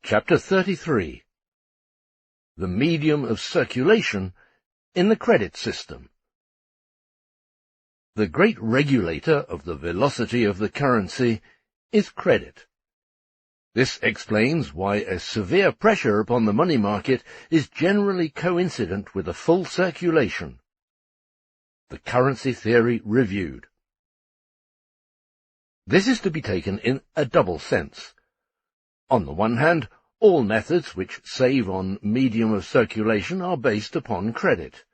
Chapter 33. The medium of circulation in the credit system. The great regulator of the velocity of the currency is credit. This explains why a severe pressure upon the money market is generally coincident with a full circulation. The currency theory reviewed. This is to be taken in a double sense. On the one hand, all methods which save on medium of circulation are based upon credit.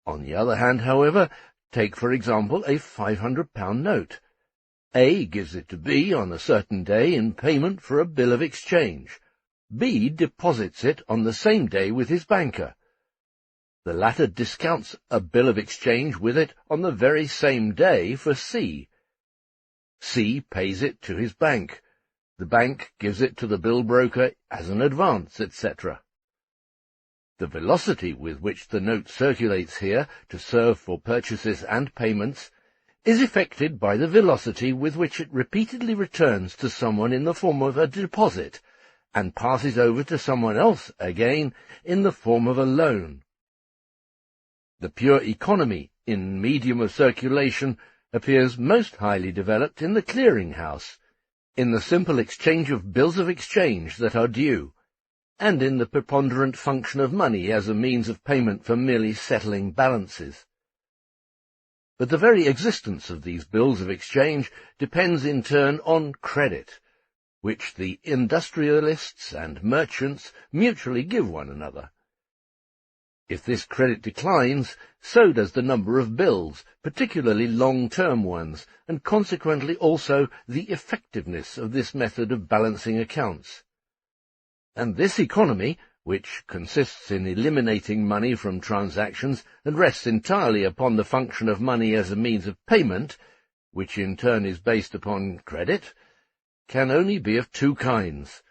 On the other hand, however, take for example a £500 note. A gives it to B on a certain day in payment for a bill of exchange. B deposits it on the same day with his banker. The latter discounts a bill of exchange with it on the very same day for C. C pays it to his bank. The bank gives it to the bill broker as an advance, etc. The velocity with which the note circulates here to serve for purchases and payments is affected by the velocity with which it repeatedly returns to someone in the form of a deposit and passes over to someone else again in the form of a loan. The pure economy in medium of circulation appears most highly developed in the clearing house, in the simple exchange of bills of exchange that are due, and in the preponderant function of money as a means of payment for merely settling balances. But the very existence of these bills of exchange depends in turn on credit, which the industrialists and merchants mutually give one another. If this credit declines, so does the number of bills, particularly long-term ones, and consequently also the effectiveness of this method of balancing accounts. And this economy, which consists in eliminating money from transactions and rests entirely upon the function of money as a means of payment, which in turn is based upon credit, can only be of two kinds,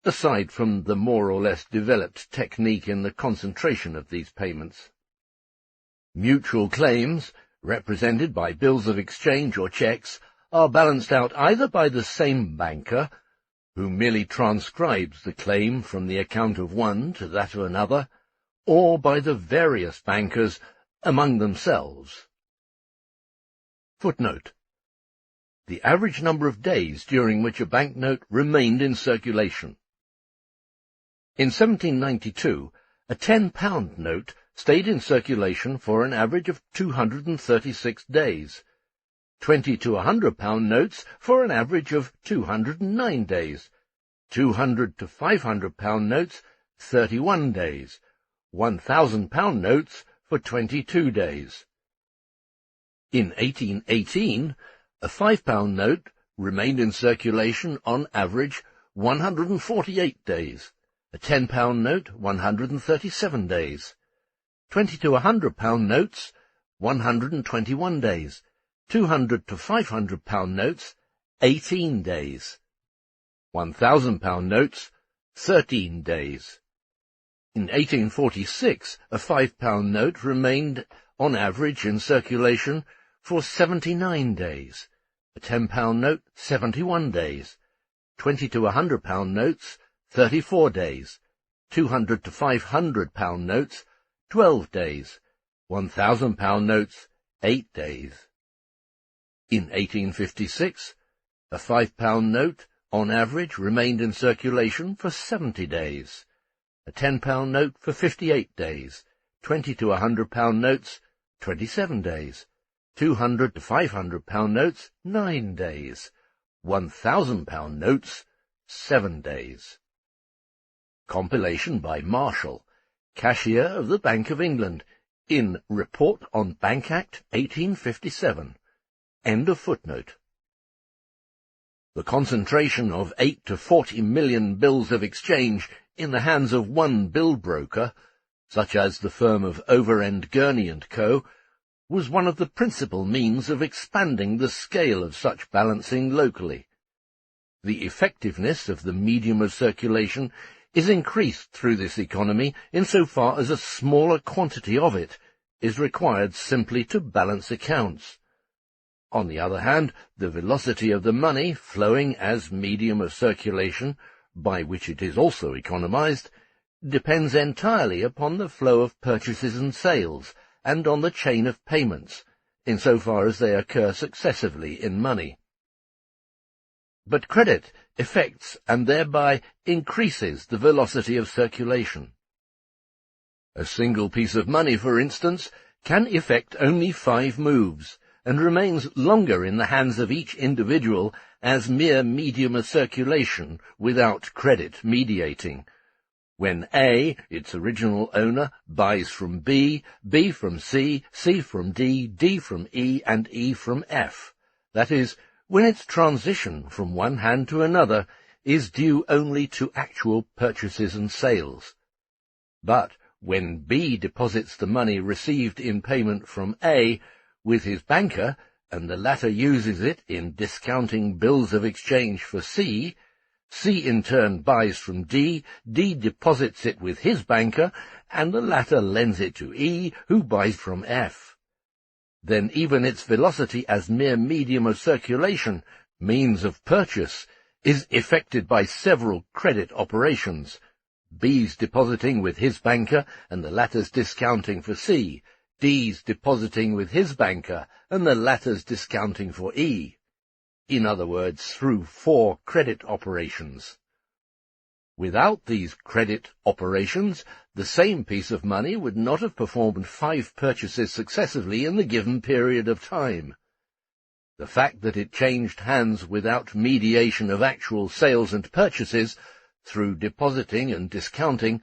aside from the more or less developed technique in the concentration of these payments. Mutual claims, represented by bills of exchange or cheques, are balanced out either by the same banker, who merely transcribes the claim from the account of one to that of another, or by the various bankers among themselves. Footnote: the average number of days during which a banknote remained in circulation. In 1792, a £10 note stayed in circulation for an average of 236 days, 20 to £100 notes for an average of 209 days, 200 to £500 notes 31 days, £1,000 notes for 22 days. In 1818, a £5 note remained in circulation on average 148 days, a £10 note 137 days, 20 to £100 notes 121 days, 200 to £500 notes 18 days, £1,000 notes 13 days. In 1846, a £5 note remained on average in circulation for 79 days, a £10 note 71 days, 20 to £100 notes 34 days, 200 to £500 notes 12 days, £1,000 notes 8 days. In 1856, a £5 note on average remained in circulation for 70 days, a £10 note for 58 days, 20 to £100 notes 27 days, 200 to £500 notes 9 days, £1,000 notes 7 days. Compilation by Marshall, Cashier of the Bank of England, in Report on Bank Act 1857. End of footnote. The concentration of 8 to 40 million bills of exchange in the hands of one bill broker, such as the firm of Overend Gurney & Co., was one of the principal means of expanding the scale of such balancing locally. The effectiveness of the medium of circulation is increased through this economy insofar as a smaller quantity of it is required simply to balance accounts. On the other hand, the velocity of the money flowing as medium of circulation by which it is also economized, depends entirely upon the flow of purchases and sales, and on the chain of payments, insofar as they occur successively in money. But credit affects and thereby increases the velocity of circulation. A single piece of money, for instance, can effect only 5 moves, and remains longer in the hands of each individual as mere medium of circulation without credit mediating. When A, its original owner, buys from B, B from C, C from D, D from E, and E from F, that is, when its transition from one hand to another is due only to actual purchases and sales. But when B deposits the money received in payment from A with his banker, and the latter uses it in discounting bills of exchange for C, C in turn buys from D, D deposits it with his banker, and the latter lends it to E, who buys from F. Then even its velocity as mere medium of circulation, means of purchase, is effected by several credit operations, B's depositing with his banker, and the latter's discounting for C, D's depositing with his banker, and the latter's discounting for E. In other words, through 4 credit operations. Without these credit operations, the same piece of money would not have performed 5 purchases successively in the given period of time. The fact that it changed hands without mediation of actual sales and purchases, through depositing and discounting,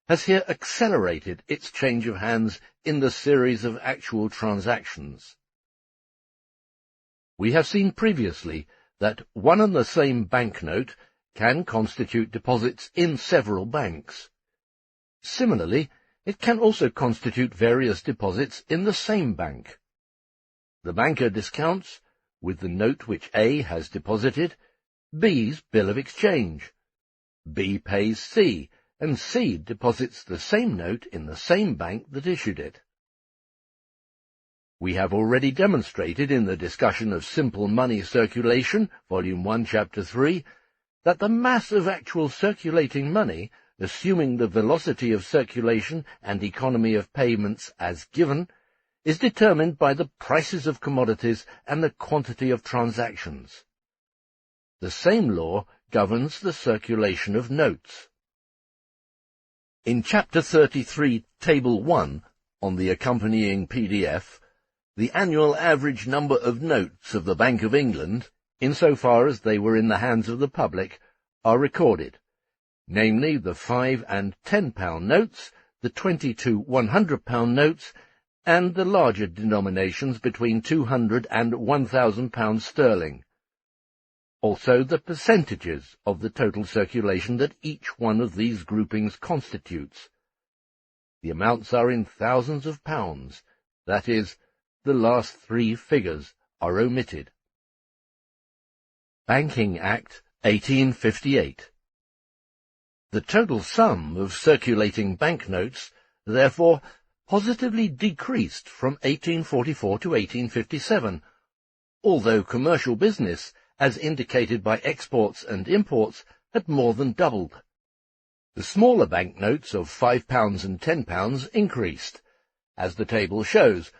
has here accelerated its change of hands in the series of actual transactions. We have seen previously that one and the same banknote can constitute deposits in several banks. Similarly, it can also constitute various deposits in the same bank. The banker discounts, with the note which A has deposited, B's bill of exchange. B pays C, and C deposits the same note in the same bank that issued it. We have already demonstrated in the discussion of simple money circulation, Volume 1, Chapter 3, that the mass of actual circulating money, assuming the velocity of circulation and economy of payments as given, is determined by the prices of commodities and the quantity of transactions. The same law governs the circulation of notes. In Chapter 33, Table 1, on the accompanying PDF, the annual average number of notes of the Bank of England, insofar as they were in the hands of the public, are recorded, namely the 5 and 10 pound notes, the 20 to 100 pound notes, and the larger denominations between 200 and 1,000 pounds sterling. Also the percentages of the total circulation that each one of these groupings constitutes. The amounts are in thousands of pounds, that is, the last 3 figures are omitted. Banking Act 1858. The total sum of circulating banknotes, therefore, positively decreased from 1844 to 1857, although commercial business, as indicated by exports and imports, had more than doubled. The smaller banknotes of £5 and £10 increased, as the table shows,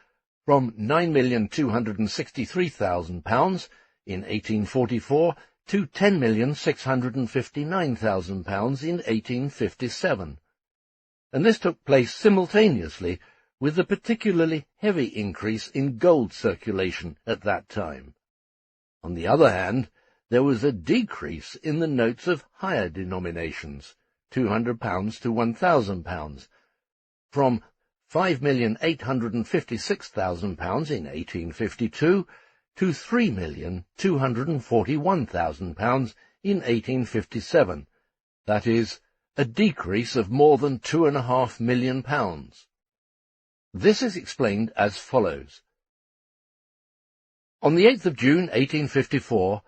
from £9,263,000 in 1844 to £10,659,000 in 1857, and this took place simultaneously with the particularly heavy increase in gold circulation at that time. On the other hand, there was a decrease in the notes of higher denominations, £200 to £1,000, from £5,856,000 in 1852 to £3,241,000 in 1857, that is, a decrease of more than £2.5 million. This is explained as follows. On the 8th of June 1854,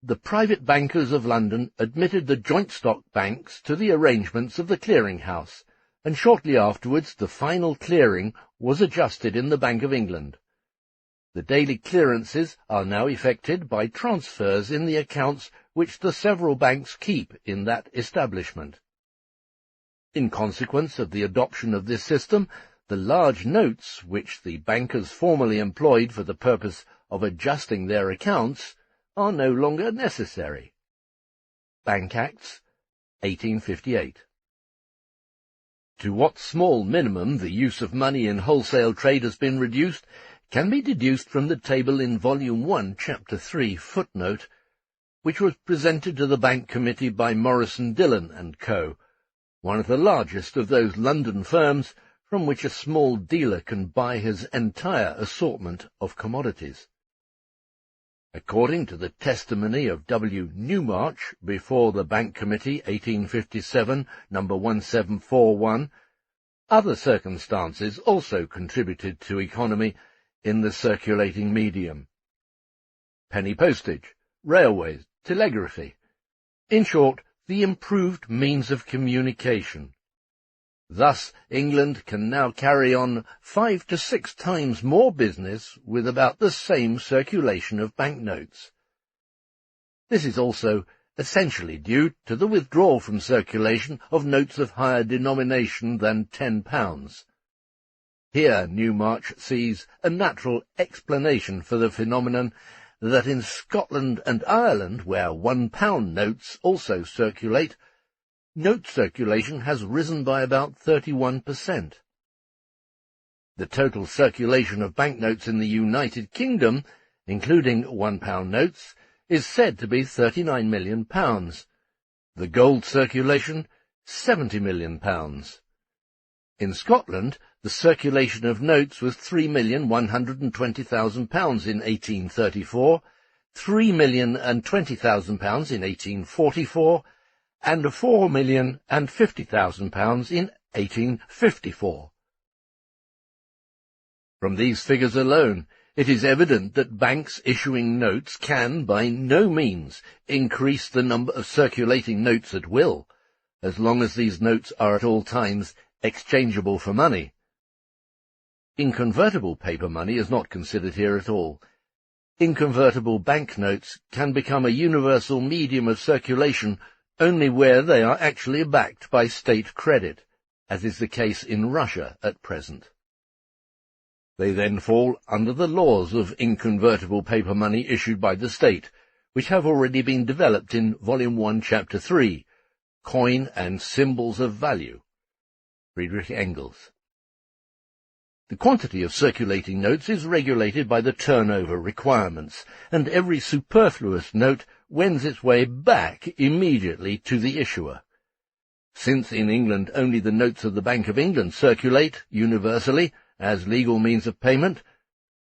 the private bankers of London admitted the joint stock banks to the arrangements of the clearing house, and shortly afterwards the final clearing was adjusted in the Bank of England. The daily clearances are now effected by transfers in the accounts which the several banks keep in that establishment. In consequence of the adoption of this system, the large notes which the bankers formerly employed for the purpose of adjusting their accounts are no longer necessary. Bank Acts, 1858. To what small minimum the use of money in wholesale trade has been reduced can be deduced from the table in Volume 1, Chapter 3, footnote, which was presented to the Bank Committee by Morrison Dillon and Co., one of the largest of those London firms from which a small dealer can buy his entire assortment of commodities. According to the testimony of W. Newmarch before the Bank Committee, 1857, number 1741, other circumstances also contributed to economy in the circulating medium. Penny postage, railways, telegraphy, in short, the improved means of communication. Thus, England can now carry on 5 to 6 times more business with about the same circulation of banknotes. This is also essentially due to the withdrawal from circulation of notes of higher denomination than £10. Here Newmarch sees a natural explanation for the phenomenon that in Scotland and Ireland, where £1 notes also circulate, note circulation has risen by about 31%. The total circulation of banknotes in the United Kingdom, including £1 notes, is said to be £39 million. The gold circulation, £70 million. In Scotland, the circulation of notes was £3,120,000 in 1834, £3,020,000 in 1844, and £4,050,000 in 1854. From these figures alone, it is evident that banks issuing notes can by no means increase the number of circulating notes at will, as long as these notes are at all times exchangeable for money. Inconvertible paper money is not considered here at all. Inconvertible banknotes can become a universal medium of circulation only where they are actually backed by state credit, as is the case in Russia at present. They then fall under the laws of inconvertible paper money issued by the state, which have already been developed in Volume 1, Chapter 3, Coin and Symbols of Value. Friedrich Engels. The quantity of circulating notes is regulated by the turnover requirements, and every superfluous note wends its way back immediately to the issuer. Since in England only the notes of the Bank of England circulate universally as legal means of payment,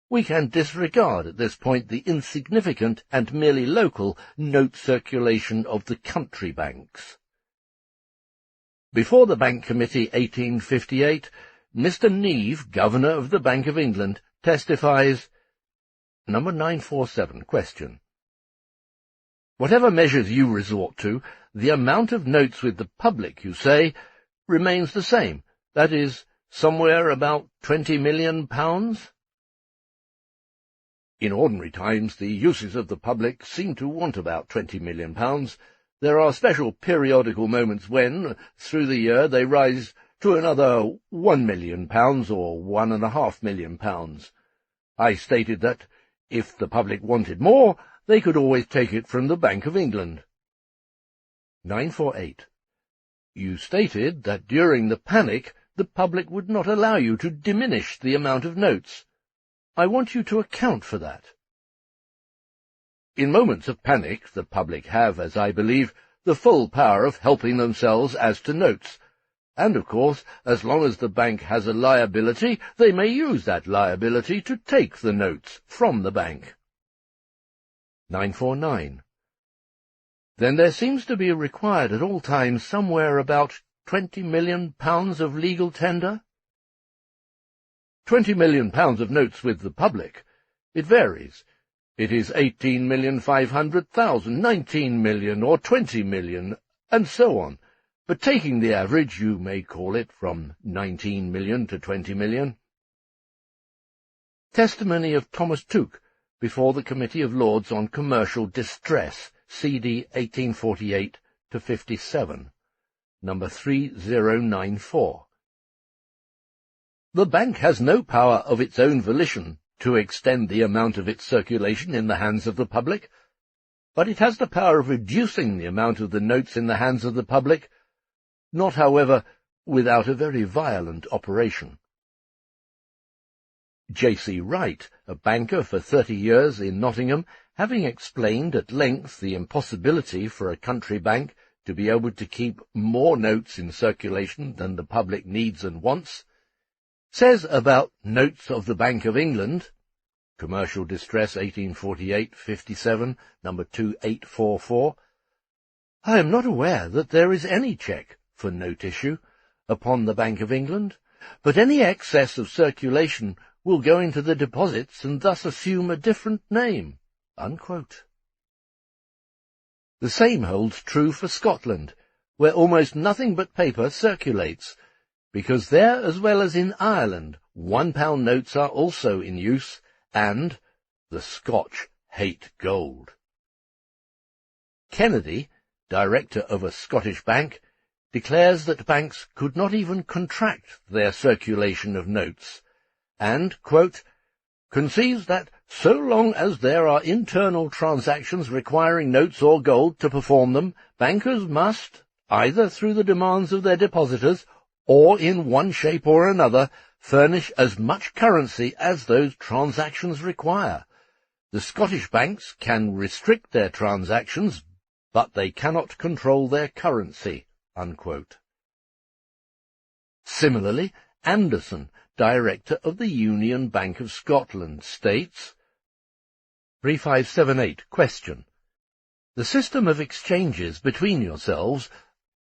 we can disregard at this point the insignificant and merely local note circulation of the country banks. Before the Bank Committee 1858, Mr. Neave, Governor of the Bank of England, testifies, Number 947, question. Whatever measures you resort to, the amount of notes with the public, you say, remains the same, that is, somewhere about £20 million? In ordinary times, the uses of the public seem to want about £20 million. There are special periodical moments when, through the year, they rise to another £1 million or £1.5 million. I stated that, if the public wanted more, they could always take it from the Bank of England. 948. You stated that during the panic the public would not allow you to diminish the amount of notes. I want you to account for that. In moments of panic, the public have, as I believe, the full power of helping themselves as to notes, and, of course, as long as the bank has a liability, they may use that liability to take the notes from the bank. 949. Then there seems to be required at all times somewhere about £20 million of legal tender? £20 million of notes with the public. It varies. It is 18,500,000, 19 million, or 20 million, and so on. But taking the average, you may call it from 19 million to 20 million. Testimony of Thomas Tuke before the Committee of Lords on Commercial Distress, CD 1848-57, number 3094. The bank has no power of its own volition to extend the amount of its circulation in the hands of the public, but it has the power of reducing the amount of the notes in the hands of the public, not, however, without a very violent operation. J.C. Wright, a banker for 30 years in Nottingham, having explained at length the impossibility for a country bank to be able to keep more notes in circulation than the public needs and wants, says about Notes of the Bank of England, Commercial Distress 1848-57, number 2844, I am not aware that there is any check for note issue upon the Bank of England, but any excess of circulation will go into the deposits and thus assume a different name. Unquote. The same holds true for Scotland, where almost nothing but paper circulates, because there, as well as in Ireland, £1 notes are also in use, and the Scotch hate gold. Kennedy, director of a Scottish bank, declares that banks could not even contract their circulation of notes, and, quote, conceives that so long as there are internal transactions requiring notes or gold to perform them, bankers must, either through the demands of their depositors, or in one shape or another, furnish as much currency as those transactions require. The Scottish banks can restrict their transactions, but they cannot control their currency. Unquote. Similarly, Anderson, director of the Union Bank of Scotland, states, 3578, question. The system of exchanges between yourselves,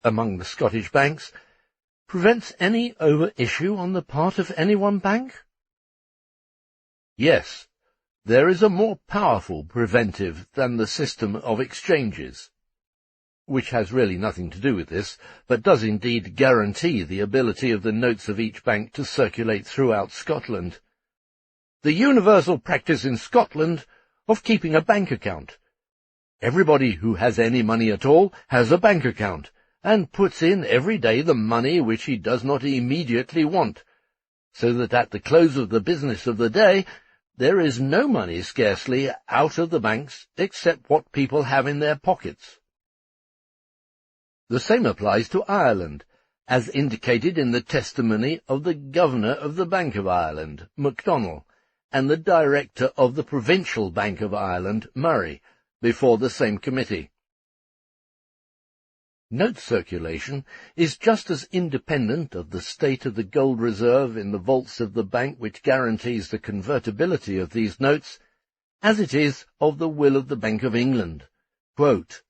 among the Scottish banks, prevents any over-issue on the part of any one bank? Yes, there is a more powerful preventive than the system of exchanges, which has really nothing to do with this, but does indeed guarantee the ability of the notes of each bank to circulate throughout Scotland. The universal practice in Scotland of keeping a bank account. Everybody who has any money at all has a bank account, and puts in every day the money which he does not immediately want, so that at the close of the business of the day there is no money scarcely out of the banks except what people have in their pockets. The same applies to Ireland, as indicated in the testimony of the Governor of the Bank of Ireland, MacDonald, and the Director of the Provincial Bank of Ireland, Murray, before the same committee. Note circulation is just as independent of the state of the gold reserve in the vaults of the bank which guarantees the convertibility of these notes, as it is of the will of the Bank of England. Quote,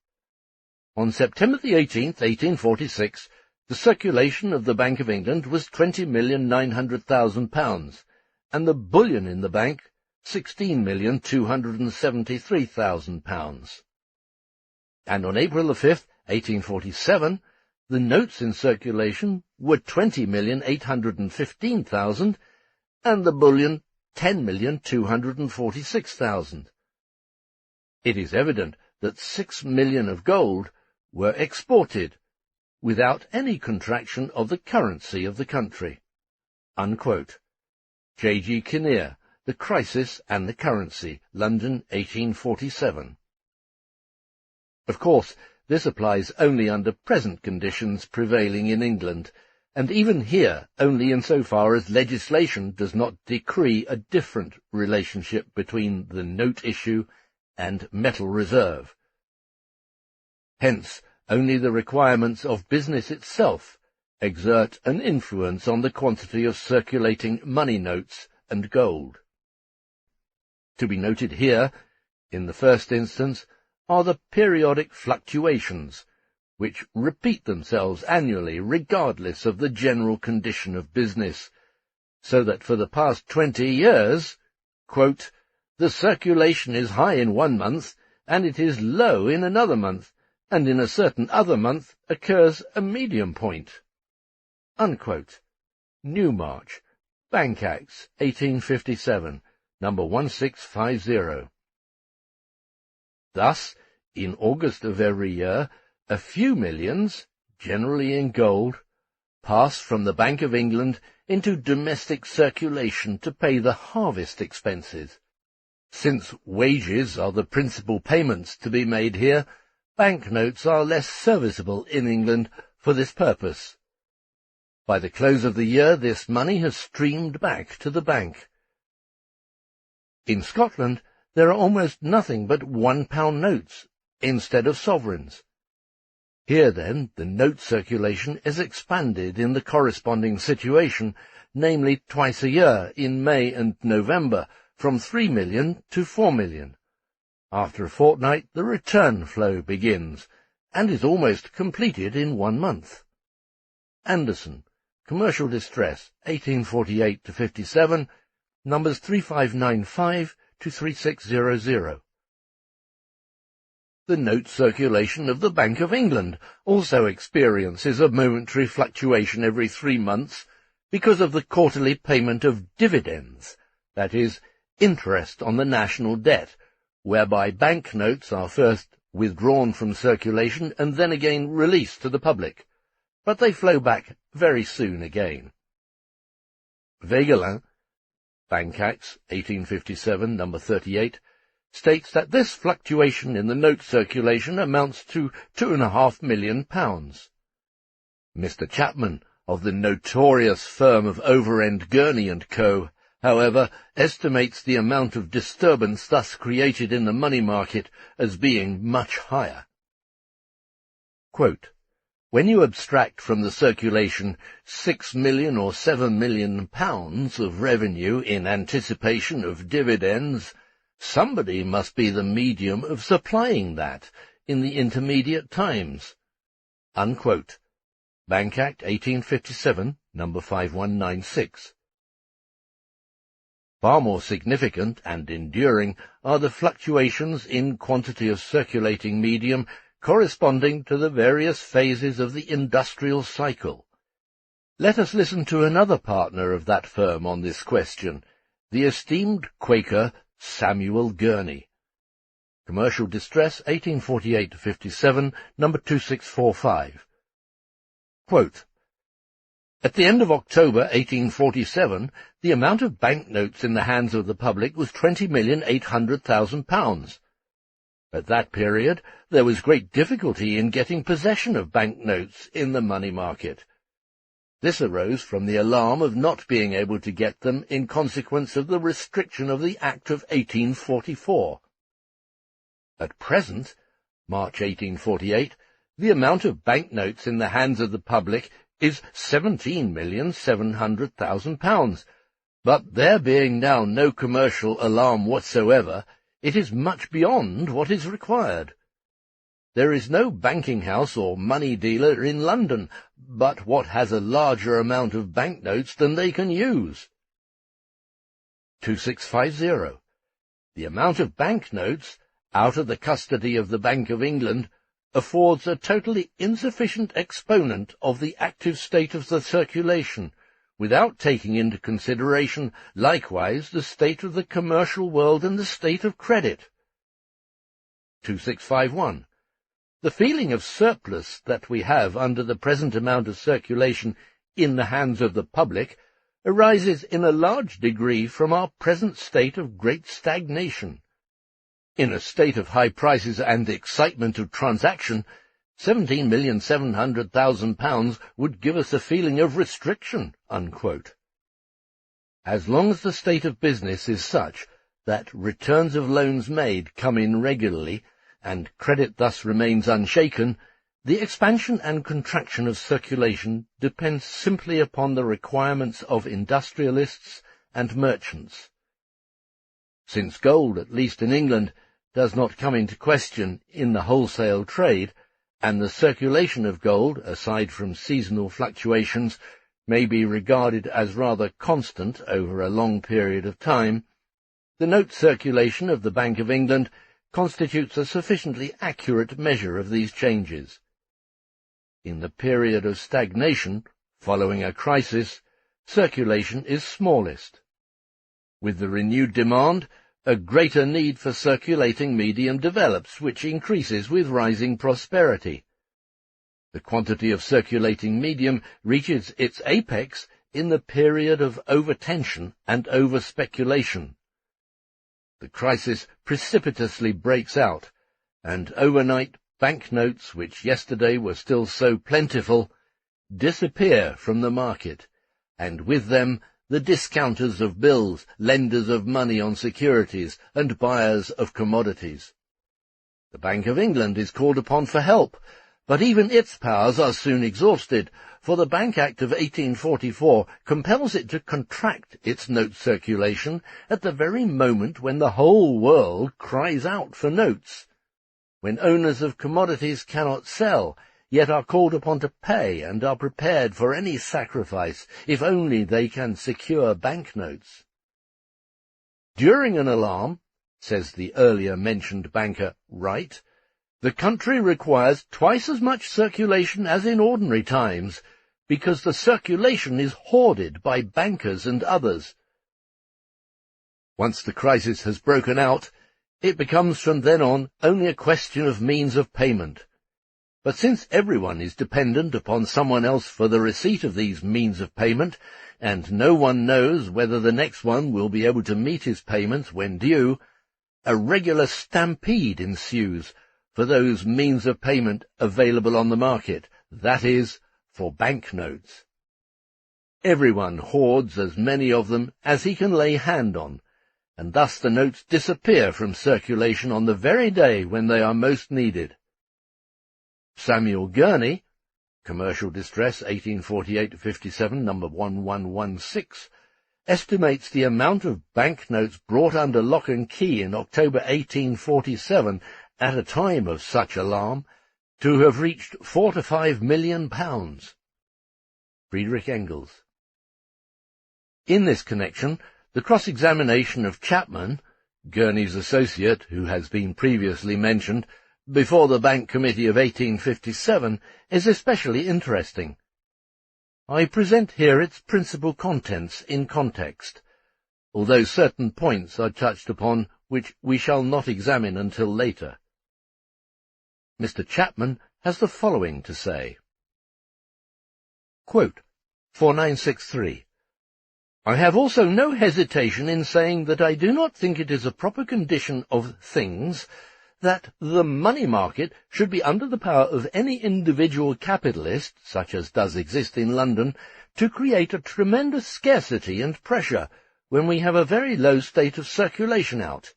on September the 18th, 1846, the circulation of the Bank of England was £20,900,000, and the bullion in the bank £16,273,000. And on April the 5th, 1847, the notes in circulation were £20,815,000, and the bullion £10,246,000. It is evident that 6 million of gold were exported, without any contraction of the currency of the country. Unquote. J. G. Kinnear, The Crisis and the Currency, London, 1847. Of course, this applies only under present conditions prevailing in England, and even here only insofar as legislation does not decree a different relationship between the note issue and metal reserve. Hence, only the requirements of business itself exert an influence on the quantity of circulating money notes and gold. To be noted here, in the first instance, are the periodic fluctuations, which repeat themselves annually regardless of the general condition of business, so that for the past 20 years, quote, the circulation is high in one month, and it is low in another month, and in a certain other month occurs a medium point. Unquote. Newmarch, Bank Acts, 1857, number 1650. Thus, In August of every year, a few millions, generally in gold, pass from the Bank of England into domestic circulation to pay the harvest expenses. Since wages are the principal payments to be made here, banknotes are less serviceable in England for this purpose. By the close of the year, this money has streamed back to the bank. In Scotland, there are almost nothing but £1 notes instead of sovereigns. Here, then, the note circulation is expanded in the corresponding situation, namely twice a year, in May and November, from 3 million to 4 million. After a fortnight, the return flow begins, and is almost completed in 1 month. Anderson, Commercial Distress, 1848-57, numbers 3595 to 3600. The note circulation of the Bank of England also experiences a momentary fluctuation every 3 months because of the quarterly payment of dividends, that is, interest on the national debt, whereby banknotes are first withdrawn from circulation and then again released to the public, but they flow back very soon again. Wegelin, Bank Acts, 1857, number 38, states that this fluctuation in the note circulation amounts to £2.5 million. Mr. Chapman, of the notorious firm of Overend, Gurney & Co., however, estimates the amount of disturbance thus created in the money market as being much higher. Quote, when you abstract from the circulation 6 million or 7 million pounds of revenue in anticipation of dividends, somebody must be the medium of supplying that in the intermediate times. Unquote. Bank Act 1857, number 5196. Far more significant and enduring are the fluctuations in quantity of circulating medium corresponding to the various phases of the industrial cycle. Let us listen to another partner of that firm on this question, the esteemed Quaker Samuel Gurney. Commercial Distress, 1848-57, number 2645. Quote, at the end of October 1847, the amount of banknotes in the hands of the public was £20,800,000. At that period, there was great difficulty in getting possession of banknotes in the money market. This arose from the alarm of not being able to get them in consequence of the restriction of the Act of 1844. At present, March 1848, the amount of banknotes in the hands of the public is £17,700,000, but there being now no commercial alarm whatsoever, it is much beyond what is required. There is no banking house or money dealer in London but what has a larger amount of banknotes than they can use. 2650. The amount of banknotes, out of the custody of the Bank of England, affords a totally insufficient exponent of the active state of the circulation, without taking into consideration likewise the state of the commercial world and the state of credit. 2651. The feeling of surplus that we have under the present amount of circulation in the hands of the public arises in a large degree from our present state of great stagnation. In a state of high prices and excitement of transaction, £17,700,000 would give us a feeling of restriction. Unquote. As long as the state of business is such that returns of loans made come in regularly, and credit thus remains unshaken, the expansion and contraction of circulation depends simply upon the requirements of industrialists and merchants. Since gold, at least in England, does not come into question in the wholesale trade, and the circulation of gold, aside from seasonal fluctuations, may be regarded as rather constant over a long period of time, the note circulation of the Bank of England constitutes a sufficiently accurate measure of these changes. In the period of stagnation, following a crisis, circulation is smallest. With the renewed demand, a greater need for circulating medium develops, which increases with rising prosperity. The quantity of circulating medium reaches its apex in the period of overtension and over-speculation. The crisis precipitously breaks out, and overnight banknotes, which yesterday were still so plentiful, disappear from the market, and with them the discounters of bills, lenders of money on securities, and buyers of commodities. The Bank of England is called upon for help, but even its powers are soon exhausted, for the Bank Act of 1844 compels it to contract its note circulation at the very moment when the whole world cries out for notes, when owners of commodities cannot sell, yet are called upon to pay and are prepared for any sacrifice, if only they can secure banknotes. During an alarm, says the earlier mentioned banker Wright, the country requires twice as much circulation as in ordinary times, because the circulation is hoarded by bankers and others. Once the crisis has broken out, it becomes from then on only a question of means of payment. But since everyone is dependent upon someone else for the receipt of these means of payment, and no one knows whether the next one will be able to meet his payments when due, a regular stampede ensues for those means of payment available on the market, that is, for banknotes. Everyone hoards as many of them as he can lay hand on, and thus the notes disappear from circulation on the very day when they are most needed. Samuel Gurney, Commercial Distress, 1848-57, number 1116, estimates the amount of banknotes brought under lock and key in October 1847, at a time of such alarm, to have reached 4 to 5 million pounds. Friedrich Engels. In this connection, the cross-examination of Chapman, Gurney's associate, who has been previously mentioned, before the Bank Committee of 1857, is especially interesting. I present here its principal contents in context, although certain points are touched upon which we shall not examine until later. Mr. Chapman has the following to say. Quote, 4963. I have also no hesitation in saying that I do not think it is a proper condition of things that the money market should be under the power of any individual capitalist, such as does exist in London, to create a tremendous scarcity and pressure when we have a very low state of circulation out.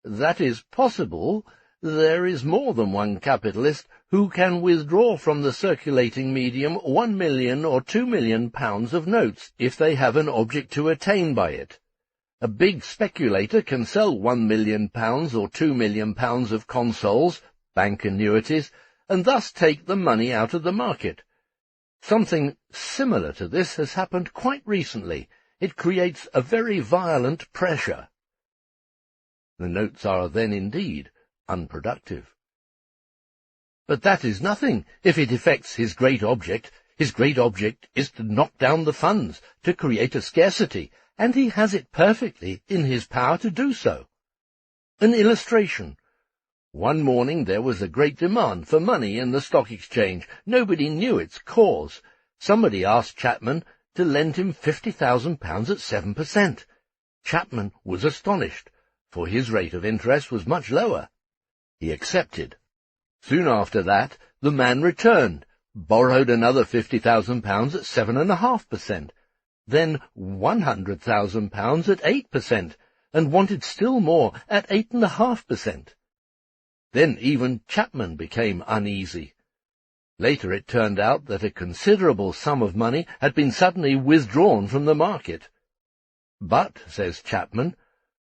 That is possible. There is more than one capitalist who can withdraw from the circulating medium 1 million or 2 million pounds of notes if they have an object to attain by it. A big speculator can sell 1 million pounds or 2 million pounds of consols, bank annuities, and thus take the money out of the market. Something similar to this has happened quite recently. It creates a very violent pressure. The notes are then indeed unproductive. But that is nothing if it effects his great object. His great object is to knock down the funds, to create a scarcity, and he has it perfectly in his power to do so. An illustration. One morning there was a great demand for money in the stock exchange. Nobody knew its cause. Somebody asked Chapman to lend him £50,000 at 7%. Chapman was astonished, for his rate of interest was much lower. He accepted. Soon after that, the man returned, borrowed another £50,000 at 7.5%, then £100,000 at 8%, and wanted still more at 8.5%. Then even Chapman became uneasy. Later it turned out that a considerable sum of money had been suddenly withdrawn from the market. But, says Chapman,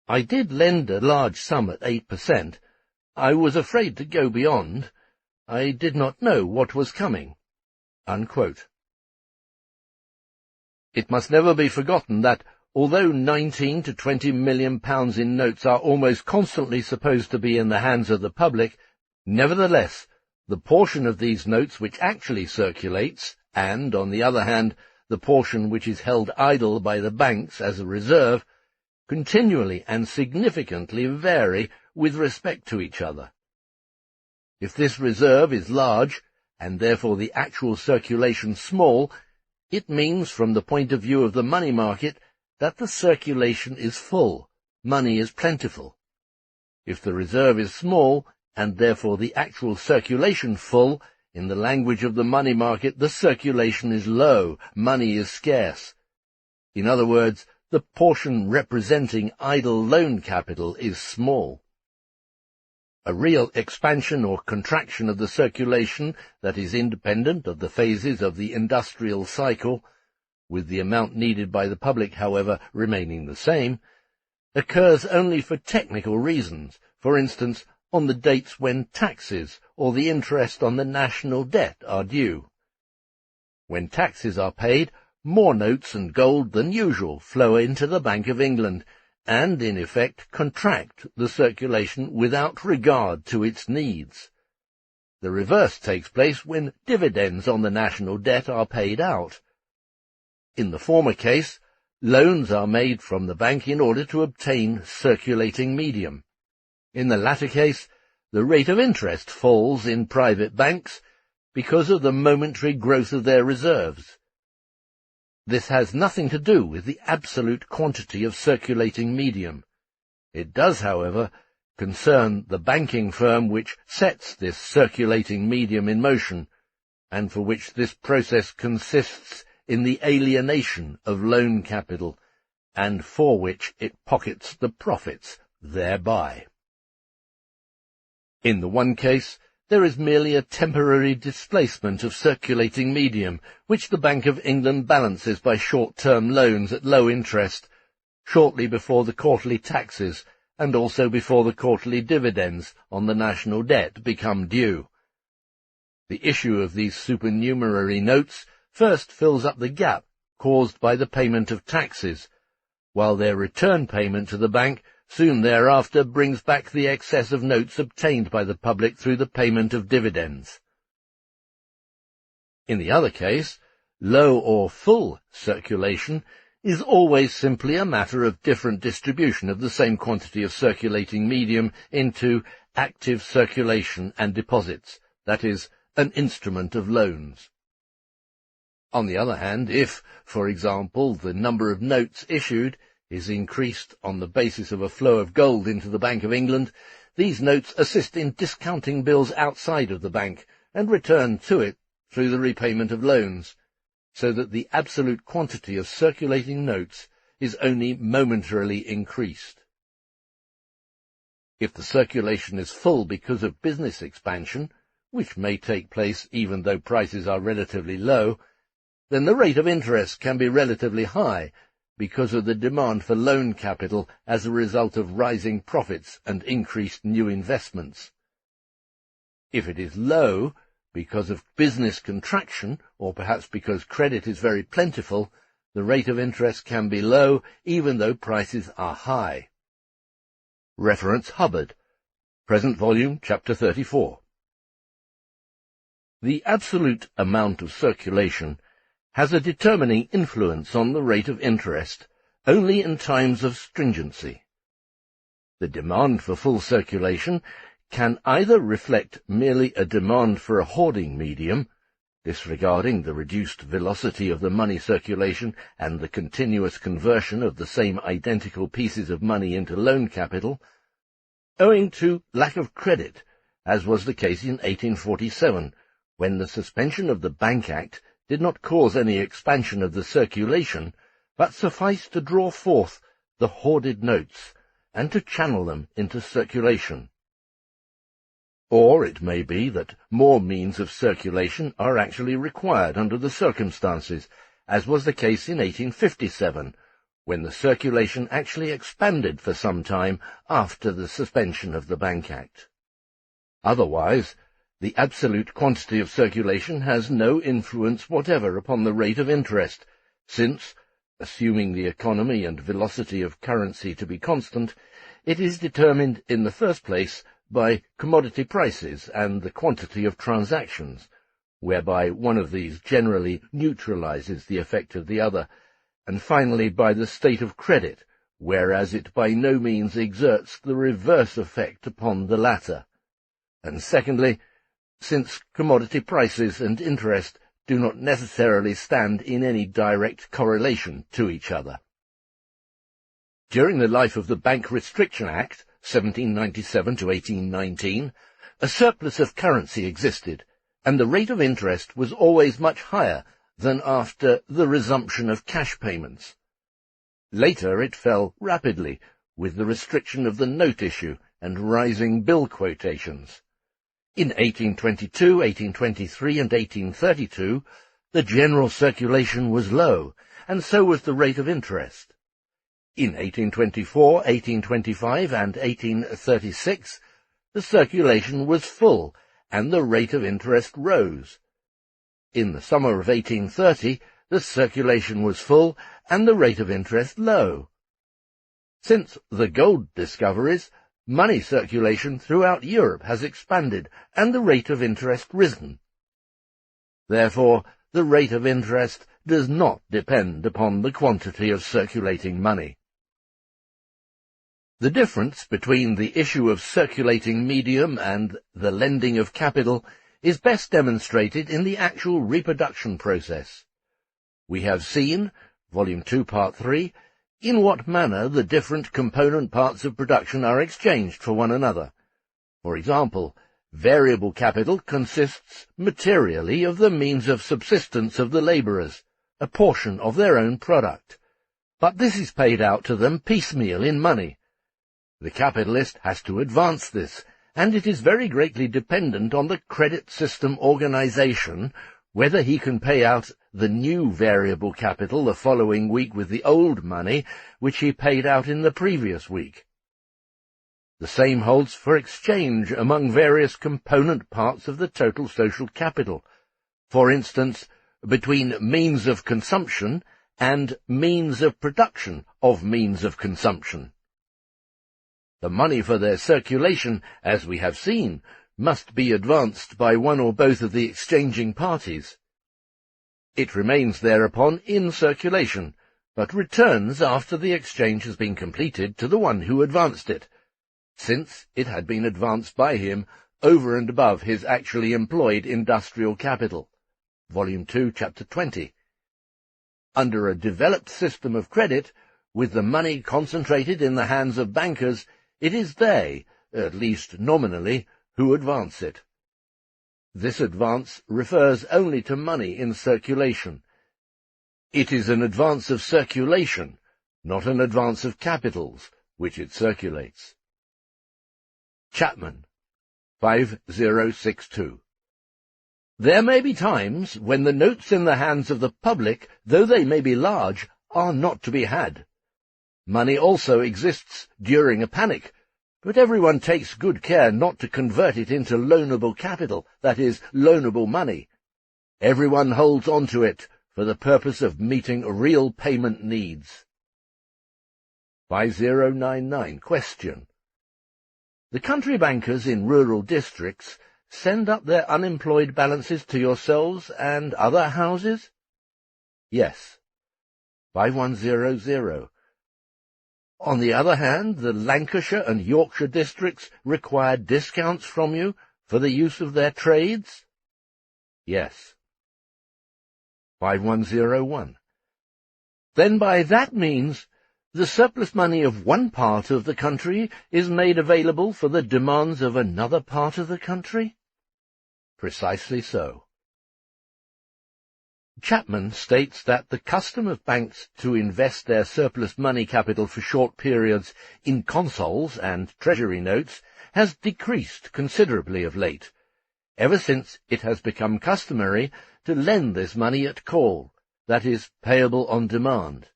I did lend a large sum at 8%. I was afraid to go beyond. I did not know what was coming. Unquote. It must never be forgotten that, although 19 to 20 million pounds in notes are almost constantly supposed to be in the hands of the public, nevertheless, the portion of these notes which actually circulates, and, on the other hand, the portion which is held idle by the banks as a reserve, continually and significantly vary with respect to each other. If this reserve is large, and therefore the actual circulation small, it means from the point of view of the money market that the circulation is full, money is plentiful. If the reserve is small, and therefore the actual circulation full, in the language of the money market the circulation is low, money is scarce. In other words, the portion representing idle loan capital is small. A real expansion or contraction of the circulation that is independent of the phases of the industrial cycle, with the amount needed by the public, however, remaining the same, occurs only for technical reasons, for instance, on the dates when taxes or the interest on the national debt are due. When taxes are paid, more notes and gold than usual flow into the Bank of England, and, in effect, contract the circulation without regard to its needs. The reverse takes place when dividends on the national debt are paid out. In the former case, loans are made from the bank in order to obtain circulating medium. In the latter case, the rate of interest falls in private banks because of the momentary growth of their reserves. This has nothing to do with the absolute quantity of circulating medium. It does, however, concern the banking firm which sets this circulating medium in motion, and for which this process consists in the alienation of loan capital, and for which it pockets the profits thereby. In the one case, there is merely a temporary displacement of circulating medium, which the Bank of England balances by short-term loans at low interest, shortly before the quarterly taxes, and also before the quarterly dividends on the national debt become due. The issue of these supernumerary notes first fills up the gap caused by the payment of taxes, while their return payment to the bank soon thereafter brings back the excess of notes obtained by the public through the payment of dividends. In the other case, low or full circulation is always simply a matter of different distribution of the same quantity of circulating medium into active circulation and deposits, that is, an instrument of loans. On the other hand, if, for example, the number of notes issued is increased on the basis of a flow of gold into the Bank of England, these notes assist in discounting bills outside of the bank and return to it through the repayment of loans, so that the absolute quantity of circulating notes is only momentarily increased. If the circulation is full because of business expansion, which may take place even though prices are relatively low, then the rate of interest can be relatively high, because of the demand for loan capital as a result of rising profits and increased new investments. If it is low, because of business contraction, or perhaps because credit is very plentiful, the rate of interest can be low even though prices are high. Reference Hubbard, present volume, chapter 34. The absolute amount of circulation has a determining influence on the rate of interest only in times of stringency. The demand for full circulation can either reflect merely a demand for a hoarding medium, disregarding the reduced velocity of the money circulation and the continuous conversion of the same identical pieces of money into loan capital, owing to lack of credit, as was the case in 1847, when the suspension of the Bank Act did not cause any expansion of the circulation, but sufficed to draw forth the hoarded notes, and to channel them into circulation. Or it may be that more means of circulation are actually required under the circumstances, as was the case in 1857, when the circulation actually expanded for some time after the suspension of the Bank Act. Otherwise, the absolute quantity of circulation has no influence whatever upon the rate of interest, since, assuming the economy and velocity of currency to be constant, it is determined in the first place by commodity prices and the quantity of transactions, whereby one of these generally neutralizes the effect of the other, and finally by the state of credit, whereas it by no means exerts the reverse effect upon the latter. And secondly, since commodity prices and interest do not necessarily stand in any direct correlation to each other. During the life of the Bank Restriction Act, 1797 to 1819, a surplus of currency existed, and the rate of interest was always much higher than after the resumption of cash payments. Later it fell rapidly, with the restriction of the note issue and rising bill quotations. In 1822, 1823, and 1832, the general circulation was low, and so was the rate of interest. In 1824, 1825, and 1836, the circulation was full, and the rate of interest rose. In the summer of 1830, the circulation was full, and the rate of interest low. Since the gold discoveries, money circulation throughout Europe has expanded, and the rate of interest risen. Therefore, the rate of interest does not depend upon the quantity of circulating money. The difference between the issue of circulating medium and the lending of capital is best demonstrated in the actual reproduction process. We have seen, Volume 2, Part 3, in what manner the different component parts of production are exchanged for one another. For example, variable capital consists materially of the means of subsistence of the labourers, a portion of their own product. But this is paid out to them piecemeal in money. The capitalist has to advance this, and it is very greatly dependent on the credit system organization whether he can pay out the new variable capital the following week with the old money which he paid out in the previous week. The same holds for exchange among various component parts of the total social capital, for instance, between means of consumption and means of production of means of consumption. The money for their circulation, as we have seen, must be advanced by one or both of the exchanging parties. It remains thereupon in circulation, but returns after the exchange has been completed to the one who advanced it, since it had been advanced by him over and above his actually employed industrial capital. Volume 2, Chapter 20. Under a developed system of credit, with the money concentrated in the hands of bankers, it is they, at least nominally, who advance it. This advance refers only to money in circulation. It is an advance of circulation, not an advance of capitals, which it circulates. Chapman, 5062. There may be times when the notes in the hands of the public, though they may be large, are not to be had. Money also exists during a panic, but everyone takes good care not to convert it into loanable capital, that is, loanable money. Everyone holds on to it for the purpose of meeting real payment needs. 5099. Question. The country bankers in rural districts send up their unemployed balances to yourselves and other houses? Yes. 5100. On the other hand, the Lancashire and Yorkshire districts require discounts from you for the use of their trades? Yes. 5101. Then by that means, the surplus money of one part of the country is made available for the demands of another part of the country? Precisely so. Chapman states that the custom of banks to invest their surplus money capital for short periods in consols and treasury notes has decreased considerably of late, ever since it has become customary to lend this money at call, that is, payable on demand.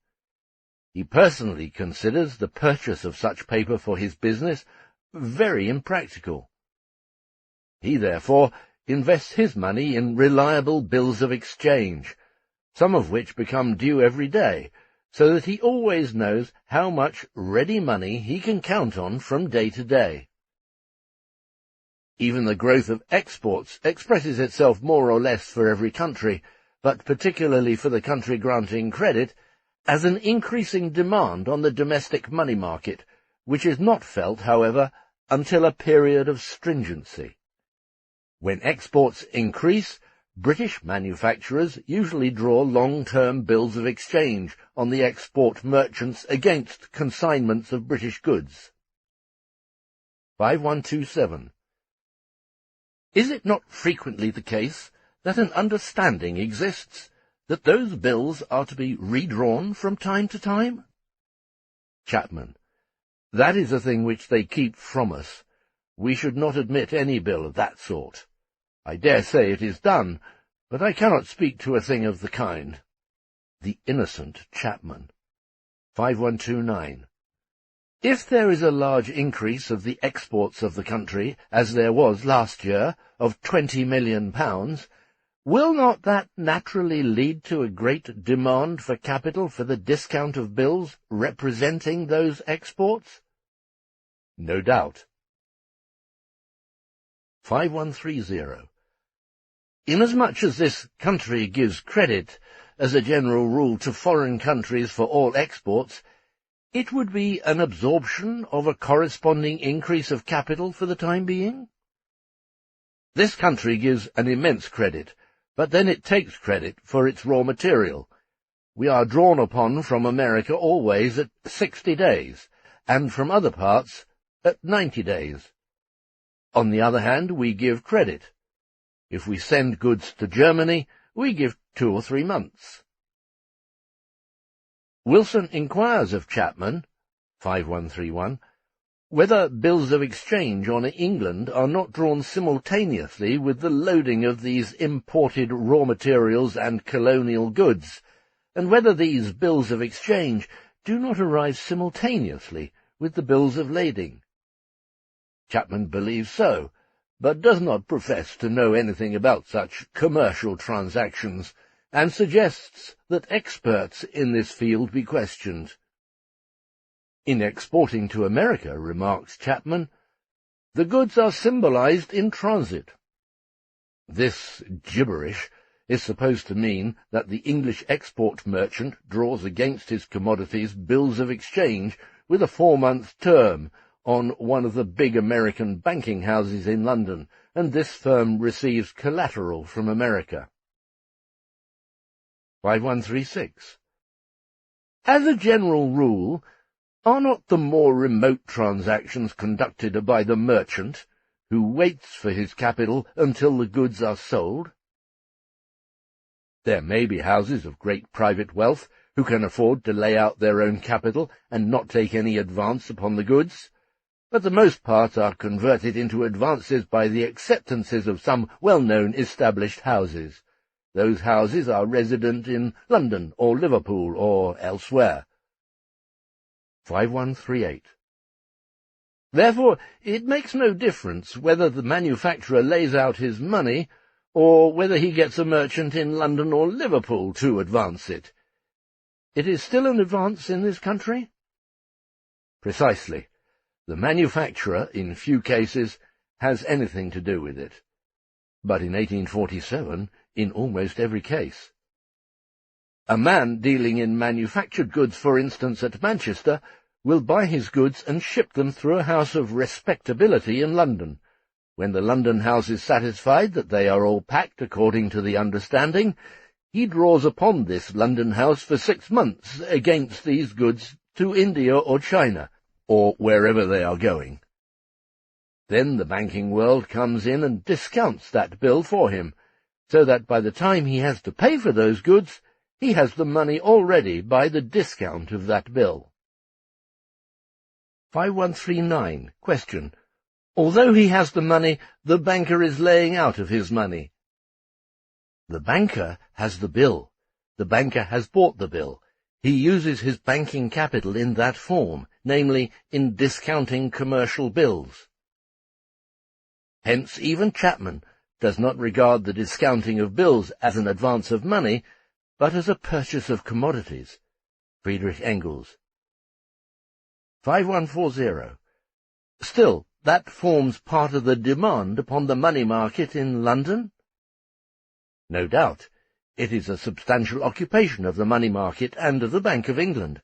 He personally considers the purchase of such paper for his business very impractical. He therefore invests his money in reliable bills of exchange, some of which become due every day, so that he always knows how much ready money he can count on from day to day. Even the growth of exports expresses itself more or less for every country, but particularly for the country granting credit, as an increasing demand on the domestic money market, which is not felt, however, until a period of stringency. When exports increase, British manufacturers usually draw long-term bills of exchange on the export merchants against consignments of British goods. 5127. Is it not frequently the case that an understanding exists that those bills are to be redrawn from time to time? Chapman. That is a thing which they keep from us. We should not admit any bill of that sort. I dare say it is done, but I cannot speak to a thing of the kind. The innocent Chapman. 5129. If there is a large increase of the exports of the country, as there was last year, of £20 million, will not that naturally lead to a great demand for capital for the discount of bills representing those exports? No doubt. 5130. Inasmuch as this country gives credit, as a general rule, to foreign countries for all exports, it would be an absorption of a corresponding increase of capital for the time being? This country gives an immense credit, but then it takes credit for its raw material. We are drawn upon from America always at 60 days, and from other parts at 90 days. On the other hand, we give credit. If we send goods to Germany, we give 2 or 3 months. Wilson inquires of Chapman, 5131, whether bills of exchange on England are not drawn simultaneously with the loading of these imported raw materials and colonial goods, and whether these bills of exchange do not arrive simultaneously with the bills of lading. Chapman believes so, but does not profess to know anything about such commercial transactions, and suggests that experts in this field be questioned. In exporting to America, remarks Chapman, the goods are symbolized in transit. This gibberish is supposed to mean that the English export merchant draws against his commodities bills of exchange with a 4-month term on one of the big American banking houses in London, and this firm receives collateral from America. 5136. As a general rule, are not the more remote transactions conducted by the merchant, who waits for his capital until the goods are sold? There may be houses of great private wealth who can afford to lay out their own capital and not take any advance upon the goods, but the most part are converted into advances by the acceptances of some well-known established houses. Those houses are resident in London or Liverpool or elsewhere. 5138. Therefore, it makes no difference whether the manufacturer lays out his money, or whether he gets a merchant in London or Liverpool to advance it. It is still an advance in this country? Precisely. The manufacturer, in few cases, has anything to do with it. But in 1847, in almost every case. A man dealing in manufactured goods, for instance, at Manchester, will buy his goods and ship them through a house of respectability in London. When the London house is satisfied that they are all packed according to the understanding, he draws upon this London house for 6 months against these goods to India or China, or wherever they are going. Then the banking world comes in and discounts that bill for him, so that by the time he has to pay for those goods, he has the money already by the discount of that bill. 5139. Question. Although he has the money, the banker is laying out of his money. The banker has the bill. The banker has bought the bill. He uses his banking capital in that form, namely, in discounting commercial bills. Hence even Chapman does not regard the discounting of bills as an advance of money, but as a purchase of commodities. Friedrich Engels. 5140. Still, that forms part of the demand upon the money market in London? No doubt. It is a substantial occupation of the money market and of the Bank of England.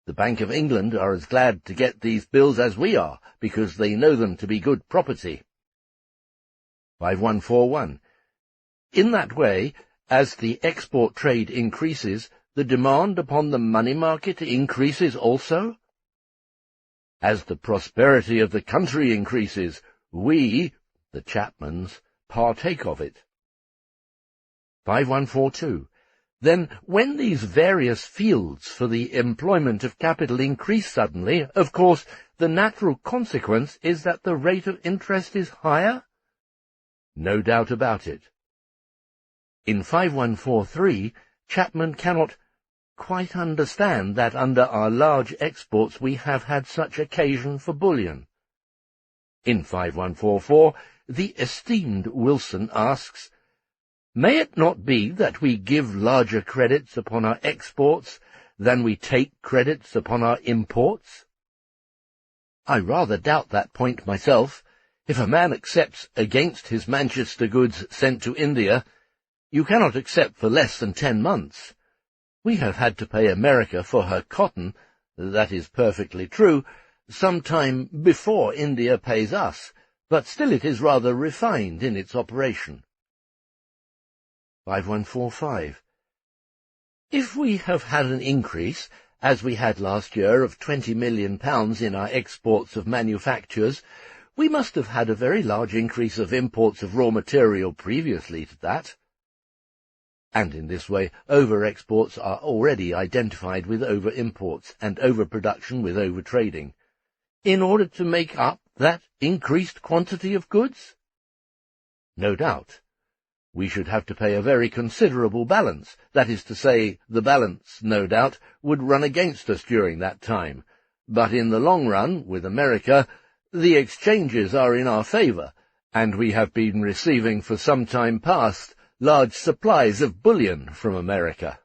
The Bank of England are as glad to get these bills as we are, because they know them to be good property. 5141. In that way, as the export trade increases, the demand upon the money market increases also? As the prosperity of the country increases, we, the Chapmans, partake of it. 5142. Then, when these various fields for the employment of capital increase suddenly, of course, the natural consequence is that the rate of interest is higher? No doubt about it. In 5143, Chapman cannot quite understand that under our large exports we have had such occasion for bullion. In 5144, the esteemed Wilson asks, may it not be that we give larger credits upon our exports than we take credits upon our imports? I rather doubt that point myself. If a man accepts against his Manchester goods sent to India, you cannot accept for less than 10 months. We have had to pay America for her cotton, that is perfectly true, some time before India pays us, but still it is rather refined in its operation. 5145. If we have had an increase, as we had last year, of £20 million in our exports of manufactures, we must have had a very large increase of imports of raw material previously to that. And in this way, over-exports are already identified with over-imports, and overproduction with over-trading, in order to make up that increased quantity of goods? No doubt. We should have to pay a very considerable balance, that is to say, the balance, no doubt, would run against us during that time, but in the long run, with America, the exchanges are in our favour, and we have been receiving for some time past large supplies of bullion from America.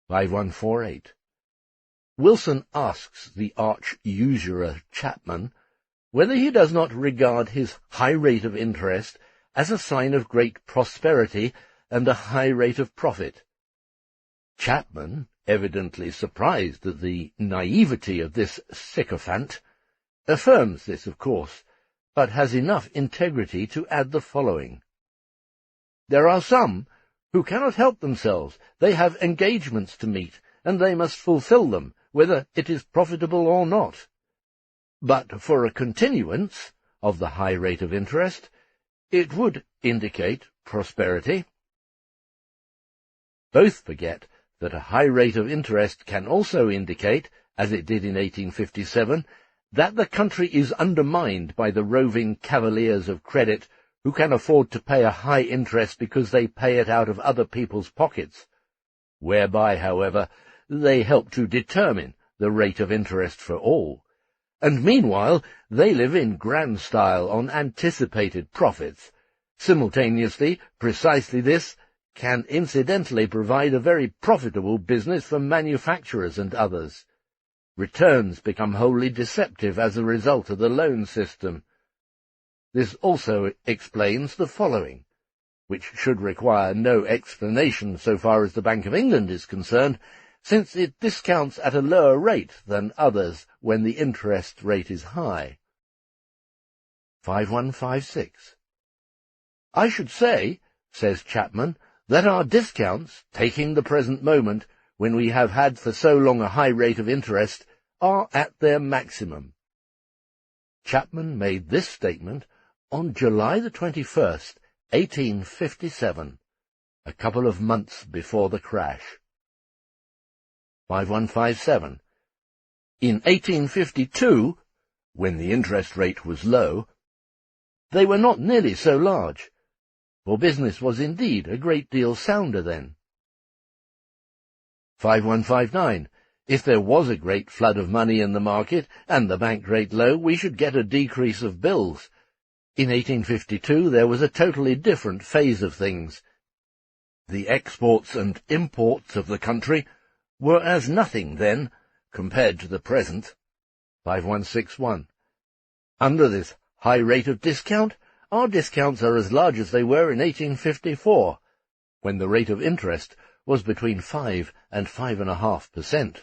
5148. Wilson asks the arch-usurer Chapman whether he does not regard his high rate of interest as a sign of great prosperity and a high rate of profit. Chapman, evidently surprised at the naivety of this sycophant, affirms this, of course, but has enough integrity to add the following. There are some who cannot help themselves. They have engagements to meet, and they must fulfill them, whether it is profitable or not. But for a continuance of the high rate of interest, it would indicate prosperity. Both forget that a high rate of interest can also indicate, as it did in 1857, that the country is undermined by the roving cavaliers of credit who can afford to pay a high interest because they pay it out of other people's pockets, whereby, however, they help to determine the rate of interest for all, and meanwhile they live in grand style on anticipated profits. Simultaneously, precisely this can incidentally provide a very profitable business for manufacturers and others. Returns become wholly deceptive as a result of the loan system. This also explains the following, which should require no explanation so far as the Bank of England is concerned, since it discounts at a lower rate than others when the interest rate is high. 5156. I should say, says Chapman, that our discounts, taking the present moment, when we have had for so long a high rate of interest, are at their maximum. Chapman made this statement on July the 21st, 1857, a couple of months before the crash. 5157. In 1852, when the interest rate was low, they were not nearly so large, for business was indeed a great deal sounder then. 5159. If there was a great flood of money in the market, and the bank rate low, we should get a decrease of bills. In 1852 there was a totally different phase of things. The exports and imports of the country were as nothing then, compared to the present. 5161. Under this high rate of discount, our discounts are as large as they were in 1854, when the rate of interest was between 5 and 5.5%.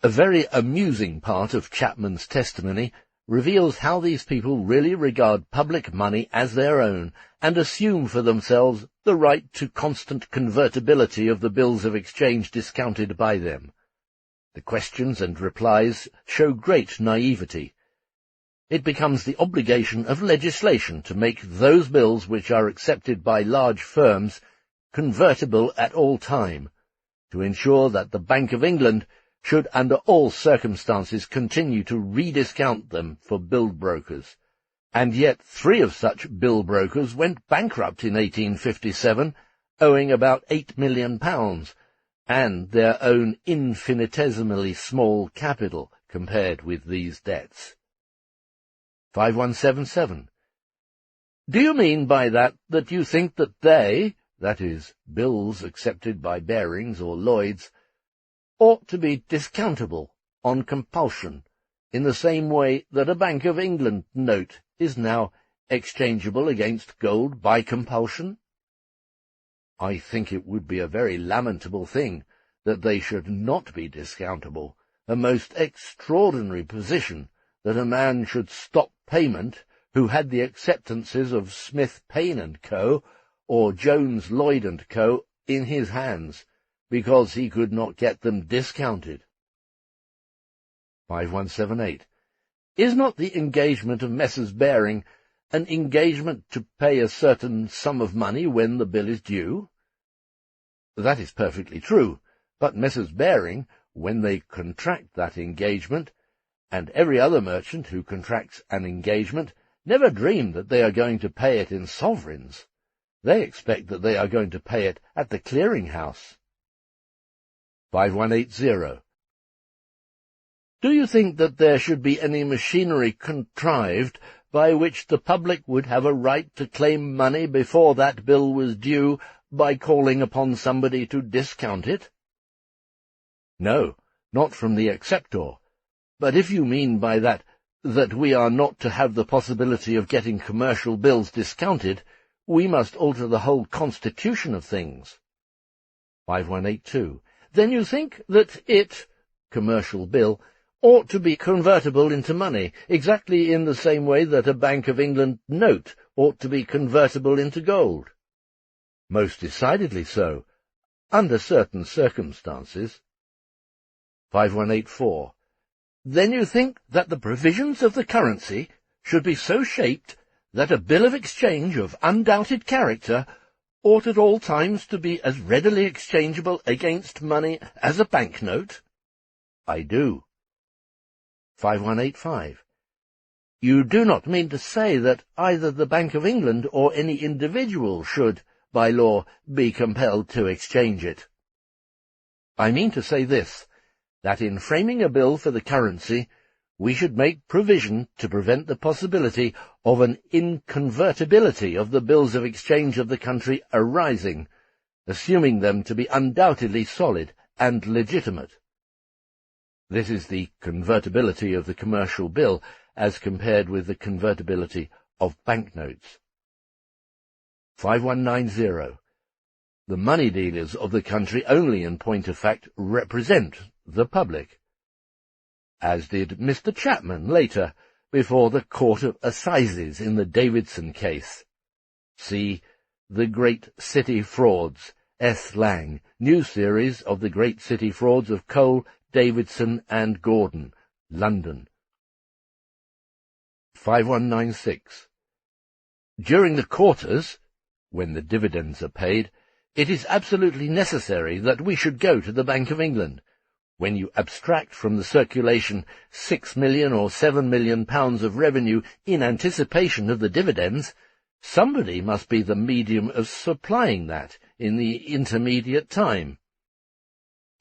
A very amusing part of Chapman's testimony reveals how these people really regard public money as their own and assume for themselves the right to constant convertibility of the bills of exchange discounted by them. The questions and replies show great naivety. It becomes the obligation of legislation to make those bills which are accepted by large firms convertible at all time, to ensure that the Bank of England should under all circumstances continue to rediscount them for bill brokers, and yet 3 of such bill brokers went bankrupt in 1857, owing about £8 million, and their own infinitesimally small capital compared with these debts. 5177. Do you mean by that you think that they, that is, bills accepted by Barings or Lloyds, ought to be discountable on compulsion, in the same way that a Bank of England note is now exchangeable against gold by compulsion? I think it would be a very lamentable thing that they should not be discountable, a most extraordinary position that a man should stop payment who had the acceptances of Smith, Payne & Co. or Jones, Lloyd & Co. in his hands, because he could not get them discounted. 5178. Is not the engagement of Messrs. Baring an engagement to pay a certain sum of money when the bill is due? That is perfectly true, but Messrs. Baring, when they contract that engagement, and every other merchant who contracts an engagement, never dream that they are going to pay it in sovereigns. They expect that they are going to pay it at the clearing-house. 5180. Do you think that there should be any machinery contrived by which the public would have a right to claim money before that bill was due by calling upon somebody to discount it? No, not from the acceptor. But if you mean by that we are not to have the possibility of getting commercial bills discounted, we must alter the whole constitution of things. 5182. Then you think that it, commercial bill, ought to be convertible into money, exactly in the same way that a Bank of England note ought to be convertible into gold? Most decidedly so, under certain circumstances. 5184. Then you think that the provisions of the currency should be so shaped that a bill of exchange of undoubted character ought at all times to be as readily exchangeable against money as a banknote? I do. 5185. You do not mean to say that either the Bank of England or any individual should, by law, be compelled to exchange it? I mean to say this, that in framing a bill for the currency, we should make provision to prevent the possibility of an inconvertibility of the bills of exchange of the country arising, assuming them to be undoubtedly solid and legitimate. This is the convertibility of the commercial bill as compared with the convertibility of banknotes. 5190. The money dealers of the country only in point of fact represent the public, as did Mr. Chapman later before the Court of Assizes in the Davidson case. See The Great City Frauds, S. Lang, new series of the Great City Frauds of Cole, Davidson and Gordon, London. 5196. During the quarters, when the dividends are paid, it is absolutely necessary that we should go to the Bank of England. When you abstract from the circulation 6 million or 7 million pounds of revenue in anticipation of the dividends, somebody must be the medium of supplying that in the intermediate time.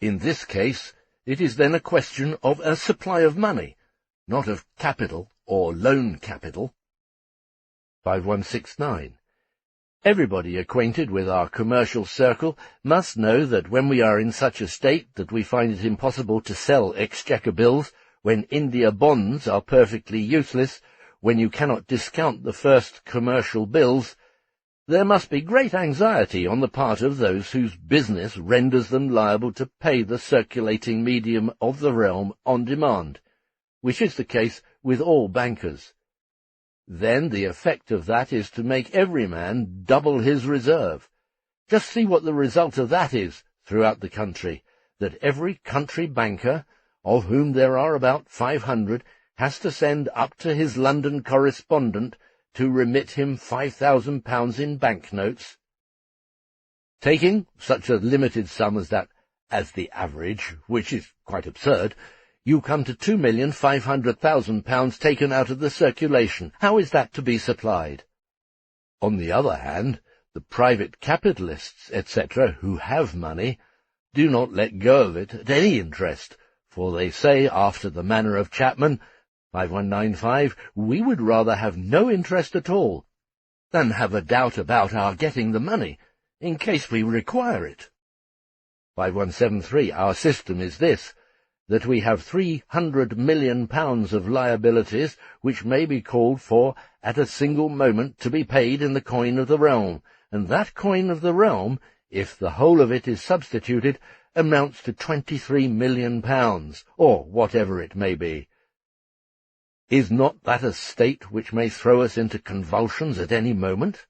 In this case, it is then a question of a supply of money, not of capital or loan capital. 5169. Everybody acquainted with our commercial circle must know that when we are in such a state that we find it impossible to sell exchequer bills, when India bonds are perfectly useless, when you cannot discount the first commercial bills, There must be great anxiety on the part of those whose business renders them liable to pay the circulating medium of the realm on demand, which is the case with all bankers. Then the effect of that is to make every man double his reserve. Just see what the result of that is throughout the country, that every country banker, of whom there are about 500, has to send up to his London correspondent to remit him £5,000 in banknotes. Taking such a limited sum as that as the average, which is quite absurd, you come to £2,500,000 taken out of the circulation. How is that to be supplied? On the other hand, the private capitalists, etc., who have money, do not let go of it at any interest, for they say, after the manner of Chapman, 5195, we would rather have no interest at all than have a doubt about our getting the money, in case we require it. 5173, our system is this, that we have £300 million of liabilities which may be called for at a single moment to be paid in the coin of the realm, and that coin of the realm, if the whole of it is substituted, amounts to £23 million, or whatever it may be. Is not that a state which may throw us into convulsions at any moment?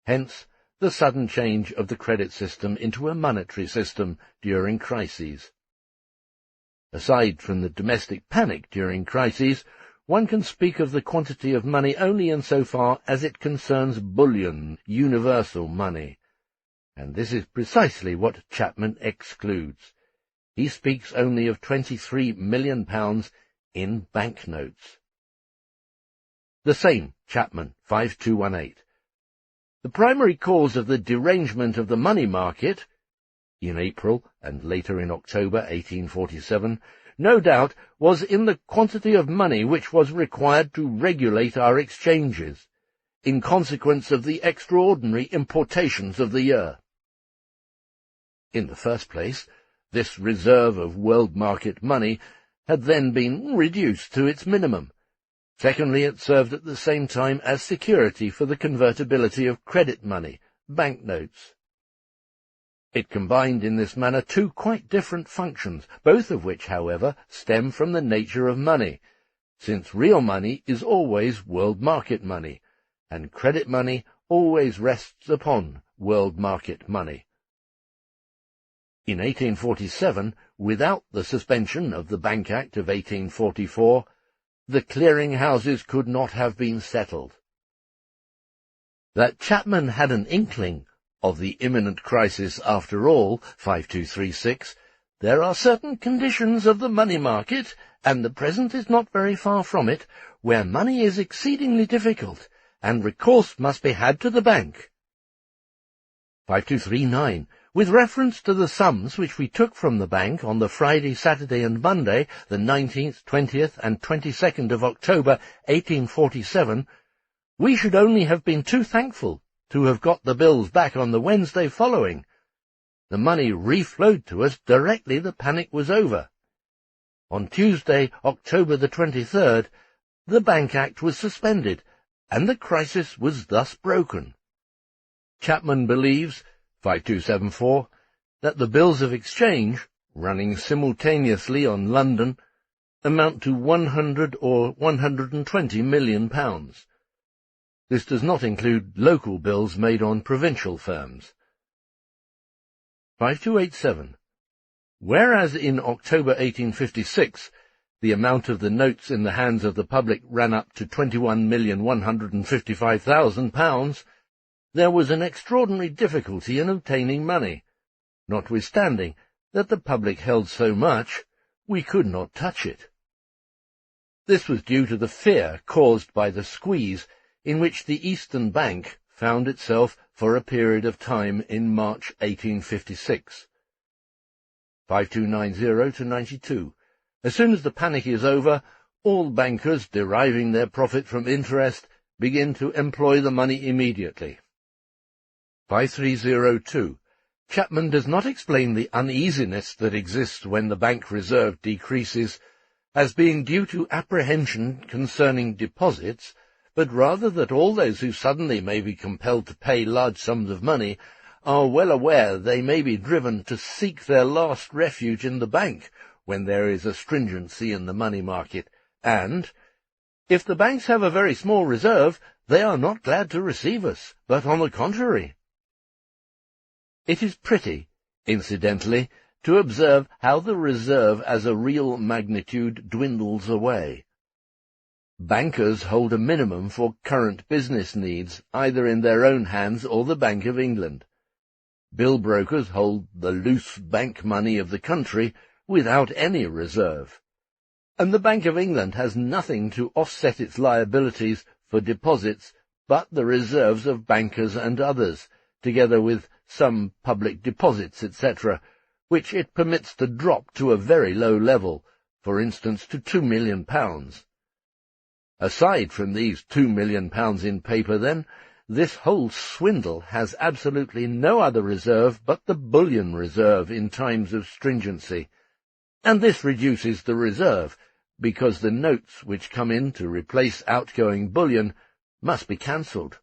Hence, the sudden change of the credit system into a monetary system during crises. Aside from the domestic panic during crises, one can speak of the quantity of money only in so far as it concerns bullion, universal money. And this is precisely what Chapman excludes. He speaks only of £23 million in banknotes. The same, Chapman, 5218. The primary cause of the derangement of the money market, in April and later in October 1847, no doubt was in the quantity of money which was required to regulate our exchanges, in consequence of the extraordinary importations of the year. In the first place, this reserve of world market money had then been reduced to its minimum. Secondly, it served at the same time as security for the convertibility of credit money, banknotes. It combined in this manner two quite different functions, both of which, however, stem from the nature of money, since real money is always world market money, and credit money always rests upon world market money. In 1847, without the suspension of the Bank Act of 1844, the clearing houses could not have been settled. That Chapman had an inkling of the imminent crisis after all, 5236, there are certain conditions of the money market, and the present is not very far from it, where money is exceedingly difficult, and recourse must be had to the bank. 5239. With reference to the sums which we took from the bank on the Friday, Saturday and Monday, the 19th, 20th and 22nd of October, 1847, we should only have been too thankful to have got the bills back on the Wednesday following. The money reflowed to us directly the panic was over. On Tuesday, October the 23rd, the Bank Act was suspended, and the crisis was thus broken. Chapman believes, 5274, that the bills of exchange, running simultaneously on London, amount to 100 or 120 million pounds. This does not include local bills made on provincial firms. 5287. Whereas in October 1856 the amount of the notes in the hands of the public ran up to £21,155,000, there was an extraordinary difficulty in obtaining money. Notwithstanding that the public held so much, we could not touch it. This was due to the fear caused by the squeeze in which the Eastern Bank found itself for a period of time in March 1856. 5290-92. As soon as the panic is over, all bankers deriving their profit from interest begin to employ the money immediately. 5302. Chapman does not explain the uneasiness that exists when the bank reserve decreases as being due to apprehension concerning deposits, but rather that all those who suddenly may be compelled to pay large sums of money are well aware they may be driven to seek their last refuge in the bank when there is a stringency in the money market, and, if the banks have a very small reserve, they are not glad to receive us, but on the contrary. It is pretty, incidentally, to observe how the reserve as a real magnitude dwindles away. Bankers hold a minimum for current business needs, either in their own hands or the Bank of England. Bill brokers hold the loose bank money of the country without any reserve, and the Bank of England has nothing to offset its liabilities for deposits but the reserves of bankers and others, together with some public deposits, etc., which it permits to drop to a very low level, for instance to £2 million. Aside from these £2 million in paper, then, this whole swindle has absolutely no other reserve but the bullion reserve in times of stringency, and this reduces the reserve, because the notes which come in to replace outgoing bullion must be cancelled.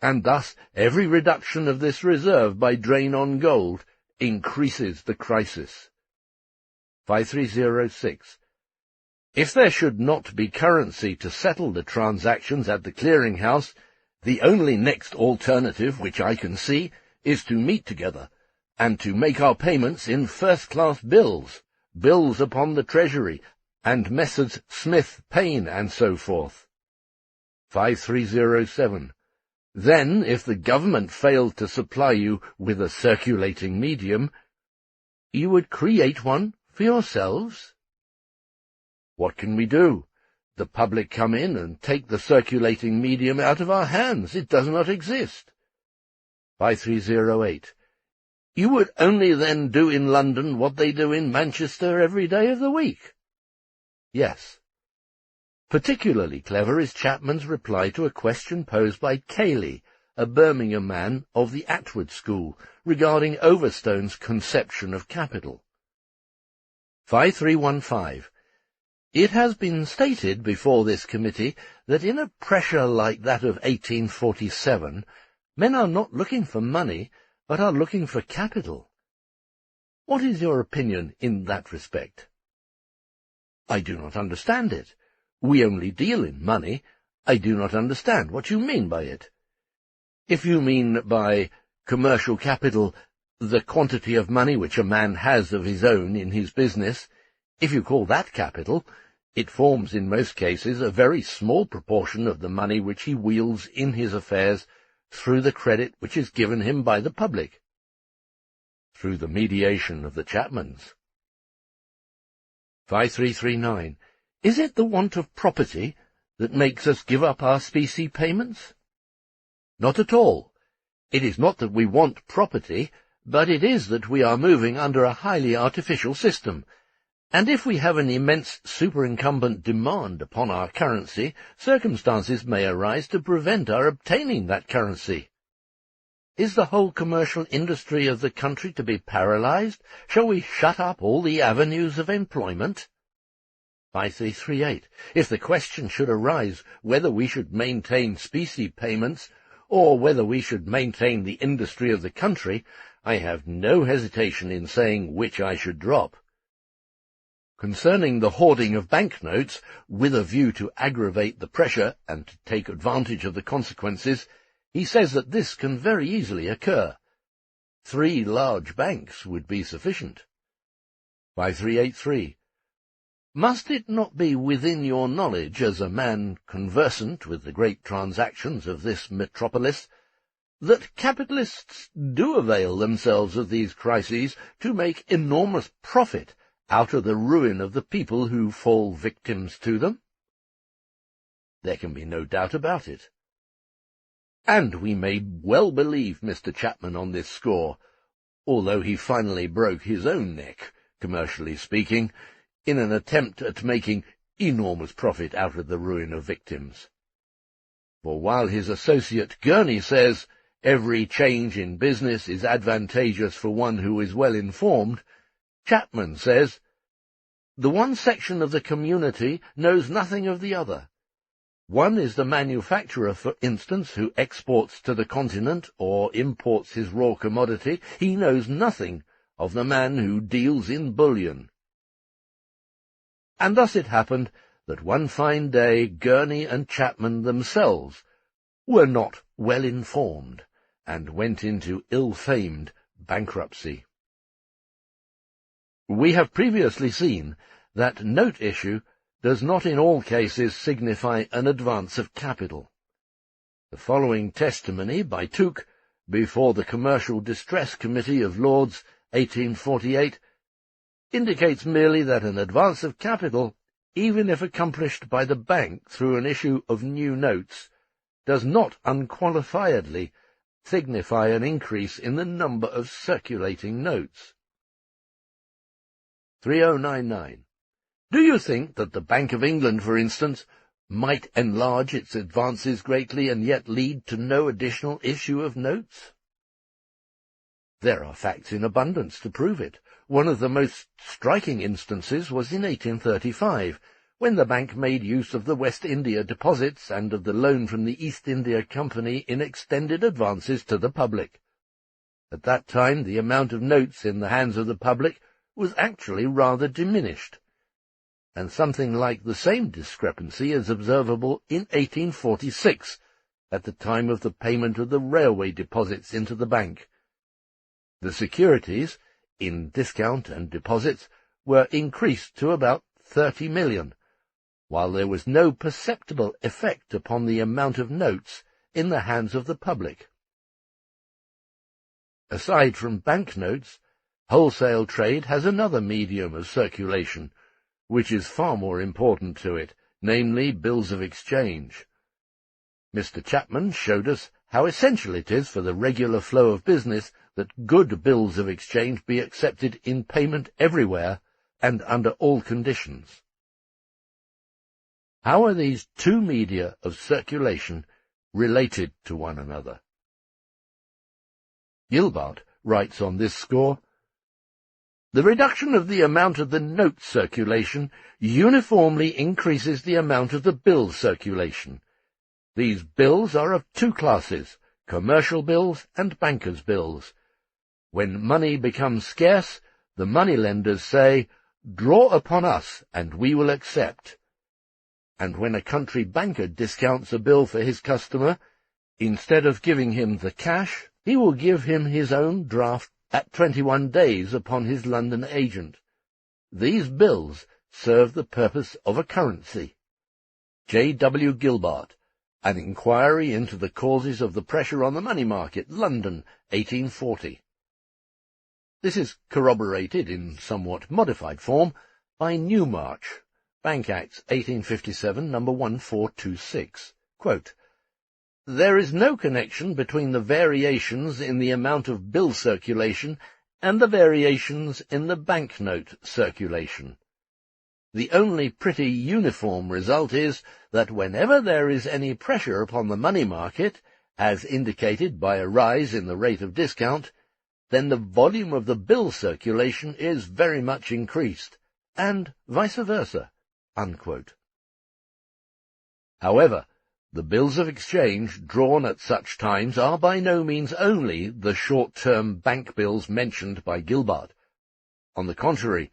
And thus every reduction of this reserve by drain on gold increases the crisis. 5306. If there should not be currency to settle the transactions at the clearing house, the only next alternative which I can see is to meet together, and to make our payments in first-class bills, bills upon the Treasury, and Messrs. Smith, Payne, and so forth. 5307. Then, if the government failed to supply you with a circulating medium, you would create one for yourselves? What can we do? The public come in and take the circulating medium out of our hands. It does not exist. 5308. You would only then do in London what they do in Manchester every day of the week. Yes. Particularly clever is Chapman's reply to a question posed by Cayley, a Birmingham man of the Atwood School, regarding Overstone's conception of capital. 5315. It has been stated before this committee that in a pressure like that of 1847, men are not looking for money, but are looking for capital. What is your opinion in that respect? I do not understand it. We only deal in money. I do not understand what you mean by it. If you mean by commercial capital the quantity of money which a man has of his own in his business, if you call that capital, it forms in most cases a very small proportion of the money which he wields in his affairs through the credit which is given him by the public, through the mediation of the Chapmans. 5339. Is it the want of property that makes us give up our specie payments? Not at all. It is not that we want property, but it is that we are moving under a highly artificial system, and if we have an immense superincumbent demand upon our currency, circumstances may arise to prevent our obtaining that currency. Is the whole commercial industry of the country to be paralyzed? Shall we shut up all the avenues of employment? 5338. If the question should arise whether we should maintain specie payments, or whether we should maintain the industry of the country, I have no hesitation in saying which I should drop. Concerning the hoarding of banknotes, with a view to aggravate the pressure and to take advantage of the consequences, he says that this can very easily occur. 3 large banks would be sufficient. 5383. Must it not be within your knowledge, as a man conversant with the great transactions of this metropolis, that capitalists do avail themselves of these crises to make enormous profit out of the ruin of the people who fall victims to them? There can be no doubt about it. And we may well believe Mr. Chapman on this score, although he finally broke his own neck, commercially speaking, in an attempt at making enormous profit out of the ruin of victims. For while his associate Gurney says, every change in business is advantageous for one who is well informed, Chapman says, the one section of the community knows nothing of the other. One is the manufacturer, for instance, who exports to the continent or imports his raw commodity. He knows nothing of the man who deals in bullion. And thus it happened that one fine day Gurney and Chapman themselves were not well informed, and went into ill-famed bankruptcy. We have previously seen that note issue does not in all cases signify an advance of capital. The following testimony by Tuke before the Commercial Distress Committee of Lords, 1848, indicates merely that an advance of capital, even if accomplished by the bank through an issue of new notes, does not unqualifiedly signify an increase in the number of circulating notes. 3099. Do you think that the Bank of England, for instance, might enlarge its advances greatly and yet lead to no additional issue of notes? There are facts in abundance to prove it. One of the most striking instances was in 1835, when the bank made use of the West India deposits and of the loan from the East India Company in extended advances to the public. At that time the amount of notes in the hands of the public was actually rather diminished, and something like the same discrepancy is observable in 1846, at the time of the payment of the railway deposits into the bank. The securities, in discount and deposits, were increased to about 30 million, while there was no perceptible effect upon the amount of notes in the hands of the public. Aside from banknotes, wholesale trade has another medium of circulation, which is far more important to it, namely bills of exchange. Mr. Chapman showed us how essential it is for the regular flow of business that good bills of exchange be accepted in payment everywhere and under all conditions. How are these two media of circulation related to one another? Gilbert writes on this score, "The reduction of the amount of the note circulation uniformly increases the amount of the bill circulation. These bills are of two classes, commercial bills and bankers' bills. When money becomes scarce, the moneylenders say, 'Draw upon us, and we will accept.' And when a country banker discounts a bill for his customer, instead of giving him the cash, he will give him his own draft at 21 days upon his London agent. These bills serve the purpose of a currency." J. W. Gilbert, An Inquiry into the Causes of the Pressure on the Money Market, London, 1840. This is corroborated in somewhat modified form by Newmarch, Bank Acts, 1857, No. 1426. Quote, "There is no connection between the variations in the amount of bill circulation and the variations in the banknote circulation. The only pretty uniform result is that whenever there is any pressure upon the money market, as indicated by a rise in the rate of discount, then the volume of the bill circulation is very much increased, and vice versa." Unquote. However, the bills of exchange drawn at such times are by no means only the short-term bank bills mentioned by Gilbert. On the contrary,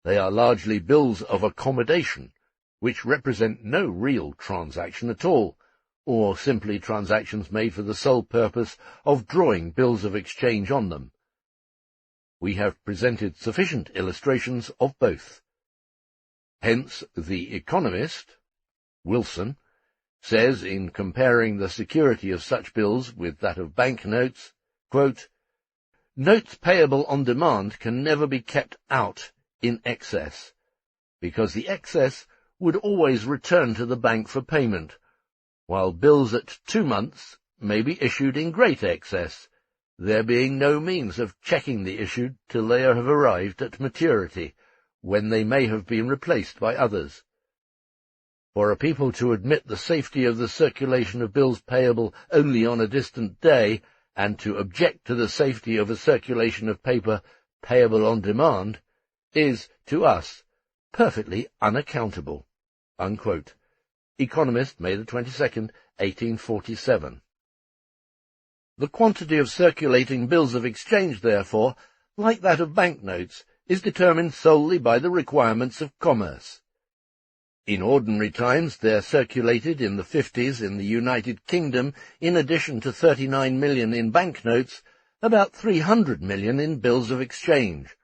they are largely bills of accommodation, which represent no real transaction at all, or simply transactions made for the sole purpose of drawing bills of exchange on them. We have presented sufficient illustrations of both. Hence the economist, Wilson, says in comparing the security of such bills with that of banknotes, quote, "Notes payable on demand can never be kept out in excess, because the excess would always return to the bank for payment, while bills at 2 months may be issued in great excess, there being no means of checking the issue till they have arrived at maturity, when they may have been replaced by others. For a people to admit the safety of the circulation of bills payable only on a distant day, and to object to the safety of a circulation of paper payable on demand, is, to us, perfectly unaccountable." Unquote. Economist, May 22nd, 1847. The quantity of circulating bills of exchange, therefore, like that of banknotes, is determined solely by the requirements of commerce. In ordinary times there circulated in the 50s in the United Kingdom, in addition to 39 million in banknotes, about 300 million in bills of exchange,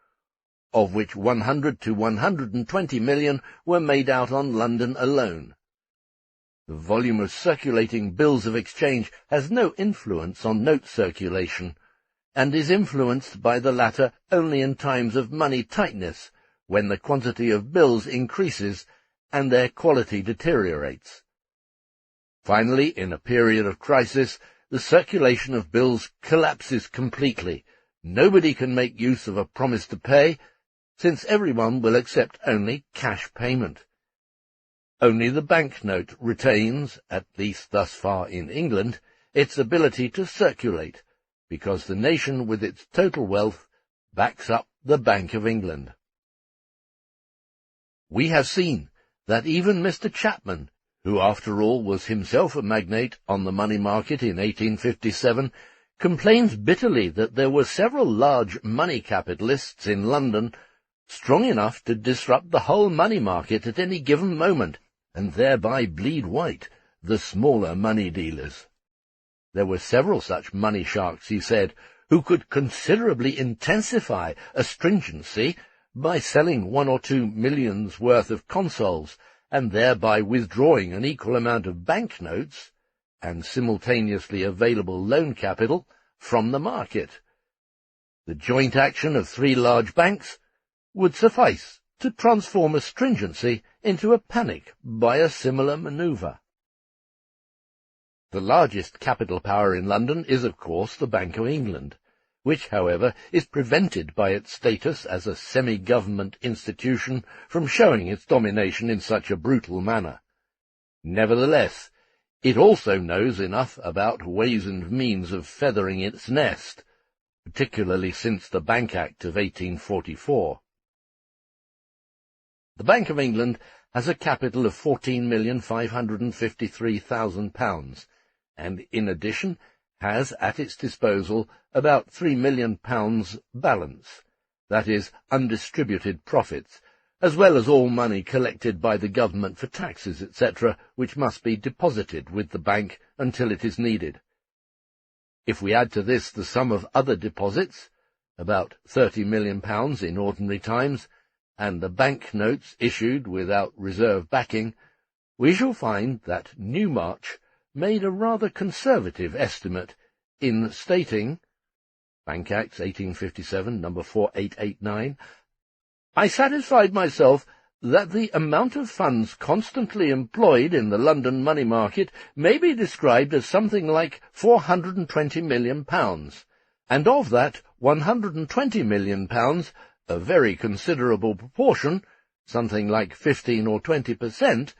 of which 100 to 120 million were made out on London alone. The volume of circulating bills of exchange has no influence on note circulation, and is influenced by the latter only in times of money tightness, when the quantity of bills increases and their quality deteriorates. Finally, in a period of crisis, the circulation of bills collapses completely. Nobody can make use of a promise to pay, since everyone will accept only cash payment. Only the banknote retains, at least thus far in England, its ability to circulate, because the nation with its total wealth backs up the Bank of England. We have seen that even Mr. Chapman, who after all was himself a magnate on the money market in 1857, complains bitterly that there were several large money capitalists in London strong enough to disrupt the whole money market at any given moment, and thereby bleed white the smaller money dealers. There were several such money sharks, he said, who could considerably intensify astringency by selling 1 or 2 millions worth of consols, and thereby withdrawing an equal amount of banknotes and simultaneously available loan capital from the market. The joint action of 3 large banks would suffice to transform astringency into a panic by a similar manoeuvre. The largest capital power in London is, of course, the Bank of England, which, however, is prevented by its status as a semi-government institution from showing its domination in such a brutal manner. Nevertheless, it also knows enough about ways and means of feathering its nest, particularly since the Bank Act of 1844. The Bank of England has a capital of £14,553,000, and in addition has at its disposal about £3 million balance, that is, undistributed profits, as well as all money collected by the government for taxes, etc., which must be deposited with the bank until it is needed. If we add to this the sum of other deposits, about £30 million in ordinary times, and the bank notes issued without reserve backing, we shall find that Newmarch made a rather conservative estimate in stating, Bank Acts 1857, number 4889, "I satisfied myself that the amount of funds constantly employed in the London money market may be described as something like £420 million, and of that £120 million, a very considerable proportion, something like 15 or 20%,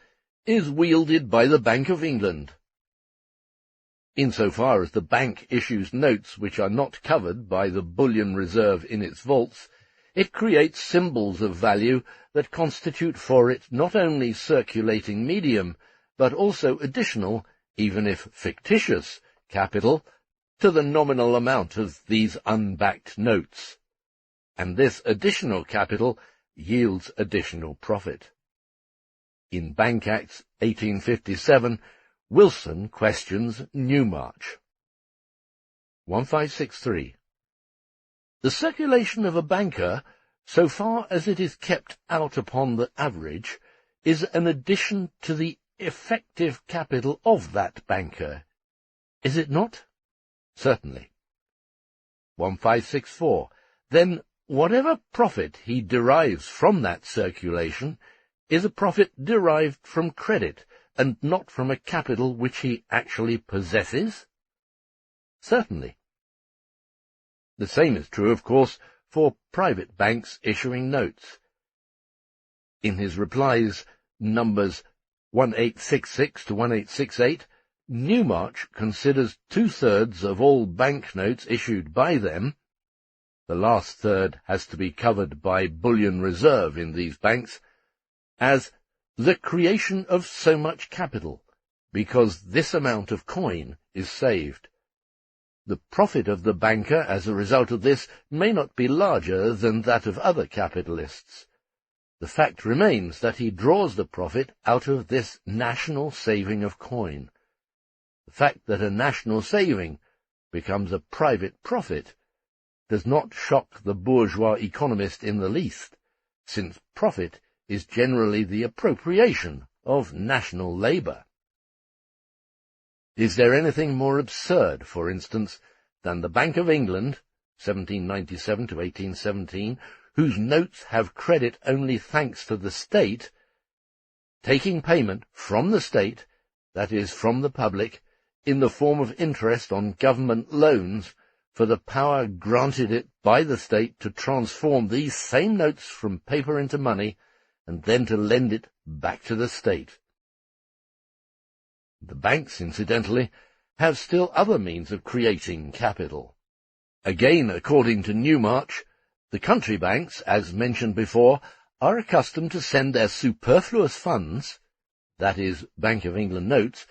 is wielded by the Bank of England. Insofar as the bank issues notes which are not covered by the bullion reserve in its vaults, it creates symbols of value that constitute for it not only circulating medium, but also additional, even if fictitious, capital to the nominal amount of these unbacked notes. And this additional capital yields additional profit. In Bank Acts 1857, Wilson questions Newmarch. 1563. The circulation of a banker, so far as it is kept out upon the average, is an addition to the effective capital of that banker. Is it not? Certainly. 1564. Then whatever profit he derives from that circulation is a profit derived from credit, and not from a capital which he actually possesses? Certainly. The same is true, of course, for private banks issuing notes. In his replies, numbers 1866 to 1868, Newmarch considers 2/3 of all banknotes issued by them. The last third has to be covered by bullion reserve in these banks, as the creation of so much capital, because this amount of coin is saved. The profit of the banker as a result of this may not be larger than that of other capitalists. The fact remains that he draws the profit out of this national saving of coin. The fact that a national saving becomes a private profit does not shock the bourgeois economist in the least, since profit is generally the appropriation of national labour. Is there anything more absurd, for instance, than the Bank of England, 1797 to 1817, whose notes have credit only thanks to the state, taking payment from the state, that is, from the public, in the form of interest on government loans, for the power granted it by the state to transform these same notes from paper into money, and then to lend it back to the state. The banks, incidentally, have still other means of creating capital. Again, according to Newmarch, the country banks, as mentioned before, are accustomed to send their superfluous funds, that is, Bank of England notes,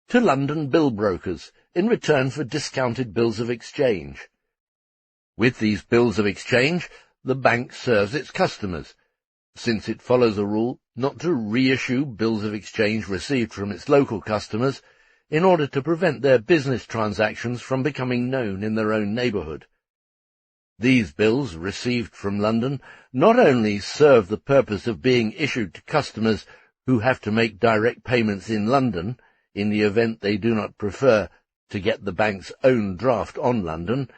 to London bill brokers in return for discounted bills of exchange. With these bills of exchange, the bank serves its customers, since it follows a rule not to reissue bills of exchange received from its local customers in order to prevent their business transactions from becoming known in their own neighbourhood. These bills, received from London, not only serve the purpose of being issued to customers who have to make direct payments in London, in the event they do not prefer to get the bank's own draft on London,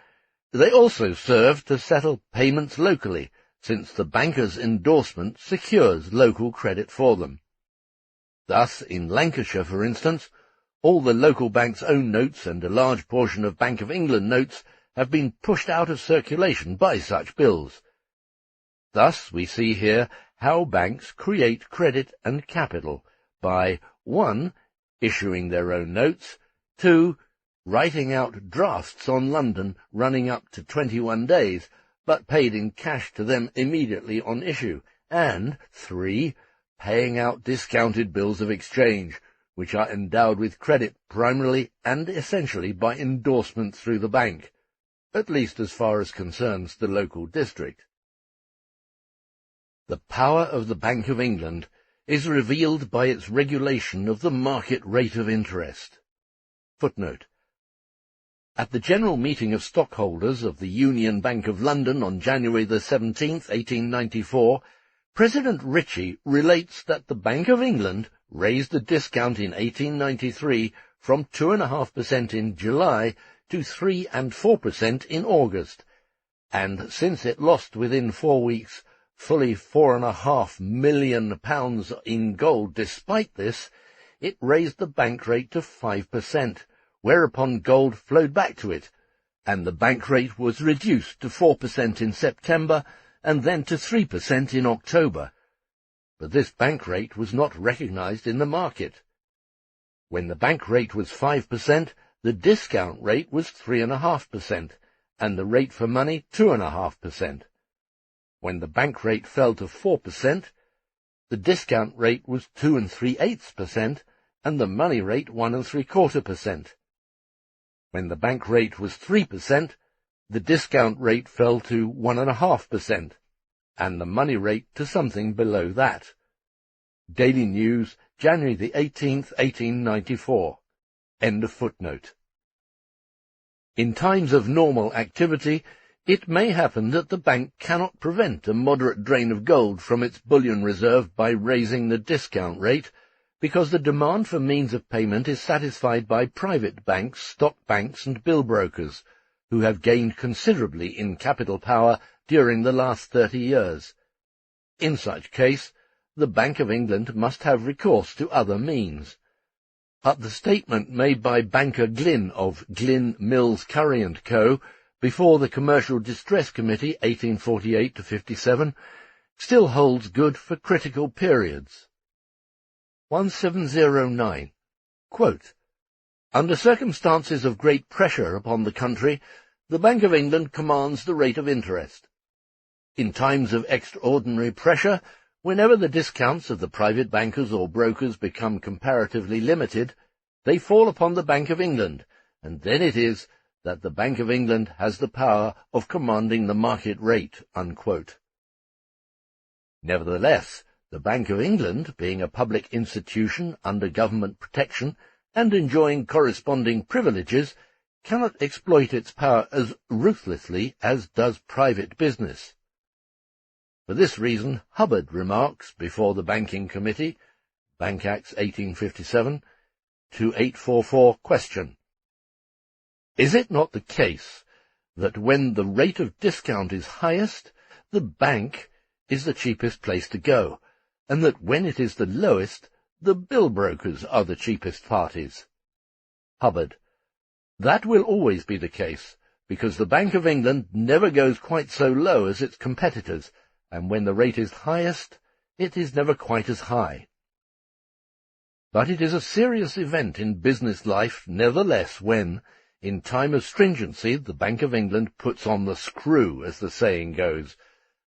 they also serve to settle payments locally, since the banker's endorsement secures local credit for them. Thus, in Lancashire, for instance, all the local bank's own notes and a large portion of Bank of England notes have been pushed out of circulation by such bills. Thus, we see here how banks create credit and capital by 1. Issuing their own notes, 2. Writing out drafts on London running up to 21 days, but paid in cash to them immediately on issue, and 3. Paying out discounted bills of exchange, which are endowed with credit primarily and essentially by endorsement through the bank, at least as far as concerns the local district. The power of the Bank of England is revealed by its regulation of the market rate of interest. Footnote. At the general meeting of stockholders of the Union Bank of London on January the 17th, 1894, President Ritchie relates that the Bank of England raised the discount in 1893 from 2.5% in July to 3 and 4% in August, and since it lost within 4 weeks fully £4.5 million in gold despite this, it raised the bank rate to 5%, whereupon gold flowed back to it, and the bank rate was reduced to 4% in September and then to 3% in October. But this bank rate was not recognized in the market. When the bank rate was 5%, the discount rate was 3.5%, and the rate for money 2.5%. When the bank rate fell to 4%, the discount rate was 2 3/8%, and the money rate 1 3/4%. When the bank rate was 3%, the discount rate fell to 1.5%, and the money rate to something below that. Daily News, January the 18th, 1894. End of footnote. In times of normal activity, it may happen that the bank cannot prevent a moderate drain of gold from its bullion reserve by raising the discount rate, because the demand for means of payment is satisfied by private banks, stock banks, and bill brokers, who have gained considerably in capital power during the last 30 years. In such case, the Bank of England must have recourse to other means. But the statement made by banker Glynn of Glynn, Mills, Curry & Co. before the Commercial Distress Committee 1848-57 still holds good for critical periods. 1709. Quote, under circumstances of great pressure upon the country, the Bank of England commands the rate of interest. In times of extraordinary pressure, Whenever the discounts of the private bankers or brokers become comparatively limited, they fall upon the Bank of England, and then it is that the Bank of England has the power of commanding the market rate." Unquote. Nevertheless, the Bank of England, being a public institution under government protection and enjoying corresponding privileges, cannot exploit its power as ruthlessly as does private business. For this reason, Hubbard remarks before the Banking Committee, Bank Acts 1857, to 844 question: "Is it not the case that when the rate of discount is highest, the bank is the cheapest place to go, and that when it is the lowest, the bill brokers are the cheapest parties?" Hubbard: "That will always be the case, because the Bank of England never goes quite so low as its competitors, and when the rate is highest, it is never quite as high. But it is a serious event in business life, nevertheless, when, in time of stringency, the Bank of England puts on the screw, as the saying goes,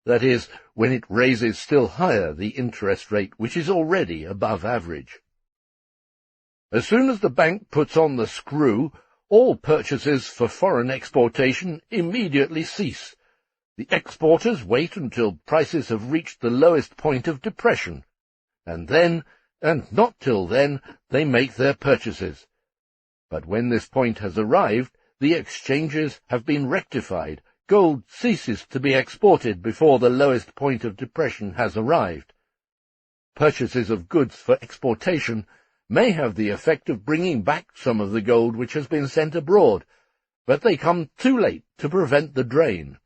that is, when it raises still higher the interest rate, which is already above average. As soon as the bank puts on the screw, all purchases for foreign exportation immediately cease. The exporters wait until prices have reached the lowest point of depression, and then, and not till then, they make their purchases. But when this point has arrived, the exchanges have been rectified. Gold ceases to be exported before the lowest point of depression has arrived. Purchases of goods for exportation may have the effect of bringing back some of the gold which has been sent abroad, but they come too late to prevent the drain.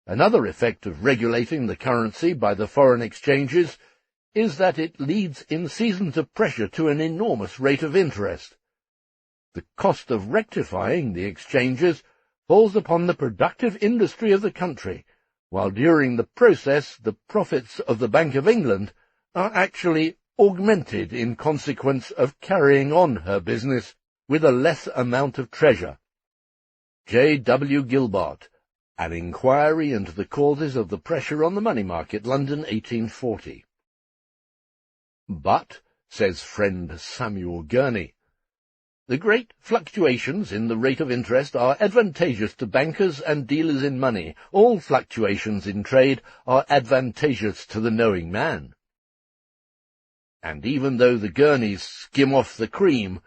Another effect of regulating the currency by the foreign exchanges is that it leads in seasons of pressure to an enormous rate of interest. The cost of rectifying the exchanges falls upon the productive industry of the country, while during the process the profits of the Bank of England are actually augmented in consequence of carrying on her business with a less amount of treasure." J. W. Gilbert, An Inquiry into the Causes of the Pressure on the Money Market, London, 1840. "But," says friend Samuel Gurney, "the great fluctuations in the rate of interest are advantageous to bankers and dealers in money. All fluctuations in trade are advantageous to the knowing man." And even though the Gurneys skim off the cream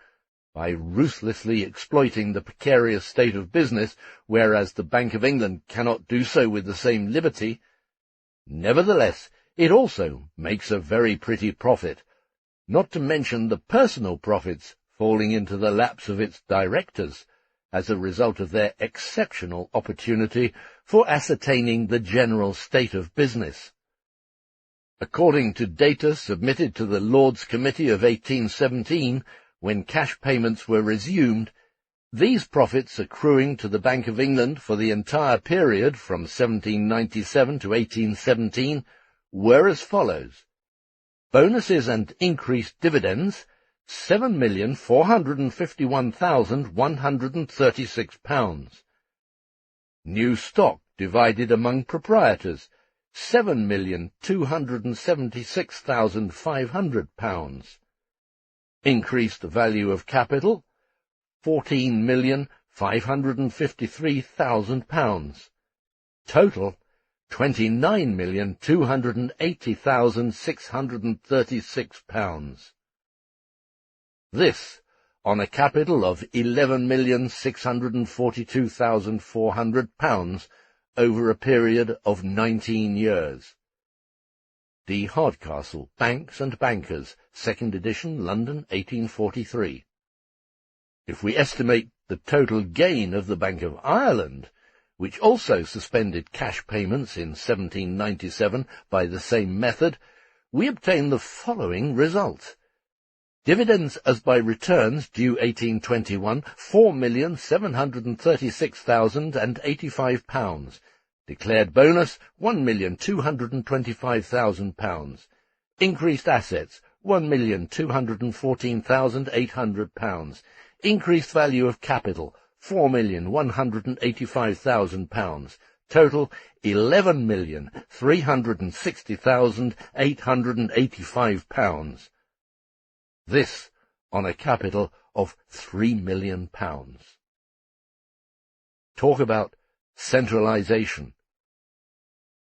by ruthlessly exploiting the precarious state of business, whereas the Bank of England cannot do so with the same liberty, nevertheless it also makes a very pretty profit, not to mention the personal profits falling into the laps of its directors, as a result of their exceptional opportunity for ascertaining the general state of business. According to data submitted to the Lords Committee of 1817, when cash payments were resumed, these profits accruing to the Bank of England for the entire period from 1797 to 1817 were as follows: bonuses and increased dividends, £7,451,136. New stock divided among proprietors, £7,276,500. Increased value of capital, £14,553,000. Total, £29,280,636. This, on a capital of £11,642,400 over a period of 19 years. D. Hardcastle, Banks and Bankers, 2nd edition, London, 1843. If we estimate the total gain of the Bank of Ireland, which also suspended cash payments in 1797 by the same method, we obtain the following result. Dividends as by returns due 1821, £4,736,085. Declared bonus, £1,225,000. Increased assets, £1,214,800. Increased value of capital, £4,185,000. total 11,360,885 pounds. This on a capital of £3 million. Talk about centralisation.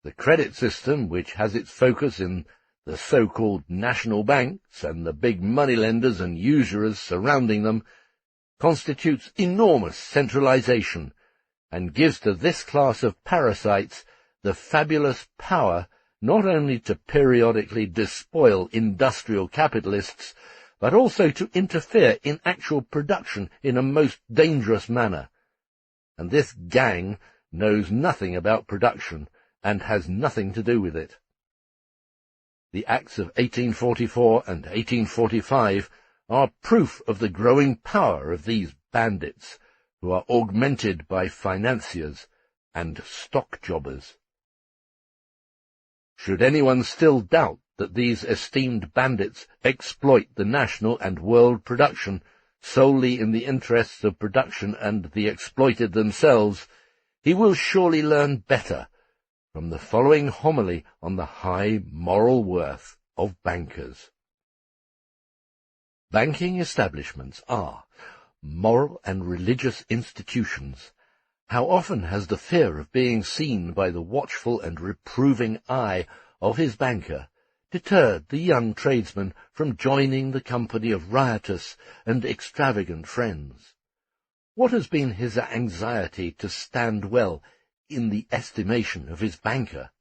The credit system, which has its focus in the so-called national banks and the big moneylenders and usurers surrounding them, constitutes enormous centralisation and gives to this class of parasites the fabulous power not only to periodically despoil industrial capitalists, but also to interfere in actual production in a most dangerous manner. And this gang knows nothing about production and has nothing to do with it. The Acts of 1844 and 1845 are proof of the growing power of these bandits, who are augmented by financiers and stock jobbers. Should anyone still doubt that these esteemed bandits exploit the national and world production solely in the interests of production and the exploited themselves, he will surely learn better from the following homily on the high moral worth of bankers. Banking establishments are moral and religious institutions. How often has the fear of being seen by the watchful and reproving eye of his banker deterred the young tradesman from joining the company of riotous and extravagant friends? What has been his anxiety to stand well in the estimation of his banker?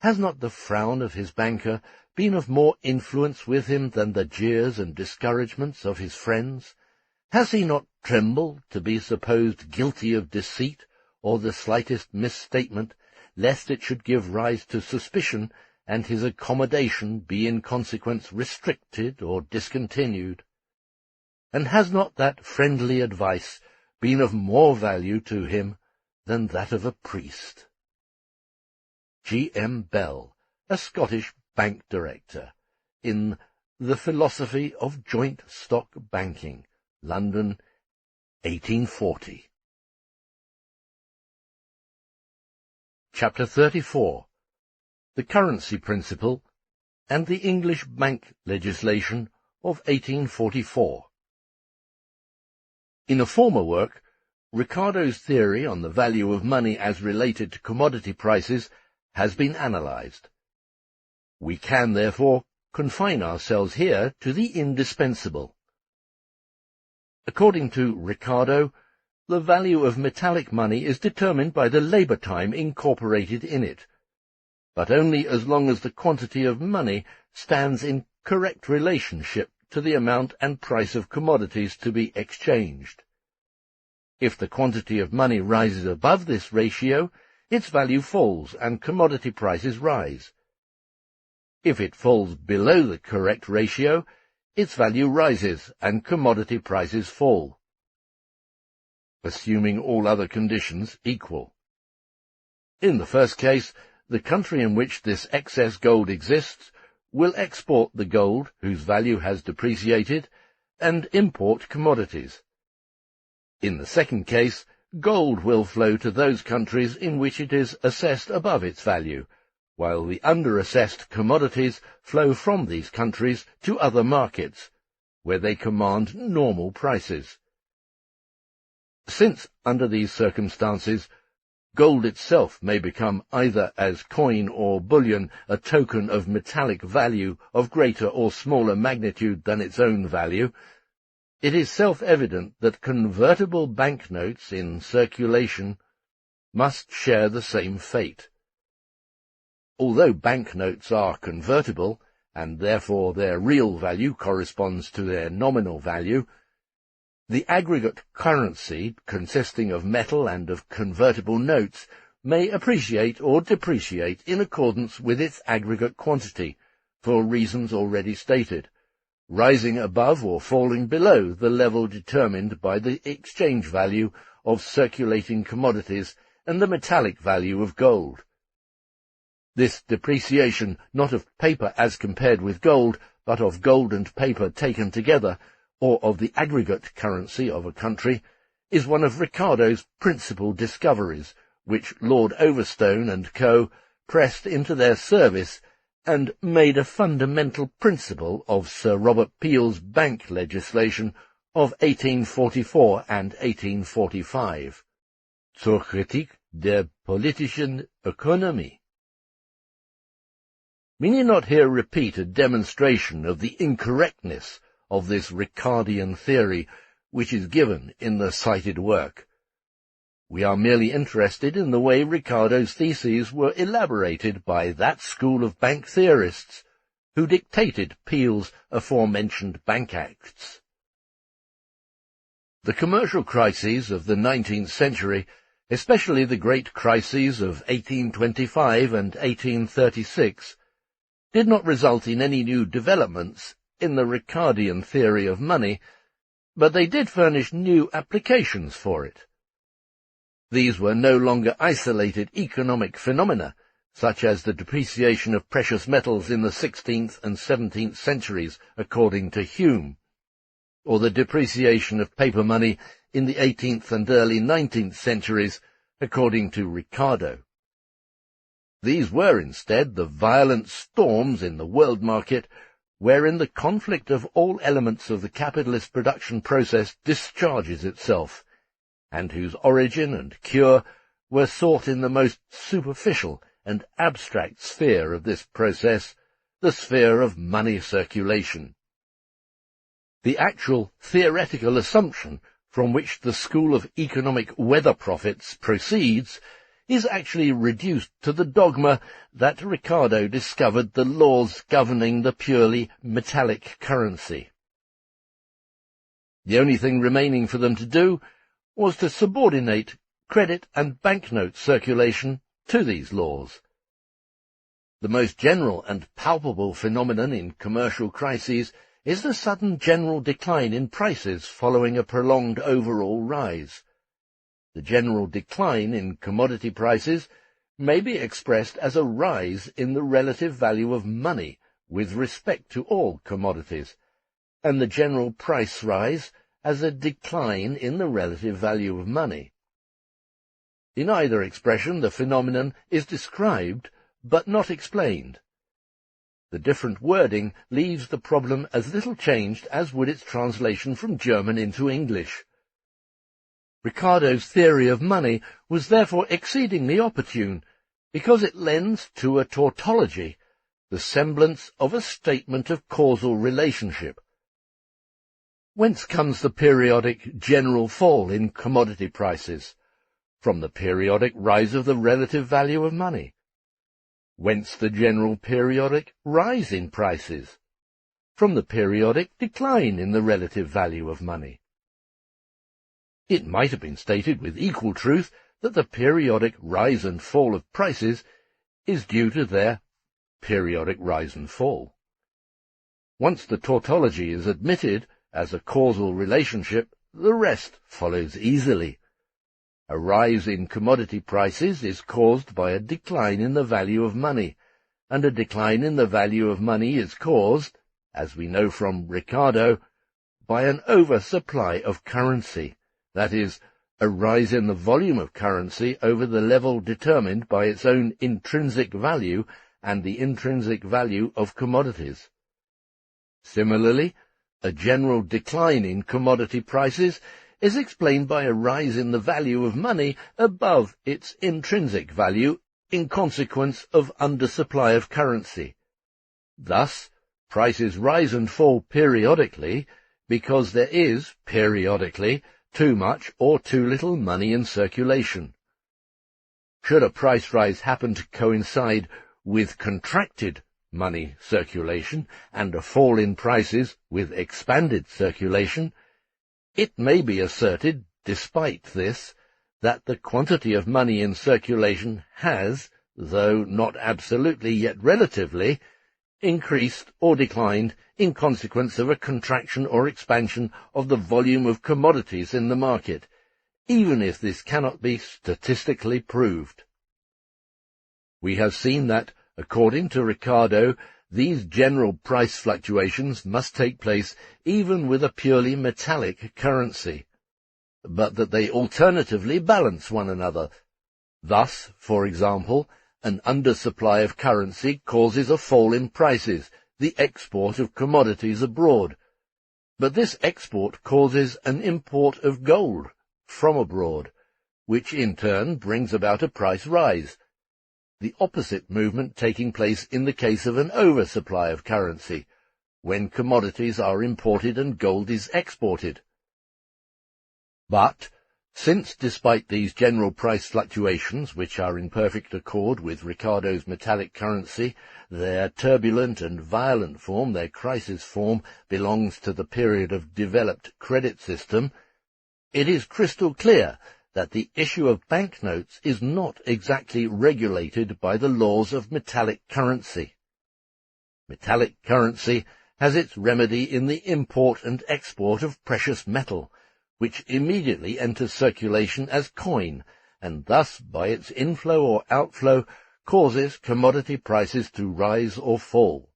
Has not the frown of his banker been of more influence with him than the jeers and discouragements of his friends? Has he not trembled to be supposed guilty of deceit or the slightest misstatement, lest it should give rise to suspicion, and his accommodation be in consequence restricted or discontinued? And has not that friendly advice been of more value to him than that of a priest? G. M. Bell, a Scottish bank director, in The Philosophy of Joint Stock Banking, London, 1840. Chapter 34. The Currency Principle and the English Bank Legislation of 1844. In a former work, Ricardo's theory on the value of money as related to commodity prices has been analysed. We can, therefore, confine ourselves here to the indispensable. According to Ricardo, the value of metallic money is determined by the labour time incorporated in it, but only as long as the quantity of money stands in correct relationship to the amount and price of commodities to be exchanged. If the quantity of money rises above this ratio, its value falls and commodity prices rise. If it falls below the correct ratio, its value rises and commodity prices fall, assuming all other conditions equal. In the first case, the country in which this excess gold exists will export the gold whose value has depreciated and import commodities. In the second case, gold will flow to those countries in which it is assessed above its value, while the under-assessed commodities flow from these countries to other markets, where they command normal prices. Since, under these circumstances, gold itself may become either as coin or bullion a token of metallic value of greater or smaller magnitude than its own value, it is self-evident that convertible banknotes in circulation must share the same fate. Although banknotes are convertible, and therefore their real value corresponds to their nominal value, the aggregate currency, consisting of metal and of convertible notes, may appreciate or depreciate in accordance with its aggregate quantity, for reasons already stated, rising above or falling below the level determined by the exchange value of circulating commodities and the metallic value of gold. This depreciation, not of paper as compared with gold, but of gold and paper taken together, or of the aggregate currency of a country, is one of Ricardo's principal discoveries, which Lord Overstone and Co. pressed into their service and made a fundamental principle of Sir Robert Peel's bank legislation of 1844 and 1845, zur Kritik der politischen Ökonomie. We need not here repeat a demonstration of the incorrectness of this Ricardian theory which is given in the cited work. We are merely interested in the way Ricardo's theses were elaborated by that school of bank theorists who dictated Peel's aforementioned Bank Acts. The commercial crises of the 19th century, especially the great crises of 1825 and 1836, did not result in any new developments in the Ricardian theory of money, but they did furnish new applications for it. These were no longer isolated economic phenomena, such as the depreciation of precious metals in the 16th and 17th centuries, according to Hume, or the depreciation of paper money in the 18th and early 19th centuries, according to Ricardo. These were instead the violent storms in the world market, wherein the conflict of all elements of the capitalist production process discharges itself, and whose origin and cure were sought in the most superficial and abstract sphere of this process, the sphere of money circulation. The actual theoretical assumption from which the school of economic weather prophets proceeds is actually reduced to the dogma that Ricardo discovered the laws governing the purely metallic currency. The only thing remaining for them to do was to subordinate credit and banknote circulation to these laws. The most general and palpable phenomenon in commercial crises is the sudden general decline in prices following a prolonged overall rise. The general decline in commodity prices may be expressed as a rise in the relative value of money with respect to all commodities, and the general price rise as a decline in the relative value of money. In either expression the phenomenon is described, but not explained. The different wording leaves the problem as little changed as would its translation from German into English. Ricardo's theory of money was therefore exceedingly opportune, because it lends to a tautology the semblance of a statement of causal relationship. Whence comes the periodic general fall in commodity prices? From the periodic rise of the relative value of money. Whence the general periodic rise in prices? From the periodic decline in the relative value of money. It might have been stated with equal truth that the periodic rise and fall of prices is due to their periodic rise and fall. Once the tautology is admitted as a causal relationship, the rest follows easily. A rise in commodity prices is caused by a decline in the value of money, and a decline in the value of money is caused, as we know from Ricardo, by an oversupply of currency. That is, a rise in the volume of currency over the level determined by its own intrinsic value and the intrinsic value of commodities. Similarly, a general decline in commodity prices is explained by a rise in the value of money above its intrinsic value in consequence of undersupply of currency. Thus, prices rise and fall periodically because there is, periodically, too much or too little money in circulation. Should a price rise happen to coincide with contracted money circulation and a fall in prices with expanded circulation, it may be asserted, despite this, that the quantity of money in circulation has, though not absolutely yet relatively, increased or declined in consequence of a contraction or expansion of the volume of commodities in the market, even if this cannot be statistically proved. We have seen that, according to Ricardo, these general price fluctuations must take place even with a purely metallic currency, but that they alternatively balance one another, Thus, for example, an undersupply of currency causes a fall in prices, the export of commodities abroad. But this export causes an import of gold from abroad, which in turn brings about a price rise, the opposite movement taking place in the case of an oversupply of currency, when commodities are imported and gold is exported. But, since despite these general price fluctuations, which are in perfect accord with Ricardo's metallic currency, their turbulent and violent form, their crisis form, belongs to the period of developed credit system, it is crystal clear that the issue of banknotes is not exactly regulated by the laws of metallic currency. Metallic currency has its remedy in the import and export of precious metal, which immediately enters circulation as coin, and thus, by its inflow or outflow, causes commodity prices to rise or fall.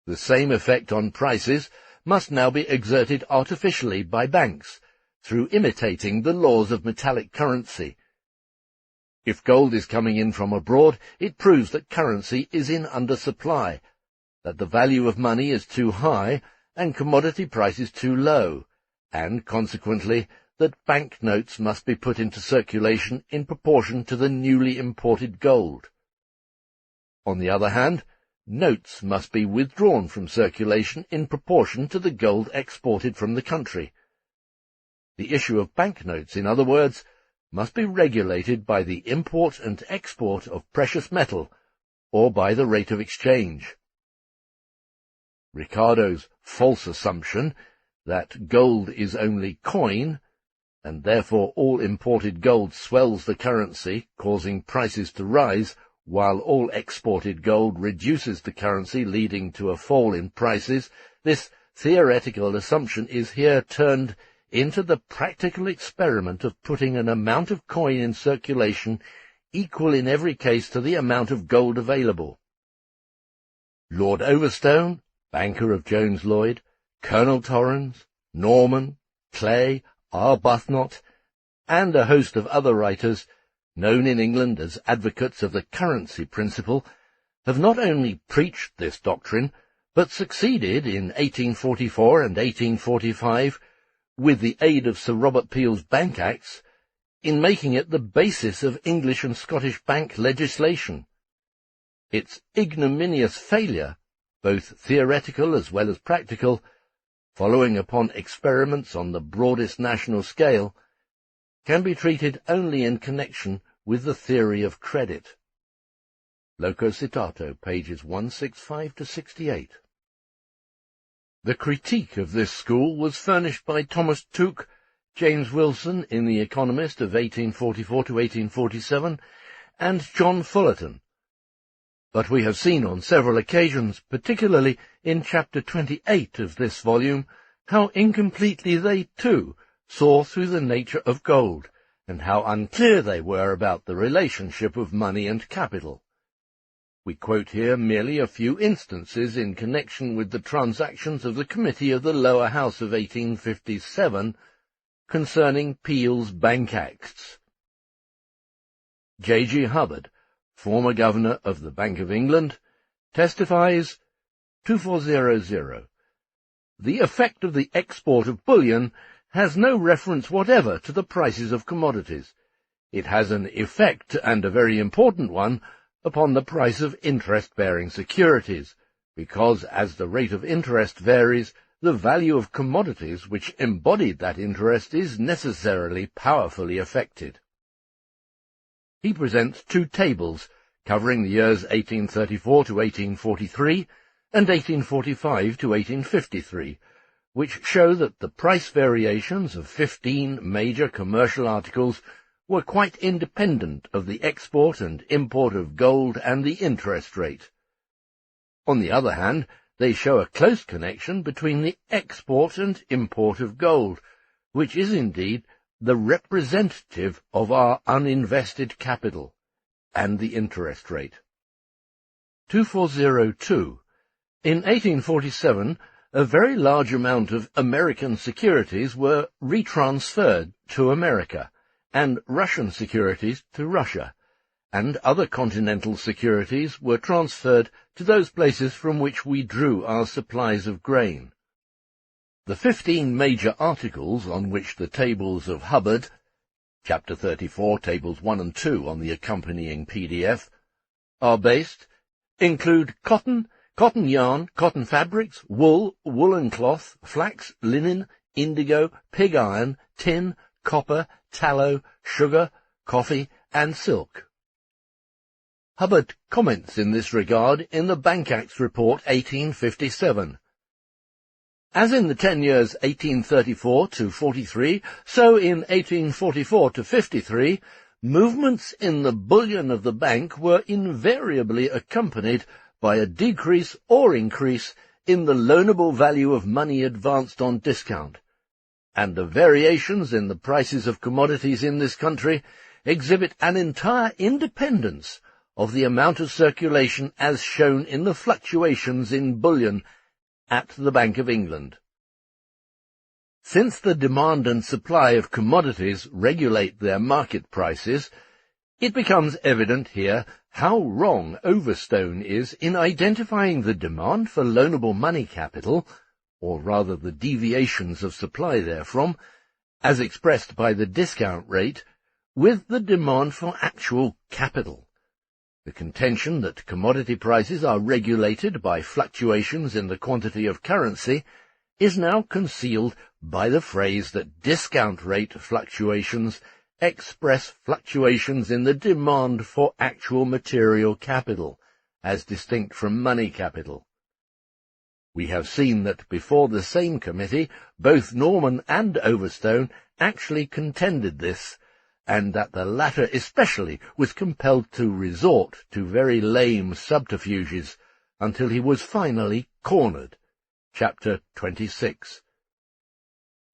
The same effect on prices must now be exerted artificially by banks, through imitating the laws of metallic currency. If gold is coming in from abroad, it proves that currency is in undersupply, that the value of money is too high and commodity prices too low, and, consequently, that banknotes must be put into circulation in proportion to the newly imported gold. On the other hand, notes must be withdrawn from circulation in proportion to the gold exported from the country. The issue of banknotes, in other words, must be regulated by the import and export of precious metal, or by the rate of exchange. Ricardo's false assumption that gold is only coin, and therefore all imported gold swells the currency, causing prices to rise, while all exported gold reduces the currency, leading to a fall in prices, this theoretical assumption is here turned into the practical experiment of putting an amount of coin in circulation equal in every case to the amount of gold available. Lord Overstone, banker of Jones Lloyd, Colonel Torrens, Norman, Clay, Arbuthnot, and a host of other writers, known in England as advocates of the currency principle, have not only preached this doctrine, but succeeded in 1844 and 1845, with the aid of Sir Robert Peel's Bank Acts, in making it the basis of English and Scottish bank legislation. Its ignominious failure, both theoretical as well as practical, following upon experiments on the broadest national scale, can be treated only in connection with the theory of credit. Loco citato, pages 165 to 68. The critique of this school was furnished by Thomas Tuke, James Wilson in The Economist of 1844 to 1847, and John Fullerton. But we have seen on several occasions, particularly in chapter 28 of this volume, how incompletely they, too, saw through the nature of gold, and how unclear they were about the relationship of money and capital. We quote here merely a few instances in connection with the transactions of the Committee of the Lower House of 1857 concerning Peel's Bank Acts. J.G. Hubbard, former Governor of the Bank of England, testifies 2400. The effect of the export of bullion has no reference whatever to the prices of commodities. It has an effect, and a very important one, upon the price of interest-bearing securities, because as the rate of interest varies, the value of commodities which embodied that interest is necessarily powerfully affected. He presents two tables covering the years 1834 to 1843 and 1845 to 1853, which show that the price variations of 15 major commercial articles were quite independent of the export and import of gold and the interest rate. On the other hand, they show a close connection between the export and import of gold, which is indeed the representative of our uninvested capital, and the interest rate. 2402. In 1847, a very large amount of American securities were retransferred to America, and Russian securities to Russia, and other continental securities were transferred to those places from which we drew our supplies of grain. The 15 major articles on which the tables of Hubbard, Chapter 34, Tables 1 and 2 on the accompanying PDF, are based, include cotton, cotton yarn, cotton fabrics, wool, woolen cloth, flax, linen, indigo, pig iron, tin, copper, tallow, sugar, coffee, and silk. Hubbard comments in this regard in the Bank Acts Report 1857. As in the 10 years 1834 to 43, so in 1844 to 53, movements in the bullion of the bank were invariably accompanied by a decrease or increase in the loanable value of money advanced on discount, and the variations in the prices of commodities in this country exhibit an entire independence of the amount of circulation as shown in the fluctuations in bullion at the Bank of England. Since the demand and supply of commodities regulate their market prices, it becomes evident here how wrong Overstone is in identifying the demand for loanable money capital, or rather the deviations of supply therefrom, as expressed by the discount rate, with the demand for actual capital. The contention that commodity prices are regulated by fluctuations in the quantity of currency is now concealed by the phrase that discount rate fluctuations express fluctuations in the demand for actual material capital, as distinct from money capital. We have seen that before the same committee, both Norman and Overstone actually contended this, and that the latter especially was compelled to resort to very lame subterfuges until he was finally cornered. Chapter 26.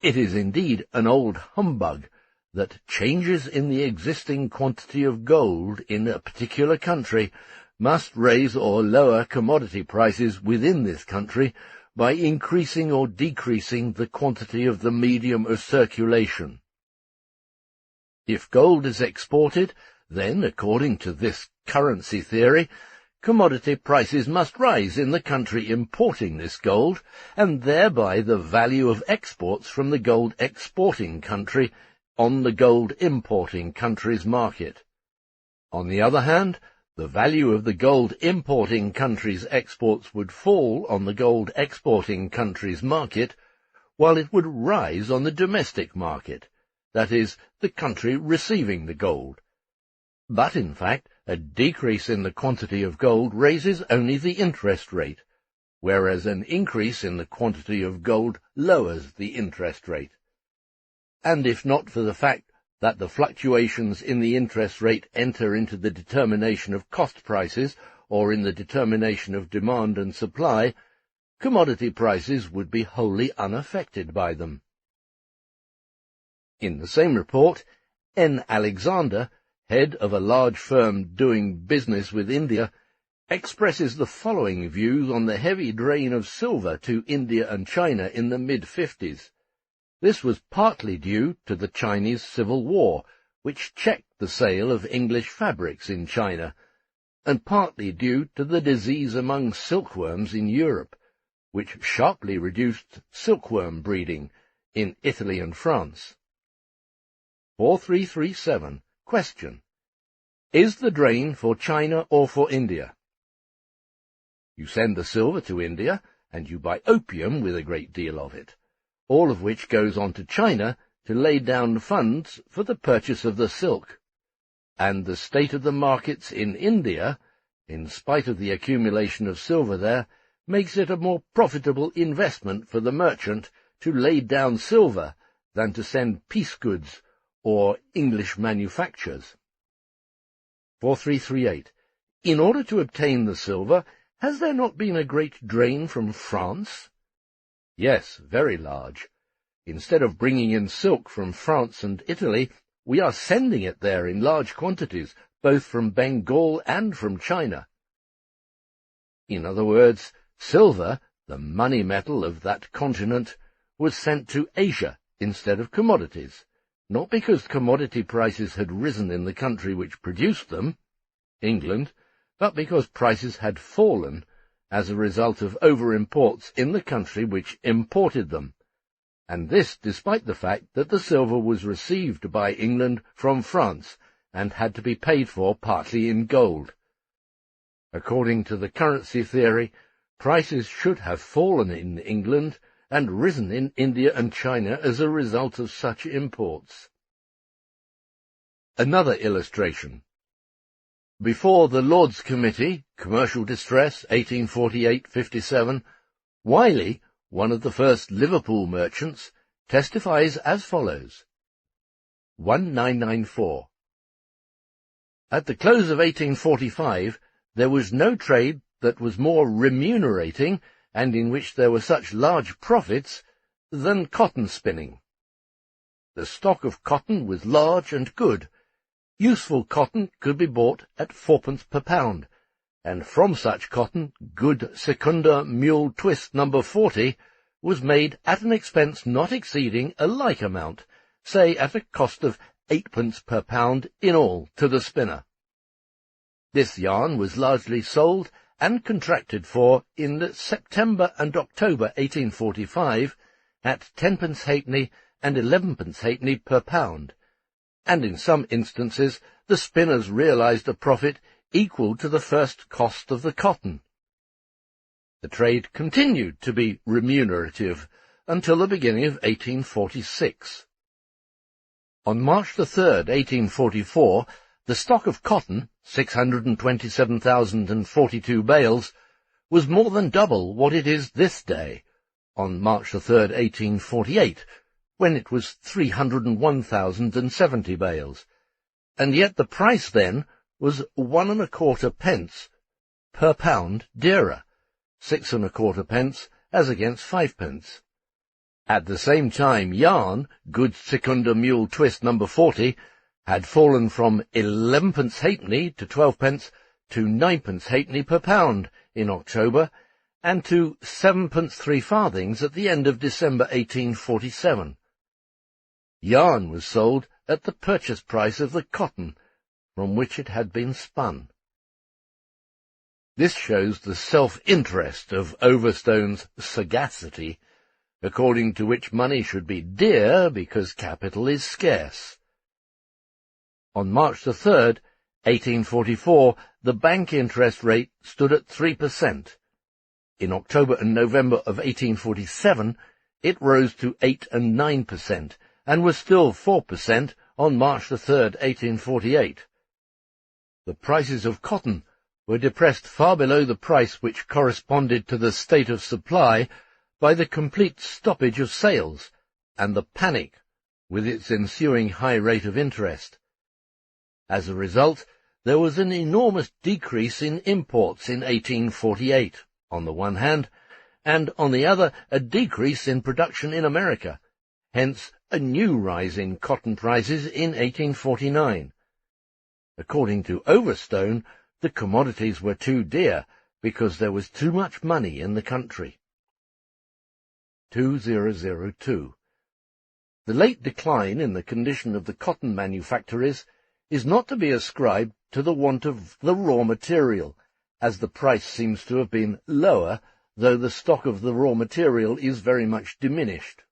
It is indeed an old humbug that changes in the existing quantity of gold in a particular country must raise or lower commodity prices within this country by increasing or decreasing the quantity of the medium of circulation. If gold is exported, then, according to this currency theory, commodity prices must rise in the country importing this gold, and thereby the value of exports from the gold exporting country on the gold importing country's market. On the other hand, the value of the gold importing country's exports would fall on the gold exporting country's market, while it would rise on the domestic market, that is, the country receiving the gold. But, in fact, a decrease in the quantity of gold raises only the interest rate, whereas an increase in the quantity of gold lowers the interest rate. And if not for the fact that the fluctuations in the interest rate enter into the determination of cost prices or in the determination of demand and supply, commodity prices would be wholly unaffected by them. In the same report, N. Alexander, head of a large firm doing business with India, expresses the following views on the heavy drain of silver to India and China in the mid-50s. This was partly due to the Chinese Civil War, which checked the sale of English fabrics in China, and partly due to the disease among silkworms in Europe, which sharply reduced silkworm breeding in Italy and France. 4337. Question. Is the drain for China or for India? You send the silver to India, and you buy opium with a great deal of it, all of which goes on to China to lay down funds for the purchase of the silk. And the state of the markets in India, in spite of the accumulation of silver there, makes it a more profitable investment for the merchant to lay down silver than to send piece goods or English manufactures. 4338. In order to obtain the silver, has there not been a great drain from France? Yes, very large. Instead of bringing in silk from France and Italy, we are sending it there in large quantities, both from Bengal and from China. In other words, silver, the money metal of that continent, was sent to Asia instead of commodities, not because commodity prices had risen in the country which produced them, England, but because prices had fallen as a result of over-imports in the country which imported them, and this despite the fact that the silver was received by England from France and had to be paid for partly in gold. According to the currency theory, prices should have fallen in England and risen in India and China as a result of such imports. Another illustration. Before the Lords Committee, Commercial Distress, 1848-57, Wiley, one of the first Liverpool merchants, testifies as follows. 1994. At the close of 1845, there was no trade that was more remunerating and in which there were such large profits than cotton spinning. The stock of cotton was large and good. Useful cotton could be bought at 4d. per pound, and from such cotton good secunda mule twist No. 40 was made at an expense not exceeding a like amount, say at a cost of 8d. per pound in all to the spinner. This yarn was largely sold and contracted for in September and October 1845 at 10d. halfpenny and 11d. halfpenny per pound, and in some instances the spinners realized a profit equal to the first cost of the cotton. The trade continued to be remunerative until the beginning of 1846. On March 3, 1844, the stock of cotton, 627,042 bales, was more than double what it is this day, on March 3, 1848, when it was 301,070 bales, and yet the price then was 1¼ per pound dearer, 6¼ as against 5d. At the same time, yarn, good secunda mule twist No. 40, had fallen from 11d. halfpenny to 12d. to 9d. halfpenny per pound in October, and to 7d. 3/4 at the end of December 1847. Yarn was sold at the purchase price of the cotton from which it had been spun. This shows the self-interest of Overstone's sagacity, according to which money should be dear because capital is scarce. On March 3, 1844, the bank interest rate stood at 3%. In October and November of 1847, it rose to 8 and 9%, and was still 4% on March 3, 1848. The prices of cotton were depressed far below the price which corresponded to the state of supply by the complete stoppage of sales and the panic with its ensuing high rate of interest. As a result, there was an enormous decrease in imports in 1848, on the one hand, and on the other a decrease in production in America, hence a new rise in cotton prices in 1849. According to Overstone, the commodities were too dear because there was too much money in the country. 2002. The late decline in the condition of the cotton manufactories is not to be ascribed to the want of the raw material, as the price seems to have been lower, though the stock of the raw material is very much diminished.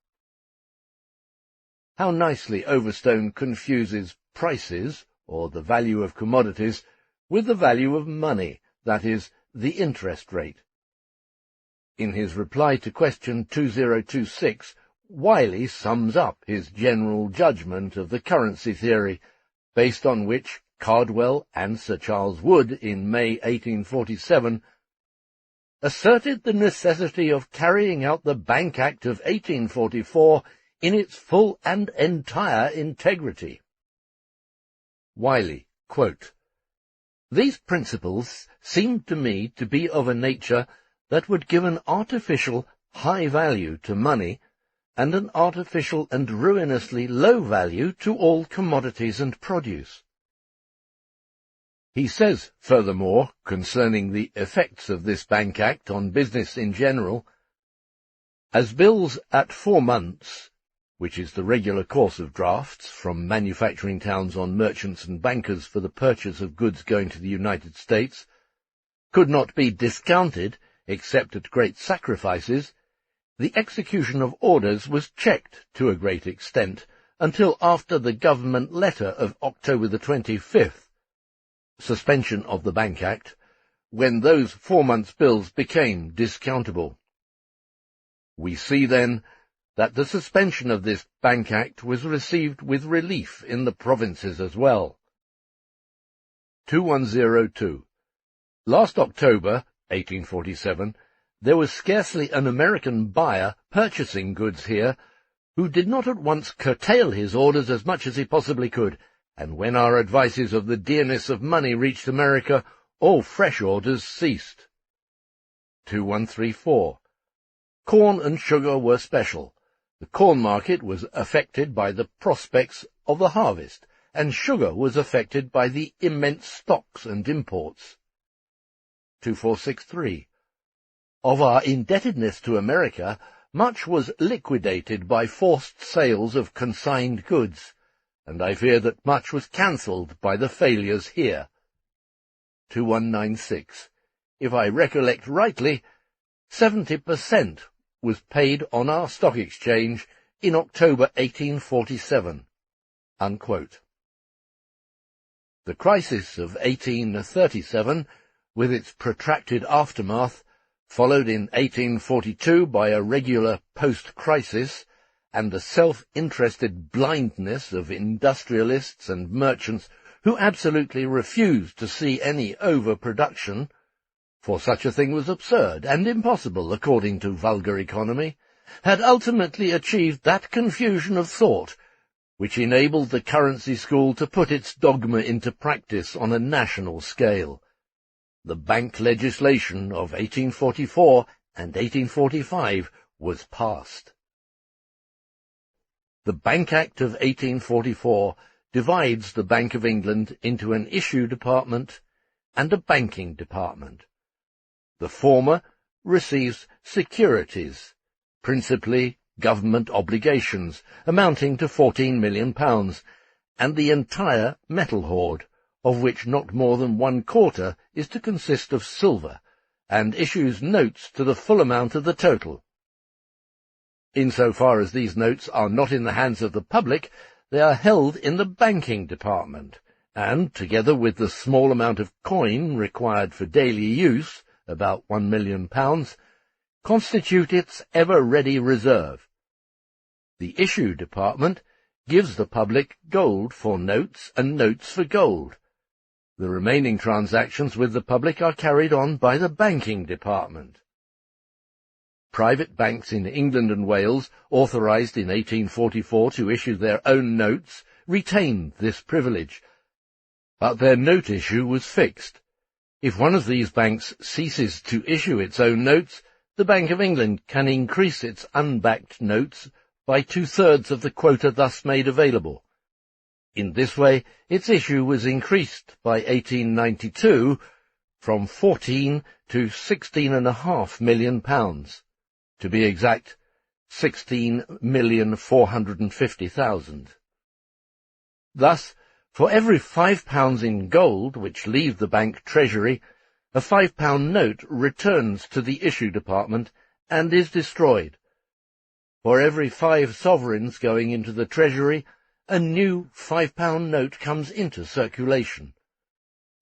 How nicely Overstone confuses prices, or the value of commodities, with the value of money, that is, the interest rate. In his reply to question 2026, Wiley sums up his general judgment of the currency theory, based on which Cardwell and Sir Charles Wood, in May 1847, asserted the necessity of carrying out the Bank Act of 1844 in its full and entire integrity. Wiley, quote, "These principles seem to me to be of a nature that would give an artificial high value to money, and an artificial and ruinously low value to all commodities and produce." He says, furthermore, concerning the effects of this Bank Act on business in general, "As bills at 4 months, which is the regular course of drafts from manufacturing towns on merchants and bankers for the purchase of goods going to the United States, could not be discounted except at great sacrifices, the execution of orders was checked to a great extent until after the government letter of October the 25th, suspension of the Bank Act, when those 4 months' bills became discountable. We see, then, that the suspension of this Bank Act was received with relief in the provinces as well. 2102. Last October, 1847, there was scarcely an American buyer purchasing goods here who did not at once curtail his orders as much as he possibly could, and when our advices of the dearness of money reached America, all fresh orders ceased. 2134. Corn and sugar were special. The corn market was affected by the prospects of the harvest, and sugar was affected by the immense stocks and imports. 2463. Of our indebtedness to America, much was liquidated by forced sales of consigned goods, and I fear that much was cancelled by the failures here. 2196. If I recollect rightly, 70% was paid on our stock exchange in October 1847. Unquote. The crisis of 1837, with its protracted aftermath, followed in 1842 by a regular post-crisis, and the self-interested blindness of industrialists and merchants who absolutely refused to see any overproduction, for such a thing was absurd and impossible according to vulgar economy, had ultimately achieved that confusion of thought which enabled the currency school to put its dogma into practice on a national scale. The bank legislation of 1844 and 1845 was passed. The Bank Act of 1844 divides the Bank of England into an issue department and a banking department. The former receives securities, principally government obligations, amounting to £14 million, and the entire metal hoard, of which not more than 1/4 is to consist of silver, and issues notes to the full amount of the total. Insofar as these notes are not in the hands of the public, they are held in the banking department, and, together with the small amount of coin required for daily use, about £1 million, constitute its ever-ready reserve. The issue department gives the public gold for notes and notes for gold. The remaining transactions with the public are carried on by the banking department. Private banks in England and Wales, authorised in 1844 to issue their own notes, retained this privilege, but their note issue was fixed. If one of these banks ceases to issue its own notes, the Bank of England can increase its unbacked notes by 2/3 of the quota thus made available. In this way, its issue was increased by 1892 from £14 to £16.5 million. To be exact, 16,450,000. Thus, for every £5 in gold which leave the bank treasury, a £5 note returns to the issue department and is destroyed. For every 5 sovereigns going into the treasury, a new £5 note comes into circulation.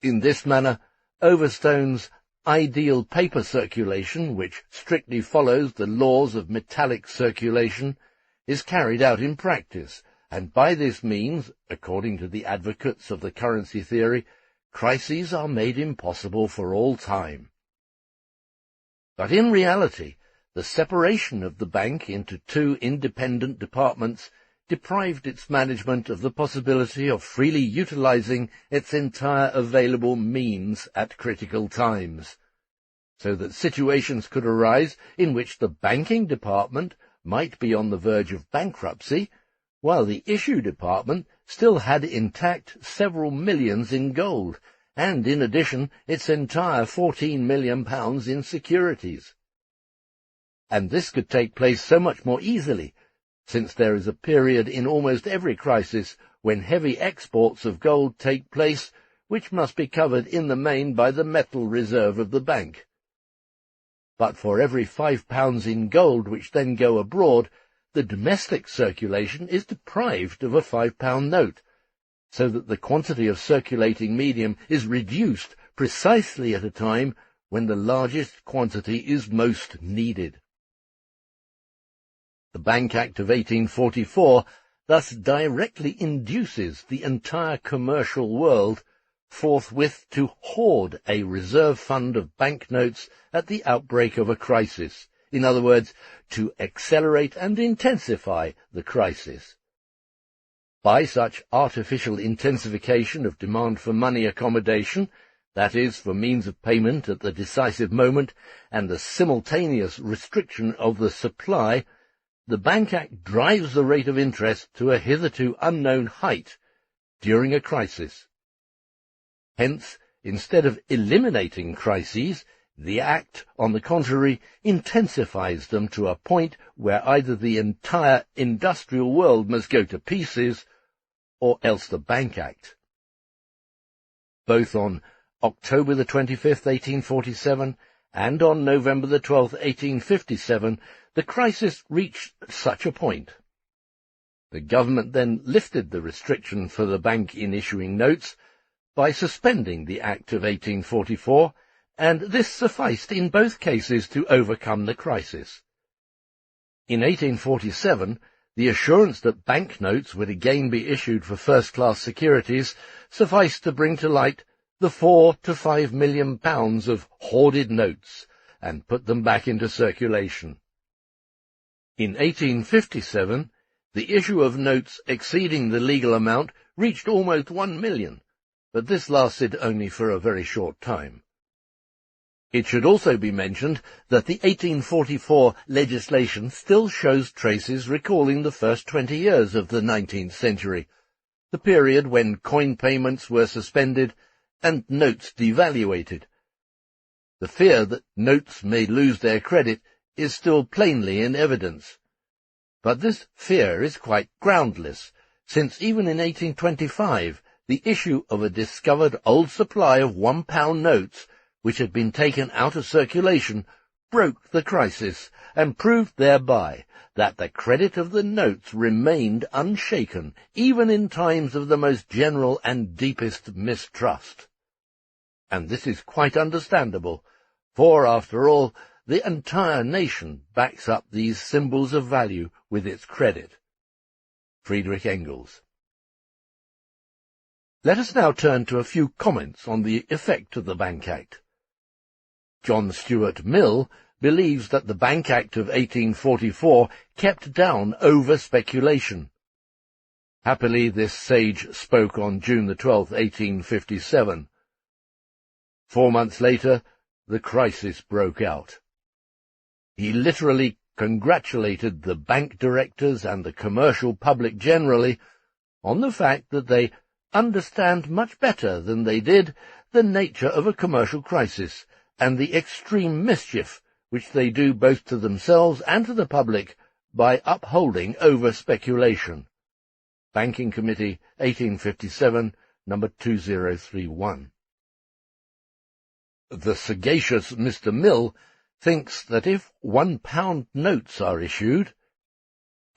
In this manner, Overstone's ideal paper circulation, which strictly follows the laws of metallic circulation, is carried out in practice, and by this means, according to the advocates of the currency theory, crises are made impossible for all time. But in reality, the separation of the bank into 2 independent departments deprived its management of the possibility of freely utilizing its entire available means at critical times, so that situations could arise in which the banking department might be on the verge of bankruptcy, while the issue department still had intact several millions in gold, and in addition its entire £14 million in securities. And this could take place so much more easily, since there is a period in almost every crisis when heavy exports of gold take place, which must be covered in the main by the metal reserve of the bank. But for every £5 in gold which then go abroad, the domestic circulation is deprived of a £5 note, so that the quantity of circulating medium is reduced precisely at a time when the largest quantity is most needed. The Bank Act of 1844 thus directly induces the entire commercial world forthwith to hoard a reserve fund of banknotes at the outbreak of a crisis, in other words, to accelerate and intensify the crisis. By such artificial intensification of demand for money accommodation, that is, for means of payment at the decisive moment, and the simultaneous restriction of the supply, the Bank Act drives the rate of interest to a hitherto unknown height during a crisis. Hence, instead of eliminating crises, the Act, on the contrary, intensifies them to a point where either the entire industrial world must go to pieces, or else the Bank Act. Both on October the 25th, 1847, and on November the 12th, 1857, the crisis reached such a point. The government then lifted the restriction for the bank in issuing notes by suspending the Act of 1844, and this sufficed in both cases to overcome the crisis. In 1847, the assurance that banknotes would again be issued for first-class securities sufficed to bring to light the £4 to £5 million of hoarded notes, and put them back into circulation. In 1857, the issue of notes exceeding the legal amount reached almost 1 million, but this lasted only for a very short time. It should also be mentioned that the 1844 legislation still shows traces recalling the first 20 years of the 19th century, the period when coin payments were suspended and notes devaluated. The fear that notes may lose their credit is still plainly in evidence. But this fear is quite groundless, since even in 1825 the issue of a discovered old supply of £1 notes, which had been taken out of circulation, broke the crisis, and proved thereby that the credit of the notes remained unshaken, even in times of the most general and deepest mistrust. And this is quite understandable, for, after all, the entire nation backs up these symbols of value with its credit. Friedrich Engels. Let us now turn to a few comments on the effect of the Bank Act. John Stuart Mill believes that the Bank Act of 1844 kept down over-speculation. Happily, this sage spoke on June the 12th, 1857. 4 months later, the crisis broke out. He literally congratulated the bank directors and the commercial public generally on the fact that they understand much better than they did the nature of a commercial crisis and the extreme mischief which they do both to themselves and to the public by upholding over-speculation. Banking Committee, 1857, number 2031. The sagacious Mr. Mill thinks that if £1 notes are issued,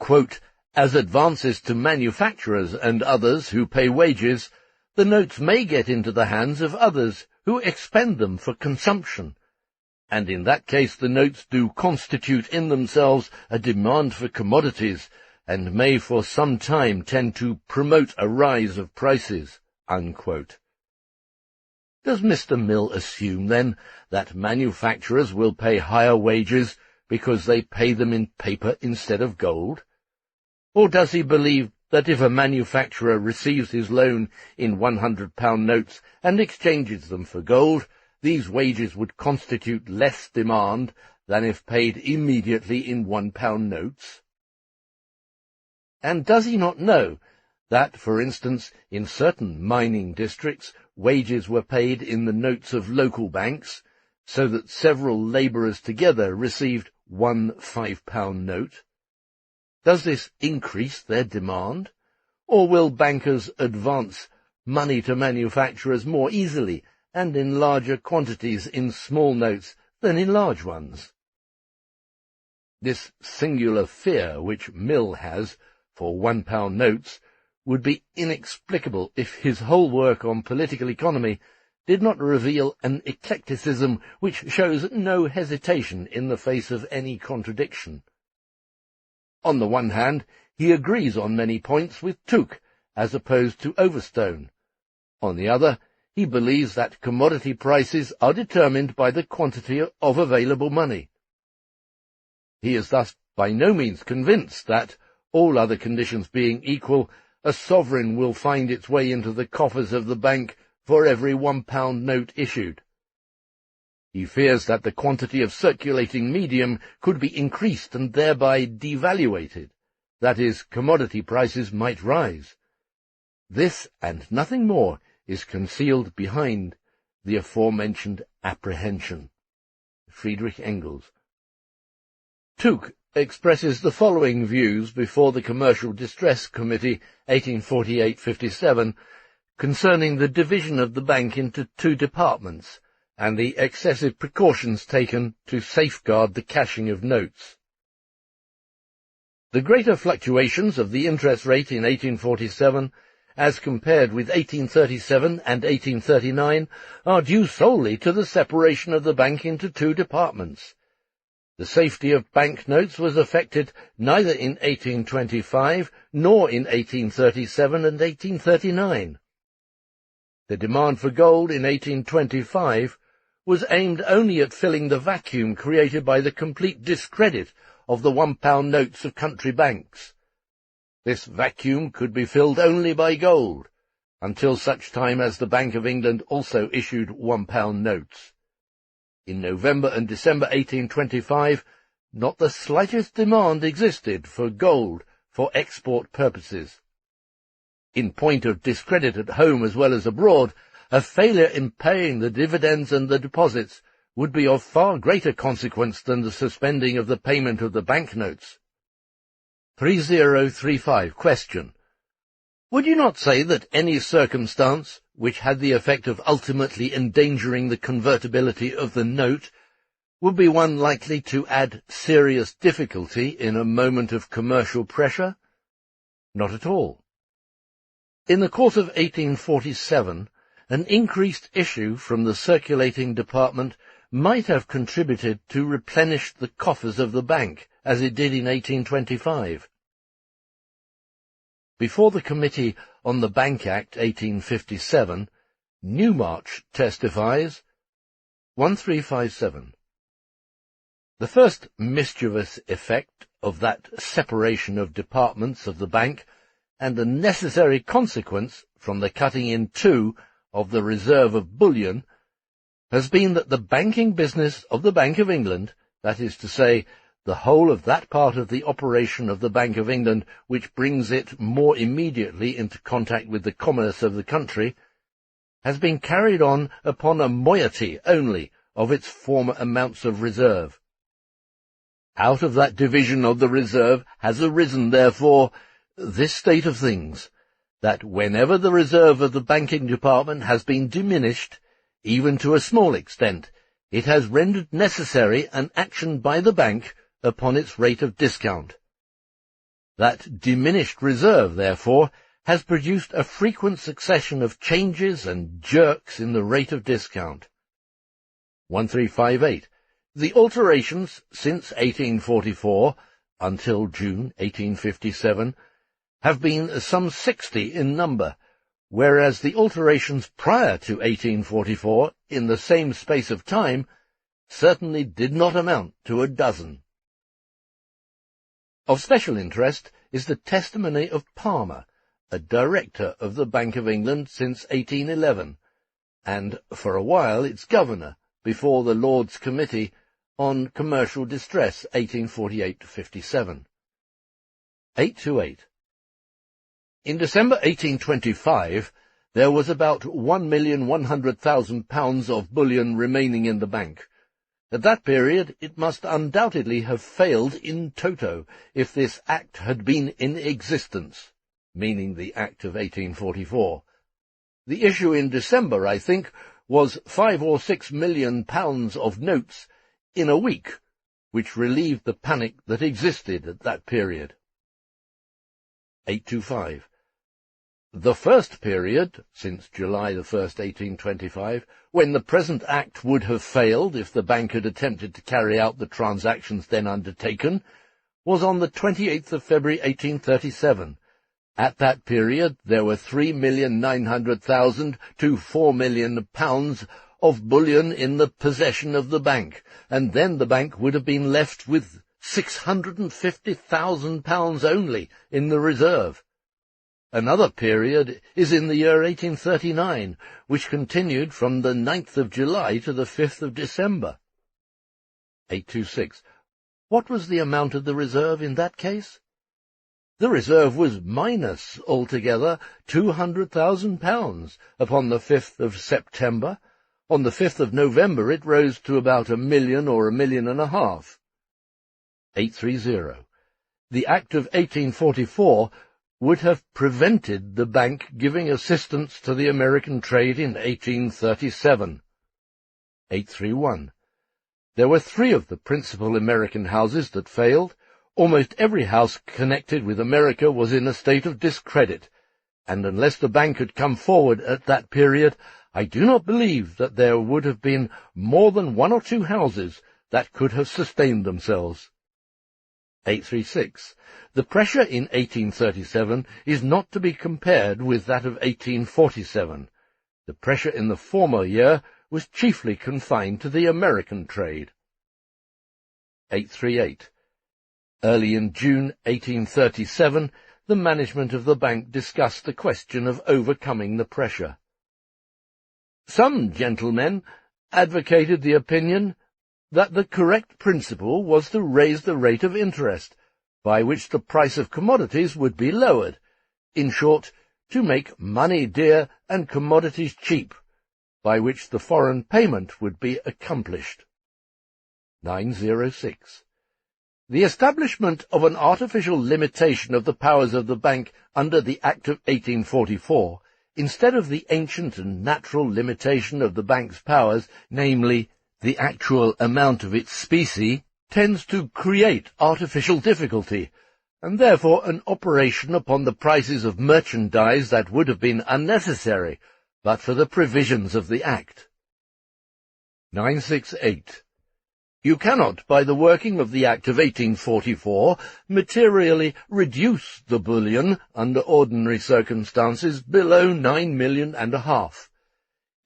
quote, as advances to manufacturers and others who pay wages, the notes may get into the hands of others who expend them for consumption, and in that case the notes do constitute in themselves a demand for commodities, and may for some time tend to promote a rise of prices, unquote. Does Mr. Mill assume, then, that manufacturers will pay higher wages because they pay them in paper instead of gold? Or does he believe that if a manufacturer receives his loan in £100 notes and exchanges them for gold, these wages would constitute less demand than if paid immediately in £1 notes? And does he not know that, for instance, in certain mining districts, wages were paid in the notes of local banks, so that several labourers together received one £5 note? Does this increase their demand, or will bankers advance money to manufacturers more easily and in larger quantities in small notes than in large ones? This singular fear which Mill has for £1 notes would be inexplicable if his whole work on political economy did not reveal an eclecticism which shows no hesitation in the face of any contradiction. On the one hand, he agrees on many points with Tooke, as opposed to Overstone. On the other, he believes that commodity prices are determined by the quantity of available money. He is thus by no means convinced that, all other conditions being equal, a sovereign will find its way into the coffers of the bank for every £1 note issued. He fears that the quantity of circulating medium could be increased and thereby devaluated, that is, commodity prices might rise. This, and nothing more, is concealed behind the aforementioned apprehension. Friedrich Engels. Tooke expresses the following views before the Commercial Distress Committee, 1848-57, concerning the division of the bank into two departments, and the excessive precautions taken to safeguard the cashing of notes. The greater fluctuations of the interest rate in 1847, as compared with 1837 and 1839, are due solely to the separation of the bank into two departments. The safety of banknotes was affected neither in 1825 nor in 1837 and 1839. The demand for gold in 1825 was aimed only at filling the vacuum created by the complete discredit of the £1 notes of country banks. This vacuum could be filled only by gold, until such time as the Bank of England also issued £1 notes. In November and December 1825, not the slightest demand existed for gold for export purposes. In point of discredit at home as well as abroad, a failure in paying the dividends and the deposits would be of far greater consequence than the suspending of the payment of the banknotes. 3035. Question. Would you not say that any circumstance which had the effect of ultimately endangering the convertibility of the note would be one likely to add serious difficulty in a moment of commercial pressure? Not at all. In the course of 1847, an increased issue from the circulating department might have contributed to replenish the coffers of the bank, as it did in 1825. Before the Committee on the Bank Act 1857, Newmarch testifies, 1357. The first mischievous effect of that separation of departments of the bank, and the necessary consequence from the cutting in two of the reserve of bullion, has been that the banking business of the Bank of England, that is to say, the whole of that part of the operation of the Bank of England which brings it more immediately into contact with the commerce of the country, has been carried on upon a moiety only of its former amounts of reserve. Out of that division of the reserve has arisen, therefore, this state of things, that whenever the reserve of the banking department has been diminished, even to a small extent, it has rendered necessary an action by the bank upon its rate of discount. That diminished reserve, therefore, has produced a frequent succession of changes and jerks in the rate of discount. 1358. The alterations since 1844, until June 1857, have been some 60 in number, whereas the alterations prior to 1844, in the same space of time, certainly did not amount to a dozen. Of special interest is the testimony of Palmer, a director of the Bank of England since 1811, and for a while its governor, before the Lords' Committee on Commercial Distress, 1848-57. 828. In December 1825, there was about £1,100,000 of bullion remaining in the bank, At that period it must undoubtedly have failed in toto if this Act had been in existence, meaning the Act of 1844. The issue in December, I think, was 5 or 6 million pounds of notes in a week, which relieved the panic that existed at that period. 825. The first period, since July the 1st, 1825, when the present Act would have failed if the bank had attempted to carry out the transactions then undertaken, was on the 28th of February, 1837. At that period there were 3,900,000 to 4 million pounds of bullion in the possession of the bank, and then the bank would have been left with 650,000 pounds only in the reserve. Another period is in the year 1839, which continued from the 9th of July to the 5th of December. 826. What was the amount of the reserve in that case? The reserve was minus altogether £200,000 upon the 5th of September. On the 5th of November it rose to about 1 million or 1.5 million. 830. The Act of 1844 would have prevented the bank giving assistance to the American trade in 1837. 831. There were 3 of the principal American houses that failed. Almost every house connected with America was in a state of discredit, and unless the bank had come forward at that period, I do not believe that there would have been more than 1 or 2 houses that could have sustained themselves. 836. The pressure in 1837 is not to be compared with that of 1847. The pressure in the former year was chiefly confined to the American trade. 838. Early in June 1837, the management of the bank discussed the question of overcoming the pressure. Some gentlemen advocated the opinion that the correct principle was to raise the rate of interest, by which the price of commodities would be lowered. In short, to make money dear and commodities cheap, by which the foreign payment would be accomplished. 906. The establishment of an artificial limitation of the powers of the bank under the Act of 1844, instead of the ancient and natural limitation of the bank's powers, namely, the actual amount of its specie, tends to create artificial difficulty, and therefore an operation upon the prices of merchandise that would have been unnecessary, but for the provisions of the Act. 968. You cannot, by the working of the Act of 1844, materially reduce the bullion under ordinary circumstances below 9.5 million.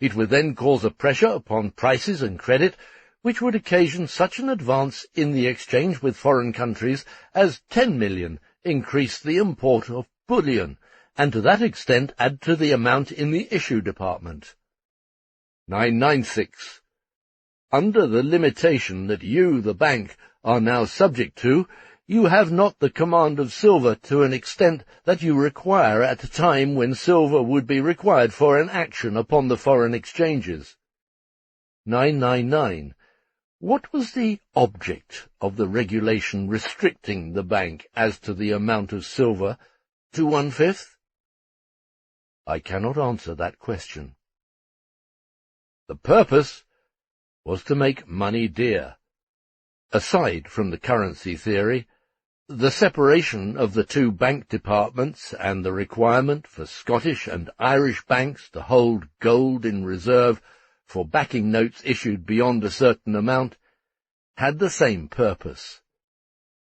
It would then cause a pressure upon prices and credit, which would occasion such an advance in the exchange with foreign countries as 10 million increase the import of bullion, and to that extent add to the amount in the issue department. 996. Under the limitation that you, the bank, are now subject to, you have not the command of silver to an extent that you require at a time when silver would be required for an action upon the foreign exchanges. 999. What was the object of the regulation restricting the bank as to the amount of silver to 1/5? I cannot answer that question. The purpose was to make money dear. Aside from the currency theory, the separation of the 2 bank departments and the requirement for Scottish and Irish banks to hold gold in reserve for backing notes issued beyond a certain amount had the same purpose.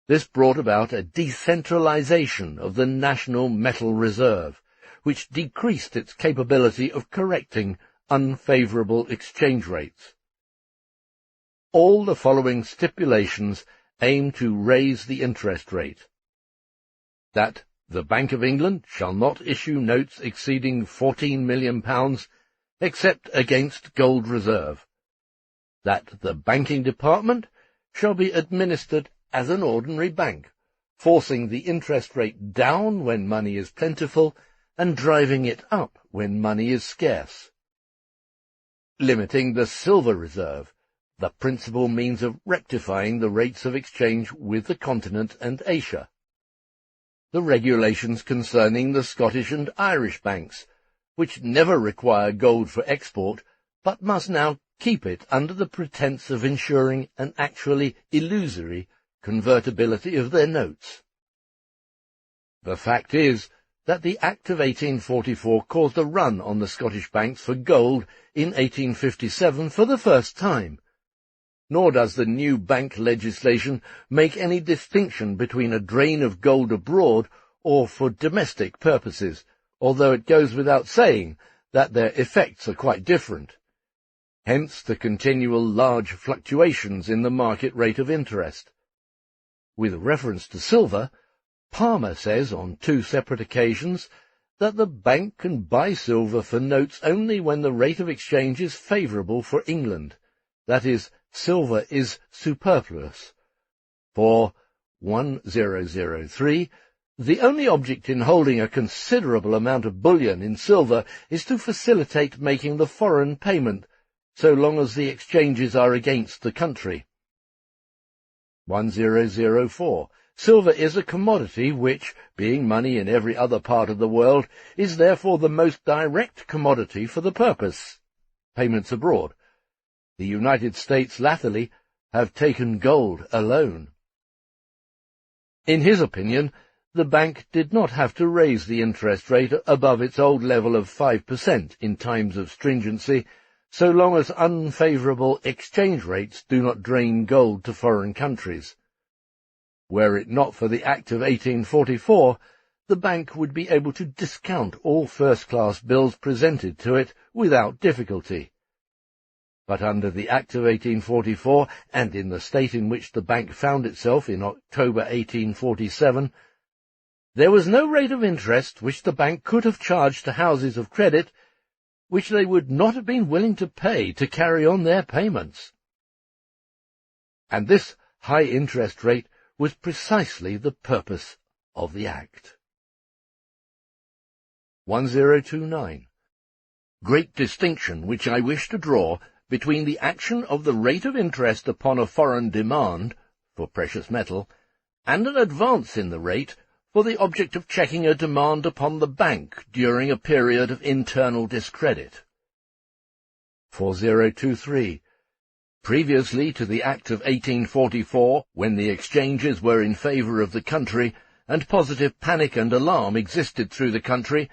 This brought about a decentralization of the national metal reserve, which decreased its capability of correcting unfavorable exchange rates. All the following stipulations aim to raise the interest rate. That the Bank of England shall not issue notes exceeding £14 million, except against gold reserve. That the banking department shall be administered as an ordinary bank, forcing the interest rate down when money is plentiful and driving it up when money is scarce. Limiting the silver reserve, the principal means of rectifying the rates of exchange with the continent and Asia. The regulations concerning the Scottish and Irish banks, which never require gold for export, but must now keep it under the pretence of ensuring an actually illusory convertibility of their notes. The fact is that the Act of 1844 caused a run on the Scottish banks for gold in 1857 for the first time, nor does the new bank legislation make any distinction between a drain of gold abroad or for domestic purposes, although it goes without saying that their effects are quite different. Hence the continual large fluctuations in the market rate of interest. With reference to silver, Palmer says on 2 separate occasions that the bank can buy silver for notes only when the rate of exchange is favourable for England, that is, silver is superfluous. For 1003, the only object in holding a considerable amount of bullion in silver is to facilitate making the foreign payment, so long as the exchanges are against the country. 1004. Silver is a commodity which, being money in every other part of the world, is therefore the most direct commodity for the purpose. Payments abroad. The United States latterly have taken gold alone. In his opinion, the bank did not have to raise the interest rate above its old level of 5% in times of stringency, so long as unfavourable exchange rates do not drain gold to foreign countries. Were it not for the Act of 1844, the bank would be able to discount all first-class bills presented to it without difficulty. But under the Act of 1844, and in the state in which the bank found itself in October 1847, there was no rate of interest which the bank could have charged to houses of credit which they would not have been willing to pay to carry on their payments. And this high interest rate was precisely the purpose of the Act. 1029. Great distinction which I wish to draw between the action of the rate of interest upon a foreign demand for precious metal, and an advance in the rate for the object of checking a demand upon the bank during a period of internal discredit. 4023. Previously to the Act of 1844, when the exchanges were in favour of the country, and positive panic and alarm existed through the country,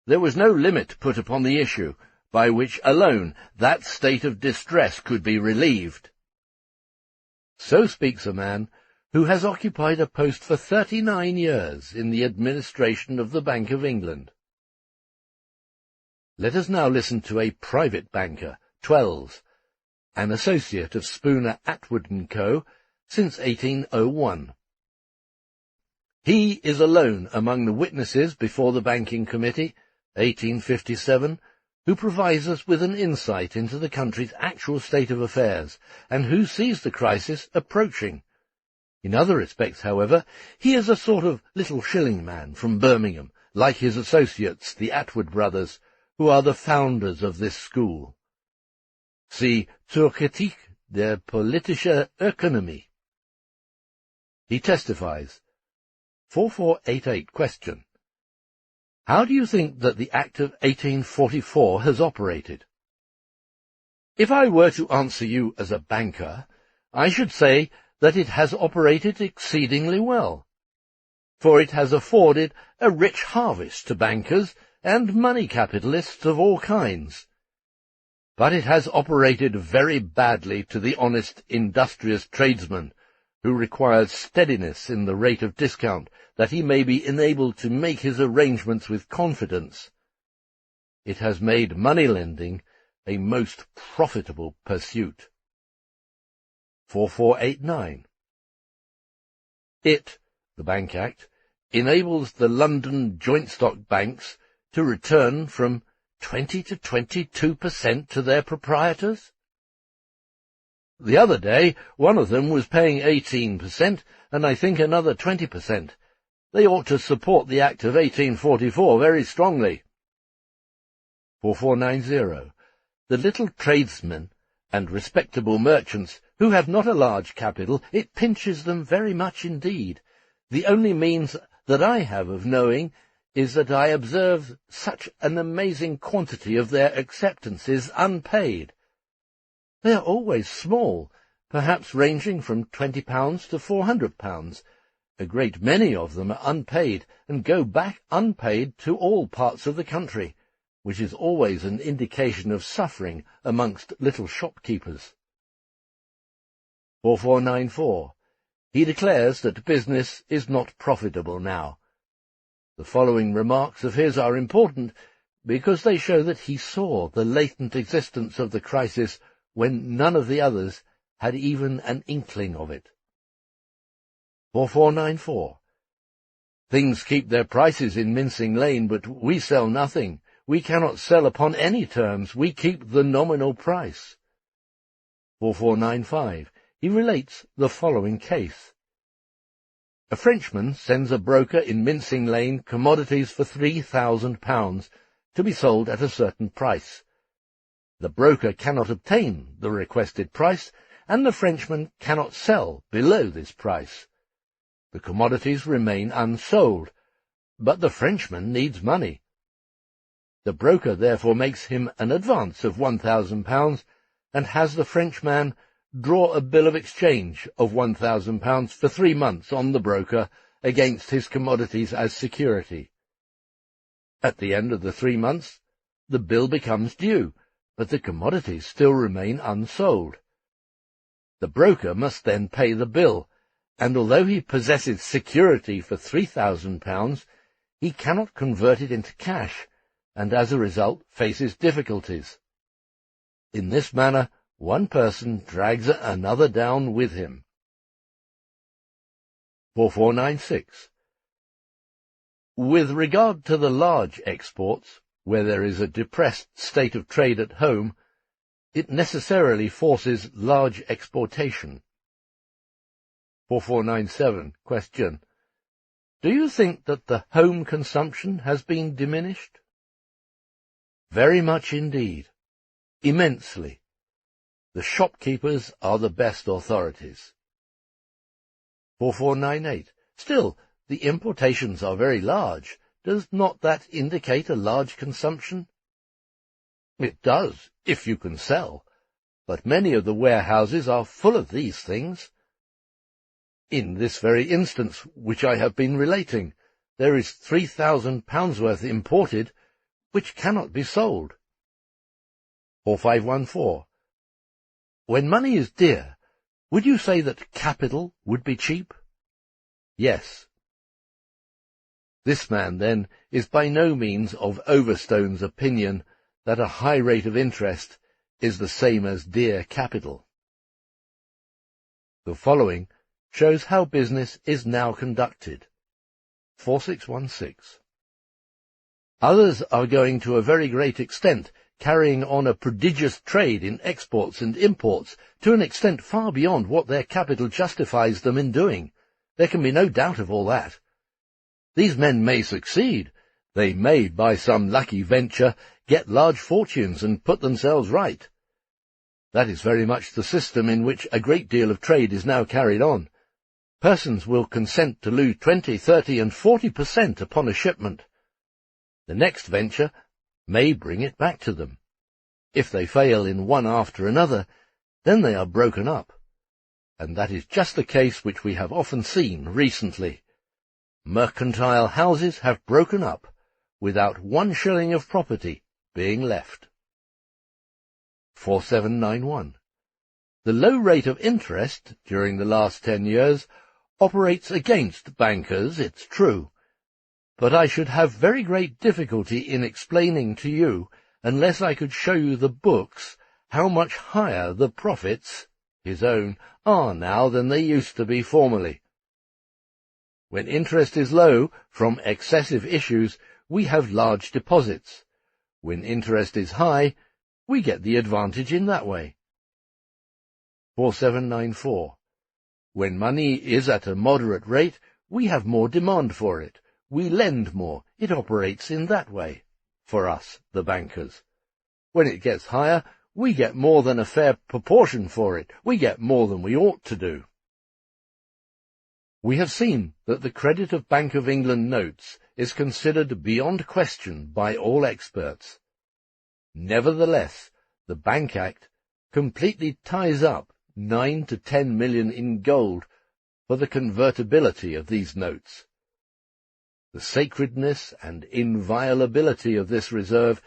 there was no limit put upon the issue, by which alone that state of distress could be relieved. So speaks a man who has occupied a post for 39 years in the administration of the Bank of England. Let us now listen to a private banker, Twells, an associate of Spooner, Atwood & Co. since 1801. He is alone among the witnesses before the Banking Committee, 1857, who provides us with an insight into the country's actual state of affairs, and who sees the crisis approaching. In other respects, however, he is a sort of little shilling man from Birmingham, like his associates, the Atwood brothers, who are the founders of this school. See Zur Kritik der politischer Ökonomie. He testifies. 4488 question. How do you think that the Act of 1844 has operated? If I were to answer you as a banker, I should say that it has operated exceedingly well, for it has afforded a rich harvest to bankers and money capitalists of all kinds. But it has operated very badly to the honest, industrious tradesman, who requires steadiness in the rate of discount, that he may be enabled to make his arrangements with confidence. It has made money-lending a most profitable pursuit. 4489. It, the Bank Act, enables the London joint stock banks to return from 20 to 22% to their proprietors? The other day, one of them was paying 18%, and I think another 20%. They ought to support the Act of 1844 very strongly. 4490. The little tradesman and respectable merchants who have not a large capital, it pinches them very much indeed. The only means that I have of knowing is that I observe such an amazing quantity of their acceptances unpaid. They are always small, perhaps ranging from £20 to £400. A great many of them are unpaid, and go back unpaid to all parts of the country, which is always an indication of suffering amongst little shopkeepers. 4494. He declares that business is not profitable now. The following remarks of his are important because they show that he saw the latent existence of the crisis when none of the others had even an inkling of it. 4494. Things keep their prices in Mincing Lane, but we sell nothing. We cannot sell upon any terms. We keep the nominal price. 4495. He relates the following case. A Frenchman sends a broker in Mincing Lane commodities for £3,000 to be sold at a certain price. The broker cannot obtain the requested price, and the Frenchman cannot sell below this price. The commodities remain unsold, but the Frenchman needs money. The broker therefore makes him an advance of £1,000 and has the Frenchman draw a bill of exchange of £1,000 for 3 months on the broker against his commodities as security. At the end of the 3 months, the bill becomes due, but the commodities still remain unsold. The broker must then pay the bill, and although he possesses security for £3,000, he cannot convert it into cash, and as a result faces difficulties. In this manner, one person drags another down with him. 4496. With regard to the large exports, where there is a depressed state of trade at home, it necessarily forces large exportation. 4497. Question. Do you think that the home consumption has been diminished? Very much indeed. Immensely. The shopkeepers are the best authorities. 4498. Still, the importations are very large. Does not that indicate a large consumption? It does, if you can sell, but many of the warehouses are full of these things. In this very instance which I have been relating, there is £3,000 worth imported, which cannot be sold. 4514. When money is dear, would you say that capital would be cheap? Yes. This man, then, is by no means of Overstone's opinion that a high rate of interest is the same as dear capital. The following shows how business is now conducted. 4616. Others are going to a very great extent, carrying on a prodigious trade in exports and imports, to an extent far beyond what their capital justifies them in doing. There can be no doubt of all that. These men may succeed. They may, by some lucky venture, get large fortunes and put themselves right. That is very much the system in which a great deal of trade is now carried on. Persons will consent to lose 20, 30, and 40% upon a shipment. The next venture may bring it back to them. If they fail in one after another, then they are broken up. And that is just the case which we have often seen recently. Mercantile houses have broken up, without 1 shilling of property being left. 4791. The low rate of interest during the last 10 years operates against bankers, it's true, but I should have very great difficulty in explaining to you, unless I could show you the books, how much higher the profits, his own, are now than they used to be formerly. When interest is low, from excessive issues, we have large deposits. When interest is high, we get the advantage in that way. 4794. When money is at a moderate rate, we have more demand for it. We lend more. It operates in that way, for us, the bankers. When it gets higher, We get more than a fair proportion for it. We get more than we ought to do. We have seen that the credit of Bank of England notes is considered beyond question by all experts. Nevertheless, the Bank Act completely ties up 9 to 10 million in gold for the convertibility of these notes. The sacredness and inviolability of this reserve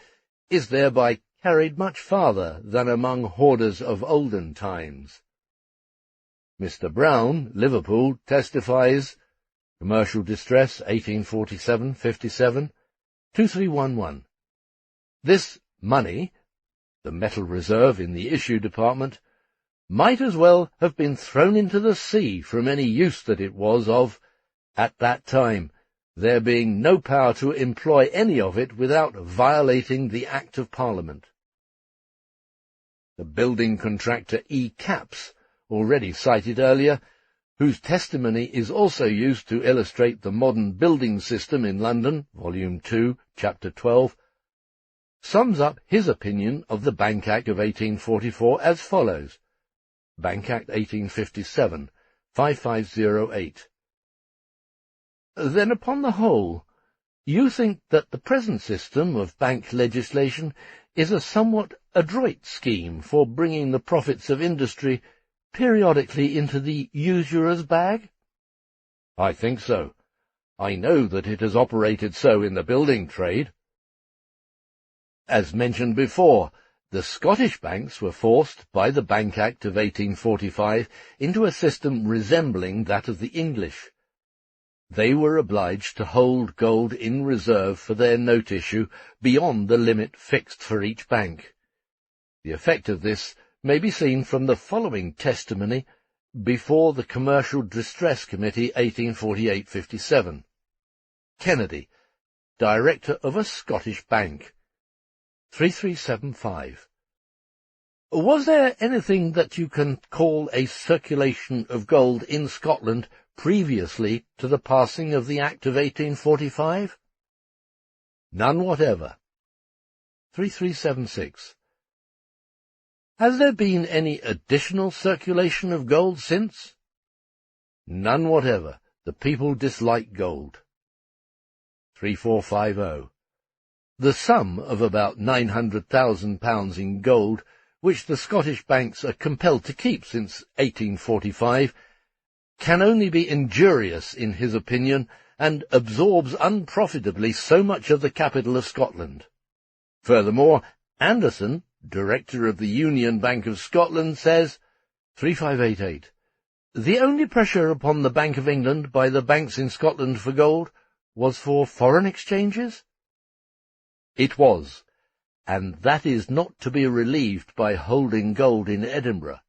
is thereby carried much farther than among hoarders of olden times. Mr. Brown, Liverpool, testifies, Commercial Distress, 1847-57, 2311. This money, the metal reserve in the issue department, might as well have been thrown into the sea from any use that it was of at that time, there being no power to employ any of it without violating the Act of Parliament. The building contractor E. Capps, already cited earlier, whose testimony is also used to illustrate the modern building system in London, Volume 2, Chapter 12, sums up his opinion of the Bank Act of 1844 as follows. Bank Act 1857, 5508. Then, upon the whole, you think that the present system of bank legislation is a somewhat adroit scheme for bringing the profits of industry periodically into the usurer's bag? I think so. I know that it has operated so in the building trade. As mentioned before, the Scottish banks were forced by the Bank Act of 1845 into a system resembling that of the English. They were obliged to hold gold in reserve for their note issue beyond the limit fixed for each bank. The effect of this may be seen from the following testimony before the Commercial Distress Committee 1848-57. Kennedy, Director of a Scottish Bank. 3375. Was there anything that you can call a circulation of gold in Scotland previously to the passing of the Act of 1845? None whatever. 3376. Has there been any additional circulation of gold since? None whatever. The people dislike gold. 3450. The sum of about £900,000 in gold, which the Scottish banks are compelled to keep since 1845, can only be injurious in his opinion, and absorbs unprofitably so much of the capital of Scotland. Furthermore, Anderson, Director of the Union Bank of Scotland, says, 3588, the only pressure upon the Bank of England by the banks in Scotland for gold was for foreign exchanges? It was, and that is not to be relieved by holding gold in Edinburgh.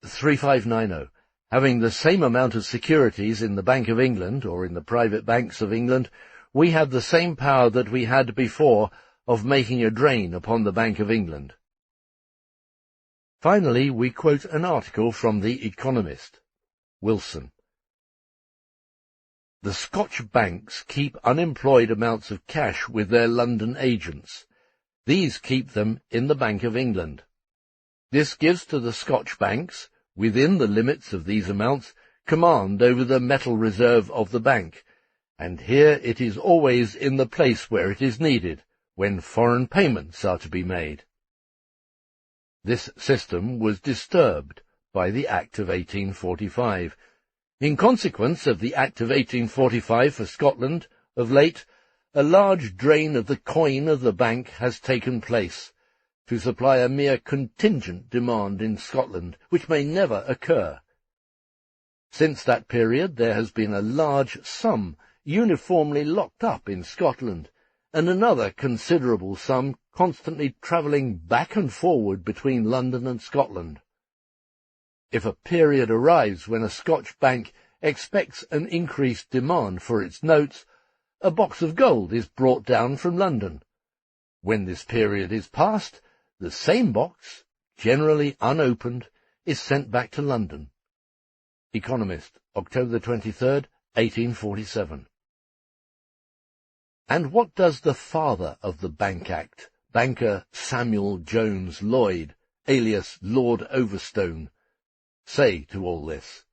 3590. Having the same amount of securities in the Bank of England, or in the private banks of England, we have the same power that we had before of making a drain upon the Bank of England. Finally, we quote an article from The Economist. Wilson. The Scotch banks keep unemployed amounts of cash with their London agents. These keep them in the Bank of England. This gives to the Scotch banks, within the limits of these amounts, command over the metal reserve of the bank, and here it is always in the place where it is needed, when foreign payments are to be made. This system was disturbed by the Act of 1845. In consequence of the Act of 1845 for Scotland, of late, a large drain of the coin of the bank has taken place, to supply a mere contingent demand in Scotland, which may never occur. Since that period there has been a large sum uniformly locked up in Scotland, and another considerable sum constantly travelling back and forward between London and Scotland. If a period arrives when a Scotch bank expects an increased demand for its notes, a box of gold is brought down from London. When this period is past, the same box, generally unopened, is sent back to London. Economist, October 23rd, 1847. And what does the father of the Bank Act, banker Samuel Jones Lloyd, alias Lord Overstone, say to all this?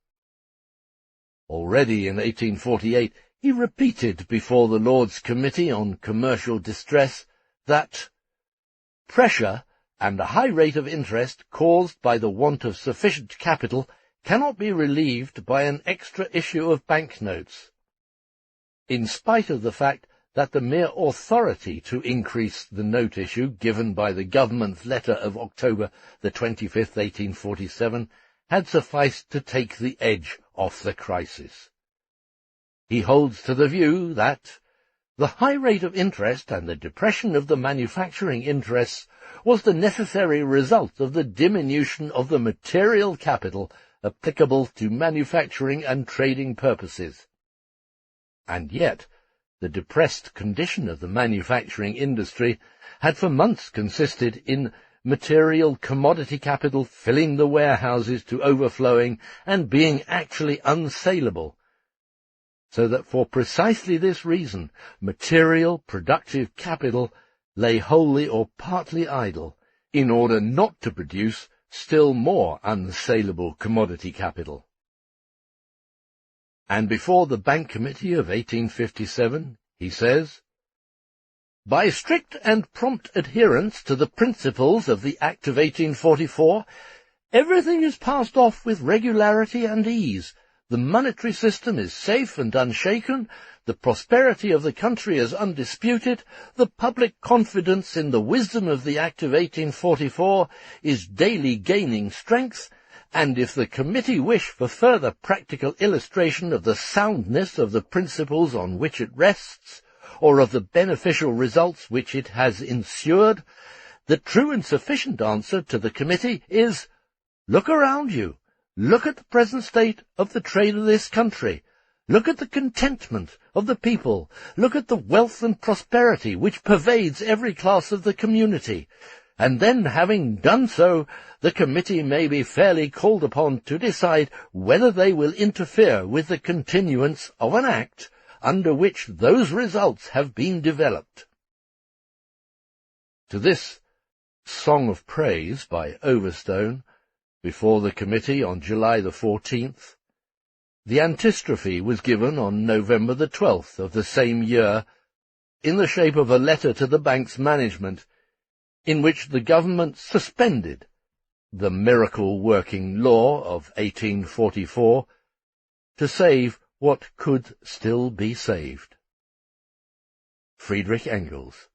Already in 1848 he repeated before the Lords' Committee on Commercial Distress that pressure and a high rate of interest caused by the want of sufficient capital cannot be relieved by an extra issue of banknotes, in spite of the fact that the mere authority to increase the note issue given by the government's letter of October the 25th, 1847, had sufficed to take the edge off the crisis. He holds to the view that the high rate of interest and the depression of the manufacturing interests was the necessary result of the diminution of the material capital applicable to manufacturing and trading purposes. And yet, the depressed condition of the manufacturing industry had for months consisted in material commodity capital filling the warehouses to overflowing and being actually unsaleable, so that for precisely this reason material productive capital lay wholly or partly idle, in order not to produce still more unsaleable commodity capital. And before the Bank Committee of 1857, he says, "By strict and prompt adherence to the principles of the Act of 1844, everything is passed off with regularity and ease. The monetary system is safe and unshaken, the prosperity of the country is undisputed, the public confidence in the wisdom of the Act of 1844 is daily gaining strength, and if the committee wish for further practical illustration of the soundness of the principles on which it rests, or of the beneficial results which it has ensured, the true and sufficient answer to the committee is, look around you. Look at the present state of the trade of this country. Look at the contentment of the people. Look at the wealth and prosperity which pervades every class of the community. And then, having done so, the committee may be fairly called upon to decide whether they will interfere with the continuance of an act under which those results have been developed." To this song of praise by Overstone, before the committee on July the 14th, the antistrophe was given on November the 12th of the same year, in the shape of a letter to the bank's management, in which the government suspended the miracle-working law of 1844 to save what could still be saved. Friedrich Engels.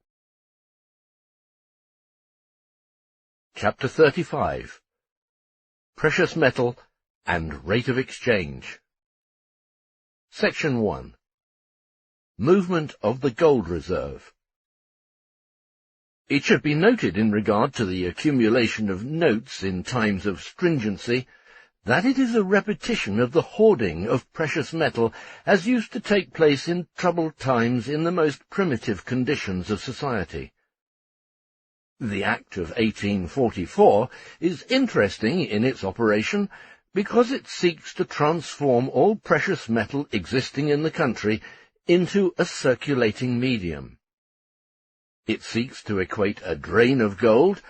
Chapter 35. Precious Metal and Rate of Exchange. Section 1. Movement of the Gold Reserve. It should be noted in regard to the accumulation of notes in times of stringency that it is a repetition of the hoarding of precious metal as used to take place in troubled times in the most primitive conditions of society. The Act of 1844 is interesting in its operation because it seeks to transform all precious metal existing in the country into a circulating medium. It seeks to equate a drain of gold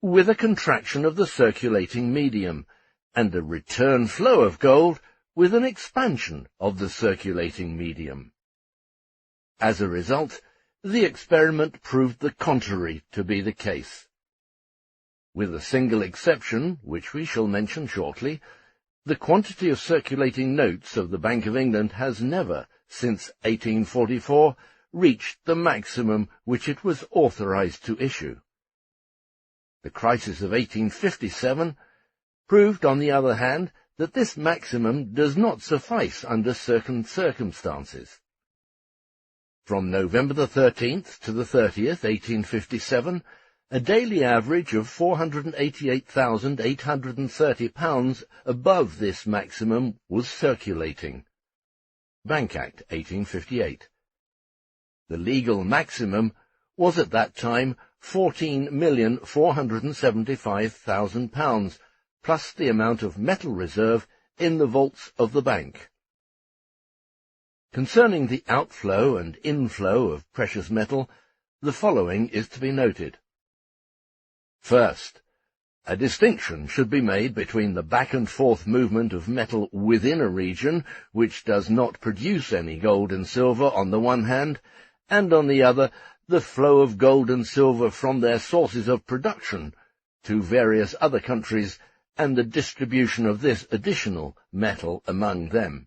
with a contraction of the circulating medium, and a return flow of gold with an expansion of the circulating medium. As a result, the experiment proved the contrary to be the case. With a single exception, which we shall mention shortly, the quantity of circulating notes of the Bank of England has never, since 1844, reached the maximum which it was authorized to issue. The crisis of 1857 proved, on the other hand, that this maximum does not suffice under certain circumstances. From November the 13th to the 30th, 1857, a daily average of £488,830 above this maximum was circulating. Bank Act, 1858. The legal maximum was at that time £14,475,000, plus the amount of metal reserve in the vaults of the bank. Concerning the outflow and inflow of precious metal, the following is to be noted. First, a distinction should be made between the back-and-forth movement of metal within a region which does not produce any gold and silver on the one hand, and on the other, the flow of gold and silver from their sources of production to various other countries and the distribution of this additional metal among them.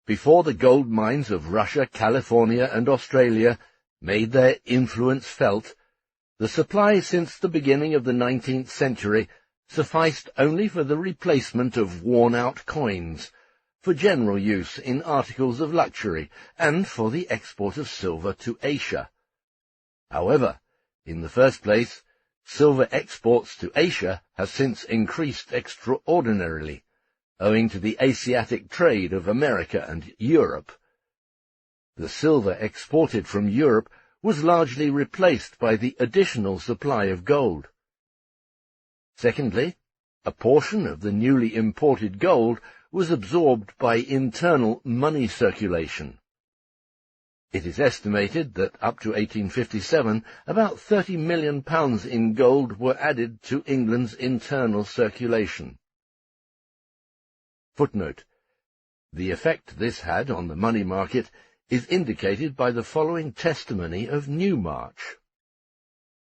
Before the gold mines of Russia, California, and Australia made their influence felt, the supply since the beginning of the 19th century sufficed only for the replacement of worn-out coins, for general use in articles of luxury, and for the export of silver to Asia. However, in the first place, silver exports to Asia have since increased extraordinarily, owing to the Asiatic trade of America and Europe. The silver exported from Europe was largely replaced by the additional supply of gold. Secondly, a portion of the newly imported gold was absorbed by internal money circulation. It is estimated that up to 1857 about £30 million in gold were added to England's internal circulation. Footnote: the effect this had on the money market is indicated by the following testimony of Newmarch.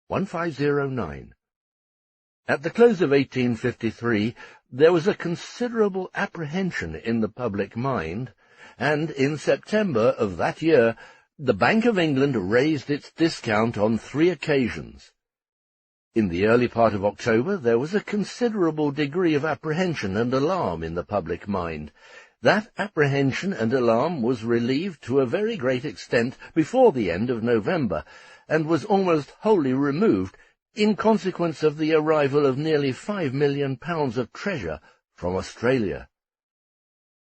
1509. At the close of 1853 there was a considerable apprehension in the public mind, and in September of that year the Bank of England raised its discount on 3 occasions. In the early part of October there was a considerable degree of apprehension and alarm in the public mind. That apprehension and alarm was relieved to a very great extent before the end of November, and was almost wholly removed in consequence of the arrival of nearly £5 million of treasure from Australia.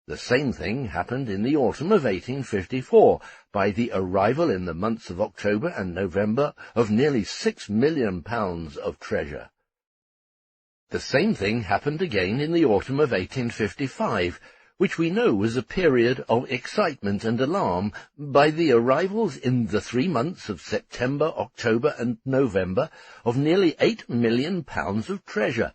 The same thing happened in the autumn of 1854, by the arrival in the months of October and November of nearly £6 million of treasure. The same thing happened again in the autumn of 1855, which we know was a period of excitement and alarm, by the arrivals in the 3 months of September, October, and November of nearly £8 million of treasure.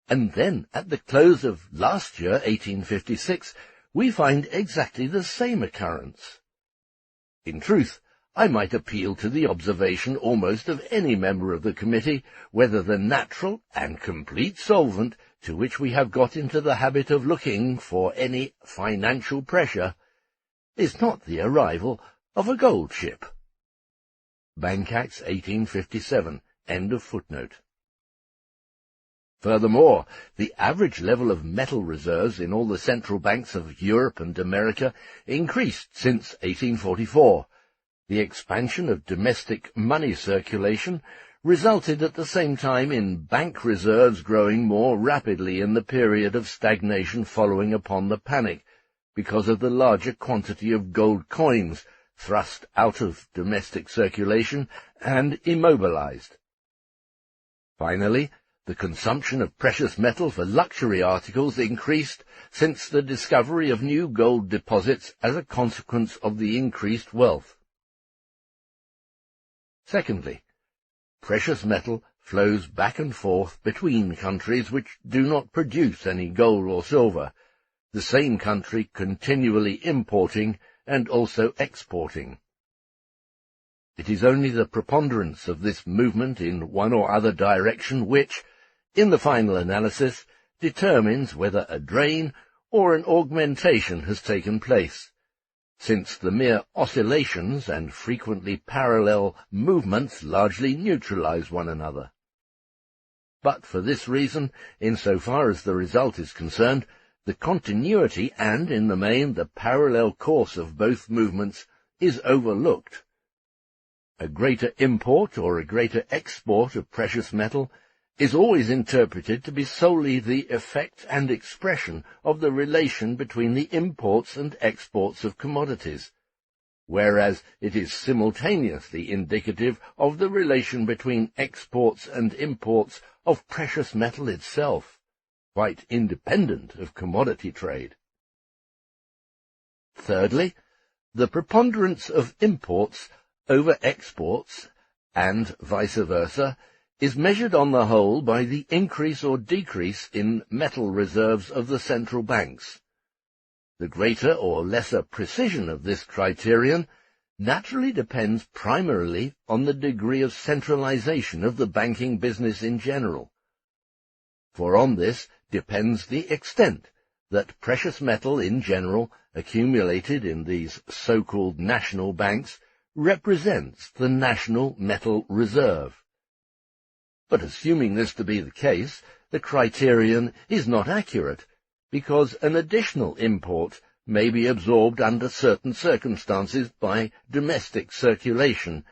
And then, at the close of last year, 1856, we find exactly the same occurrence. In truth, I might appeal to the observation almost of any member of the committee, whether the natural and complete solvent to which we have got into the habit of looking for any financial pressure is not the arrival of a gold ship. Bank Acts, 1857, end of footnote. Furthermore, the average level of metal reserves in all the central banks of Europe and America increased since 1844. The expansion of domestic money circulation resulted at the same time in bank reserves growing more rapidly in the period of stagnation following upon the panic, because of the larger quantity of gold coins thrust out of domestic circulation and immobilized. Finally, the consumption of precious metal for luxury articles increased since the discovery of new gold deposits as a consequence of the increased wealth. Secondly, precious metal flows back and forth between countries which do not produce any gold or silver, the same country continually importing and also exporting. It is only the preponderance of this movement in one or other direction which, in the final analysis, determines whether a drain or an augmentation has taken place, since the mere oscillations and frequently parallel movements largely neutralize one another. But for this reason, in so far as the result is concerned, the continuity and, in the main, the parallel course of both movements is overlooked. A greater import or a greater export of precious metal is always interpreted to be solely the effect and expression of the relation between the imports and exports of commodities, whereas it is simultaneously indicative of the relation between exports and imports of precious metal itself, quite independent of commodity trade. Thirdly, the preponderance of imports over exports, and vice versa, is measured on the whole by the increase or decrease in metal reserves of the central banks. The greater or lesser precision of this criterion naturally depends primarily on the degree of centralization of the banking business in general. For on this depends the extent that precious metal in general, accumulated in these so-called national banks, represents the national metal reserve. But assuming this to be the case, the criterion is not accurate, because an additional import may be absorbed under certain circumstances by domestic circulation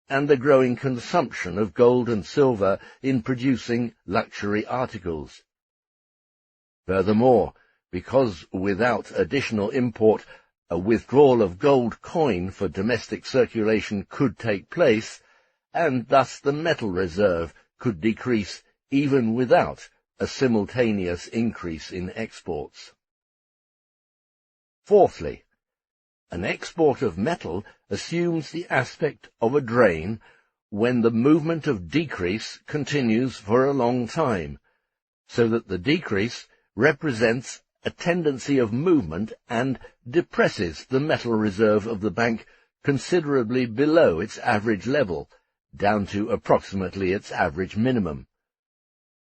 and the growing consumption of gold and silver in producing luxury articles. Furthermore, because without additional import a withdrawal of gold coin for domestic circulation could take place, and thus the metal reserve could decrease even without a simultaneous increase in exports. Fourthly, an export of metal assumes the aspect of a drain when the movement of decrease continues for a long time, so that the decrease represents a tendency of movement and depresses the metal reserve of the bank considerably below its average level, down to approximately its average minimum.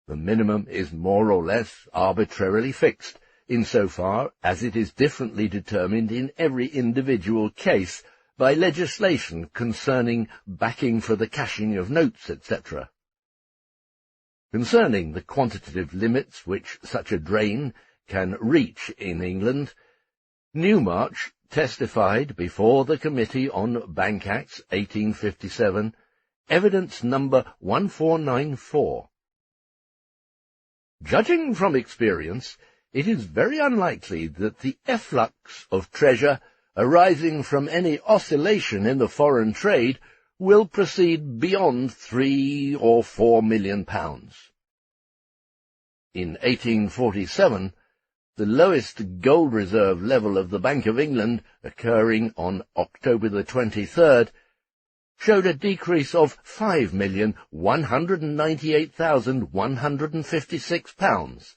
The minimum is more or less arbitrarily fixed, insofar as it is differently determined in every individual case by legislation concerning backing for the cashing of notes, etc. Concerning the quantitative limits which such a drain can reach in England, Newmarch testified before the Committee on Bank Acts 1857, evidence number 1494. Judging from experience, it is very unlikely that the efflux of treasure arising from any oscillation in the foreign trade will proceed beyond 3 or 4 million pounds. In 1847, the lowest gold reserve level of the Bank of England, occurring on October the 23rd, showed a decrease of £5,198,156,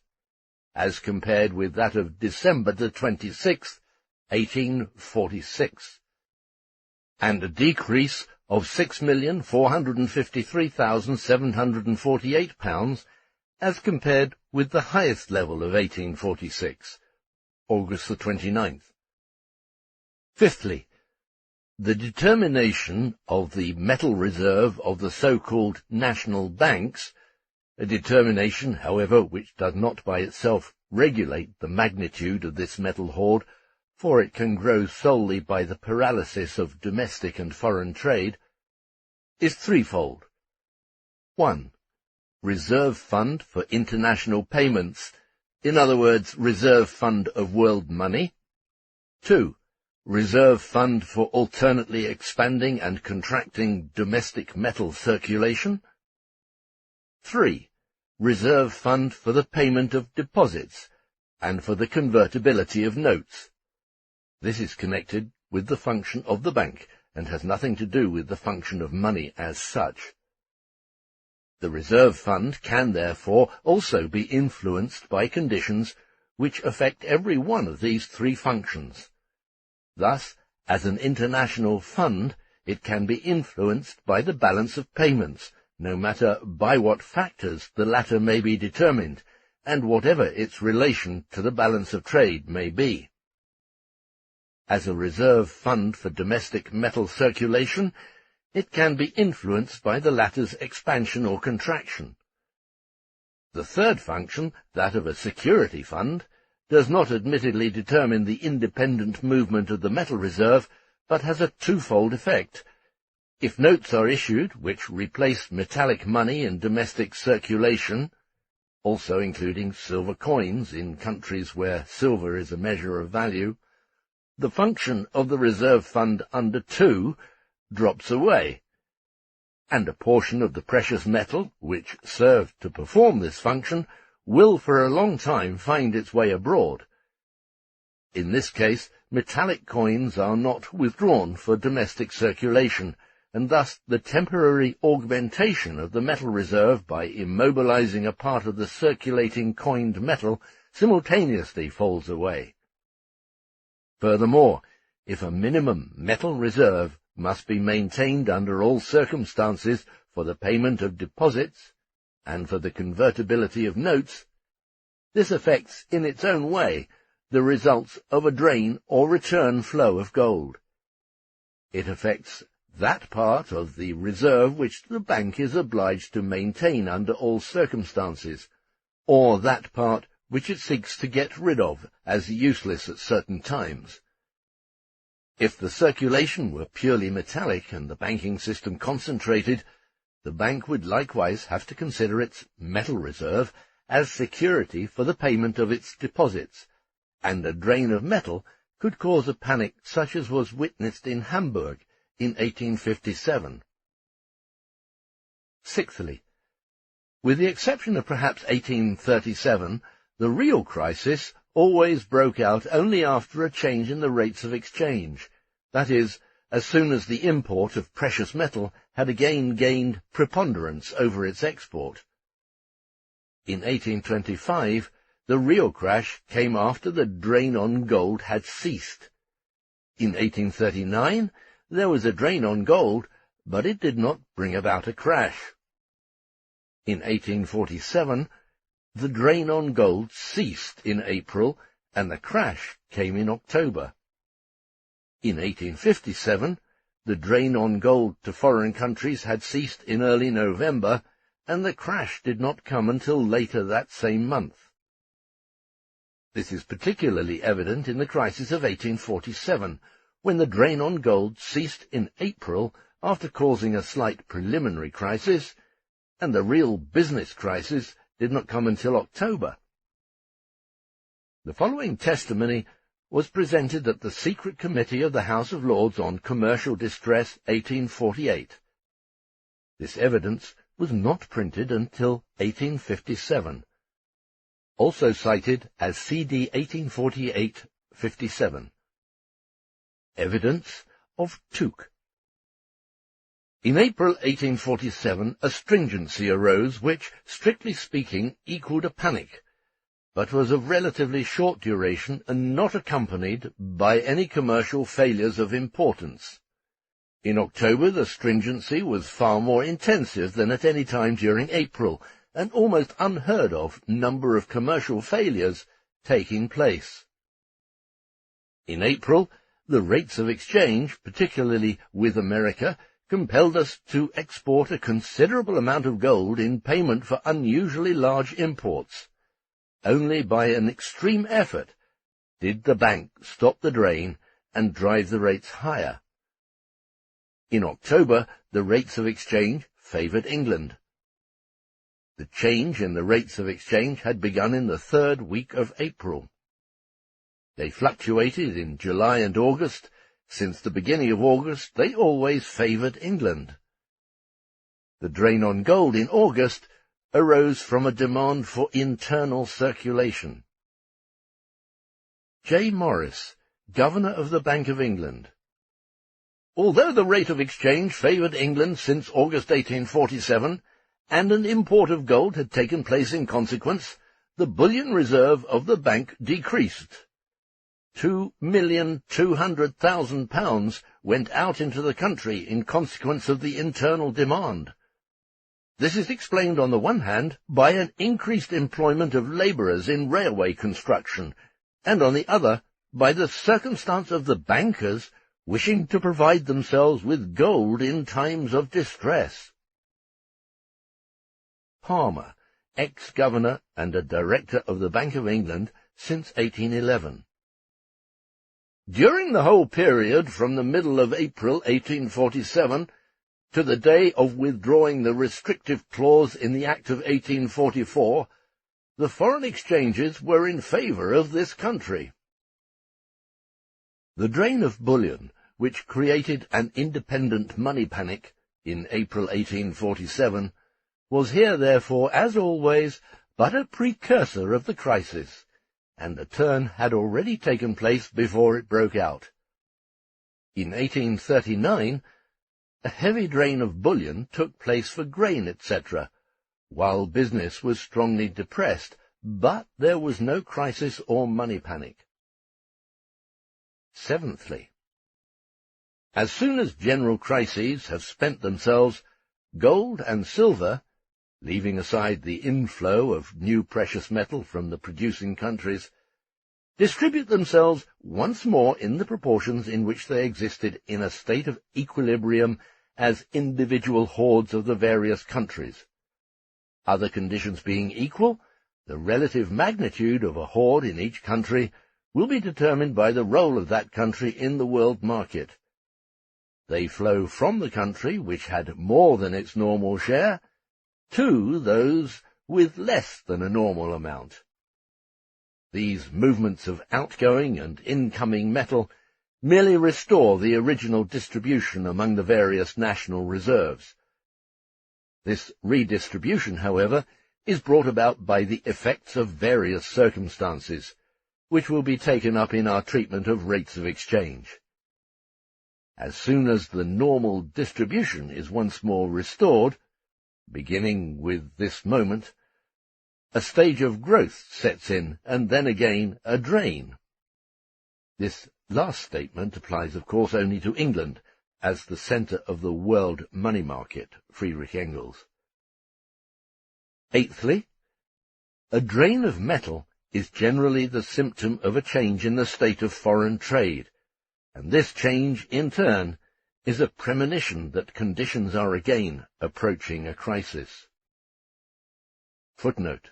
as compared with that of December the 26th, 1846, and a decrease of £6,453,748, as compared with the highest level of 1846, August the 29th. Fifthly, the determination of the metal reserve of the so-called national banks, a determination, however, which does not by itself regulate the magnitude of this metal hoard, for it can grow solely by the paralysis of domestic and foreign trade, is threefold. 1. Reserve Fund for International Payments, in other words, Reserve Fund of World Money. 2. Reserve Fund for alternately expanding and contracting domestic metal circulation. 3. Reserve Fund for the payment of deposits and for the convertibility of notes. This is connected with the function of the bank and has nothing to do with the function of money as such. The reserve fund can therefore also be influenced by conditions which affect every one of these three functions. Thus, as an international fund, it can be influenced by the balance of payments, no matter by what factors the latter may be determined, and whatever its relation to the balance of trade may be. As a reserve fund for domestic metal circulation, it can be influenced by the latter's expansion or contraction. The third function, that of a security fund, does not admittedly determine the independent movement of the metal reserve, but has a twofold effect. If notes are issued which replace metallic money in domestic circulation, also including silver coins in countries where silver is a measure of value, the function of the reserve fund under 2 drops away, and a portion of the precious metal which served to perform this function will for a long time find its way abroad. In this case, metallic coins are not withdrawn for domestic circulation, and thus the temporary augmentation of the metal reserve by immobilizing a part of the circulating coined metal simultaneously falls away. Furthermore, if a minimum metal reserve must be maintained under all circumstances for the payment of deposits and for the convertibility of notes, this affects in its own way the results of a drain or return flow of gold. It affects that part of the reserve which the bank is obliged to maintain under all circumstances, or that part which it seeks to get rid of as useless at certain times. If the circulation were purely metallic and the banking system concentrated, the bank would likewise have to consider its metal reserve as security for the payment of its deposits, and a drain of metal could cause a panic such as was witnessed in Hamburg in 1857. Sixthly, with the exception of perhaps 1837, the real crisis always broke out only after a change in the rates of exchange, that is, as soon as the import of precious metal had again gained preponderance over its export. In 1825, the real crash came after the drain on gold had ceased. In 1839, there was a drain on gold, but it did not bring about a crash. In 1847, the drain on gold ceased in April, and the crash came in October. In 1857, the drain on gold to foreign countries had ceased in early November, and the crash did not come until later that same month. This is particularly evident in the crisis of 1847, when the drain on gold ceased in April after causing a slight preliminary crisis, and the real business crisis did not come until October. The following testimony was presented at the Secret Committee of the House of Lords on Commercial Distress, 1848. This evidence was not printed until 1857, also cited as CD 1848-57. Evidence of Tuch. In April 1847, a stringency arose which, strictly speaking, equalled a panic, but was of relatively short duration and not accompanied by any commercial failures of importance. In October, the stringency was far more intensive than at any time during April, an almost unheard of number of commercial failures taking place. In April, the rates of exchange, particularly with America, compelled us to export a considerable amount of gold in payment for unusually large imports. Only by an extreme effort did the bank stop the drain and drive the rates higher. In October, the rates of exchange favoured England. The change in the rates of exchange had begun in the third week of April. They fluctuated in July and August. Since the beginning of August, they always favoured England. The drain on gold in August arose from a demand for internal circulation. J. Morris, Governor of the Bank of England. Although the rate of exchange favoured England since August 1847, and an import of gold had taken place in consequence, the bullion reserve of the bank decreased. £2,200,000 went out into the country in consequence of the internal demand. This is explained on the one hand by an increased employment of labourers in railway construction, and on the other by the circumstance of the bankers wishing to provide themselves with gold in times of distress. Palmer, ex-governor and a director of the Bank of England since 1811. During the whole period from the middle of April 1847 to the day of withdrawing the restrictive clause in the Act of 1844, the foreign exchanges were in favour of this country. The drain of bullion, which created an independent money panic in April 1847, was here, therefore, as always, but a precursor of the crisis, and a turn had already taken place before it broke out. In 1839, a heavy drain of bullion took place for grain, etc., while business was strongly depressed, but there was no crisis or money panic. Seventhly, as soon as general crises have spent themselves, gold and silver, leaving aside the inflow of new precious metal from the producing countries, distribute themselves once more in the proportions in which they existed in a state of equilibrium as individual hordes of the various countries. Other conditions being equal, the relative magnitude of a horde in each country will be determined by the role of that country in the world market. They flow from the country which had more than its normal share to those with less than a normal amount. These movements of outgoing and incoming metal merely restore the original distribution among the various national reserves. This redistribution, however, is brought about by the effects of various circumstances, which will be taken up in our treatment of rates of exchange. As soon as the normal distribution is once more restored, beginning with this moment, a stage of growth sets in, and then again a drain. This last statement applies, of course, only to England, as the centre of the world money market, Friedrich Engels. Eighthly, a drain of metal is generally the symptom of a change in the state of foreign trade, and this change, in turn, is a premonition that conditions are again approaching a crisis. Footnote.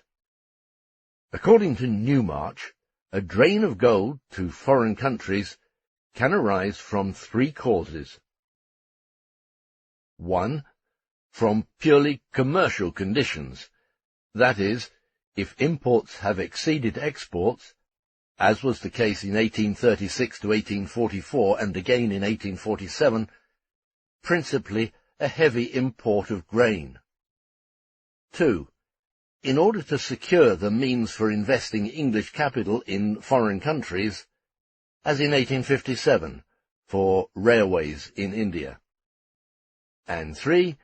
According to Newmarch, a drain of gold to foreign countries can arise from three causes. 1. From purely commercial conditions, that is, if imports have exceeded exports, as was the case in 1836 to 1844 and again in 1847, principally a heavy import of grain. 2. In order to secure the means for investing English capital in foreign countries, as in 1857, for railways in India. And 3.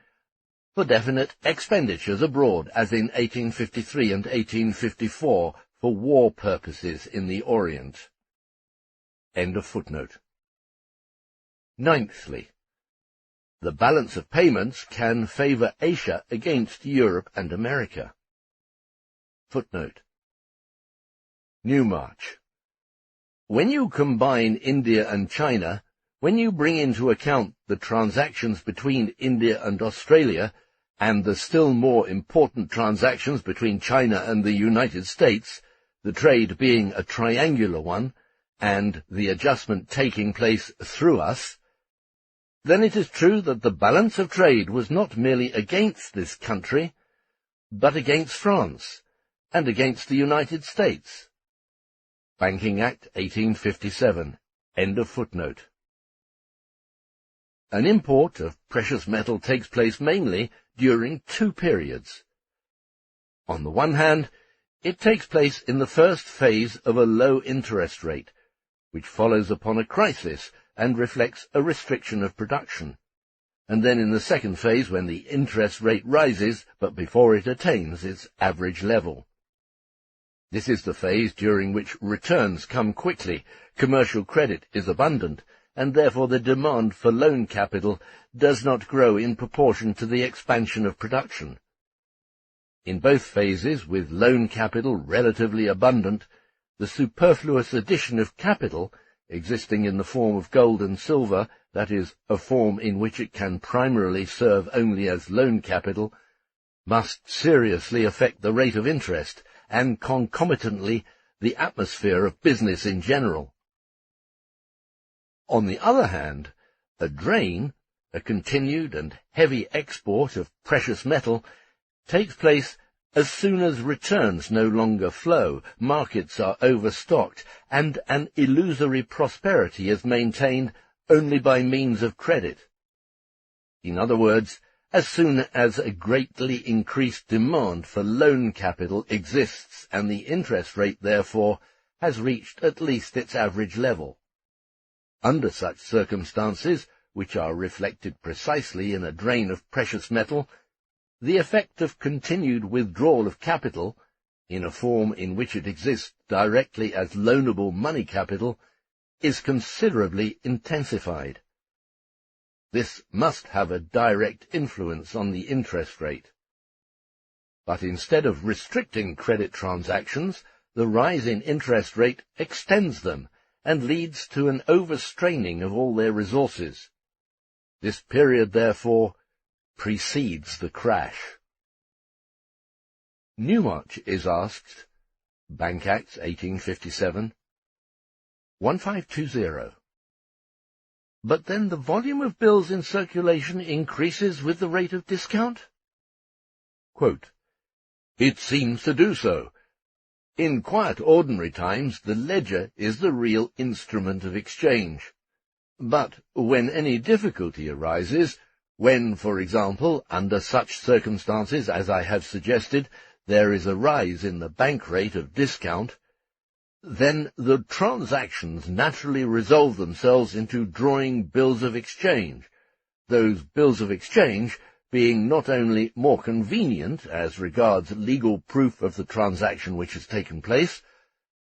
For definite expenditures abroad, as in 1853 and 1854, for war purposes in the Orient. End of footnote. Ninthly, the balance of payments can favour Asia against Europe and America. Footnote. Newmarch. When you combine India and China, when you bring into account the transactions between India and Australia, and the still more important transactions between China and the United States, the trade being a triangular one, and the adjustment taking place through us, then it is true that the balance of trade was not merely against this country, but against France, and against the United States. Banking Act 1857. End of footnote. An import of precious metal takes place mainly during two periods. On the one hand, it takes place in the first phase of a low interest rate, which follows upon a crisis and reflects a restriction of production, and then in the second phase when the interest rate rises, but before it attains its average level. This is the phase during which returns come quickly, commercial credit is abundant, and therefore the demand for loan capital does not grow in proportion to the expansion of production. In both phases, with loan capital relatively abundant, the superfluous addition of capital, existing in the form of gold and silver, that is, a form in which it can primarily serve only as loan capital, must seriously affect the rate of interest, and concomitantly the atmosphere of business in general. On the other hand, a drain, a continued and heavy export of precious metal, takes place as soon as returns no longer flow, markets are overstocked, and an illusory prosperity is maintained only by means of credit. In other words, as soon as a greatly increased demand for loan capital exists and the interest rate, therefore, has reached at least its average level. Under such circumstances, which are reflected precisely in a drain of precious metal, the effect of continued withdrawal of capital, in a form in which it exists directly as loanable money capital, is considerably intensified. This must have a direct influence on the interest rate. But instead of restricting credit transactions, the rise in interest rate extends them and leads to an overstraining of all their resources. This period, therefore, precedes the crash. Newmarch is asked, Bank Acts 1857, 1520. But then the volume of bills in circulation increases with the rate of discount? Quote, "It seems to do so. In quiet ordinary times the ledger is the real instrument of exchange. But when any difficulty arises, when, for example, under such circumstances as I have suggested, there is a rise in the bank rate of discount, then the transactions naturally resolve themselves into drawing bills of exchange, those bills of exchange being not only more convenient as regards legal proof of the transaction which has taken place,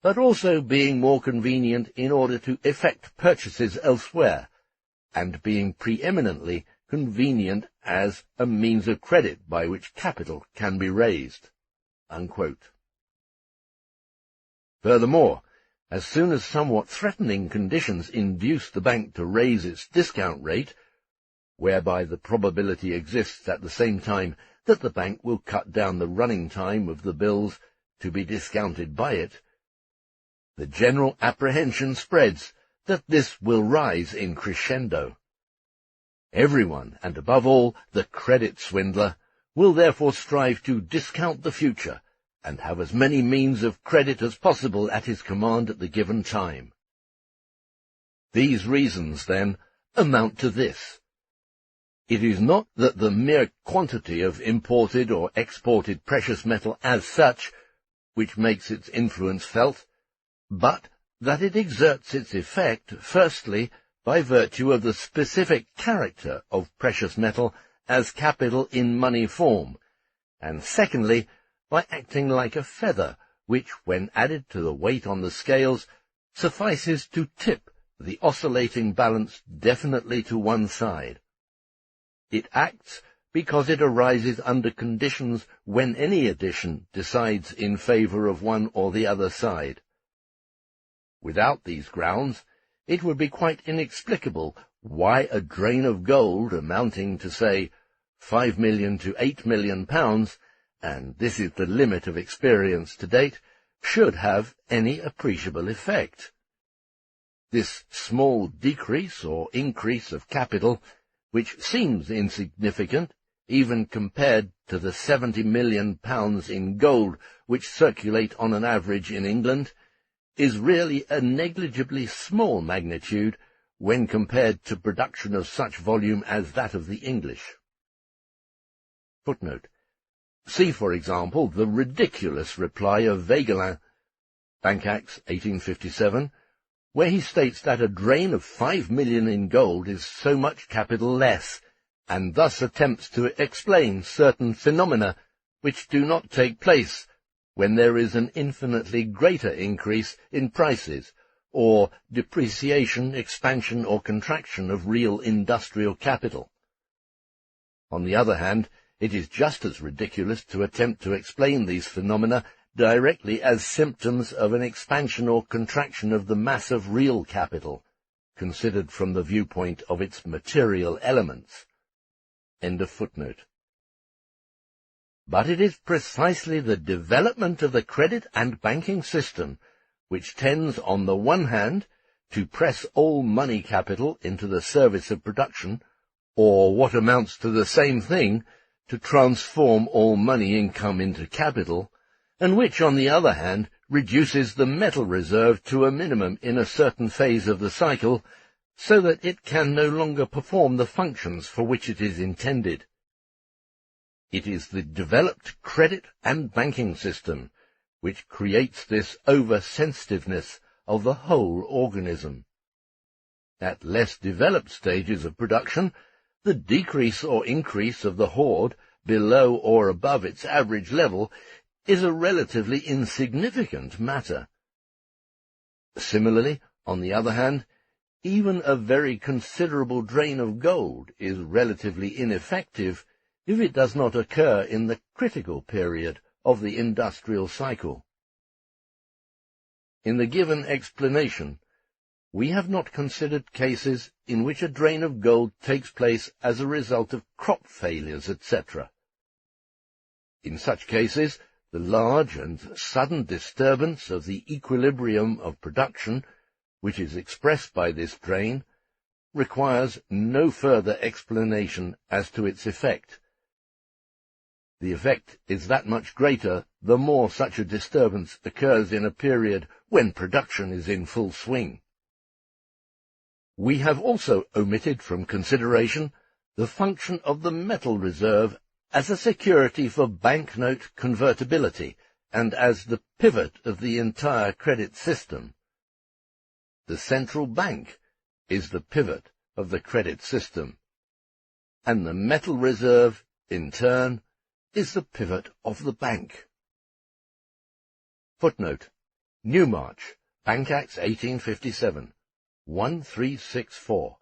but also being more convenient in order to effect purchases elsewhere, and being preeminently convenient as a means of credit by which capital can be raised." Unquote. Furthermore, as soon as somewhat threatening conditions induce the bank to raise its discount rate, whereby the probability exists at the same time that the bank will cut down the running time of the bills to be discounted by it, the general apprehension spreads that this will rise in crescendo. Everyone, and above all the credit swindler, will therefore strive to discount the future, and have as many means of credit as possible at his command at the given time. These reasons, then, amount to this. It is not that the mere quantity of imported or exported precious metal as such which makes its influence felt, but that it exerts its effect, firstly, by virtue of the specific character of precious metal as capital in money form, and secondly, by acting like a feather, which, when added to the weight on the scales, suffices to tip the oscillating balance definitely to one side. It acts because it arises under conditions when any addition decides in favor of one or the other side. Without these grounds, it would be quite inexplicable why a drain of gold amounting to, say, 5 million to 8 million pounds, and this is the limit of experience to date, should have any appreciable effect. This small decrease or increase of capital, which seems insignificant even compared to the 70 million pounds in gold which circulate on an average in England, is really a negligibly small magnitude when compared to production of such volume as that of the English. Footnote. See, for example, the ridiculous reply of Wegelin, Bank Acts 1857, where he states that a drain of 5 million in gold is so much capital less, and thus attempts to explain certain phenomena which do not take place when there is an infinitely greater increase in prices, or depreciation, expansion, or contraction of real industrial capital. On the other hand, it is just as ridiculous to attempt to explain these phenomena directly as symptoms of an expansion or contraction of the mass of real capital, considered from the viewpoint of its material elements. End of footnote. But it is precisely the development of the credit and banking system which tends, on the one hand, to press all money capital into the service of production, or what amounts to the same thing, to transform all money income into capital, and which, on the other hand, reduces the metal reserve to a minimum in a certain phase of the cycle, so that it can no longer perform the functions for which it is intended. It is the developed credit and banking system which creates this over-sensitiveness of the whole organism. At less developed stages of production, the decrease or increase of the hoard below or above its average level is a relatively insignificant matter. Similarly, on the other hand, even a very considerable drain of gold is relatively ineffective if it does not occur in the critical period of the industrial cycle. In the given explanation, we have not considered cases in which a drain of gold takes place as a result of crop failures, etc. In such cases, the large and sudden disturbance of the equilibrium of production, which is expressed by this drain, requires no further explanation as to its effect. The effect is that much greater the more such a disturbance occurs in a period when production is in full swing. We have also omitted from consideration the function of the metal reserve as a security for banknote convertibility and as the pivot of the entire credit system. The central bank is the pivot of the credit system, and the metal reserve, in turn, is the pivot of the bank. Footnote: Newmarch, Bank Acts 1857, 1364.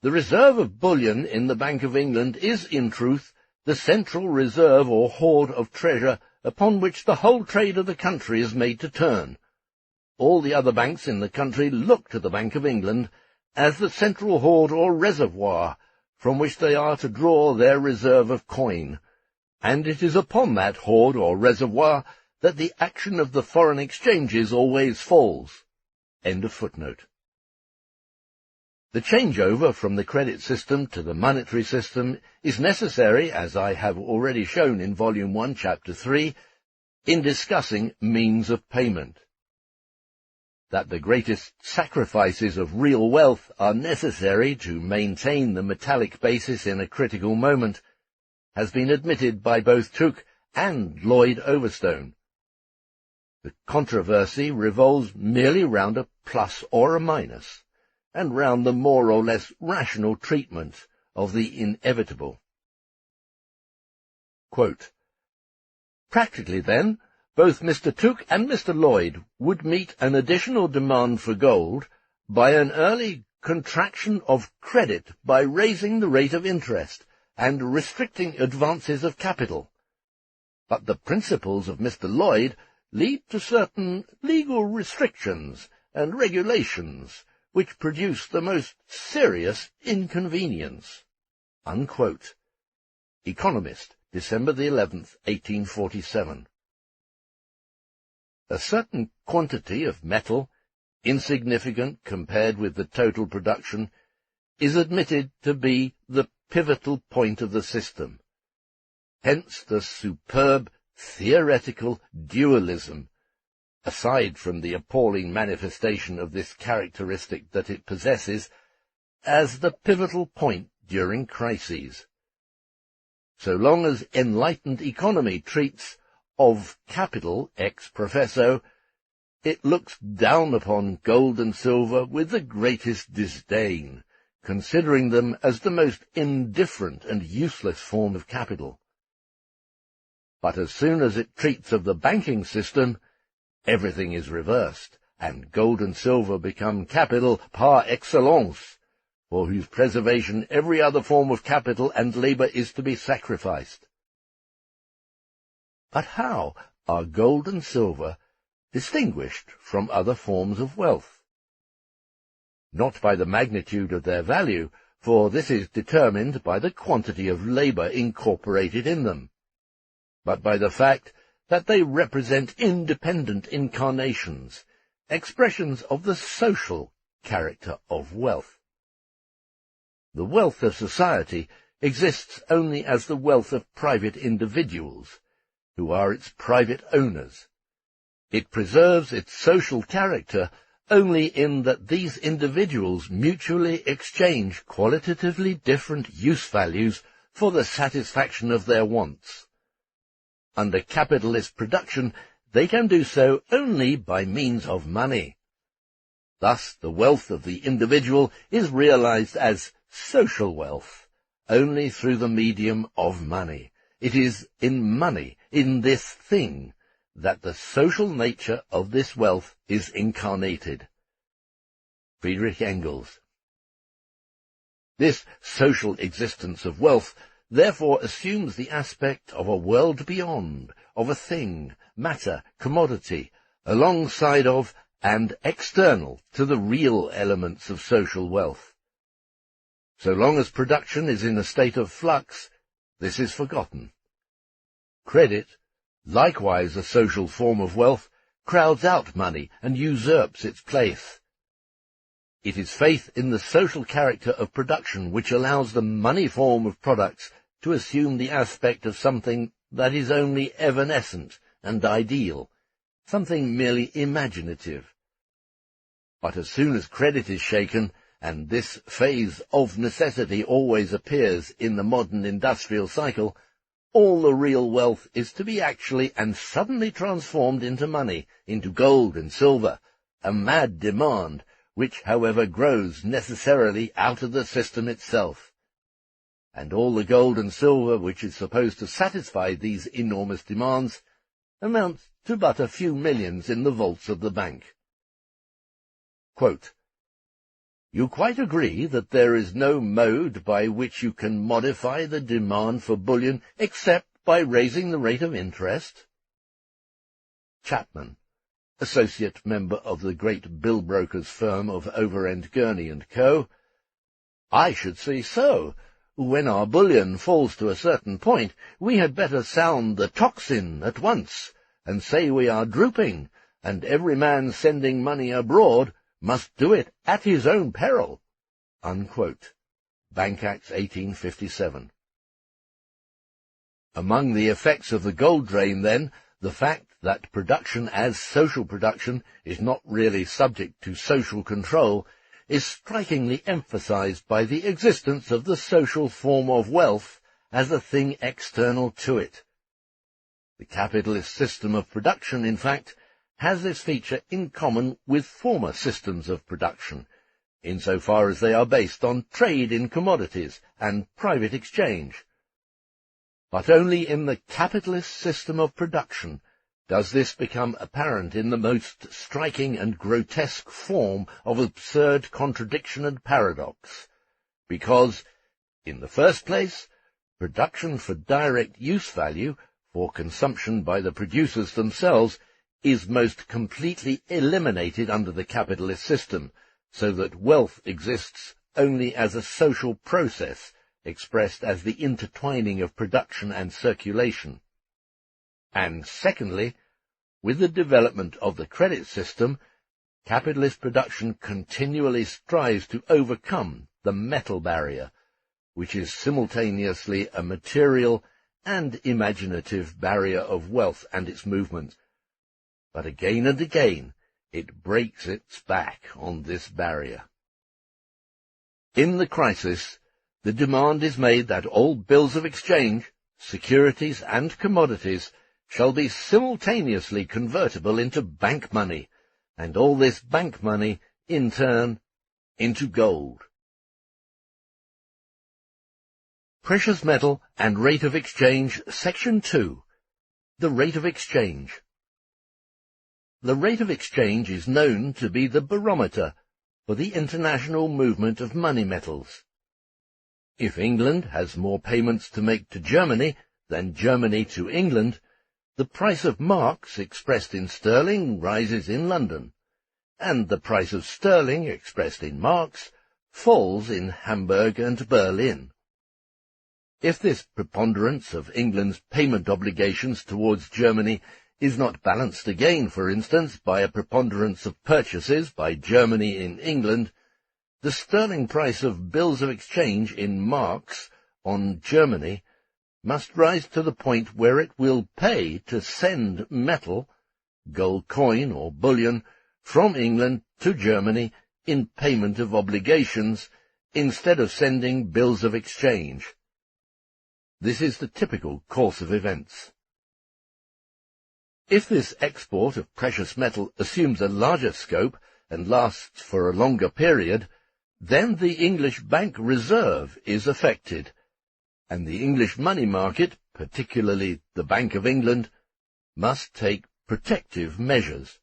The reserve of bullion in the Bank of England is, in truth, the central reserve or hoard of treasure upon which the whole trade of the country is made to turn. All the other banks in the country look to the Bank of England as the central hoard or reservoir from which they are to draw their reserve of coin, and it is upon that hoard or reservoir that the action of the foreign exchanges always falls. End of footnote. The changeover from the credit system to the monetary system is necessary, as I have already shown in Volume 1, Chapter 3, in discussing means of payment. That the greatest sacrifices of real wealth are necessary to maintain the metallic basis in a critical moment has been admitted by both Tooke and Lloyd Overstone. The controversy revolves merely round a plus or a minus, and round the more or less rational treatment of the inevitable. Quote, practically, then, both Mr. Tooke and Mr. Lloyd would meet an additional demand for gold by an early contraction of credit by raising the rate of interest and restricting advances of capital. But the principles of Mr. Lloyd lead to certain legal restrictions and regulations which produce the most serious inconvenience. Unquote. Economist, December the 11th, 1847. A certain quantity of metal, insignificant compared with the total production, is admitted to be the pivotal point of the system. Hence the superb theoretical dualism, aside from the appalling manifestation of this characteristic that it possesses, as the pivotal point during crises. So long as enlightened economy treats of capital ex professo, it looks down upon gold and silver with the greatest disdain, considering them as the most indifferent and useless form of capital. But as soon as it treats of the banking system, everything is reversed, and gold and silver become capital par excellence, for whose preservation every other form of capital and labour is to be sacrificed. But how are gold and silver distinguished from other forms of wealth? Not by the magnitude of their value, for this is determined by the quantity of labour incorporated in them, but by the fact that they represent independent incarnations, expressions of the social character of wealth. The wealth of society exists only as the wealth of private individuals, who are its private owners. It preserves its social character only in that these individuals mutually exchange qualitatively different use values for the satisfaction of their wants. Under capitalist production, they can do so only by means of money. Thus, the wealth of the individual is realized as social wealth only through the medium of money. It is in money, in this thing, that the social nature of this wealth is incarnated. Friedrich Engels. This social existence of wealth therefore assumes the aspect of a world beyond, of a thing, matter, commodity, alongside of and external to the real elements of social wealth. So long as production is in a state of flux, this is forgotten. Credit, likewise a social form of wealth, crowds out money and usurps its place. It is faith in the social character of production which allows the money form of products to assume the aspect of something that is only evanescent and ideal, something merely imaginative. But as soon as credit is shaken, and this phase of necessity always appears in the modern industrial cycle, all the real wealth is to be actually and suddenly transformed into money, into gold and silver, a mad demand, which, however, grows necessarily out of the system itself. And all the gold and silver which is supposed to satisfy these enormous demands amounts to but a few millions in the vaults of the bank. Quote, "You quite agree that there is no mode by which you can modify the demand for bullion except by raising the rate of interest?" Chapman, associate member of the great bill-brokers' firm of Overend Gurney and Co. "I should say so. When our bullion falls to a certain point, we had better sound the tocsin at once, and say we are drooping, and every man sending money abroad must do it at his own peril." Unquote. Bank Acts 1857. Among the effects of the gold drain, then, the fact that production as social production is not really subject to social control is strikingly emphasized by the existence of the social form of wealth as a thing external to it. The capitalist system of production, in fact, has this feature in common with former systems of production, insofar as they are based on trade in commodities and private exchange. But only in the capitalist system of production does this become apparent in the most striking and grotesque form of absurd contradiction and paradox, because, in the first place, production for direct use value, for consumption by the producers themselves, is most completely eliminated under the capitalist system, so that wealth exists only as a social process, expressed as the intertwining of production and circulation. And secondly, with the development of the credit system, capitalist production continually strives to overcome the metal barrier, which is simultaneously a material and imaginative barrier of wealth and its movement. But again and again it breaks its back on this barrier. In the crisis, the demand is made that all bills of exchange, securities and commodities shall be simultaneously convertible into bank money, and all this bank money, in turn, into gold. Precious Metal and Rate of Exchange, Section 2. The Rate of Exchange. The rate of exchange is known to be the barometer for the international movement of money metals. If England has more payments to make to Germany than Germany to England, the price of marks expressed in sterling rises in London, and the price of sterling expressed in marks falls in Hamburg and Berlin. If this preponderance of England's payment obligations towards Germany is not balanced again, for instance, by a preponderance of purchases by Germany in England, the sterling price of bills of exchange in marks on Germany must rise to the point where it will pay to send metal, gold coin or bullion, from England to Germany in payment of obligations, instead of sending bills of exchange. This is the typical course of events. If this export of precious metal assumes a larger scope, and lasts for a longer period, then the English bank reserve is affected, and the English money market, particularly the Bank of England, must take protective measures.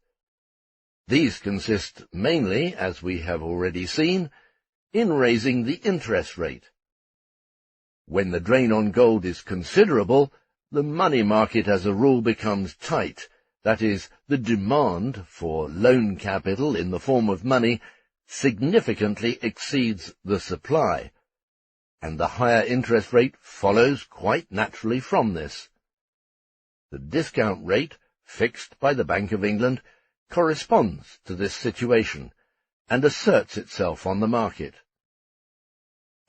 These consist mainly, as we have already seen, in raising the interest rate. When the drain on gold is considerable, the money market as a rule becomes tight, that is, the demand for loan capital in the form of money significantly exceeds the supply, and the higher interest rate follows quite naturally from this. The discount rate, fixed by the Bank of England, corresponds to this situation, and asserts itself on the market.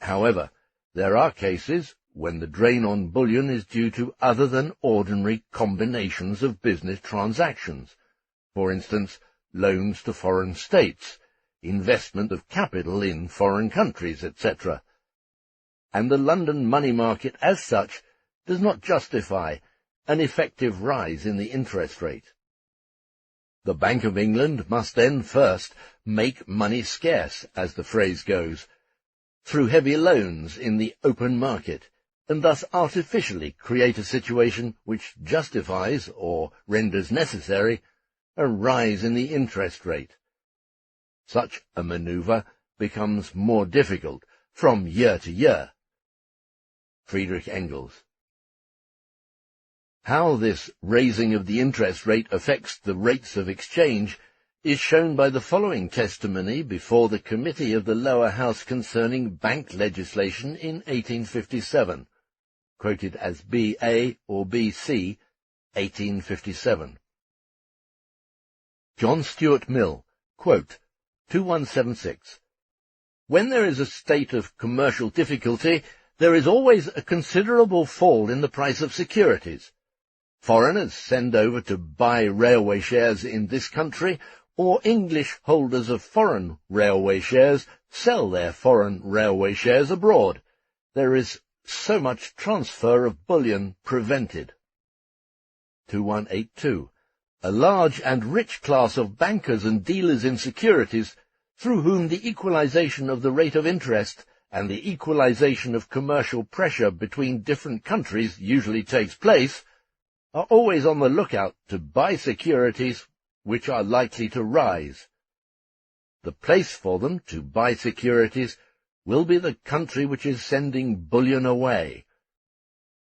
However, there are cases when the drain on bullion is due to other than ordinary combinations of business transactions, for instance, loans to foreign states, investment of capital in foreign countries, etc., and the London money market as such does not justify an effective rise in the interest rate. The Bank of England must then first make money scarce, as the phrase goes, through heavy loans in the open market, and thus artificially create a situation which justifies, or renders necessary, a rise in the interest rate. Such a manoeuvre becomes more difficult from year to year. Friedrich Engels. How this raising of the interest rate affects the rates of exchange is shown by the following testimony before the Committee of the Lower House concerning bank legislation in 1857, quoted as B.A. or B.C., 1857. John Stuart Mill, quote, 2176. When there is a state of commercial difficulty, there is always a considerable fall in the price of securities. Foreigners send over to buy railway shares in this country, or English holders of foreign railway shares sell their foreign railway shares abroad. There is so much transfer of bullion prevented. 2182. A large and rich class of bankers and dealers in securities, through whom the equalization of the rate of interest and the equalization of commercial pressure between different countries usually takes place, are always on the lookout to buy securities which are likely to rise. The place for them to buy securities will be the country which is sending bullion away.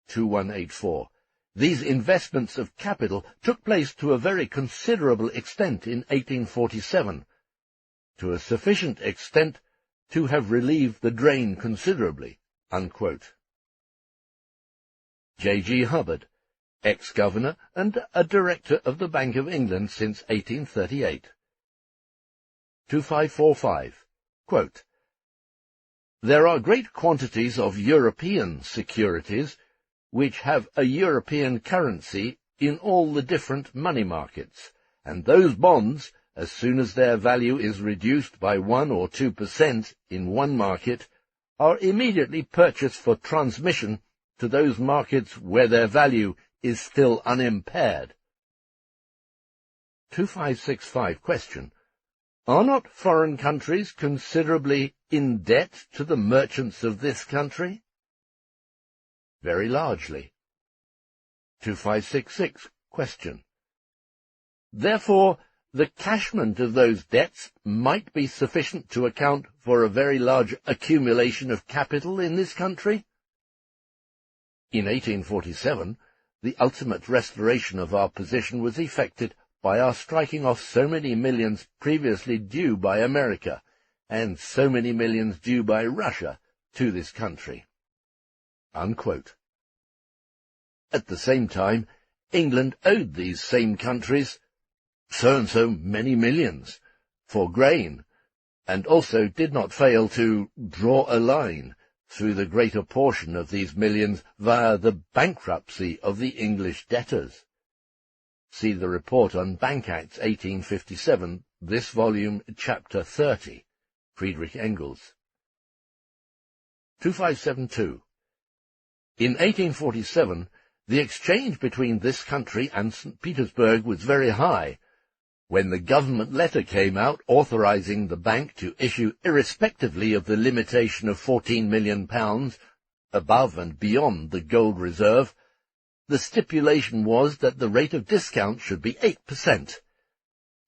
2184. These investments of capital took place to a very considerable extent in 1847, to a sufficient extent to have relieved the drain considerably. Unquote. J.G. Hubbard, ex-governor and a director of the Bank of England since 1838. 2545. Quote, there are great quantities of European securities which have a European currency in all the different money markets, and those bonds, as soon as their value is reduced by 1 or 2% in one market, are immediately purchased for transmission to those markets where their value is still unimpaired. 2565 question. Are not foreign countries considerably in debt to the merchants of this country? Very largely. 2566 question. Therefore, the cashment of those debts might be sufficient to account for a very large accumulation of capital in this country? In 1847, the ultimate restoration of our position was effected by our striking off so many millions previously due by America, and so many millions due by Russia to this country. Unquote. At the same time, England owed these same countries so-and-so many millions for grain, and also did not fail to draw a line through the greater portion of these millions via the bankruptcy of the English debtors. See the report on Bank Acts 1857, this volume, Chapter 30, Friedrich Engels. 2572. In 1847, the exchange between this country and St. Petersburg was very high, When the government letter came out authorizing the bank to issue irrespectively of the limitation of £14 million above and beyond the gold reserve, the stipulation was that the rate of discount should be 8%.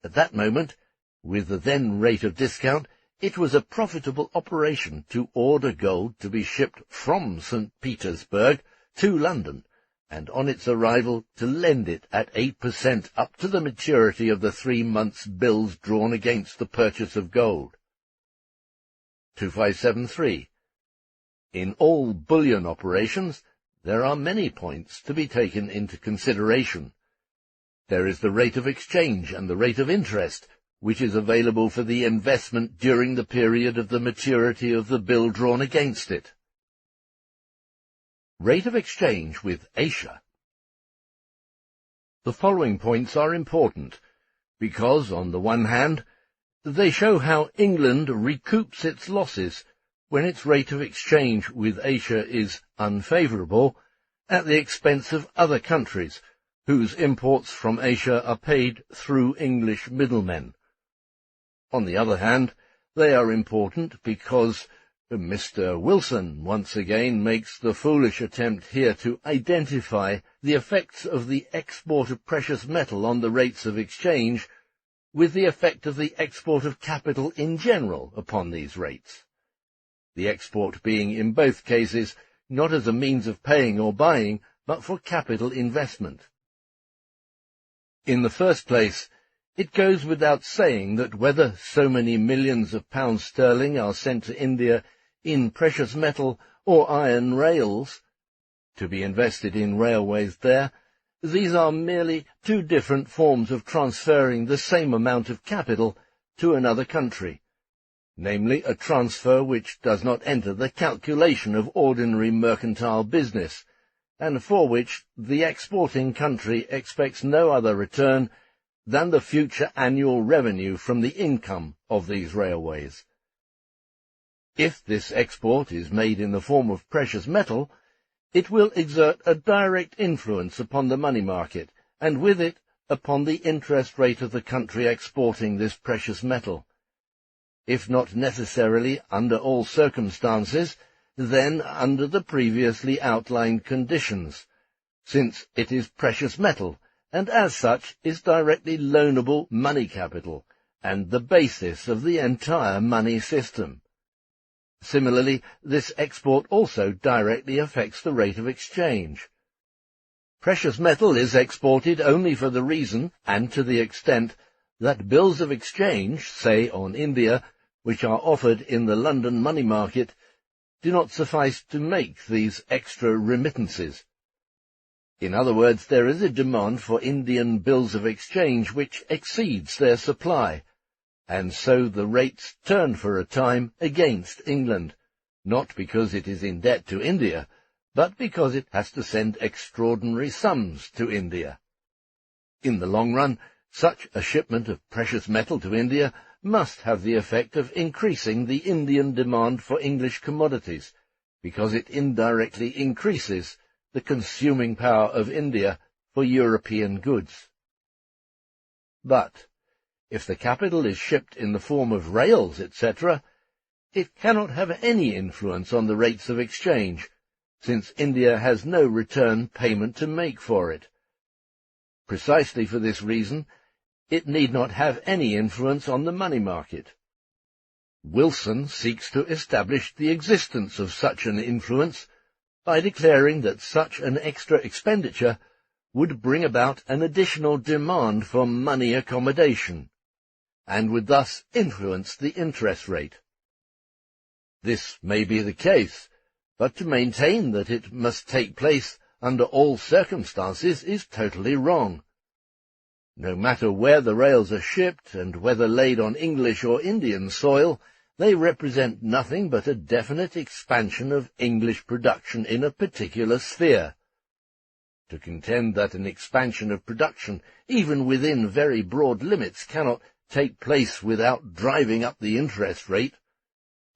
At that moment, with the then rate of discount, it was a profitable operation to order gold to be shipped from St. Petersburg to London, and on its arrival to lend it at 8% up to the maturity of the 3 months' bills drawn against the purchase of gold. 2573. In all bullion operations, there are many points to be taken into consideration. There is the rate of exchange and the rate of interest, which is available for the investment during the period of the maturity of the bill drawn against it. Rate of exchange with Asia. The following points are important, because, on the one hand, they show how England recoups its losses when its rate of exchange with Asia is unfavourable, at the expense of other countries, whose imports from Asia are paid through English middlemen. On the other hand, they are important because Mr. Wilson once again makes the foolish attempt here to identify the effects of the export of precious metal on the rates of exchange with the effect of the export of capital in general upon these rates, the export being in both cases not as a means of paying or buying, but for capital investment. In the first place, it goes without saying that whether so many millions of pounds sterling are sent to India in precious metal or iron rails, to be invested in railways there, these are merely two different forms of transferring the same amount of capital to another country, namely a transfer which does not enter the calculation of ordinary mercantile business, and for which the exporting country expects no other return than the future annual revenue from the income of these railways. If this export is made in the form of precious metal, it will exert a direct influence upon the money market, and with it upon the interest rate of the country exporting this precious metal. If not necessarily under all circumstances, then under the previously outlined conditions, since it is precious metal, and as such is directly loanable money capital, and the basis of the entire money system. Similarly, this export also directly affects the rate of exchange. Precious metal is exported only for the reason, and to the extent, that bills of exchange, say on India, which are offered in the London money market, do not suffice to make these extra remittances. In other words, there is a demand for Indian bills of exchange which exceeds their supply, and so the rates turn for a time against England, not because it is in debt to India, but because it has to send extraordinary sums to India. In the long run, such a shipment of precious metal to India must have the effect of increasing the Indian demand for English commodities, because it indirectly increases the consuming power of India for European goods. But if the capital is shipped in the form of rails, etc., it cannot have any influence on the rates of exchange, since India has no return payment to make for it. Precisely for this reason, it need not have any influence on the money market. Wilson seeks to establish the existence of such an influence by declaring that such an extra expenditure would bring about an additional demand for money accommodation, and would thus influence the interest rate. This may be the case, but to maintain that it must take place under all circumstances is totally wrong. No matter where the rails are shipped, and whether laid on English or Indian soil, they represent nothing but a definite expansion of English production in a particular sphere. To contend that an expansion of production, even within very broad limits, cannot take place without driving up the interest rate,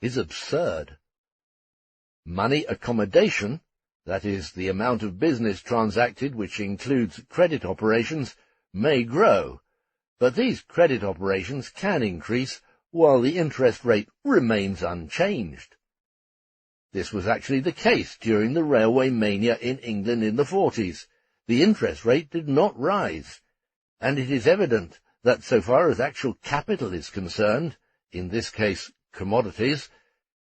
is absurd. Money accommodation, that is, the amount of business transacted which includes credit operations, may grow, but these credit operations can increase while the interest rate remains unchanged. This was actually the case during the railway mania in England in the 40s. The interest rate did not rise, and it is evident that so far as actual capital is concerned, in this case commodities,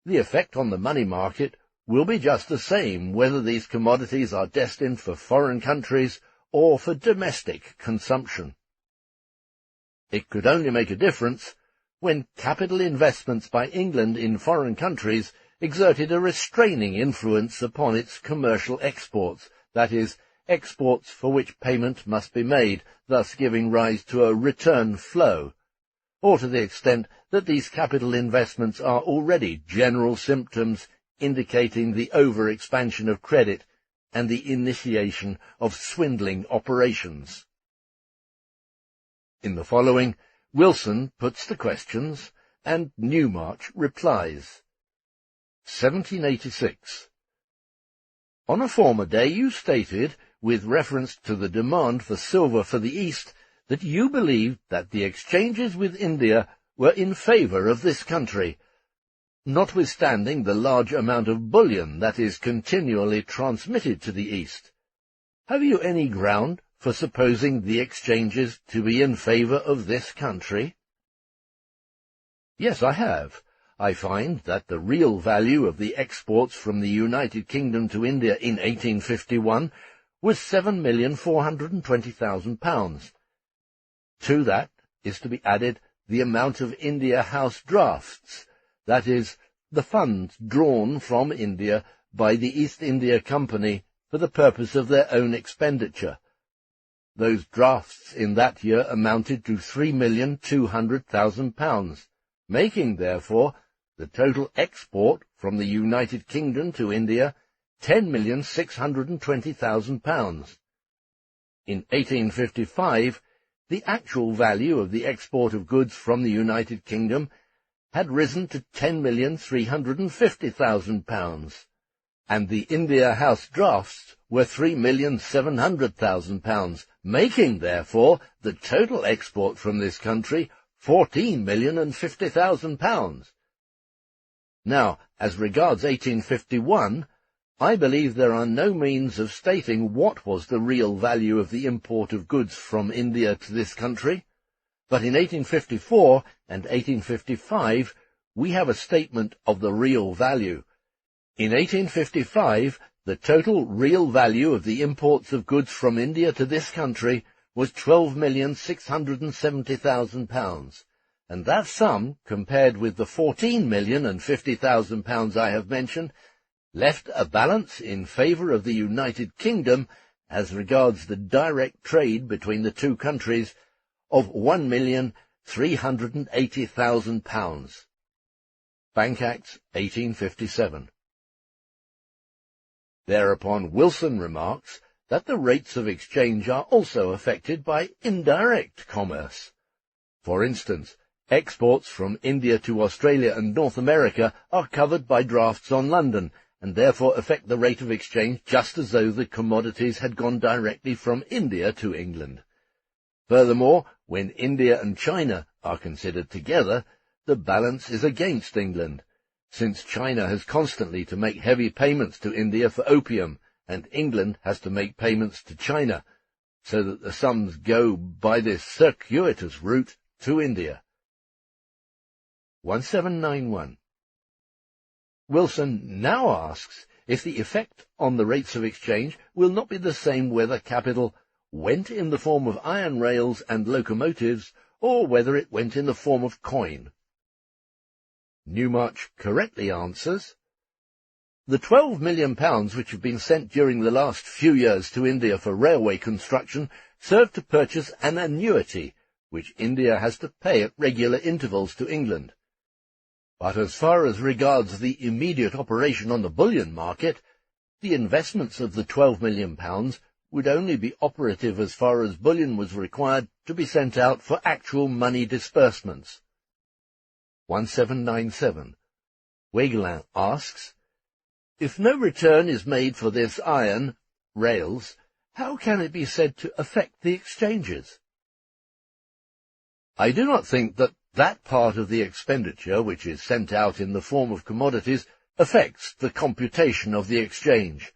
the effect on the money market will be just the same whether these commodities are destined for foreign countries or for domestic consumption. It could only make a difference when capital investments by England in foreign countries exerted a restraining influence upon its commercial exports, that is, exports for which payment must be made, thus giving rise to a return flow, or to the extent that these capital investments are already general symptoms indicating the over-expansion of credit and the initiation of swindling operations. In the following, Wilson puts the questions, and Newmarch replies. 1786. On a former day you stated, with reference to the demand for silver for the East, that you believed that the exchanges with India were in favour of this country, notwithstanding the large amount of bullion that is continually transmitted to the East. Have you any ground for supposing the exchanges to be in favour of this country? Yes, I have. I find that the real value of the exports from the United Kingdom to India in 1851 was £7,420,000. To that is to be added the amount of India House drafts, that is, the funds drawn from India by the East India Company for the purpose of their own expenditure. Those drafts in that year amounted to £3,200,000, making, therefore, the total export from the United Kingdom to India £10,620,000. In 1855, the actual value of the export of goods from the United Kingdom had risen to £10,350,000, and the India House drafts were £3,700,000, making, therefore, the total export from this country £14,050,000. Now, as regards 1851, I believe there are no means of stating what was the real value of the import of goods from India to this country, but in 1854 and 1855 we have a statement of the real value. In 1855, the total real value of the imports of goods from India to this country was £12,670,000, and that sum, compared with the £14,050,000 I have mentioned, left a balance in favour of the United Kingdom as regards the direct trade between the two countries of £1,380,000. Bank Acts, 1857. Thereupon Wilson remarks that the rates of exchange are also affected by indirect commerce. For instance, exports from India to Australia and North America are covered by drafts on London, and therefore affect the rate of exchange just as though the commodities had gone directly from India to England. Furthermore, when India and China are considered together, the balance is against England, since China has constantly to make heavy payments to India for opium, and England has to make payments to China, so that the sums go by this circuitous route to India. 1791. Wilson now asks if the effect on the rates of exchange will not be the same whether capital went in the form of iron rails and locomotives, or whether it went in the form of coin. Newmarch correctly answers, the £12 million which have been sent during the last few years to India for railway construction serve to purchase an annuity, which India has to pay at regular intervals to England. But as far as regards the immediate operation on the bullion market, the investments of the £12 million would only be operative as far as bullion was required to be sent out for actual money disbursements. 1797. Wegelin asks, if no return is made for this iron, rails, how can it be said to affect the exchanges? I do not think that that part of the expenditure which is sent out in the form of commodities affects the computation of the exchange.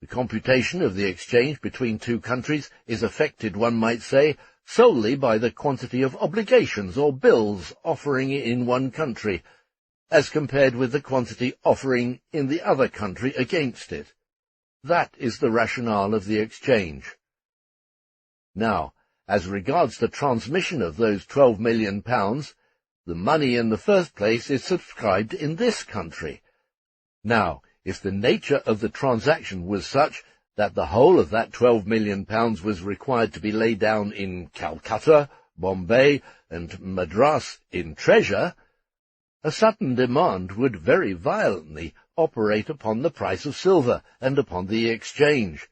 The computation of the exchange between two countries is affected, one might say, solely by the quantity of obligations or bills offering in one country, as compared with the quantity offering in the other country against it. That is the rationale of the exchange. Now, as regards the transmission of those £12 million, the money in the first place is subscribed in this country. Now, if the nature of the transaction was such that the whole of that £12 million was required to be laid down in Calcutta, Bombay, and Madras in treasure, a sudden demand would very violently operate upon the price of silver and upon the exchange,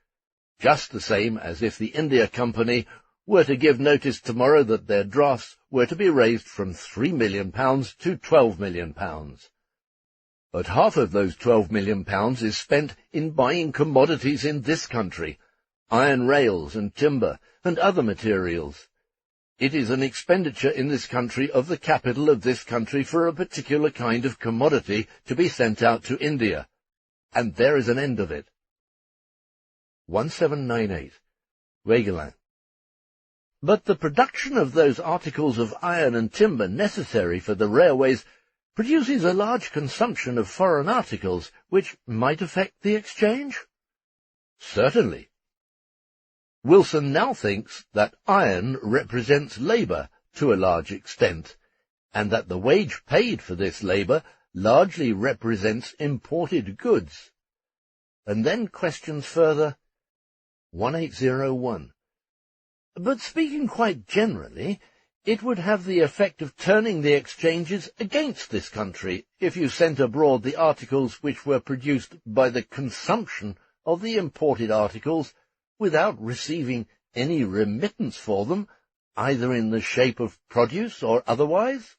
just the same as if the India Company were to give notice tomorrow that their drafts were to be raised from £3 million to £12 million. But half of those £12 million is spent in buying commodities in this country, iron rails and timber and other materials. It is an expenditure in this country of the capital of this country for a particular kind of commodity to be sent out to India, and there is an end of it. 1798. Wegelin. But the production of those articles of iron and timber necessary for the railways produces a large consumption of foreign articles, which might affect the exchange? Certainly. Wilson now thinks that iron represents labour to a large extent, and that the wage paid for this labour largely represents imported goods. And then questions further. 1801. But speaking quite generally, it would have the effect of turning the exchanges against this country if you sent abroad the articles which were produced by the consumption of the imported articles without receiving any remittance for them, either in the shape of produce or otherwise.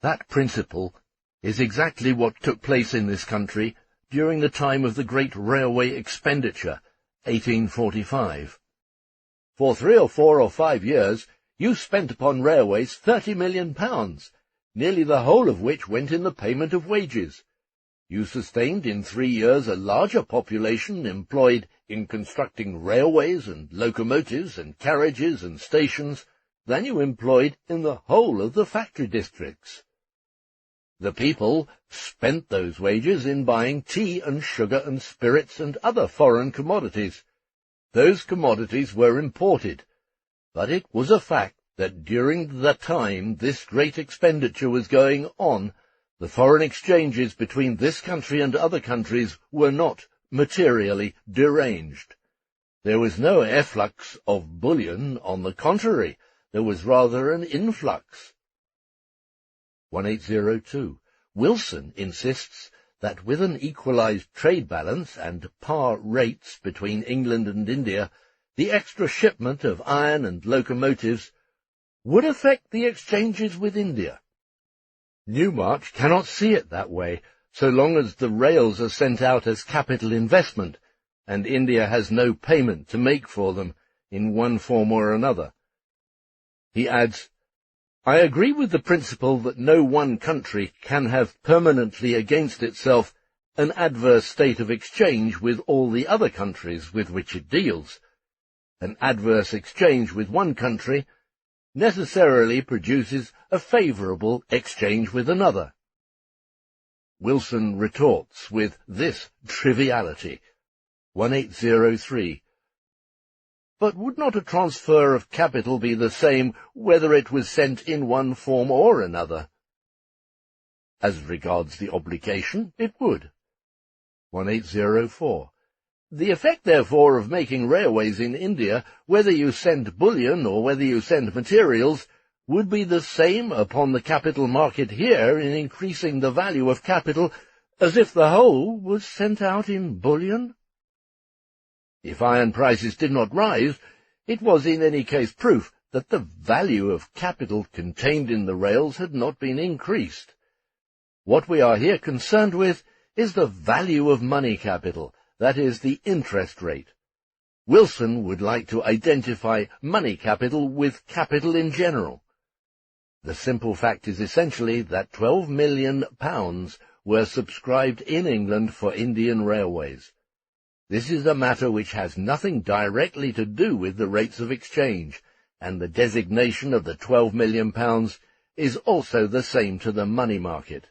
That principle is exactly what took place in this country during the time of the great railway expenditure, 1845. For 3 or 4 or 5 years, you spent upon railways £30 million, nearly the whole of which went in the payment of wages. You sustained in 3 years a larger population employed in constructing railways and locomotives and carriages and stations than you employed in the whole of the factory districts. The people spent those wages in buying tea and sugar and spirits and other foreign commodities. Those commodities were imported, but it was a fact that during the time this great expenditure was going on, the foreign exchanges between this country and other countries were not materially deranged. There was no efflux of bullion, on the contrary, there was rather an influx. 1802. Wilson insists that with an equalized trade balance and par rates between England and India, the extra shipment of iron and locomotives would affect the exchanges with India. Newmarch cannot see it that way, so long as the rails are sent out as capital investment, and India has no payment to make for them in one form or another. He adds, I agree with the principle that no one country can have permanently against itself an adverse state of exchange with all the other countries with which it deals. An adverse exchange with one country necessarily produces a favourable exchange with another. Wilson retorts with this triviality. 1803. But would not a transfer of capital be the same whether it was sent in one form or another? As regards the obligation, it would. 1804. The effect, therefore, of making railways in India, whether you send bullion or whether you send materials, would be the same upon the capital market here in increasing the value of capital as if the whole was sent out in bullion. If iron prices did not rise, it was in any case proof that the value of capital contained in the rails had not been increased. What we are here concerned with is the value of money capital, that is, the interest rate. Wilson would like to identify money capital with capital in general. The simple fact is essentially that £12 million were subscribed in England for Indian railways. This is a matter which has nothing directly to do with the rates of exchange, and the designation of the £12 million is also the same to the money market.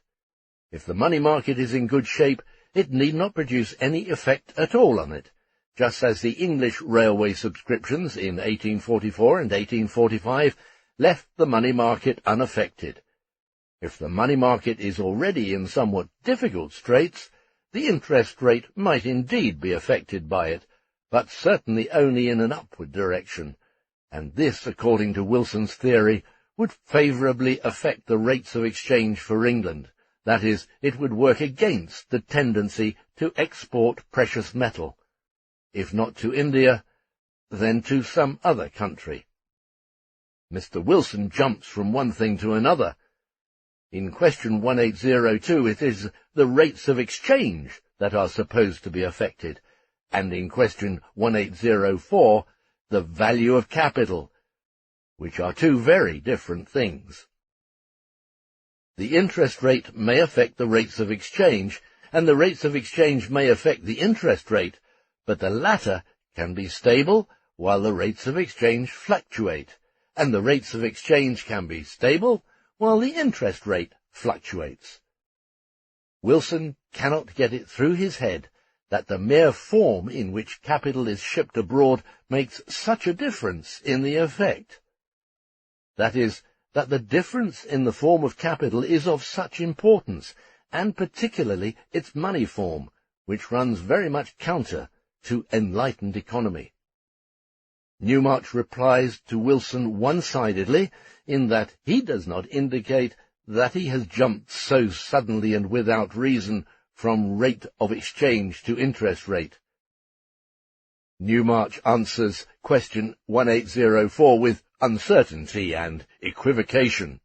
If the money market is in good shape, it need not produce any effect at all on it, just as the English railway subscriptions in 1844 and 1845 left the money market unaffected. If the money market is already in somewhat difficult straits, the interest rate might indeed be affected by it, but certainly only in an upward direction, and this, according to Wilson's theory, would favourably affect the rates of exchange for England. That is, it would work against the tendency to export precious metal, if not to India, then to some other country. Mr. Wilson jumps from one thing to another. In question 1802 it is the rates of exchange that are supposed to be affected, and in question 1804 the value of capital, which are two very different things. The interest rate may affect the rates of exchange, and the rates of exchange may affect the interest rate, but the latter can be stable while the rates of exchange fluctuate, and the rates of exchange can be stable while the interest rate fluctuates. Wilson cannot get it through his head that the mere form in which capital is shipped abroad makes such a difference in the effect. That is, that the difference in the form of capital is of such importance, and particularly its money form, which runs very much counter to enlightened economy. Newmarch replies to Wilson one-sidedly in that he does not indicate that he has jumped so suddenly and without reason from rate of exchange to interest rate. Newmarch answers question 1804 with uncertainty and equivocation.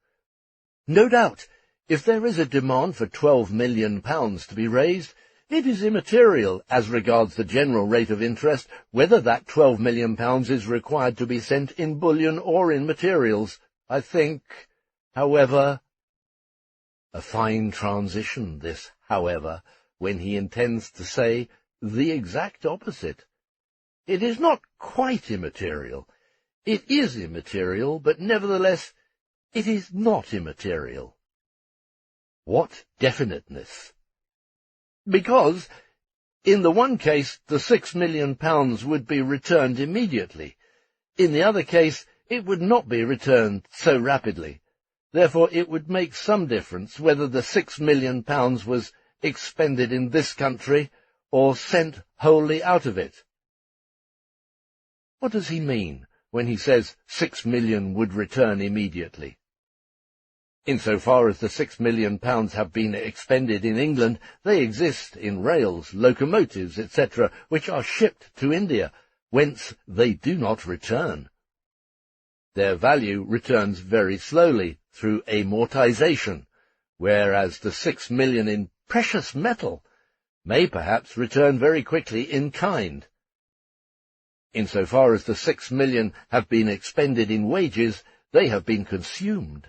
No doubt, if there is a demand for £12 million to be raised, it is immaterial as regards the general rate of interest whether that £12 million is required to be sent in bullion or in materials. I think, however— a fine transition, this, however, when he intends to say the exact opposite. It is not quite immaterial. It is immaterial, but nevertheless it is not immaterial. What definiteness! Because, in the one case, the £6 million would be returned immediately. In the other case, it would not be returned so rapidly. Therefore, it would make some difference whether the £6 million was expended in this country or sent wholly out of it. What does he mean when he says £6 million would return immediately? Insofar as the £6 million have been expended in England, they exist in rails, locomotives, etc., which are shipped to India, whence they do not return. Their value returns very slowly through amortization, whereas the £6 million in precious metal may perhaps return very quickly in kind. Insofar as the £6 million have been expended in wages, they have been consumed,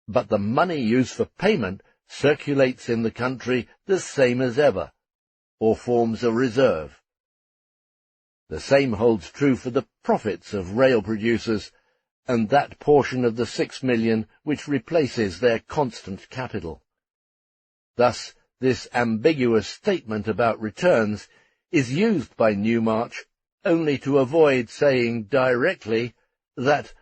but the money used for payment circulates in the country the same as ever, or forms a reserve. The same holds true for the profits of rail producers, and that portion of the £6 million which replaces their constant capital. Thus, this ambiguous statement about returns is used by Newmarch only to avoid saying directly that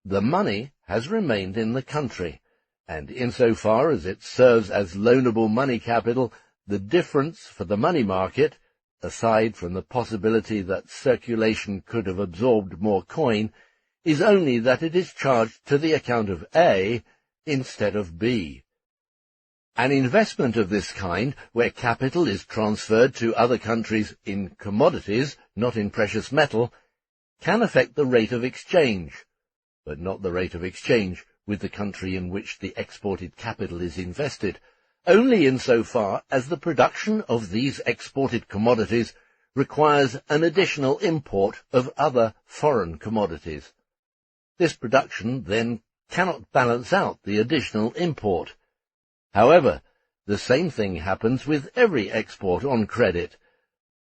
the money has remained in the country, and insofar as it serves as loanable money capital, the difference for the money market, aside from the possibility that circulation could have absorbed more coin, is only that it is charged to the account of A instead of B. An investment of this kind, where capital is transferred to other countries in commodities, not in precious metal, can affect the rate of exchange, but not the rate of exchange with the country in which the exported capital is invested, only insofar as the production of these exported commodities requires an additional import of other foreign commodities. This production then cannot balance out the additional import. However, the same thing happens with every export on credit,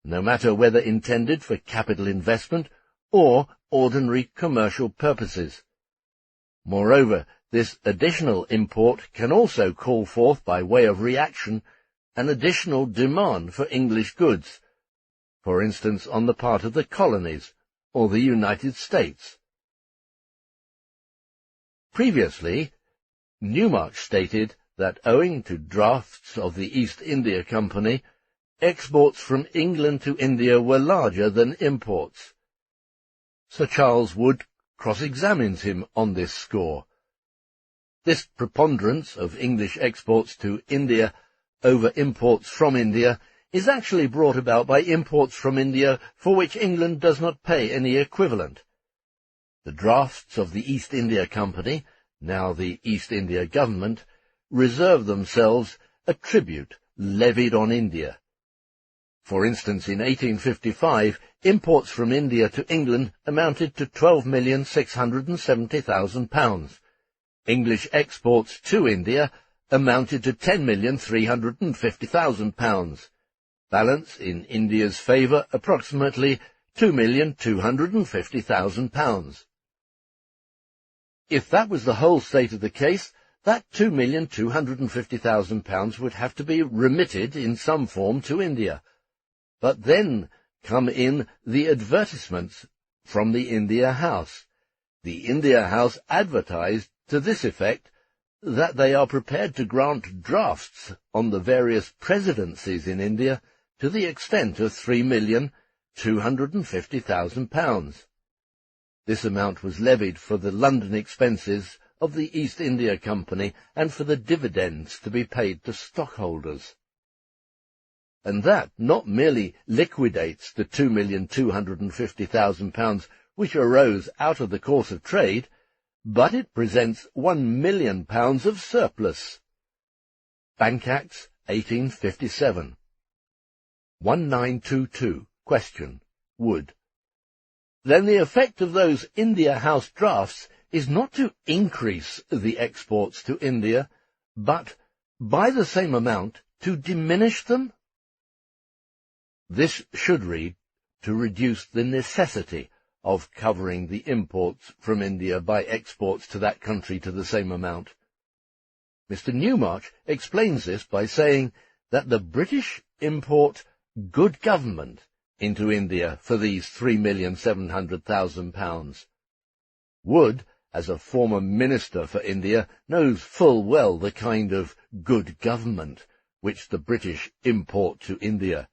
no matter whether intended for capital investment or ordinary commercial purposes. Moreover, this additional import can also call forth, by way of reaction, an additional demand for English goods, for instance on the part of the colonies or the United States. Previously, Newmarch stated that owing to drafts of the East India Company, exports from England to India were larger than imports. Sir Charles Wood cross-examines him on this score. This preponderance of English exports to India over imports from India is actually brought about by imports from India for which England does not pay any equivalent. The drafts of the East India Company, now the East India Government, reserve themselves a tribute levied on India. For instance, in 1855, imports from India to England amounted to £12,670,000. English exports to India amounted to £10,350,000. Balance in India's favour approximately £2,250,000. If that was the whole state of the case, that £2,250,000 would have to be remitted in some form to India. But then come in the advertisements from the India House. The India House advertised to this effect, that they are prepared to grant drafts on the various presidencies in India to the extent of £3,250,000. This amount was levied for the London expenses of the East India Company and for the dividends to be paid to stockholders. And that not merely liquidates the £2,250,000 which arose out of the course of trade, but it presents £1 million of surplus. Bank Acts, 1857. 1922. Question. Wood. Then the effect of those India House drafts is not to increase the exports to India, but, by the same amount, to diminish them? This should read, to reduce the necessity of covering the imports from India by exports to that country to the same amount. Mr. Newmarch explains this by saying that the British import good government into India for these £3,700,000. Wood, as a former minister for India, knows full well the kind of good government which the British import to India,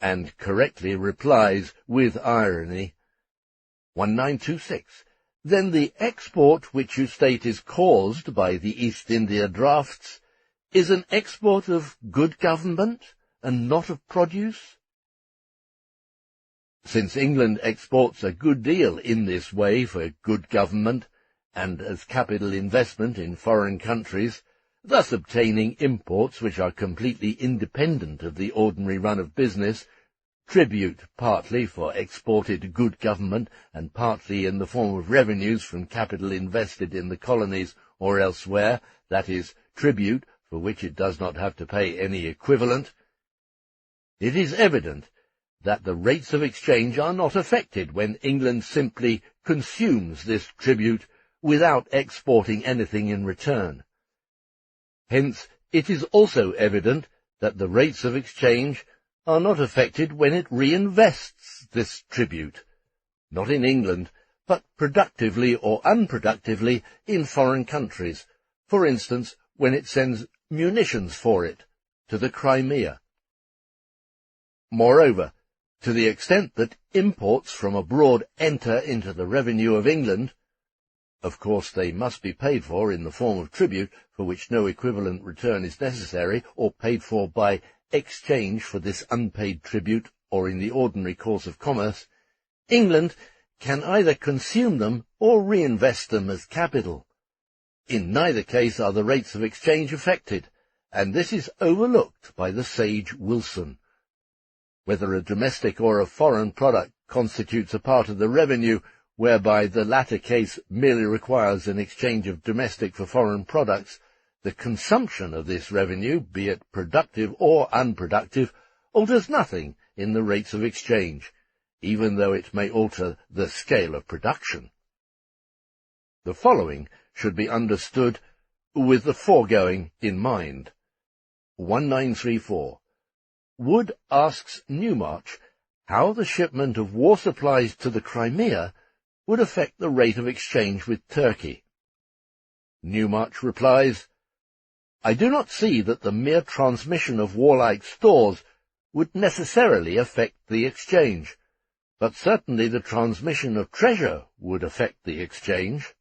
and correctly replies with irony. 1926. Then the export which you state is caused by the East India drafts is an export of good government and not of produce? Since England exports a good deal in this way for good government and as capital investment in foreign countries, thus obtaining imports which are completely independent of the ordinary run of business, tribute partly for exported good government and partly in the form of revenues from capital invested in the colonies or elsewhere, that is, tribute for which it does not have to pay any equivalent, it is evident that the rates of exchange are not affected when England simply consumes this tribute without exporting anything in return. Hence, it is also evident that the rates of exchange are not affected when it reinvests this tribute, not in England, but productively or unproductively in foreign countries, for instance, when it sends munitions for it to the Crimea. Moreover, to the extent that imports from abroad enter into the revenue of England, of course they must be paid for in the form of tribute, for which no equivalent return is necessary, or paid for by exchange for this unpaid tribute, or in the ordinary course of commerce, England can either consume them or reinvest them as capital. In neither case are the rates of exchange affected, and this is overlooked by the sage Wilson. whether a domestic or a foreign product constitutes a part of the revenue, whereby the latter case merely requires an exchange of domestic for foreign products, the consumption of this revenue, be it productive or unproductive, alters nothing in the rates of exchange, even though it may alter the scale of production. The following should be understood with the foregoing in mind. 1934. Wood asks Newmarch how the shipment of war supplies to the Crimea would affect the rate of exchange with Turkey. Newmarch replies, I do not see that the mere transmission of warlike stores would necessarily affect the exchange, but certainly the transmission of treasure would affect the exchange.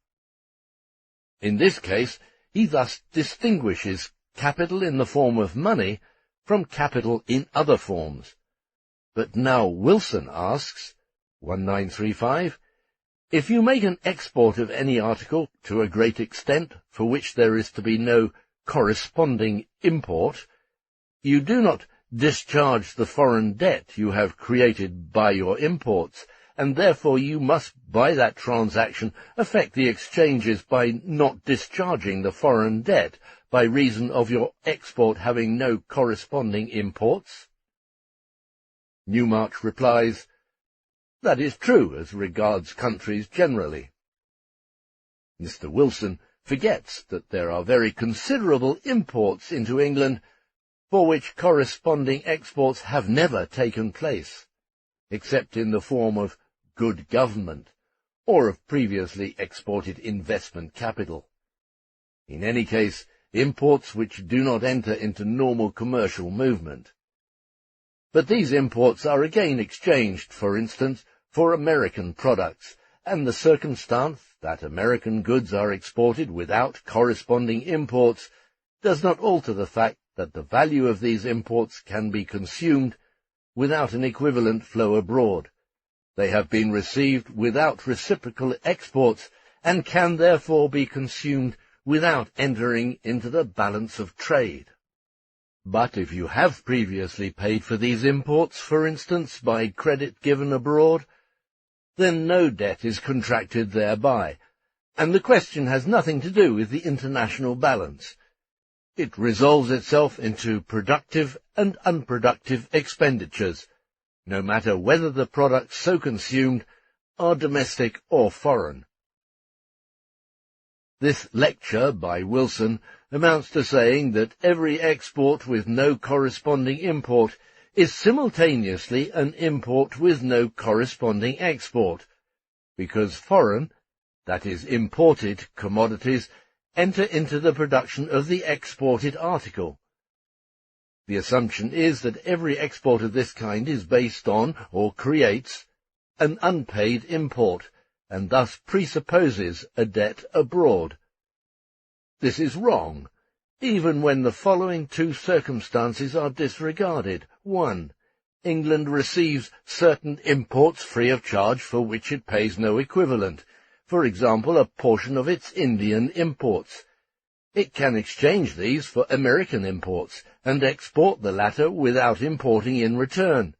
In this case, he thus distinguishes capital in the form of money from capital in other forms. But now Wilson asks, 1935, if you make an export of any article to a great extent for which there is to be no corresponding import, you do not discharge the foreign debt you have created by your imports, and therefore you must by that transaction affect the exchanges by not discharging the foreign debt, by reason of your export having no corresponding imports? Newmarch replies, that is true as regards countries generally. Mr. Wilson forgets that there are very considerable imports into England for which corresponding exports have never taken place, except in the form of good government, or of previously exported investment capital. In any case, imports which do not enter into normal commercial movement. But these imports are again exchanged, for instance, for American products, and the circumstance that American goods are exported without corresponding imports does not alter the fact that the value of these imports can be consumed without an equivalent flow abroad. They have been received without reciprocal exports, and can therefore be consumed without entering into the balance of trade. But if you have previously paid for these imports, for instance, by credit given abroad, then no debt is contracted thereby, and the question has nothing to do with the international balance. It resolves itself into productive and unproductive expenditures, no matter whether the products so consumed are domestic or foreign. This lecture by Wilson amounts to saying that every export with no corresponding import is simultaneously an import with no corresponding export, because foreign, that is imported, commodities enter into the production of the exported article. The assumption is that every export of this kind is based on, or creates, an unpaid import, and thus presupposes a debt abroad. This is wrong, even when the following two circumstances are disregarded. 1. England receives certain imports free of charge for which it pays no equivalent, for example, a portion of its Indian imports. It can exchange these for American imports, and export the latter without importing in return.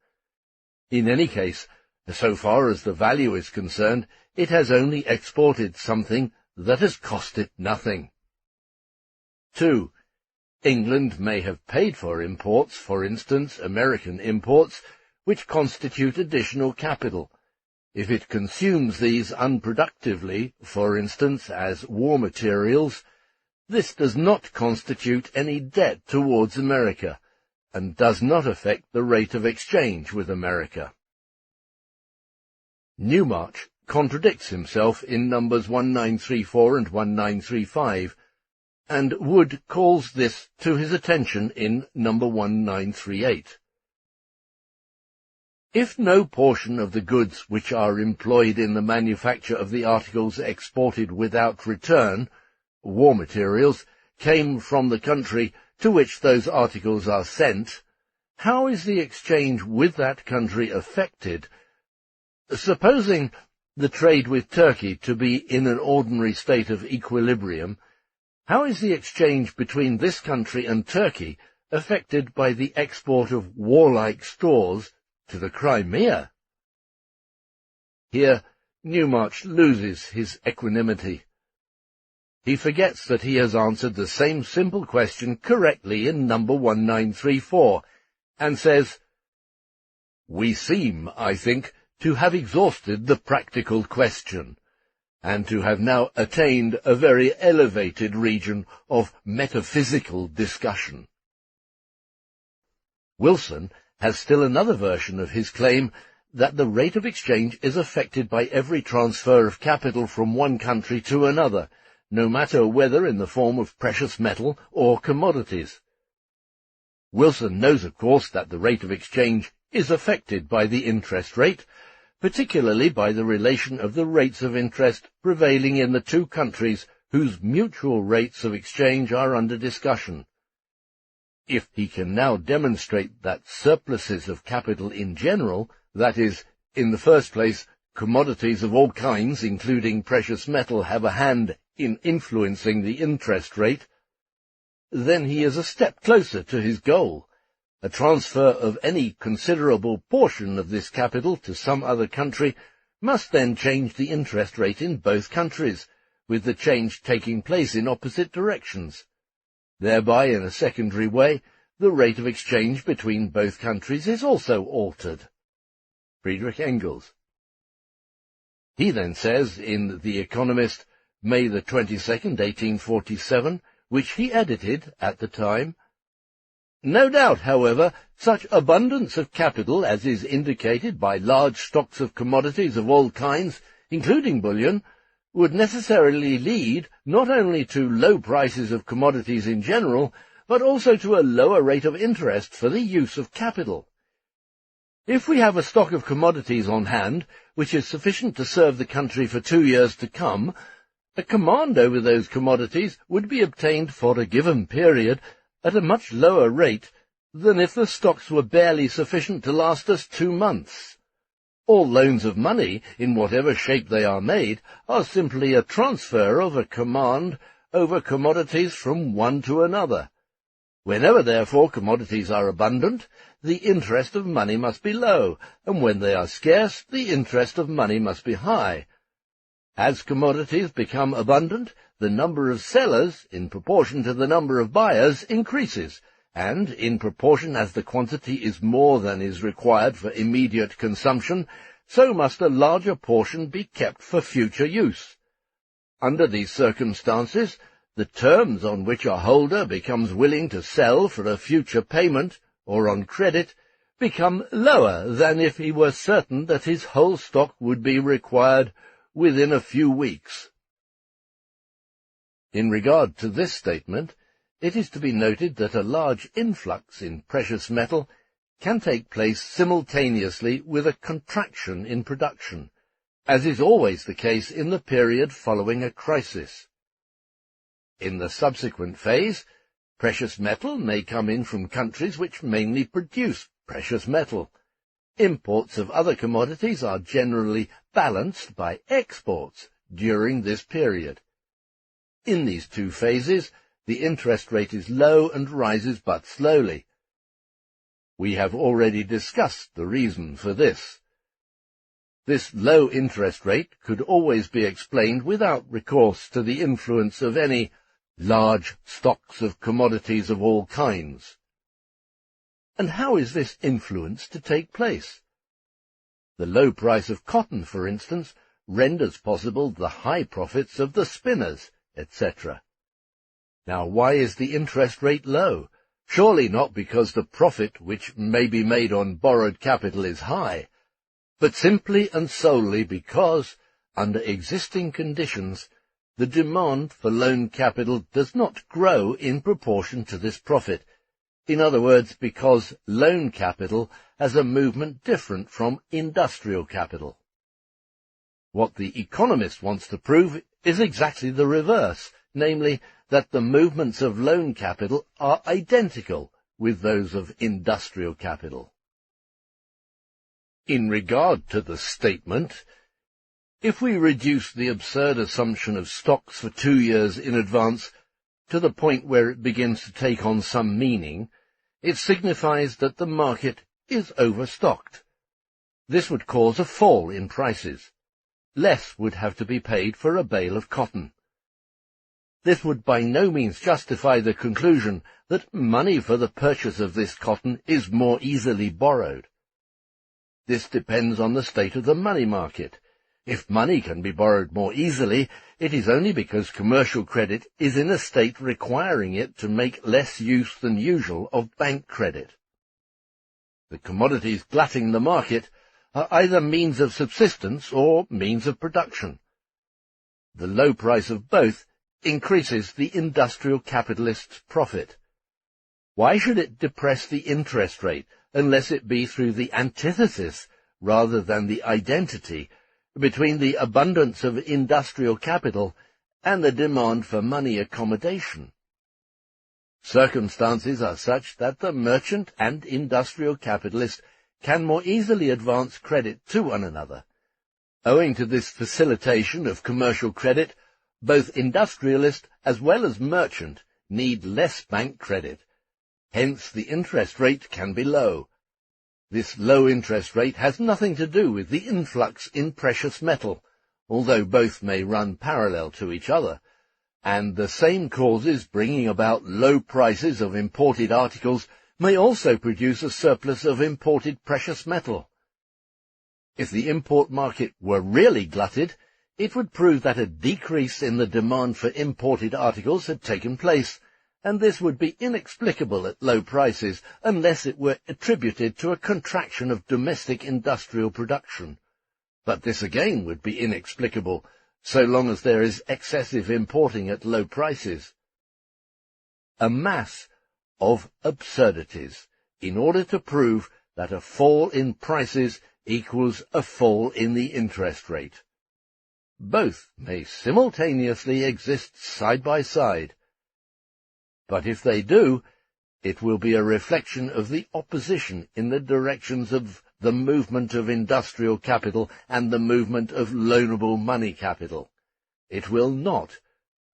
In any case, so far as the value is concerned, it has only exported something that has cost it nothing. 2. England may have paid for imports, for instance, American imports, which constitute additional capital. If it consumes these unproductively, for instance, as war materials, this does not constitute any debt towards America, and does not affect the rate of exchange with America. Newmarch contradicts himself in numbers 1934 and 1935, and Wood calls this to his attention in number 1938. If no portion of the goods which are employed in the manufacture of the articles exported without return, war materials, came from the country to which those articles are sent, how is the exchange with that country affected? Supposing the trade with Turkey to be in an ordinary state of equilibrium, how is the exchange between this country and Turkey affected by the export of warlike stores to the Crimea. Here Newmarch loses his equanimity. He forgets that he has answered the same simple question correctly in number 1934, and says, "We seem, I think, to have exhausted the practical question, and to have now attained a very elevated region of metaphysical discussion." Wilson has still another version of his claim that the rate of exchange is affected by every transfer of capital from one country to another, no matter whether in the form of precious metal or commodities. Wilson knows, of course, that the rate of exchange is affected by the interest rate, particularly by the relation of the rates of interest prevailing in the two countries whose mutual rates of exchange are under discussion. If he can now demonstrate that surpluses of capital in general, that is, in the first place, commodities of all kinds, including precious metal, have a hand in influencing the interest rate, then he is a step closer to his goal. A transfer of any considerable portion of this capital to some other country must then change the interest rate in both countries, with the change taking place in opposite directions. Thereby, in a secondary way, the rate of exchange between both countries is also altered. Friedrich Engels. He then says in The Economist, May the 22nd, 1847, which he edited at the time, "No doubt, however, such abundance of capital as is indicated by large stocks of commodities of all kinds, including bullion, would necessarily lead not only to low prices of commodities in general, but also to a lower rate of interest for the use of capital. If we have a stock of commodities on hand, which is sufficient to serve the country for 2 years to come, a command over those commodities would be obtained for a given period at a much lower rate than if the stocks were barely sufficient to last us 2 months. All loans of money, in whatever shape they are made, are simply a transfer of a command over commodities from one to another. Whenever, therefore, commodities are abundant, the interest of money must be low, and when they are scarce, the interest of money must be high. As commodities become abundant, the number of sellers, in proportion to the number of buyers, increases, and, in proportion as the quantity is more than is required for immediate consumption, so must a larger portion be kept for future use. Under these circumstances, the terms on which a holder becomes willing to sell for a future payment, or on credit, become lower than if he were certain that his whole stock would be required within a few weeks." In regard to this statement, it is to be noted that a large influx in precious metal can take place simultaneously with a contraction in production, as is always the case in the period following a crisis. In the subsequent phase, precious metal may come in from countries which mainly produce precious metal. Imports of other commodities are generally balanced by exports during this period. In these two phases, the interest rate is low and rises but slowly. We have already discussed the reason for this. This low interest rate could always be explained without recourse to the influence of any large stocks of commodities of all kinds. And how is this influence to take place? The low price of cotton, for instance, renders possible the high profits of the spinners, etc. Now, why is the interest rate low? Surely not because the profit which may be made on borrowed capital is high, but simply and solely because, under existing conditions, the demand for loan capital does not grow in proportion to this profit. In other words, because loan capital has a movement different from industrial capital. What the economist wants to prove is exactly the reverse, namely, that the movements of loan capital are identical with those of industrial capital. In regard to the statement, if we reduce the absurd assumption of stocks for 2 years in advance to the point where it begins to take on some meaning, it signifies that the market is overstocked, This would cause a fall in prices. Less would have to be paid for a bale of cotton. This would by no means justify the conclusion that money for the purchase of this cotton is more easily borrowed. This depends on the state of the money market. If money can be borrowed more easily, it is only because commercial credit is in a state requiring it to make less use than usual of bank credit. The commodities glutting the market are either means of subsistence or means of production. The low price of both increases the industrial capitalist's profit. Why should it depress the interest rate unless it be through the antithesis rather than the identity between the abundance of industrial capital and the demand for money accommodation? Circumstances are such that the merchant and industrial capitalist can more easily advance credit to one another. Owing to this facilitation of commercial credit, both industrialist as well as merchant need less bank credit. Hence the interest rate can be low. This low interest rate has nothing to do with the influx in precious metal, although both may run parallel to each other, and the same causes bringing about low prices of imported articles may also produce a surplus of imported precious metal. If the import market were really glutted, it would prove that a decrease in the demand for imported articles had taken place, and this would be inexplicable at low prices unless it were attributed to a contraction of domestic industrial production. But this again would be inexplicable, so long as there is excessive importing at low prices. A mass of absurdities, in order to prove that a fall in prices equals a fall in the interest rate. Both may simultaneously exist side by side. But if they do, it will be a reflection of the opposition in the directions of the movement of industrial capital and the movement of loanable money capital. It will not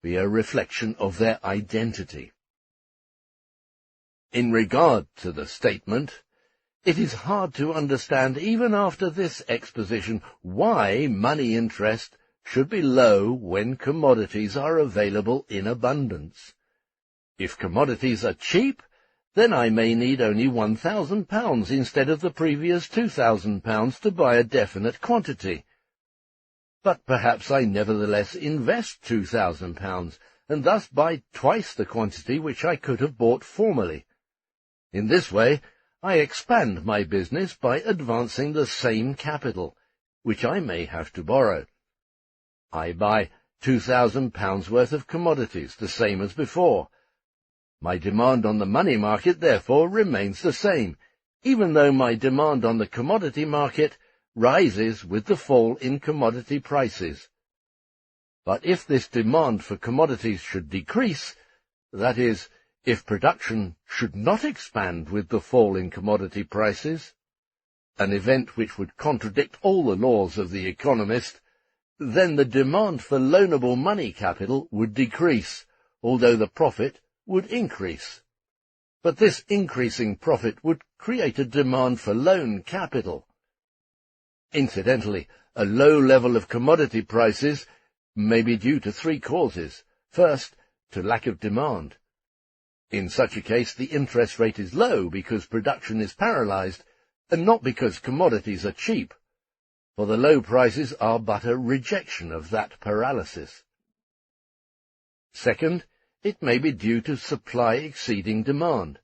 be a reflection of their identity. In regard to the statement, it is hard to understand even after this exposition why money interest should be low when commodities are available in abundance. If commodities are cheap, then I may need only £1,000 instead of the previous £2,000 to buy a definite quantity. But perhaps I nevertheless invest £2,000, and thus buy twice the quantity which I could have bought formerly. In this way, I expand my business by advancing the same capital, which I may have to borrow. I buy £2,000 worth of commodities, the same as before. My demand on the money market, therefore, remains the same, even though my demand on the commodity market rises with the fall in commodity prices. But if this demand for commodities should decrease, that is, if production should not expand with the fall in commodity prices, an event which would contradict all the laws of the economist, then the demand for loanable money capital would decrease, although the profit would increase. But this increasing profit would create a demand for loan capital. Incidentally, a low level of commodity prices may be due to three causes. First, to lack of demand. In such a case, the interest rate is low because production is paralyzed, and not because commodities are cheap, for the low prices are but a rejection of that paralysis. Second, it may be due to supply exceeding demand.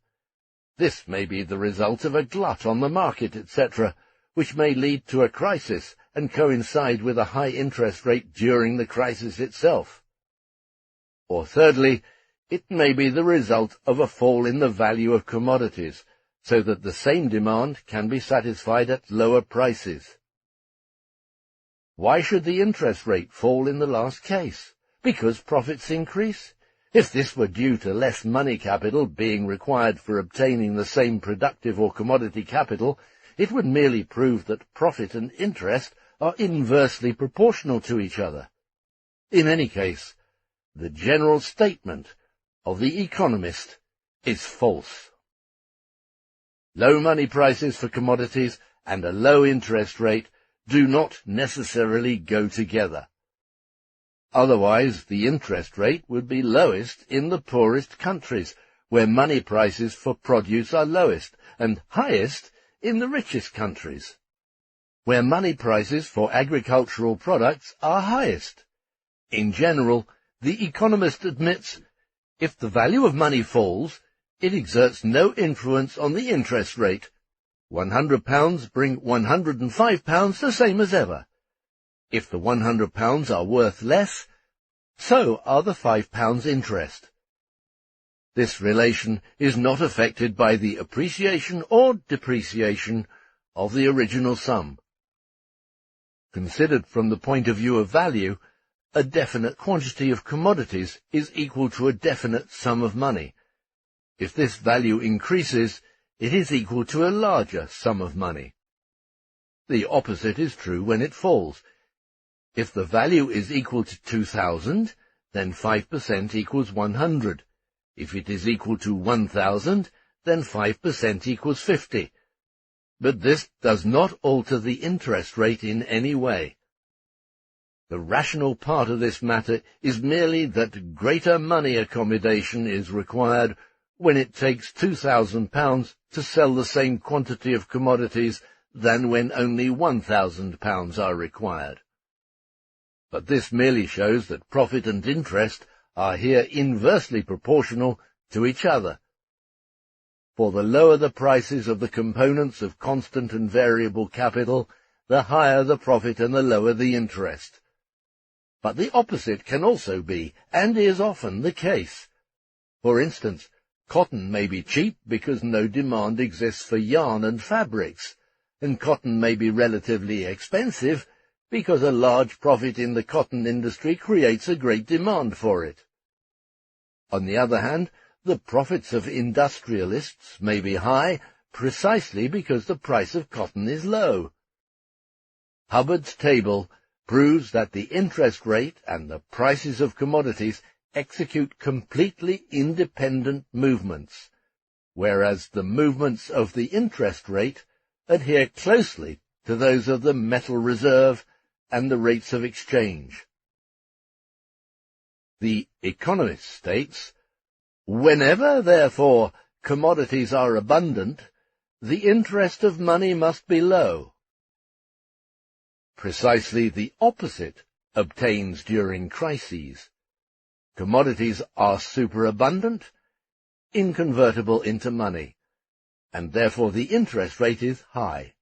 This may be the result of a glut on the market, etc., which may lead to a crisis and coincide with a high interest rate during the crisis itself. Or thirdly, it may be the result of a fall in the value of commodities, so that the same demand can be satisfied at lower prices. Why should the interest rate fall in the last case? Because profits increase? If this were due to less money capital being required for obtaining the same productive or commodity capital, it would merely prove that profit and interest are inversely proportional to each other. In any case, the general statement of the economist is false. Low money prices for commodities and a low interest rate do not necessarily go together. Otherwise, the interest rate would be lowest in the poorest countries, where money prices for produce are lowest, and highest in the richest countries, where money prices for agricultural products are highest. In general, the economist admits, if the value of money falls, it exerts no influence on the interest rate. £100 bring £105 the same as ever. If the £100 are worth less, so are the £5 interest. This relation is not affected by the appreciation or depreciation of the original sum. Considered from the point of view of value, a definite quantity of commodities is equal to a definite sum of money. If this value increases, it is equal to a larger sum of money. The opposite is true when it falls. If the value is equal to 2,000, then 5% equals 100. If it is equal to 1,000, then 5% equals 50. But this does not alter the interest rate in any way. The rational part of this matter is merely that greater money accommodation is required when it takes £2,000 to sell the same quantity of commodities than when only £1,000 are required. But this merely shows that profit and interest are here inversely proportional to each other. For the lower the prices of the components of constant and variable capital, the higher the profit and the lower the interest. But the opposite can also be, and is often, the case. For instance, cotton may be cheap because no demand exists for yarn and fabrics, and cotton may be relatively expensive because a large profit in the cotton industry creates a great demand for it. On the other hand, the profits of industrialists may be high precisely because the price of cotton is low. Hubbard's table proves that the interest rate and the prices of commodities execute completely independent movements, whereas the movements of the interest rate adhere closely to those of the metal reserve and the rates of exchange. The economist states, whenever, therefore, commodities are abundant, the interest of money must be low. Precisely the opposite obtains during crises. Commodities are superabundant, inconvertible into money, and therefore the interest rate is high.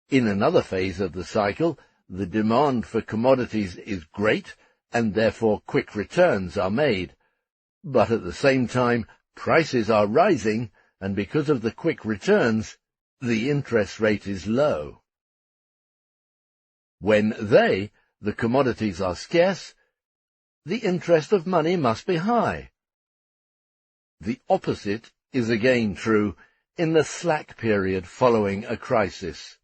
In another phase of the cycle, the demand for commodities is great, and therefore quick returns are made. But at the same time, prices are rising, and because of the quick returns, the interest rate is low. When the commodities are scarce, the interest of money must be high. The opposite is again true in the slack period following a crisis.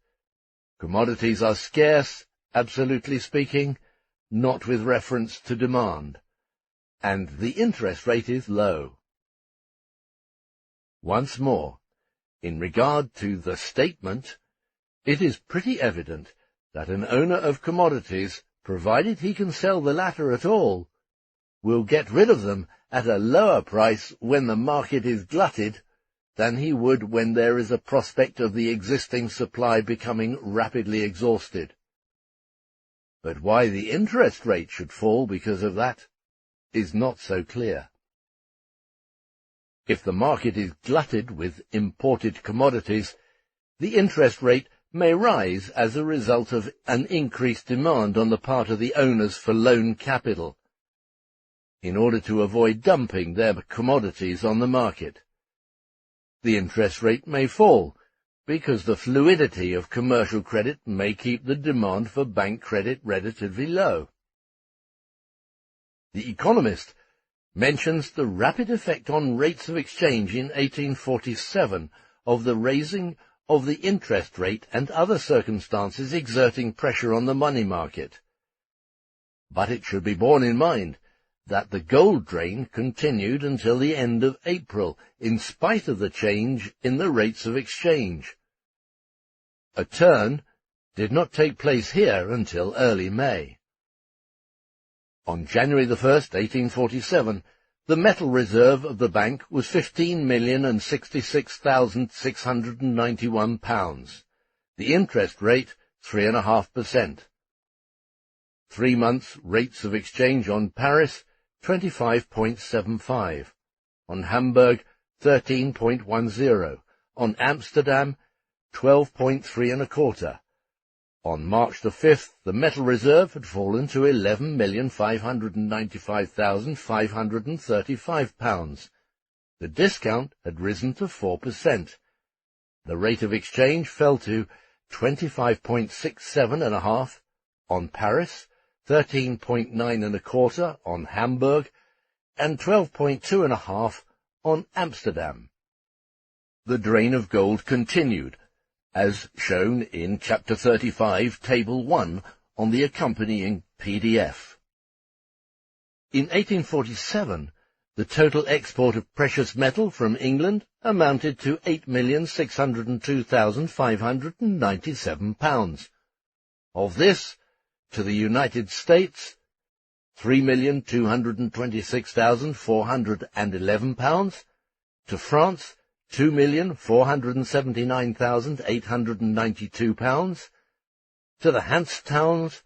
Commodities are scarce, absolutely speaking, not with reference to demand, and the interest rate is low. Once more, in regard to the statement, it is pretty evident that an owner of commodities, provided he can sell the latter at all, will get rid of them at a lower price when the market is glutted than he would when there is a prospect of the existing supply becoming rapidly exhausted. But why the interest rate should fall because of that is not so clear. If the market is glutted with imported commodities, the interest rate may rise as a result of an increased demand on the part of the owners for loan capital, in order to avoid dumping their commodities on the market. The interest rate may fall, because the fluidity of commercial credit may keep the demand for bank credit relatively low. The Economist mentions the rapid effect on rates of exchange in 1847 of the raising of the interest rate and other circumstances exerting pressure on the money market. But it should be borne in mind that the gold drain continued until the end of April, in spite of the change in the rates of exchange. A turn did not take place here until early May. On January 1st, 1847, the metal reserve of the bank was £15,066,691. The interest rate 3.5%. 3 months rates of exchange on Paris 25.75, on Hamburg 13.10, on Amsterdam 12.325. On March the 5th, the metal reserve had fallen to £11,595,535. The discount had risen to 4%. The rate of exchange fell to 25.67½, on Paris, 13.925 on Hamburg, and 12.2½ on Amsterdam. The drain of gold continued, as shown in Chapter 35, Table 1, on the accompanying PDF. In 1847, the total export of precious metal from England amounted to £8,602,597. Of this, to the United States, £3,226,411, to France, £2,479,892, to the Hanse Towns,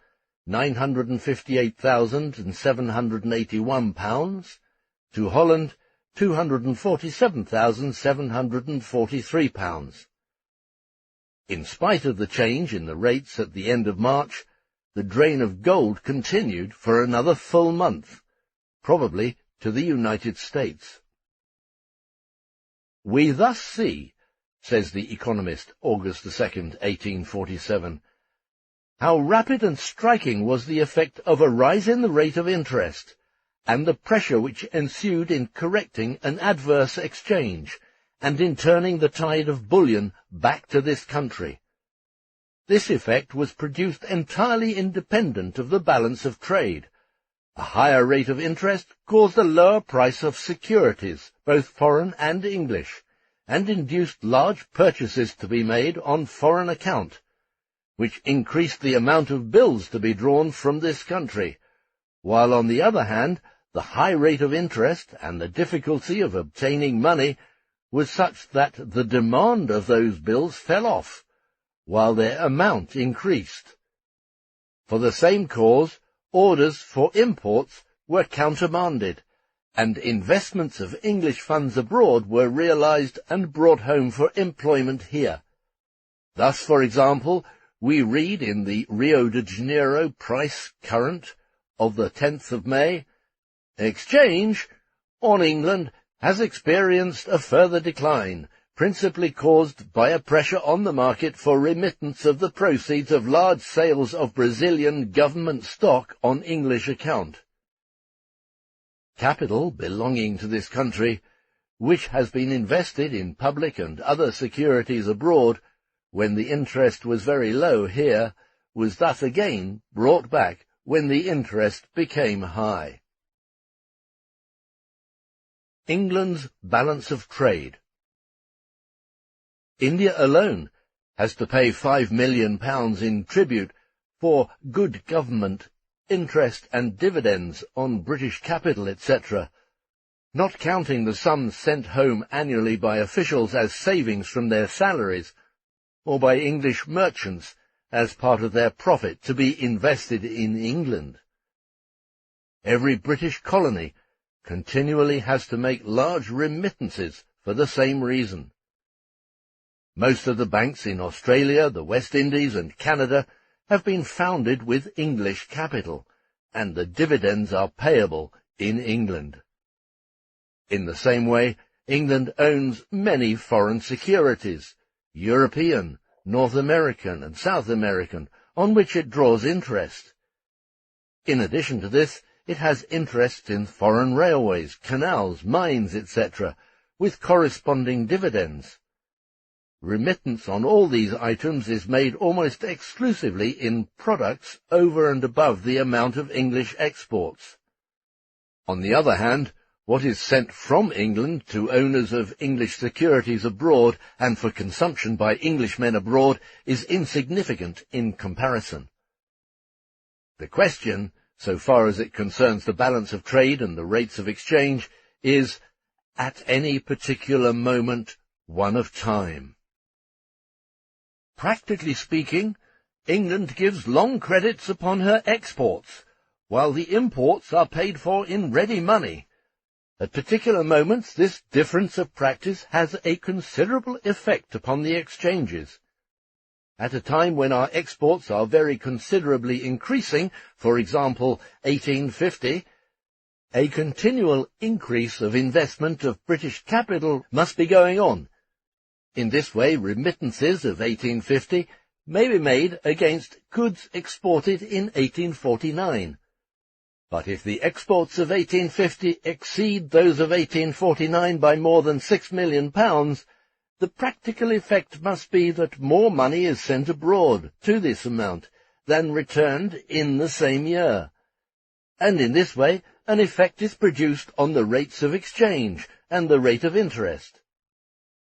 £958,781, to Holland, £247,743. In spite of the change in the rates at the end of March, the drain of gold continued for another full month, probably to the United States. We thus see, says the economist August 2nd, 1847, how rapid and striking was the effect of a rise in the rate of interest, and the pressure which ensued in correcting an adverse exchange, and in turning the tide of bullion back to this country. This effect was produced entirely independent of the balance of trade. A higher rate of interest caused a lower price of securities, both foreign and English, and induced large purchases to be made on foreign account, which increased the amount of bills to be drawn from this country, while on the other hand the high rate of interest and the difficulty of obtaining money was such that the demand of those bills fell off, while their amount increased. For the same cause, orders for imports were countermanded, and investments of English funds abroad were realized and brought home for employment here. Thus, for example, we read in the Rio de Janeiro Price Current of the 10th of May, "Exchange on England has experienced a further decline, principally caused by a pressure on the market for remittance of the proceeds of large sales of Brazilian government stock on English account." Capital belonging to this country, which has been invested in public and other securities abroad, when the interest was very low here, was thus again brought back when the interest became high. England's balance of trade. India alone has to pay £5 million in tribute for good government, interest and dividends on British capital, etc., not counting the sums sent home annually by officials as savings from their salaries, or by English merchants as part of their profit to be invested in England. Every British colony continually has to make large remittances for the same reason. Most of the banks in Australia, the West Indies, and Canada have been founded with English capital, and the dividends are payable in England. In the same way, England owns many foreign securities, European, North American, and South American, on which it draws interest. In addition to this, it has interests in foreign railways, canals, mines, etc., with corresponding dividends. Remittance on all these items is made almost exclusively in products over and above the amount of English exports. On the other hand, What is sent from England to owners of English securities abroad and for consumption by Englishmen abroad is insignificant in comparison. The question, so far as it concerns the balance of trade and the rates of exchange, is, at any particular moment, one of time. Practically speaking, England gives long credits upon her exports, while the imports are paid for in ready money. At particular moments, this difference of practice has a considerable effect upon the exchanges. At a time when our exports are very considerably increasing, for example, 1850, a continual increase of investment of British capital must be going on. In this way, remittances of 1850 may be made against goods exported in 1849. But if the exports of 1850 exceed those of 1849 by more than £6 million, the practical effect must be that more money is sent abroad to this amount than returned in the same year. And in this way, an effect is produced on the rates of exchange and the rate of interest.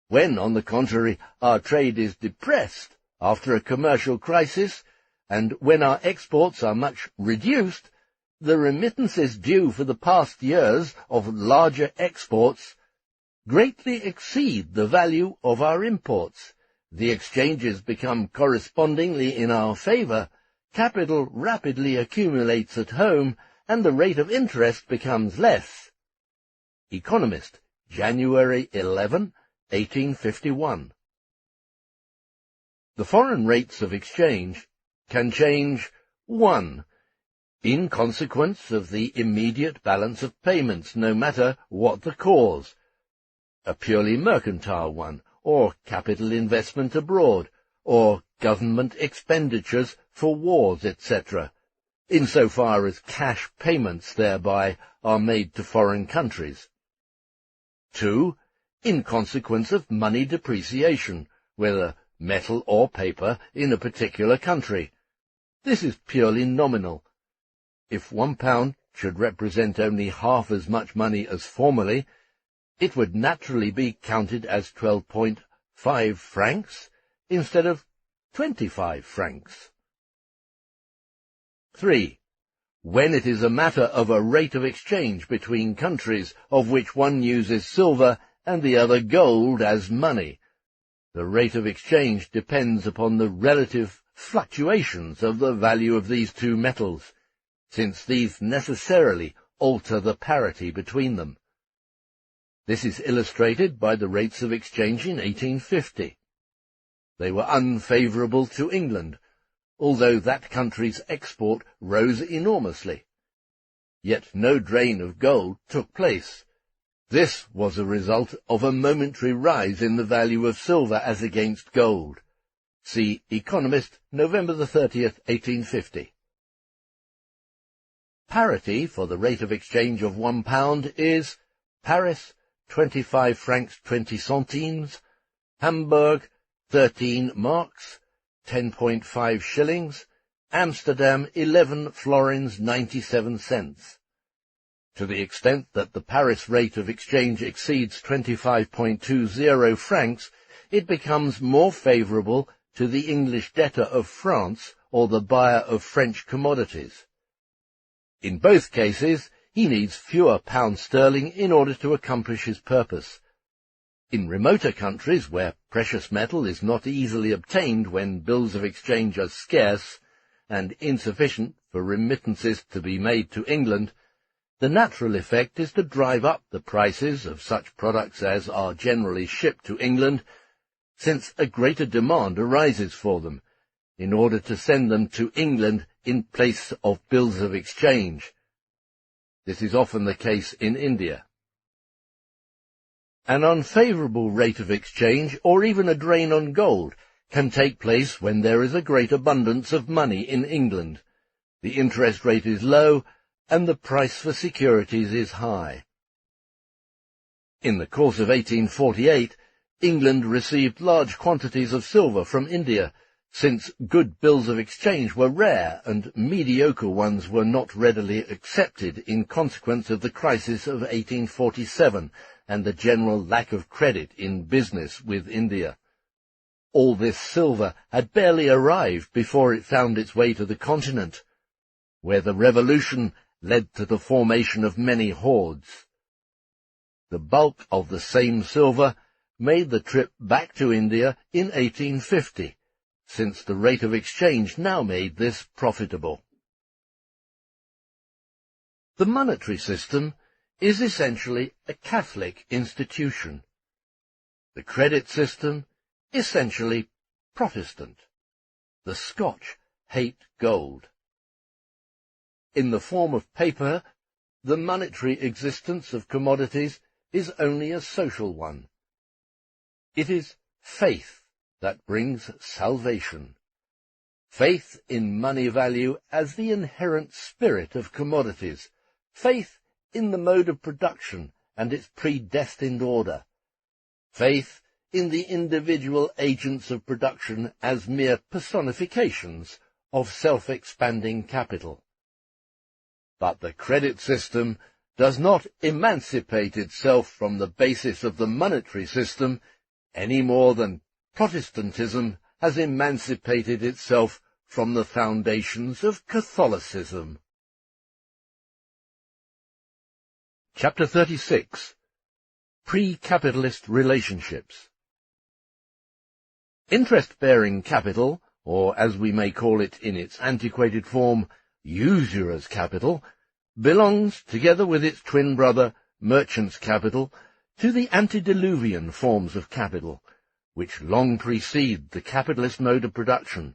When, on the contrary, our trade is depressed after a commercial crisis, and when our exports are much reduced, the remittances due for the past years of larger exports greatly exceed the value of our imports. The exchanges become correspondingly in our favour, capital rapidly accumulates at home, and the rate of interest becomes less. Economist, January 11, 1851. The foreign rates of exchange can change 1. In consequence of the immediate balance of payments, no matter what the cause, a purely mercantile one, or capital investment abroad, or government expenditures for wars, etc., insofar as cash payments thereby are made to foreign countries. 2. In consequence of money depreciation, whether metal or paper, in a particular country. This is purely nominal. If £1 should represent only half as much money as formerly, it would naturally be counted as 12.5 francs instead of 25 francs. 3. When it is a matter of a rate of exchange between countries of which one uses silver and the other gold as money, the rate of exchange depends upon the relative fluctuations of the value of these two metals, since these necessarily alter the parity between them. This is illustrated by the rates of exchange in 1850. They were unfavourable to England, although that country's export rose enormously. Yet no drain of gold took place. This was a result of a momentary rise in the value of silver as against gold. See Economist, November 30th, 1850. Parity for the rate of exchange of £1 is Paris, 25 francs 20 centimes, Hamburg, 13 marks, 10.5 shillings, Amsterdam, 11 florins 97 cents. To the extent that the Paris rate of exchange exceeds 25.20 francs, it becomes more favourable to the English debtor of France or the buyer of French commodities. In both cases, he needs fewer pounds sterling in order to accomplish his purpose. In remoter countries, where precious metal is not easily obtained when bills of exchange are scarce and insufficient for remittances to be made to England, the natural effect is to drive up the prices of such products as are generally shipped to England, since a greater demand arises for them, in order to send them to England in place of bills of exchange. This is often the case in India. An unfavourable rate of exchange, or even a drain on gold, can take place when there is a great abundance of money in England. The interest rate is low, and the price for securities is high. In the course of 1848, England received large quantities of silver from India, since good bills of exchange were rare and mediocre ones were not readily accepted in consequence of the crisis of 1847 and the general lack of credit in business with India. All this silver had barely arrived before it found its way to the continent, where the revolution led to the formation of many hoards. The bulk of the same silver made the trip back to India in 1850, since the rate of exchange now made this profitable. The monetary system is essentially a Catholic institution. The credit system essentially Protestant. The Scotch hate gold. In the form of paper, the monetary existence of commodities is only a social one. It is faith that brings salvation. Faith in money value as the inherent spirit of commodities. Faith in the mode of production and its predestined order. Faith in the individual agents of production as mere personifications of self-expanding capital. But the credit system does not emancipate itself from the basis of the monetary system any more than Protestantism has emancipated itself from the foundations of Catholicism. Chapter 36. Pre-capitalist relationships. Interest-bearing capital, or as we may call it in its antiquated form, usurer's capital, belongs, together with its twin brother, merchant's capital, to the antediluvian forms of capital, which long precede the capitalist mode of production,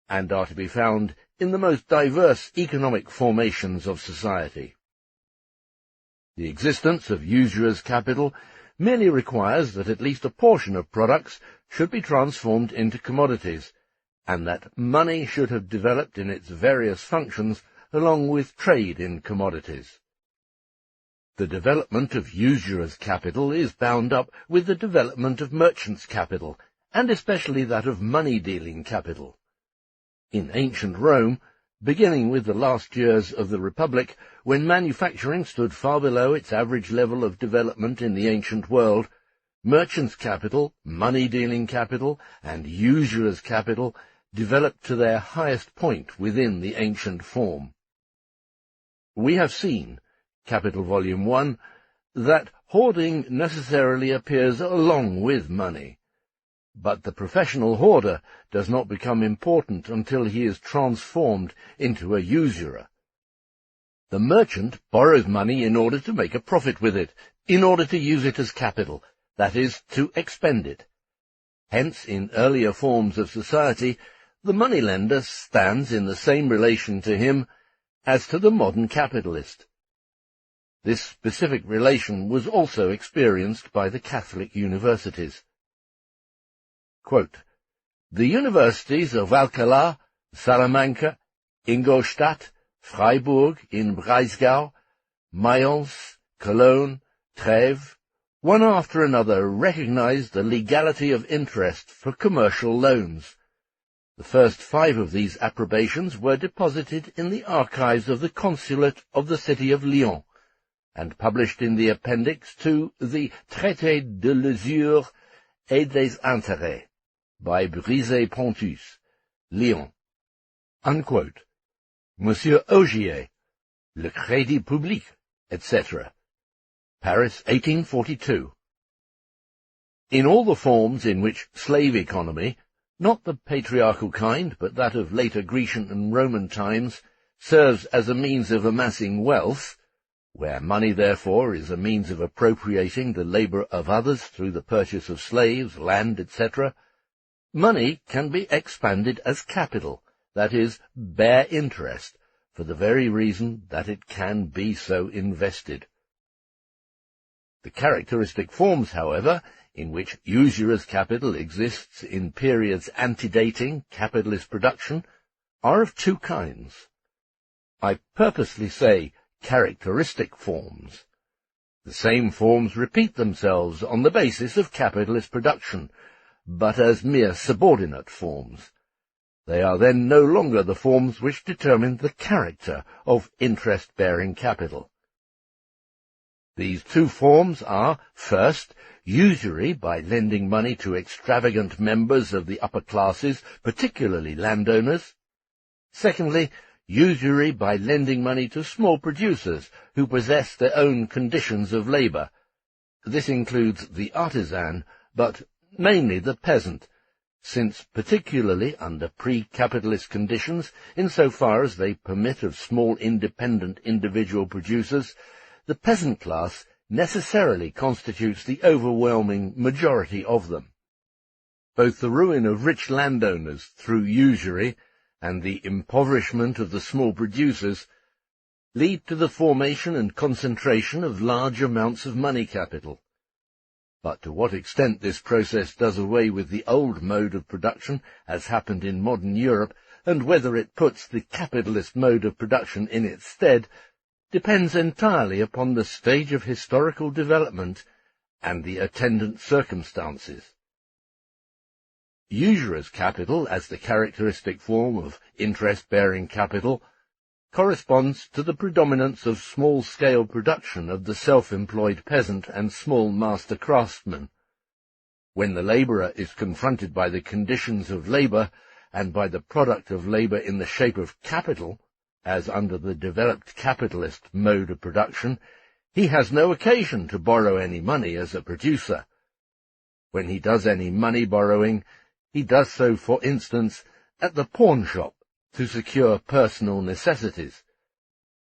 and are to be found in the most diverse economic formations of society. The existence of usurer's capital merely requires that at least a portion of products should be transformed into commodities, and that money should have developed in its various functions along with trade in commodities. The development of usurer's capital is bound up with the development of merchant's capital, and especially that of money-dealing capital. In ancient Rome, beginning with the last years of the Republic, when manufacturing stood far below its average level of development in the ancient world, merchant's capital, money-dealing capital, and usurer's capital developed to their highest point within the ancient form. We have seen, Capital Volume 1, that hoarding necessarily appears along with money. But the professional hoarder does not become important until he is transformed into a usurer. The merchant borrows money in order to make a profit with it, in order to use it as capital, that is, to expend it. Hence, in earlier forms of society, the moneylender stands in the same relation to him as to the modern capitalist. This specific relation was also experienced by the Catholic universities. Quote, "The universities of Alcalá, Salamanca, Ingolstadt, Freiburg in Breisgau, Mayence, Cologne, Trèves, one after another recognized the legality of interest for commercial loans. The first 5 of these approbations were deposited in the archives of the consulate of the city of Lyon, and published in the appendix to the Traité de l'usure et des intérêts, by Brisé-Pontus, Lyon." Unquote. Monsieur Augier, Le Crédit Public, etc. Paris, 1842. In all the forms in which slave economy, not the patriarchal kind, but that of later Grecian and Roman times, serves as a means of amassing wealth, where money, therefore, is a means of appropriating the labor of others through the purchase of slaves, land, etc., money can be expanded as capital, that is, bear interest, for the very reason that it can be so invested. The characteristic forms, however, in which usurer's capital exists in periods antedating capitalist production, are of 2 kinds. I purposely say characteristic forms. The same forms repeat themselves on the basis of capitalist production, but as mere subordinate forms, They are then no longer the forms which determine the character of interest-bearing capital. These two forms are, first, usury by lending money to extravagant members of the upper classes, particularly landowners. Secondly, usury by lending money to small producers who possess their own conditions of labour. This includes the artisan, but mainly the peasant, since particularly under pre-capitalist conditions, insofar as they permit of small independent individual producers, the peasant class necessarily constitutes the overwhelming majority of them. Both the ruin of rich landowners through usury and the impoverishment of the small producers lead to the formation and concentration of large amounts of money capital. But to what extent this process does away with the old mode of production, as happened in modern Europe, and whether it puts the capitalist mode of production in its stead, depends entirely upon the stage of historical development and the attendant circumstances. Usurer's capital, as the characteristic form of interest-bearing capital, corresponds to the predominance of small-scale production of the self-employed peasant and small master craftsman. When the labourer is confronted by the conditions of labour and by the product of labour in the shape of capital, as under the developed capitalist mode of production, he has no occasion to borrow any money as a producer. When he does any money borrowing, he does so, for instance, at the pawn-shop, to secure personal necessities.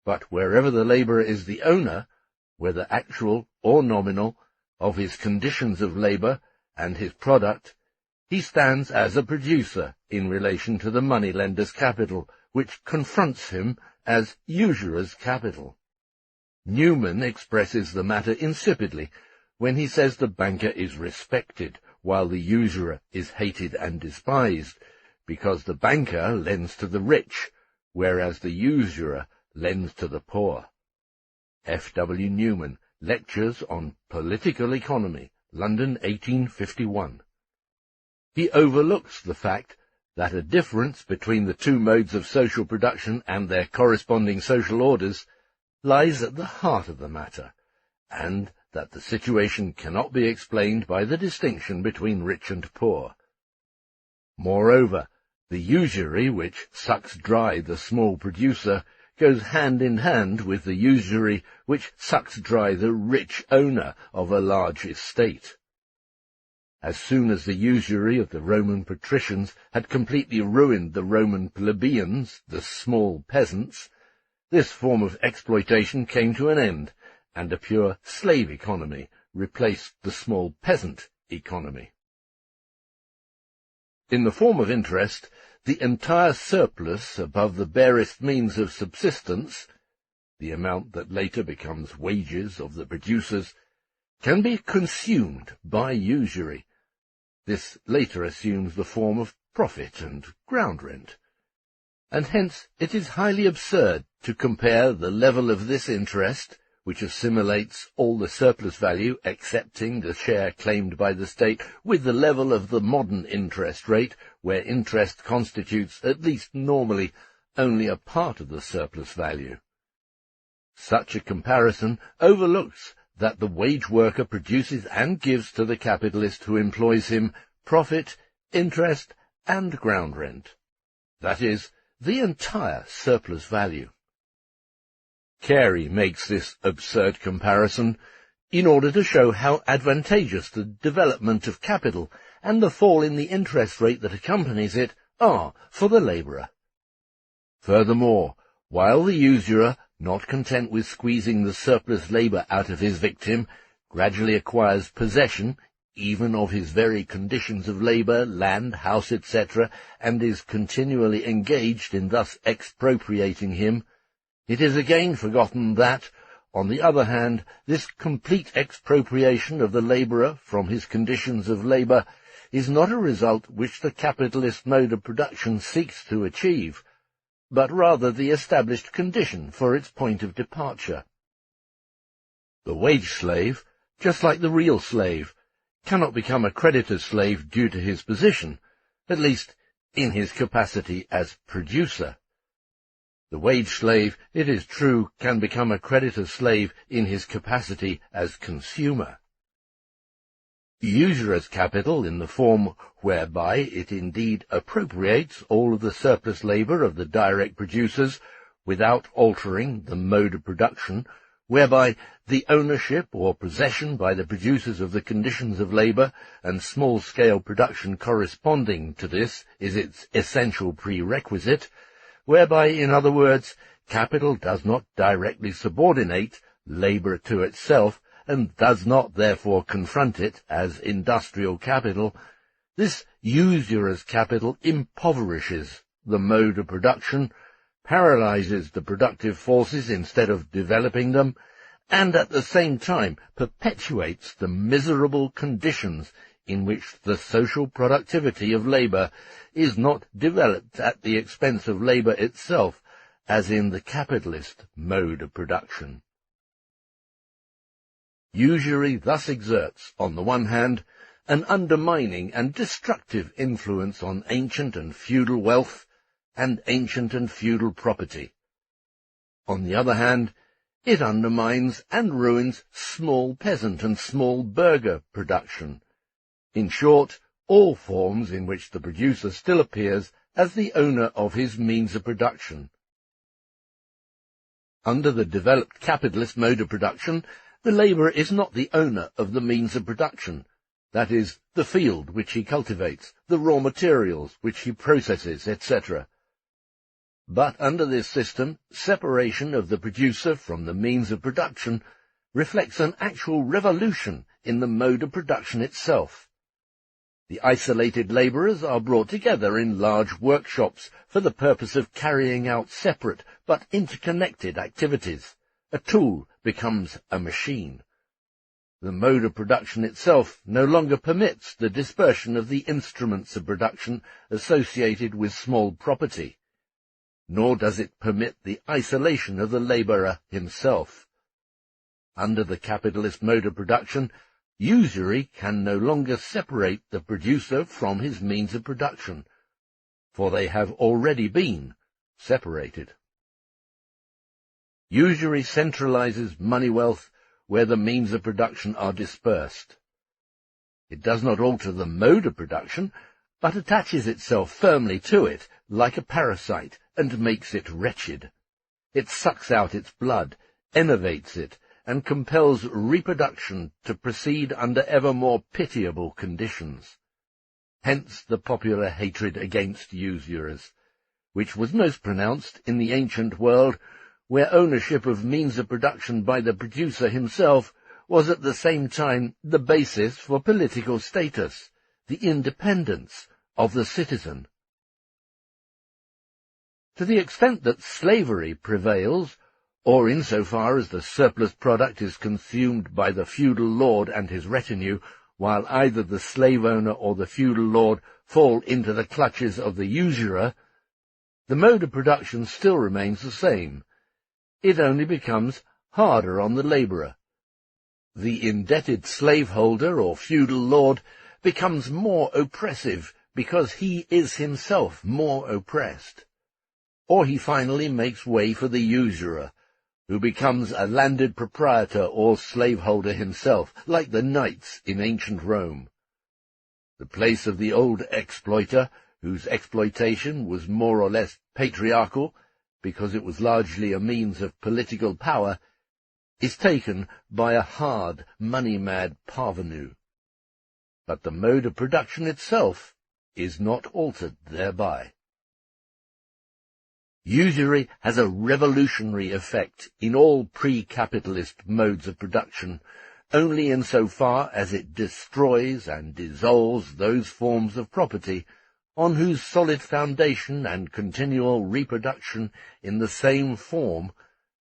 But wherever the labourer is the owner, whether actual or nominal, of his conditions of labour and his product, he stands as a producer in relation to the money-lender's capital, which confronts him as usurer's capital. Newman expresses the matter insipidly when he says the banker is respected, while the usurer is hated and despised, because the banker lends to the rich, whereas the usurer lends to the poor. F. W. Newman, Lectures on Political Economy, London, 1851. He overlooks the fact that a difference between the two modes of social production and their corresponding social orders lies at the heart of the matter, and that the situation cannot be explained by the distinction between rich and poor. Moreover, the usury which sucks dry the small producer goes hand in hand with the usury which sucks dry the rich owner of a large estate. As soon as the usury of the Roman patricians had completely ruined the Roman plebeians, the small peasants, this form of exploitation came to an end, and a pure slave economy replaced the small peasant economy. In the form of interest, the entire surplus above the barest means of subsistence, the amount that later becomes wages of the producers, can be consumed by usury. This later assumes the form of profit and ground rent, and hence it is highly absurd to compare the level of this interest, which assimilates all the surplus value excepting the share claimed by the state, with the level of the modern interest rate, where interest constitutes, at least normally, only a part of the surplus value. Such a comparison overlooks that the wage worker produces and gives to the capitalist who employs him profit, interest, and ground rent, that is, the entire surplus value. Carey makes this absurd comparison in order to show how advantageous the development of capital and the fall in the interest rate that accompanies it are for the labourer. Furthermore, while the usurer, not content with squeezing the surplus labour out of his victim, gradually acquires possession even of his very conditions of labour, land, house, etc., and is continually engaged in thus expropriating him, it is again forgotten that, on the other hand, this complete expropriation of the labourer from his conditions of labour is not a result which the capitalist mode of production seeks to achieve, but rather the established condition for its point of departure. The wage slave, just like the real slave, cannot become a creditor's slave due to his position, at least in his capacity as producer. The wage slave, it is true, can become a creditor slave in his capacity as consumer. Usurer's capital, in the form whereby it indeed appropriates all of the surplus labour of the direct producers without altering the mode of production, whereby the ownership or possession by the producers of the conditions of labour and small-scale production corresponding to this is its essential prerequisite, whereby, in other words, capital does not directly subordinate labour to itself, and does not therefore confront it as industrial capital, this usurer's capital impoverishes the mode of production, paralyzes the productive forces instead of developing them, and at the same time perpetuates the miserable conditions in which the social productivity of labour is not developed at the expense of labour itself, as in the capitalist mode of production. Usury thus exerts, on the one hand, an undermining and destructive influence on ancient and feudal wealth and ancient and feudal property. On the other hand, it undermines and ruins small peasant and small burgher production. In short, all forms in which the producer still appears as the owner of his means of production. Under the developed capitalist mode of production, the labourer is not the owner of the means of production, that is, the field which he cultivates, the raw materials which he processes, etc. But under this system, separation of the producer from the means of production reflects an actual revolution in the mode of production itself. The isolated labourers are brought together in large workshops for the purpose of carrying out separate but interconnected activities. A tool becomes a machine. The mode of production itself no longer permits the dispersion of the instruments of production associated with small property, nor does it permit the isolation of the labourer himself. Under the capitalist mode of production, usury can no longer separate the producer from his means of production, for they have already been separated. Usury centralizes money wealth where the means of production are dispersed. It does not alter the mode of production, but attaches itself firmly to it like a parasite and makes it wretched. It sucks out its blood, enervates it, and compels reproduction to proceed under ever more pitiable conditions. Hence the popular hatred against usurers, which was most pronounced in the ancient world, where ownership of means of production by the producer himself was at the same time the basis for political status, the independence of the citizen. To the extent that slavery prevails, or insofar as the surplus product is consumed by the feudal lord and his retinue, while either the slave owner or the feudal lord fall into the clutches of the usurer, the mode of production still remains the same. It only becomes harder on the labourer. The indebted slaveholder or feudal lord becomes more oppressive because he is himself more oppressed. Or he finally makes way for the usurer, who becomes a landed proprietor or slaveholder himself, like the knights in ancient Rome. The place of the old exploiter, whose exploitation was more or less patriarchal, because it was largely a means of political power, is taken by a hard, money-mad parvenu. But the mode of production itself is not altered thereby. Usury has a revolutionary effect in all pre-capitalist modes of production, only insofar as it destroys and dissolves those forms of property on whose solid foundation and continual reproduction in the same form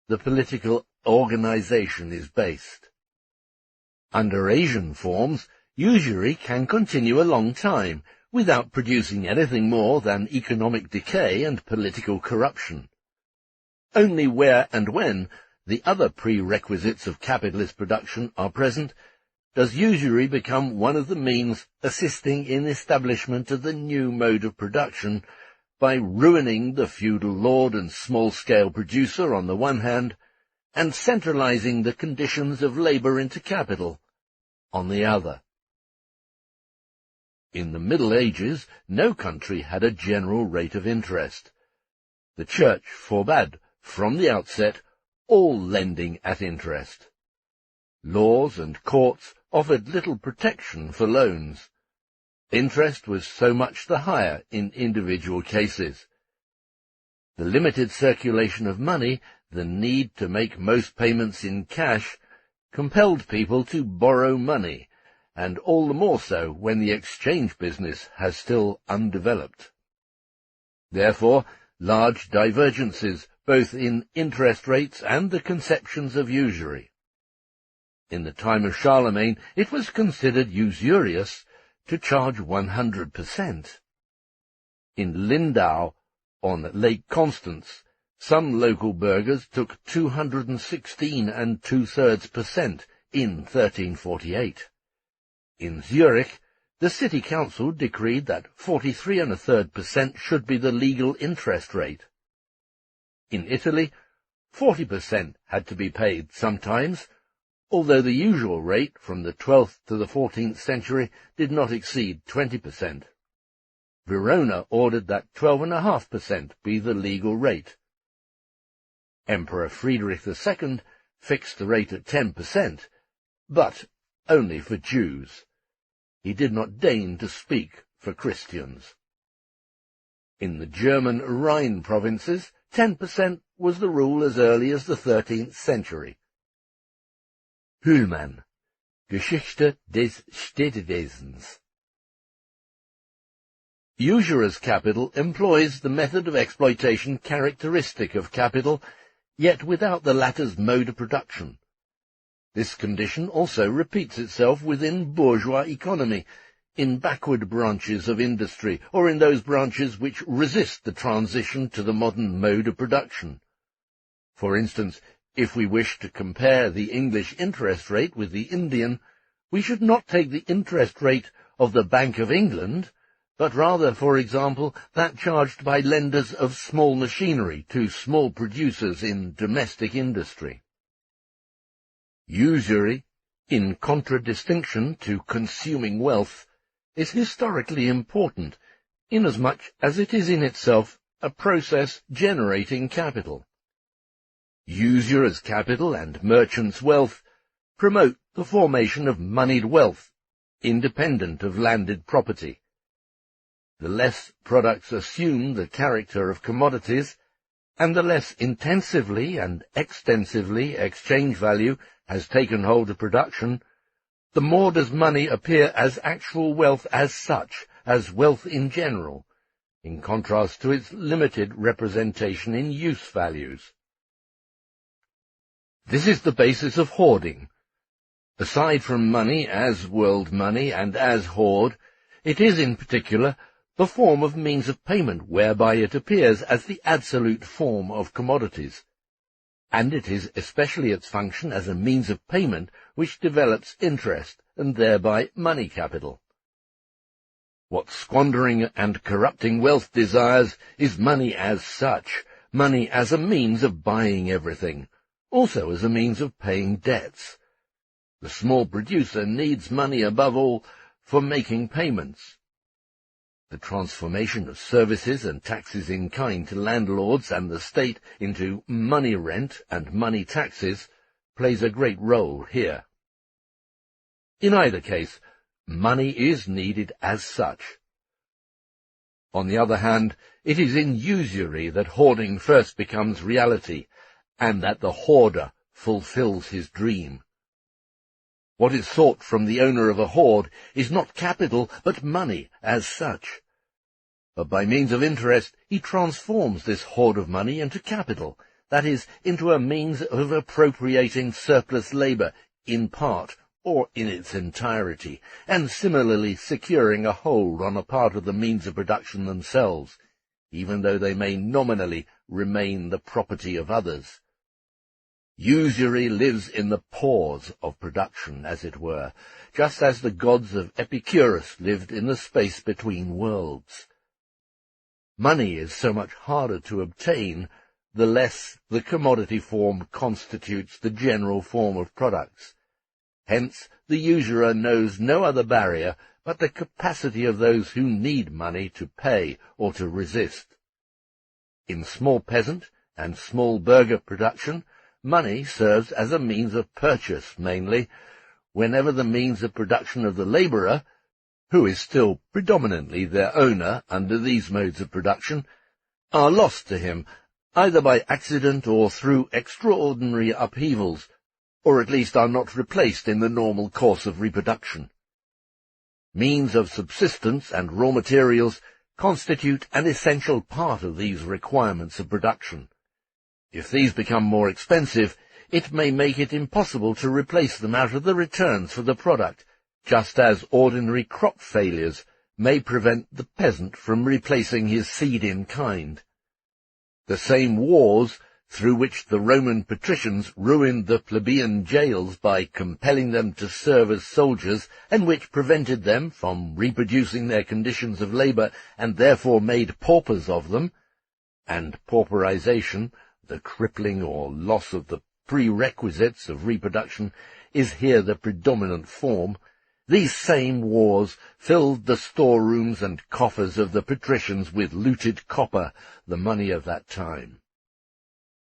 the political organization is based. Under Asian forms, usury can continue a long time, without producing anything more than economic decay and political corruption. Only where and when the other prerequisites of capitalist production are present, does usury become one of the means assisting in establishment of the new mode of production by ruining the feudal lord and small-scale producer on the one hand, and centralizing the conditions of labour into capital on the other. In the Middle Ages, no country had a general rate of interest. The Church forbade, from the outset, all lending at interest. Laws and courts offered little protection for loans. Interest was so much the higher in individual cases. The limited circulation of money, the need to make most payments in cash, compelled people to borrow money, and all the more so when the exchange business has still undeveloped. Therefore, large divergences both in interest rates and the conceptions of usury. In the time of Charlemagne, it was considered usurious to charge 100%. In Lindau, on Lake Constance, some local burghers took 216 2/3% in 1348. In Zurich, the city council decreed that 43 1/3% should be the legal interest rate. In Italy, 40% had to be paid sometimes, although the usual rate from the 12th to the 14th century did not exceed 20%. Verona ordered that 12.5% be the legal rate. Emperor Friedrich II fixed the rate at 10%, but only for Jews. He did not deign to speak for Christians. In the German Rhine provinces, 10% was the rule as early as the 13th century. Hühlmann, Geschichte des Städtewesens. Usurer's capital employs the method of exploitation characteristic of capital, yet without the latter's mode of production. This condition also repeats itself within bourgeois economy, in backward branches of industry, or in those branches which resist the transition to the modern mode of production. For instance, if we wish to compare the English interest rate with the Indian, we should not take the interest rate of the Bank of England, but rather, for example, that charged by lenders of small machinery to small producers in domestic industry. Usury, in contradistinction to consuming wealth, is historically important, inasmuch as it is in itself a process generating capital. Usurer's capital and merchant's wealth promote the formation of moneyed wealth, independent of landed property. The less products assume the character of commodities, and the less intensively and extensively exchange value has taken hold of production, the more does money appear as actual wealth as such, as wealth in general, in contrast to its limited representation in use values. This is the basis of hoarding. Aside from money as world money and as hoard, it is in particular the form of means of payment whereby it appears as the absolute form of commodities, and it is especially its function as a means of payment which develops interest and thereby money capital. What squandering and corrupting wealth desires is money as such, money as a means of buying everything, also as a means of paying debts. The small producer needs money above all for making payments. The transformation of services and taxes in kind to landlords and the state into money rent and money taxes plays a great role here. In either case, money is needed as such. On the other hand, it is in usury that hoarding first becomes reality, and that the hoarder fulfills his dream. What is sought from the owner of a hoard is not capital, but money as such. But by means of interest, he transforms this hoard of money into capital, that is, into a means of appropriating surplus labour, in part or in its entirety, and similarly securing a hold on a part of the means of production themselves, even though they may nominally remain the property of others. Usury lives in the pores of production, as it were, just as the gods of Epicurus lived in the space between worlds. Money is so much harder to obtain, the less the commodity form constitutes the general form of products. Hence, the usurer knows no other barrier but the capacity of those who need money to pay or to resist. In small peasant and small burgher production, money serves as a means of purchase mainly, whenever the means of production of the labourer, who is still predominantly their owner under these modes of production, are lost to him, either by accident or through extraordinary upheavals, or at least are not replaced in the normal course of reproduction. Means of subsistence and raw materials constitute an essential part of these requirements of production. If these become more expensive, it may make it impossible to replace them out of the returns for the product, just as ordinary crop failures may prevent the peasant from replacing his seed in kind. The same wars through which the Roman patricians ruined the plebeian jails by compelling them to serve as soldiers, and which prevented them from reproducing their conditions of labour and therefore made paupers of them, and pauperization, the crippling or loss of the prerequisites of reproduction, is here the predominant form. These same wars filled the storerooms and coffers of the patricians with looted copper, the money of that time.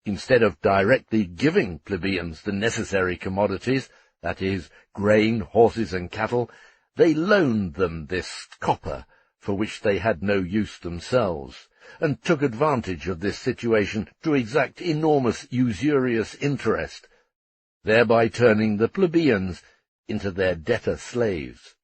Instead of directly giving plebeians the necessary commodities, that is, grain, horses, and cattle, they loaned them this copper, for which they had no use themselves, and took advantage of this situation to exact enormous usurious interest, thereby turning the plebeians into their debtor slaves.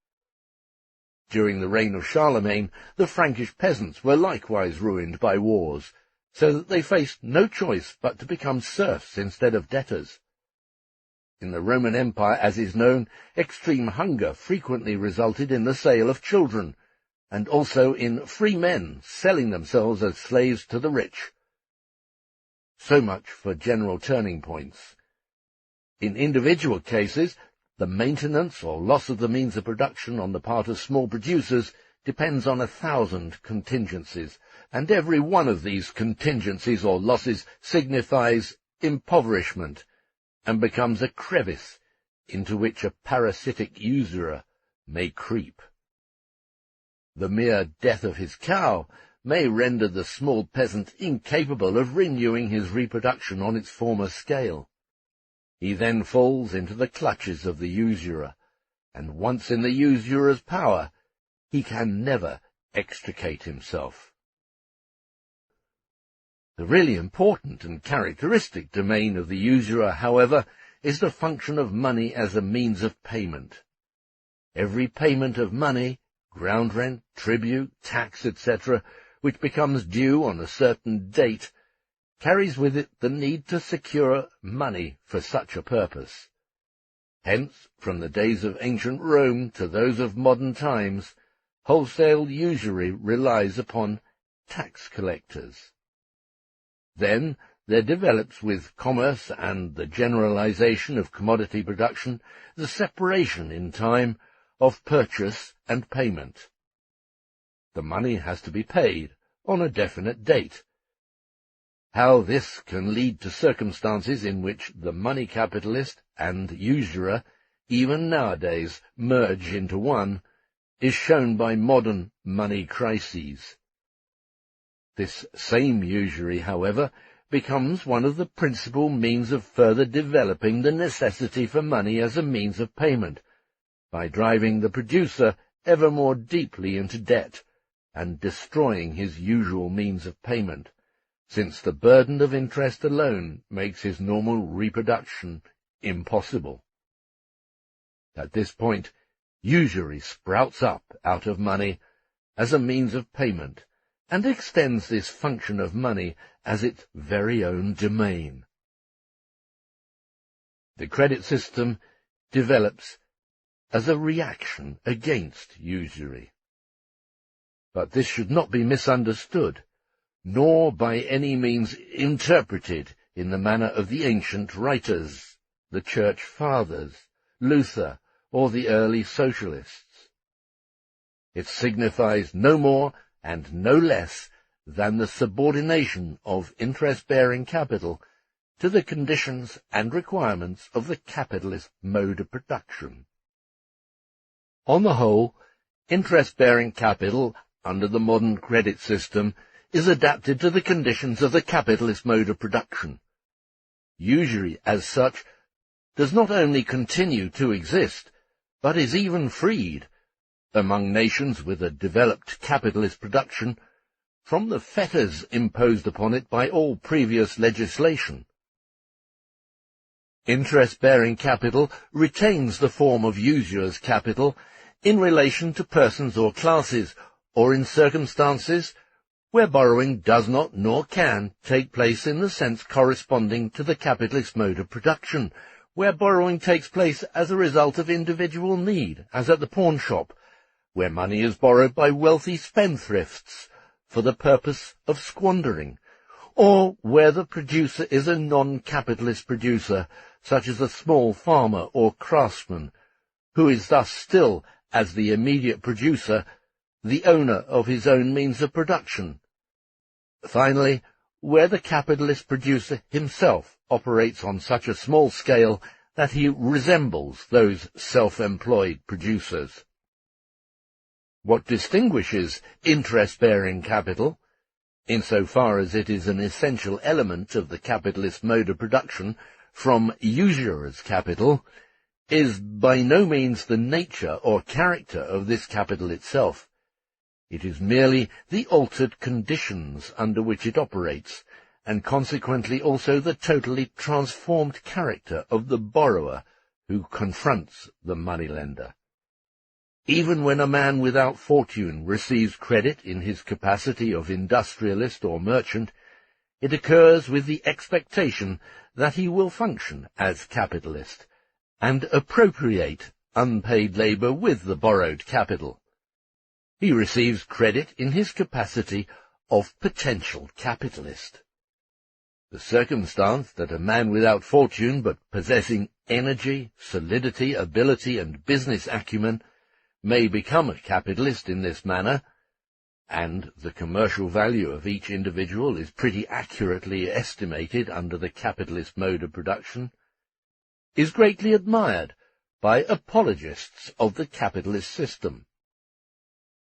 During the reign of Charlemagne, the Frankish peasants were likewise ruined by wars, so that they faced no choice but to become serfs instead of debtors. In the Roman Empire, as is known, extreme hunger frequently resulted in the sale of children, and also in free men selling themselves as slaves to the rich. So much for general turning points. In individual cases, the maintenance or loss of the means of production on the part of small producers depends on 1,000 contingencies, and every one of these contingencies or losses signifies impoverishment, and becomes a crevice into which a parasitic usurer may creep. The mere death of his cow may render the small peasant incapable of renewing his reproduction on its former scale. He then falls into the clutches of the usurer, and once in the usurer's power, he can never extricate himself. The really important and characteristic domain of the usurer, however, is the function of money as a means of payment. Every payment of money, ground rent, tribute, tax, etc., which becomes due on a certain date, carries with it the need to secure money for such a purpose. Hence, from the days of ancient Rome to those of modern times, wholesale usury relies upon tax collectors. Then there develops with commerce and the generalization of commodity production the separation in time of purchase and payment. The money has to be paid on a definite date. How this can lead to circumstances in which the money capitalist and usurer, even nowadays, merge into one, is shown by modern money crises. This same usury, however, becomes one of the principal means of further developing the necessity for money as a means of payment, by driving the producer ever more deeply into debt, and destroying his usual means of payment, since the burden of interest alone makes his normal reproduction impossible. At this point, usury sprouts up out of money as a means of payment, and extends this function of money as its very own domain. The credit system develops as a reaction against usury. But this should not be misunderstood, nor by any means interpreted in the manner of the ancient writers, the Church Fathers, Luther, or the early socialists. It signifies no more and no less than the subordination of interest-bearing capital to the conditions and requirements of the capitalist mode of production. On the whole, interest-bearing capital under the modern credit system is adapted to the conditions of the capitalist mode of production. Usury, as such, does not only continue to exist, but is even freed, among nations with a developed capitalist production, from the fetters imposed upon it by all previous legislation. Interest-bearing capital retains the form of usurer's capital in relation to persons or classes, or in circumstances where borrowing does not nor can take place in the sense corresponding to the capitalist mode of production, where borrowing takes place as a result of individual need, as at the pawnshop, where money is borrowed by wealthy spendthrifts for the purpose of squandering, or where the producer is a non-capitalist producer, such as a small farmer or craftsman, who is thus still, as the immediate producer, the owner of his own means of production. Finally, where the capitalist producer himself operates on such a small scale that he resembles those self-employed producers. What distinguishes interest-bearing capital, insofar as it is an essential element of the capitalist mode of production, from usurer's capital, is by no means the nature or character of this capital itself. It is merely the altered conditions under which it operates, and consequently also the totally transformed character of the borrower who confronts the moneylender. Even when a man without fortune receives credit in his capacity of industrialist or merchant, it occurs with the expectation that he will function as capitalist, and appropriate unpaid labour with the borrowed capital. He receives credit in his capacity of potential capitalist. The circumstance that a man without fortune, but possessing energy, solidity, ability, and business acumen, may become a capitalist in this manner, and the commercial value of each individual is pretty accurately estimated under the capitalist mode of production, is greatly admired by apologists of the capitalist system.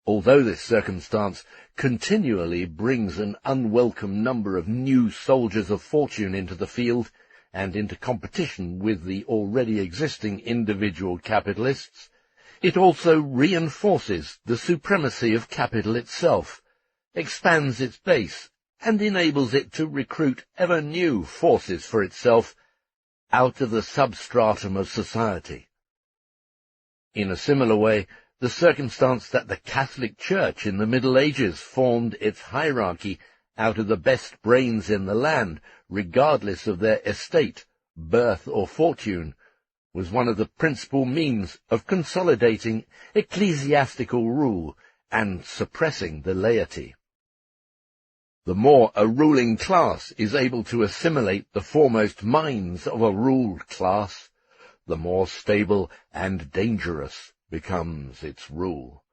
Although this circumstance continually brings an unwelcome number of new soldiers of fortune into the field, and into competition with the already existing individual capitalists, it also reinforces the supremacy of capital itself, expands its base, and enables it to recruit ever new forces for itself out of the substratum of society. In a similar way, the circumstance that the Catholic Church in the Middle Ages formed its hierarchy out of the best brains in the land, regardless of their estate, birth, or fortune, was one of the principal means of consolidating ecclesiastical rule and suppressing the laity. The more a ruling class is able to assimilate the foremost minds of a ruled class, the more stable and dangerous becomes its rule.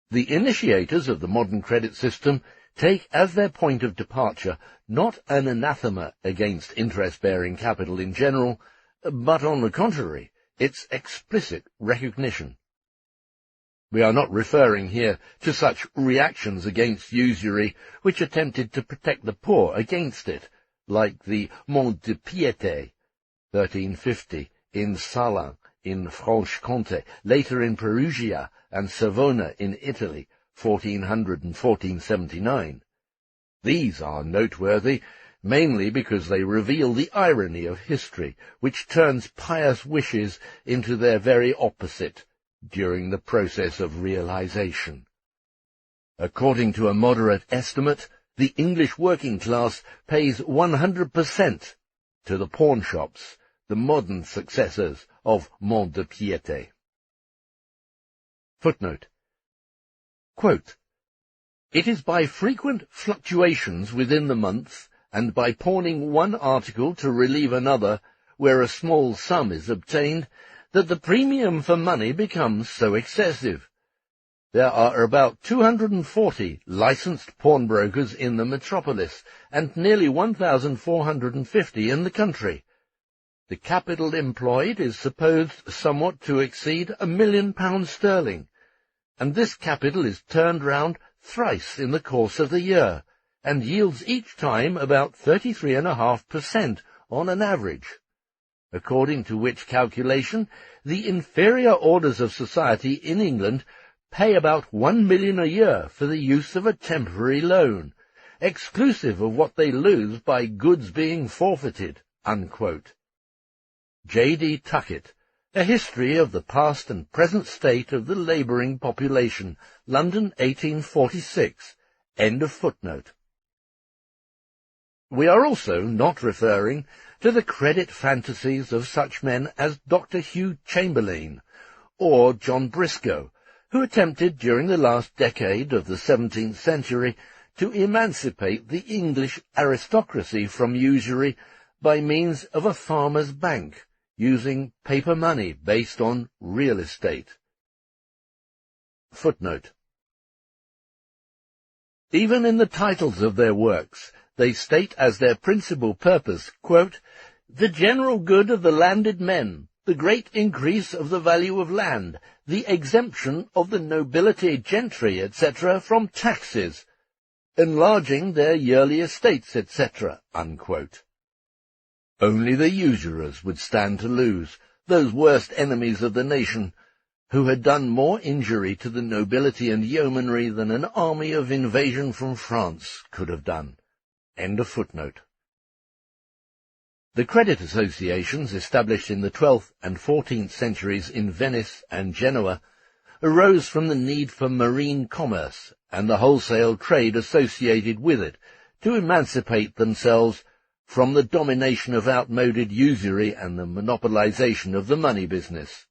The initiators of the modern credit system take as their point of departure not an anathema against interest-bearing capital in general, but, on the contrary, its explicit recognition. We are not referring here to such reactions against usury which attempted to protect the poor against it, like the Mont de Piété, 1350, in Salins, in Franche-Comté, later in Perugia and Savona in Italy, 1400 and 1479. These are noteworthy mainly because they reveal the irony of history, which turns pious wishes into their very opposite during the process of realization. According to a moderate estimate, the English working class pays 100% to the pawnshops, the modern successors of Mont de Piété. Footnote. Quote, "It is by frequent fluctuations within the month, and by pawning one article to relieve another, where a small sum is obtained, that the premium for money becomes so excessive. There are about 240 licensed pawnbrokers in the metropolis, and nearly 1,450 in the country. The capital employed is supposed somewhat to exceed £1,000,000 sterling, and this capital is turned round thrice in the course of the year, and yields each time about 33.5% on an average, according to which calculation the inferior orders of society in England pay about 1 million a year for the use of a temporary loan, exclusive of what they lose by goods being forfeited." Unquote. J.D. Tuckett, A History of the Past and Present State of the Labouring Population, London, 1846. End of footnote. We are also not referring to the credit fantasies of such men as Dr. Hugh Chamberlain or John Briscoe, who attempted during the last decade of the 17th century to emancipate the English aristocracy from usury by means of a farmer's bank, using paper money based on real estate. Footnote. Even in the titles of their works, they state as their principal purpose, quote, "the general good of the landed men, the great increase of the value of land, the exemption of the nobility, gentry, etc., from taxes, enlarging their yearly estates, etc." Unquote. Only the usurers would stand to lose, those worst enemies of the nation, who had done more injury to the nobility and yeomanry than an army of invasion from France could have done. End of footnote. The credit associations established in the 12th and 14th centuries in Venice and Genoa arose from the need for marine commerce and the wholesale trade associated with it to emancipate themselves from the domination of outmoded usury and the monopolization of the money business.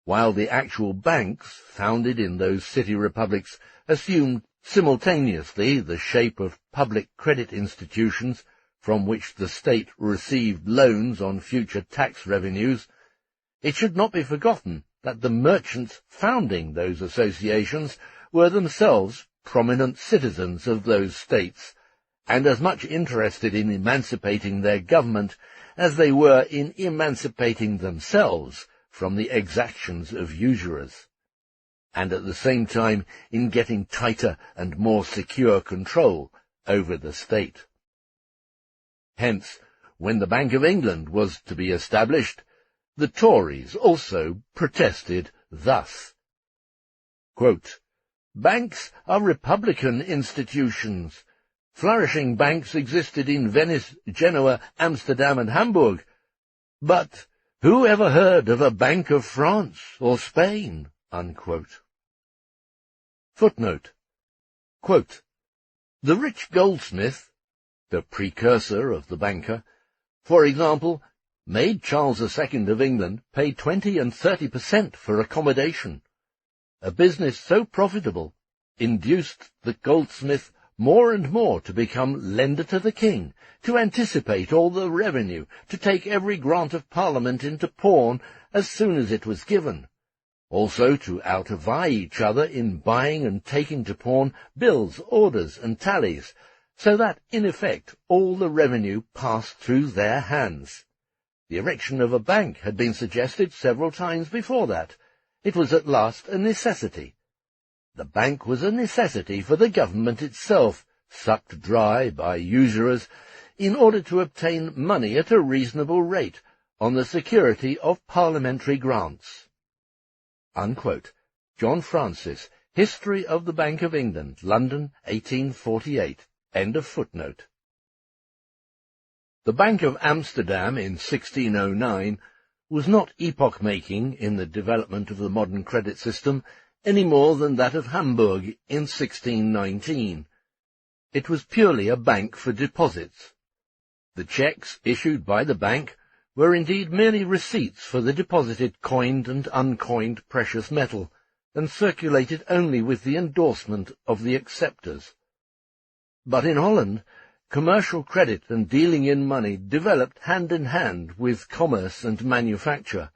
While the actual banks founded in those city republics assumed simultaneously the shape of public credit institutions from which the state received loans on future tax revenues, it should not be forgotten that the merchants founding those associations were themselves prominent citizens of those states, and as much interested in emancipating their government as they were in emancipating themselves from the exactions of usurers, and at the same time in getting tighter and more secure control over the state. Hence, when the Bank of England was to be established, the Tories also protested thus. Quote, "Banks are republican institutions. Flourishing banks existed in Venice, Genoa, Amsterdam, and Hamburg. But who ever heard of a Bank of France or Spain?" Unquote. Footnote. Quote, "The rich goldsmith, the precursor of the banker, for example, made Charles II of England pay 20 and 30% for accommodation. A business so profitable induced the goldsmith more and more to become lender to the king, to anticipate all the revenue, to take every grant of Parliament into pawn as soon as it was given, also to outvie each other in buying and taking to pawn bills, orders, and tallies, so that, in effect, all the revenue passed through their hands. The erection of a bank had been suggested several times before that. It was at last a necessity. The bank was a necessity for the government itself, sucked dry by usurers, in order to obtain money at a reasonable rate, on the security of parliamentary grants." Unquote. John Francis, History of the Bank of England, London, 1848. End of footnote. The Bank of Amsterdam in 1609 was not epoch-making in the development of the modern credit system any more than that of Hamburg in 1619. It was purely a bank for deposits. The cheques issued by the bank were indeed merely receipts for the deposited coined and uncoined precious metal, and circulated only with the endorsement of the acceptors. But in Holland, commercial credit and dealing in money developed hand in hand with commerce and manufacture,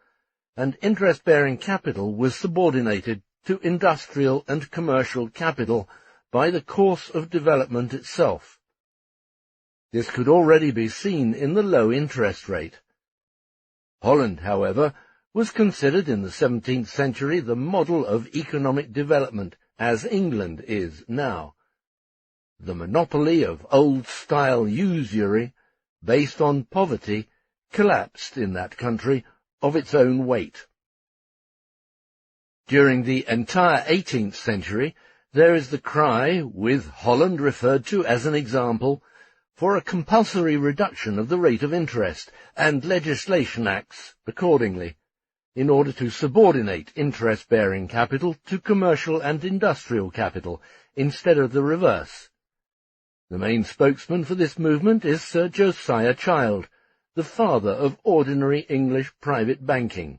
and interest-bearing capital was subordinated to industrial and commercial capital by the course of development itself. This could already be seen in the low interest rate. Holland, however, was considered in the 17th century the model of economic development, as England is now. The monopoly of old-style usury, based on poverty, collapsed in that country of its own weight. During the entire 18th century, there is the cry, with Holland referred to as an example, for a compulsory reduction of the rate of interest, and legislation acts accordingly, in order to subordinate interest-bearing capital to commercial and industrial capital, instead of the reverse. The main spokesman for this movement is Sir Josiah Child, the father of ordinary English private banking.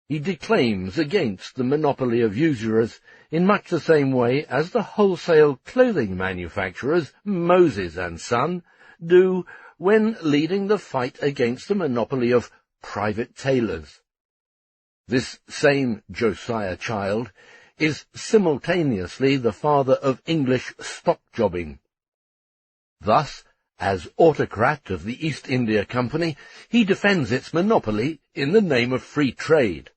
He declaims against the monopoly of usurers in much the same way as the wholesale clothing manufacturers, Moses and Son, do when leading the fight against the monopoly of private tailors. This same Josiah Child is simultaneously the father of English stock jobbing. Thus, as autocrat of the East India Company, he defends its monopoly in the name of free trade.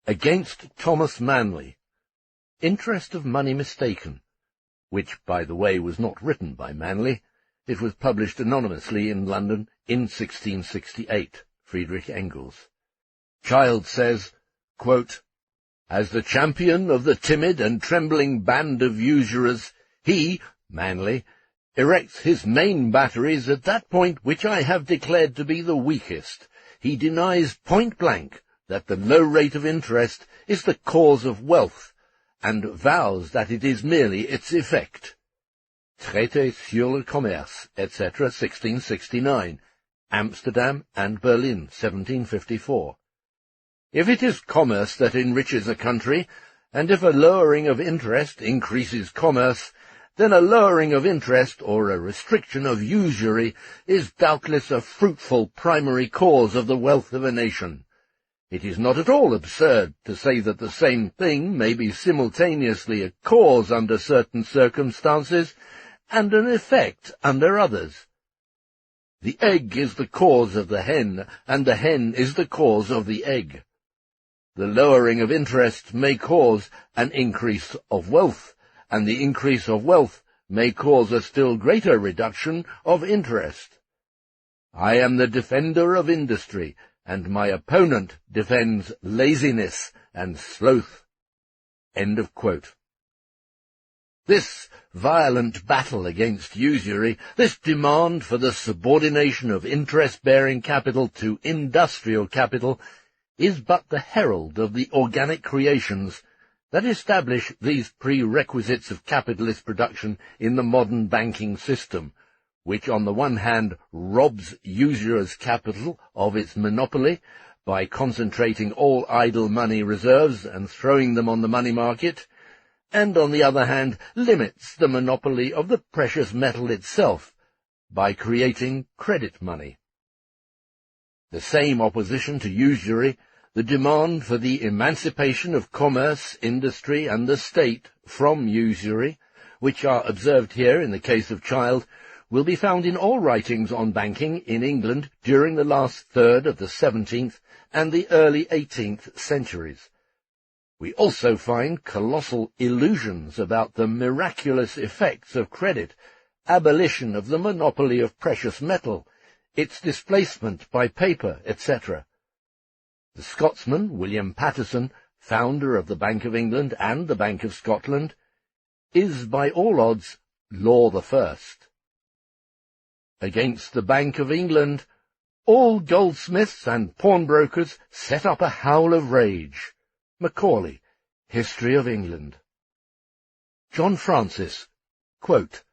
Against Thomas Manley, Interest of Money Mistaken, which, by the way, was not written by Manley. It was published anonymously in London in 1668, Friedrich Engels. Child says, quote, "As the champion of the timid and trembling band of usurers, he, Manley, erects his main batteries at that point which I have declared to be the weakest. He denies point-blank that the low rate of interest is the cause of wealth, and vows that it is merely its effect." Traité sur le commerce, etc., 1669, Amsterdam and Berlin, 1754. If it is commerce that enriches a country, and if a lowering of interest increases commerce, then a lowering of interest or a restriction of usury is doubtless a fruitful primary cause of the wealth of a nation. It is not at all absurd to say that the same thing may be simultaneously a cause under certain circumstances and an effect under others. The egg is the cause of the hen, and the hen is the cause of the egg. The lowering of interest may cause an increase of wealth, and the increase of wealth may cause a still greater reduction of interest. I am the defender of industry, and my opponent defends laziness and sloth." End of quote. This violent battle against usury, this demand for the subordination of interest-bearing capital to industrial capital, is but the herald of the organic creations that establish these prerequisites of capitalist production in the modern banking system, which on the one hand robs usurers' capital of its monopoly by concentrating all idle money reserves and throwing them on the money market, and on the other hand limits the monopoly of the precious metal itself by creating credit money. The same opposition to usury, the demand for the emancipation of commerce, industry, and the state from usury, which are observed here in the case of Child, will be found in all writings on banking in England during the last third of the 17th and the early 18th centuries. We also find colossal illusions about the miraculous effects of credit, abolition of the monopoly of precious metal, its displacement by paper, etc. The Scotsman, William Paterson, founder of the Bank of England and the Bank of Scotland, is by all odds Law the First. Against the Bank of England, all goldsmiths and pawnbrokers set up a howl of rage. Macaulay, History of England. John Francis, quote,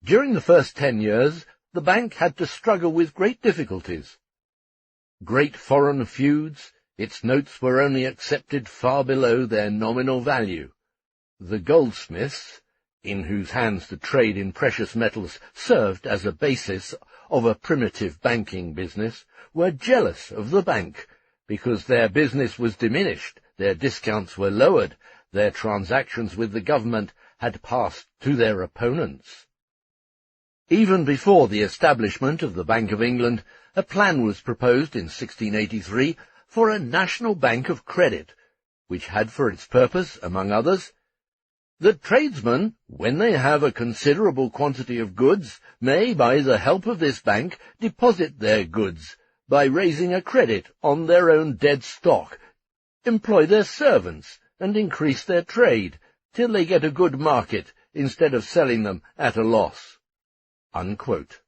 "During the first 10 years, the bank had to struggle with great difficulties. Great foreign feuds, its notes were only accepted far below their nominal value. The goldsmiths, in whose hands the trade in precious metals served as a basis of a primitive banking business, were jealous of the bank because their business was diminished, their discounts were lowered, their transactions with the government had passed to their opponents. Even before the establishment of the Bank of England, a plan was proposed in 1683 for a national bank of credit, which had for its purpose, among others, that tradesmen, when they have a considerable quantity of goods, may, by the help of this bank, deposit their goods, by raising a credit on their own dead stock, employ their servants, and increase their trade, till they get a good market, instead of selling them at a loss." Unquote.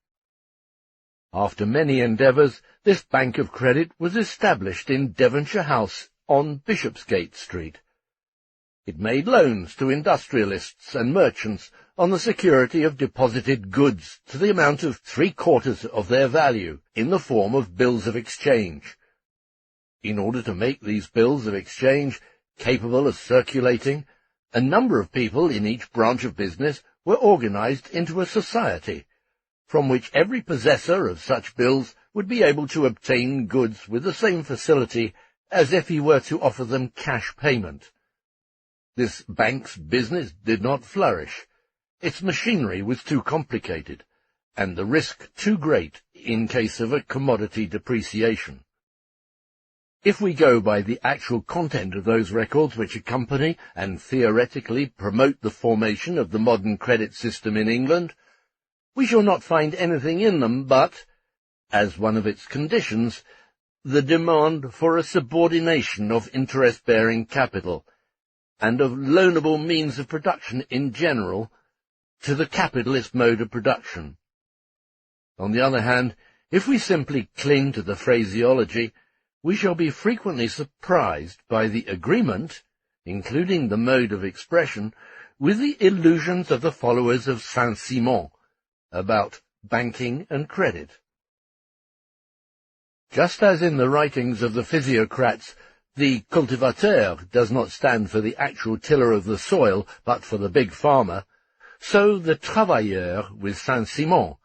After many endeavours, this Bank of Credit was established in Devonshire House on Bishopsgate Street. It made loans to industrialists and merchants on the security of deposited goods to the amount of 3/4 of their value in the form of bills of exchange. In order to make these bills of exchange capable of circulating, a number of people in each branch of business were organized into a society, from which every possessor of such bills would be able to obtain goods with the same facility as if he were to offer them cash payment. This bank's business did not flourish. Its machinery was too complicated, and the risk too great in case of a commodity depreciation. If we go by the actual content of those records which accompany and theoretically promote the formation of the modern credit system in England, we shall not find anything in them but, as one of its conditions, the demand for a subordination of interest-bearing capital, and of loanable means of production in general, to the capitalist mode of production. On the other hand, if we simply cling to the phraseology, we shall be frequently surprised by the agreement, including the mode of expression, with the illusions of the followers of Saint-Simon about banking and credit. Just as in the writings of the physiocrats, the cultivateur does not stand for the actual tiller of the soil, but for the big farmer, so the travailleur with Saint-Simon,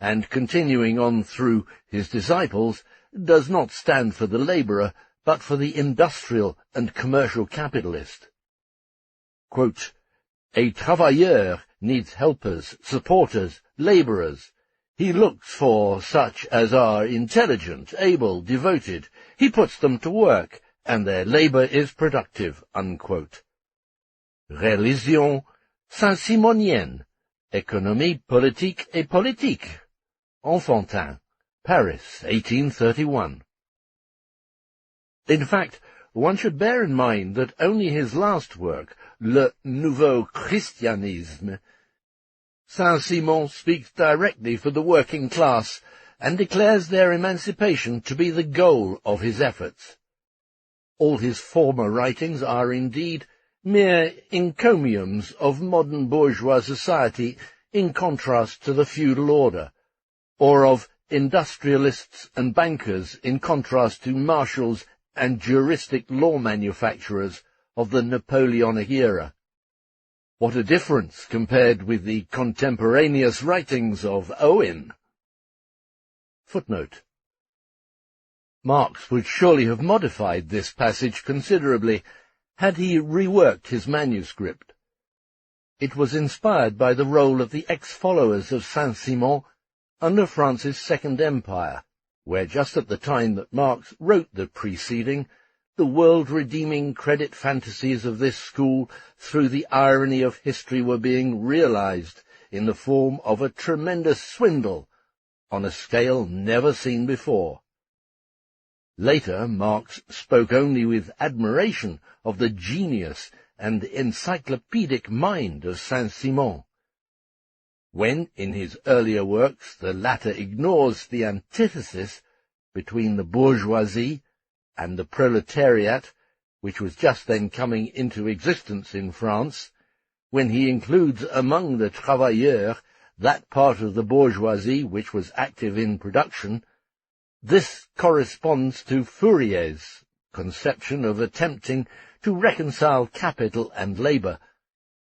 and continuing on through his disciples, does not stand for the labourer, but for the industrial and commercial capitalist. Quote, "A travailleur needs helpers, supporters, labourers. He looks for such as are intelligent, able, devoted. He puts them to work, and their labour is productive." Unquote. Religion saint-simonienne, économie politique et politique. Enfantin, Paris, 1831. In fact, one should bear in mind that only his last work, Le Nouveau Christianisme, Saint-Simon speaks directly for the working class and declares their emancipation to be the goal of his efforts. All his former writings are indeed mere encomiums of modern bourgeois society in contrast to the feudal order, or of industrialists and bankers in contrast to marshals and juristic law manufacturers of the Napoleonic era. What a difference compared with the contemporaneous writings of Owen! Footnote. Marx would surely have modified this passage considerably had he reworked his manuscript. It was inspired by the role of the ex-followers of Saint-Simon under France's Second Empire, where just at the time that Marx wrote the preceding, the world-redeeming credit fantasies of this school, through the irony of history, were being realized in the form of a tremendous swindle on a scale never seen before. Later, Marx spoke only with admiration of the genius and encyclopedic mind of Saint-Simon. When, in his earlier works, the latter ignores the antithesis between the bourgeoisie and the proletariat, which was just then coming into existence in France, when he includes among the travailleurs that part of the bourgeoisie which was active in production, this corresponds to Fourier's conception of attempting to reconcile capital and labour,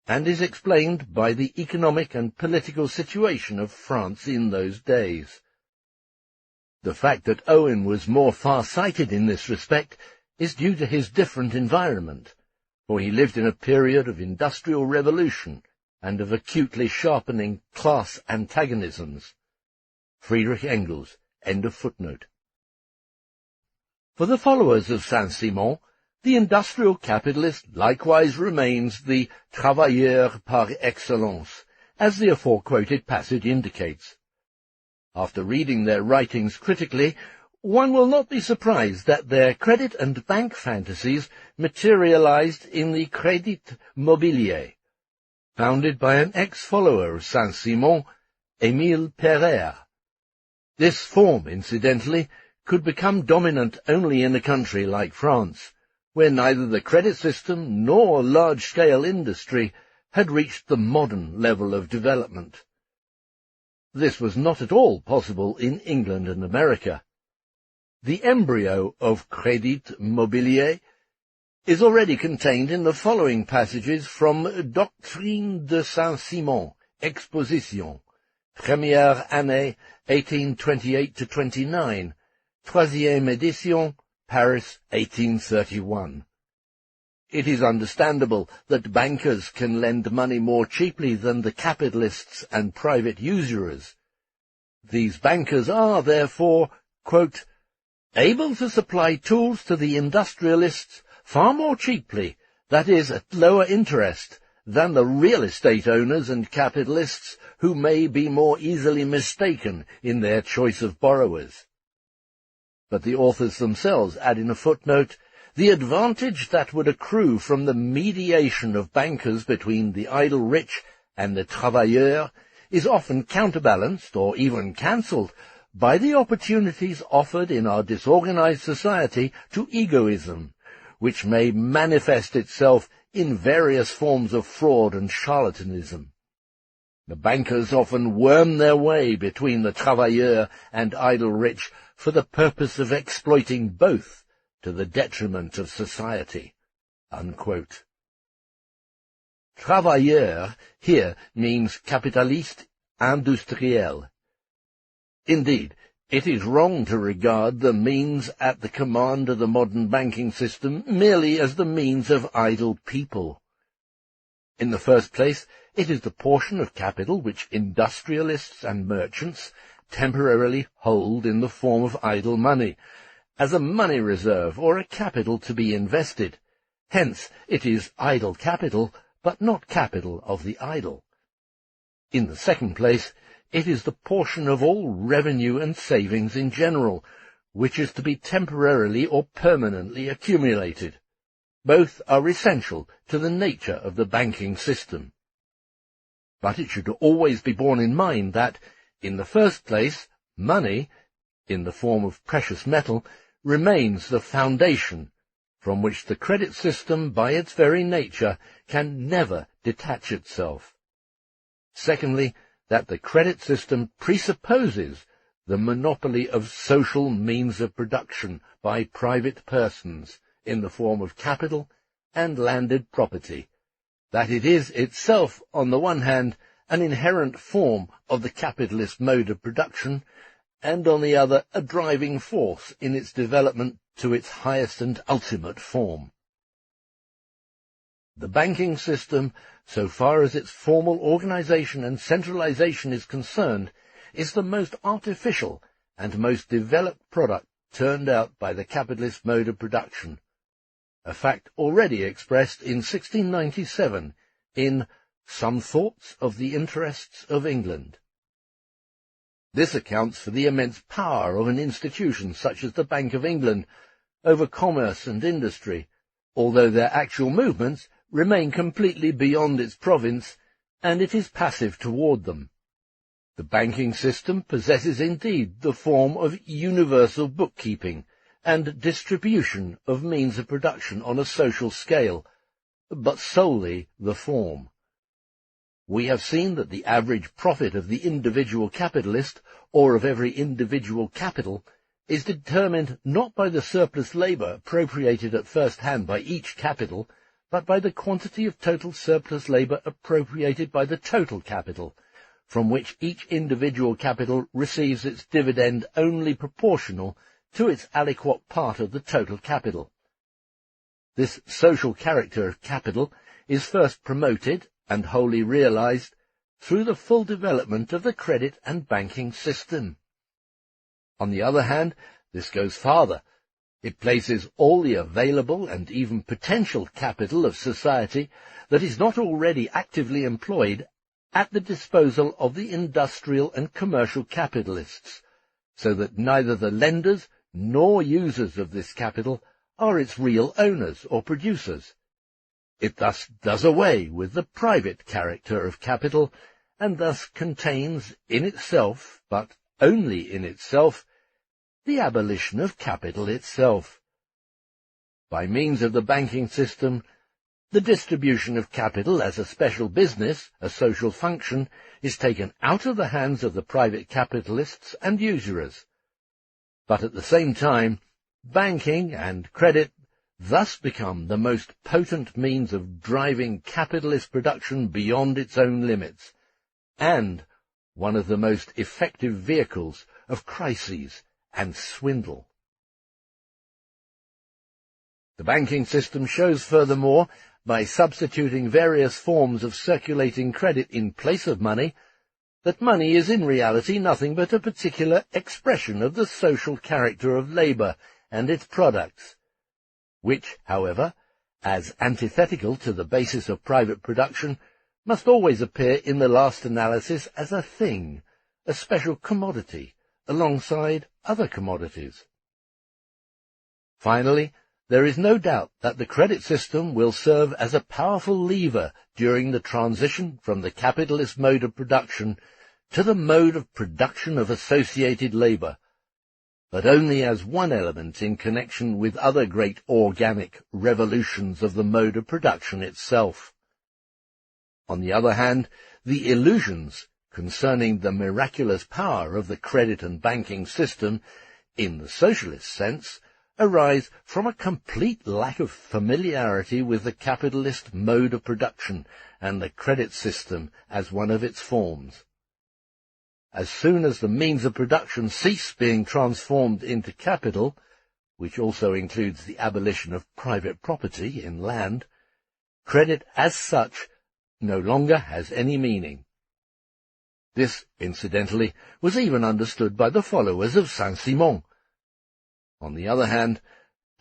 and is explained by the economic and political situation of France in those days. The fact that Owen was more far-sighted in this respect is due to his different environment, for he lived in a period of industrial revolution and of acutely sharpening class antagonisms. Friedrich Engels, end of footnote. For the followers of Saint-Simon, the industrial capitalist likewise remains the travailleur par excellence, as the aforequoted passage indicates. After reading their writings critically, one will not be surprised that their credit and bank fantasies materialized in the Crédit Mobilier, founded by an ex-follower of Saint-Simon, Émile Pereire. This form, incidentally, could become dominant only in a country like France, where neither the credit system nor large-scale industry had reached the modern level of development. This was not at all possible in England and America. The embryo of Crédit Mobilier is already contained in the following passages from Doctrine de Saint-Simon, Exposition, Première année 1828-29, Troisième édition, Paris 1831. It is understandable that bankers can lend money more cheaply than the capitalists and private usurers. These bankers are, therefore, quote, able to supply tools to the industrialists far more cheaply, that is, at lower interest, than the real estate owners and capitalists who may be more easily mistaken in their choice of borrowers. But the authors themselves add in a footnote, the advantage that would accrue from the mediation of bankers between the idle rich and the travailleurs is often counterbalanced or even cancelled by the opportunities offered in our disorganized society to egoism, which may manifest itself in various forms of fraud and charlatanism. The bankers often worm their way between the travailleur and idle rich for the purpose of exploiting both to the detriment of society. Unquote. Travailleur here means capitaliste industriel. Indeed, it is wrong to regard the means at the command of the modern banking system merely as the means of idle people. In the first place, it is the portion of capital which industrialists and merchants temporarily hold in the form of idle money, as a money reserve or a capital to be invested. Hence, it is idle capital, but not capital of the idle. In the second place, it is the portion of all revenue and savings in general, which is to be temporarily or permanently accumulated. Both are essential to the nature of the banking system. But it should always be borne in mind that, in the first place, money, in the form of precious metal, remains the foundation from which the credit system, by its very nature, can never detach itself. Secondly, that the credit system presupposes the monopoly of social means of production by private persons in the form of capital and landed property, that it is itself, on the one hand, an inherent form of the capitalist mode of production, and on the other a driving force in its development to its highest and ultimate form. The banking system, so far as its formal organization and centralization is concerned, is the most artificial and most developed product turned out by the capitalist mode of production, a fact already expressed in 1697 in Some Thoughts of the Interests of England. This accounts for the immense power of an institution such as the Bank of England over commerce and industry, although their actual movements remain completely beyond its province, and it is passive toward them. The banking system possesses indeed the form of universal bookkeeping and distribution of means of production on a social scale, but solely the form. We have seen that the average profit of the individual capitalist, or of every individual capital, is determined not by the surplus labour appropriated at first hand by each capital, but by the quantity of total surplus labour appropriated by the total capital, from which each individual capital receives its dividend only proportional to its aliquot part of the total capital. This social character of capital is first promoted and wholly realized through the full development of the credit and banking system. On the other hand, this goes farther. It places all the available and even potential capital of society that is not already actively employed at the disposal of the industrial and commercial capitalists, so that neither the lenders nor users of this capital are its real owners or producers. It thus does away with the private character of capital, and thus contains in itself, but only in itself, the abolition of capital itself. By means of the banking system, the distribution of capital as a special business, a social function, is taken out of the hands of the private capitalists and usurers. But at the same time, banking and credit thus become the most potent means of driving capitalist production beyond its own limits, and one of the most effective vehicles of crises and swindle. The banking system shows furthermore, by substituting various forms of circulating credit in place of money, that money is in reality nothing but a particular expression of the social character of labour and its products, which, however, as antithetical to the basis of private production, must always appear in the last analysis as a thing, a special commodity, alongside other commodities. Finally, there is no doubt that the credit system will serve as a powerful lever during the transition from the capitalist mode of production to the mode of production of associated labour, but only as one element in connection with other great organic revolutions of the mode of production itself. On the other hand, the illusions concerning the miraculous power of the credit and banking system, in the socialist sense, arise from a complete lack of familiarity with the capitalist mode of production and the credit system as one of its forms. As soon as the means of production cease being transformed into capital, which also includes the abolition of private property in land, credit as such no longer has any meaning. This, incidentally, was even understood by the followers of Saint-Simon. On the other hand,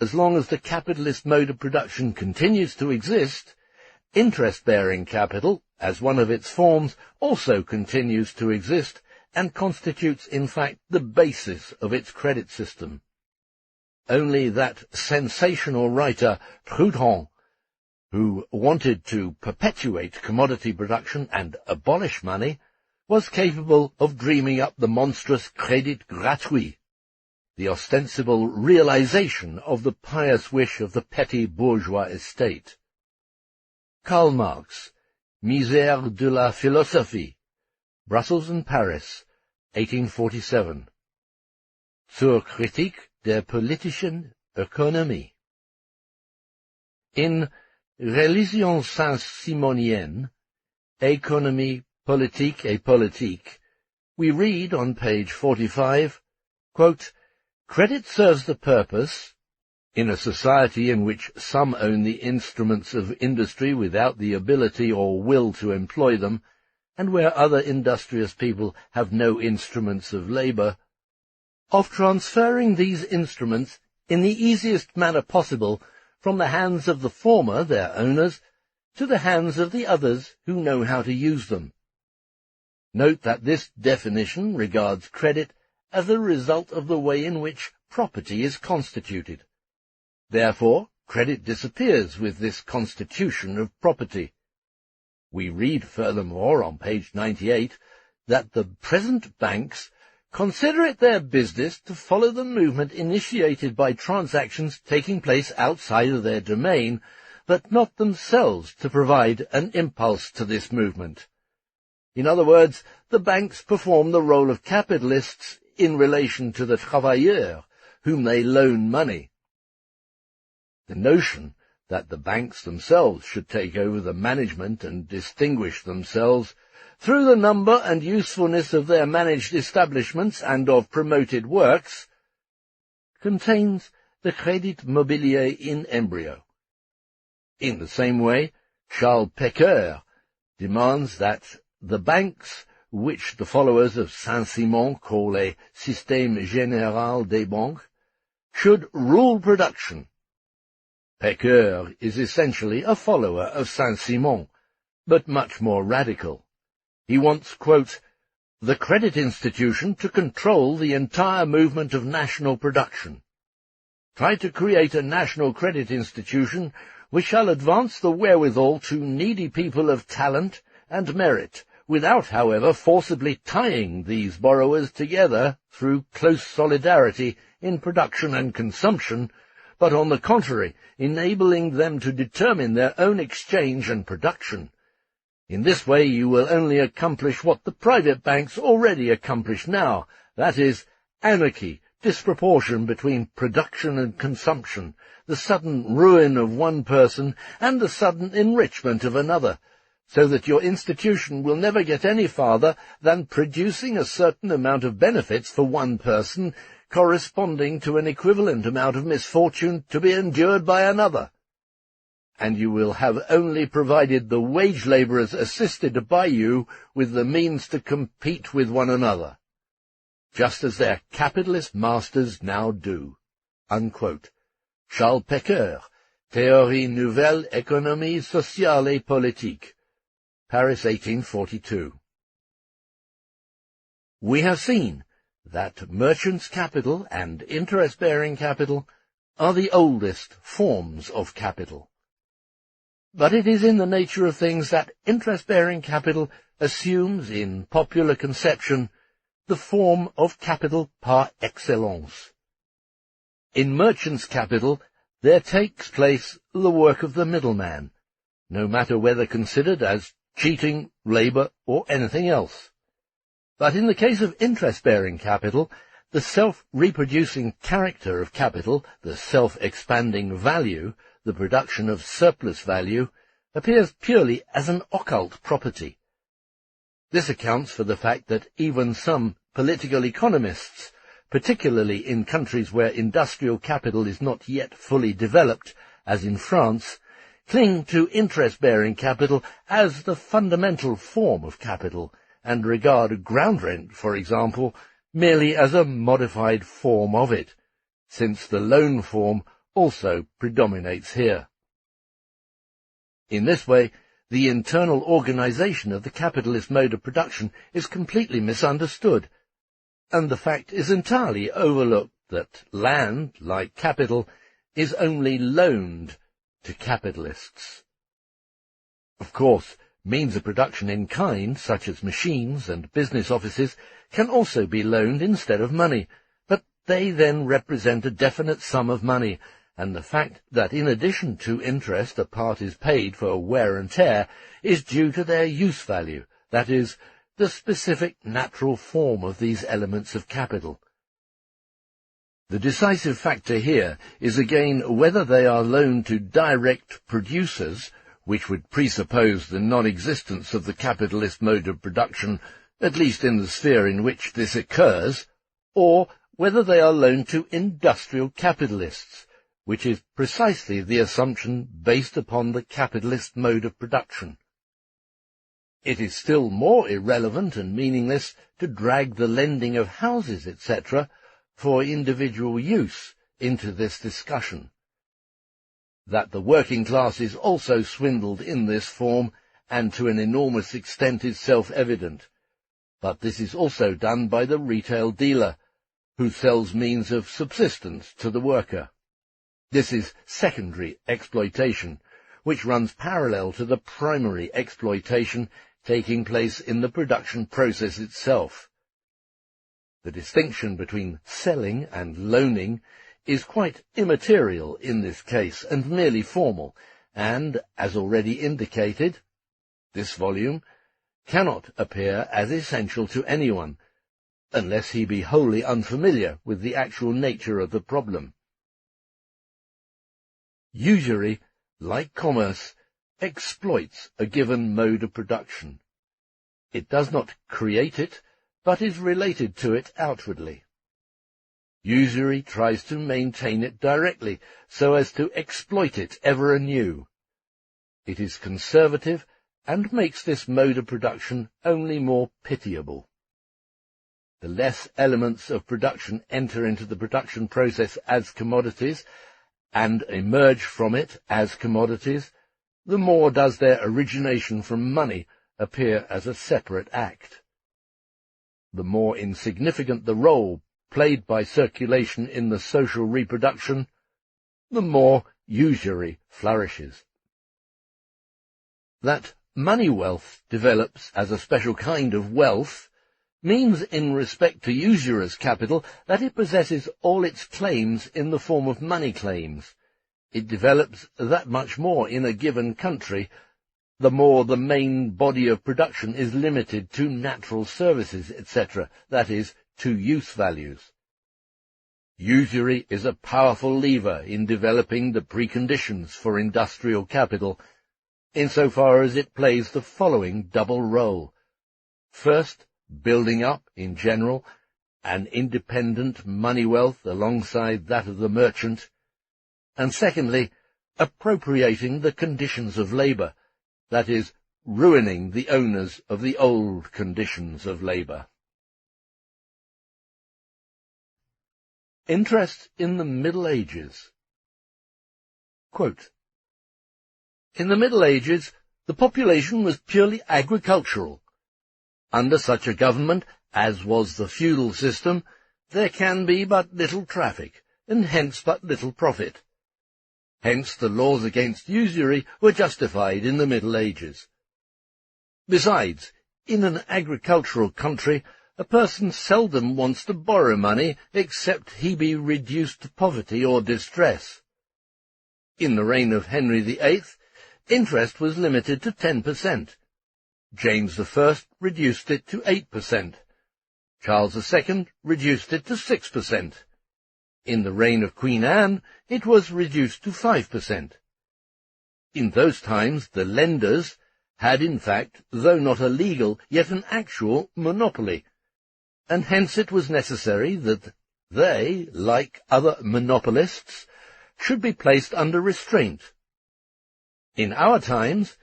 as long as the capitalist mode of production continues to exist, interest-bearing capital, as one of its forms, also continues to exist, and constitutes, in fact, the basis of its credit system. Only that sensational writer, Proudhon, who wanted to perpetuate commodity production and abolish money, was capable of dreaming up the monstrous crédit gratuit, the ostensible realization of the pious wish of the petty bourgeois estate. Karl Marx, Misère de la philosophie, Brussels and Paris, 1847. Zur Kritik der politischen Ökonomie. In Religion Saint-Simonienne, Économie politique et politique, we read on page 45, quote, "Credit serves the purpose, in a society in which some own the instruments of industry without the ability or will to employ them, and where other industrious people have no instruments of labour, of transferring these instruments in the easiest manner possible from the hands of the former, their owners, to the hands of the others who know how to use them." Note that this definition regards credit as a result of the way in which property is constituted. Therefore, credit disappears with this constitution of property. We read furthermore on page 98 that the present banks consider it their business to follow the movement initiated by transactions taking place outside of their domain, but not themselves to provide an impulse to this movement. In other words, the banks perform the role of capitalists in relation to the travailleurs, whom they loan money. The notion that the banks themselves should take over the management and distinguish themselves through the number and usefulness of their managed establishments and of promoted works, contains the Crédit Mobilier in embryo. In the same way, Charles Pecqueur demands that the banks, which the followers of Saint-Simon call a système général des banques, should rule production. Pecqueur is essentially a follower of Saint-Simon, but much more radical. He wants, quote, the credit institution to control the entire movement of national production. Try to create a national credit institution which shall advance the wherewithal to needy people of talent and merit, without, however, forcibly tying these borrowers together through close solidarity in production and consumption, but on the contrary, enabling them to determine their own exchange and production. In this way you will only accomplish what the private banks already accomplish now, that is, anarchy, disproportion between production and consumption, the sudden ruin of one person and the sudden enrichment of another, so that your institution will never get any farther than producing a certain amount of benefits for one person corresponding to an equivalent amount of misfortune to be endured by another. And you will have only provided the wage labourers assisted by you with the means to compete with one another, just as their capitalist masters now do. Unquote. Charles Pecqueur, Théorie nouvelle économie sociale et politique, Paris 1842. We have seen that merchants' capital and interest-bearing capital are the oldest forms of capital. But it is in the nature of things that interest-bearing capital assumes in popular conception the form of capital par excellence. In merchants' capital there takes place the work of the middleman, no matter whether considered as cheating, labour, or anything else. But in the case of interest-bearing capital, the self-reproducing character of capital, the self-expanding value, the production of surplus value, appears purely as an occult property. This accounts for the fact that even some political economists, particularly in countries where industrial capital is not yet fully developed, as in France, cling to interest-bearing capital as the fundamental form of capital, and regard ground rent, for example, merely as a modified form of it, since the loan form also predominates here. In this way, the internal organization of the capitalist mode of production is completely misunderstood, and the fact is entirely overlooked that land, like capital, is only loaned to capitalists. Of course, means of production in kind, such as machines and business offices, can also be loaned instead of money, but they then represent a definite sum of money, and the fact that in addition to interest a part is paid for wear and tear is due to their use value, that is, the specific natural form of these elements of capital. The decisive factor here is again whether they are loaned to direct producers, which would presuppose the non-existence of the capitalist mode of production, at least in the sphere in which this occurs, or whether they are loaned to industrial capitalists, which is precisely the assumption based upon the capitalist mode of production. It is still more irrelevant and meaningless to drag the lending of houses, etc., for individual use into this discussion. That the working class is also swindled in this form, and to an enormous extent, is self-evident, but this is also done by the retail dealer, who sells means of subsistence to the worker. This is secondary exploitation, which runs parallel to the primary exploitation taking place in the production process itself. The distinction between selling and loaning is quite immaterial in this case, and merely formal, and, as already indicated, this volume cannot appear as essential to anyone, unless he be wholly unfamiliar with the actual nature of the problem. Usury like commerce, exploits a given mode of production. It does not create it, but is related to it outwardly. Usury tries to maintain it directly, so as to exploit it ever anew. It is conservative, and makes this mode of production only more pitiable. The less elements of production enter into the production process as commodities, and emerge from it as commodities, the more does their origination from money appear as a separate act. The more insignificant the role played by circulation in the social reproduction, the more usury flourishes. That money wealth develops as a special kind of wealth means in respect to usurer's capital that it possesses all its claims in the form of money claims. It develops that much more in a given country, the more the main body of production is limited to natural services, etc., that is, to use values. Usury is a powerful lever in developing the preconditions for industrial capital, insofar as it plays the following double role. First, building up, in general, an independent money wealth alongside that of the merchant, and secondly, appropriating the conditions of labour, that is, ruining the owners of the old conditions of labour. Interest in the Middle Ages. Quote, in the Middle Ages, the population was purely agricultural. Under such a government, as was the feudal system, there can be but little traffic, and hence but little profit. Hence the laws against usury were justified in the Middle Ages. Besides, in an agricultural country, a person seldom wants to borrow money except he be reduced to poverty or distress. In the reign of Henry VIII, interest was limited to 10%. James I reduced it to 8%. Charles II reduced it to 6%. In the reign of Queen Anne, it was reduced to 5%. In those times, the lenders had in fact, though not a legal, yet an actual monopoly, and hence it was necessary that they, like other monopolists, should be placed under restraint. In our times,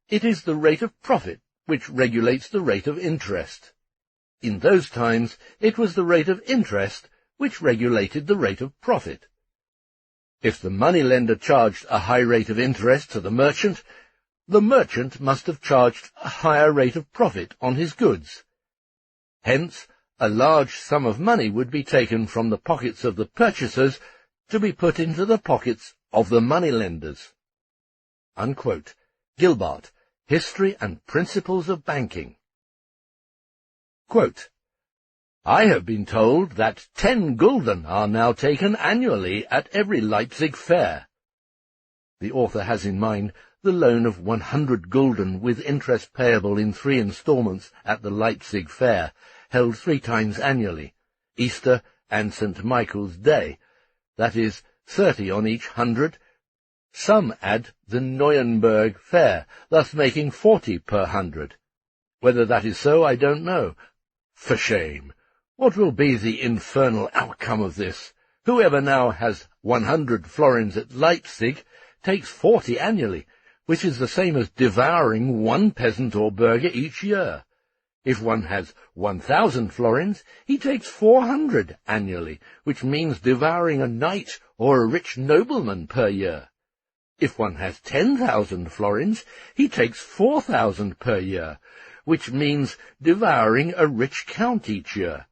it is the rate of profit which regulates the rate of interest. In those times, it was the rate of interest which regulated the rate of profit. If the moneylender charged a high rate of interest to the merchant must have charged a higher rate of profit on his goods. Hence, a large sum of money would be taken from the pockets of the purchasers to be put into the pockets of the moneylenders. Unquote. Gilbert, History and Principles of Banking. Quote, I have been told that 10 gulden are now taken annually at every Leipzig fair. The author has in mind the loan of 100 gulden with interest payable in 3 installments at the Leipzig fair, held 3 times annually, Easter and St. Michael's Day, that is, 30 on each 100. Some add the Neuenberg fair, thus making 40 per 100. Whether that is so, I don't know. For shame! What will be the infernal outcome of this? Whoever now has 100 florins at Leipzig takes 40 annually, which is the same as devouring 1 peasant or burgher each year. If one has 1,000 florins, he takes 400 annually, which means devouring a knight or a rich nobleman per year. If one has 10,000 florins, he takes 4,000 per year, which means devouring a rich count each year.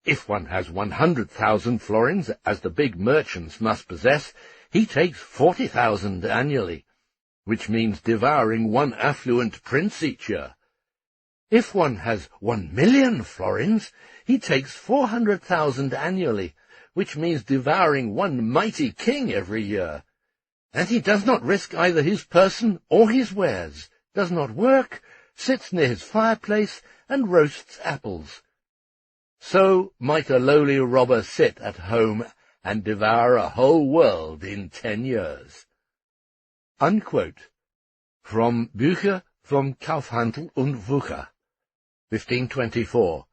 If one has 100,000 florins, as the big merchants must possess, he takes 40,000 annually, which means devouring 1 affluent prince each year. If one has 1,000,000 florins, he takes 400,000 annually, which means devouring 1 mighty king every year. And he does not risk either his person or his wares, does not work, sits near his fireplace, and roasts apples. So might a lowly robber sit at home and devour a whole world in 10 years. Unquote. From Bücher vom Kaufhandel und Wucher, 1524.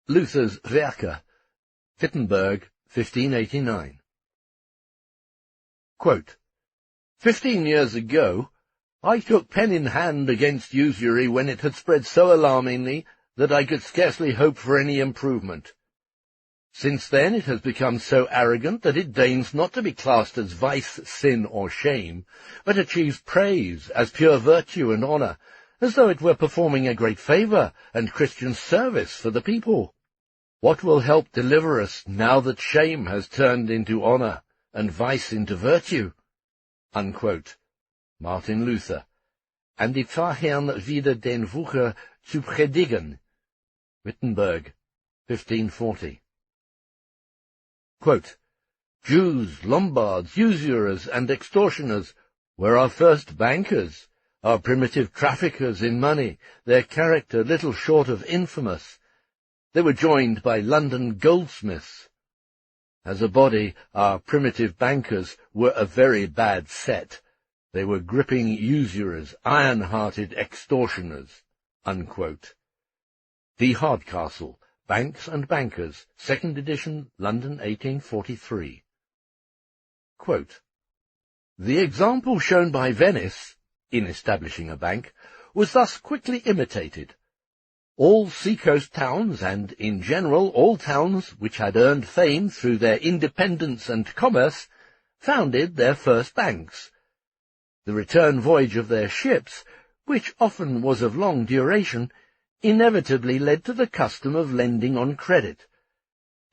Luther's Werke, Wittenberg, 1589. Quote, 15 years ago, I took pen in hand against usury when it had spread so alarmingly that I could scarcely hope for any improvement. Since then it has become so arrogant that it deigns not to be classed as vice, sin, or shame, but achieves praise as pure virtue and honour, as though it were performing a great favour and Christian service for the people. What will help deliver us now that shame has turned into honour and vice into virtue? Unquote. Martin Luther. And die Pfarrherren wieder den Wucher zu predigen. Wittenberg, 1540. Quote, Jews, Lombards, usurers, and extortioners were our first bankers, our primitive traffickers in money, their character little short of infamous. They were joined by London goldsmiths. As a body, our primitive bankers were a very bad set. They were gripping usurers, iron-hearted extortioners. Unquote. D. Hardcastle, Banks and Bankers, 2nd edition, London, 1843. Quote, the example shown by Venice, in establishing a bank, was thus quickly imitated. All seacoast towns, and in general all towns which had earned fame through their independence and commerce, founded their first banks. The return voyage of their ships, which often was of long duration, inevitably led to the custom of lending on credit.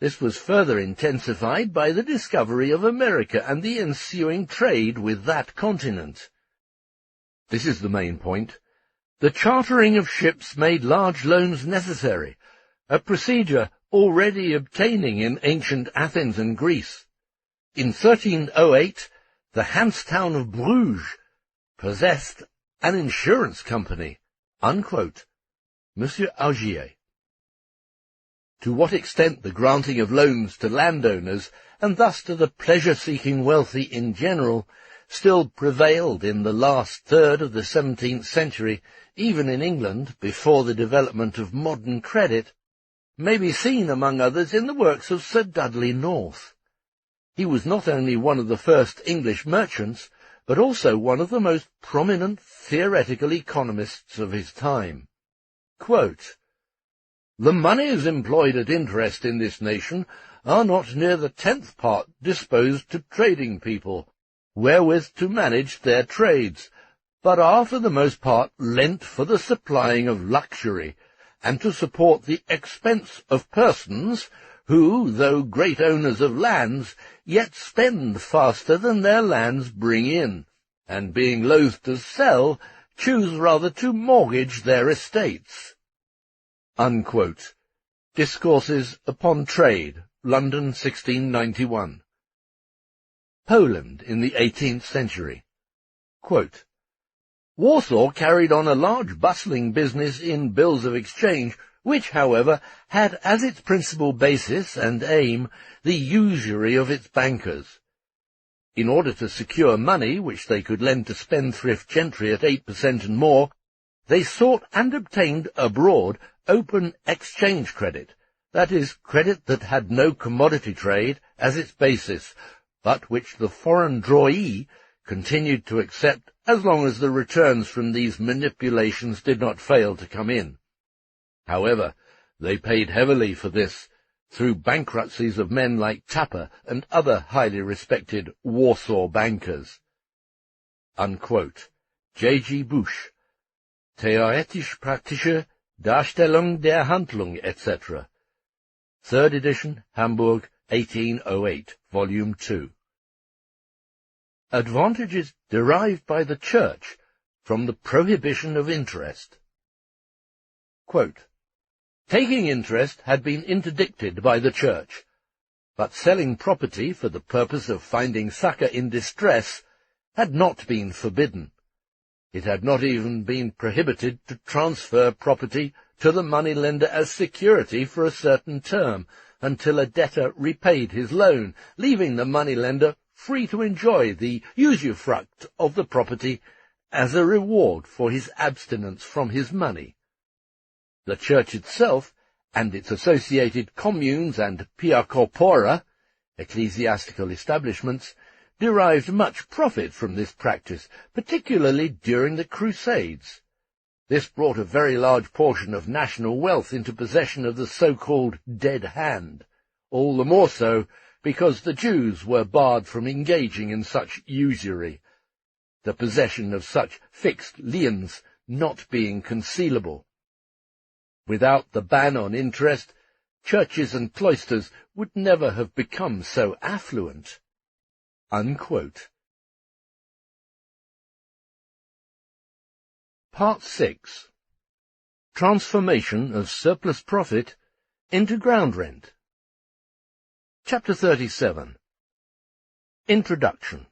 This was further intensified by the discovery of America and the ensuing trade with that continent. This is the main point. The chartering of ships made large loans necessary, a procedure already obtaining in ancient Athens and Greece. In 1308, the Hanse town of Bruges possessed an insurance company. Unquote. Monsieur Augier. To what extent the granting of loans to landowners, and thus to the pleasure-seeking wealthy in general, still prevailed in the last third of the 17th century, even in England, before the development of modern credit, may be seen, among others, in the works of Sir Dudley North. He was not only one of the first English merchants, but also one of the most prominent theoretical economists of his time. Quote, the moneys employed at interest in this nation are not near the 10th part disposed to trading people, wherewith to manage their trades, but are for the most part lent for the supplying of luxury, and to support the expense of persons who, though great owners of lands, yet spend faster than their lands bring in, and being loath to sell, choose rather to mortgage their estates. Unquote. Discourses upon Trade, London, 1691. Poland in the 18th century. Quote, Warsaw carried on a large bustling business in bills of exchange, which, however, had as its principal basis and aim the usury of its bankers. In order to secure money which they could lend to spendthrift gentry at 8% and more, they sought and obtained abroad open exchange credit, that is, credit that had no commodity trade as its basis, but which the foreign drawee continued to accept as long as the returns from these manipulations did not fail to come in. However, they paid heavily for this through bankruptcies of men like Tapper and other highly respected Warsaw bankers. Unquote. J. G. Bush, Theoretisch-praktische Darstellung der Handlung, etc. 3rd edition, Hamburg, 1808, Volume 2. Advantages derived by the Church from the prohibition of interest. Quote, taking interest had been interdicted by the Church, but selling property for the purpose of finding succour in distress had not been forbidden. It had not even been prohibited to transfer property to the moneylender as security for a certain term, until a debtor repaid his loan, leaving the moneylender free to enjoy the usufruct of the property as a reward for his abstinence from his money. The Church itself, and its associated communes and pia corpora, ecclesiastical establishments, derived much profit from this practice, particularly during the Crusades. This brought a very large portion of national wealth into possession of the so-called dead hand, all the more so because the Jews were barred from engaging in such usury, the possession of such fixed liens not being concealable. Without the ban on interest, churches and cloisters would never have become so affluent." Unquote. Part 6. Transformation of surplus profit into ground rent. Chapter 37. Introduction.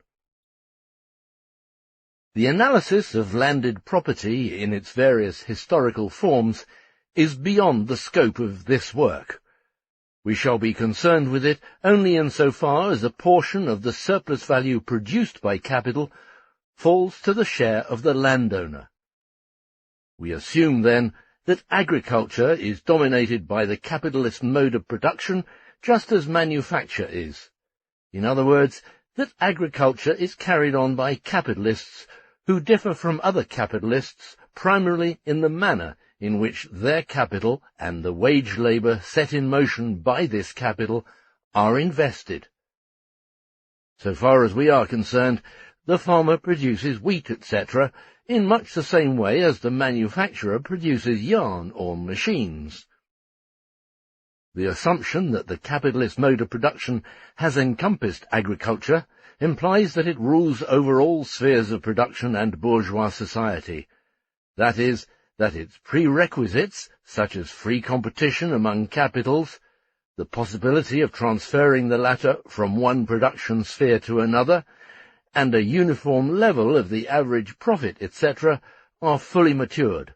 The analysis of landed property in its various historical forms is beyond the scope of this work. We shall be concerned with it only in so far as a portion of the surplus value produced by capital falls to the share of the landowner. We assume, then, that agriculture is dominated by the capitalist mode of production just as manufacture is. In other words, that agriculture is carried on by capitalists who differ from other capitalists primarily in the manner in which their capital and the wage labour set in motion by this capital are invested. So far as we are concerned, the farmer produces wheat, etc., in much the same way as the manufacturer produces yarn or machines. The assumption that the capitalist mode of production has encompassed agriculture implies that it rules over all spheres of production and bourgeois society. That is, that its prerequisites, such as free competition among capitals, the possibility of transferring the latter from one production sphere to another, and a uniform level of the average profit, etc., are fully matured.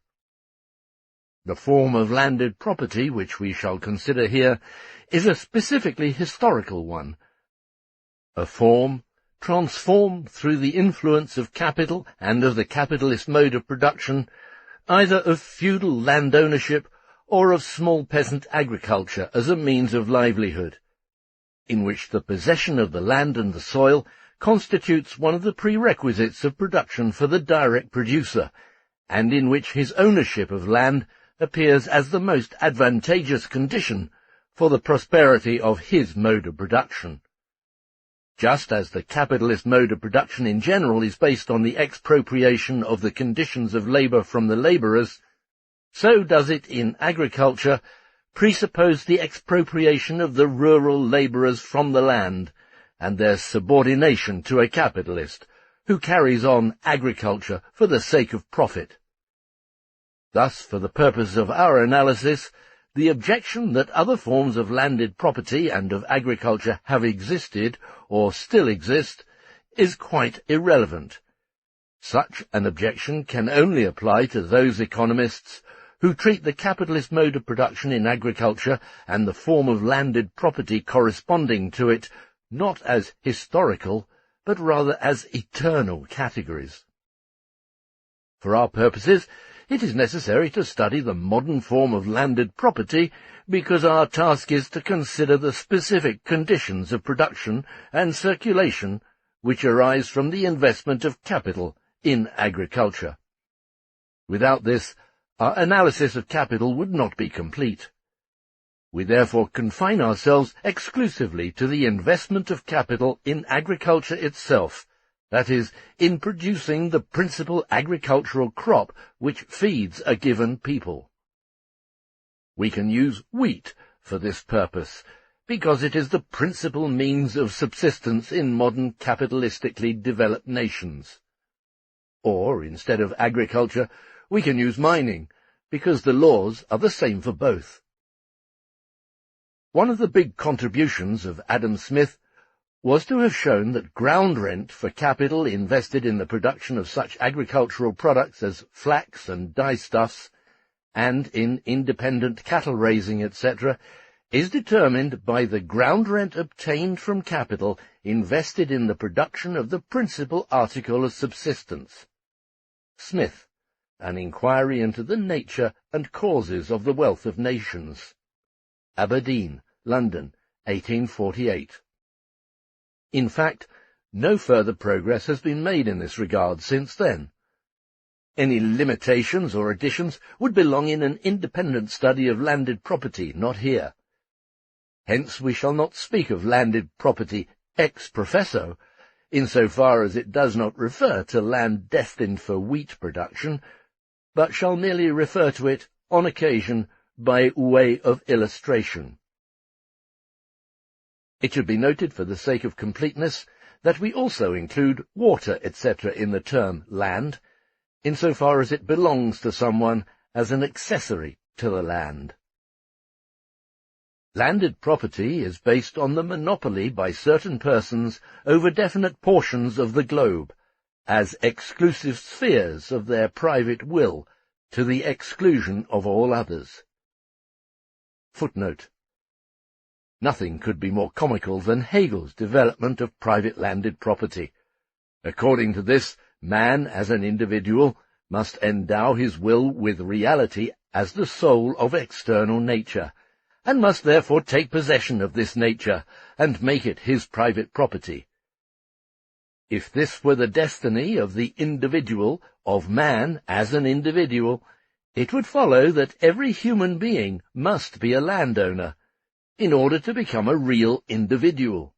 The form of landed property which we shall consider here is a specifically historical one, a form transformed through the influence of capital and of the capitalist mode of production, either of feudal land ownership or of small peasant agriculture as a means of livelihood, in which the possession of the land and the soil constitutes one of the prerequisites of production for the direct producer, and in which his ownership of land appears as the most advantageous condition for the prosperity of his mode of production. Just as the capitalist mode of production in general is based on the expropriation of the conditions of labour from the labourers, so does it in agriculture presuppose the expropriation of the rural labourers from the land, and their subordination to a capitalist, who carries on agriculture for the sake of profit. Thus, for the purpose of our analysis, the objection that other forms of landed property and of agriculture have existed, or still exist, is quite irrelevant. Such an objection can only apply to those economists who treat the capitalist mode of production in agriculture and the form of landed property corresponding to it not as historical, but rather as eternal categories. For our purposes, it is necessary to study the modern form of landed property because our task is to consider the specific conditions of production and circulation which arise from the investment of capital in agriculture. Without this, our analysis of capital would not be complete. We therefore confine ourselves exclusively to the investment of capital in agriculture itself, that is, in producing the principal agricultural crop which feeds a given people. We can use wheat for this purpose, because it is the principal means of subsistence in modern capitalistically developed nations. Or, instead of agriculture, we can use mining, because the laws are the same for both. One of the big contributions of Adam Smith was to have shown that ground rent for capital invested in the production of such agricultural products as flax and dyestuffs, and in independent cattle raising, etc., is determined by the ground rent obtained from capital invested in the production of the principal article of subsistence. Smith, An Inquiry into the Nature and Causes of the Wealth of Nations. Aberdeen, London, 1848. In fact, no further progress has been made in this regard since then. Any limitations or additions would belong in an independent study of landed property, not here. Hence we shall not speak of landed property ex professo, insofar as it does not refer to land destined for wheat production, but shall merely refer to it, on occasion, by way of illustration. It should be noted for the sake of completeness that we also include water, etc. in the term land, insofar as it belongs to someone as an accessory to the land. Landed property is based on the monopoly by certain persons over definite portions of the globe, as exclusive spheres of their private will, to the exclusion of all others. Footnote. Nothing could be more comical than Hegel's development of private landed property. According to this, man as an individual must endow his will with reality as the soul of external nature, and must therefore take possession of this nature, and make it his private property. If this were the destiny of the individual, of man as an individual, it would follow that every human being must be a landowner, in order to become a real individual.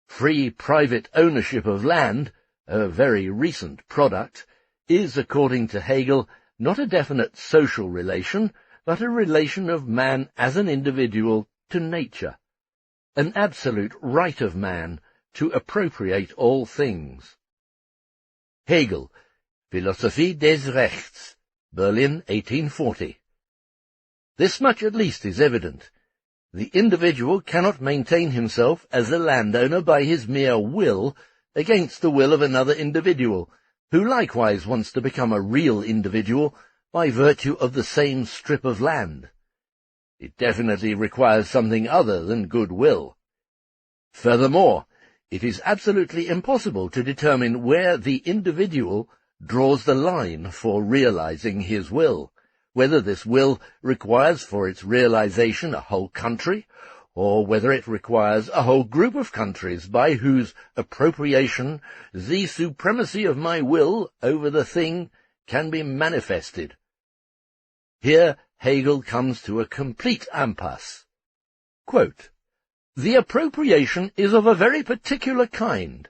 Free private ownership of land, a very recent product, is, according to Hegel, not a definite social relation, but a relation of man as an individual to nature, an absolute right of man to appropriate all things. Hegel, Philosophie des Rechts, Berlin, 1840. This much at least is evident. The individual cannot maintain himself as a landowner by his mere will against the will of another individual, who likewise wants to become a real individual by virtue of the same strip of land. It definitely requires something other than goodwill. Furthermore, it is absolutely impossible to determine where the individual draws the line for realizing his will, whether this will requires for its realization a whole country, or whether it requires a whole group of countries by whose appropriation the supremacy of my will over the thing can be manifested. Here Hegel comes to a complete impasse. Quote, "The appropriation is of a very particular kind.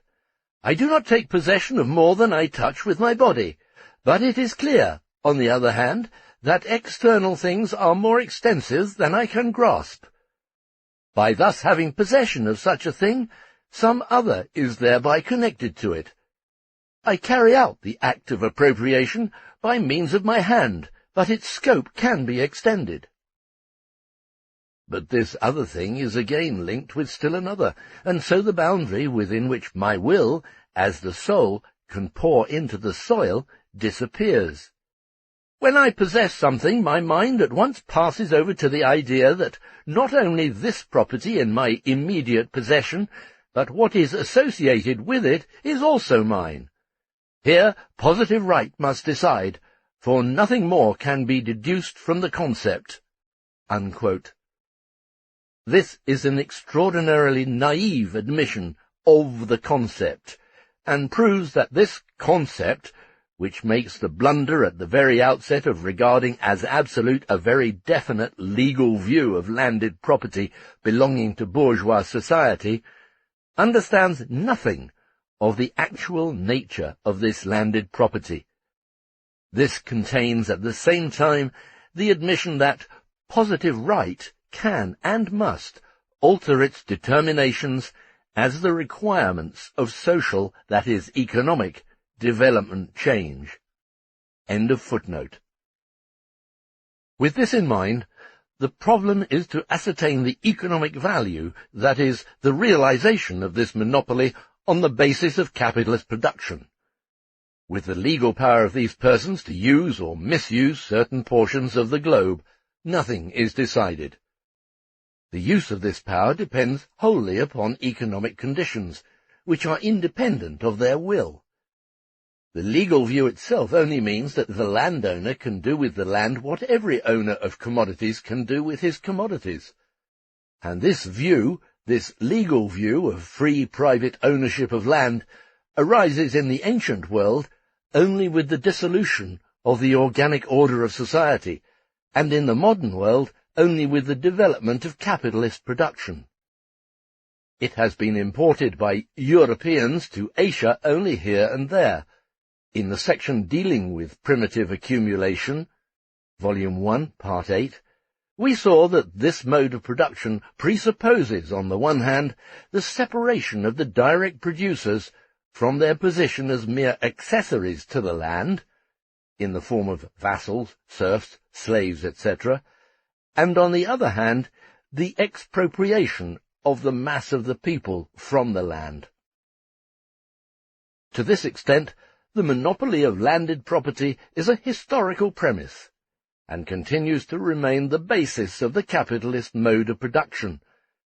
I do not take possession of more than I touch with my body, but it is clear, on the other hand, that external things are more extensive than I can grasp. By thus having possession of such a thing, some other is thereby connected to it. I carry out the act of appropriation by means of my hand, but its scope can be extended." But this other thing is again linked with still another, and so the boundary within which my will, as the soul, can pour into the soil, disappears. When I possess something, my mind at once passes over to the idea that not only this property in my immediate possession, but what is associated with it is also mine. Here positive right must decide, for nothing more can be deduced from the concept." Unquote. This is an extraordinarily naive admission of the concept, and proves that this concept, which makes the blunder at the very outset of regarding as absolute a very definite legal view of landed property belonging to bourgeois society, understands nothing of the actual nature of this landed property. This contains at the same time the admission that positive right can and must alter its determinations as the requirements of social, that is, economic, development change. End of footnote. With this in mind, the problem is to ascertain the economic value, that is, the realization of this monopoly on the basis of capitalist production. With the legal power of these persons to use or misuse certain portions of the globe, nothing is decided. The use of this power depends wholly upon economic conditions, which are independent of their will. The legal view itself only means that the landowner can do with the land what every owner of commodities can do with his commodities. And this view, this legal view of free private ownership of land, arises in the ancient world only with the dissolution of the organic order of society, and in the modern world only with the development of capitalist production. It has been imported by Europeans to Asia only here and there. In the section dealing with primitive accumulation, Volume 1, Part 8, we saw that this mode of production presupposes, on the one hand, the separation of the direct producers from their position as mere accessories to the land, in the form of vassals, serfs, slaves, etc., and on the other hand, the expropriation of the mass of the people from the land. To this extent, the monopoly of landed property is a historical premise, and continues to remain the basis of the capitalist mode of production,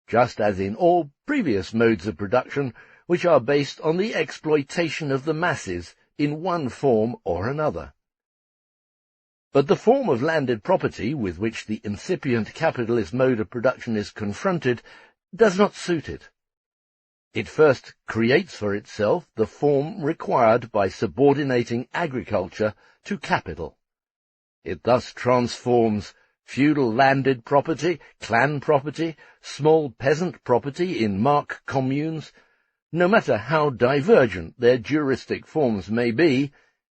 just as in all previous modes of production which are based on the exploitation of the masses in one form or another. But the form of landed property with which the incipient capitalist mode of production is confronted does not suit it. It first creates for itself the form required by subordinating agriculture to capital. It thus transforms feudal landed property, clan property, small peasant property in mark communes, no matter how divergent their juristic forms may be,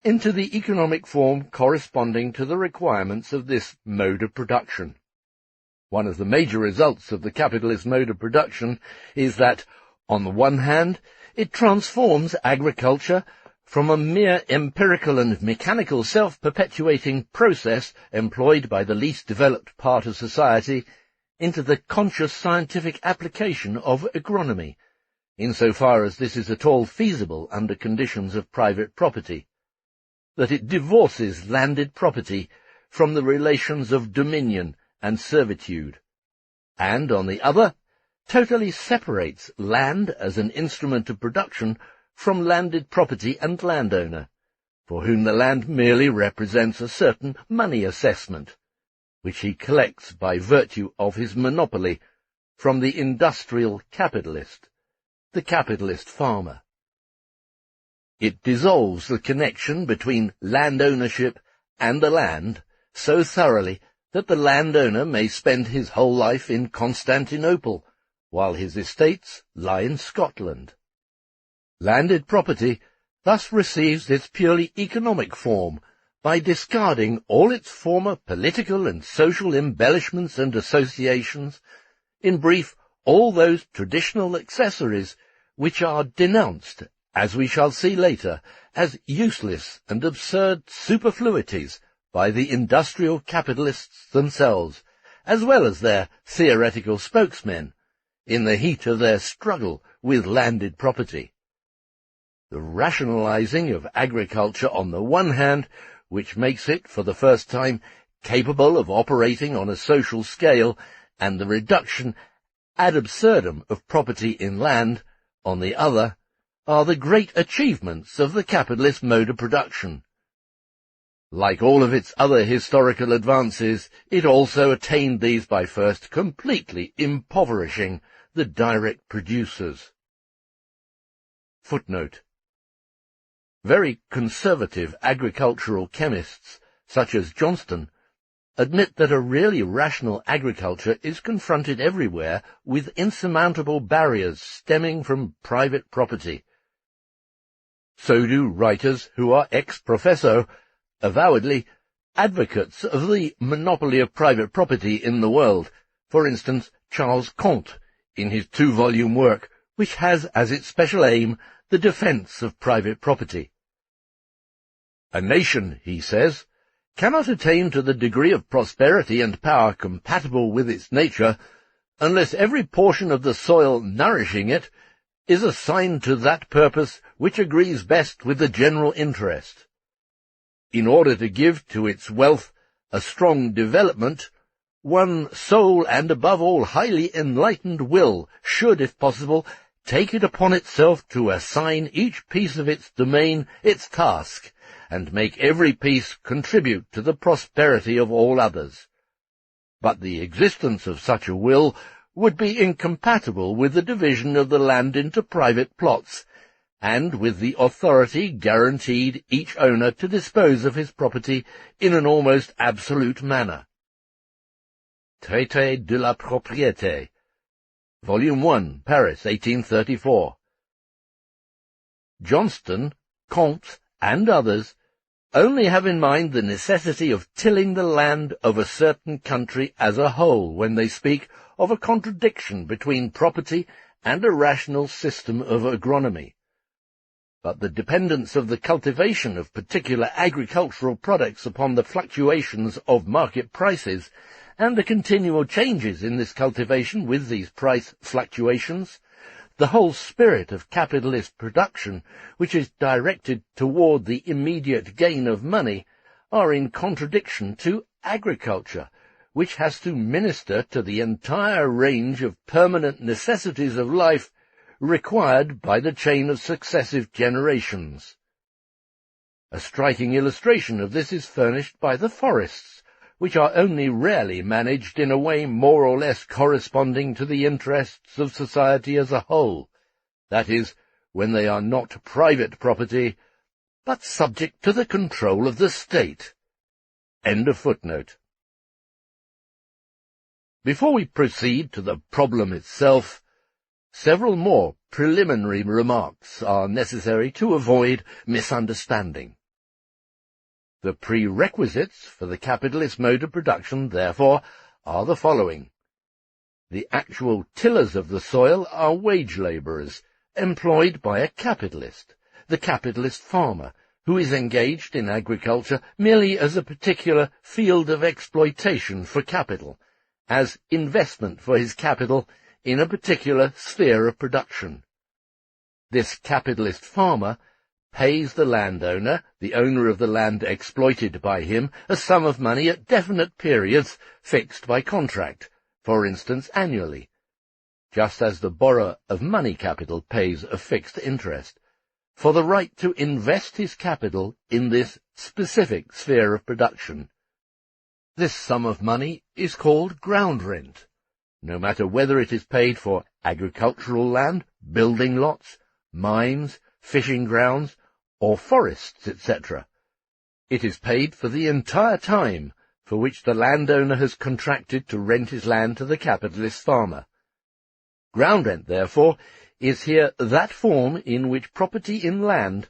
into the economic form corresponding to the requirements of this mode of production. One of the major results of the capitalist mode of production is that, on the one hand, it transforms agriculture from a mere empirical and mechanical self-perpetuating process employed by the least developed part of society into the conscious scientific application of agronomy, insofar as this is at all feasible under conditions of private property, that it divorces landed property from the relations of dominion and servitude, and, on the other, totally separates land as an instrument of production from landed property and landowner, for whom the land merely represents a certain money assessment, which he collects by virtue of his monopoly from the industrial capitalist, the capitalist farmer. It dissolves the connection between land ownership and the land so thoroughly that the landowner may spend his whole life in Constantinople, while his estates lie in Scotland. Landed property thus receives its purely economic form by discarding all its former political and social embellishments and associations, in brief, all those traditional accessories which are denounced, as we shall see later, as useless and absurd superfluities by the industrial capitalists themselves, as well as their theoretical spokesmen, in the heat of their struggle with landed property. The rationalizing of agriculture on the one hand, which makes it, for the first time, capable of operating on a social scale, and the reduction ad absurdum of property in land, on the other, are the great achievements of the capitalist mode of production. Like all of its other historical advances, it also attained these by first completely impoverishing the direct producers. Footnote. Very conservative agricultural chemists, such as Johnston, admit that a really rational agriculture is confronted everywhere with insurmountable barriers stemming from private property. So do writers who are ex professo, avowedly advocates of the monopoly of private property in the world, for instance, Charles Comte, in his 2-volume work, which has as its special aim the defense of private property. A nation, he says, cannot attain to the degree of prosperity and power compatible with its nature unless every portion of the soil nourishing it is assigned to that purpose which agrees best with the general interest. In order to give to its wealth a strong development, one sole and above all highly enlightened will should, if possible, take it upon itself to assign each piece of its domain its task, and make every piece contribute to the prosperity of all others. But the existence of such a will would be incompatible with the division of the land into private plots, and with the authority guaranteed each owner to dispose of his property in an almost absolute manner. Traité de la Propriété, Volume 1, Paris, 1834. Johnston, Comte, and others only have in mind the necessity of tilling the land of a certain country as a whole when they speak of a contradiction between property and a rational system of agronomy. But the dependence of the cultivation of particular agricultural products upon the fluctuations of market prices, and the continual changes in this cultivation with these price fluctuations, the whole spirit of capitalist production, which is directed toward the immediate gain of money, are in contradiction to agriculture, which has to minister to the entire range of permanent necessities of life required by the chain of successive generations. A striking illustration of this is furnished by the forests, which are only rarely managed in a way more or less corresponding to the interests of society as a whole, that is, when they are not private property, but subject to the control of the state. End of footnote. Before we proceed to the problem itself, several more preliminary remarks are necessary to avoid misunderstanding. The prerequisites for the capitalist mode of production, therefore, are the following. The actual tillers of the soil are wage labourers, employed by a capitalist, the capitalist farmer, who is engaged in agriculture merely as a particular field of exploitation for capital, as investment for his capital in a particular sphere of production. This capitalist farmer pays the landowner, the owner of the land exploited by him, a sum of money at definite periods fixed by contract, for instance annually, just as the borrower of money capital pays a fixed interest, for the right to invest his capital in this specific sphere of production. This sum of money is called ground rent, no matter whether it is paid for agricultural land, building lots, mines, fishing grounds, or forests, etc. It is paid for the entire time for which the landowner has contracted to rent his land to the capitalist farmer. Ground rent, therefore, is here that form in which property in land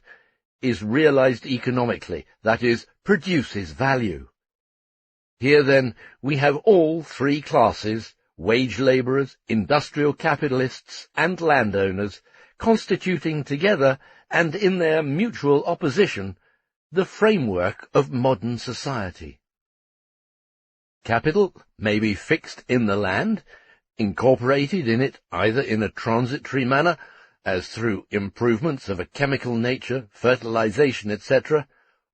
is realized economically, that is, produces value. Here, then, we have all three classes, wage labourers, industrial capitalists, and landowners, constituting together, and in their mutual opposition, the framework of modern society. Capital may be fixed in the land, incorporated in it either in a transitory manner, as through improvements of a chemical nature, fertilization, etc.,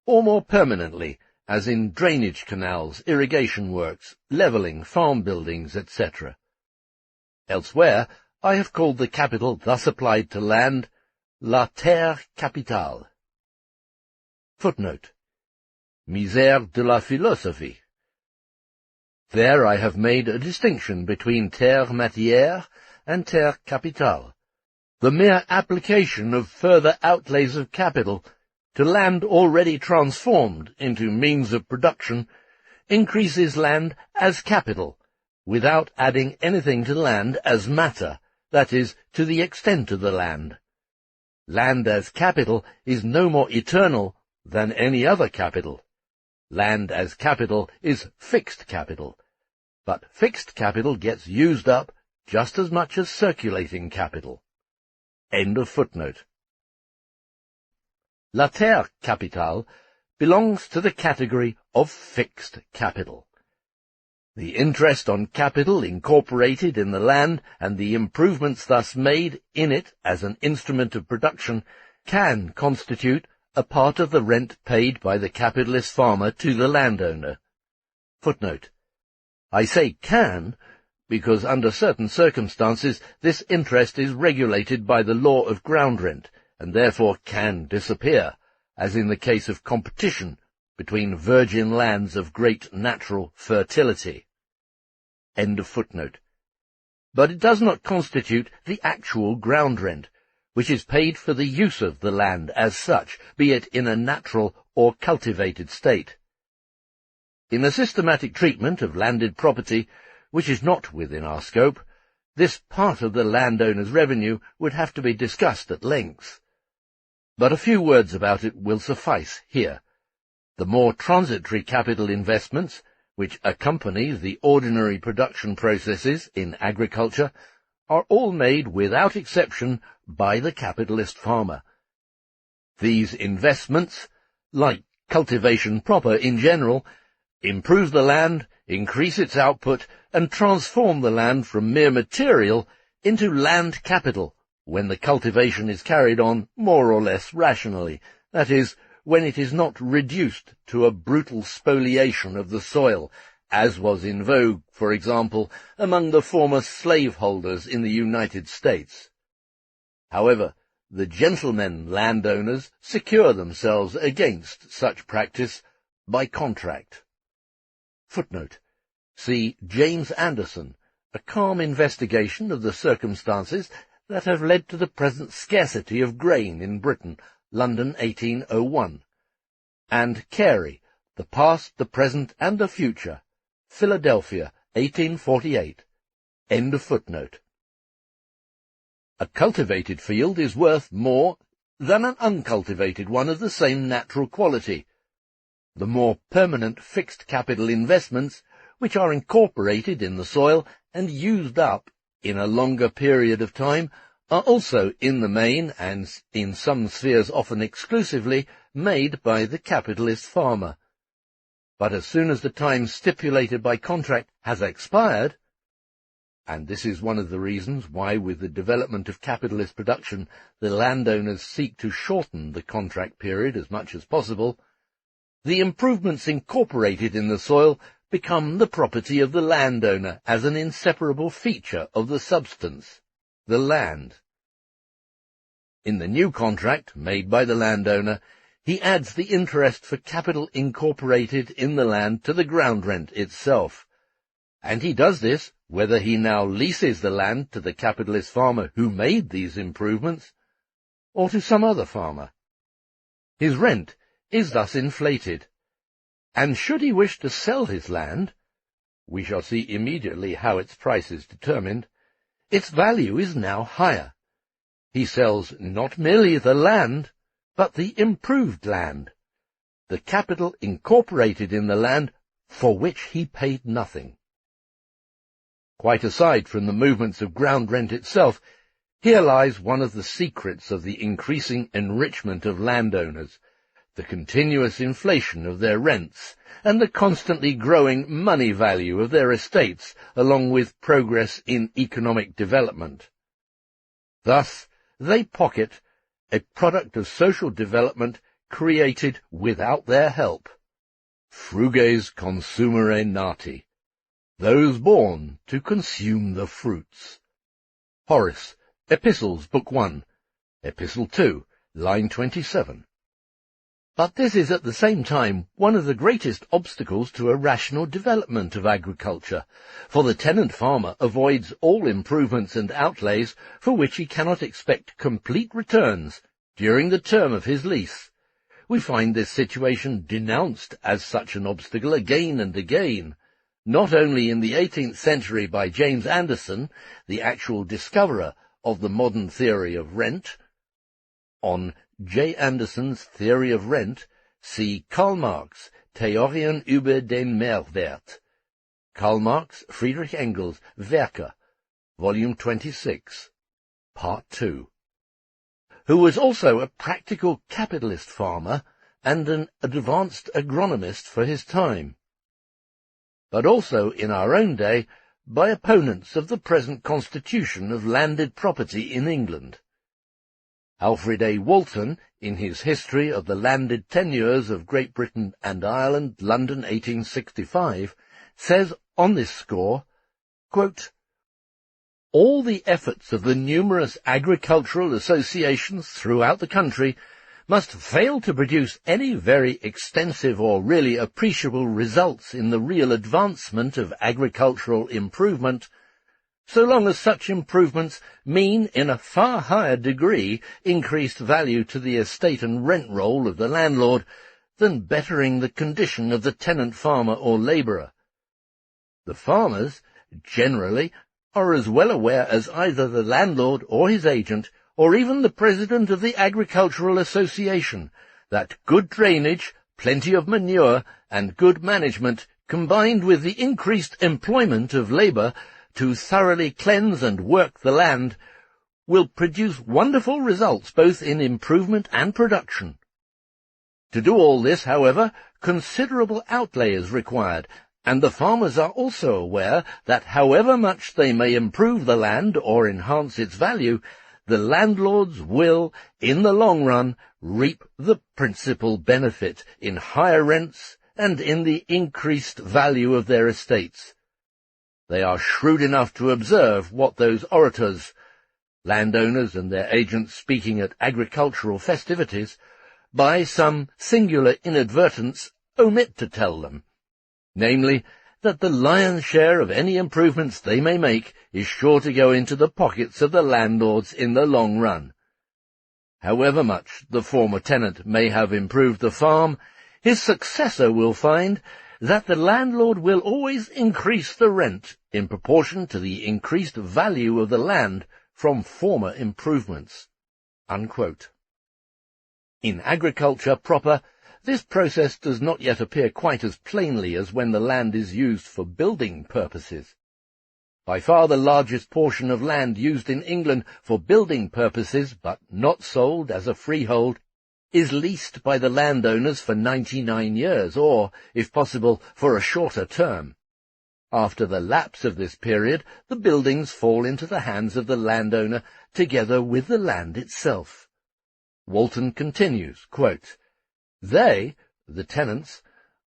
or more permanently, as in drainage canals, irrigation works, levelling, farm buildings, etc. Elsewhere, I have called the capital thus applied to land la terre capitale. Footnote. Misère de la philosophie. There I have made a distinction between terre matière and terre capitale. The mere application of further outlays of capital to land already transformed into means of production increases land as capital, without adding anything to land as matter, that is, to the extent of the land. Land as capital is no more eternal than any other capital. Land as capital is fixed capital, but fixed capital gets used up just as much as circulating capital. End of footnote. La terre capitale belongs to the category of fixed capital. The interest on capital incorporated in the land and the improvements thus made in it as an instrument of production can constitute a part of the rent paid by the capitalist farmer to the landowner. Footnote. I say can, because under certain circumstances this interest is regulated by the law of ground rent, and therefore can disappear, as in the case of competition between virgin lands of great natural fertility. End of footnote. But it does not constitute the actual ground rent, which is paid for the use of the land as such, be it in a natural or cultivated state. In a systematic treatment of landed property, which is not within our scope, this part of the landowner's revenue would have to be discussed at length. But a few words about it will suffice here. The more transitory capital investments, which accompany the ordinary production processes in agriculture, are all made without exception by the capitalist farmer. These investments, like cultivation proper in general, improve the land, increase its output, and transform the land from mere material into land capital when the cultivation is carried on more or less rationally, that is, when it is not reduced to a brutal spoliation of the soil, as was in vogue, for example, among the former slaveholders in the United States. However, the gentlemen landowners secure themselves against such practice by contract. Footnote. See James Anderson, A Calm Investigation of the Circumstances that have led to the present scarcity of grain in Britain, London 1801, and Carey, The Past, the Present, and the Future, Philadelphia, 1848. End of footnote. A cultivated field is worth more than an uncultivated one of the same natural quality. The more permanent fixed capital investments, which are incorporated in the soil and used up in a longer period of time, are also in the main, and in some spheres often exclusively, made by the capitalist farmer. But as soon as the time stipulated by contract has expired, and this is one of the reasons why with the development of capitalist production the landowners seek to shorten the contract period as much as possible, the improvements incorporated in the soil become the property of the landowner as an inseparable feature of the substance, the land. In the new contract made by the landowner, he adds the interest for capital incorporated in the land to the ground rent itself, and he does this whether he now leases the land to the capitalist farmer who made these improvements, or to some other farmer. His rent is thus inflated, and should he wish to sell his land, we shall see immediately how its price is determined, its value is now higher. He sells not merely the land, but the improved land, the capital incorporated in the land for which he paid nothing. Quite aside from the movements of ground rent itself, here lies one of the secrets of the increasing enrichment of landowners, the continuous inflation of their rents, and the constantly growing money value of their estates, along with progress in economic development. Thus, they pocket a product of social development created without their help. Fruges consumere nati, those born to consume the fruits. Horace, Epistles, Book 1, Epistle 2, line 27. But this is at the same time one of the greatest obstacles to a rational development of agriculture, for the tenant farmer avoids all improvements and outlays for which he cannot expect complete returns during the term of his lease. We find this situation denounced as such an obstacle again and again, not only in the 18th century by James Anderson, the actual discoverer of the modern theory of rent. On J. Anderson's Theory of Rent, see Karl Marx, Theorien über den Mehrwert. Karl Marx, Friedrich Engels, Werke, Volume 26, Part 2. Who was also a practical capitalist farmer and an advanced agronomist for his time, but also in our own day by opponents of the present constitution of landed property in England. Alfred A. Walton, in his History of the Landed Tenures of Great Britain and Ireland, London, 1865, says on this score, quote, "All the efforts of the numerous agricultural associations throughout the country must fail to produce any very extensive or really appreciable results in the real advancement of agricultural improvement, so long as such improvements mean in a far higher degree increased value to the estate and rent roll of the landlord than bettering the condition of the tenant farmer or labourer. The farmers, generally, are as well aware as either the landlord or his agent, or even the president of the agricultural association, that good drainage, plenty of manure, and good management, combined with the increased employment of labour to thoroughly cleanse and work the land, will produce wonderful results both in improvement and production. To do all this, however, considerable outlay is required, and the farmers are also aware that however much they may improve the land or enhance its value, the landlords will, in the long run, reap the principal benefit in higher rents and in the increased value of their estates. They are shrewd enough to observe what those orators, landowners and their agents speaking at agricultural festivities, by some singular inadvertence omit to tell them, namely, that the lion's share of any improvements they may make is sure to go into the pockets of the landlords in the long run. However much the former tenant may have improved the farm, his successor will find that the landlord will always increase the rent in proportion to the increased value of the land from former improvements." Unquote. In agriculture proper, this process does not yet appear quite as plainly as when the land is used for building purposes. By far the largest portion of land used in England for building purposes, but not sold as a freehold, is leased by the landowners for 99 years, or, if possible, for a shorter term. After the lapse of this period, the buildings fall into the hands of the landowner together with the land itself. Walton continues, quote, "They, the tenants,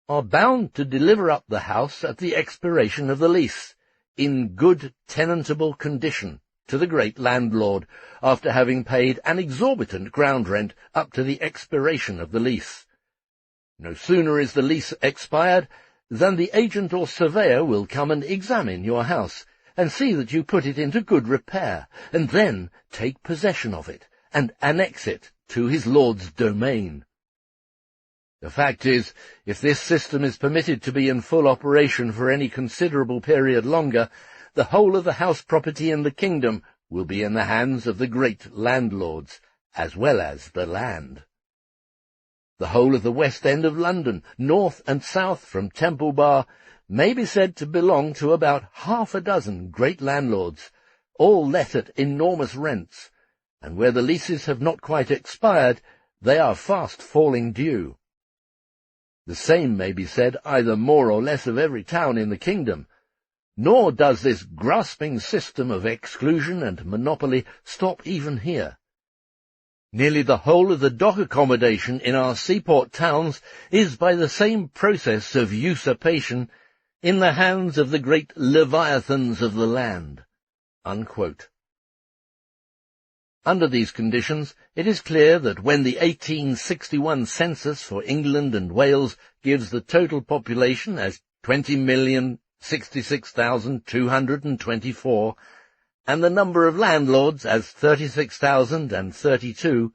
are bound to deliver up the house at the expiration of the lease, in good tenantable condition, to the great landlord, after having paid an exorbitant ground rent up to the expiration of the lease. No sooner is the lease expired than the agent or surveyor will come and examine your house, and see that you put it into good repair, and then take possession of it, and annex it to his lord's domain. The fact is, if this system is permitted to be in full operation for any considerable period longer, the whole of the house property in the kingdom will be in the hands of the great landlords, as well as the land. The whole of the West End of London, north and south from Temple Bar, may be said to belong to about half a dozen great landlords, all let at enormous rents, and where the leases have not quite expired, they are fast falling due. The same may be said either more or less of every town in the kingdom, nor does this grasping system of exclusion and monopoly stop even here. Nearly the whole of the dock accommodation in our seaport towns is by the same process of usurpation in the hands of the great leviathans of the land." Unquote. Under these conditions, it is clear that when the 1861 census for England and Wales gives the total population as 20,066,224, and the number of landlords as 36,032,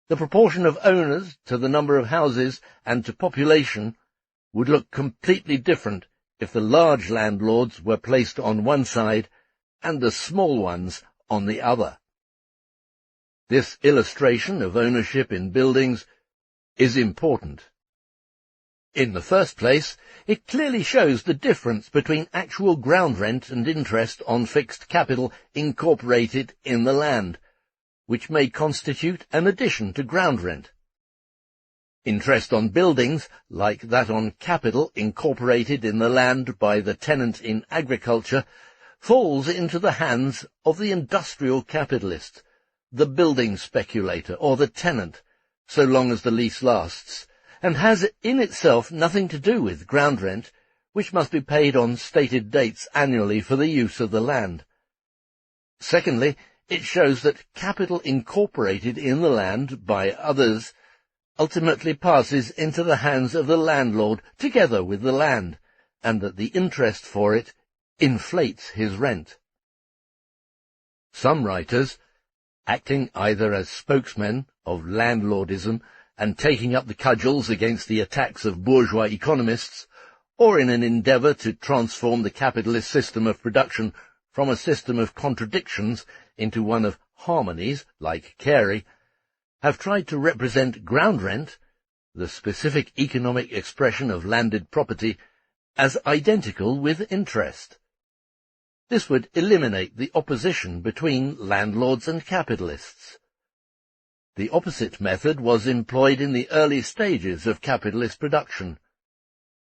the proportion of owners to the number of houses and to population would look completely different if the large landlords were placed on one side and the small ones on the other. This illustration of ownership in buildings is important. In the first place, it clearly shows the difference between actual ground rent and interest on fixed capital incorporated in the land, which may constitute an addition to ground rent. Interest on buildings, like that on capital incorporated in the land by the tenant in agriculture, falls into the hands of the industrial capitalist, the building speculator, or the tenant, so long as the lease lasts, and has in itself nothing to do with ground rent, which must be paid on stated dates annually for the use of the land. Secondly, it shows that capital incorporated in the land by others ultimately passes into the hands of the landlord together with the land, and that the interest for it inflates his rent. Some writers, acting either as spokesmen of landlordism and taking up the cudgels against the attacks of bourgeois economists, or in an endeavour to transform the capitalist system of production from a system of contradictions into one of harmonies, like Carey, have tried to represent ground rent, the specific economic expression of landed property, as identical with interest. This would eliminate the opposition between landlords and capitalists. The opposite method was employed in the early stages of capitalist production.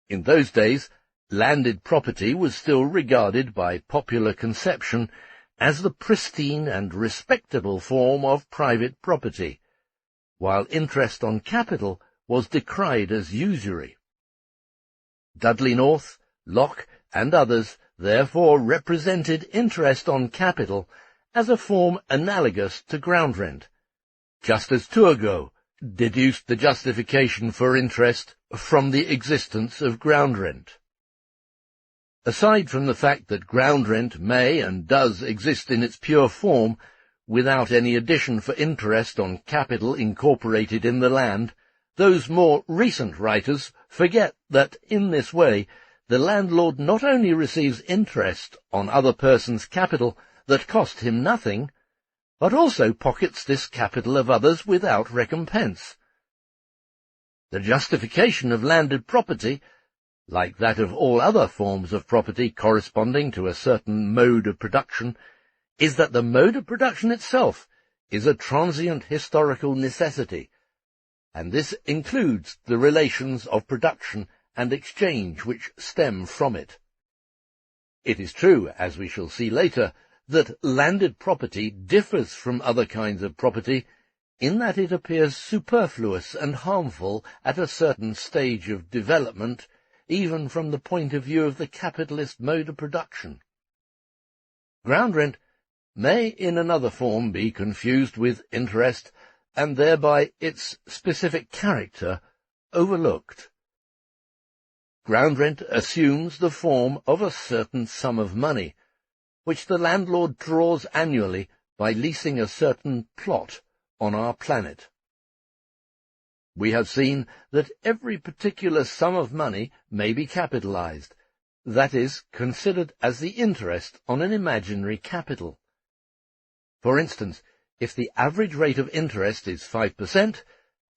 In those days, landed property was still regarded by popular conception as the pristine and respectable form of private property, while interest on capital was decried as usury. Dudley North, Locke, and others therefore represented interest on capital as a form analogous to ground rent, just as Turgot deduced the justification for interest from the existence of ground rent. Aside from the fact that ground rent may and does exist in its pure form, without any addition for interest on capital incorporated in the land, those more recent writers forget that in this way the landlord not only receives interest on other persons' capital that cost him nothing, but also pockets this capital of others without recompense. The justification of landed property, like that of all other forms of property corresponding to a certain mode of production, is that the mode of production itself is a transient historical necessity, and this includes the relations of production and exchange which stem from it. It is true, as we shall see later, that landed property differs from other kinds of property in that it appears superfluous and harmful at a certain stage of development, even from the point of view of the capitalist mode of production. Ground rent may in another form be confused with interest, and thereby its specific character overlooked. Ground rent assumes the form of a certain sum of money, which the landlord draws annually by leasing a certain plot on our planet. We have seen that every particular sum of money may be capitalized, that is, considered as the interest on an imaginary capital. For instance, if the average rate of interest is 5%,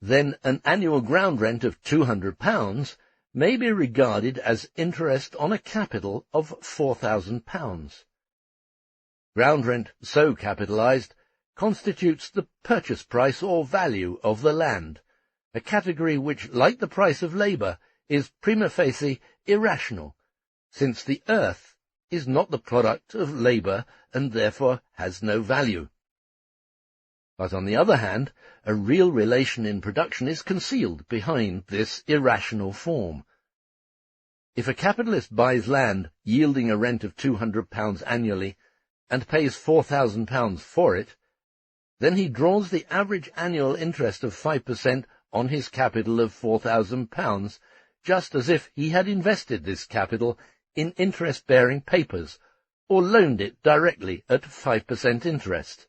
then an annual ground rent of £200 may be regarded as interest on a capital of £4,000. Ground rent so capitalized constitutes the purchase price or value of the land, a category which, like the price of labour, is prima facie irrational, since the earth is not the product of labour and therefore has no value. But on the other hand, a real relation in production is concealed behind this irrational form. If a capitalist buys land yielding a rent of £200 annually and pays £4,000 for it, then he draws the average annual interest of 5% on his capital of £4,000, just as if he had invested this capital in interest-bearing papers or loaned it directly at 5% interest.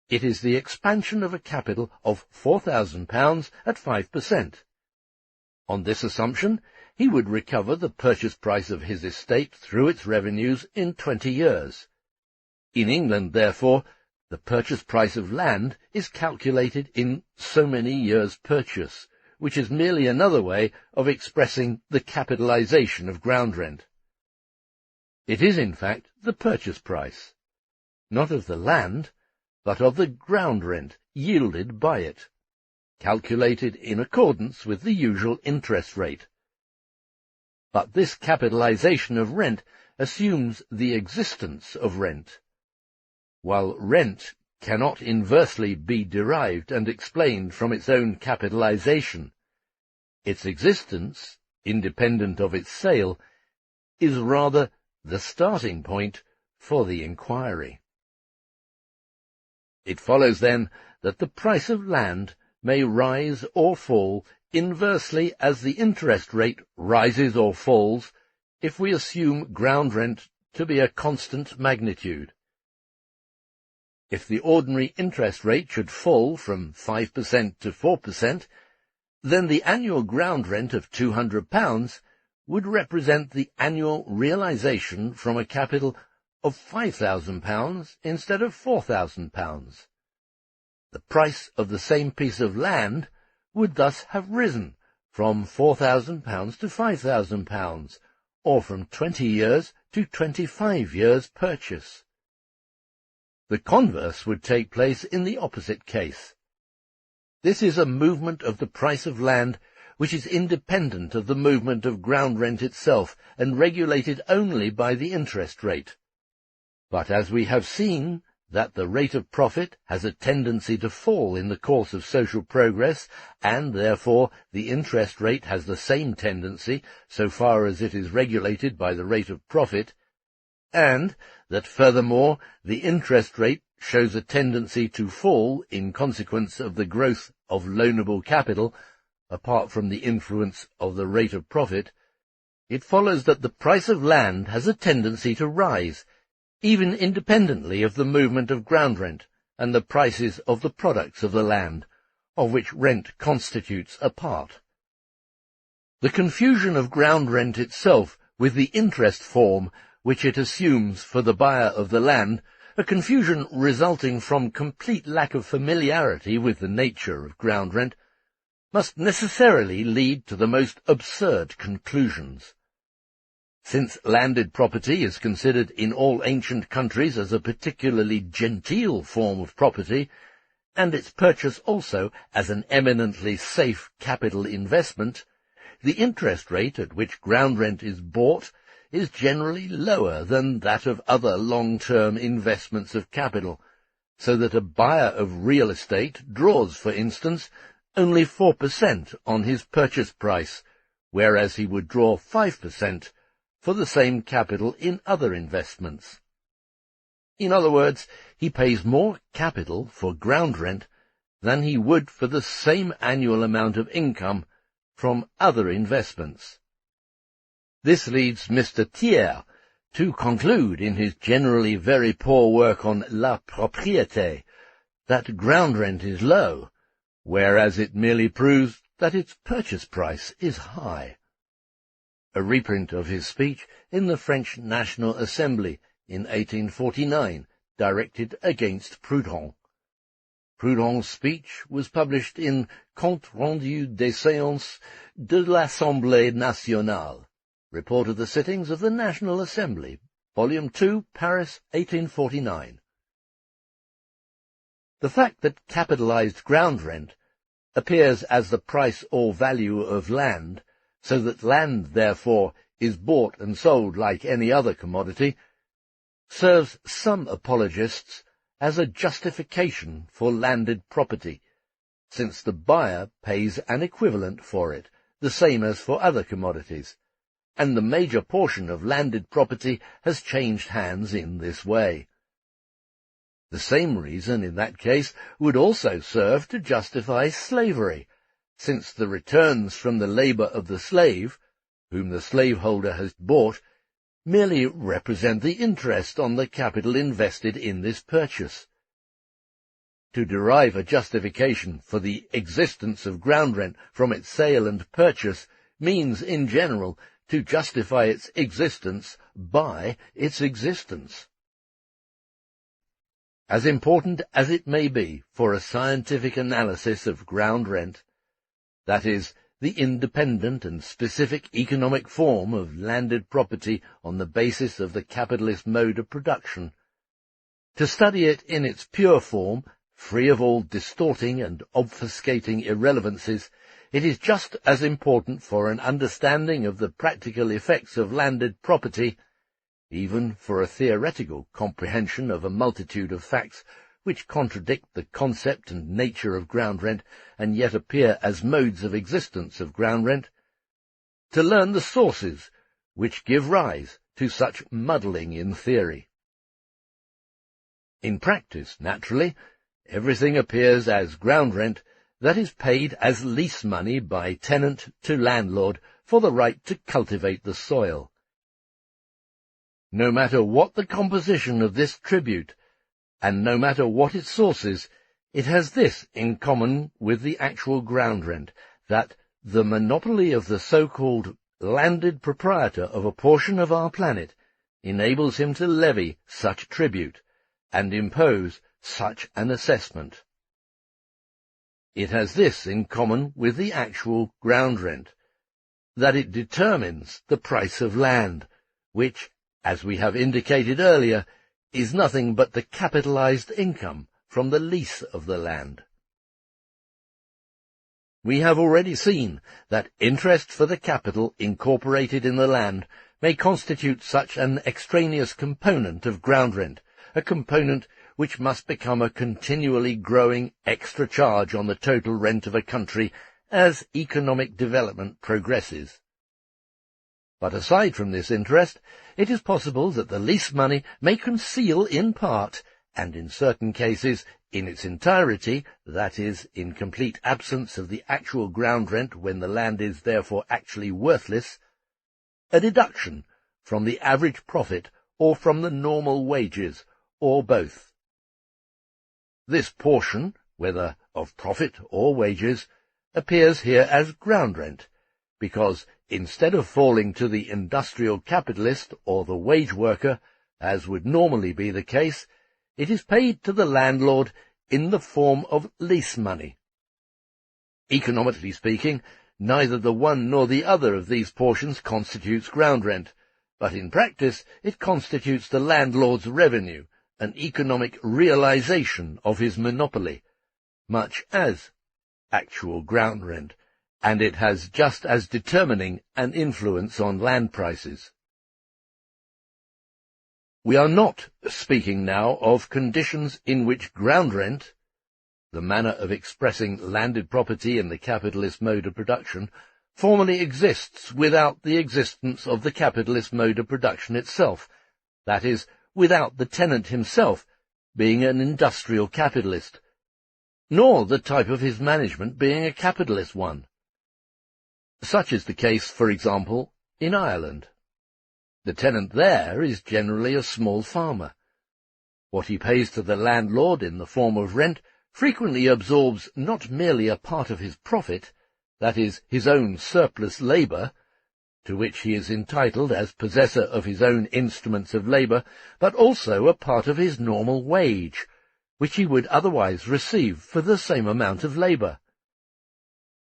It is the expansion of a capital of £4,000 at 5%. On this assumption, he would recover the purchase price of his estate through its revenues in 20 years. In England, therefore, the purchase price of land is calculated in so many years' purchase, which is merely another way of expressing the capitalization of ground rent. It is, in fact, the purchase price, not of the land, but of the ground rent yielded by it, calculated in accordance with the usual interest rate. But this capitalization of rent assumes the existence of rent, while rent cannot inversely be derived and explained from its own capitalization. Its existence independent of its sale, is rather the starting point for the inquiry. It follows, then, that the price of land may rise or fall inversely as the interest rate rises or falls if we assume ground rent to be a constant magnitude. If the ordinary interest rate should fall from 5% to 4%, then the annual ground rent of £200 would represent the annual realization from a capital of £5,000 instead of £4,000. The price of the same piece of land would thus have risen from £4,000 to £5,000, or from 20 years to 25 years purchase. The converse would take place in the opposite case. This is a movement of the price of land which is independent of the movement of ground rent itself and regulated only by the interest rate. But as we have seen that the rate of profit has a tendency to fall in the course of social progress, and therefore the interest rate has the same tendency so far as it is regulated by the rate of profit, and that furthermore the interest rate shows a tendency to fall in consequence of the growth of loanable capital, apart from the influence of the rate of profit, it follows that the price of land has a tendency to rise, even independently of the movement of ground rent and the prices of the products of the land, of which rent constitutes a part. The confusion of ground rent itself with the interest form which it assumes for the buyer of the land, a confusion resulting from complete lack of familiarity with the nature of ground rent, must necessarily lead to the most absurd conclusions. Since landed property is considered in all ancient countries as a particularly genteel form of property, and its purchase also as an eminently safe capital investment, the interest rate at which ground rent is bought is generally lower than that of other long-term investments of capital, so that a buyer of real estate draws, for instance, only 4% on his purchase price, whereas he would draw 5% for the same capital in other investments. In other words, he pays more capital for ground rent than he would for the same annual amount of income from other investments. This leads Mr. Thiers to conclude in his generally very poor work on La Propriété that ground rent is low, whereas it merely proves that its purchase price is high. A reprint of his speech in the French National Assembly in 1849, directed against Proudhon. Proudhon's speech was published in Compte rendu des séances de l'Assemblée nationale, Report of the Sittings of the National Assembly, Volume 2, Paris, 1849. The fact that capitalized ground rent appears as the price or value of land, so that land, therefore, is bought and sold like any other commodity, serves some apologists as a justification for landed property, since the buyer pays an equivalent for it, the same as for other commodities, and the major portion of landed property has changed hands in this way. The same reason, in that case, would also serve to justify slavery, since the returns from the labour of the slave, whom the slaveholder has bought, merely represent the interest on the capital invested in this purchase. To derive a justification for the existence of ground rent from its sale and purchase means, in general, to justify its existence by its existence. As important as it may be for a scientific analysis of ground rent, that is, the independent and specific economic form of landed property on the basis of the capitalist mode of production, to study it in its pure form, free of all distorting and obfuscating irrelevancies, it is just as important for an understanding of the practical effects of landed property, even for a theoretical comprehension of a multitude of facts which contradict the concept and nature of ground rent, and yet appear as modes of existence of ground rent, to learn the sources which give rise to such muddling in theory. In practice, naturally, everything appears as ground rent that is paid as lease money by tenant to landlord for the right to cultivate the soil. No matter what the composition of this tribute, and no matter what its sources, it has this in common with the actual ground rent, that the monopoly of the so-called landed proprietor of a portion of our planet enables him to levy such tribute and impose such an assessment. It has this in common with the actual ground rent, that it determines the price of land, which, as we have indicated earlier, is nothing but the capitalized income from the lease of the land. We have already seen that interest for the capital incorporated in the land may constitute such an extraneous component of ground rent, a component which must become a continually growing extra charge on the total rent of a country as economic development progresses. But aside from this interest, it is possible that the lease money may conceal in part, and in certain cases in its entirety, that is, in complete absence of the actual ground rent when the land is therefore actually worthless, a deduction from the average profit or from the normal wages, or both. This portion, whether of profit or wages, appears here as ground rent, because instead of falling to the industrial capitalist or the wage worker, as would normally be the case, it is paid to the landlord in the form of lease money. Economically speaking, neither the one nor the other of these portions constitutes ground rent, but in practice it constitutes the landlord's revenue, an economic realization of his monopoly, much as actual ground rent, and it has just as determining an influence on land prices. We are not speaking now of conditions in which ground rent, the manner of expressing landed property in the capitalist mode of production, formally exists without the existence of the capitalist mode of production itself, that is, without the tenant himself being an industrial capitalist, nor the type of his management being a capitalist one. Such is the case, for example, in Ireland. The tenant there is generally a small farmer. What he pays to the landlord in the form of rent frequently absorbs not merely a part of his profit, that is, his own surplus labour, to which he is entitled as possessor of his own instruments of labour, but also a part of his normal wage, which he would otherwise receive for the same amount of labour.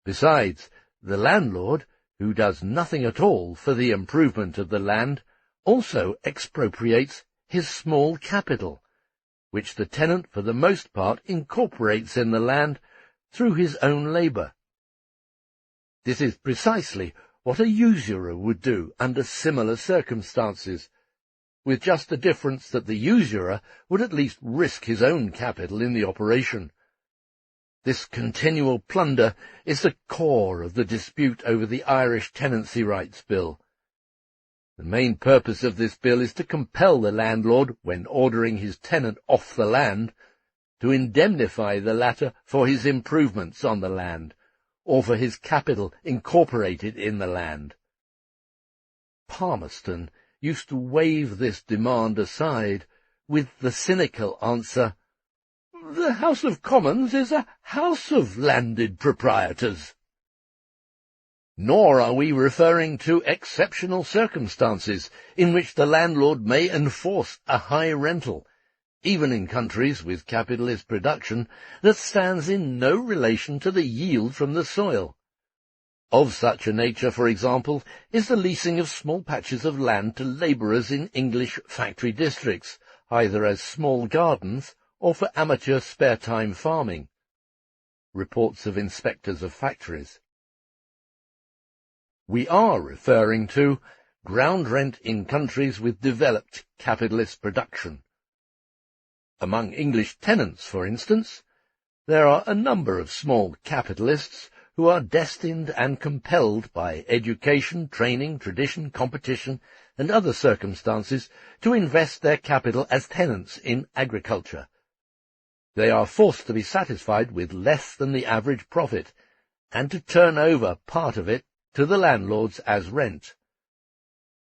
Besides, the landlord, who does nothing at all for the improvement of the land, also expropriates his small capital, which the tenant for the most part incorporates in the land through his own labour. This is precisely what a usurer would do under similar circumstances, with just the difference that the usurer would at least risk his own capital in the operation. This continual plunder is the core of the dispute over the Irish Tenancy Rights Bill. The main purpose of this bill is to compel the landlord, when ordering his tenant off the land, to indemnify the latter for his improvements on the land, or for his capital incorporated in the land. Palmerston used to wave this demand aside with the cynical answer, "The House of Commons is a house of landed proprietors." Nor are we referring to exceptional circumstances in which the landlord may enforce a high rental, even in countries with capitalist production that stands in no relation to the yield from the soil. Of such a nature, for example, is the leasing of small patches of land to labourers in English factory districts, either as small gardens or for amateur spare-time farming. Reports of inspectors of factories. We are referring to ground rent in countries with developed capitalist production. Among English tenants, for instance, there are a number of small capitalists who are destined and compelled by education, training, tradition, competition, and other circumstances to invest their capital as tenants in agriculture. They are forced to be satisfied with less than the average profit, and to turn over part of it to the landlords as rent.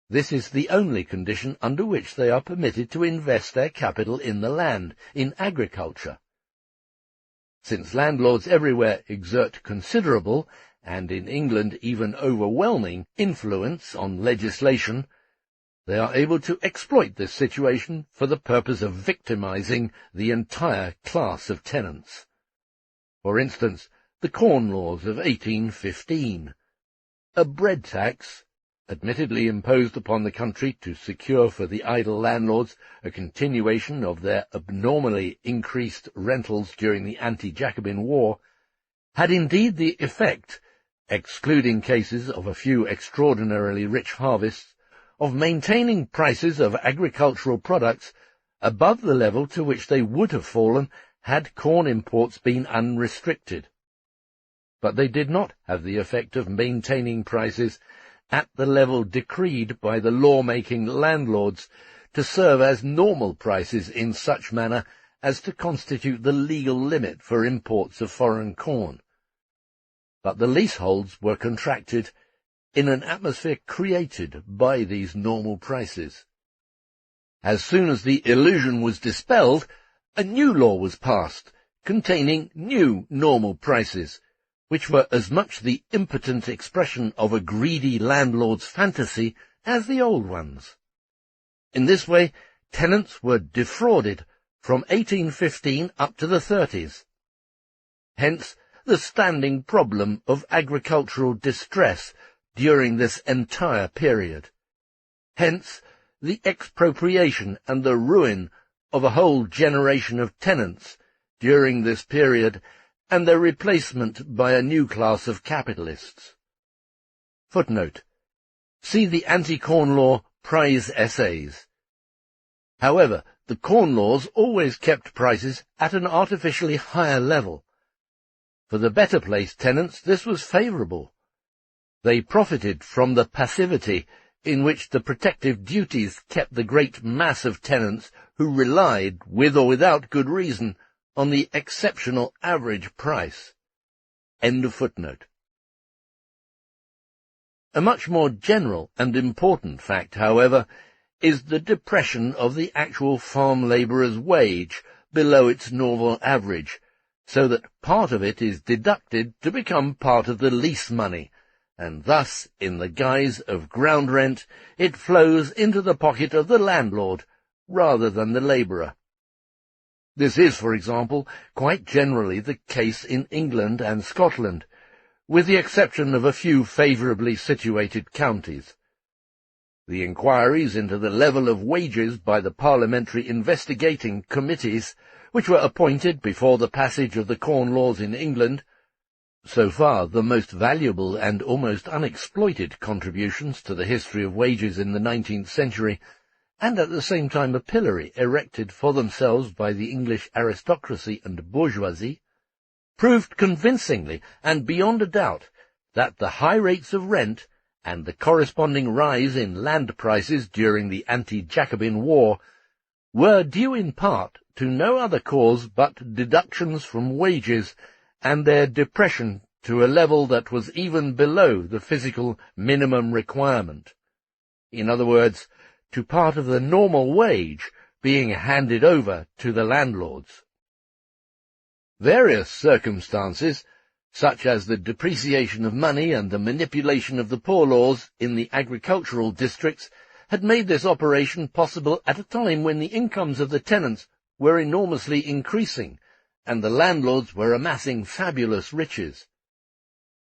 This is the only condition under which they are permitted to invest their capital in the land, in agriculture. Since landlords everywhere exert considerable, and in England even overwhelming, influence on legislation, they are able to exploit this situation for the purpose of victimizing the entire class of tenants. For instance, the Corn Laws of 1815, a bread tax, admittedly imposed upon the country to secure for the idle landlords a continuation of their abnormally increased rentals during the anti-Jacobin War, had indeed the effect, excluding cases of a few extraordinarily rich harvests, of maintaining prices of agricultural products above the level to which they would have fallen had corn imports been unrestricted. But they did not have the effect of maintaining prices at the level decreed by the law-making landlords to serve as normal prices in such manner as to constitute the legal limit for imports of foreign corn. But the leaseholds were contracted in an atmosphere created by these normal prices. As soon as the illusion was dispelled, a new law was passed, containing new normal prices, which were as much the impotent expression of a greedy landlord's fantasy as the old ones. In this way, tenants were defrauded from 1815 up to the 30s. Hence, the standing problem of agricultural distress during this entire period. Hence, the expropriation and the ruin of a whole generation of tenants during this period, and their replacement by a new class of capitalists. Footnote. See the Anti-Corn Law Prize Essays. However, the Corn Laws always kept prices at an artificially higher level. For the better-placed tenants this was favourable. They profited from the passivity in which the protective duties kept the great mass of tenants who relied, with or without good reason, on the exceptional average price. End of footnote. A much more general and important fact, however, is the depression of the actual farm labourer's wage below its normal average, so that part of it is deducted to become part of the lease money, and thus, in the guise of ground rent, it flows into the pocket of the landlord rather than the labourer. This is, for example, quite generally the case in England and Scotland, with the exception of a few favourably situated counties. The inquiries into the level of wages by the parliamentary investigating committees, which were appointed before the passage of the Corn Laws in England, so far the most valuable and almost unexploited contributions to the history of wages in the 19th century, and at the same time a pillory erected for themselves by the English aristocracy and bourgeoisie, proved convincingly and beyond a doubt that the high rates of rent and the corresponding rise in land prices during the anti-Jacobin War were due in part to no other cause but deductions from wages and their depression to a level that was even below the physical minimum requirement. In other words, to part of the normal wage being handed over to the landlords. Various circumstances, such as the depreciation of money and the manipulation of the poor laws in the agricultural districts, had made this operation possible at a time when the incomes of the tenants were enormously increasing, and the landlords were amassing fabulous riches.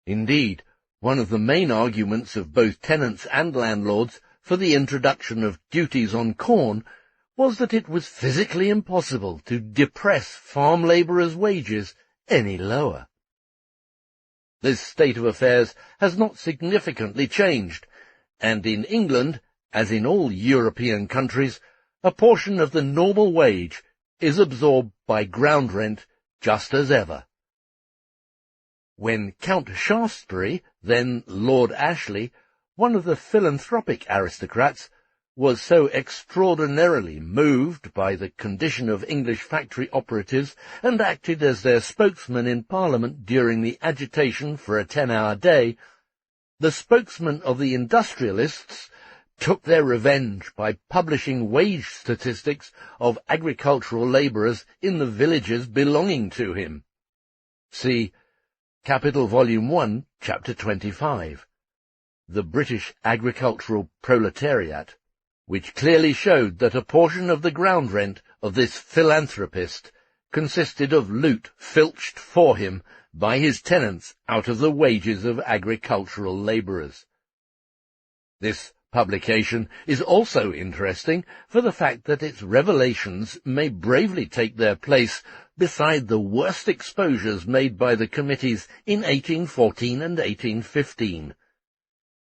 Indeed, one of the main arguments of both tenants and landlords for the introduction of duties on corn was that it was physically impossible to depress farm labourers' wages any lower. This state of affairs has not significantly changed, and in England, as in all European countries, a portion of the normal wage is absorbed by ground rent just as ever. when Count Shaftesbury, then Lord Ashley, one of the philanthropic aristocrats, was so extraordinarily moved by the condition of English factory operatives and acted as their spokesman in Parliament during the agitation for a 10-hour day, the spokesman of the industrialists took their revenge by publishing wage statistics of agricultural labourers in the villages belonging to him. See Capital Volume 1, Chapter 25, The British Agricultural Proletariat, which clearly showed that a portion of the ground rent of this philanthropist consisted of loot filched for him by his tenants out of the wages of agricultural labourers. This publication is also interesting for the fact that its revelations may bravely take their place beside the worst exposures made by the committees in 1814 and 1815.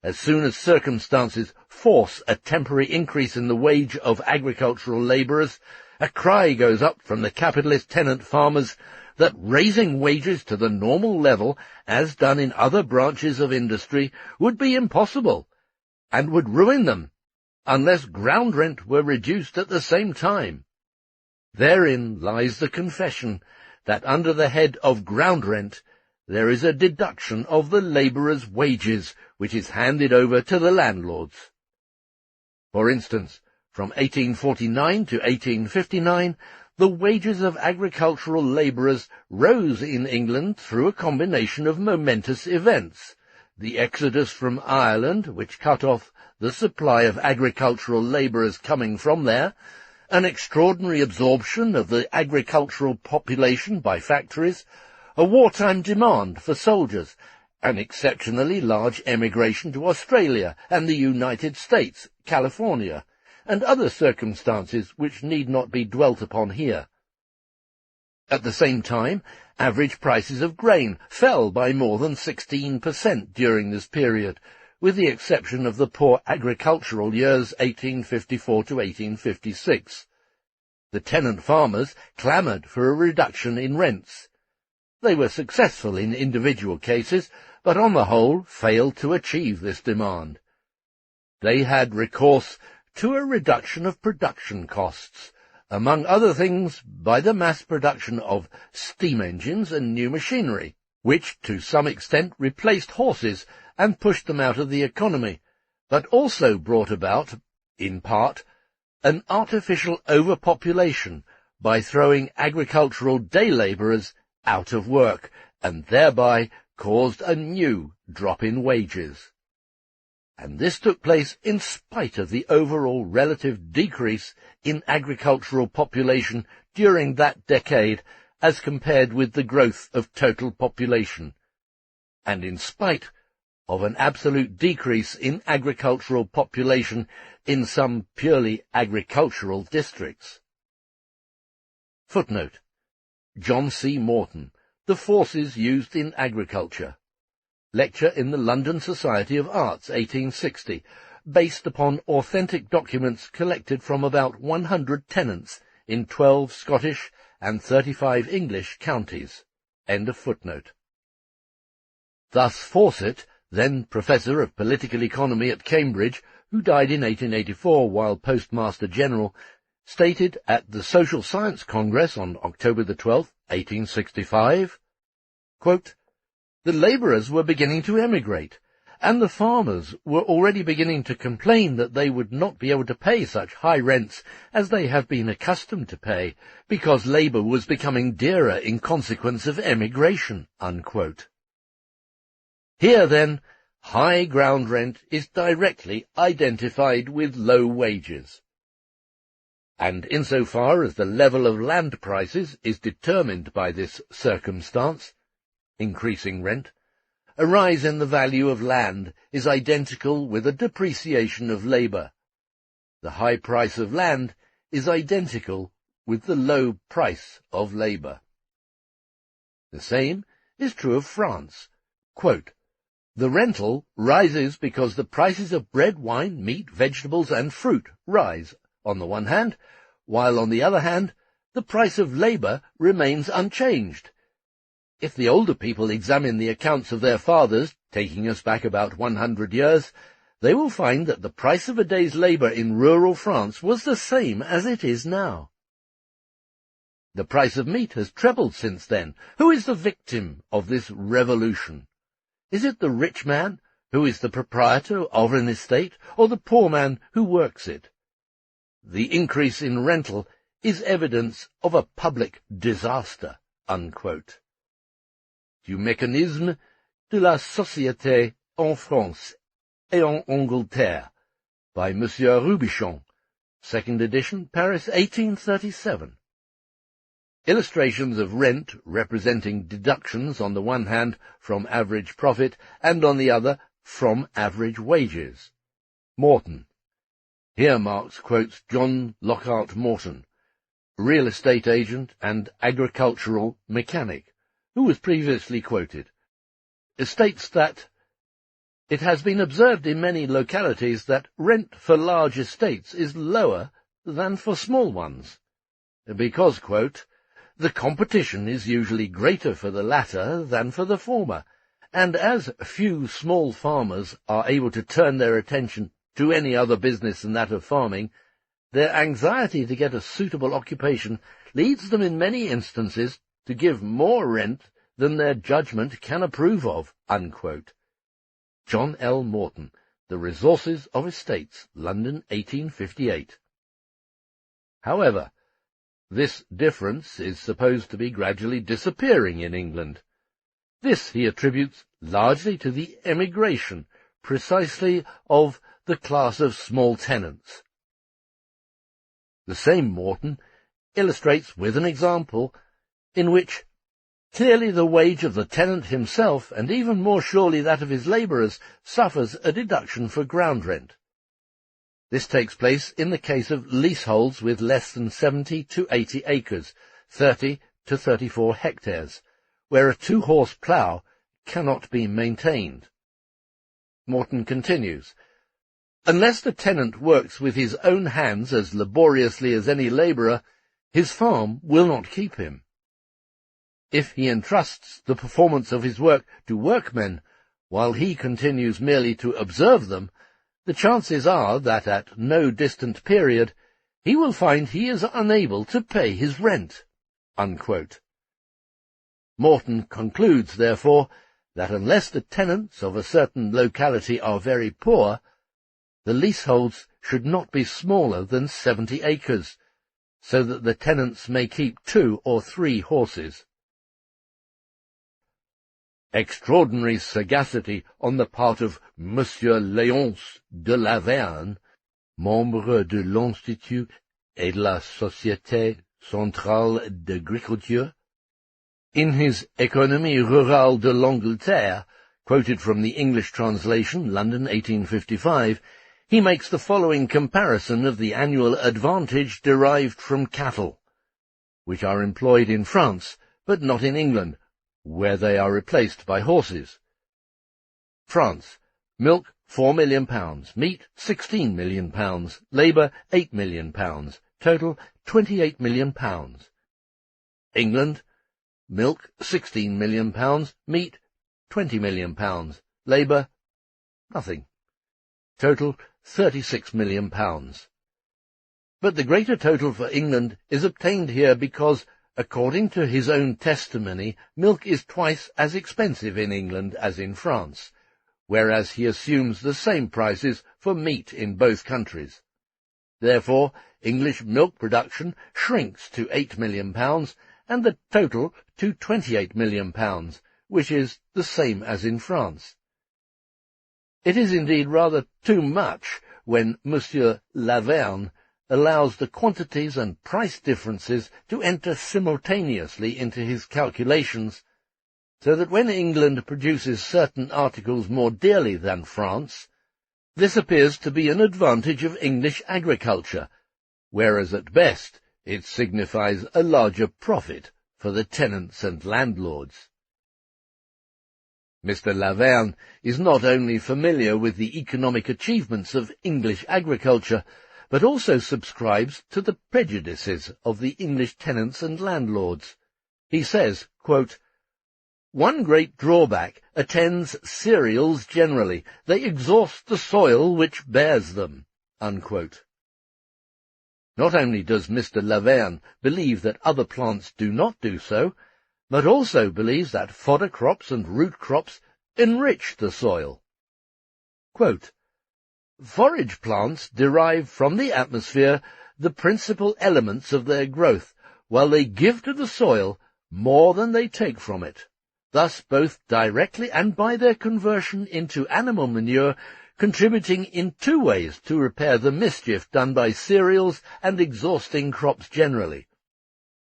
As soon as circumstances force a temporary increase in the wage of agricultural labourers, a cry goes up from the capitalist tenant farmers that raising wages to the normal level, as done in other branches of industry, would be impossible, and would ruin them, unless ground rent were reduced at the same time. Therein lies the confession that under the head of ground rent there is a deduction of the labourer's wages which is handed over to the landlords. For instance, from 1849 to 1859, the wages of agricultural labourers rose in England through a combination of momentous events: the exodus from Ireland, which cut off the supply of agricultural labourers coming from there, an extraordinary absorption of the agricultural population by factories, a wartime demand for soldiers, an exceptionally large emigration to Australia and the United States, California, and other circumstances which need not be dwelt upon here. At the same time, average prices of grain fell by more than 16% during this period, with the exception of the poor agricultural years 1854 to 1856. The tenant farmers clamoured for a reduction in rents. They were successful in individual cases, but on the whole failed to achieve this demand. They had recourse to a reduction of production costs, among other things by the mass production of steam engines and new machinery, which to some extent replaced horses and pushed them out of the economy, but also brought about, in part, an artificial overpopulation by throwing agricultural day labourers out of work, and thereby caused a new drop in wages. And this took place in spite of the overall relative decrease in agricultural population during that decade as compared with the growth of total population, and in spite of an absolute decrease in agricultural population in some purely agricultural districts. Footnote: John C. Morton, The Forces Used in Agriculture. Lecture in the London Society of Arts, 1860, based upon authentic documents collected from about 100 tenants in 12 Scottish and 35 English counties. End of footnote. Thus Fawcett, then Professor of Political Economy at Cambridge, who died in 1884 while Postmaster General, stated at the Social Science Congress on October 12, 1865, quote, "The labourers were beginning to emigrate, and the farmers were already beginning to complain that they would not be able to pay such high rents as they have been accustomed to pay, because labour was becoming dearer in consequence of emigration." Unquote. Here, then, high ground rent is directly identified with low wages. And insofar as the level of land prices is determined by this circumstance, increasing rent, a rise in the value of land is identical with a depreciation of labour. The high price of land is identical with the low price of labour. The same is true of France. Quote, "The rental rises because the prices of bread, wine, meat, vegetables, and fruit rise, on the one hand, while on the other hand the price of labour remains unchanged. if the older people examine the accounts of their fathers, taking us back about 100 years, they will find that the price of a day's labour in rural France was the same as it is now. The price of meat has trebled since then. Who is the victim of this revolution? Is it the rich man, who is the proprietor of an estate, or the poor man who works it? The increase in rental is evidence of a public disaster." Unquote. Du mécanisme de la société en France et en Angleterre, by Monsieur Rubichon, 2nd edition, Paris, 1837. Illustrations of rent representing deductions on the one hand from average profit and on the other from average wages. Morton. Here Marx quotes John Lockhart Morton, real estate agent and agricultural mechanic, who was previously quoted. It states that it has been observed in many localities that rent for large estates is lower than for small ones, because, quote, "the competition is usually greater for the latter than for the former, and as few small farmers are able to turn their attention to any other business than that of farming, their anxiety to get a suitable occupation leads them in many instances to give more rent than their judgment can approve of." Unquote. John L. Morton, The Resources of Estates, London, 1858. However, this difference is supposed to be gradually disappearing in England. This he attributes largely to the emigration, precisely of the class of small tenants. The same Morton illustrates with an example in which clearly the wage of the tenant himself, and even more surely that of his labourers, suffers a deduction for ground rent. This takes place in the case of leaseholds with less than 70 to 80 acres, 30 to 34 hectares, where a 2-horse plough cannot be maintained. Morton continues, "Unless the tenant works with his own hands as laboriously as any labourer, his farm will not keep him. If he entrusts the performance of his work to workmen, while he continues merely to observe them, the chances are that at no distant period he will find he is unable to pay his rent." Unquote. Morton concludes, therefore, that unless the tenants of a certain locality are very poor, the leaseholds should not be smaller than 70 acres, so that the tenants may keep 2 or 3 horses. Extraordinary sagacity on the part of Monsieur Léonce de Laverne, membre de l'Institut et de la Société Centrale d'Agriculture. In his Économie rurale de l'Angleterre, quoted from the English translation, London, 1855, he makes the following comparison of the annual advantage derived from cattle, which are employed in France, but not in England, where they are replaced by horses. France: milk, £4 million, meat, £16 million, labour, £8 million, total, £28 million. England: milk, £16 million, meat, £20 million, labour, nothing. Total, £36 million. But the greater total for England is obtained here because, according to his own testimony, milk is twice as expensive in England as in France, whereas he assumes the same prices for meat in both countries. Therefore, English milk production shrinks to £8 million, and the total to £28 million, which is the same as in France. It is indeed rather too much when Monsieur Laverne allows the quantities and price differences to enter simultaneously into his calculations, so that when England produces certain articles more dearly than France, this appears to be an advantage of English agriculture, whereas at best it signifies a larger profit for the tenants and landlords. Mr. Laverne is not only familiar with the economic achievements of English agriculture, but also subscribes to the prejudices of the English tenants and landlords. He says, quote, One great drawback attends cereals generally. They exhaust the soil which bears them." Unquote. Not only does Mr. Laverne believe that other plants do not do so, but also believes that fodder crops and root crops enrich the soil. Quote, "Forage plants derive from the atmosphere the principal elements of their growth, while they give to the soil more than they take from it, thus both directly and by their conversion into animal manure contributing in two ways to repair the mischief done by cereals and exhausting crops generally.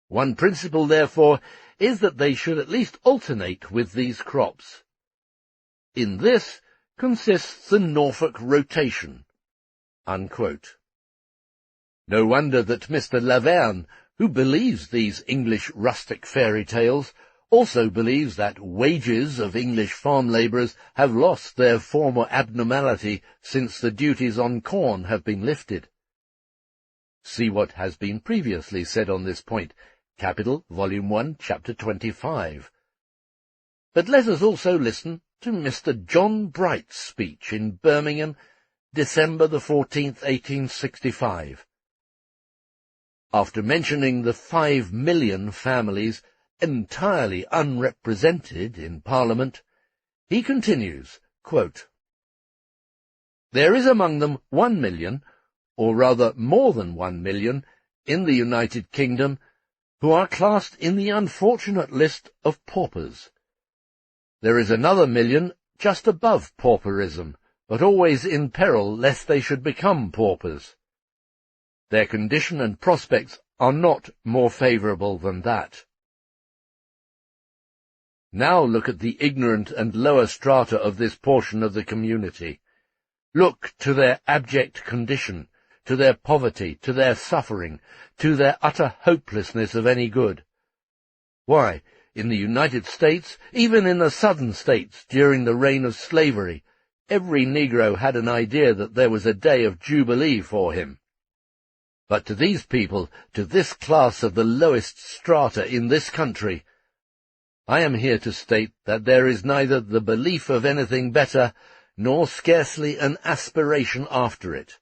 One principle, therefore, is that they should at least alternate with these crops. In this consists the Norfolk rotation." Unquote. No wonder that Mr. Laverne, who believes these English rustic fairy tales, also believes that wages of English farm labourers have lost their former abnormality since the duties on corn have been lifted. See what has been previously said on this point, Capital, Volume 1, Chapter 25. But let us also listen to Mr. John Bright's speech in Birmingham, December the 14th, 1865. After mentioning the 5 million families entirely unrepresented in Parliament, he continues, quote, "There is among them 1 million, or rather more than 1 million, in the United Kingdom, who are classed in the unfortunate list of paupers. There is another million just above pauperism, but always in peril lest they should become paupers. Their condition and prospects are not more favourable than that. Now look at the ignorant and lower strata of this portion of the community. Look to their abject condition, to their poverty, to their suffering, to their utter hopelessness of any good. Why, in the United States, even in the Southern States, during the reign of slavery, every Negro had an idea that there was a day of jubilee for him. But to these people, to this class of the lowest strata in this country, I am here to state that there is neither the belief of anything better, nor scarcely an aspiration after it.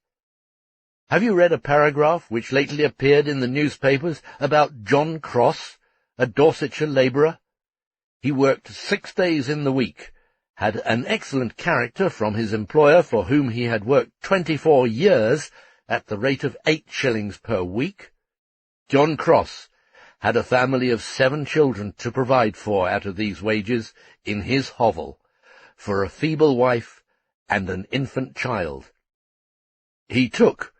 Have you read a paragraph which lately appeared in the newspapers about John Cross, a Dorsetshire labourer? He worked 6 days in the week, had an excellent character from his employer for whom he had worked 24 years at the rate of 8 shillings per week. John Cross had a family of 7 children to provide for out of these wages in his hovel, for a feeble wife and an infant child. He took,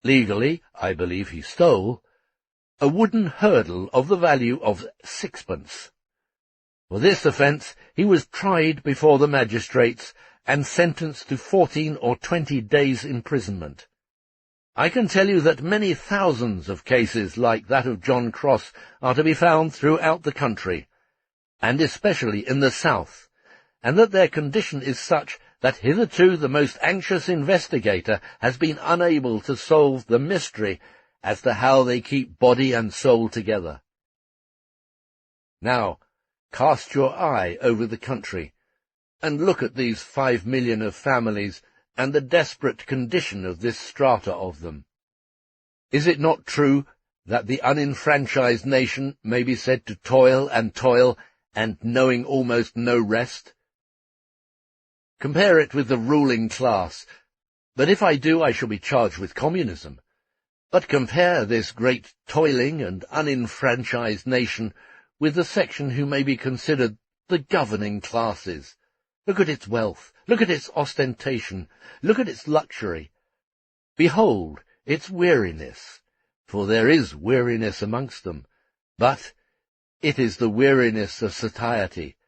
legally, I believe he stole, a wooden hurdle of the value of 6pence. For this offence he was tried before the magistrates and sentenced to 14 or 20 days' imprisonment. I can tell you that many thousands of cases like that of John Cross are to be found throughout the country, and especially in the South, and that their condition is such that hitherto the most anxious investigator has been unable to solve the mystery as to how they keep body and soul together. Now, cast your eye over the country, and look at these 5 million of families and the desperate condition of this strata of them. Is it not true that the unenfranchised nation may be said to toil, and knowing almost no rest? Compare it with the ruling class, but if I do I shall be charged with communism. But compare this great toiling and unenfranchised nation with the section who may be considered the governing classes. Look at its wealth, look at its ostentation, look at its luxury. Behold its weariness, for there is weariness amongst them, but it is the weariness of satiety.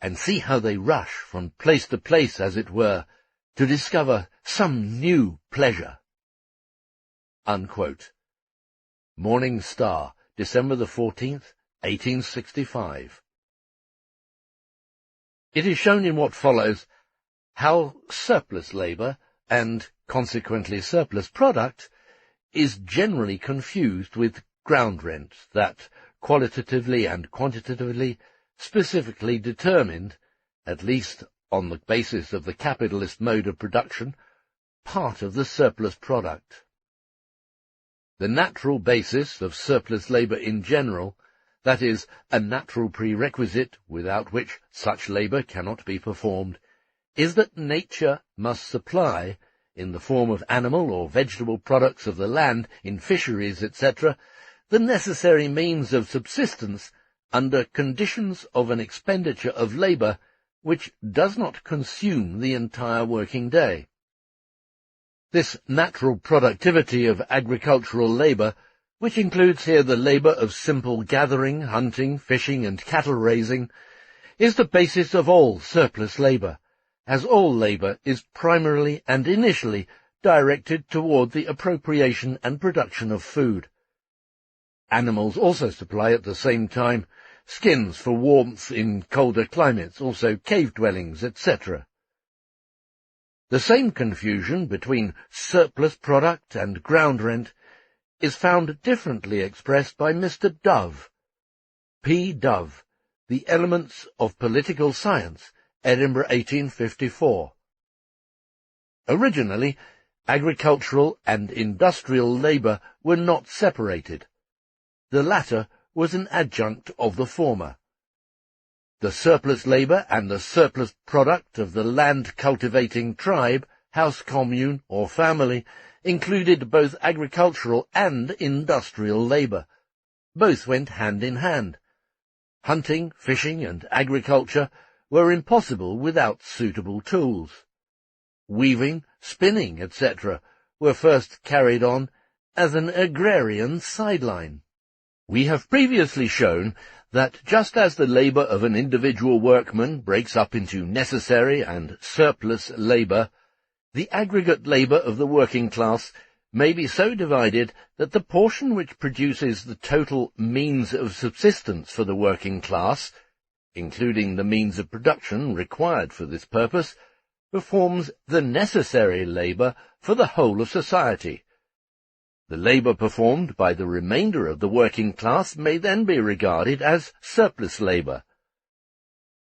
And see how they rush from place to place, as it were, to discover some new pleasure." Unquote. Morning Star, December the 14th, 1865. It is shown in what follows how surplus labour, and consequently surplus product, is generally confused with ground rent, that, qualitatively and quantitatively, specifically determined, at least on the basis of the capitalist mode of production, part of the surplus product. The natural basis of surplus labour in general, that is, a natural prerequisite without which such labour cannot be performed, is that nature must supply, in the form of animal or vegetable products of the land, in fisheries, etc., the necessary means of subsistence under conditions of an expenditure of labour which does not consume the entire working day. This natural productivity of agricultural labour, which includes here the labour of simple gathering, hunting, fishing, and cattle raising, is the basis of all surplus labour, as all labour is primarily and initially directed toward the appropriation and production of food. Animals also supply at the same time skins for warmth in colder climates, also cave dwellings, etc. The same confusion between surplus product and ground rent is found differently expressed by Mr. Dove, P. Dove, The Elements of Political Science, Edinburgh, 1854. Originally, agricultural and industrial labour were not separated. The latter was an adjunct of the former. The surplus labour and the surplus product of the land-cultivating tribe, house commune, or family included both agricultural and industrial labour. Both went hand in hand. Hunting, fishing, and agriculture were impossible without suitable tools. Weaving, spinning, etc. were first carried on as an agrarian sideline. We have previously shown that just as the labour of an individual workman breaks up into necessary and surplus labour, the aggregate labour of the working class may be so divided that the portion which produces the total means of subsistence for the working class, including the means of production required for this purpose, performs the necessary labour for the whole of society. The labour performed by the remainder of the working class may then be regarded as surplus labour.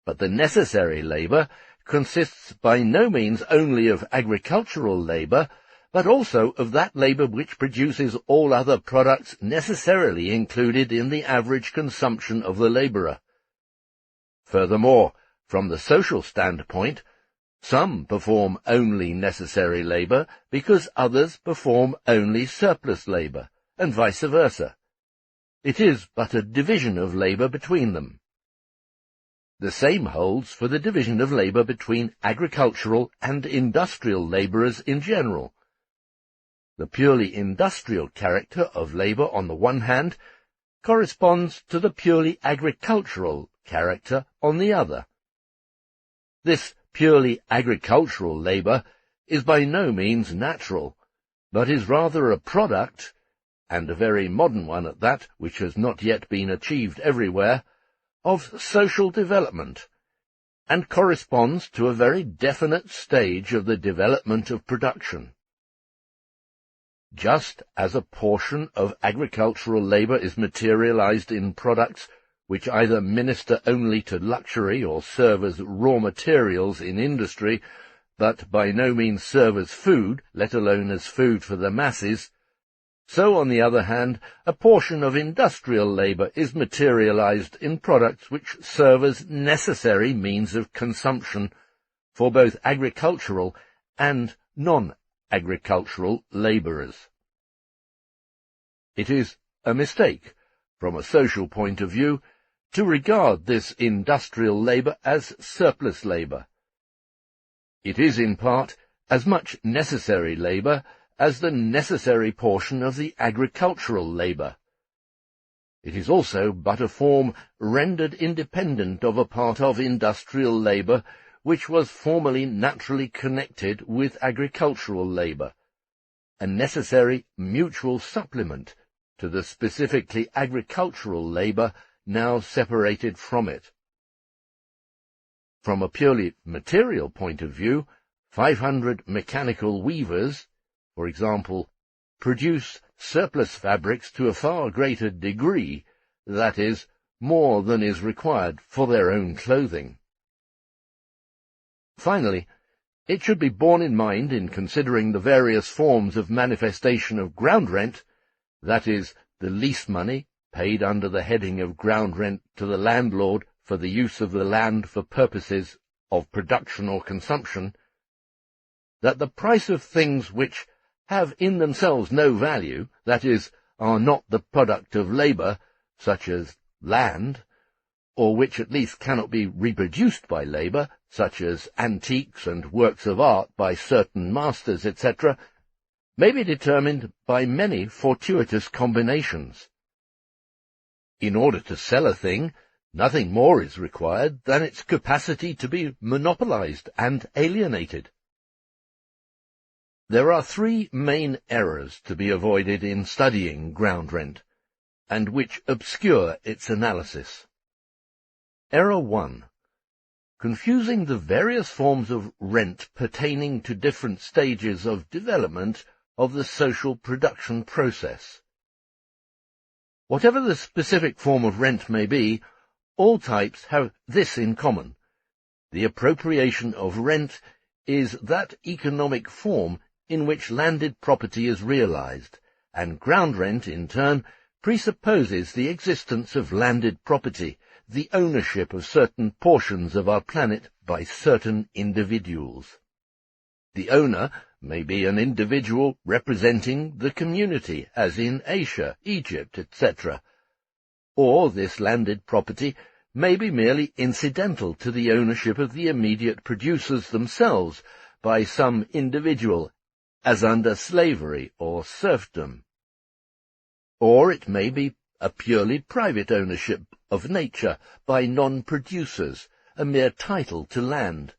But the necessary labour consists by no means only of agricultural labour, but also of that labour which produces all other products necessarily included in the average consumption of the labourer. Furthermore, from the social standpoint, some perform only necessary labour because others perform only surplus labour, and vice versa. It is but a division of labour between them. The same holds for the division of labour between agricultural and industrial labourers in general. The purely industrial character of labour on the one hand corresponds to the purely agricultural character on the other. This purely agricultural labour is by no means natural, but is rather a product, and a very modern one at that, which has not yet been achieved everywhere, of social development, and corresponds to a very definite stage of the development of production. Just as a portion of agricultural labour is materialized in products which either minister only to luxury or serve as raw materials in industry, but by no means serve as food, let alone as food for the masses, so, on the other hand, a portion of industrial labour is materialized in products which serve as necessary means of consumption for both agricultural and non-agricultural labourers. It is a mistake, from a social point of view, to regard this industrial labour as surplus labour. It is, in part, as much necessary labour as the necessary portion of the agricultural labour. It is also but a form rendered independent of a part of industrial labour which was formerly naturally connected with agricultural labour, a necessary mutual supplement to the specifically agricultural labour now separated from it. From a purely material point of view, 500 mechanical weavers, for example, produce surplus fabrics to a far greater degree, that is, more than is required for their own clothing. Finally, it should be borne in mind in considering the various forms of manifestation of ground rent, that is, the lease money paid under the heading of ground rent to the landlord for the use of the land for purposes of production or consumption, that the price of things which have in themselves no value, that is, are not the product of labour, such as land, or which at least cannot be reproduced by labour, such as antiques and works of art by certain masters, etc., may be determined by many fortuitous combinations. In order to sell a thing, nothing more is required than its capacity to be monopolized and alienated. There are three main errors to be avoided in studying ground rent, and which obscure its analysis. Error 1. Confusing the various forms of rent pertaining to different stages of development of the social production process. Whatever the specific form of rent may be, all types have this in common. The appropriation of rent is that economic form in which landed property is realized, and ground rent, in turn, presupposes the existence of landed property, the ownership of certain portions of our planet by certain individuals. The owner may be an individual representing the community, as in Asia, Egypt, etc., or this landed property may be merely incidental to the ownership of the immediate producers themselves by some individual, as under slavery or serfdom. Or it may be a purely private ownership of nature by non-producers, a mere title to land.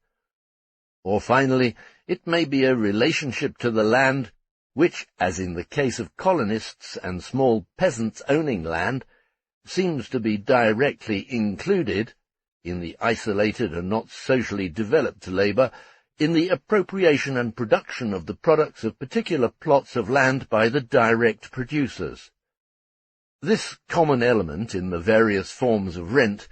Or finally, it may be a relationship to the land which, as in the case of colonists and small peasants owning land, seems to be directly included, in the isolated and not socially developed labour, in the appropriation and production of the products of particular plots of land by the direct producers. This common element in the various forms of rent,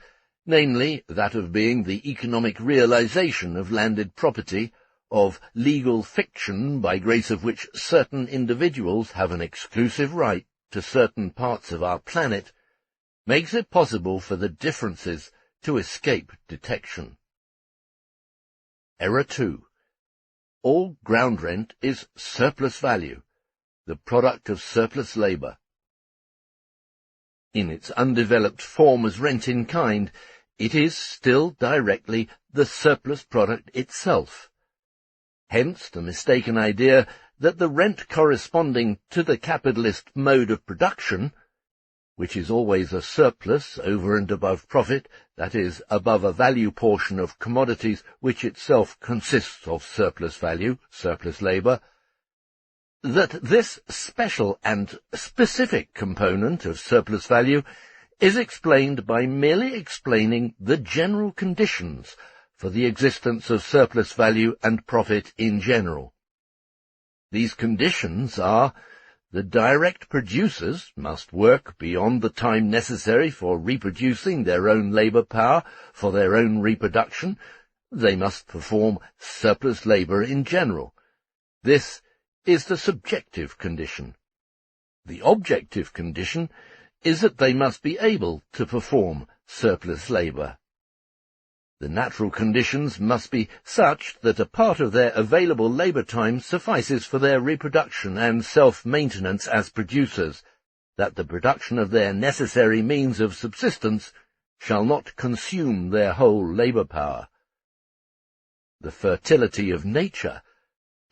namely that of being the economic realization of landed property, of legal fiction by grace of which certain individuals have an exclusive right to certain parts of our planet, makes it possible for the differences to escape detection. Error 2. All ground rent is surplus value, the product of surplus labour. In its undeveloped form as rent in kind, it is still directly the surplus product itself. Hence the mistaken idea that the rent corresponding to the capitalist mode of production, which is always a surplus over and above profit, that is, above a value portion of commodities which itself consists of surplus value, surplus labour, that this special and specific component of surplus value is explained by merely explaining the general conditions for the existence of surplus value and profit in general. These conditions are: the direct producers must work beyond the time necessary for reproducing their own labour power for their own reproduction. They must perform surplus labour in general. This is the subjective condition. The objective condition is that they must be able to perform surplus labour. The natural conditions must be such that a part of their available labour time suffices for their reproduction and self-maintenance as producers, that the production of their necessary means of subsistence shall not consume their whole labour power. The fertility of nature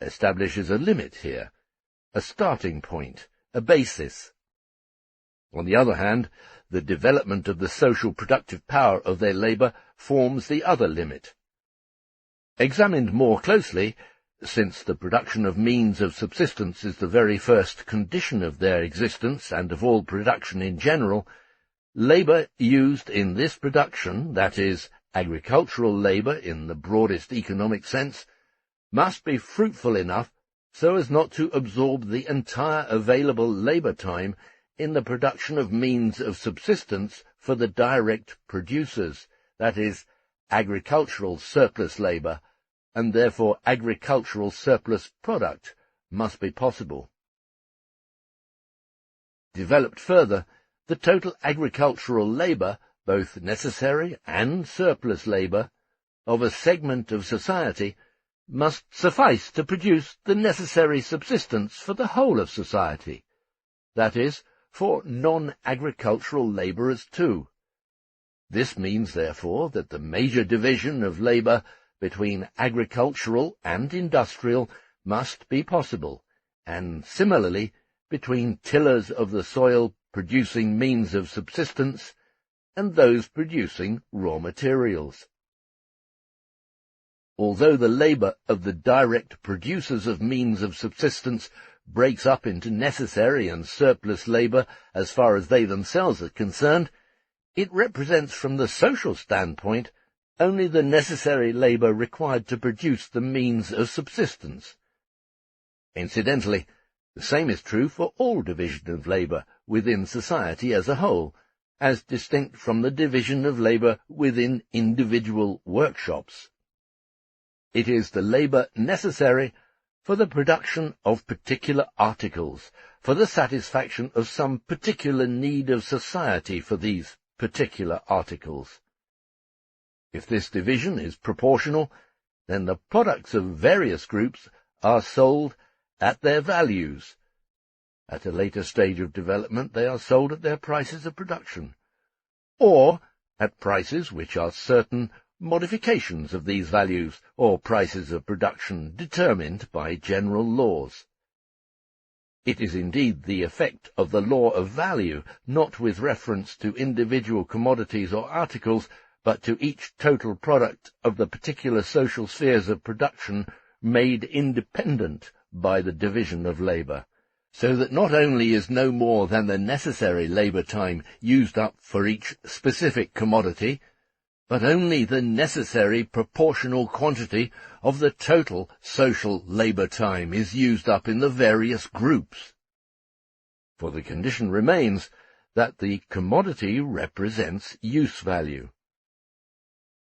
establishes a limit here, a starting point, a basis. On the other hand, the development of the social productive power of their labour forms the other limit. Examined more closely, since the production of means of subsistence is the very first condition of their existence and of all production in general, labour used in this production, that is, agricultural labour in the broadest economic sense, must be fruitful enough so as not to absorb the entire available labour time in the production of means of subsistence for the direct producers, that is, agricultural surplus labour, and therefore agricultural surplus product, must be possible. Developed further, the total agricultural labour, both necessary and surplus labour, of a segment of society must suffice to produce the necessary subsistence for the whole of society, that is, for non-agricultural labourers too. This means, therefore, that the major division of labour between agricultural and industrial must be possible, and similarly between tillers of the soil producing means of subsistence and those producing raw materials. Although the labour of the direct producers of means of subsistence breaks up into necessary and surplus labour as far as they themselves are concerned, it represents from the social standpoint only the necessary labour required to produce the means of subsistence. Incidentally, the same is true for all division of labour within society as a whole, as distinct from the division of labour within individual workshops. It is the labour necessary for the production of particular articles, for the satisfaction of some particular need of society for these particular articles. If this division is proportional, then the products of various groups are sold at their values. At a later stage of development they are sold at their prices of production, or at prices which are certain modifications of these values, or prices of production determined by general laws. It is indeed the effect of the law of value, not with reference to individual commodities or articles, but to each total product of the particular social spheres of production made independent by the division of labour, so that not only is no more than the necessary labour time used up for each specific commodity, but only the necessary proportional quantity of the total social labour time is used up in the various groups. For the condition remains that the commodity represents use value.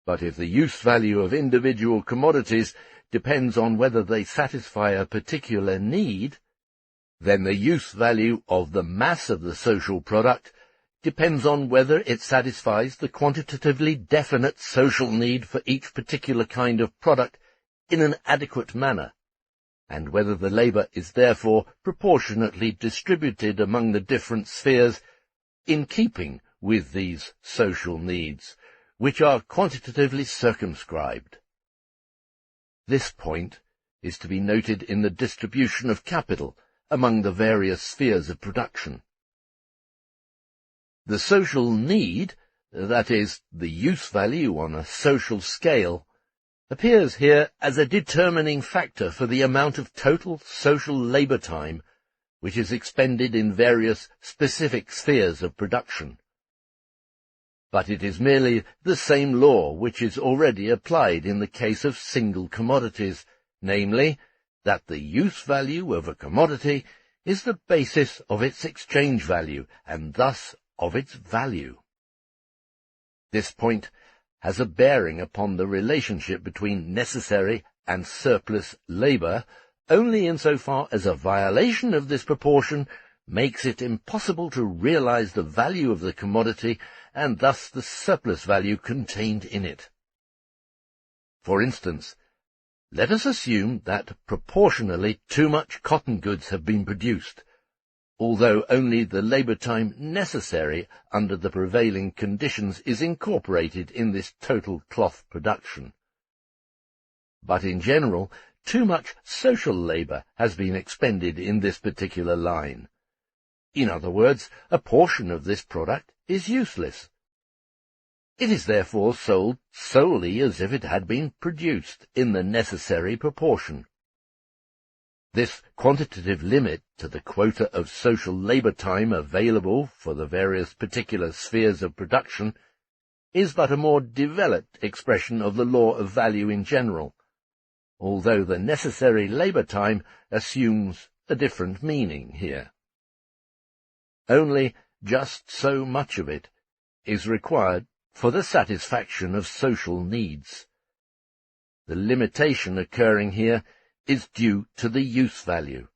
But if the use value of individual commodities depends on whether they satisfy a particular need, then the use value of the mass of the social product depends on whether it satisfies the quantitatively definite social need for each particular kind of product in an adequate manner, and whether the labour is therefore proportionately distributed among the different spheres in keeping with these social needs, which are quantitatively circumscribed. This point is to be noted in the distribution of capital among the various spheres of production. The social need, that is, the use value on a social scale, appears here as a determining factor for the amount of total social labour time which is expended in various specific spheres of production. But it is merely the same law which is already applied in the case of single commodities, namely, that the use value of a commodity is the basis of its exchange value, and thus of its value. This point has a bearing upon the relationship between necessary and surplus labour only insofar as a violation of this proportion makes it impossible to realize the value of the commodity and thus the surplus value contained in it. For instance, let us assume that proportionally too much cotton goods have been produced, although only the labour time necessary under the prevailing conditions is incorporated in this total cloth production. But in general, too much social labour has been expended in this particular line. In other words, a portion of this product is useless. It is therefore sold solely as if it had been produced in the necessary proportion. This quantitative limit to the quota of social labour time available for the various particular spheres of production is but a more developed expression of the law of value in general, although the necessary labour time assumes a different meaning here. Only just so much of it is required for the satisfaction of social needs. The limitation occurring here is due to the use value.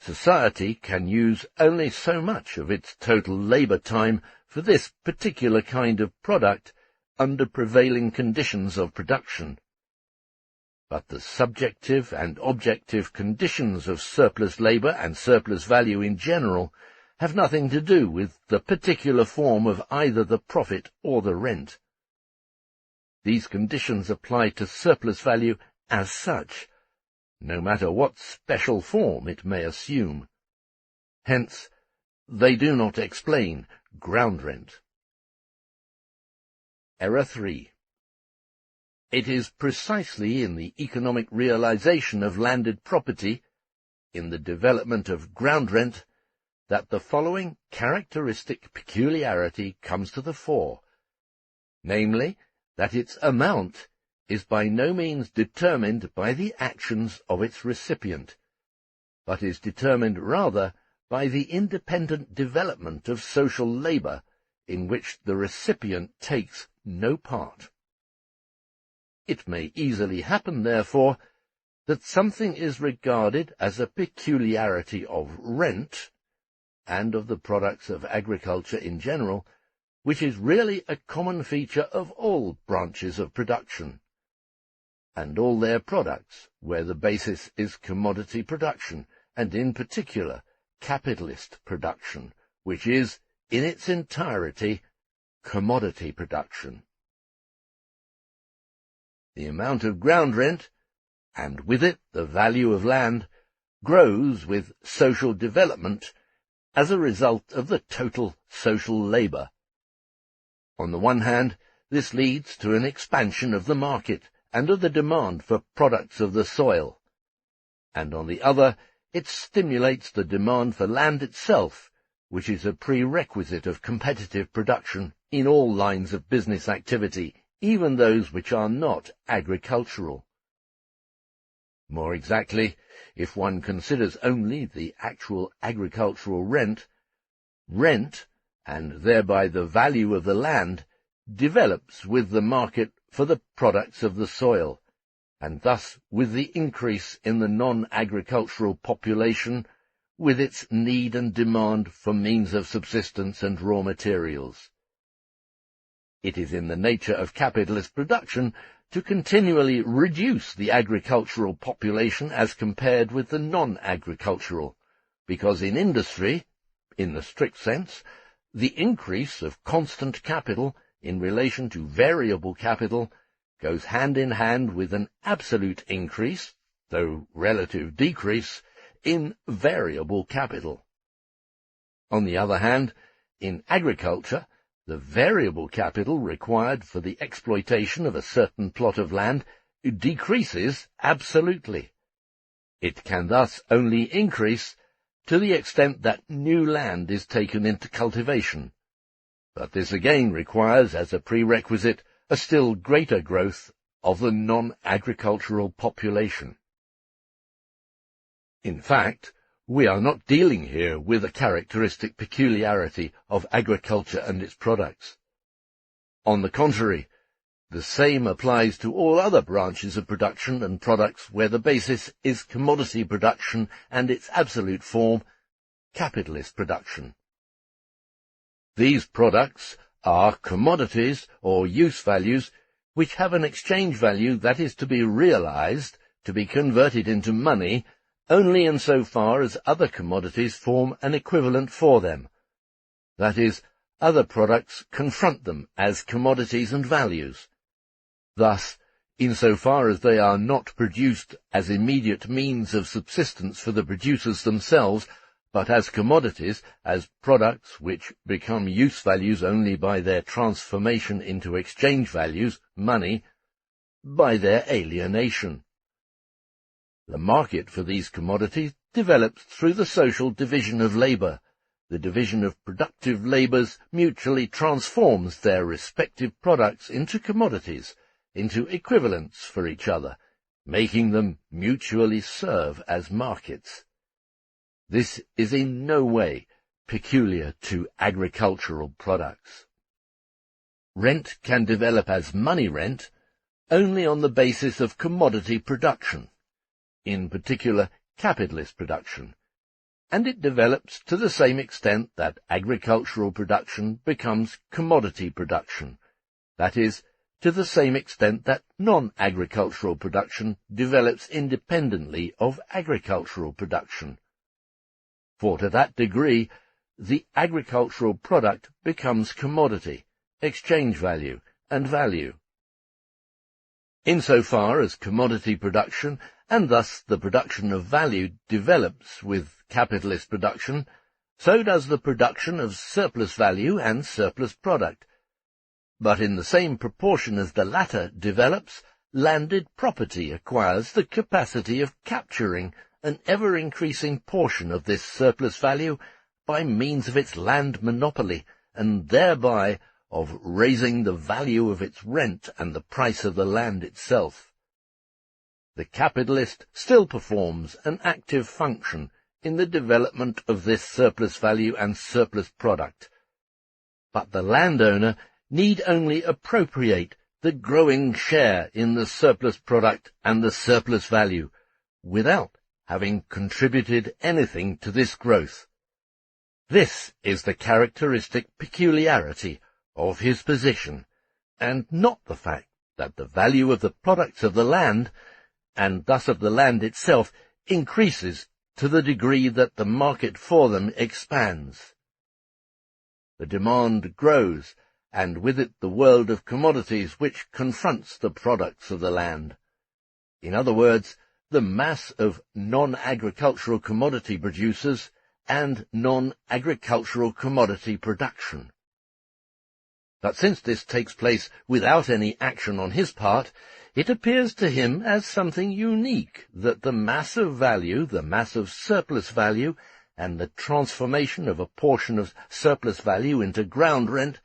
Society can use only so much of its total labour time for this particular kind of product under prevailing conditions of production. But the subjective and objective conditions of surplus labour and surplus value in general have nothing to do with the particular form of either the profit or the rent. These conditions apply to surplus value as such, no matter what special form it may assume. Hence, they do not explain ground rent. Error 3. It is precisely in the economic realization of landed property, in the development of ground rent, that the following characteristic peculiarity comes to the fore, namely, that its amount is by no means determined by the actions of its recipient, but is determined rather by the independent development of social labour in which the recipient takes no part. It may easily happen, therefore, that something is regarded as a peculiarity of rent, and of the products of agriculture in general, which is really a common feature of all branches of production, and all their products, where the basis is commodity production, and in particular capitalist production, which is, in its entirety, commodity production. The amount of ground rent, and with it the value of land, grows with social development as a result of the total social labour. On the one hand, this leads to an expansion of the market and of the demand for products of the soil, and on the other, it stimulates the demand for land itself, which is a prerequisite of competitive production in all lines of business activity, even those which are not agricultural. More exactly, if one considers only the actual agricultural rent, and thereby the value of the land, develops with the market for the products of the soil, and thus with the increase in the non-agricultural population, with its need and demand for means of subsistence and raw materials. It is in the nature of capitalist production to continually reduce the agricultural population as compared with the non-agricultural, because in industry, in the strict sense, the increase of constant capital in relation to variable capital goes hand in hand with an absolute increase, though relative decrease, in variable capital. On the other hand, in agriculture, the variable capital required for the exploitation of a certain plot of land decreases absolutely. It can thus only increase to the extent that new land is taken into cultivation, but this again requires as a prerequisite a still greater growth of the non-agricultural population. In fact, we are not dealing here with a characteristic peculiarity of agriculture and its products. On the contrary, the same applies to all other branches of production and products where the basis is commodity production and its absolute form, capitalist production. These products are commodities or use values which have an exchange value that is to be realized, to be converted into money, only in so far as other commodities form an equivalent for them. That is, other products confront them as commodities and values. Thus, in so far as they are not produced as immediate means of subsistence for the producers themselves, but as commodities, as products which become use values only by their transformation into exchange values, money, by their alienation. The market for these commodities develops through the social division of labour. The division of productive labours mutually transforms their respective products into commodities, into equivalents for each other, making them mutually serve as markets. This is in no way peculiar to agricultural products. Rent can develop as money rent only on the basis of commodity production, in particular capitalist production, and it develops to the same extent that agricultural production becomes commodity production, that is, to the same extent that non-agricultural production develops independently of agricultural production. For to that degree, the agricultural product becomes commodity, exchange value, and value. Insofar as commodity production, and thus the production of value, develops with capitalist production, so does the production of surplus value and surplus product. But in the same proportion as the latter develops, landed property acquires the capacity of capturing an ever-increasing portion of this surplus value by means of its land monopoly, and thereby of raising the value of its rent and the price of the land itself. The capitalist still performs an active function in the development of this surplus value and surplus product, but the landowner need only appropriate the growing share in the surplus product and the surplus value, without having contributed anything to this growth. This is the characteristic peculiarity of his position, and not the fact that the value of the products of the land, and thus of the land itself, increases to the degree that the market for them expands. The demand grows, and with it the world of commodities which confronts the products of the land. In other words, the mass of non-agricultural commodity producers and non-agricultural commodity production. But since this takes place without any action on his part, it appears to him as something unique that the mass of value, the mass of surplus value, and the transformation of a portion of surplus value into ground rent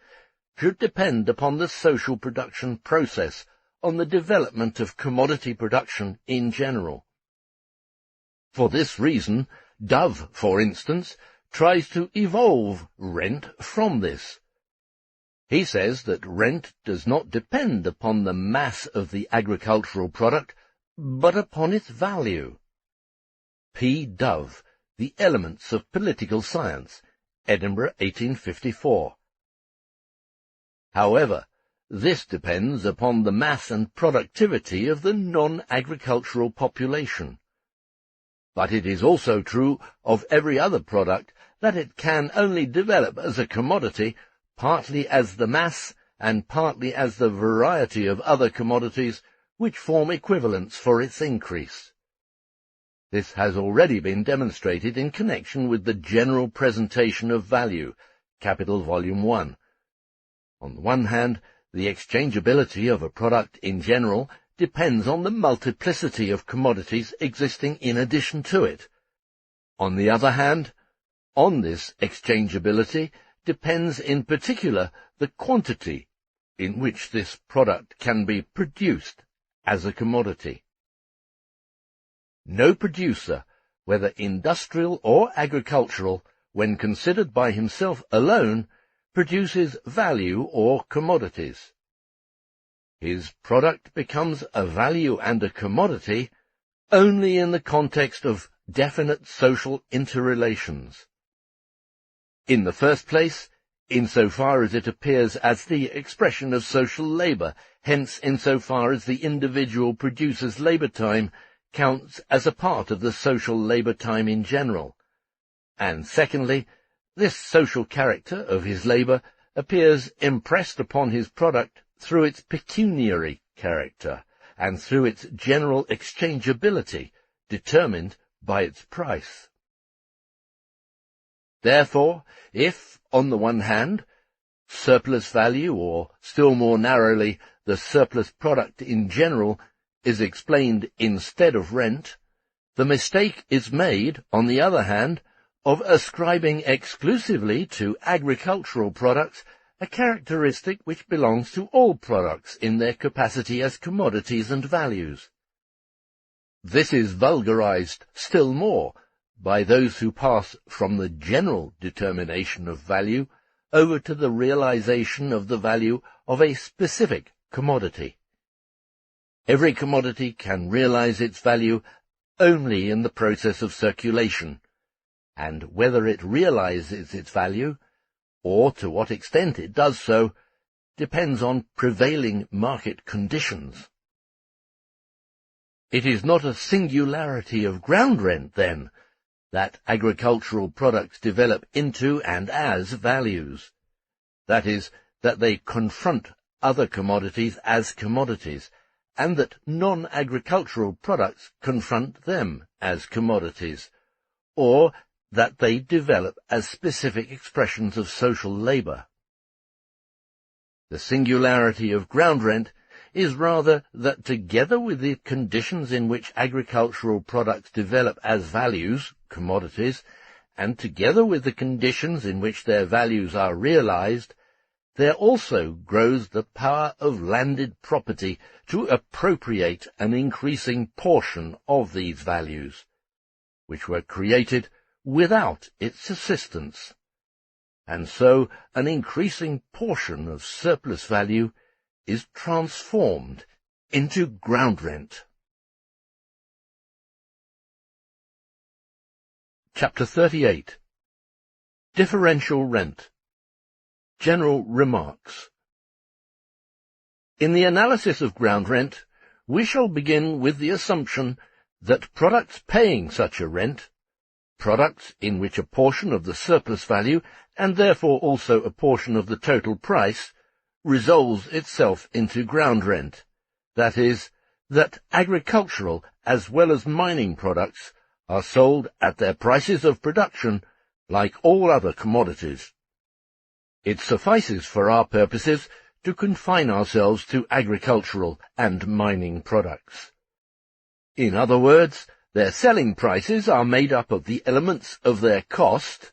should depend upon the social production process, on the development of commodity production in general. For this reason, Dove, for instance, tries to evolve rent from this. He says that rent does not depend upon the mass of the agricultural product, but upon its value. P. Dove, The Elements of Political Science, Edinburgh, 1854. However, this depends upon the mass and productivity of the non-agricultural population. But it is also true of every other product that it can only develop as a commodity, partly as the mass and partly as the variety of other commodities which form equivalents for its increase. This has already been demonstrated in connection with the general presentation of value, Capital Volume 1. On the one hand, the exchangeability of a product in general depends on the multiplicity of commodities existing in addition to it. On the other hand, on this exchangeability depends in particular the quantity in which this product can be produced as a commodity. No producer, whether industrial or agricultural, when considered by himself alone, produces value or commodities. His product becomes a value and a commodity only in the context of definite social interrelations. In the first place, insofar as it appears as the expression of social labour, hence insofar as the individual producer's labour time counts as a part of the social labour time in general. And secondly, this social character of his labour appears impressed upon his product through its pecuniary character, and through its general exchangeability, determined by its price. Therefore, if, on the one hand, surplus value, or still more narrowly, the surplus product in general, is explained instead of rent, the mistake is made, on the other hand, of ascribing exclusively to agricultural products a characteristic which belongs to all products in their capacity as commodities and values. This is vulgarized still more by those who pass from the general determination of value over to the realization of the value of a specific commodity. Every commodity can realize its value only in the process of circulation, and whether it realizes its value, or to what extent it does so, depends on prevailing market conditions. It is not a singularity of ground rent, then, that agricultural products develop into and as values. That is, that they confront other commodities as commodities, and that non-agricultural products confront them as commodities, or that they develop as specific expressions of social labor. The singularity of ground rent is rather that together with the conditions in which agricultural products develop as values, commodities, and together with the conditions in which their values are realized, there also grows the power of landed property to appropriate an increasing portion of these values, which were created without its assistance. And so an increasing portion of surplus value is transformed into ground rent. Chapter 38. Differential Rent. General Remarks. In the analysis of ground rent, we shall begin with the assumption that products paying such a rent, products in which a portion of the surplus value, and therefore also a portion of the total price, resolves itself into ground rent, that is, that agricultural as well as mining products are sold at their prices of production like all other commodities. It suffices for our purposes to confine ourselves to agricultural and mining products. In other words, their selling prices are made up of the elements of their cost,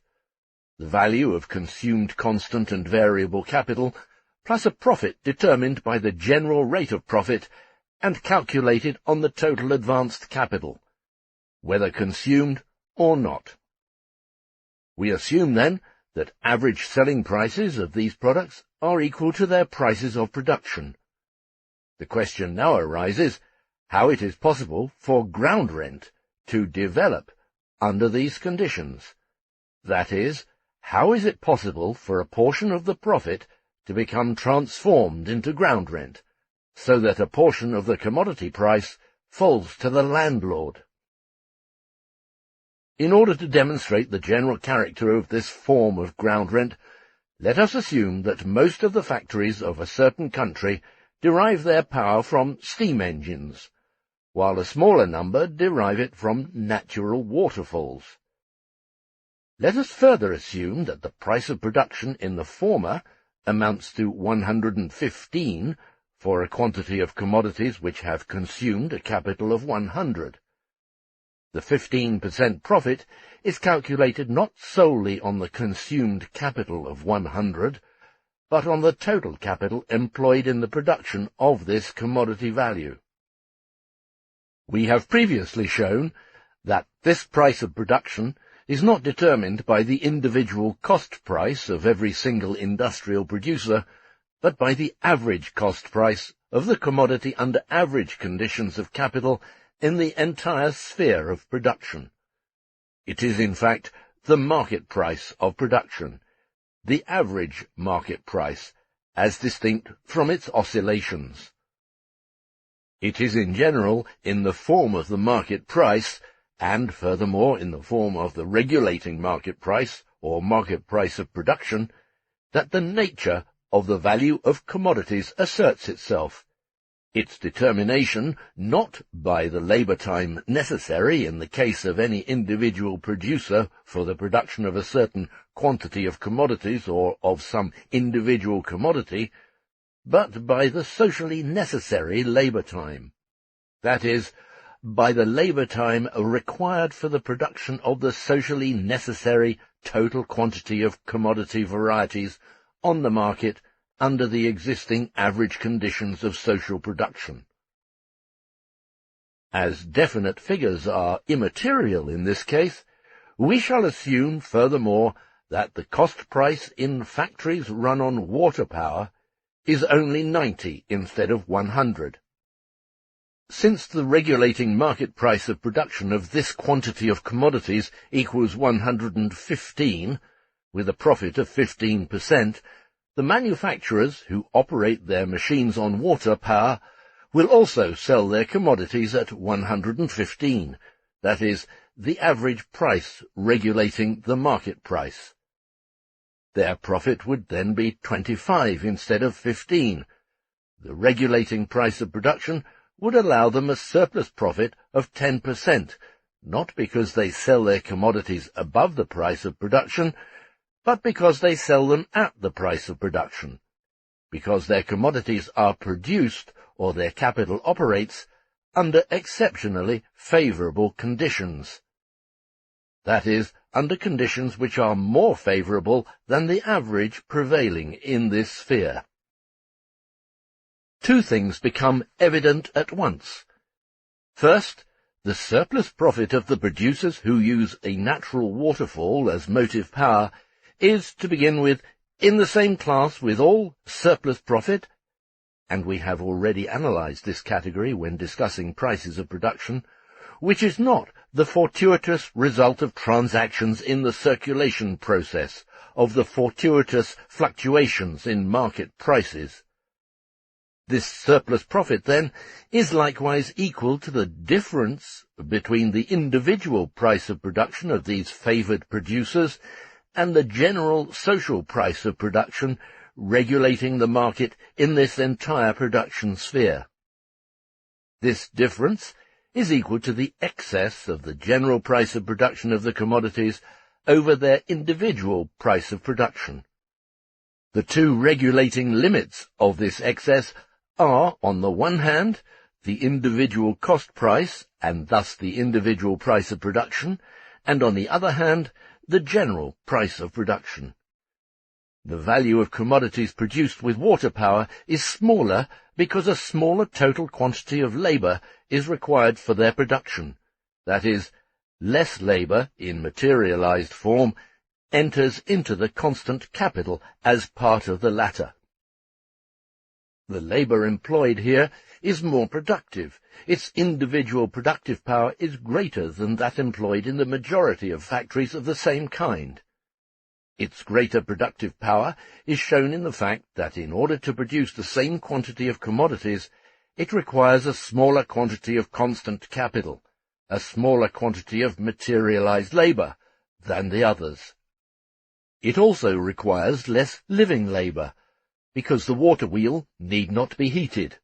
the value of consumed constant and variable capital, plus a profit determined by the general rate of profit and calculated on the total advanced capital, whether consumed or not. We assume, then, that average selling prices of these products are equal to their prices of production. The question now arises how it is possible for ground rent to develop under these conditions. That is, how is it possible for a portion of the profit to become transformed into ground rent, so that a portion of the commodity price falls to the landlord? In order to demonstrate the general character of this form of ground rent, let us assume that most of the factories of a certain country derive their power from steam engines, while a smaller number derive it from natural waterfalls. Let us further assume that the price of production in the former amounts to 115 for a quantity of commodities which have consumed a capital of 100. The 15% profit is calculated not solely on the consumed capital of 100, but on the total capital employed in the production of this commodity value. We have previously shown that this price of production is not determined by the individual cost price of every single industrial producer, but by the average cost price of the commodity under average conditions of capital in the entire sphere of production. It is, in fact, the market price of production, the average market price, as distinct from its oscillations. It is in general in the form of the market price, and furthermore in the form of the regulating market price, or market price of production, that the nature of the value of commodities asserts itself, its determination not by the labor time necessary in the case of any individual producer for the production of a certain quantity of commodities or of some individual commodity, but by the socially necessary labor time, that is, by the labor time required for the production of the socially necessary total quantity of commodity varieties on the market under the existing average conditions of social production. As definite figures are immaterial in this case, We shall assume, furthermore, that the cost price in factories run on water power is only 90 instead of 100. Since the regulating market price of production of this quantity of commodities equals 115, with a profit of 15%, the manufacturers who operate their machines on water power will also sell their commodities at 115, that is, the average price regulating the market price. Their profit would then be 25 instead of 15. The regulating price of production would allow them a surplus profit of 10%, not because they sell their commodities above the price of production, but because they sell them at the price of production, because their commodities are produced or their capital operates under exceptionally favourable conditions. That is, under conditions which are more favourable than the average prevailing in this sphere. Two things become evident at once. First, the surplus profit of the producers who use a natural waterfall as motive power is, to begin with, in the same class with all surplus profit, and we have already analysed this category when discussing prices of production, which is not the fortuitous result of transactions in the circulation process, of the fortuitous fluctuations in market prices. This surplus profit, then, is likewise equal to the difference between the individual price of production of these favoured producers and the general social price of production regulating the market in this entire production sphere. This difference is equal to the excess of the general price of production of the commodities over their individual price of production. The two regulating limits of this excess are, on the one hand, the individual cost price, and thus the individual price of production, and on the other hand, the general price of production. The value of commodities produced with water power is smaller because a smaller total quantity of labour is required for their production. That is, less labour, in materialised form, enters into the constant capital as part of the latter. The labour employed here is more productive. Its individual productive power is greater than that employed in the majority of factories of the same kind. Its greater productive power is shown in the fact that in order to produce the same quantity of commodities, it requires a smaller quantity of constant capital, a smaller quantity of materialized labour than the others. It also requires less living labour, because the water wheel need not be heated.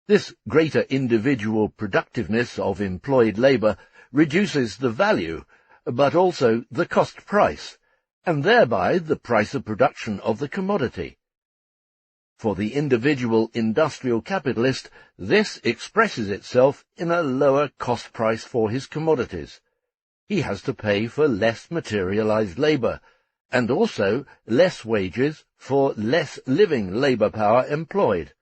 This greater individual productiveness of employed labour reduces the value, but also the cost price, and thereby the price of production of the commodity. For the individual industrial capitalist, this expresses itself in a lower cost price for his commodities. He has to pay for less materialized labour, and also less wages for less living labour power employed.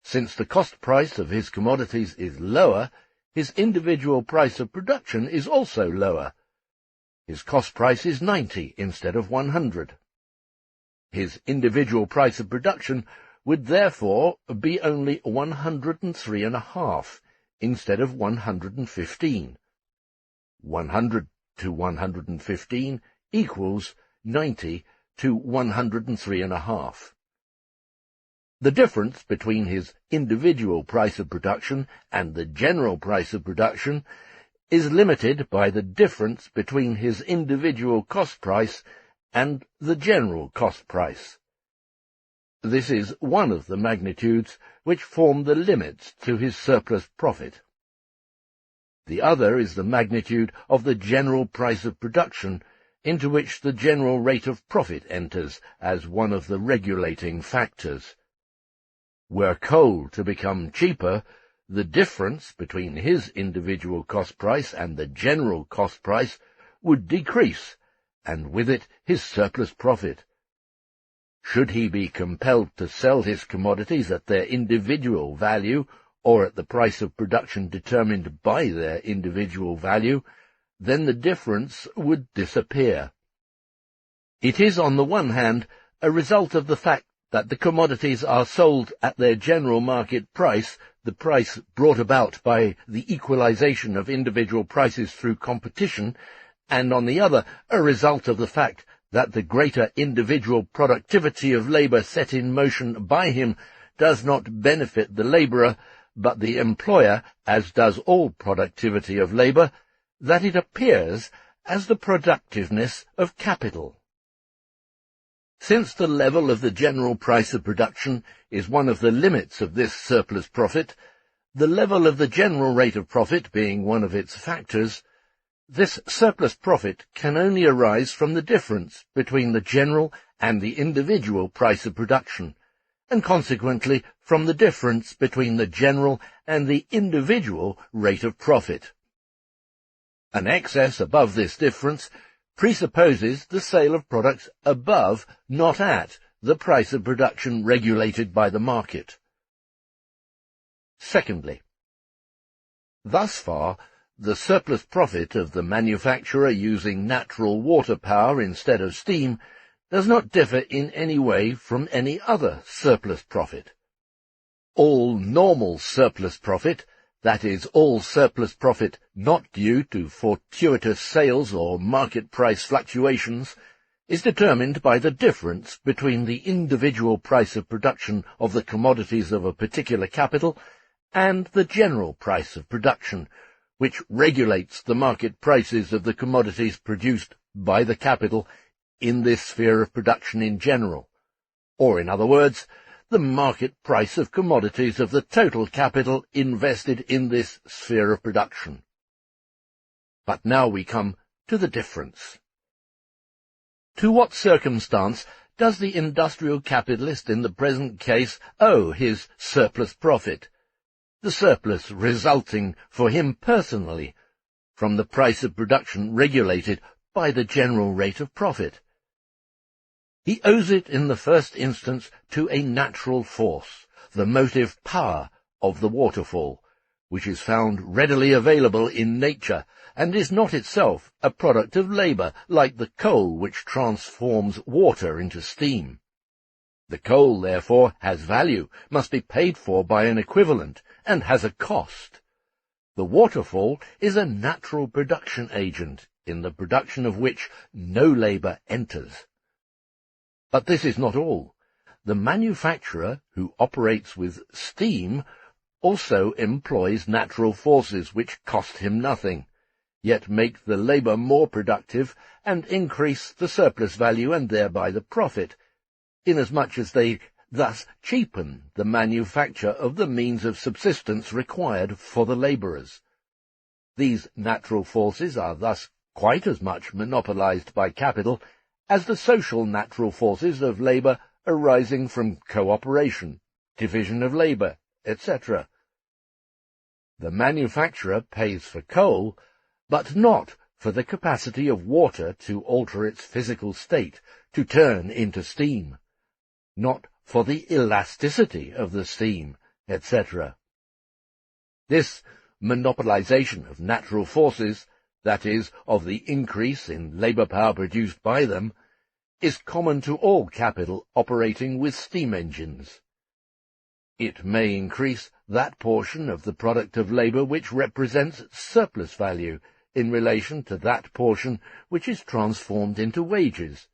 Since the cost price of his commodities is lower, his individual price of production is also lower. His cost price is 90 instead of 100. His individual price of production would therefore be only 103.5 instead of 115. 100 to 115 equals 90 to 103.5. The difference between his individual price of production and the general price of production is limited by the difference between his individual cost price and the general cost price. This is one of the magnitudes which form the limits to his surplus profit. The other is the magnitude of the general price of production, into which the general rate of profit enters as one of the regulating factors. Were coal to become cheaper, the difference between his individual cost price and the general cost price would decrease, and with it his surplus profit. Should he be compelled to sell his commodities at their individual value, or at the price of production determined by their individual value, then the difference would disappear. It is, on the one hand, a result of the fact that the commodities are sold at their general market price, the price brought about by the equalization of individual prices through competition, and on the other, a result of the fact that the greater individual productivity of labour set in motion by him does not benefit the labourer, but the employer, as does all productivity of labour, that it appears as the productiveness of capital. Since the level of the general price of production is one of the limits of this surplus profit, the level of the general rate of profit being one of its factors, this surplus profit can only arise from the difference between the general and the individual price of production, and consequently from the difference between the general and the individual rate of profit. An excess above this difference presupposes the sale of products above, not at, the price of production regulated by the market. Secondly, thus far, the surplus profit of the manufacturer using natural water power instead of steam does not differ in any way from any other surplus profit. All normal surplus profit, that is, all surplus profit not due to fortuitous sales or market price fluctuations, is determined by the difference between the individual price of production of the commodities of a particular capital and the general price of production, which regulates the market prices of the commodities produced by the capital in this sphere of production in general, or, in other words, the market price of commodities of the total capital invested in this sphere of production. But now we come to the difference. To what circumstance does the industrial capitalist in the present case owe his surplus profit, the surplus resulting for him personally from the price of production regulated by the general rate of profit? He owes it in the first instance to a natural force, the motive power of the waterfall, which is found readily available in nature, and is not itself a product of labour, like the coal which transforms water into steam. The coal, therefore, has value, must be paid for by an equivalent, and has a cost. The waterfall is a natural production agent, in the production of which no labour enters. But this is not all. The manufacturer, who operates with steam, also employs natural forces which cost him nothing, yet make the labour more productive and increase the surplus value and thereby the profit, inasmuch as they thus cheapen the manufacture of the means of subsistence required for the labourers. These natural forces are thus quite as much monopolized by capital as the social natural forces of labour arising from cooperation, division of labour, etc. The manufacturer pays for coal, but not for the capacity of water to alter its physical state, to turn into steam, not for the elasticity of the steam, etc. This monopolization of natural forces, that is, of the increase in labour power produced by them, is common to all capital operating with steam engines. It may increase that portion of the product of labour which represents surplus value in relation to that portion which is transformed into wages.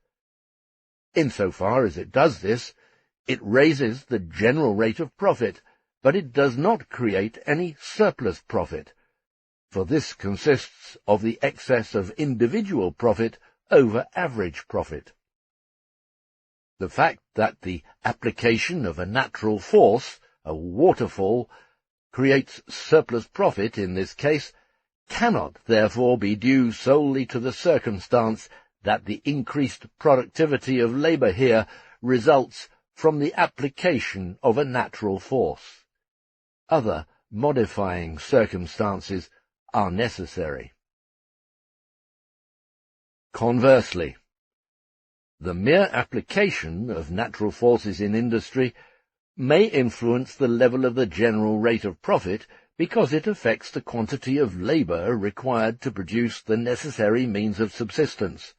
Insofar as it does this, it raises the general rate of profit, but it does not create any surplus profit, for this consists of the excess of individual profit over average profit. The fact that the application of a natural force, a waterfall, creates surplus profit in this case cannot therefore be due solely to the circumstance that the increased productivity of labour here results from the application of a natural force. Other modifying circumstances are necessary. Conversely, the mere application of natural forces in industry may influence the level of the general rate of profit because it affects the quantity of labour required to produce the necessary means of subsistence.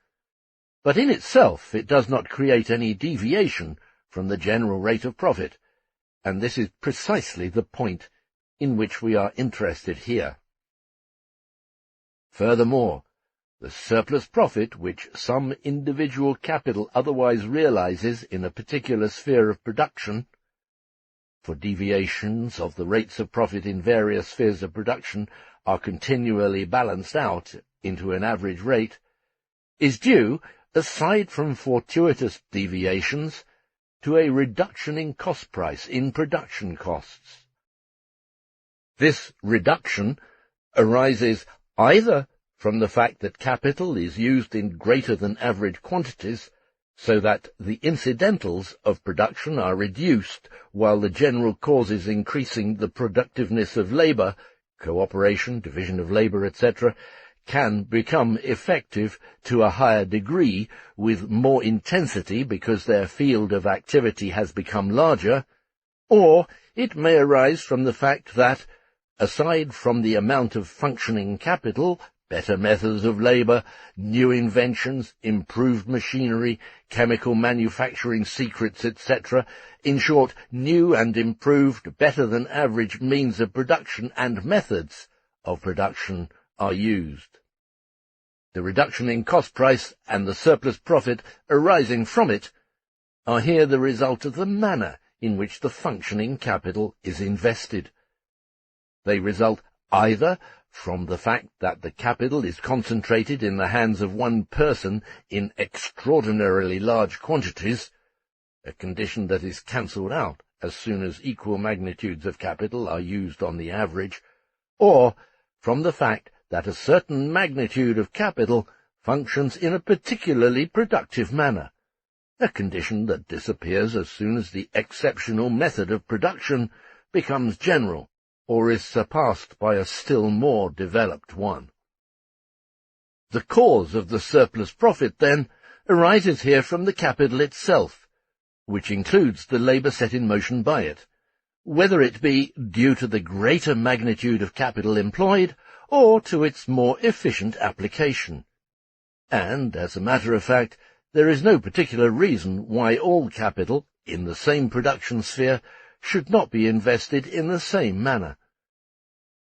But in itself it does not create any deviation from the general rate of profit, and this is precisely the point in which we are interested here. Furthermore, the surplus profit which some individual capital otherwise realizes in a particular sphere of production, for deviations of the rates of profit in various spheres of production are continually balanced out into an average rate, is due, aside from fortuitous deviations, to a reduction in cost price in production costs. This reduction arises either from the fact that capital is used in greater than average quantities, so that the incidentals of production are reduced while the general causes increasing the productiveness of labour, cooperation, division of labour, etc., can become effective to a higher degree with more intensity because their field of activity has become larger, or it may arise from the fact that, aside from the amount of functioning capital, better methods of labour, new inventions, improved machinery, chemical manufacturing secrets, etc., in short, new and improved, better-than-average means of production and methods of production are used. The reduction in cost price and the surplus profit arising from it are here the result of the manner in which the functioning capital is invested. They result either from the fact that the capital is concentrated in the hands of one person in extraordinarily large quantities, a condition that is cancelled out as soon as equal magnitudes of capital are used on the average, or from the fact that a certain magnitude of capital functions in a particularly productive manner, a condition that disappears as soon as the exceptional method of production becomes general, or is surpassed by a still more developed one. The cause of the surplus profit, then, arises here from the capital itself, which includes the labour set in motion by it, whether it be due to the greater magnitude of capital employed, or to its more efficient application. And, as a matter of fact, there is no particular reason why all capital, in the same production sphere, should not be invested in the same manner.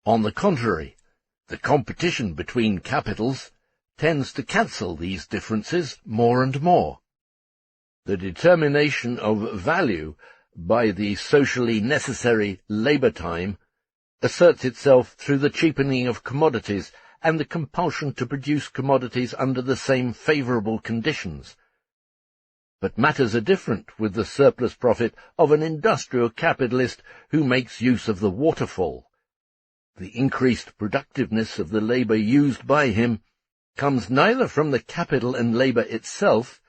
On the contrary, the competition between capitals tends to cancel these differences more and more. The determination of value by the socially necessary labour time asserts itself through the cheapening of commodities and the compulsion to produce commodities under the same favourable conditions. But matters are different with the surplus profit of an industrial capitalist who makes use of the waterfall. The increased productiveness of the labour used by him comes neither from the capital and labour itself,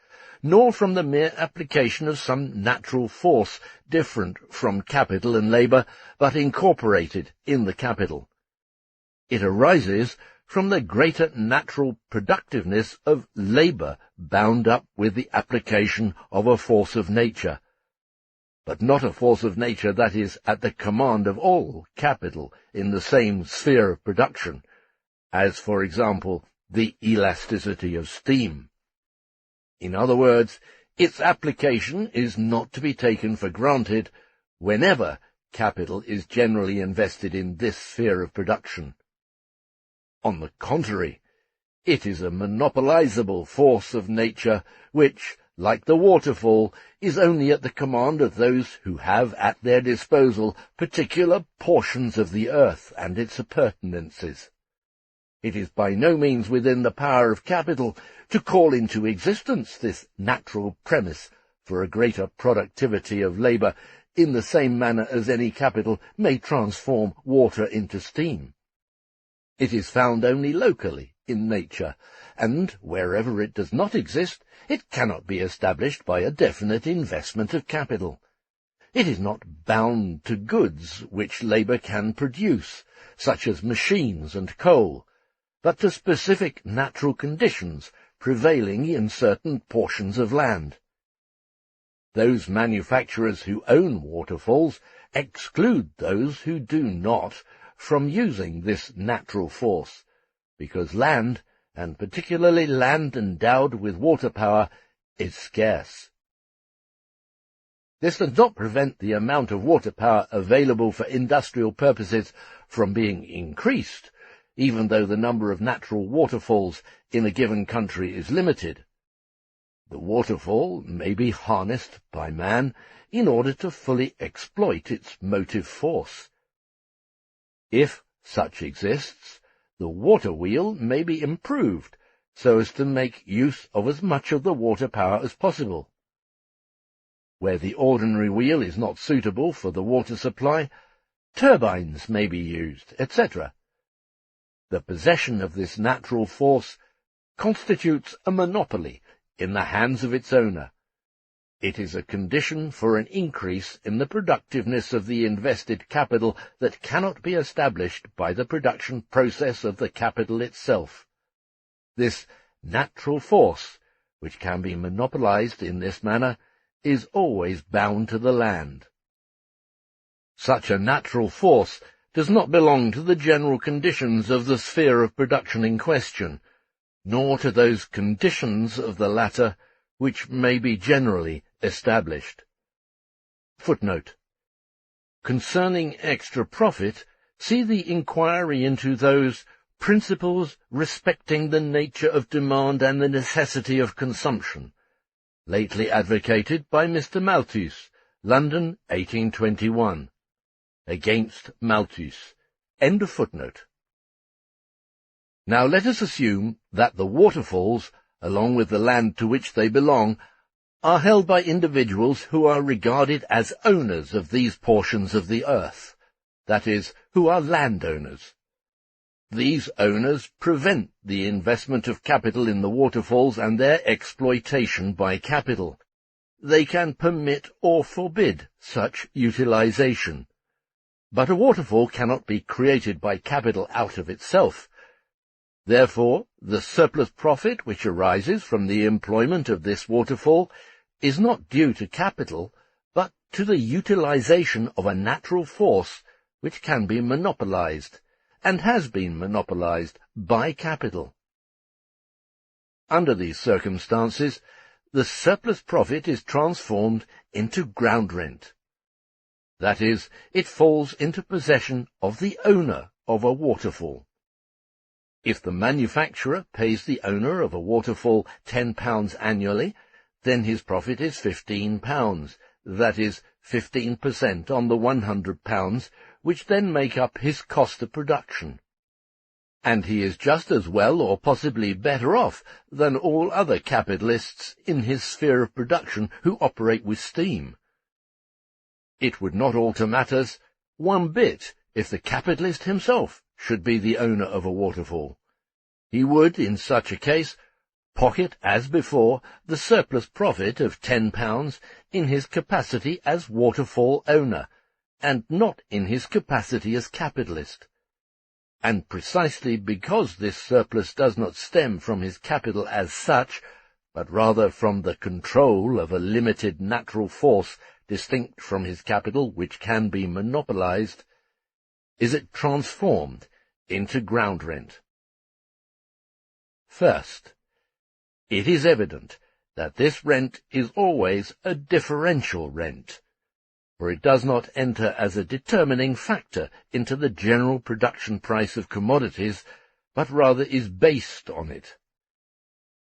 nor from the mere application of some natural force different from capital and labour, but incorporated in the capital. It arises from the greater natural productiveness of labour bound up with the application of a force of nature, but not a force of nature that is at the command of all capital in the same sphere of production, as, for example, the elasticity of steam. In other words, its application is not to be taken for granted whenever capital is generally invested in this sphere of production. On the contrary, it is a monopolizable force of nature which, like the waterfall, is only at the command of those who have at their disposal particular portions of the earth and its appurtenances. It is by no means within the power of capital to call into existence this natural premise for a greater productivity of labour in the same manner as any capital may transform water into steam. It is found only locally in nature, and wherever it does not exist, it cannot be established by a definite investment of capital. It is not bound to goods which labour can produce, such as machines and coal, but to specific natural conditions prevailing in certain portions of land. Those manufacturers who own waterfalls exclude those who do not from using this natural force, because land, and particularly land endowed with water power, is scarce. This does not prevent the amount of water power available for industrial purposes from being increased, even though the number of natural waterfalls in a given country is limited. The waterfall may be harnessed by man in order to fully exploit its motive force. If such exists, the water wheel may be improved so as to make use of as much of the water power as possible. Where the ordinary wheel is not suitable for the water supply, turbines may be used, etc. The possession of this natural force constitutes a monopoly in the hands of its owner. It is a condition for an increase in the productiveness of the invested capital that cannot be established by the production process of the capital itself. This natural force, which can be monopolized in this manner, is always bound to the land. Such a natural force does not belong to the general conditions of the sphere of production in question, nor to those conditions of the latter which may be generally established. Footnote. Concerning extra profit, see the inquiry into those principles respecting the nature of demand and the necessity of consumption, lately advocated by Mr. Malthus, London, 1821. Against Malthus. End of footnote. Now let us assume that the waterfalls, along with the land to which they belong, are held by individuals who are regarded as owners of these portions of the earth, that is, who are landowners. These owners prevent the investment of capital in the waterfalls and their exploitation by capital. They can permit or forbid such utilization. But a waterfall cannot be created by capital out of itself. Therefore, the surplus profit which arises from the employment of this waterfall is not due to capital, but to the utilization of a natural force which can be monopolized, and has been monopolized by capital. Under these circumstances, the surplus profit is transformed into ground rent. That is, it falls into possession of the owner of a waterfall. If the manufacturer pays the owner of a waterfall £10 annually, then his profit is £15, that is, 15% on the £100, which then make up his cost of production. And he is just as well or possibly better off than all other capitalists in his sphere of production who operate with steam. It would not alter matters one bit if the capitalist himself should be the owner of a waterfall. He would, in such a case, pocket, as before, the surplus profit of £10 in his capacity as waterfall owner, and not in his capacity as capitalist. And precisely because this surplus does not stem from his capital as such, but rather from the control of a limited natural force distinct from his capital which can be monopolized, is it transformed into ground rent. First, it is evident that this rent is always a differential rent, for it does not enter as a determining factor into the general production price of commodities, but rather is based on it.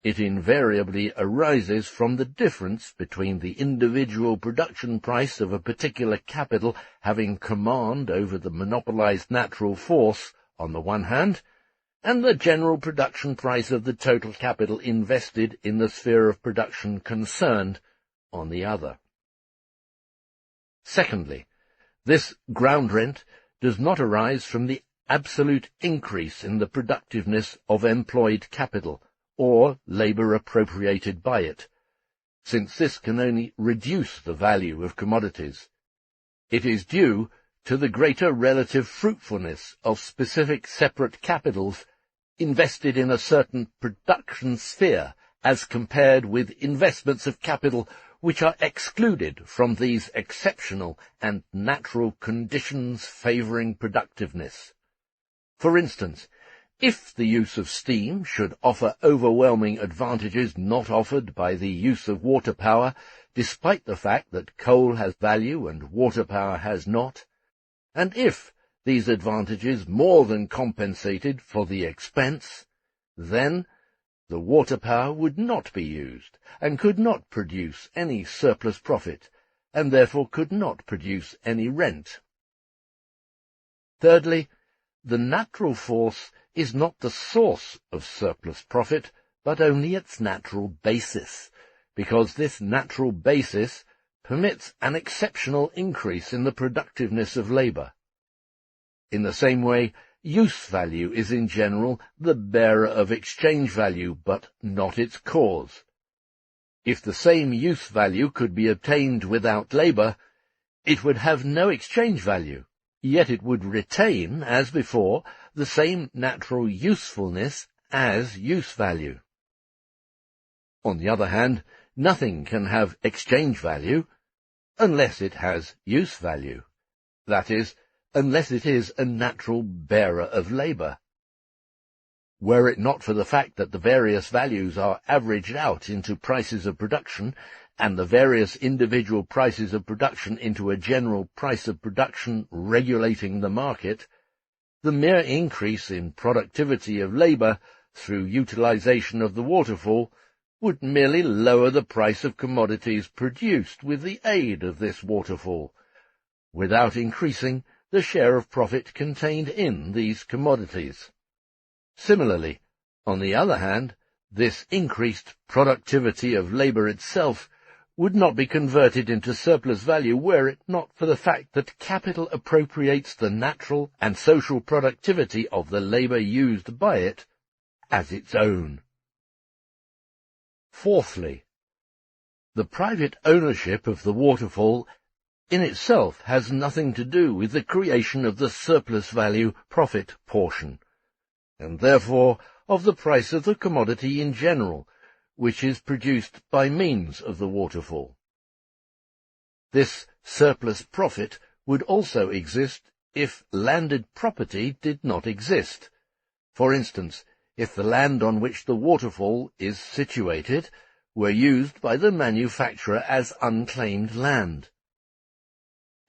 It invariably arises from the difference between the individual production price of a particular capital having command over the monopolized natural force, on the one hand, and the general production price of the total capital invested in the sphere of production concerned, on the other. Secondly, this ground rent does not arise from the absolute increase in the productiveness of employed capital, or labour appropriated by it, since this can only reduce the value of commodities. It is due to the greater relative fruitfulness of specific separate capitals invested in a certain production sphere as compared with investments of capital which are excluded from these exceptional and natural conditions favouring productiveness. For instance, if the use of steam should offer overwhelming advantages not offered by the use of water power, despite the fact that coal has value and water power has not, and if these advantages more than compensated for the expense, then the water power would not be used, and could not produce any surplus profit, and therefore could not produce any rent. Thirdly, the natural force is not the source of surplus profit, but only its natural basis, because this natural basis permits an exceptional increase in the productiveness of labour. In the same way, use value is in general the bearer of exchange value, but not its cause. If the same use value could be obtained without labour, it would have no exchange value, yet it would retain, as before, the same natural usefulness as use value. On the other hand, nothing can have exchange value unless it has use value, that is, unless it is a natural bearer of labour. Were it not for the fact that the various values are averaged out into prices of production, and the various individual prices of production into a general price of production regulating the market, the mere increase in productivity of labour through utilization of the waterfall would merely lower the price of commodities produced with the aid of this waterfall, without increasing the share of profit contained in these commodities. Similarly, on the other hand, this increased productivity of labour itself would not be converted into surplus value were it not for the fact that capital appropriates the natural and social productivity of the labour used by it as its own. Fourthly, the private ownership of the waterfall in itself has nothing to do with the creation of the surplus value profit portion, and therefore of the price of the commodity in general, which is produced by means of the waterfall. This surplus profit would also exist if landed property did not exist. For instance, if the land on which the waterfall is situated were used by the manufacturer as unclaimed land.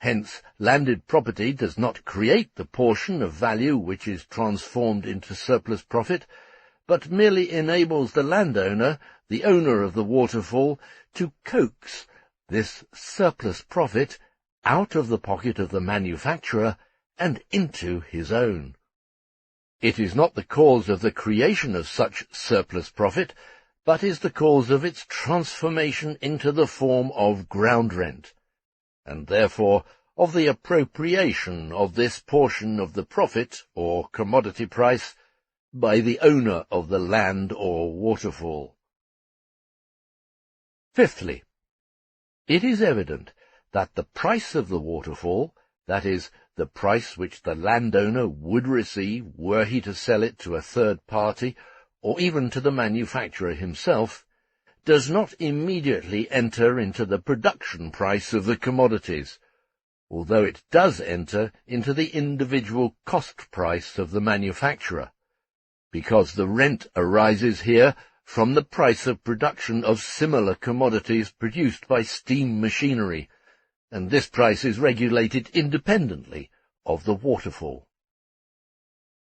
Hence, landed property does not create the portion of value which is transformed into surplus profit, but merely enables the landowner, the owner of the waterfall, to coax this surplus profit out of the pocket of the manufacturer and into his own. It is not the cause of the creation of such surplus profit, but is the cause of its transformation into the form of ground rent, and therefore of the appropriation of this portion of the profit or commodity price by the owner of the land or waterfall. Fifthly, it is evident that the price of the waterfall, that is, the price which the landowner would receive were he to sell it to a third party, or even to the manufacturer himself, does not immediately enter into the production price of the commodities, although it does enter into the individual cost price of the manufacturer, because the rent arises here from the price of production of similar commodities produced by steam machinery, and this price is regulated independently of the waterfall.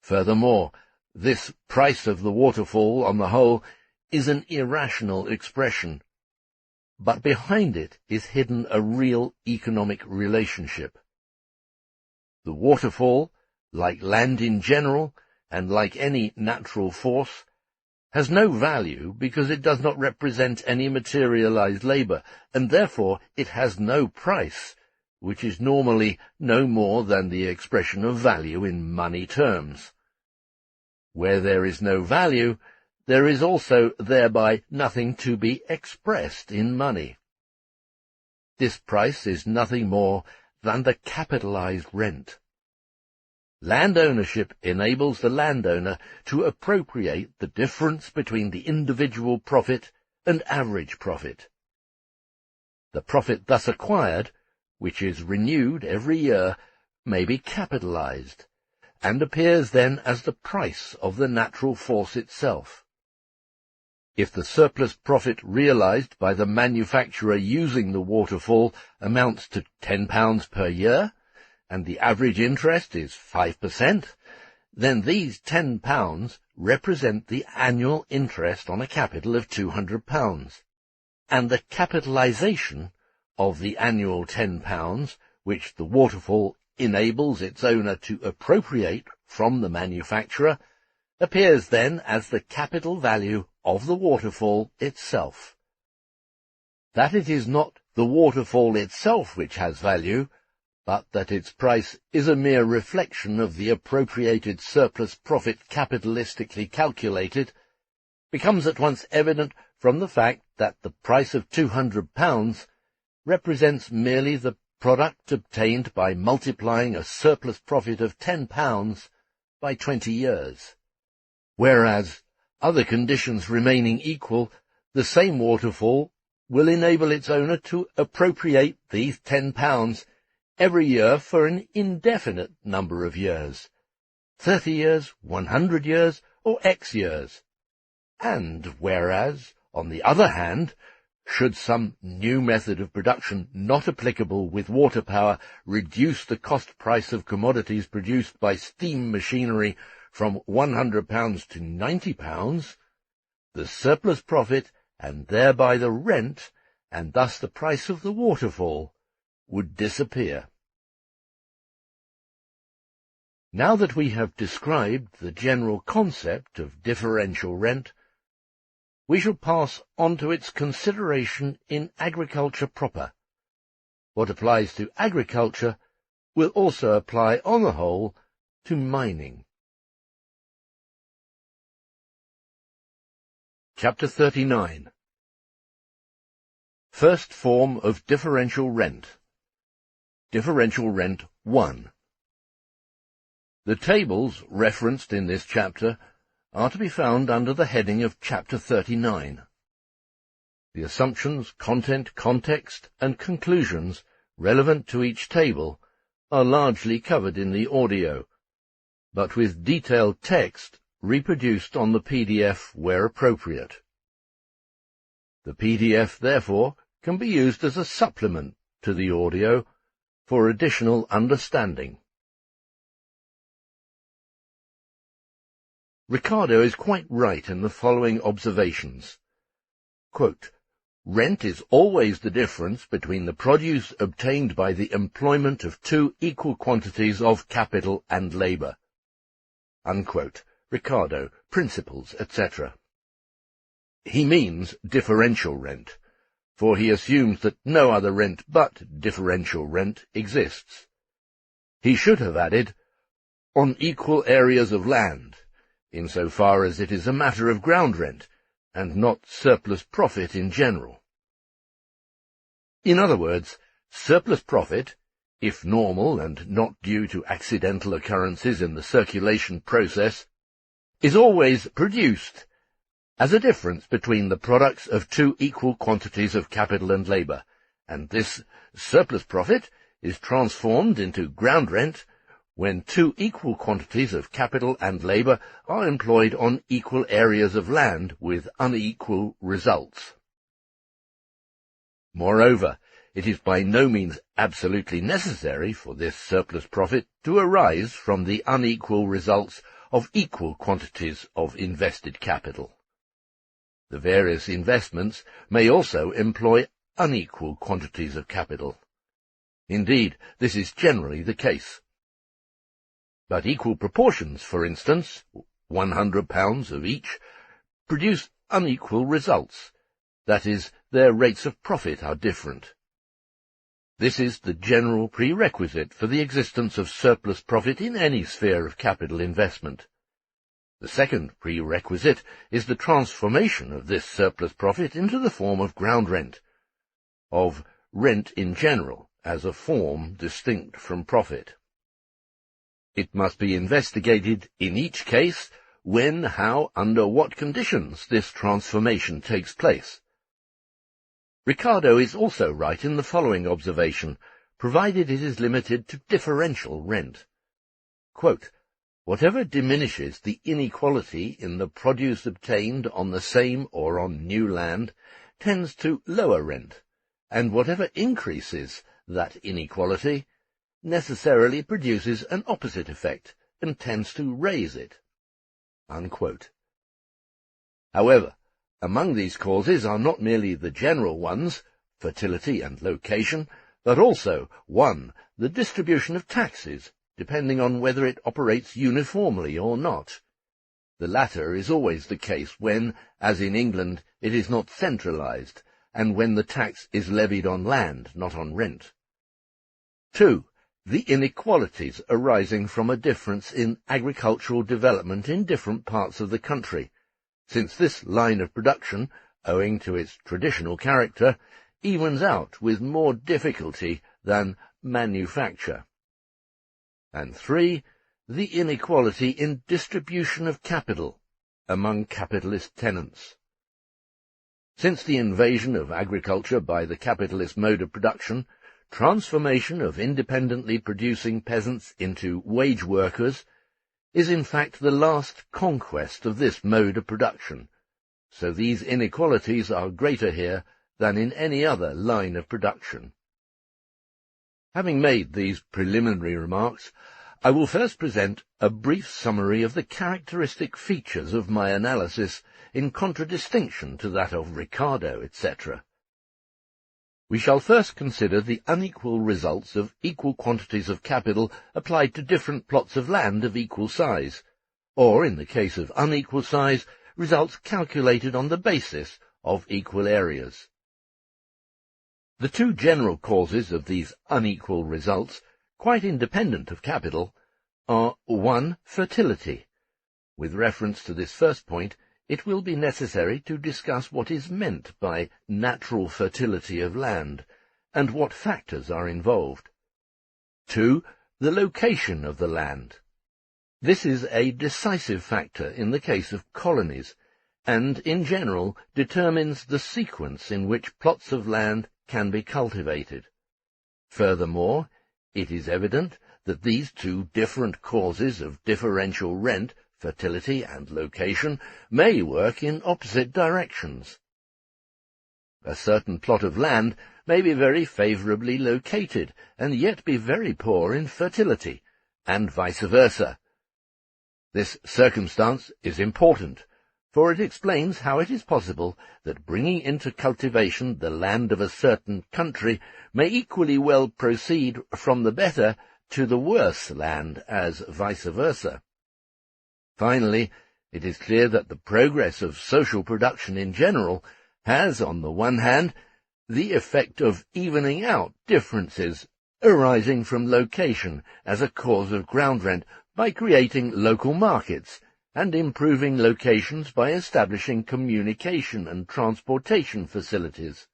Furthermore, this price of the waterfall, on the whole, is an irrational expression, but behind it is hidden a real economic relationship. The waterfall, like land in general, and like any natural force, has no value because it does not represent any materialized labor, and therefore it has no price, which is normally no more than the expression of value in money terms. Where there is no value, there is also thereby nothing to be expressed in money. This price is nothing more than the capitalized rent. Land ownership enables the landowner to appropriate the difference between the individual profit and average profit. The profit thus acquired, which is renewed every year, may be capitalized, and appears then as the price of the natural force itself. If the surplus profit realized by the manufacturer using the waterfall amounts to £10 per year, and the average interest is 5%, then these £10 represent the annual interest on a capital of £200, and the capitalization of the annual £10, which the waterfall enables its owner to appropriate from the manufacturer, appears then as the capital value of the waterfall itself. That it is not the waterfall itself which has value, but that its price is a mere reflection of the appropriated surplus profit capitalistically calculated, becomes at once evident from the fact that the price of £200 represents merely the product obtained by multiplying a surplus profit of £10 by 20 years, whereas, other conditions remaining equal, the same waterfall will enable its owner to appropriate these £10 every year for an indefinite number of years, 30 years, 100 years, or X years. And whereas, on the other hand, should some new method of production not applicable with water power reduce the cost price of commodities produced by steam machinery from £100 to £90, the surplus profit, and thereby the rent, and thus the price of the waterfall, would disappear. Now that we have described the general concept of differential rent, we shall pass on to its consideration in agriculture proper. What applies to agriculture will also apply, on the whole, to mining. Chapter 39. First form of differential rent. Differential rent 1. The tables referenced in this chapter are to be found under the heading of Chapter 39. The assumptions, content, context, and conclusions relevant to each table are largely covered in the audio, but with detailed text reproduced on the PDF where appropriate. The PDF, therefore, can be used as a supplement to the audio for additional understanding. Ricardo is quite right in the following observations. Quote, "Rent is always the difference between the produce obtained by the employment of two equal quantities of capital and labour." Unquote. Ricardo, Principles, etc. He means differential rent, for he assumes that no other rent but differential rent exists. He should have added, on equal areas of land, insofar as it is a matter of ground rent, and not surplus profit in general. In other words, surplus profit, if normal and not due to accidental occurrences in the circulation process, is always produced as a difference between the products of two equal quantities of capital and labour, and this surplus profit is transformed into ground rent when two equal quantities of capital and labour are employed on equal areas of land with unequal results. Moreover, it is by no means absolutely necessary for this surplus profit to arise from the unequal results of equal quantities of invested capital. The various investments may also employ unequal quantities of capital. Indeed, this is generally the case. But equal proportions, for instance, £100 of each, produce unequal results. That is, their rates of profit are different. This is the general prerequisite for the existence of surplus profit in any sphere of capital investment. The second prerequisite is the transformation of this surplus profit into the form of ground rent, of rent in general, as a form distinct from profit. It must be investigated in each case when, how, under what conditions this transformation takes place. Ricardo is also right in the following observation, provided it is limited to differential rent. Quote, Whatever diminishes the inequality in the produce obtained on the same or on new land tends to lower rent, and whatever increases that inequality necessarily produces an opposite effect and tends to raise it." Unquote. However, among these causes are not merely the general ones, fertility and location, but also, 1, the distribution of taxes, depending on whether it operates uniformly or not. The latter is always the case when, as in England, it is not centralized, and when the tax is levied on land, not on rent. 2, the inequalities arising from a difference in agricultural development in different parts of the country, since this line of production, owing to its traditional character, evens out with more difficulty than manufacture. And 3, the inequality in distribution of capital among capitalist tenants. Since the invasion of agriculture by the capitalist mode of production, transformation of independently producing peasants into wage workers is in fact the last conquest of this mode of production, so these inequalities are greater here than in any other line of production. Having made these preliminary remarks, I will first present a brief summary of the characteristic features of my analysis in contradistinction to that of Ricardo, etc. We shall first consider the unequal results of equal quantities of capital applied to different plots of land of equal size, or, in the case of unequal size, results calculated on the basis of equal areas. The two general causes of these unequal results, quite independent of capital, are 1, fertility. With reference to this first point, it will be necessary to discuss what is meant by natural fertility of land, and what factors are involved. 2, the location of the land. This is a decisive factor in the case of colonies, and in general determines the sequence in which plots of land can be cultivated. Furthermore, it is evident that these two different causes of differential rent, fertility and location, may work in opposite directions. A certain plot of land may be very favourably located, and yet be very poor in fertility, and vice versa. This circumstance is important, for it explains how it is possible that bringing into cultivation the land of a certain country may equally well proceed from the better to the worse land as vice versa. Finally, it is clear that the progress of social production in general has, on the one hand, the effect of evening out differences arising from location as a cause of ground rent by creating local markets, and improving locations by establishing communication and transportation facilities.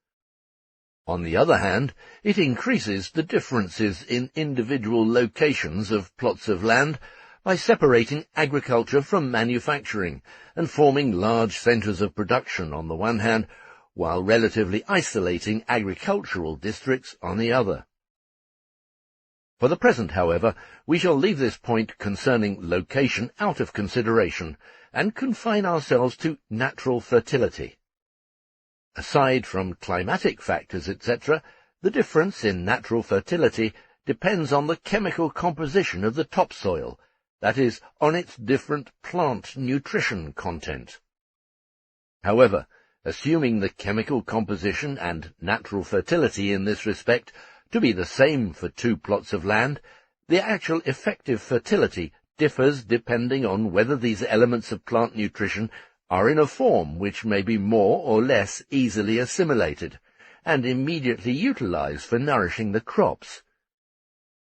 On the other hand, it increases the differences in individual locations of plots of land by separating agriculture from manufacturing and forming large centres of production on the one hand, while relatively isolating agricultural districts on the other. For the present, however, we shall leave this point concerning location out of consideration, and confine ourselves to natural fertility. Aside from climatic factors, etc., the difference in natural fertility depends on the chemical composition of the topsoil, that is, on its different plant nutrition content. However, assuming the chemical composition and natural fertility in this respect to be the same for two plots of land, the actual effective fertility differs depending on whether these elements of plant nutrition are in a form which may be more or less easily assimilated, and immediately utilized for nourishing the crops.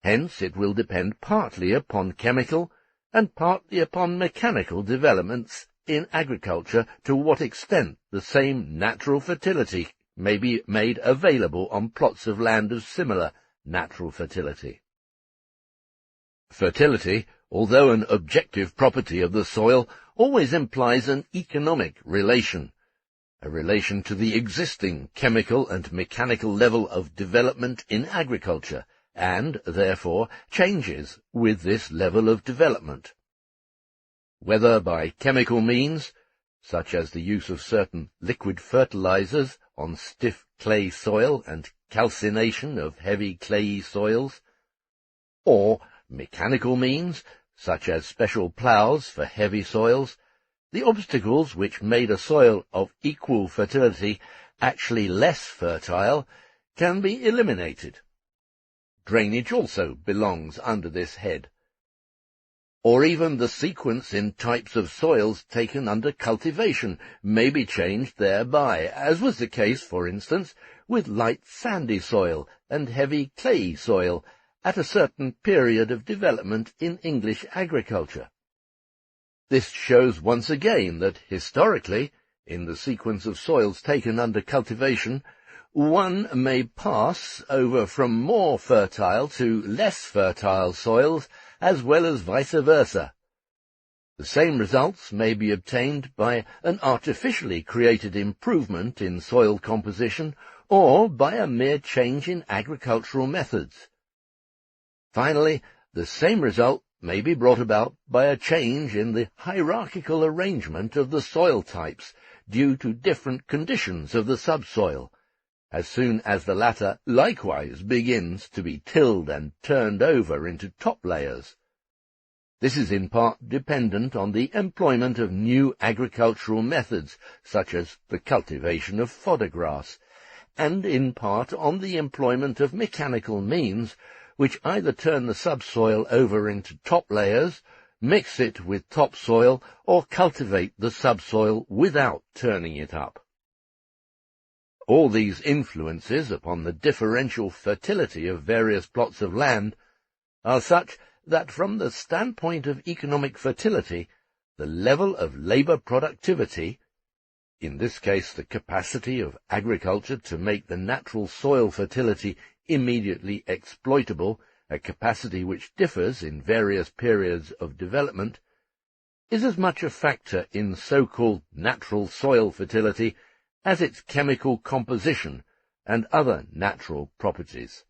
Hence it will depend partly upon chemical and partly upon mechanical developments in agriculture to what extent the same natural fertility may be made available on plots of land of similar natural fertility. Fertility, although an objective property of the soil, always implies an economic relation, a relation to the existing chemical and mechanical level of development in agriculture, and, therefore, changes with this level of development. whether by chemical means, such as the use of certain liquid fertilizers on stiff clay soil and calcination of heavy clayey soils, or mechanical means, such as special ploughs for heavy soils, the obstacles which made a soil of equal fertility actually less fertile can be eliminated. Drainage also belongs under this head. Or even the sequence in types of soils taken under cultivation may be changed thereby, as was the case, for instance, with light sandy soil and heavy clayey soil at a certain period of development in English agriculture. This shows once again that historically, in the sequence of soils taken under cultivation, one may pass over from more fertile to less fertile soils, as well as vice versa. The same results may be obtained by an artificially created improvement in soil composition, or by a mere change in agricultural methods. Finally, the same result may be brought about by a change in the hierarchical arrangement of the soil types due to different conditions of the subsoil, as soon as the latter likewise begins to be tilled and turned over into top layers. This is in part dependent on the employment of new agricultural methods, such as the cultivation of fodder grass, and in part on the employment of mechanical means, which either turn the subsoil over into top layers, mix it with topsoil, or cultivate the subsoil without turning it up. All these influences upon the differential fertility of various plots of land are such that from the standpoint of economic fertility, the level of labor productivity, in this case the capacity of agriculture to make the natural soil fertility immediately exploitable, a capacity which differs in various periods of development, is as much a factor in so-called natural soil fertility as its chemical composition and other natural properties.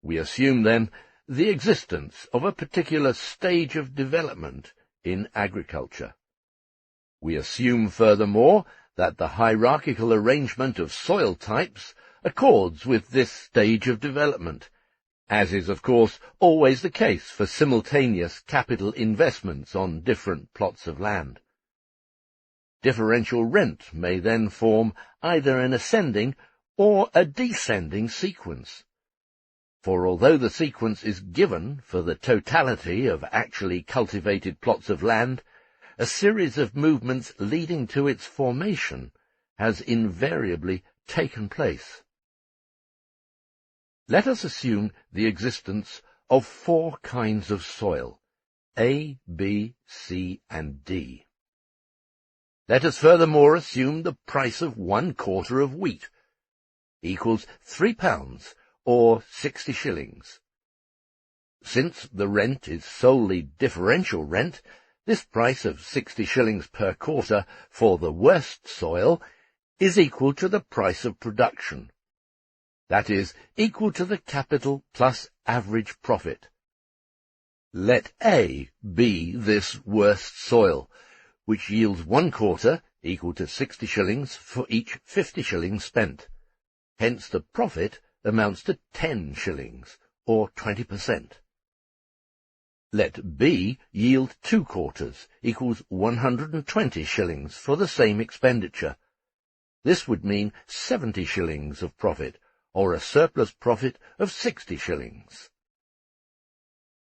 We assume, then, the existence of a particular stage of development in agriculture. We assume, furthermore, that the hierarchical arrangement of soil types accords with this stage of development, as is, of course, always the case for simultaneous capital investments on different plots of land. Differential rent may then form either an ascending or a descending sequence. For although the sequence is given for the totality of actually cultivated plots of land, a series of movements leading to its formation has invariably taken place. Let us assume the existence of 4 kinds of soil, A, B, C, and D. Let us furthermore assume the price of 1 quarter of wheat equals £3, or 60 shillings. Since the rent is solely differential rent, this price of 60 shillings per quarter for the worst soil is equal to the price of production. That is, equal to the capital plus average profit. Let A be this worst soil, which yields 1 quarter equal to 60 shillings for each 50 shillings spent. Hence the profit amounts to 10 shillings, or 20%. Let B yield 2 quarters equals 120 shillings for the same expenditure. This would mean 70 shillings of profit, or a surplus profit of 60 shillings.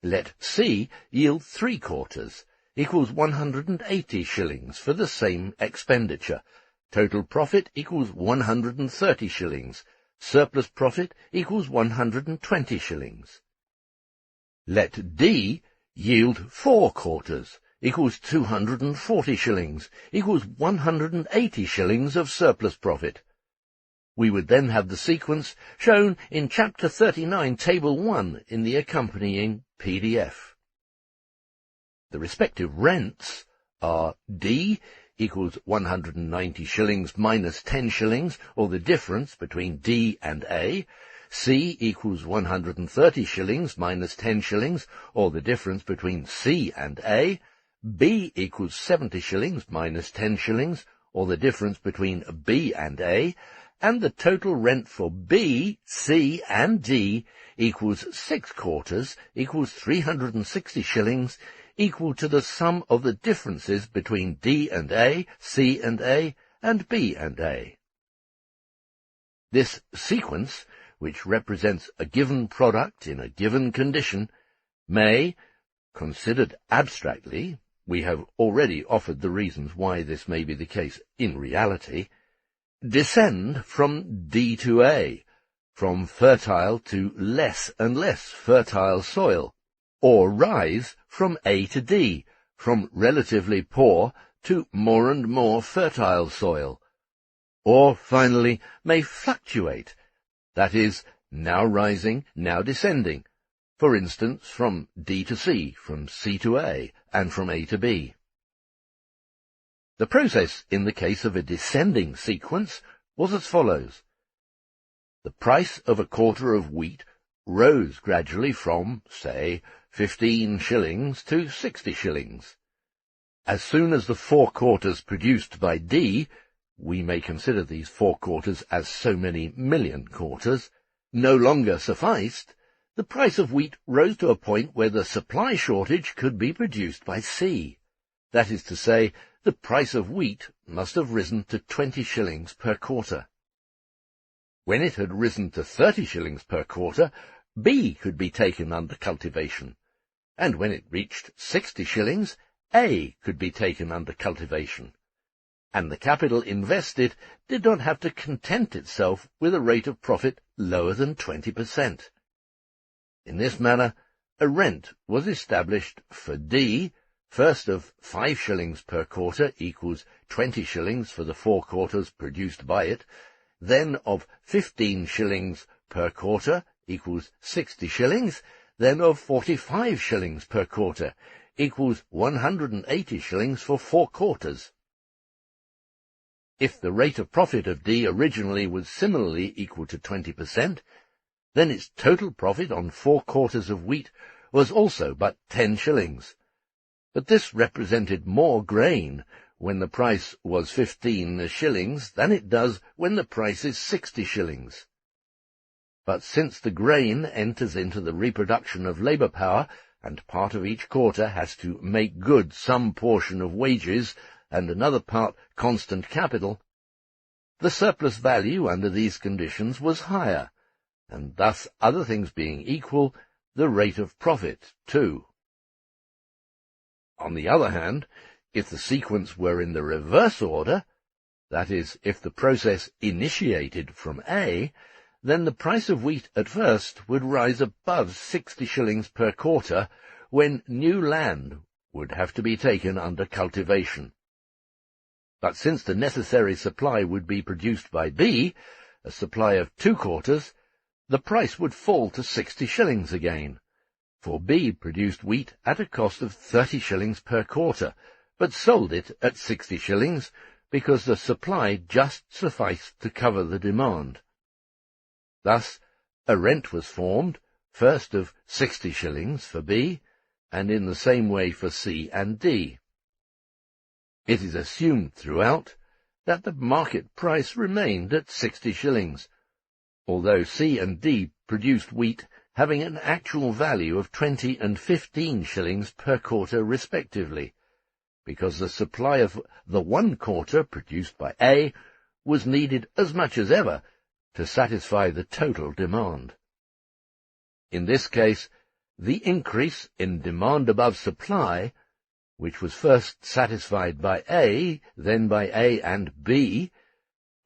Let C yield 3 quarters equals 180 shillings for the same expenditure. Total profit equals 130 shillings. Surplus profit equals 120 shillings. Let D yield 4 quarters equals 240 shillings, equals 180 shillings of surplus profit. We would then have the sequence shown in Chapter 39, Table 1 in the accompanying PDF. The respective rents are D equals 190 shillings minus 10 shillings, or the difference between D and A. C equals 130 shillings minus 10 shillings, or the difference between C and A. B equals 70 shillings minus 10 shillings, or the difference between B and A, and the total rent for B, C, and D equals 6 quarters, equals 360 shillings, equal to the sum of the differences between D and A, C and A, and B and A. This sequence, which represents a given product in a given condition, may, considered abstractly, we have already offered the reasons why this may be the case in reality, descend from D to A, from fertile to less and less fertile soil, or rise from A to D, from relatively poor to more and more fertile soil, or finally may fluctuate, that is, now rising, now descending, for instance from D to C, from C to A, and from A to B. The process in the case of a descending sequence was as follows. The price of a quarter of wheat rose gradually from, say, 15 shillings to 60 shillings. As soon as the 4 quarters produced by D, we may consider these 4 quarters as so many million quarters, no longer sufficed, the price of wheat rose to a point where the supply shortage could be produced by C. That is to say, the price of wheat must have risen to 20 shillings per quarter. When it had risen to 30 shillings per quarter, B could be taken under cultivation, and when it reached 60 shillings, A could be taken under cultivation, and the capital invested did not have to content itself with a rate of profit lower than 20%. In this manner, a rent was established for D, first of 5 shillings per quarter equals 20 shillings for the 4 quarters produced by it, then of 15 shillings per quarter equals 60 shillings, then of 45 shillings per quarter equals 180 shillings for 4 quarters. If the rate of profit of D originally was similarly equal to 20%, then its total profit on 4 quarters of wheat was also but 10 shillings. But this represented more grain when the price was 15 shillings than it does when the price is 60 shillings. But since the grain enters into the reproduction of labour power, and part of each quarter has to make good some portion of wages and another part constant capital, the surplus value under these conditions was higher, and thus, other things being equal, the rate of profit too. On the other hand, if the sequence were in the reverse order, that is, if the process initiated from A, then the price of wheat at first would rise above 60 shillings per quarter, when new land would have to be taken under cultivation. But since the necessary supply would be produced by B, a supply of 2 quarters, the price would fall to 60 shillings again, for B produced wheat at a cost of 30 shillings per quarter, but sold it at 60 shillings, because the supply just sufficed to cover the demand. Thus, a rent was formed, first of 60 shillings for B, and in the same way for C and D. It is assumed throughout that the market price remained at 60 shillings, although C and D produced wheat having an actual value of 20 and 15 shillings per quarter respectively, because the supply of the 1 quarter produced by A was needed as much as ever to satisfy the total demand. In this case, the increase in demand above supply, which was first satisfied by A, then by A and B,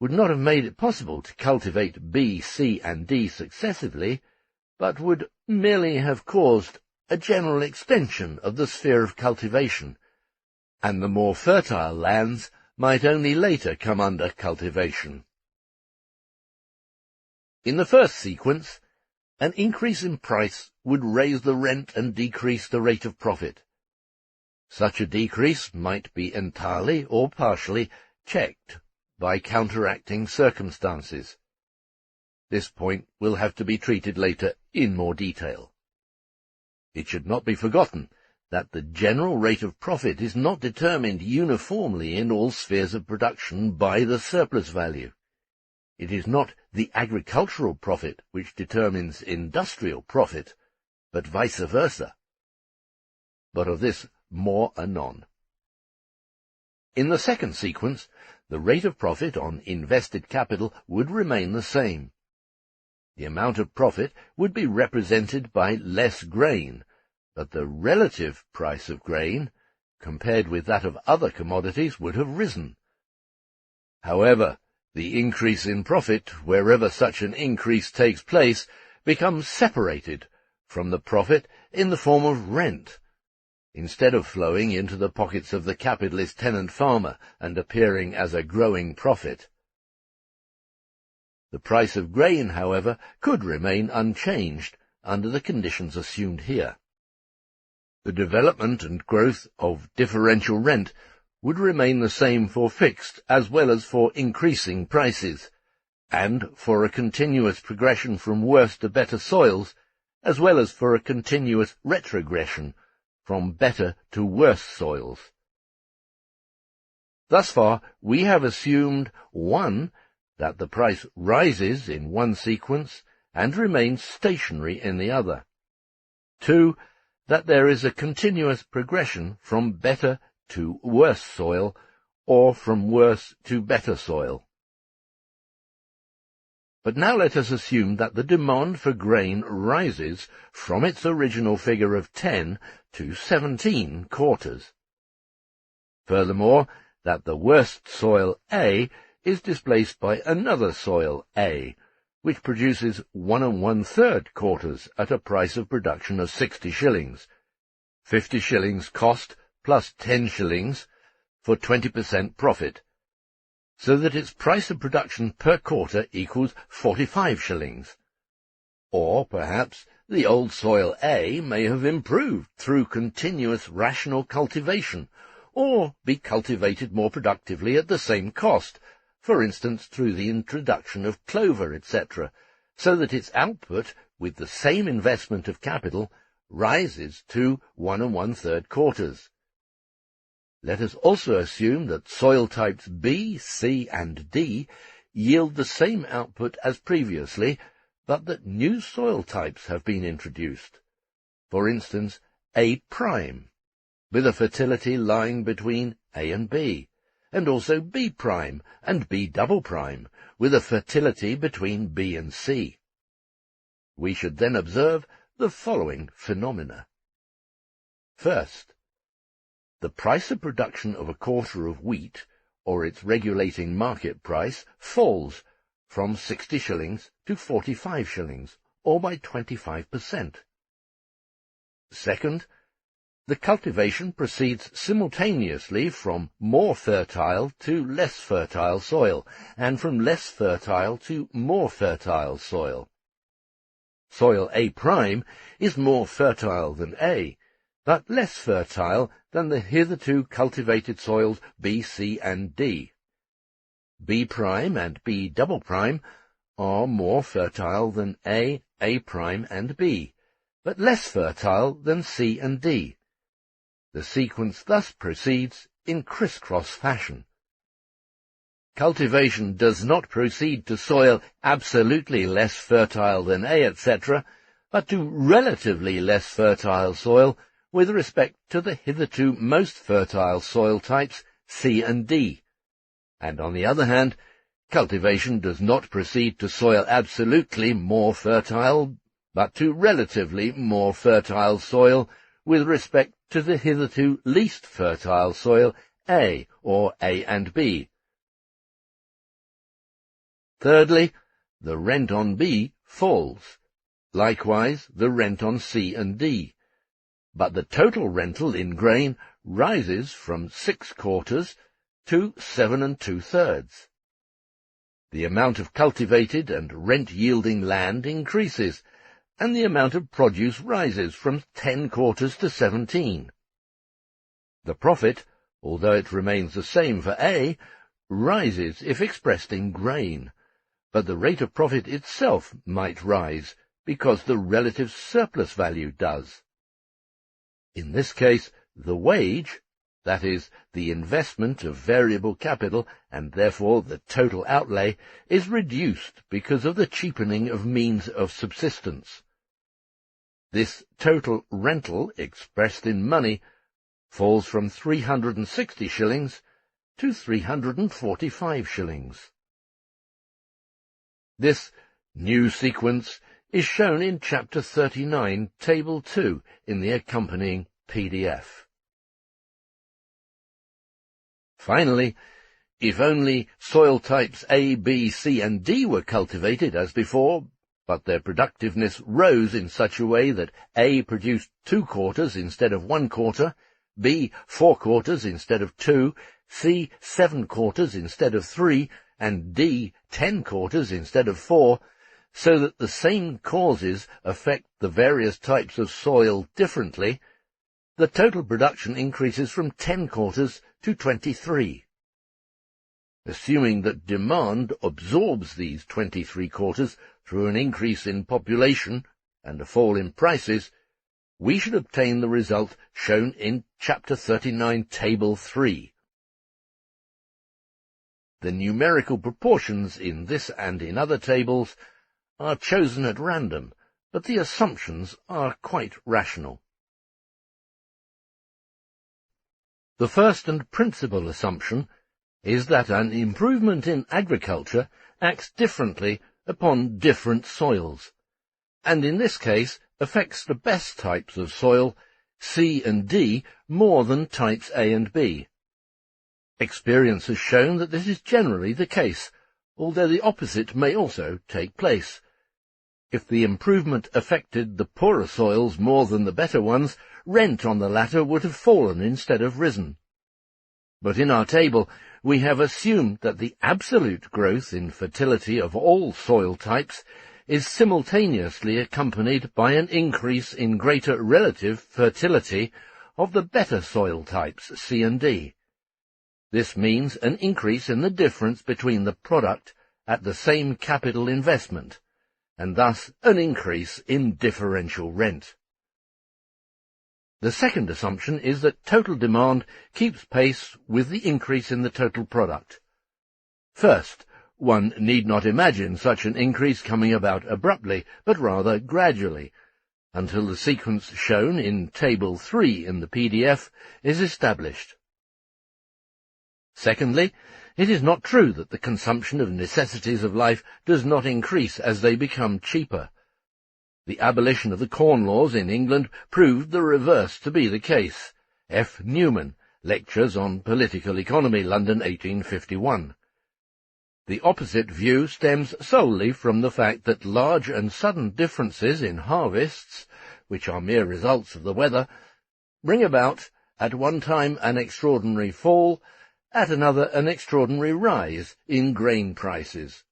would not have made it possible to cultivate B, C, and D successively, but would merely have caused a general extension of the sphere of cultivation, and the more fertile lands might only later come under cultivation. In the first sequence, an increase in price would raise the rent and decrease the rate of profit. Such a decrease might be entirely or partially checked by counteracting circumstances. This point will have to be treated later in more detail. It should not be forgotten that the general rate of profit is not determined uniformly in all spheres of production by the surplus value. It is not the agricultural profit which determines industrial profit, but vice versa. But of this more anon. In the second sequence, the rate of profit on invested capital would remain the same. The amount of profit would be represented by less grain, but the relative price of grain, compared with that of other commodities, would have risen. However, the increase in profit, wherever such an increase takes place, becomes separated from the profit in the form of rent, instead of flowing into the pockets of the capitalist tenant farmer and appearing as a growing profit. The price of grain, however, could remain unchanged under the conditions assumed here. The development and growth of differential rent would remain the same for fixed as well as for increasing prices, and for a continuous progression from worse to better soils, as well as for a continuous retrogression from better to worse soils. Thus far, we have assumed 1. That the price rises in one sequence and remains stationary in the other. 2. That there is a continuous progression from better to worse soil, or from worse to better soil. But now let us assume that the demand for grain rises from its original figure of 10 to 17 quarters. Furthermore, that the worst soil A is displaced by another soil A, which produces 1 1/3 quarters at a price of production of 60 shillings, 50 shillings cost plus 10 shillings for 20% profit, so that its price of production per quarter equals 45 shillings. Or, perhaps, the old soil A may have improved through continuous rational cultivation, or be cultivated more productively at the same cost, for instance through the introduction of clover, etc., so that its output, with the same investment of capital, rises to 1 1/3 quarters. Let us also assume that soil types B, C, and D yield the same output as previously, but that new soil types have been introduced. For instance, A', with a fertility lying between A and B, and also B' and B', with a fertility between B and C. We should then observe the following phenomena. First, the price of production of a quarter of wheat, or its regulating market price, falls from 60 shillings to 45 shillings, or by 25%. Second, the cultivation proceeds simultaneously from more fertile to less fertile soil, and from less fertile to more fertile soil. Soil A' is more fertile than A, but less fertile than the hitherto cultivated soils B, C, and D. B' and B' are more fertile than A', and B, but less fertile than C and D. The sequence thus proceeds in criss-cross fashion. Cultivation does not proceed to soil absolutely less fertile than A, etc., but to relatively less fertile soil with respect to the hitherto most fertile soil types C and D. And on the other hand, cultivation does not proceed to soil absolutely more fertile, but to relatively more fertile soil with respect to the hitherto least fertile soil A, or A and B. Thirdly, the rent on B falls, likewise the rent on C and D, but the total rental in grain rises from 6 quarters to 7 2/3. The amount of cultivated and rent-yielding land increases, and the amount of produce rises from 10 quarters to 17. The profit, although it remains the same for A, rises if expressed in grain, but the rate of profit itself might rise, because the relative surplus value does. In this case, the wage, that is, the investment of variable capital, and therefore the total outlay, is reduced because of the cheapening of means of subsistence. This total rental, expressed in money, falls from 360 shillings to 345 shillings. This new sequence is shown in Chapter 39, Table 2, in the accompanying PDF. Finally, if only soil types A, B, C, and D were cultivated as before, but their productiveness rose in such a way that A produced 2 quarters instead of 1 quarter, B 4 quarters instead of 2, C 7 quarters instead of 3, and D 10 quarters instead of 4, so that the same causes affect the various types of soil differently, the total production increases from 10 quarters to 23. Assuming that demand absorbs these 23 quarters through an increase in population and a fall in prices, we should obtain the result shown in Chapter 39, Table 3. The numerical proportions in this and in other tables are chosen at random, but the assumptions are quite rational. The first and principal assumption is that an improvement in agriculture acts differently upon different soils, and in this case affects the best types of soil, C and D, more than types A and B. Experience has shown that this is generally the case, although the opposite may also take place. If the improvement affected the poorer soils more than the better ones, rent on the latter would have fallen instead of risen. But in our table, we have assumed that the absolute growth in fertility of all soil types is simultaneously accompanied by an increase in greater relative fertility of the better soil types, C and D. This means an increase in the difference between the product at the same capital investment, and thus an increase in differential rent. The second assumption is that total demand keeps pace with the increase in the total product. First, one need not imagine such an increase coming about abruptly, but rather gradually, until the sequence shown in Table 3 in the PDF is established. Secondly, it is not true that the consumption of necessities of life does not increase as they become cheaper. The abolition of the Corn Laws in England proved the reverse to be the case. F. Newman, Lectures on Political Economy, London, 1851. The opposite view stems solely from the fact that large and sudden differences in harvests, which are mere results of the weather, bring about, at one time an extraordinary fall, at another an extraordinary rise in grain prices.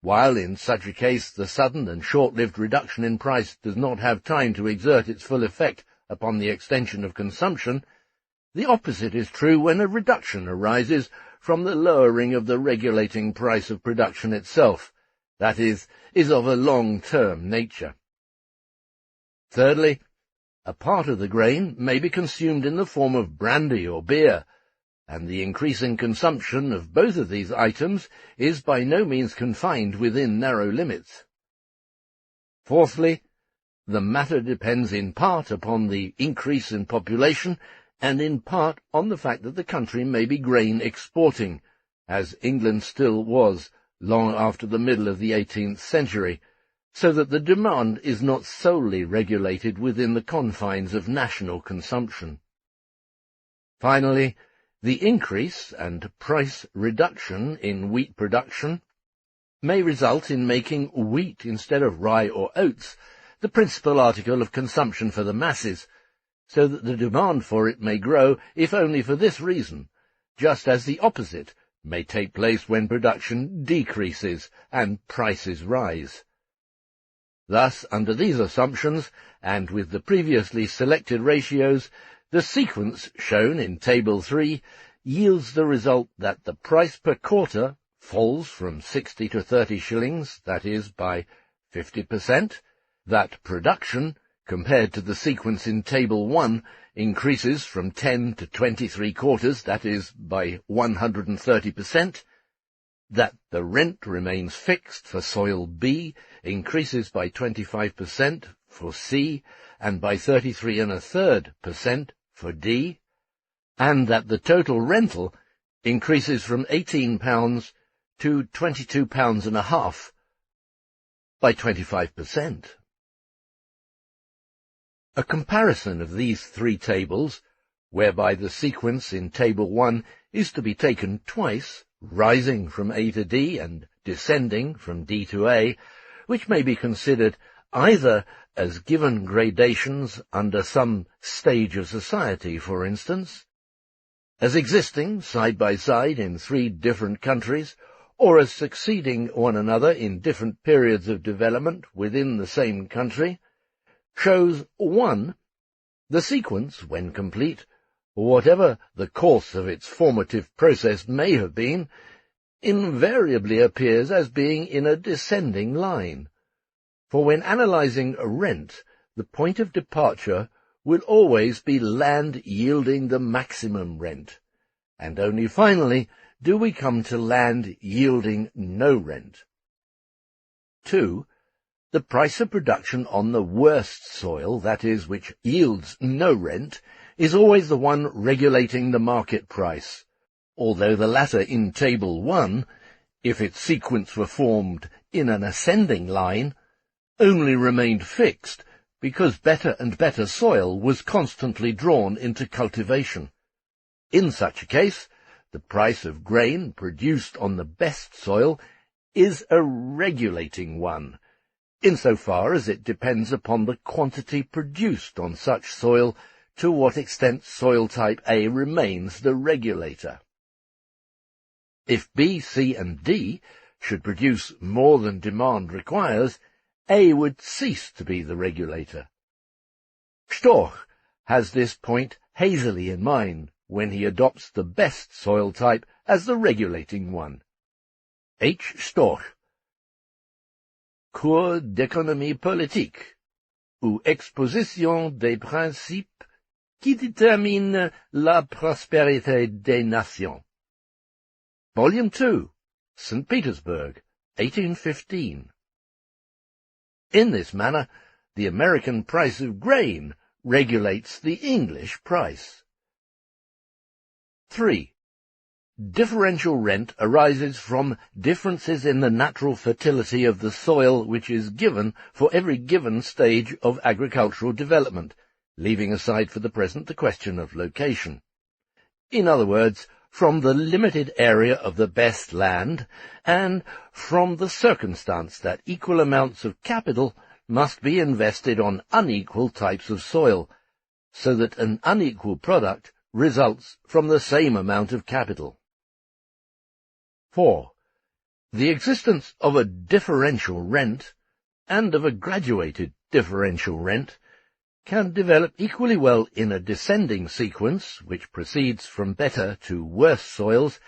While in such a case the sudden and short-lived reduction in price does not have time to exert its full effect upon the extension of consumption, the opposite is true when a reduction arises from the lowering of the regulating price of production itself, that is of a long-term nature. Thirdly, a part of the grain may be consumed in the form of brandy or beer, and the increasing consumption of both of these items is by no means confined within narrow limits. Fourthly, the matter depends in part upon the increase in population, and in part on the fact that the country may be grain exporting, as England still was long after the middle of the 18th century, so that the demand is not solely regulated within the confines of national consumption. Finally, the increase and price reduction in wheat production may result in making wheat instead of rye or oats the principal article of consumption for the masses, so that the demand for it may grow, if only for this reason, just as the opposite may take place when production decreases and prices rise. Thus, under these assumptions, and with the previously selected ratios, the sequence shown in Table 3 yields the result that the price per quarter falls from 60 to 30 shillings, that is, by 50%, that production compared to the sequence in Table 1, increases from 10 to 23/4, that is, by 130%, that the rent remains fixed for soil B, increases by 25% for C, and by 33⅓% for D, and that the total rental increases from £18 to £22.50 by 25%. A comparison of these three tables, whereby the sequence in Table 1 is to be taken twice, rising from A to D and descending from D to A, which may be considered either as given gradations under some stage of society, for instance, as existing side by side in three different countries, or as succeeding one another in different periods of development within the same country, shows 1. The sequence, when complete, whatever the course of its formative process may have been, invariably appears as being in a descending line. For when analyzing a rent, the point of departure will always be land yielding the maximum rent, and only finally do we come to land yielding no rent. 2. The price of production on the worst soil, that is, which yields no rent, is always the one regulating the market price, although the latter in Table 1, if its sequence were formed in an ascending line, only remained fixed because better and better soil was constantly drawn into cultivation. In such a case, the price of grain produced on the best soil is a regulating one, insofar as it depends upon the quantity produced on such soil, to what extent soil type A remains the regulator. If B, C, and D should produce more than demand requires, A would cease to be the regulator. Storch has this point hazily in mind when he adopts the best soil type as the regulating one. H. Storch, Cours d'économie politique, ou exposition des principes qui déterminent la prospérité des nations. Volume 2, St. Petersburg, 1815. In this manner, the American price of grain regulates the English price. 3. Differential rent arises from differences in the natural fertility of the soil which is given for every given stage of agricultural development, leaving aside for the present the question of location. In other words, from the limited area of the best land, and from the circumstance that equal amounts of capital must be invested on unequal types of soil, so that an unequal product results from the same amount of capital. 4. The existence of a differential rent, and of a graduated differential rent, can develop equally well in a descending sequence, which proceeds from better to worse soils,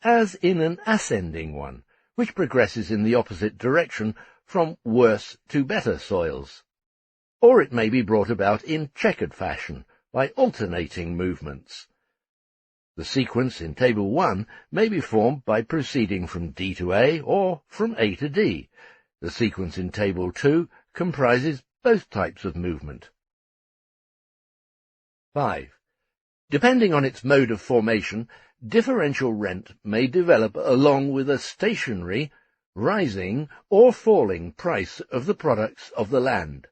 as in an ascending one, which progresses in the opposite direction from worse to better soils. Or it may be brought about in checkered fashion, by alternating movements. The sequence in Table 1 may be formed by proceeding from D to A, or from A to D. The sequence in Table 2 comprises both types of movement. 5. Depending on its mode of formation, differential rent may develop along with a stationary, rising or falling price of the products of the land.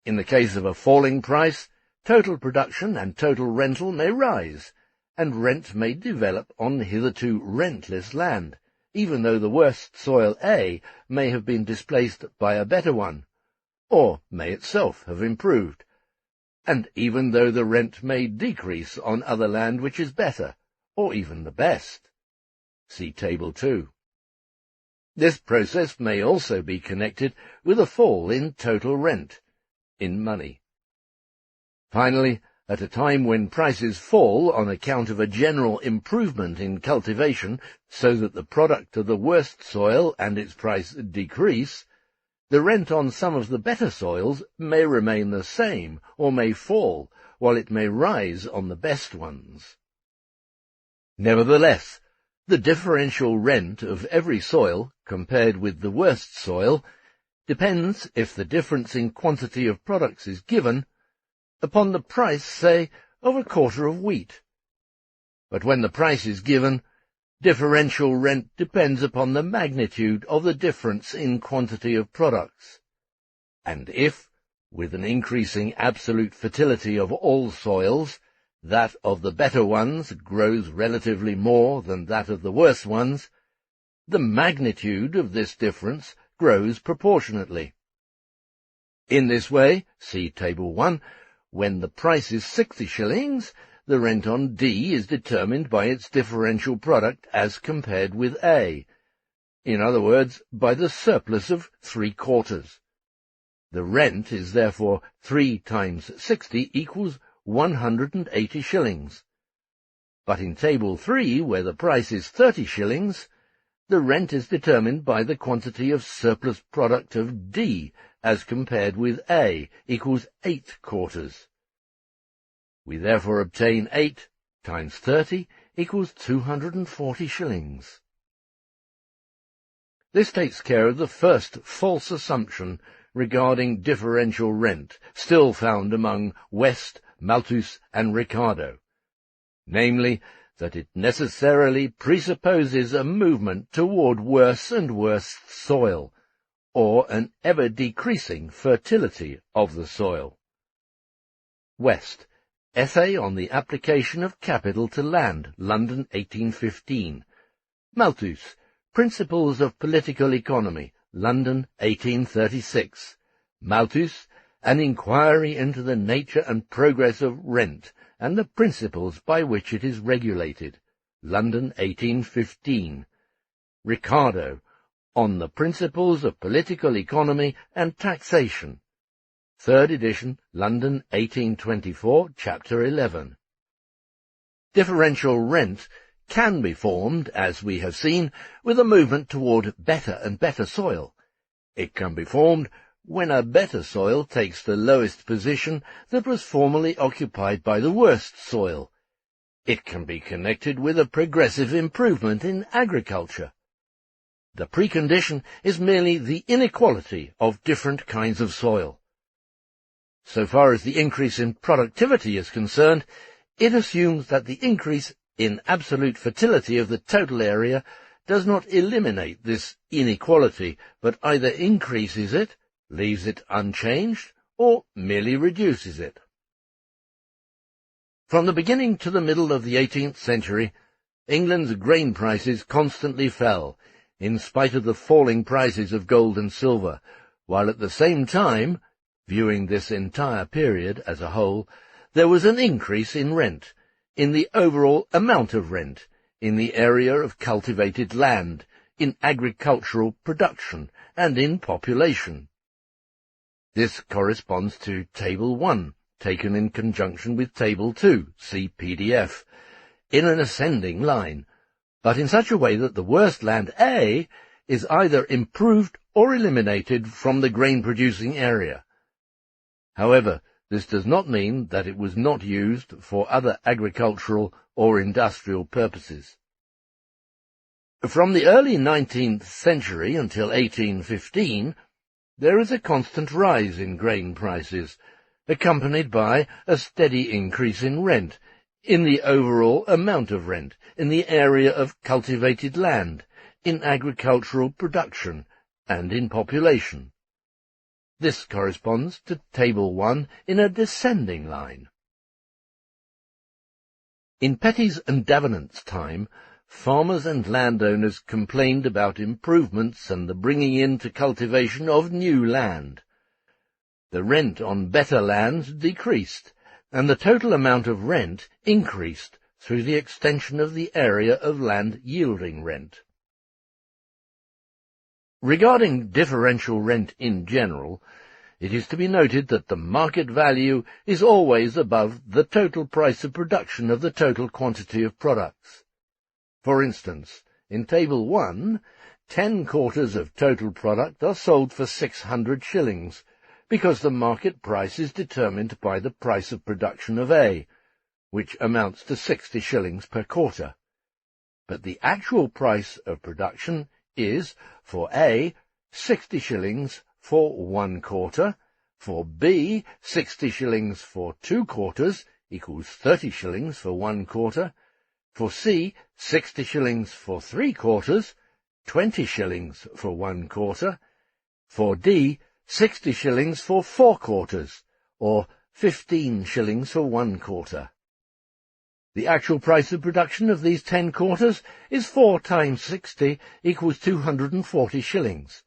In the case of a falling price, total production and total rental may rise, and rent may develop on hitherto rentless land, even though the worst soil A may have been displaced by a better one, or may itself have improved, and even though the rent may decrease on other land which is better, or even the best. See Table 2. This process may also be connected with a fall in total rent, in money. Finally, at a time when prices fall on account of a general improvement in cultivation, so that the product of the worst soil and its price decrease, The rent on some of the better soils may remain the same, or may fall, while it may rise on the best ones. Nevertheless, the differential rent of every soil, compared with the worst soil, depends, if the difference in quantity of products is given, upon the price, say, of a quarter of wheat. But when the price is given, differential rent depends upon the magnitude of the difference in quantity of products. And if, with an increasing absolute fertility of all soils, that of the better ones grows relatively more than that of the worse ones, the magnitude of this difference grows proportionately. In this way, see Table 1, when the price is 60 shillings, the rent on D is determined by its differential product as compared with A, in other words, by the surplus of 3/4. The rent is therefore 3 times 60 equals 180 shillings. But in Table 3, where the price is 30 shillings, the rent is determined by the quantity of surplus product of D as compared with A equals 8/4. We therefore obtain 8 times 30 equals 240 shillings. This takes care of the first false assumption regarding differential rent, still found among West, Malthus, and Ricardo, namely, that it necessarily presupposes a movement toward worse and worse soil, or an ever-decreasing fertility of the soil. West, Essay on the Application of Capital to Land, London, 1815. Malthus, Principles of Political Economy, London, 1836. Malthus, An Inquiry into the Nature and Progress of Rent, and the Principles by which it is regulated, London, 1815. Ricardo, On the Principles of Political Economy and Taxation, 3rd edition, London, 1824, Chapter 11. Differential rent can be formed, as we have seen, with a movement toward better and better soil. It can be formed when a better soil takes the lowest position that was formerly occupied by the worst soil. It can be connected with a progressive improvement in agriculture. The precondition is merely the inequality of different kinds of soil. So far as the increase in productivity is concerned, it assumes that the increase in absolute fertility of the total area does not eliminate this inequality, but either increases it, leaves it unchanged, or merely reduces it. From the beginning to the middle of the 18th century, England's grain prices constantly fell, in spite of the falling prices of gold and silver, while at the same time, viewing this entire period as a whole, there was an increase in rent, in the overall amount of rent, in the area of cultivated land, in agricultural production, and in population. This corresponds to Table 1, taken in conjunction with Table 2, see PDF, in an ascending line, but in such a way that the worst land A is either improved or eliminated from the grain-producing area. However, this does not mean that it was not used for other agricultural or industrial purposes. From the early 19th century until 1815, there is a constant rise in grain prices, accompanied by a steady increase in rent, in the overall amount of rent, in the area of cultivated land, in agricultural production, and in population. This corresponds to Table 1 in a descending line. In Petty's and Davenant's time, farmers and landowners complained about improvements and the bringing into cultivation of new land. The rent on better lands decreased, and the total amount of rent increased through the extension of the area of land yielding rent. Regarding differential rent in general, it is to be noted that the market value is always above the total price of production of the total quantity of products. For instance, in Table 1, 10 quarters of total product are sold for 600 shillings, because the market price is determined by the price of production of A, which amounts to 60 shillings per quarter. But the actual price of production is, for A, 60 shillings for 1 quarter, for B, 60 shillings for 2 quarters, equals 30 shillings for 1 quarter, for C, 60 shillings for 3 quarters, 20 shillings for 1 quarter, for D, 60 shillings for 4 quarters, or 15 shillings for 1 quarter. The actual price of production of these 10 quarters is 4 times 60 equals 240 shillings.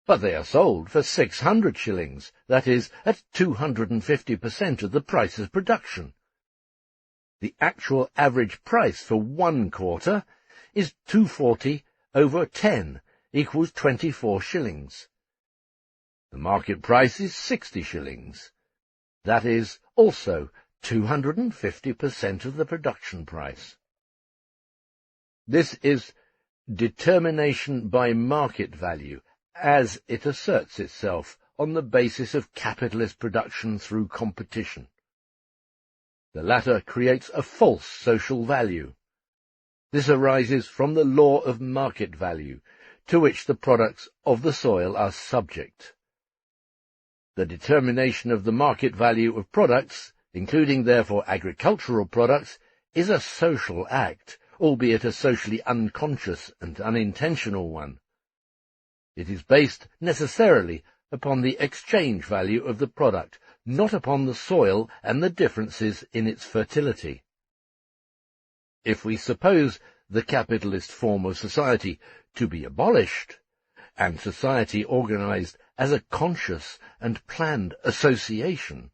But they are sold for 600 shillings, that is, at 250% of the price of production. The actual average price for 1 quarter is 240 over 10 equals 24 shillings. The market price is 60 shillings. That is also 250% of the production price. This is determination by market value, as it asserts itself on the basis of capitalist production through competition. The latter creates a false social value. This arises from the law of market value, to which the products of the soil are subject. The determination of the market value of products, including therefore agricultural products, is a social act, albeit a socially unconscious and unintentional one. It is based necessarily upon the exchange value of the product, not upon the soil and the differences in its fertility. If we suppose the capitalist form of society to be abolished, and society organized as a conscious and planned association,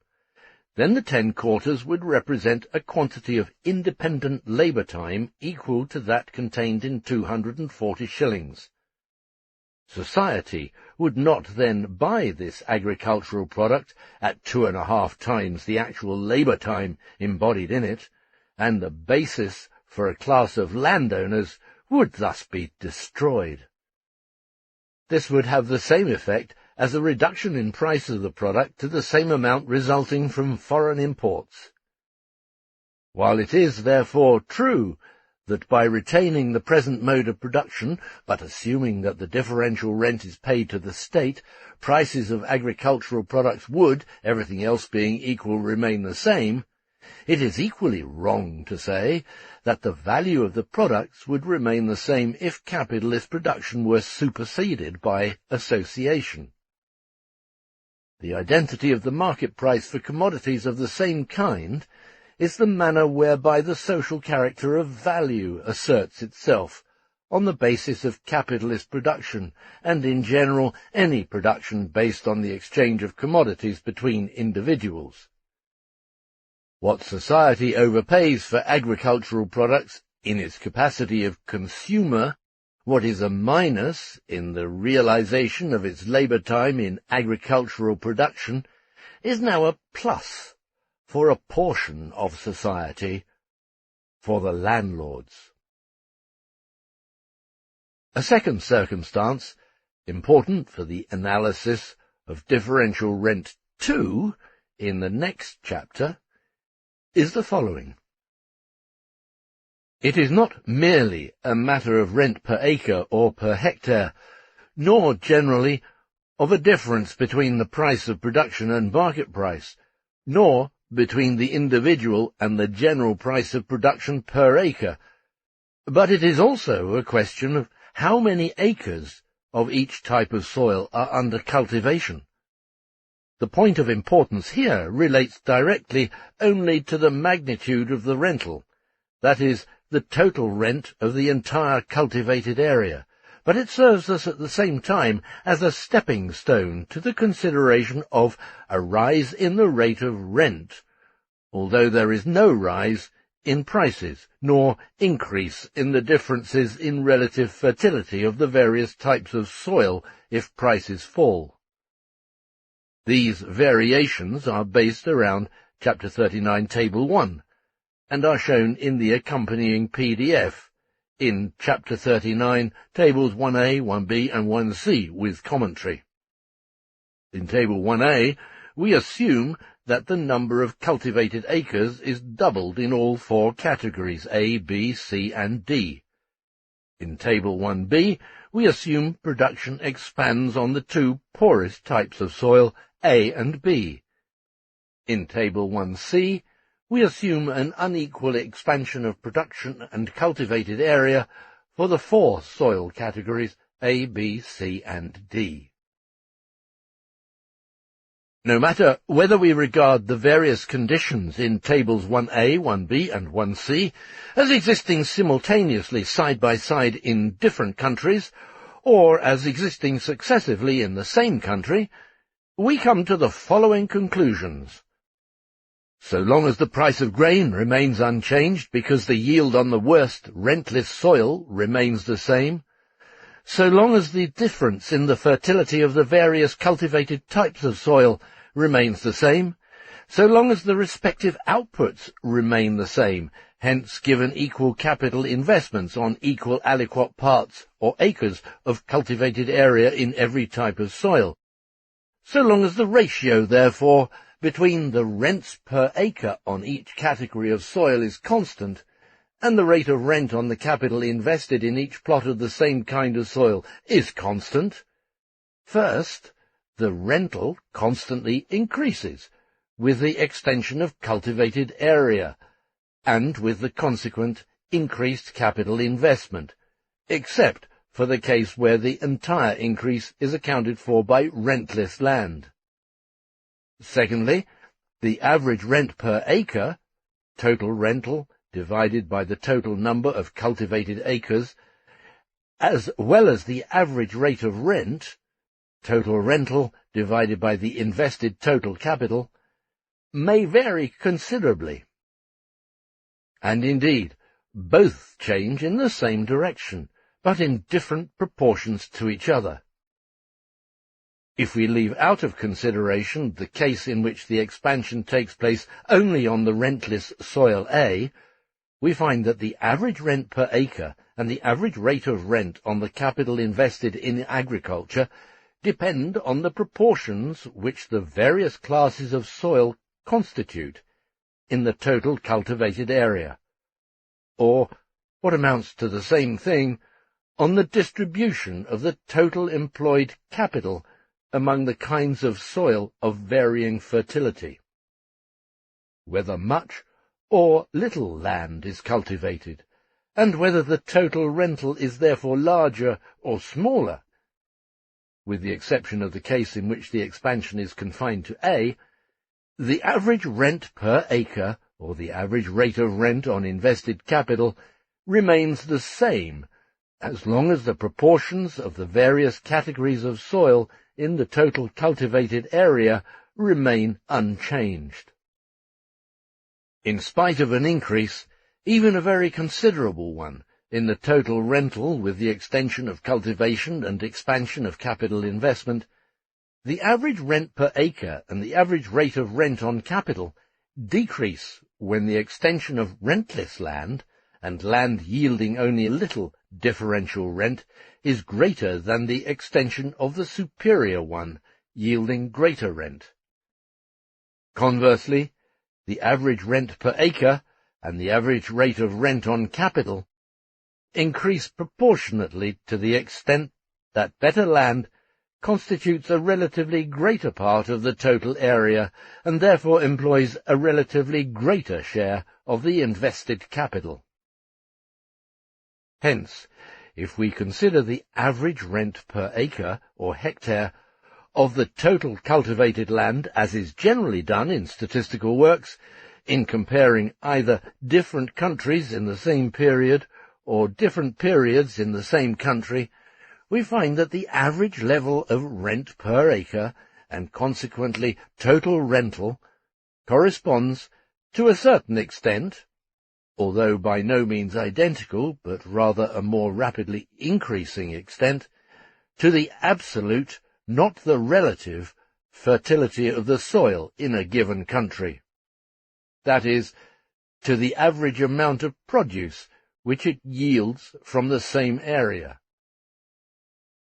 then the 10 quarters would represent a quantity of independent labour time equal to that contained in 240 shillings. Society would not then buy this agricultural product at 2.5 times the actual labour time embodied in it, and the basis for a class of landowners would thus be destroyed. This would have the same effect as a reduction in price of the product to the same amount resulting from foreign imports. While it is therefore true that by retaining the present mode of production, but assuming that the differential rent is paid to the state, prices of agricultural products would, everything else being equal, remain the same, it is equally wrong to say that the value of the products would remain the same if capitalist production were superseded by association. The identity of the market price for commodities of the same kind is the manner whereby the social character of value asserts itself on the basis of capitalist production, and in general any production based on the exchange of commodities between individuals. What society overpays for agricultural products in its capacity of consumer, what is a minus in the realization of its labour time in agricultural production, is now a plus for a portion of society, for the landlords. A second circumstance, important for the analysis of differential rent 2 in the next chapter, is the following. It is not merely a matter of rent per acre or per hectare, nor generally of a difference between the price of production and market price, nor between the individual and the general price of production per acre, but it is also a question of how many acres of each type of soil are under cultivation. The point of importance here relates directly only to the magnitude of the rental, that is, the total rent of the entire cultivated area, but it serves us at the same time as a stepping stone to the consideration of a rise in the rate of rent, although there is no rise in prices, nor increase in the differences in relative fertility of the various types of soil if prices fall. These variations are based around Chapter 39, Table 1, and are shown in the accompanying PDF, in Chapter 39, Tables 1a, 1b and 1c with commentary. In Table 1a, we assume that the number of cultivated acres is doubled in all four categories A, B, C and D. In Table 1b, we assume production expands on the two poorest types of soil, A and B. In Table 1c, we assume an unequal expansion of production and cultivated area for the four soil categories A, B, C and D. No matter whether we regard the various conditions in Tables 1a, 1b and 1c as existing simultaneously side by side in different countries, or as existing successively in the same country, we come to the following conclusions. So long as the price of grain remains unchanged because the yield on the worst rentless soil remains the same, so long as the difference in the fertility of the various cultivated types of soil remains the same, so long as the respective outputs remain the same, hence given equal capital investments on equal aliquot parts or acres of cultivated area in every type of soil, so long as the ratio, therefore, between the rents per acre on each category of soil is constant, and the rate of rent on the capital invested in each plot of the same kind of soil is constant. First, the rental constantly increases with the extension of cultivated area, and with the consequent increased capital investment, except for the case where the entire increase is accounted for by rentless land. Secondly, the average rent per acre, total rental divided by the total number of cultivated acres, as well as the average rate of rent, total rental divided by the invested total capital, may vary considerably. And indeed, both change in the same direction, but in different proportions to each other. If we leave out of consideration the case in which the expansion takes place only on the rentless soil A, we find that the average rent per acre and the average rate of rent on the capital invested in agriculture depend on the proportions which the various classes of soil constitute in the total cultivated area, or, what amounts to the same thing, on the distribution of the total employed capital among the kinds of soil of varying fertility. Whether much or little land is cultivated, and whether the total rental is therefore larger or smaller, with the exception of the case in which the expansion is confined to A, the average rent per acre, or the average rate of rent on invested capital, remains the same, as long as the proportions of the various categories of soil in the total cultivated area remain unchanged. In spite of an increase, even a very considerable one, in the total rental with the extension of cultivation and expansion of capital investment, the average rent per acre and the average rate of rent on capital decrease when the extension of rentless land, and land yielding only a little differential rent, is greater than the extension of the superior one, yielding greater rent. Conversely, the average rent per acre and the average rate of rent on capital increase proportionately to the extent that better land constitutes a relatively greater part of the total area and therefore employs a relatively greater share of the invested capital. Hence, if we consider the average rent per acre or hectare of the total cultivated land, as is generally done in statistical works, in comparing either different countries in the same period or different periods in the same country, we find that the average level of rent per acre, and consequently total rental, corresponds to a certain extent, although by no means identical, but rather a more rapidly increasing extent, to the absolute, not the relative, fertility of the soil in a given country. That is, to the average amount of produce which it yields from the same area.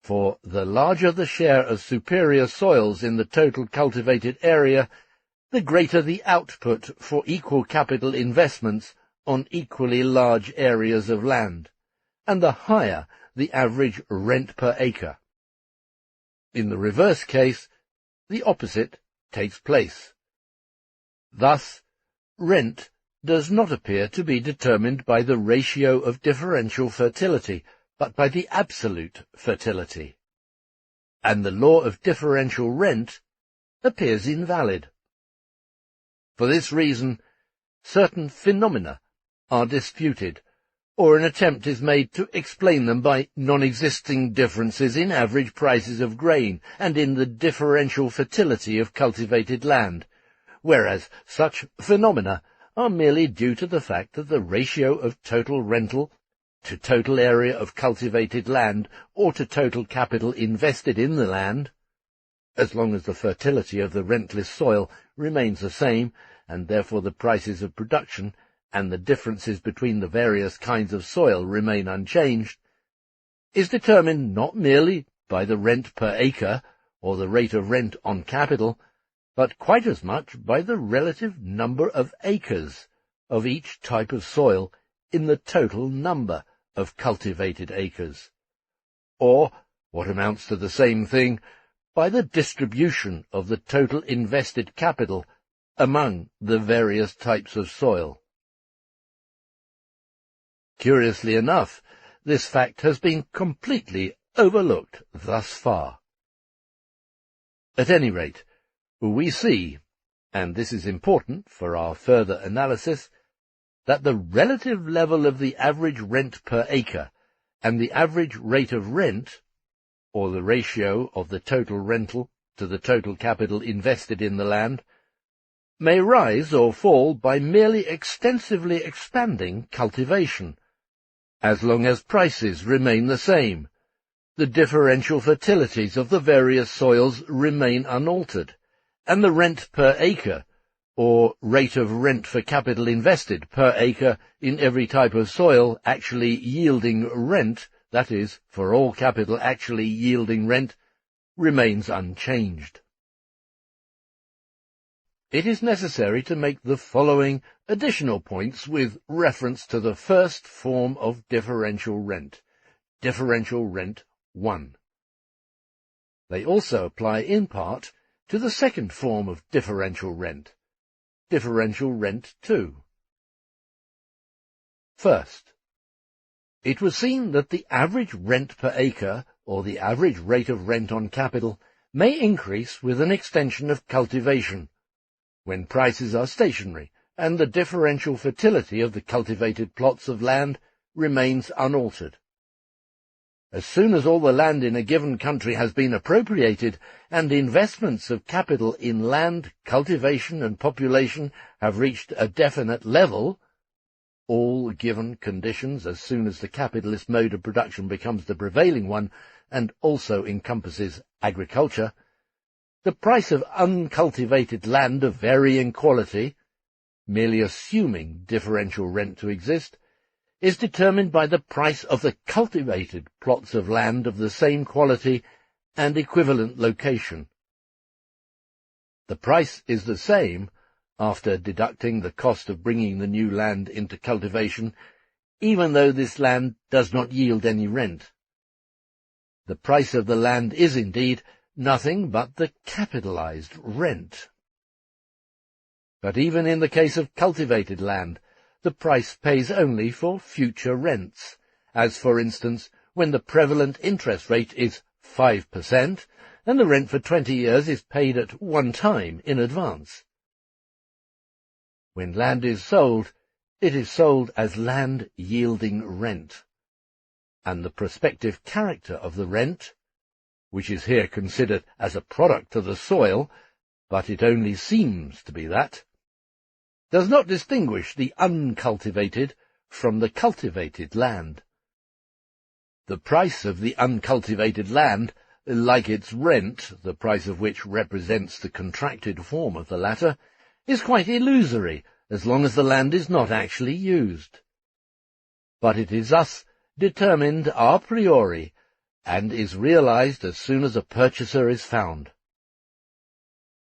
For the larger the share of superior soils in the total cultivated area, the greater the output for equal capital investments on equally large areas of land, and the higher the average rent per acre. In the reverse case, the opposite takes place. Thus, rent does not appear to be determined by the ratio of differential fertility, but by the absolute fertility, and the law of differential rent appears invalid. For this reason, certain phenomena are disputed, or an attempt is made to explain them by non-existing differences in average prices of grain and in the differential fertility of cultivated land, whereas such phenomena are merely due to the fact that the ratio of total rental to total area of cultivated land or to total capital invested in the land, as long as the fertility of the rentless soil remains the same, and therefore the prices of production and the differences between the various kinds of soil remain unchanged, is determined not merely by the rent per acre or the rate of rent on capital, but quite as much by the relative number of acres of each type of soil in the total number of cultivated acres, or, what amounts to the same thing, by the distribution of the total invested capital among the various types of soil. Curiously enough, this fact has been completely overlooked thus far. At any rate, we see, and this is important for our further analysis, that the relative level of the average rent per acre and the average rate of rent, or the ratio of the total rental to the total capital invested in the land, may rise or fall by merely extensively expanding cultivation, as long as prices remain the same. The differential fertilities of the various soils remain unaltered, and the rent per acre, or rate of rent for capital invested per acre in every type of soil actually yielding rent, that is, for all capital actually yielding rent, remains unchanged. It is necessary to make the following additional points with reference to the first form of differential rent 1. They also apply in part to the second form of differential rent 2. First, it was seen that the average rent per acre, or the average rate of rent on capital, may increase with an extension of cultivation, when prices are stationary and the differential fertility of the cultivated plots of land remains unaltered. As soon as all the land in a given country has been appropriated and investments of capital in land, cultivation and population have reached a definite level, all given conditions as soon as the capitalist mode of production becomes the prevailing one and also encompasses agriculture, the price of uncultivated land of varying quality, merely assuming differential rent to exist, is determined by the price of the cultivated plots of land of the same quality and equivalent location. The price is the same after deducting the cost of bringing the new land into cultivation, even though this land does not yield any rent. The price of the land is indeed nothing but the capitalized rent. But even in the case of cultivated land, the price pays only for future rents, as for instance when the prevalent interest rate is 5% and the rent for 20 years is paid at one time in advance. When land is sold, it is sold as land yielding rent, and the prospective character of the rent, which is here considered as a product of the soil, but it only seems to be that, does not distinguish the uncultivated from the cultivated land. The price of the uncultivated land, like its rent, the price of which represents the contracted form of the latter, is quite illusory as long as the land is not actually used. but it is thus determined a priori, and is realized as soon as a purchaser is found.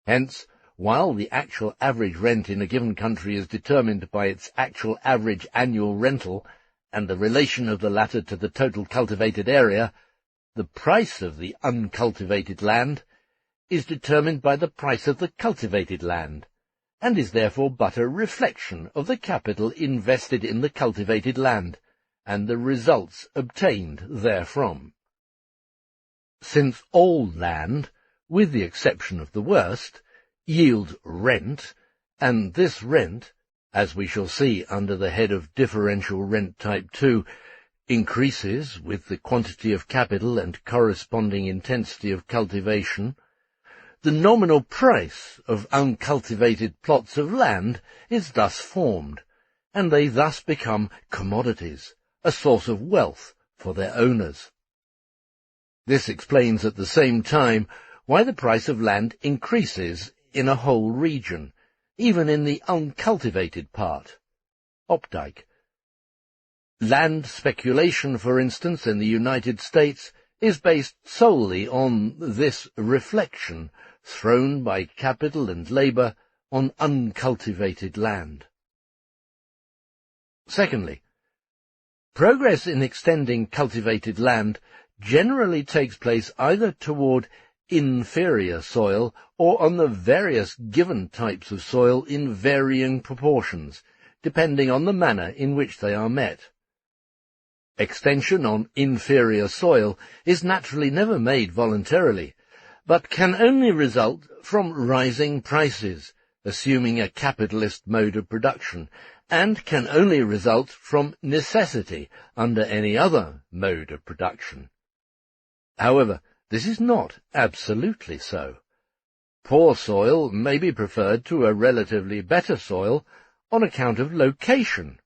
Hence, while the actual average rent in a given country is determined by its actual average annual rental, and the relation of the latter to the total cultivated area, the price of the uncultivated land is determined by the price of the cultivated land, and is therefore but a reflection of the capital invested in the cultivated land, and the results obtained therefrom. Since all land, with the exception of the worst, yields rent, and this rent, as we shall see under the head of differential rent type 2, increases with the quantity of capital and corresponding intensity of cultivation, the nominal price of uncultivated plots of land is thus formed, and they thus become commodities, a source of wealth for their owners. This explains at the same time why the price of land increases in a whole region, even in the uncultivated part. Opdyke. Land speculation, for instance, in the United States is based solely on this reflection thrown by capital and labor on uncultivated land. Secondly, progress in extending cultivated land generally takes place either toward inferior soil or on the various given types of soil in varying proportions, depending on the manner in which they are met. Extension on inferior soil is naturally never made voluntarily, but can only result from rising prices, assuming a capitalist mode of production, and can only result from necessity under any other mode of production. However, this is not absolutely so. Poor soil may be preferred to a relatively better soil on account of location,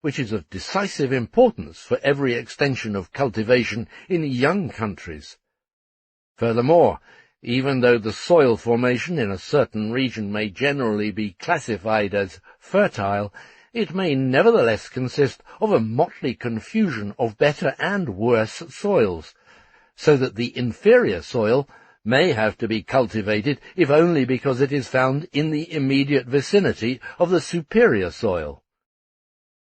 which is of decisive importance for every extension of cultivation in young countries. Furthermore, even though the soil formation in a certain region may generally be classified as fertile, it may nevertheless consist of a motley confusion of better and worse soils, so that the inferior soil may have to be cultivated if only because it is found in the immediate vicinity of the superior soil.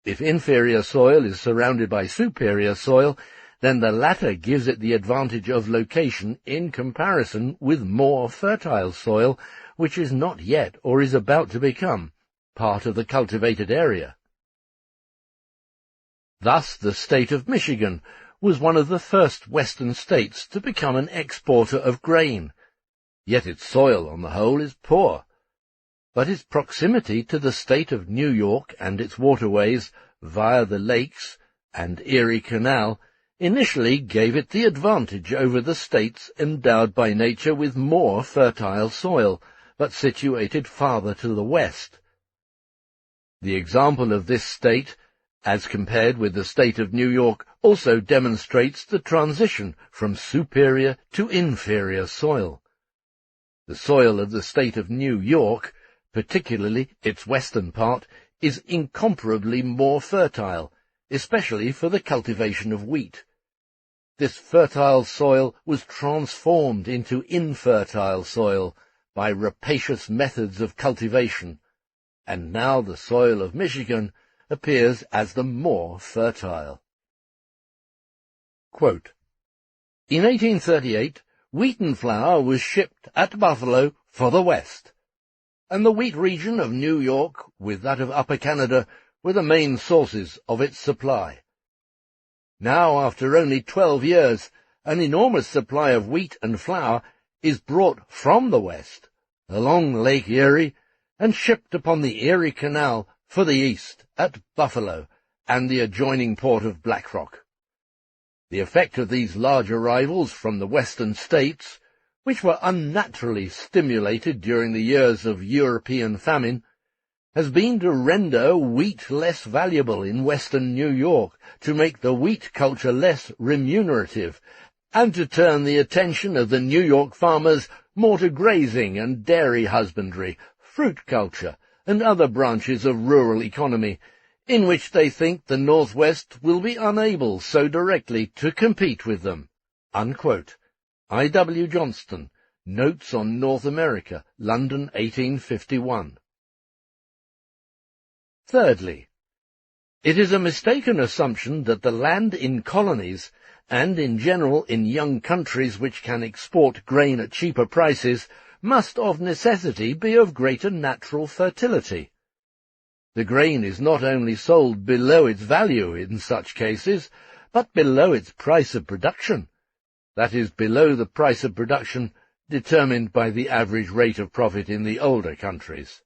If inferior soil is surrounded by superior soil, then the latter gives it the advantage of location in comparison with more fertile soil, which is not yet, or is about to become, part of the cultivated area. Thus the state of Michigan was one of the first Western states to become an exporter of grain, yet its soil on the whole is poor. But its proximity to the state of New York and its waterways via the lakes and Erie Canal initially gave it the advantage over the states endowed by nature with more fertile soil, but situated farther to the west. The example of this state, as compared with the state of New York, also demonstrates the transition from superior to inferior soil. The soil of the state of New York, particularly its western part, is incomparably more fertile, especially for the cultivation of wheat. This fertile soil was transformed into infertile soil by rapacious methods of cultivation, and now the soil of Michigan appears as the more fertile. Quote, in 1838, wheat and flour was shipped at Buffalo for the West, and the wheat region of New York, with that of Upper Canada, were the main sources of its supply. Now, after only 12 years, an enormous supply of wheat and flour is brought from the West, along Lake Erie, and shipped upon the Erie Canal for the East, at Buffalo, and the adjoining port of Black Rock. The effect of these large arrivals from the Western states, which were unnaturally stimulated during the years of European famine, has been to render wheat less valuable in western New York, to make the wheat culture less remunerative, and to turn the attention of the New York farmers more to grazing and dairy husbandry, fruit culture, and other branches of rural economy, in which they think the Northwest will be unable so directly to compete with them." Unquote. I. W. Johnston, Notes on North America, London, 1851. Thirdly, it is a mistaken assumption that the land in colonies, and in general in young countries which can export grain at cheaper prices, must of necessity be of greater natural fertility. The grain is not only sold below its value in such cases, but below its price of production, that is, below the price of production determined by the average rate of profit in the older countries.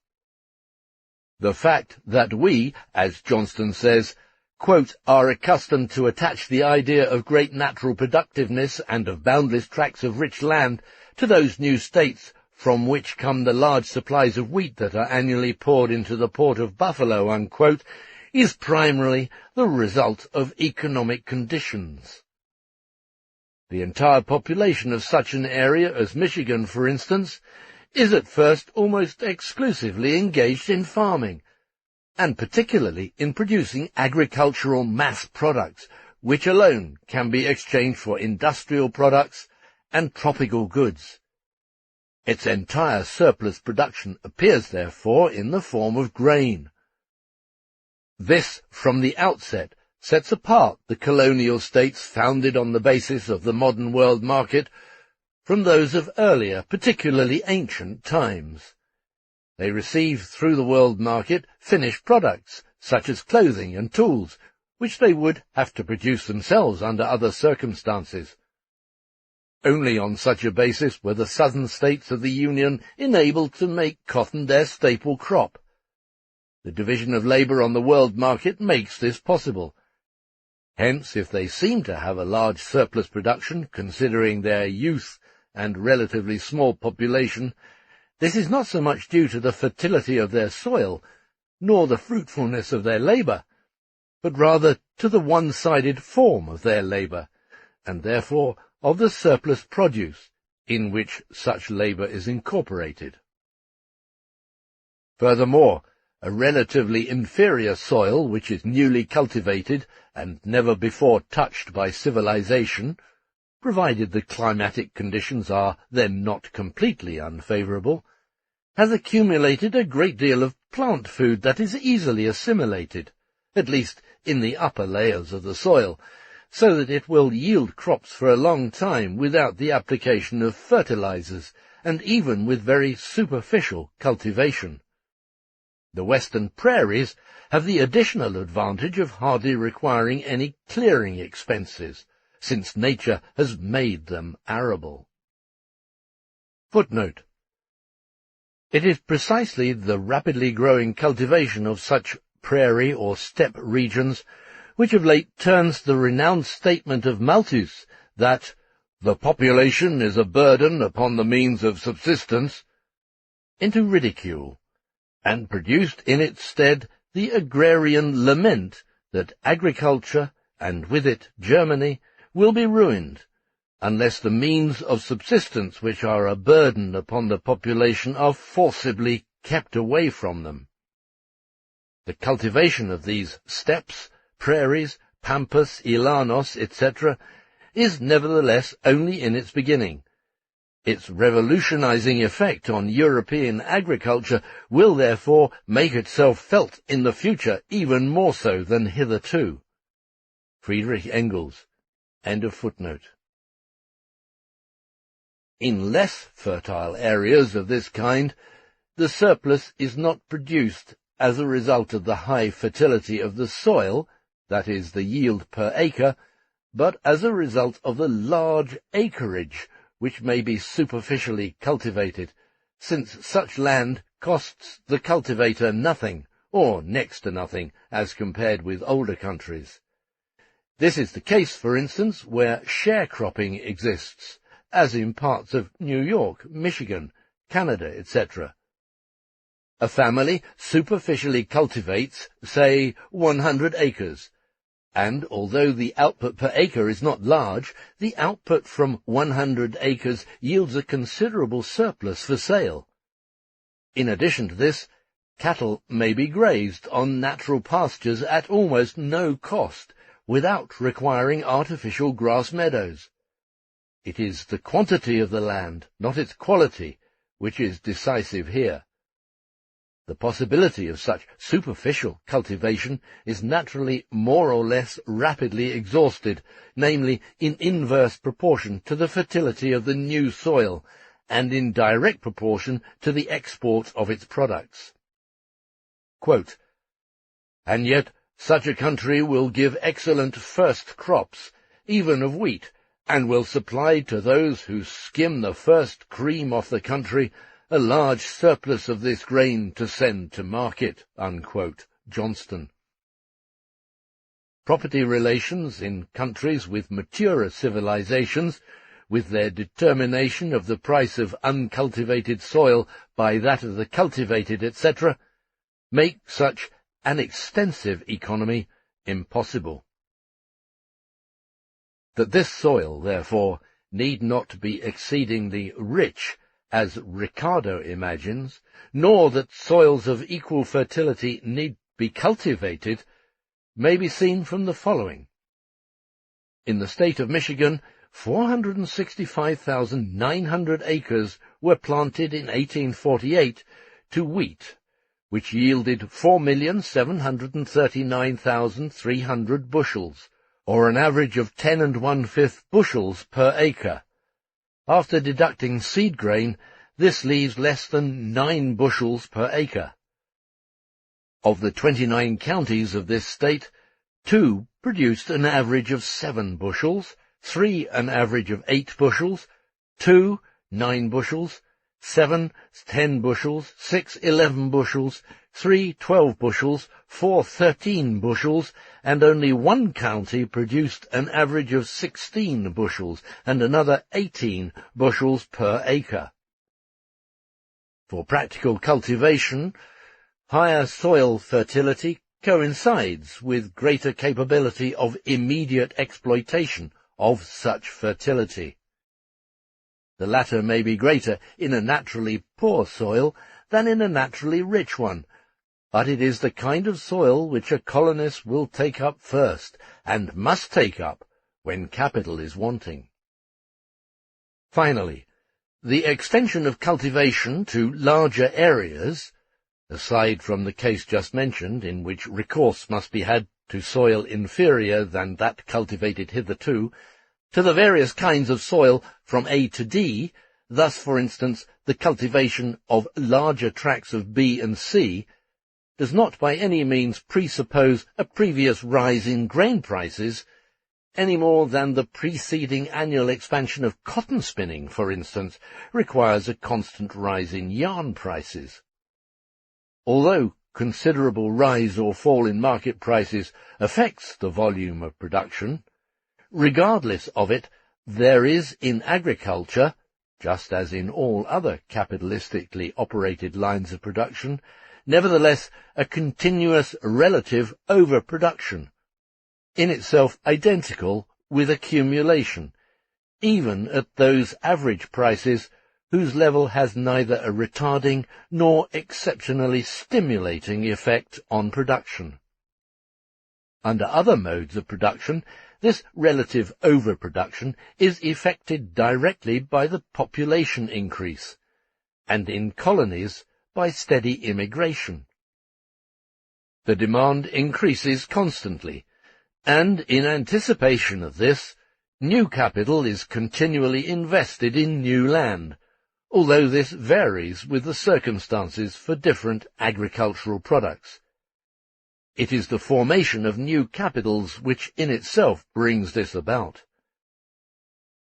The fact that we, as Johnston says, quote, "are accustomed to attach the idea of great natural productiveness and of boundless tracts of rich land to those new states from which come the large supplies of wheat that are annually poured into the port of Buffalo," unquote, is primarily the result of economic conditions. The entire population of such an area as Michigan, for instance, is at first almost exclusively engaged in farming, and particularly in producing agricultural mass products, which alone can be exchanged for industrial products and tropical goods. Its entire surplus production appears, therefore, in the form of grain. This, from the outset, sets apart the colonial states founded on the basis of the modern world market from those of earlier, particularly ancient times. They receive through the world market finished products, such as clothing and tools, which they would have to produce themselves under other circumstances. Only on such a basis were the southern states of the Union enabled to make cotton their staple crop. The division of labor on the world market makes this possible. Hence, if they seem to have a large surplus production, considering their youth and relatively small population, this is not so much due to the fertility of their soil, nor the fruitfulness of their labor, but rather to the one-sided form of their labor, and therefore of the surplus produce in which such labor is incorporated. Furthermore, a relatively inferior soil which is newly cultivated and never before touched by civilization, provided the climatic conditions are then not completely unfavorable, has accumulated a great deal of plant food that is easily assimilated, at least in the upper layers of the soil, so that it will yield crops for a long time without the application of fertilizers, and even with very superficial cultivation. The western prairies have the additional advantage of hardly requiring any clearing expenses, since nature has made them arable. Footnote. It is precisely the rapidly growing cultivation of such prairie or steppe regions which of late turns the renowned statement of Malthus that "the population is a burden upon the means of subsistence" into ridicule, and produced in its stead the agrarian lament that agriculture, and with it Germany, will be ruined, unless the means of subsistence which are a burden upon the population are forcibly kept away from them. The cultivation of these steppes, prairies, pampas, llanos, etc., is nevertheless only in its beginning. Its revolutionizing effect on European agriculture will therefore make itself felt in the future even more so than hitherto. Friedrich Engels. End of footnote. In less fertile areas of this kind, the surplus is not produced as a result of the high fertility of the soil, that is, the yield per acre, but as a result of the large acreage which may be superficially cultivated, since such land costs the cultivator nothing, or next to nothing, as compared with older countries. This is the case, for instance, where sharecropping exists, as in parts of New York, Michigan, Canada, etc. A family superficially cultivates, say, 100 acres, and although the output per acre is not large, the output from 100 acres yields a considerable surplus for sale. In addition to this, Cattle may be grazed on natural pastures at almost no cost, without requiring artificial grass meadows. It is the quantity of the land, not its quality, which is decisive here. The possibility of such superficial cultivation is naturally more or less rapidly exhausted, namely in inverse proportion to the fertility of the new soil, and in direct proportion to the export of its products. Quote, "And yet such a country will give excellent first crops, even of wheat, and will supply to those who skim the first cream off the country a large surplus of this grain to send to market." Unquote. Johnston. Property relations in countries with maturer civilizations, with their determination of the price of uncultivated soil by that of the cultivated, etc., make such an extensive economy impossible. That this soil, therefore, need not be exceedingly rich, as Ricardo imagines, nor that soils of equal fertility need be cultivated, may be seen from the following. In the state of Michigan, 465,900 acres were planted in 1848 to wheat, which yielded 4,739,300 bushels, or an average of 10 1/5 bushels per acre. After deducting seed grain, this leaves less than 9 bushels per acre. Of the 29 counties of this state, 2 produced an average of 7 bushels, 3 an average of 8 bushels, 2 9 bushels, 7 10 bushels, 6 11 bushels, 3 12 bushels, 4 13 bushels, and only 1 county produced an average of 16 bushels, and another 18 bushels per acre. For practical cultivation, higher soil fertility coincides with greater capability of immediate exploitation of such fertility. The latter may be greater in a naturally poor soil than in a naturally rich one, but it is the kind of soil which a colonist will take up first, and must take up when capital is wanting. Finally, the extension of cultivation to larger areas, aside from the case just mentioned, in which recourse must be had to soil inferior than that cultivated hitherto, to the various kinds of soil from A to D, thus, for instance, the cultivation of larger tracts of B and C, does not by any means presuppose a previous rise in grain prices, any more than the preceding annual expansion of cotton spinning, for instance, requires a constant rise in yarn prices. Although considerable rise or fall in market prices affects the volume of production, regardless of it, there is in agriculture, just as in all other capitalistically operated lines of production, nevertheless a continuous relative overproduction, in itself identical with accumulation, even at those average prices whose level has neither a retarding nor exceptionally stimulating effect on production. Under other modes of production, this relative overproduction is effected directly by the population increase, and in colonies by steady immigration. The demand increases constantly, and in anticipation of this, new capital is continually invested in new land, although this varies with the circumstances for different agricultural products. It is the formation of new capitals which in itself brings this about.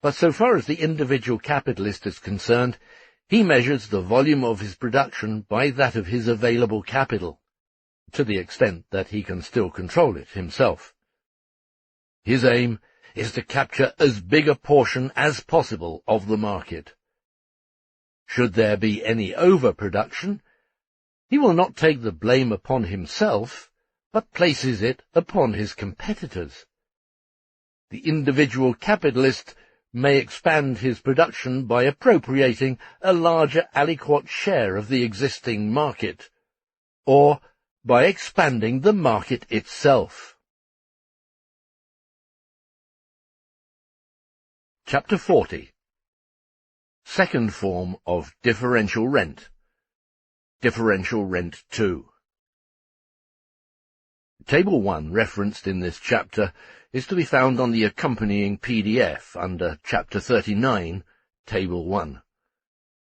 But so far as the individual capitalist is concerned, he measures the volume of his production by that of his available capital, to the extent that he can still control it himself. His aim is to capture as big a portion as possible of the market. Should there be any overproduction, he will not take the blame upon himself, but places it upon his competitors. The individual capitalist may expand his production by appropriating a larger aliquot share of the existing market, or by expanding the market itself. Chapter 40. Second form of differential rent. Differential rent 2. Table 1 referenced in this chapter is to be found on the accompanying PDF under Chapter 39, Table 1.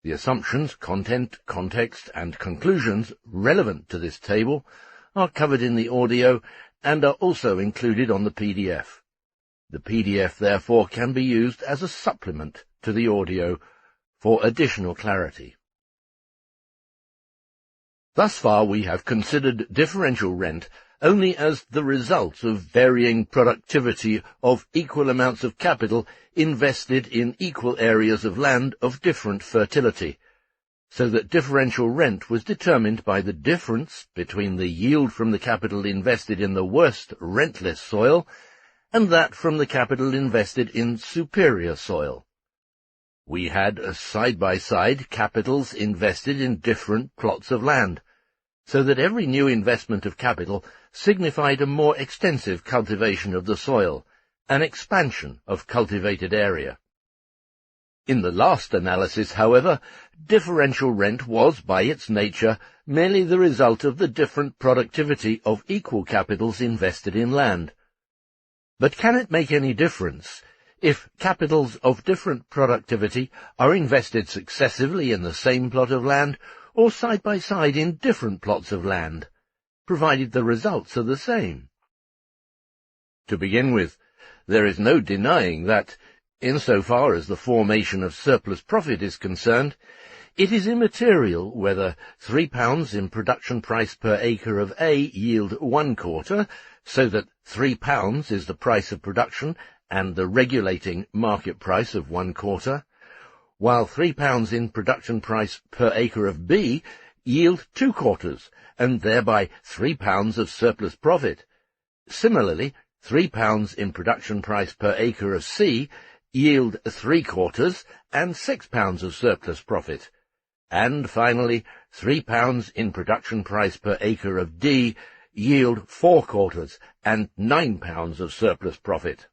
The assumptions, content, context, and conclusions relevant to this table are covered in the audio and are also included on the PDF. The PDF, therefore, can be used as a supplement to the audio for additional clarity. Thus far we have considered differential rent only as the result of varying productivity of equal amounts of capital invested in equal areas of land of different fertility, so that differential rent was determined by the difference between the yield from the capital invested in the worst rentless soil and that from the capital invested in superior soil. We had side-by-side capitals invested in different plots of land, so that every new investment of capital signified a more extensive cultivation of the soil, an expansion of cultivated area. In the last analysis, however, differential rent was, by its nature, merely the result of the different productivity of equal capitals invested in land. But can it make any difference if capitals of different productivity are invested successively in the same plot of land or side by side in different plots of land, provided the results are the same? To begin with, there is no denying that, insofar as the formation of surplus profit is concerned, it is immaterial whether £3 in production price per acre of A yield 1 quarter, so that £3 is the price of production and the regulating market price of 1 quarter, while £3 in production price per acre of B yield 2 quarters, and thereby £3 of surplus profit. Similarly, £3 in production price per acre of C yield 3 quarters and £6 of surplus profit. And finally, £3 in production price per acre of D yield 4 quarters and £9 of surplus profit.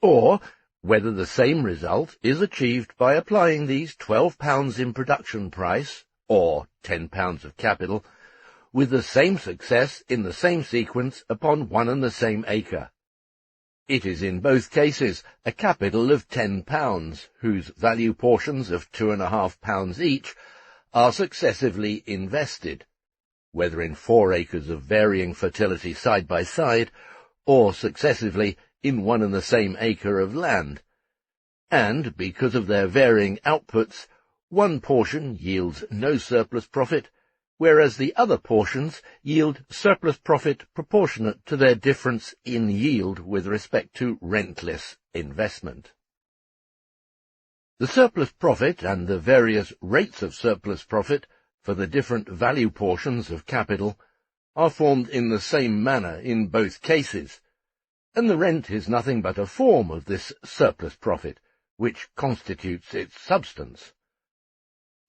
Or whether the same result is achieved by applying these £12 in production price, or £10 of capital, with the same success in the same sequence upon one and the same acre. It is in both cases a capital of £10, whose value portions of £2.50 each are successively invested, whether in 4 acres of varying fertility side by side, or successively in one and the same acre of land. And, because of their varying outputs, one portion yields no surplus profit, whereas the other portions yield surplus profit proportionate to their difference in yield with respect to rentless investment. The surplus profit and the various rates of surplus profit for the different value portions of capital are formed in the same manner in both cases, and the rent is nothing but a form of this surplus profit, which constitutes its substance.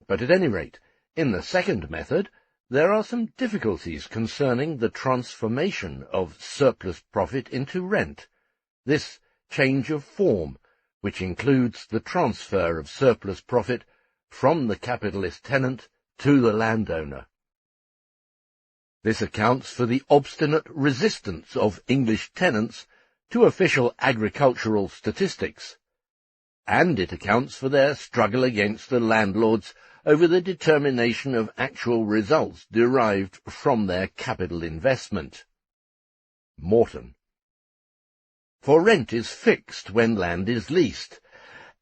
But at any rate, in the second method, there are some difficulties concerning the transformation of surplus profit into rent, this change of form, which includes the transfer of surplus profit from the capitalist tenant to the landowner. This accounts for the obstinate resistance of English tenants to official agricultural statistics, and it accounts for their struggle against the landlords over the determination of actual results derived from their capital investment. Morton. For rent is fixed when land is leased,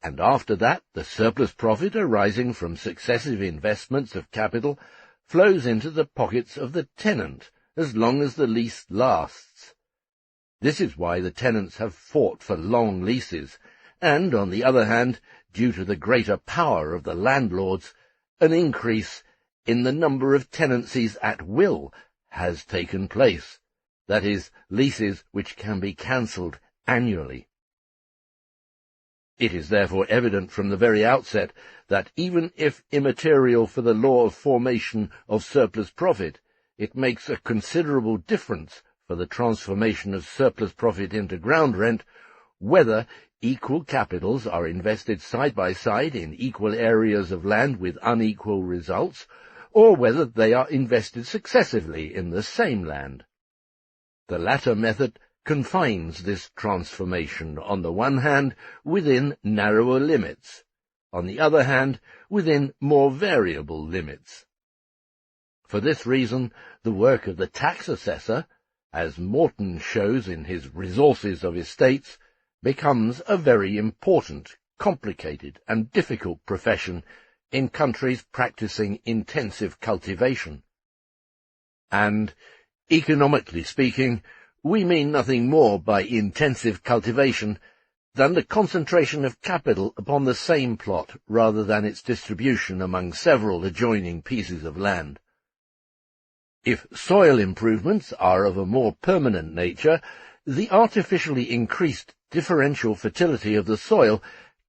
and after that the surplus profit arising from successive investments of capital flows into the pockets of the tenant as long as the lease lasts. This is why the tenants have fought for long leases, and, on the other hand, due to the greater power of the landlords, an increase in the number of tenancies at will has taken place, that is, leases which can be cancelled annually. It is therefore evident from the very outset that even if immaterial for the law of formation of surplus profit, it makes a considerable difference for the transformation of surplus profit into ground rent whether equal capitals are invested side by side in equal areas of land with unequal results, or whether they are invested successively in the same land. The latter method confines this transformation, on the one hand, within narrower limits, on the other hand, within more variable limits. For this reason, the work of the tax assessor, as Morton shows in his Resources of Estates, becomes a very important, complicated, and difficult profession in countries practicing intensive cultivation. And, economically speaking, we mean nothing more by intensive cultivation than the concentration of capital upon the same plot rather than its distribution among several adjoining pieces of land. If soil improvements are of a more permanent nature, the artificially increased differential fertility of the soil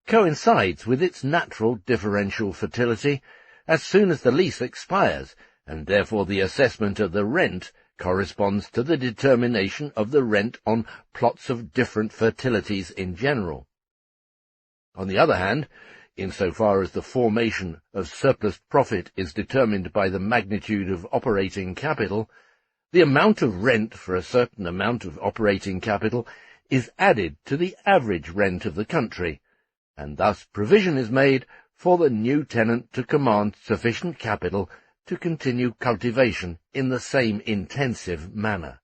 coincides with its natural differential fertility as soon as the lease expires, and therefore the assessment of the rent corresponds to the determination of the rent on plots of different fertilities in general. On the other hand, insofar as the formation of surplus profit is determined by the magnitude of operating capital, the amount of rent for a certain amount of operating capital is added to the average rent of the country, and thus provision is made for the new tenant to command sufficient capital to continue cultivation in the same intensive manner.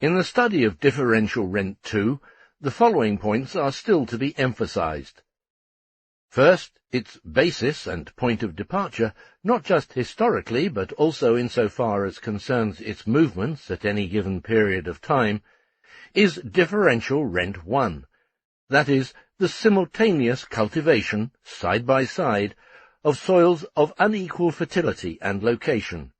In the study of differential rent, too, the following points are still to be emphasized. First, its basis and point of departure, not just historically, but also insofar as concerns its movements at any given period of time, is differential rent 1, that is, the simultaneous cultivation, side by side, of soils of unequal fertility and location.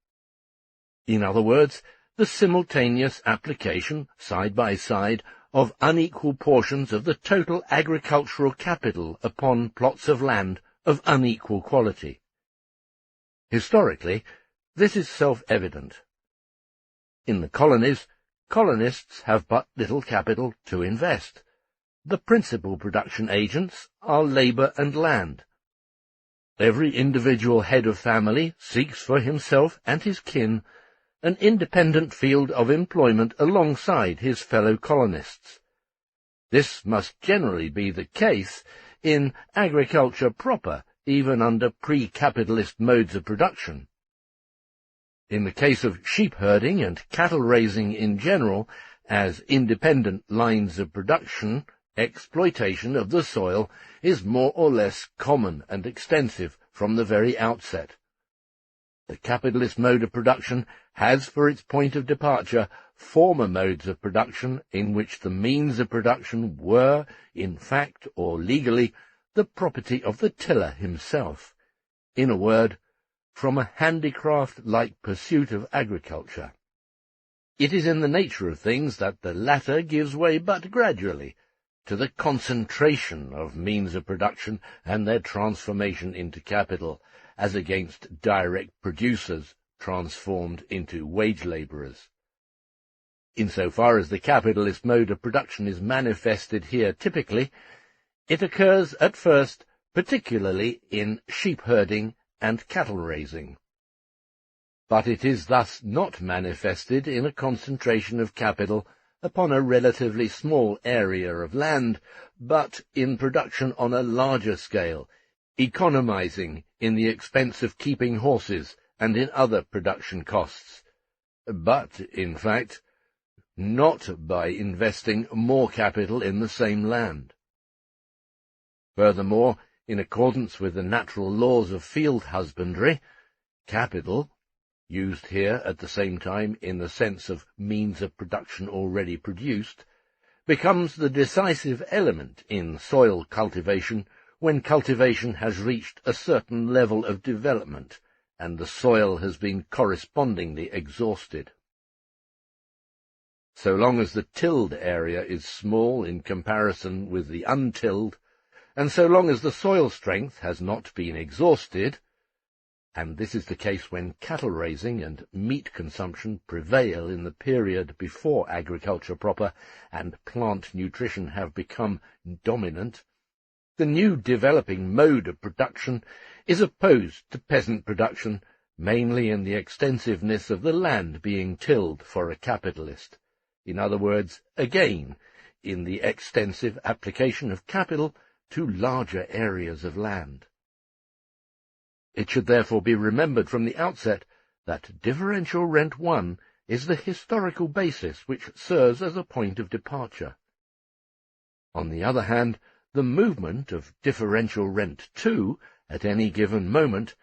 In other words, the simultaneous application, side by side, of unequal portions of the total agricultural capital upon plots of land of unequal quality. Historically, this is self-evident. In the colonies, colonists have but little capital to invest. The principal production agents are labour and land. Every individual head of family seeks for himself and his kin an independent field of employment alongside his fellow colonists. This must generally be the case in agriculture proper, even under pre-capitalist modes of production. In the case of sheep herding and cattle raising in general, as independent lines of production, exploitation of the soil is more or less common and extensive from the very outset. The capitalist mode of production has for its point of departure former modes of production in which the means of production were, in fact or legally, the property of the tiller himself. In a word, from a handicraft-like pursuit of agriculture. It is in the nature of things that the latter gives way but gradually to the concentration of means of production and their transformation into capital, as against direct producers transformed into wage labourers. Insofar as the capitalist mode of production is manifested here typically, it occurs at first particularly in sheep herding and cattle raising. But it is thus not manifested in a concentration of capital upon a relatively small area of land, but in production on a larger scale, economizing in the expense of keeping horses and in other production costs, but, in fact, not by investing more capital in the same land. Furthermore, in accordance with the natural laws of field husbandry, capital, used here at the same time in the sense of means of production already produced, becomes the decisive element in soil cultivation when cultivation has reached a certain level of development and the soil has been correspondingly exhausted. So long as the tilled area is small in comparison with the untilled, and so long as the soil strength has not been exhausted, and this is the case when cattle raising and meat consumption prevail in the period before agriculture proper and plant nutrition have become dominant, the new developing mode of production is opposed to peasant production, mainly in the extensiveness of the land being tilled for a capitalist. In other words, again, in the extensive application of capital to larger areas of land. It should therefore be remembered from the outset that differential rent 1 is the historical basis which serves as a point of departure. On the other hand, the movement of differential rent 2 at any given moment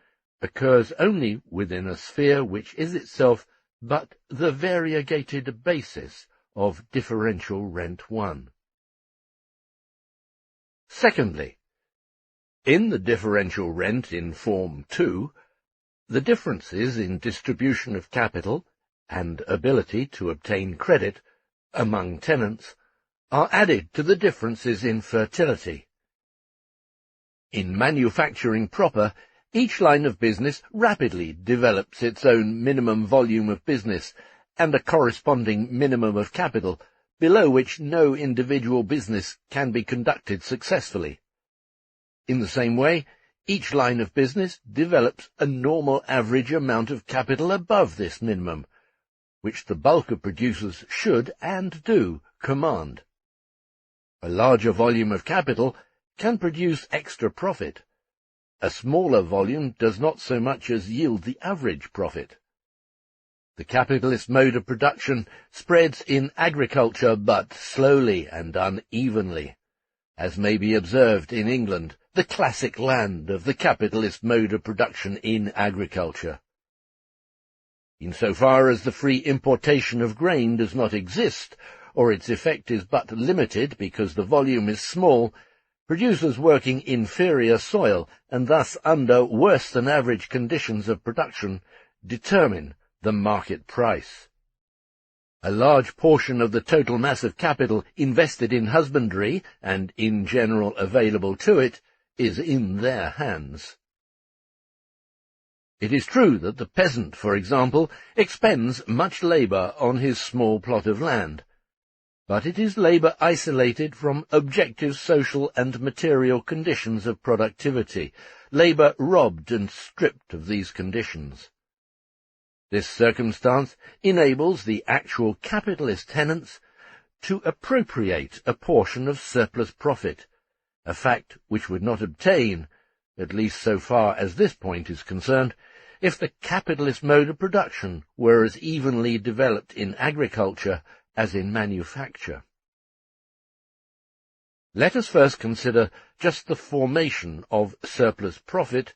occurs only within a sphere which is itself but the variegated basis of differential rent 1. Secondly, in the differential rent in Form 2, the differences in distribution of capital and ability to obtain credit among tenants are added to the differences in fertility. In manufacturing proper, each line of business rapidly develops its own minimum volume of business and a corresponding minimum of capital, below which no individual business can be conducted successfully. In the same way, each line of business develops a normal average amount of capital above this minimum, which the bulk of producers should and do command. A larger volume of capital can produce extra profit. A smaller volume does not so much as yield the average profit. The capitalist mode of production spreads in agriculture but slowly and unevenly, as may be observed in England, the classic land of the capitalist mode of production in agriculture. Insofar as the free importation of grain does not exist, or its effect is but limited because the volume is small, producers working inferior soil, and thus under worse than average conditions of production, determine the market price. A large portion of the total mass of capital invested in husbandry, and in general available to it, is in their hands. It is true that the peasant, for example, expends much labour on his small plot of land, but it is labour isolated from objective social and material conditions of productivity, labour robbed and stripped of these conditions. This circumstance enables the actual capitalist tenants to appropriate a portion of surplus profit, a fact which would not obtain, at least so far as this point is concerned, if the capitalist mode of production were as evenly developed in agriculture as in manufacture. Let us first consider just the formation of surplus profit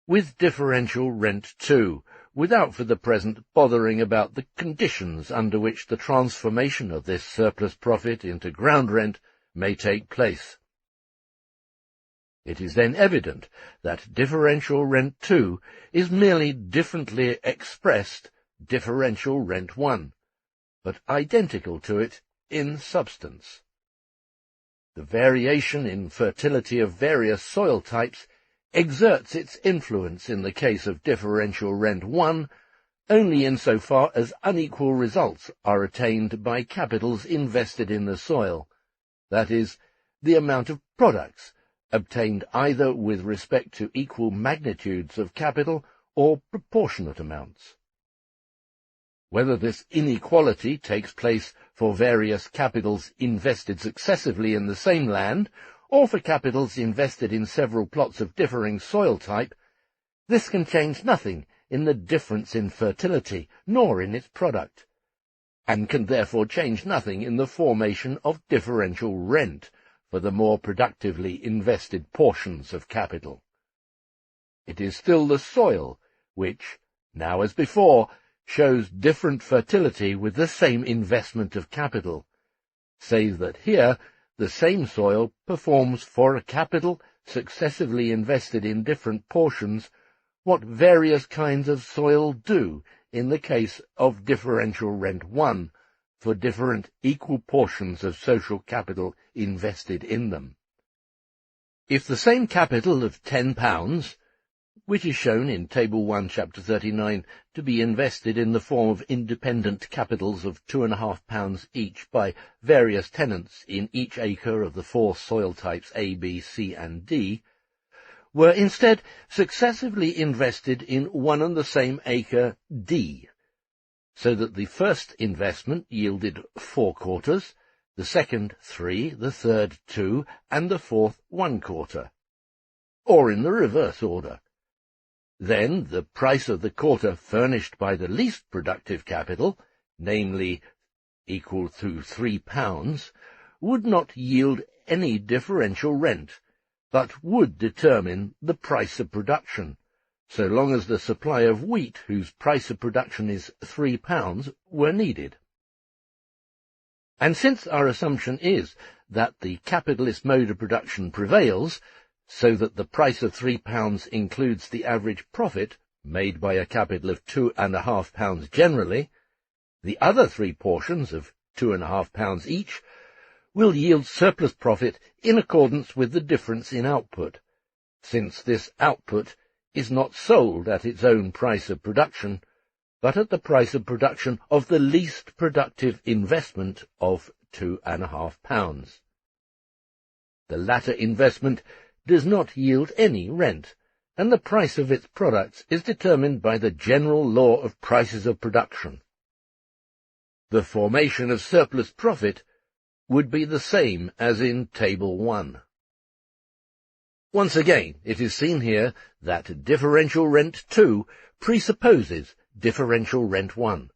with differential rent 2, without for the present bothering about the conditions under which the transformation of this surplus profit into ground rent may take place. It is then evident that differential rent 2 is merely differently expressed differential rent 1, but identical to it in substance. The variation in fertility of various soil types exerts its influence in the case of differential rent 1 only insofar as unequal results are attained by capitals invested in the soil, that is, the amount of products obtained either with respect to equal magnitudes of capital or proportionate amounts. Whether this inequality takes place for various capitals invested successively in the same land, or for capitals invested in several plots of differing soil type, this can change nothing in the difference in fertility, nor in its product, and can therefore change nothing in the formation of differential rent for the more productively invested portions of capital. It is still the soil which, now as before, shows different fertility with the same investment of capital, save that here the same soil performs for a capital successively invested in different portions what various kinds of soil do in the case of differential rent 1 for different equal portions of social capital invested in them. If the same capital of £10, which is shown in Table 1, Chapter 39, to be invested in the form of independent capitals of £2.50 each by various tenants in each acre of the 4 soil types A, B, C, and D, were instead successively invested in one and the same acre D, so that the first investment yielded 4 quarters, the second 3, the third 2, and the fourth 1 quarter, or in the reverse order. Then the price of the quarter furnished by the least productive capital, namely equal to £3, would not yield any differential rent, but would determine the price of production, so long as the supply of wheat whose price of production is £3 were needed. And since our assumption is that the capitalist mode of production prevails, so that the price of £3 includes the average profit made by a capital of £2.50 generally, the other 3 portions of £2.50 each will yield surplus profit in accordance with the difference in output, since this output is not sold at its own price of production, but at the price of production of the least productive investment of £2.50. The latter investment does not yield any rent, and the price of its products is determined by the general law of prices of production. The formation of surplus profit would be the same as in Table 1. Once again, it is seen here that differential rent 2 presupposes differential rent 1.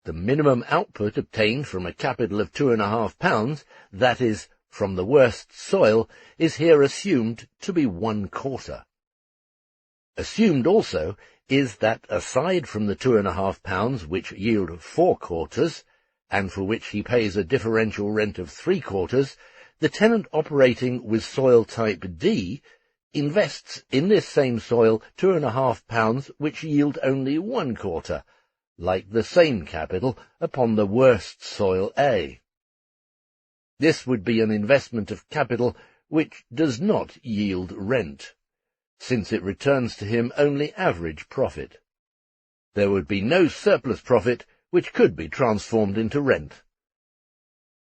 The minimum output obtained from a capital of £2.50, that is, from the worst soil, is here assumed to be 1 quarter. Assumed also is that aside from the £2.50 which yield 4 quarters, and for which he pays a differential rent of 3 quarters, the tenant operating with soil type D invests in this same soil £2.50 which yield only 1 quarter, like the same capital upon the worst soil A. This would be an investment of capital which does not yield rent, since it returns to him only average profit. There would be no surplus profit which could be transformed into rent.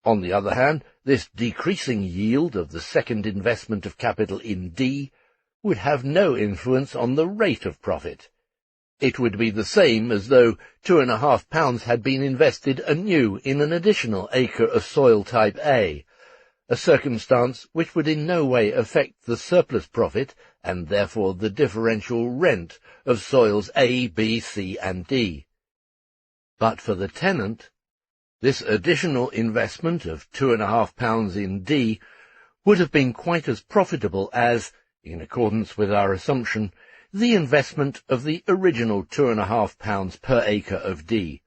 On the other hand, this decreasing yield of the second investment of capital in D would have no influence on the rate of profit. It would be the same as though £2.50 had been invested anew in an additional acre of soil type A, a circumstance which would in no way affect the surplus profit, and therefore the differential rent, of soils A, B, C, and D. But for the tenant, this additional investment of £2.50 in D would have been quite as profitable as, in accordance with our assumption, the investment of the original £2.50 per acre of D,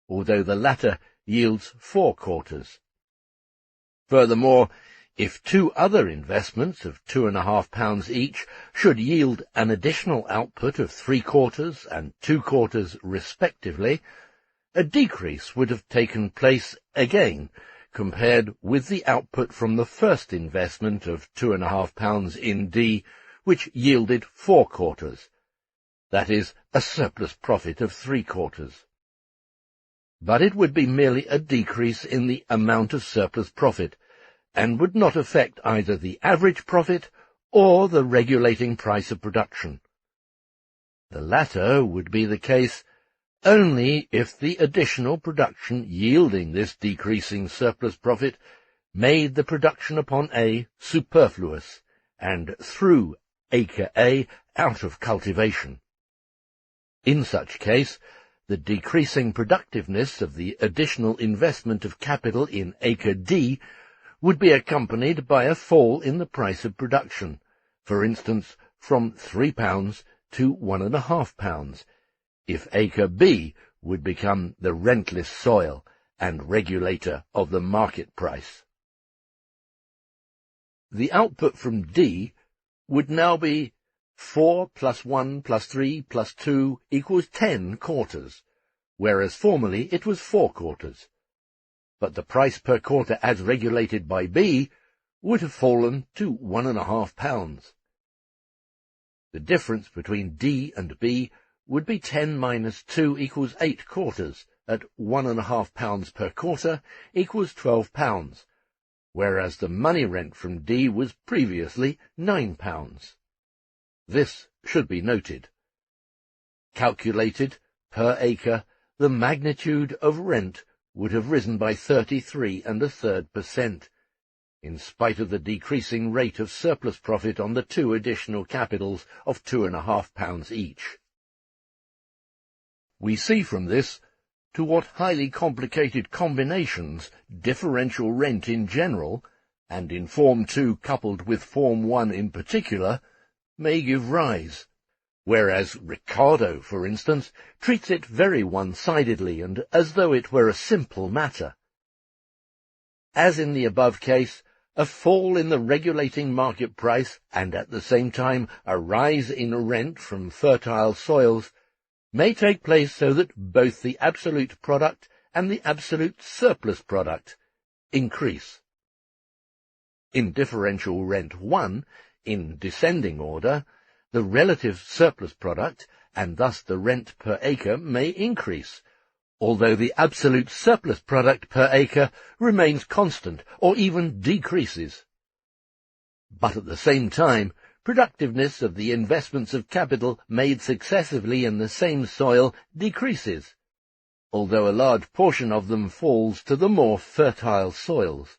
although the latter yields 4 quarters. Furthermore, if 2 other investments of £2.50 each should yield an additional output of 3 quarters and 2 quarters respectively, a decrease would have taken place again, compared with the output from the first investment of £2.50 in D, which yielded 4 quarters, that is, a surplus profit of 3 quarters. But it would be merely a decrease in the amount of surplus profit, and would not affect either the average profit or the regulating price of production. The latter would be the case only if the additional production yielding this decreasing surplus profit made the production upon A superfluous, and threw acre A out of cultivation. In such case, the decreasing productiveness of the additional investment of capital in acre D would be accompanied by a fall in the price of production, for instance, from £3 to £1.50, if acre B would become the rentless soil and regulator of the market price. The output from D would now be 4 plus 1 plus 3 plus 2 equals 10 quarters, whereas formerly it was 4 quarters. But the price per quarter as regulated by B would have fallen to £1.50. The difference between D and B would be 10 minus 2 equals 8 quarters, at 1.5 pounds per quarter equals 12 pounds, whereas the money rent from D was previously 9 pounds. This should be noted. Calculated per acre, the magnitude of rent would have risen by 33.33%, in spite of the decreasing rate of surplus profit on the two additional capitals of £2.5 each. We see from this to what highly complicated combinations differential rent in general, and in Form 2 coupled with Form 1 in particular, may give rise, whereas Ricardo, for instance, treats it very one-sidedly and as though it were a simple matter. As in the above case, a fall in the regulating market price, and at the same time a rise in rent from fertile soils, may take place so that both the absolute product and the absolute surplus product increase. In differential rent 1, in descending order, the relative surplus product, and thus the rent per acre, may increase, although the absolute surplus product per acre remains constant or even decreases. But at the same time, productiveness of the investments of capital made successively in the same soil decreases, although a large portion of them falls to the more fertile soils.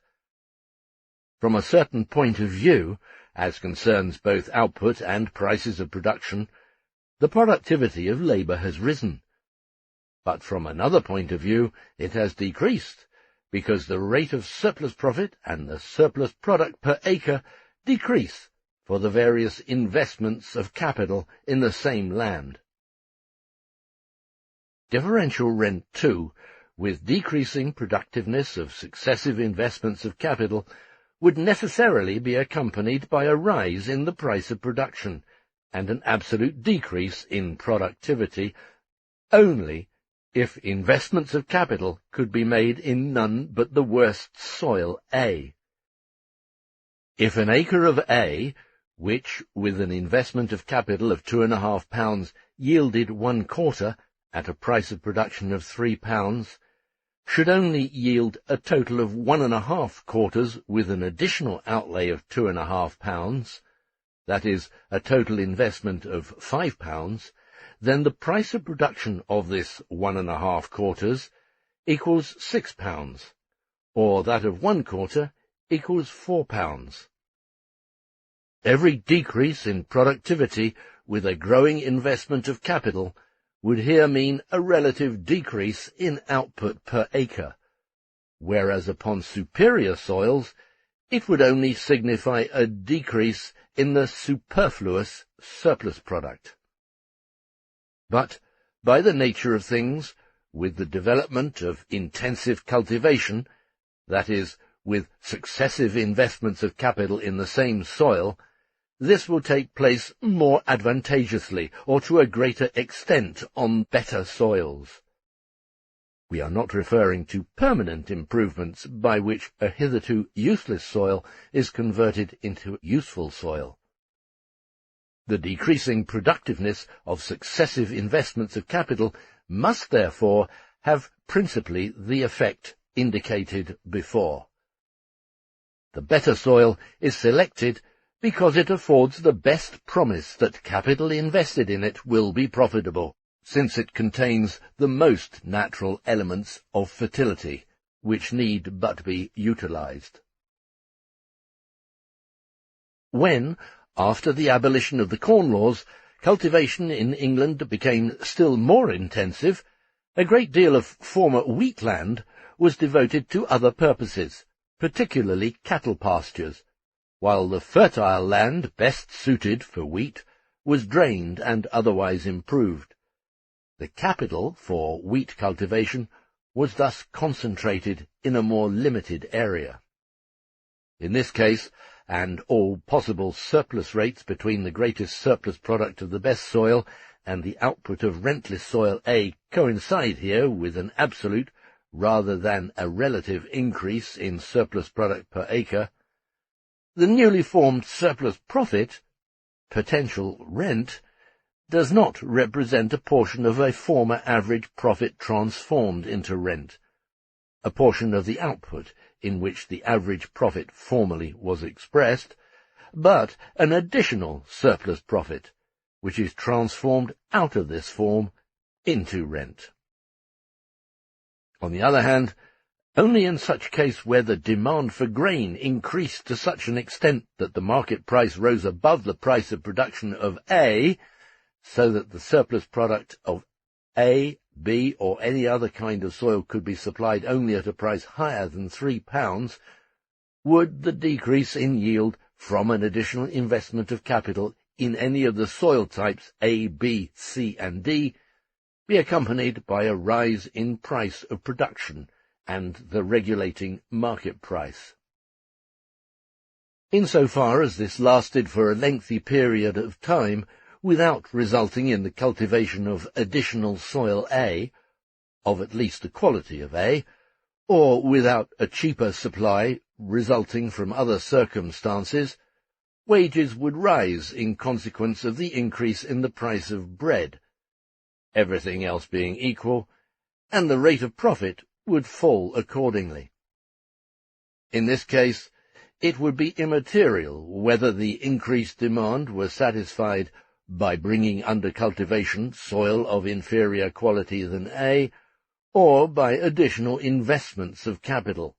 From a certain point of view, as concerns both output and prices of production, the productivity of labour has risen. But from another point of view, it has decreased, because the rate of surplus profit and the surplus product per acre decrease for the various investments of capital in the same land. Differential rent 2, with decreasing productiveness of successive investments of capital, would necessarily be accompanied by a rise in the price of production, and an absolute decrease in productivity, only if investments of capital could be made in none but the worst soil A. If an acre of A, which, with an investment of capital of £2.5 yielded 1 quarter at a price of production of £3, should only yield a total of 1.5 quarters with an additional outlay of £2.5, that is, a total investment of £5, then the price of production of this 1.5 quarters equals £6, or that of 1 quarter equals £4. Every decrease in productivity with a growing investment of capital would here mean a relative decrease in output per acre, whereas upon superior soils it would only signify a decrease in the superfluous surplus product. But, by the nature of things, with the development of intensive cultivation, that is, with successive investments of capital in the same soil, this will take place more advantageously or to a greater extent on better soils. We are not referring to permanent improvements by which a hitherto useless soil is converted into useful soil. The decreasing productiveness of successive investments of capital must therefore have principally the effect indicated before. The better soil is selected because it affords the best promise that capital invested in it will be profitable, since it contains the most natural elements of fertility, which need but be utilized. When, after the abolition of the Corn Laws, cultivation in England became still more intensive, a great deal of former wheat land was devoted to other purposes, particularly cattle pastures, while the fertile land best suited for wheat was drained and otherwise improved. The capital for wheat cultivation was thus concentrated in a more limited area. In this case, and all possible surplus rates between the greatest surplus product of the best soil and the output of rentless soil A coincide here with an absolute rather than a relative increase in surplus product per acre, the newly formed surplus profit potential rent does not represent a portion of a former average profit transformed into rent, a portion of the output in which the average profit formerly was expressed, but an additional surplus profit, which is transformed out of this form into rent. On the other hand, only in such case where the demand for grain increased to such an extent that the market price rose above the price of production of A, so that the surplus product of A, B, or any other kind of soil could be supplied only at a price higher than £3, would the decrease in yield from an additional investment of capital in any of the soil types A, B, C, and D be accompanied by a rise in price of production and the regulating market price. Insofar as this lasted for a lengthy period of time without resulting in the cultivation of additional soil A, of at least the quality of A, or without a cheaper supply resulting from other circumstances, wages would rise in consequence of the increase in the price of bread, everything else being equal, and the rate of profit would fall accordingly. In this case, it would be immaterial whether the increased demand were satisfied by bringing under cultivation soil of inferior quality than A, or by additional investments of capital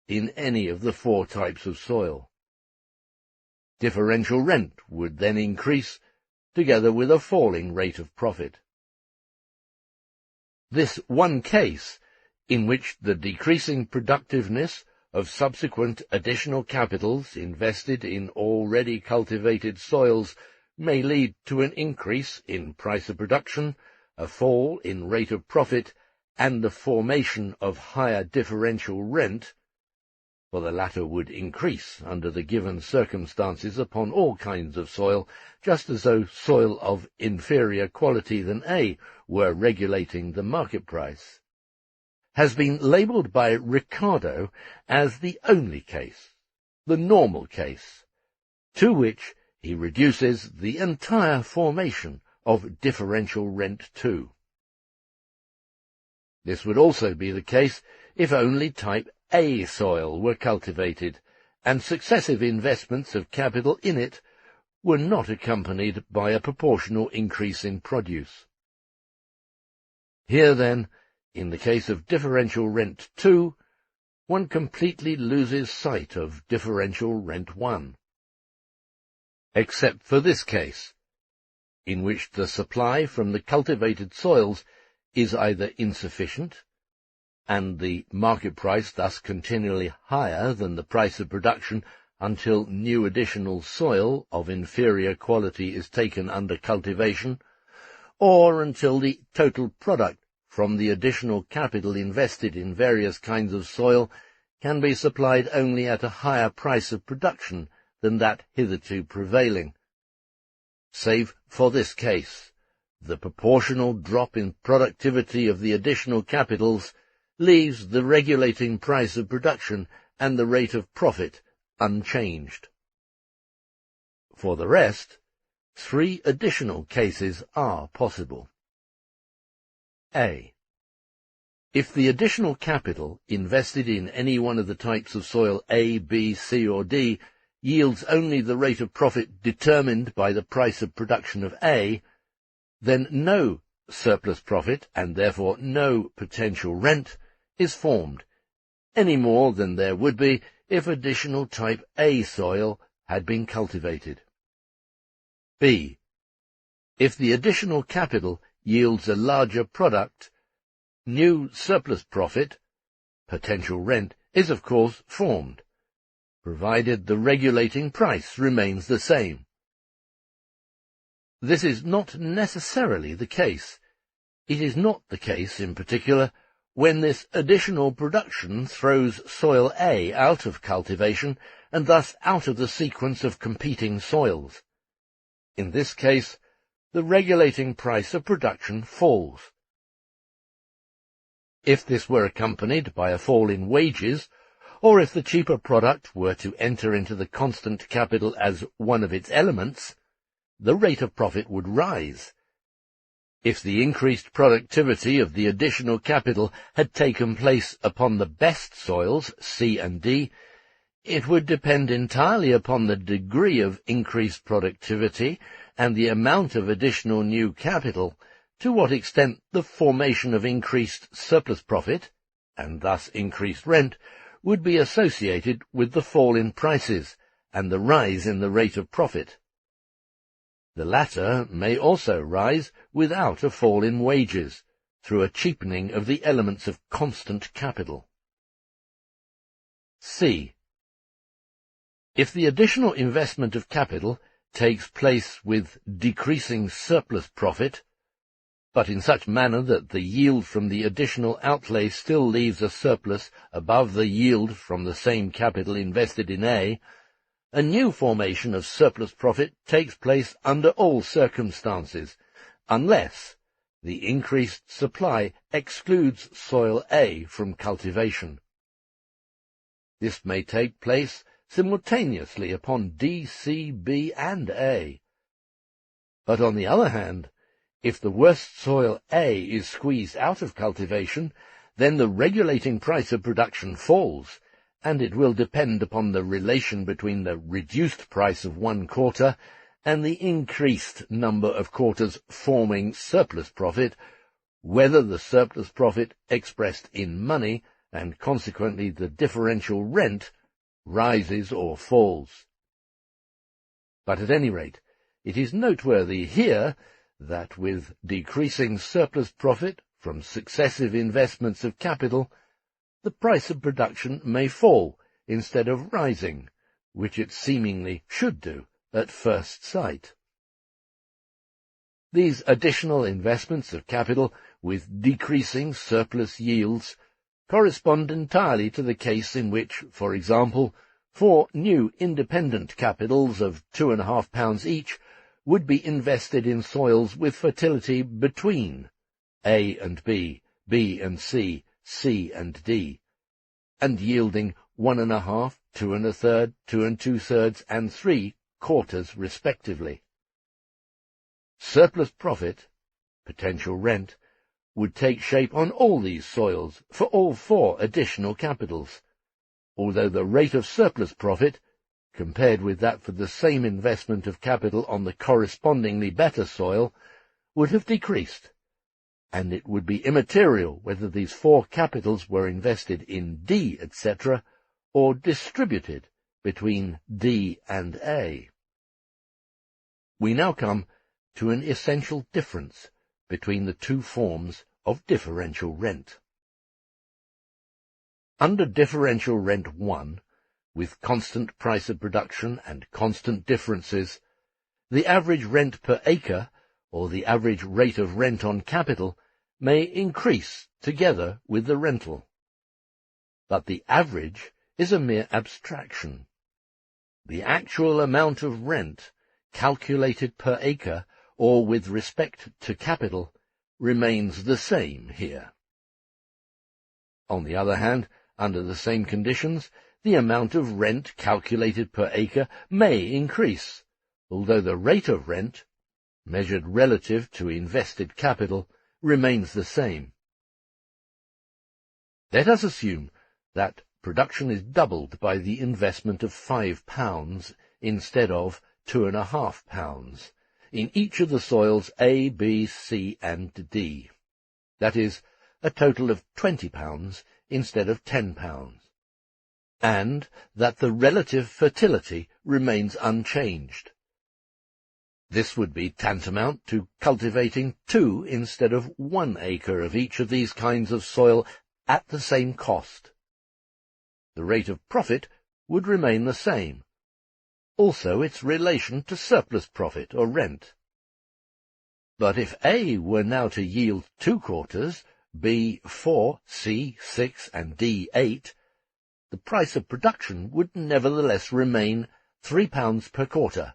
in any of the four types of soil. Differential rent would then increase, together with a falling rate of profit. This one case, in which the decreasing productiveness of subsequent additional capitals invested in already cultivated soils may lead to an increase in price of production, a fall in rate of profit, and the formation of higher differential rent, for the latter would increase under the given circumstances upon all kinds of soil, just as though soil of inferior quality than A were regulating the market price, has been labelled by Ricardo as the only case, the normal case, to which he reduces the entire formation of differential rent too. This would also be the case if only type A soil were cultivated, and successive investments of capital in it were not accompanied by a proportional increase in produce. Here, then, in the case of differential rent 2, one completely loses sight of differential rent 1. Except for this case, in which the supply from the cultivated soils is either insufficient, and the market price thus continually higher than the price of production until new additional soil of inferior quality is taken under cultivation, or until the total product from the additional capital invested in various kinds of soil can be supplied only at a higher price of production than that hitherto prevailing. Save for this case, the proportional drop in productivity of the additional capitals leaves the regulating price of production and the rate of profit unchanged. For the rest, 3 additional cases are possible. A. If the additional capital invested in any one of the types of soil A, B, C, or D yields only the rate of profit determined by the price of production of A, then no surplus profit, and therefore no potential rent, is formed, any more than there would be if additional type A soil had been cultivated. B. If the additional capital yields a larger product, new surplus profit, potential rent, is of course formed, provided the regulating price remains the same. This is not necessarily the case. It is not the case, in particular, when this additional production throws soil A out of cultivation, and thus out of the sequence of competing soils. In this case, the regulating price of production falls. If this were accompanied by a fall in wages, or if the cheaper product were to enter into the constant capital as one of its elements, the rate of profit would rise. If the increased productivity of the additional capital had taken place upon the best soils, C and D, it would depend entirely upon the degree of increased productivity and the amount of additional new capital, to what extent the formation of increased surplus profit, and thus increased rent, would be associated with the fall in prices and the rise in the rate of profit. The latter may also rise without a fall in wages, through a cheapening of the elements of constant capital. C. If the additional investment of capital takes place with decreasing surplus profit, but in such manner that the yield from the additional outlay still leaves a surplus above the yield from the same capital invested in A new formation of surplus profit takes place under all circumstances, unless the increased supply excludes soil A from cultivation. This may take place simultaneously upon D, C, B, and A. But on the other hand, if the worst soil A is squeezed out of cultivation, then the regulating price of production falls, and it will depend upon the relation between the reduced price of one quarter and the increased number of quarters forming surplus profit, whether the surplus profit expressed in money, and consequently the differential rent, rises or falls. But at any rate, it is noteworthy here that with decreasing surplus profit from successive investments of capital, the price of production may fall instead of rising, which it seemingly should do at first sight. These additional investments of capital with decreasing surplus yields correspond entirely to the case in which, for example, 4 new independent capitals of £2.50 each would be invested in soils with fertility between A and B, B and C, C and D, and yielding 1.5, 2 1/3, 2 2/3, and 3 quarters respectively. Surplus profit, potential rent, would take shape on all these soils for all 4 additional capitals, although the rate of surplus profit, compared with that for the same investment of capital on the correspondingly better soil, would have decreased, and it would be immaterial whether these 4 capitals were invested in D, etc., or distributed between D and A. We now come to an essential difference between the 2 forms of differential rent. Under differential rent 1, with constant price of production and constant differences, the average rent per acre, or the average rate of rent on capital, may increase together with the rental. But the average is a mere abstraction. The actual amount of rent, calculated per acre, or with respect to capital, remains the same here. On the other hand, under the same conditions, the amount of rent calculated per acre may increase, although the rate of rent, measured relative to invested capital, remains the same. Let us assume that production is doubled by the investment of £5 instead of £2.50 in each of the soils A, B, C, and D. That is, a total of £20 instead of £10, and that the relative fertility remains unchanged. This would be tantamount to cultivating 2 instead of 1 acre of each of these kinds of soil at the same cost. The rate of profit would remain the same, also its relation to surplus profit or rent. But if A were now to yield 2 quarters, B 4, C 6, and D 8, the price of production would nevertheless remain £3 per quarter,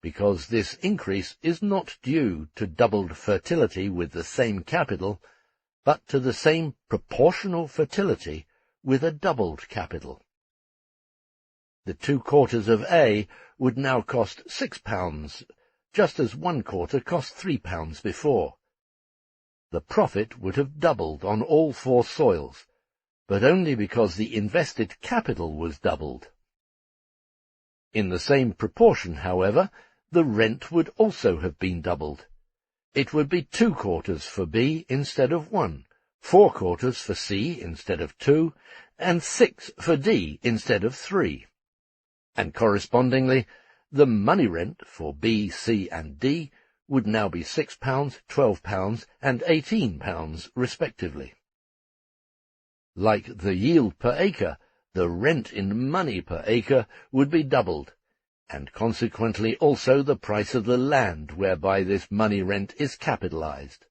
because this increase is not due to doubled fertility with the same capital, but to the same proportional fertility with a doubled capital. The 2 quarters of A would now cost £6, just as 1 quarter cost £3 before. The profit would have doubled on all 4 soils, but only because the invested capital was doubled. In the same proportion, however, the rent would also have been doubled. It would be 2 quarters for B instead of 1, 4 quarters for C instead of 2, and 6 for D instead of 3. And correspondingly, the money rent for B, C, and D would now be £6, £12, and £18, respectively. Like the yield per acre, the rent in money per acre would be doubled, and consequently also the price of the land whereby this money rent is capitalized.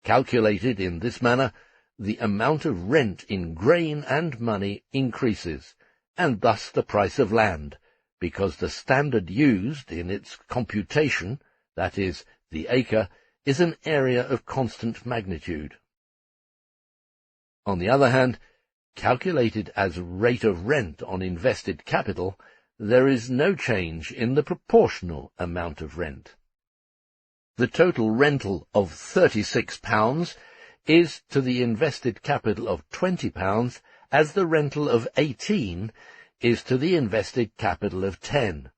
Calculated in this manner, the amount of rent in grain and money increases, and thus the price of land, because the standard used in its computation, that is, the acre, is an area of constant magnitude. On the other hand, calculated as rate of rent on invested capital, there is no change in the proportional amount of rent. The total rental of £36 is to the invested capital of £20 as the rental of 18 is to the invested capital of 10.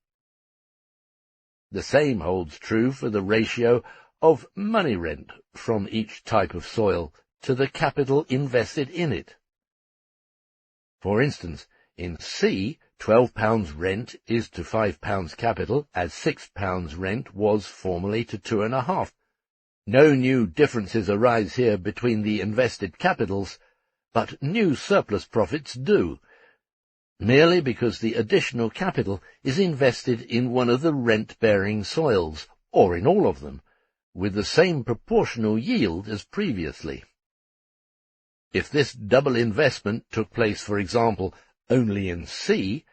The same holds true for the ratio of money rent from each type of soil to the capital invested in it. For instance, in C, £12 rent is to £5 capital, as £6 rent was formerly to 2.5. No new differences arise here between the invested capitals, but new surplus profits do, merely because the additional capital is invested in one of the rent-bearing soils, or in all of them, with the same proportional yield as previously. If this double investment took place, for example, only in C,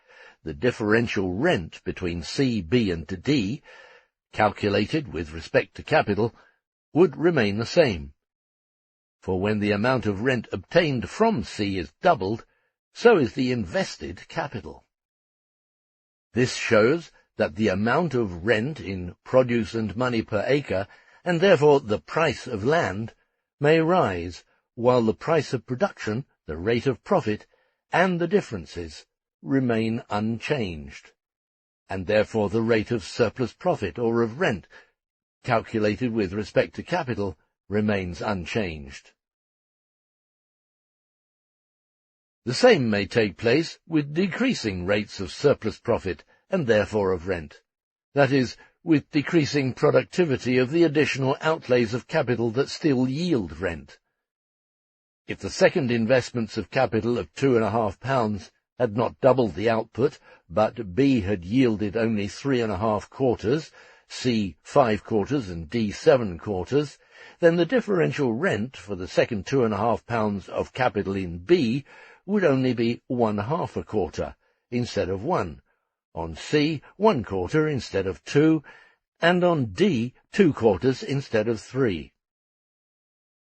the differential rent between C, B, and D, calculated with respect to capital, would remain the same. For when the amount of rent obtained from C is doubled, so is the invested capital. This shows that the amount of rent in produce and money per acre, and therefore the price of land, may rise, while the price of production, the rate of profit, and the differences remain unchanged, and therefore the rate of surplus profit or of rent, calculated with respect to capital, remains unchanged. The same may take place with decreasing rates of surplus profit and therefore of rent, that is, with decreasing productivity of the additional outlays of capital that still yield rent. If the second investments of capital of £2.5 had not doubled the output, but B had yielded only 3.5 quarters, C 5 quarters, and D 7 quarters, then the differential rent for the second £2.5 of capital in B would only be 1/2 a quarter, instead of 1, on C 1 quarter instead of 2, and on D 2 quarters instead of 3.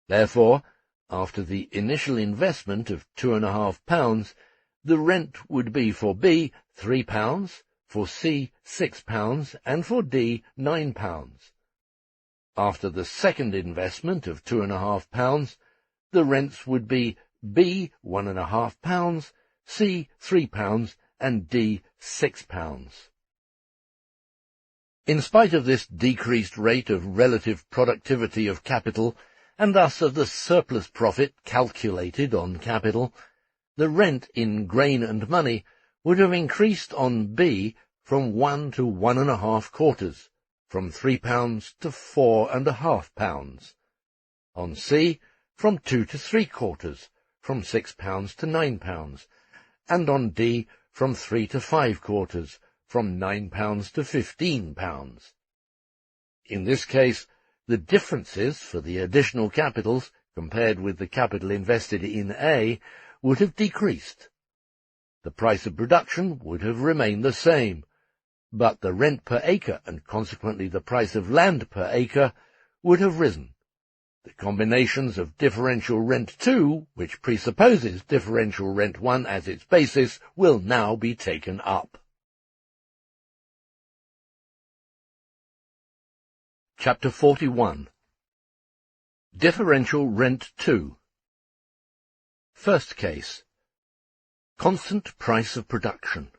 Therefore, after the initial investment of £2.5, the rent would be for B £3, for C £6, and for D £9. After the second investment of £2.5, the rents would be B £1.5, C £3, and D £6. In spite of this decreased rate of relative productivity of capital, and thus of the surplus profit calculated on capital, the rent in grain and money would have increased on B from 1 to 1.5 quarters, from £3 to 4.5 £, on C from 2 to 3 quarters, from £6 to £9, and on D from 3 to 5 quarters, from £9 to £15. In this case, the differences for the additional capitals, compared with the capital invested in A, would have decreased. The price of production would have remained the same, but the rent per acre, and consequently the price of land per acre, would have risen. The combinations of differential rent 2, which presupposes differential rent 1 as its basis, will now be taken up. Chapter 41. Differential Rent 2. First case. Constant price of production.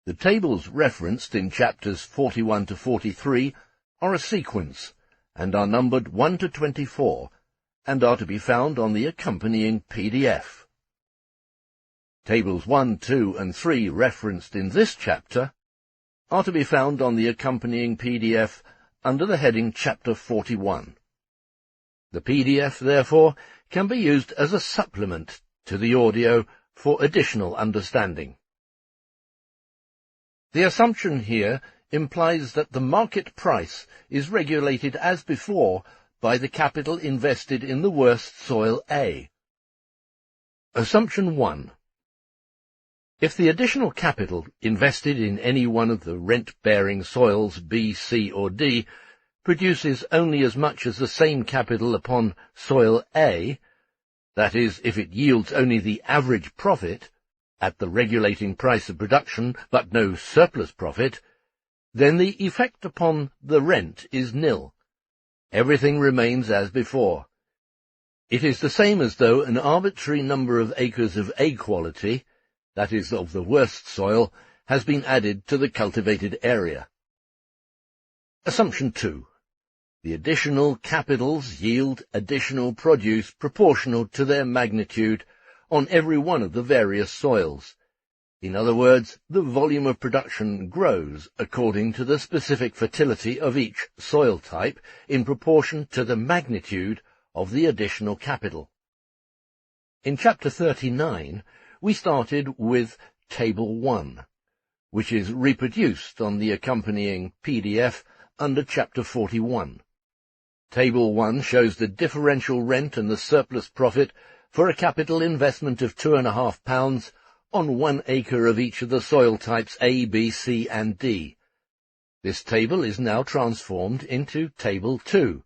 The tables referenced in chapters 41 to 43 are a sequence, and are numbered 1 to 24, and are to be found on the accompanying PDF. Tables 1, 2, and 3 referenced in this chapter are to be found on the accompanying PDF under the heading Chapter 41. The PDF, therefore, can be used as a supplement to the audio for additional understanding. The assumption here implies that the market price is regulated as before by the capital invested in the worst soil A. Assumption 1. If the additional capital invested in any one of the rent-bearing soils B, C, or D produces only as much as the same capital upon soil A, that is, if it yields only the average profit at the regulating price of production, but no surplus profit, then the effect upon the rent is nil. Everything remains as before. It is the same as though an arbitrary number of acres of A quality, that is, of the worst soil, has been added to the cultivated area. Assumption 2. The additional capitals yield additional produce proportional to their magnitude on every one of the various soils. In other words, the volume of production grows according to the specific fertility of each soil type in proportion to the magnitude of the additional capital. In Chapter 39, we started with Table 1, which is reproduced on the accompanying PDF under Chapter 41. Table 1 shows the differential rent and the surplus profit for a capital investment of £2.5 on 1 acre of each of the soil types A, B, C, and D. This table is now transformed into Table 2,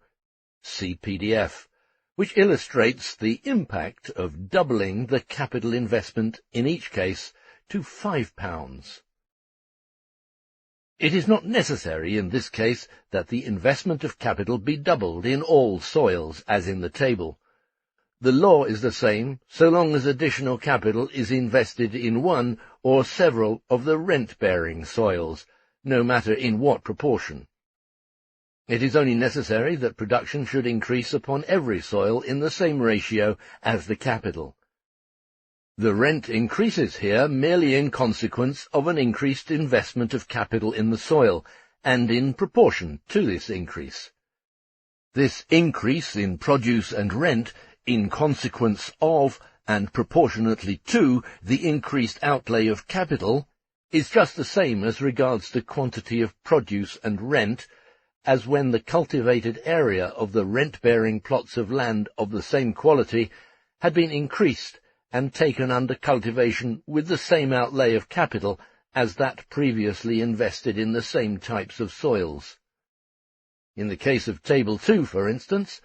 see PDF, which illustrates the impact of doubling the capital investment in each case to £5. It is not necessary in this case that the investment of capital be doubled in all soils, as in the table. The law is the same so long as additional capital is invested in one or several of the rent-bearing soils, no matter in what proportion. It is only necessary that production should increase upon every soil in the same ratio as the capital. The rent increases here merely in consequence of an increased investment of capital in the soil, and in proportion to this increase. This increase in produce and rent in consequence of, and proportionately to, the increased outlay of capital, is just the same as regards the quantity of produce and rent, as when the cultivated area of the rent-bearing plots of land of the same quality had been increased and taken under cultivation with the same outlay of capital as that previously invested in the same types of soils. In the case of Table 2, for instance,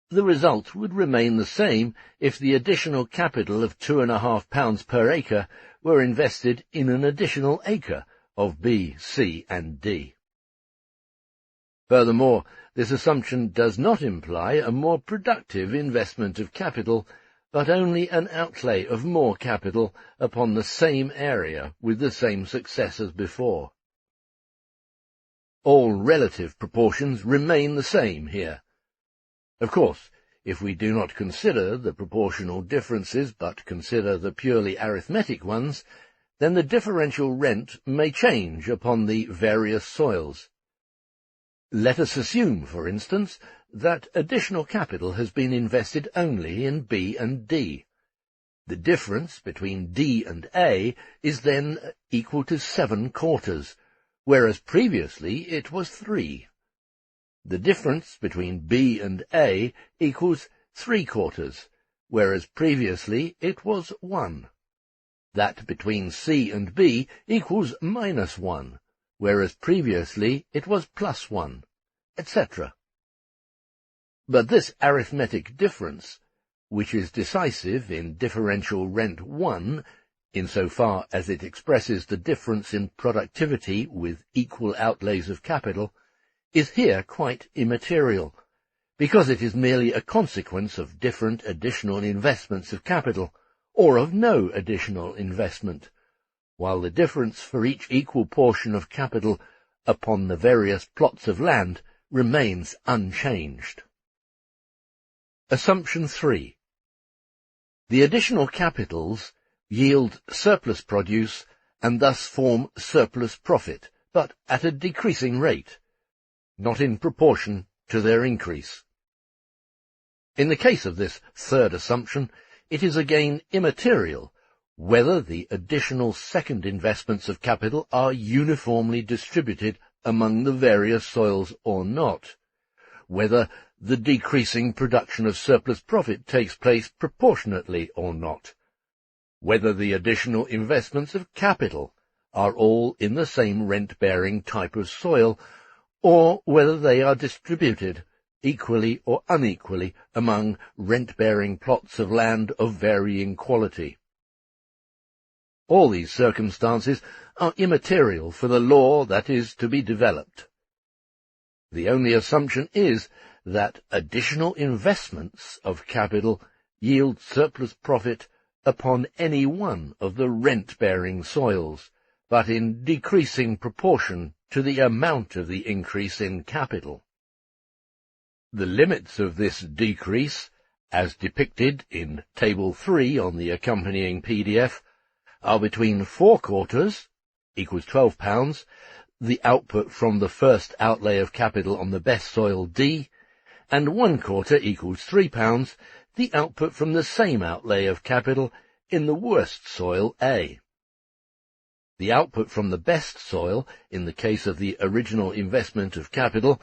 the result would remain the same if the additional capital of £2.5 per acre were invested in an additional acre of B, C, and D. Furthermore, this assumption does not imply a more productive investment of capital, but only an outlay of more capital upon the same area with the same success as before. All relative proportions remain the same here. Of course, if we do not consider the proportional differences but consider the purely arithmetic ones, then the differential rent may change upon the various soils. Let us assume, for instance, that additional capital has been invested only in B and D. The difference between D and A is then equal to 7 quarters, whereas previously it was 3. The difference between B and A equals 3 quarters, whereas previously it was 1. That between C and B equals -1, whereas previously it was +1, etc. But this arithmetic difference, which is decisive in differential rent 1, insofar as it expresses the difference in productivity with equal outlays of capital, is here quite immaterial, because it is merely a consequence of different additional investments of capital, or of no additional investment, while the difference for each equal portion of capital upon the various plots of land remains unchanged. Assumption 3. The additional capitals yield surplus produce and thus form surplus profit, but at a decreasing rate, not in proportion to their increase. In the case of this third assumption, it is again immaterial whether the additional second investments of capital are uniformly distributed among the various soils or not, whether the decreasing production of surplus profit takes place proportionately or not, whether the additional investments of capital are all in the same rent-bearing type of soil, or whether they are distributed equally or unequally among rent-bearing plots of land of varying quality. All these circumstances are immaterial for the law that is to be developed. The only assumption is that additional investments of capital yield surplus profit upon any one of the rent-bearing soils, but in decreasing proportion to the amount of the increase in capital. The limits of this decrease, as depicted in Table 3 on the accompanying PDF, are between 4 quarters, equals £12, the output from the first outlay of capital on the best soil D, and 1 quarter equals £3, the output from the same outlay of capital in the worst soil A. The output from the best soil, in the case of the original investment of capital,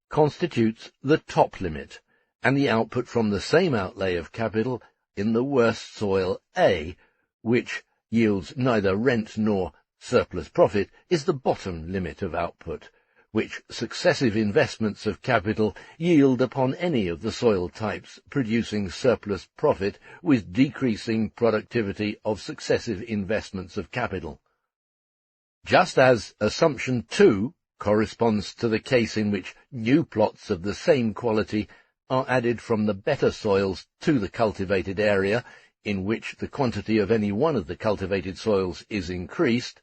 constitutes the top limit, and the output from the same outlay of capital in the worst soil A, which yields neither rent nor surplus profit, is the bottom limit of output, which successive investments of capital yield upon any of the soil types producing surplus profit with decreasing productivity of successive investments of capital. Just as assumption 2 corresponds to the case in which new plots of the same quality are added from the better soils to the cultivated area, in which the quantity of any one of the cultivated soils is increased,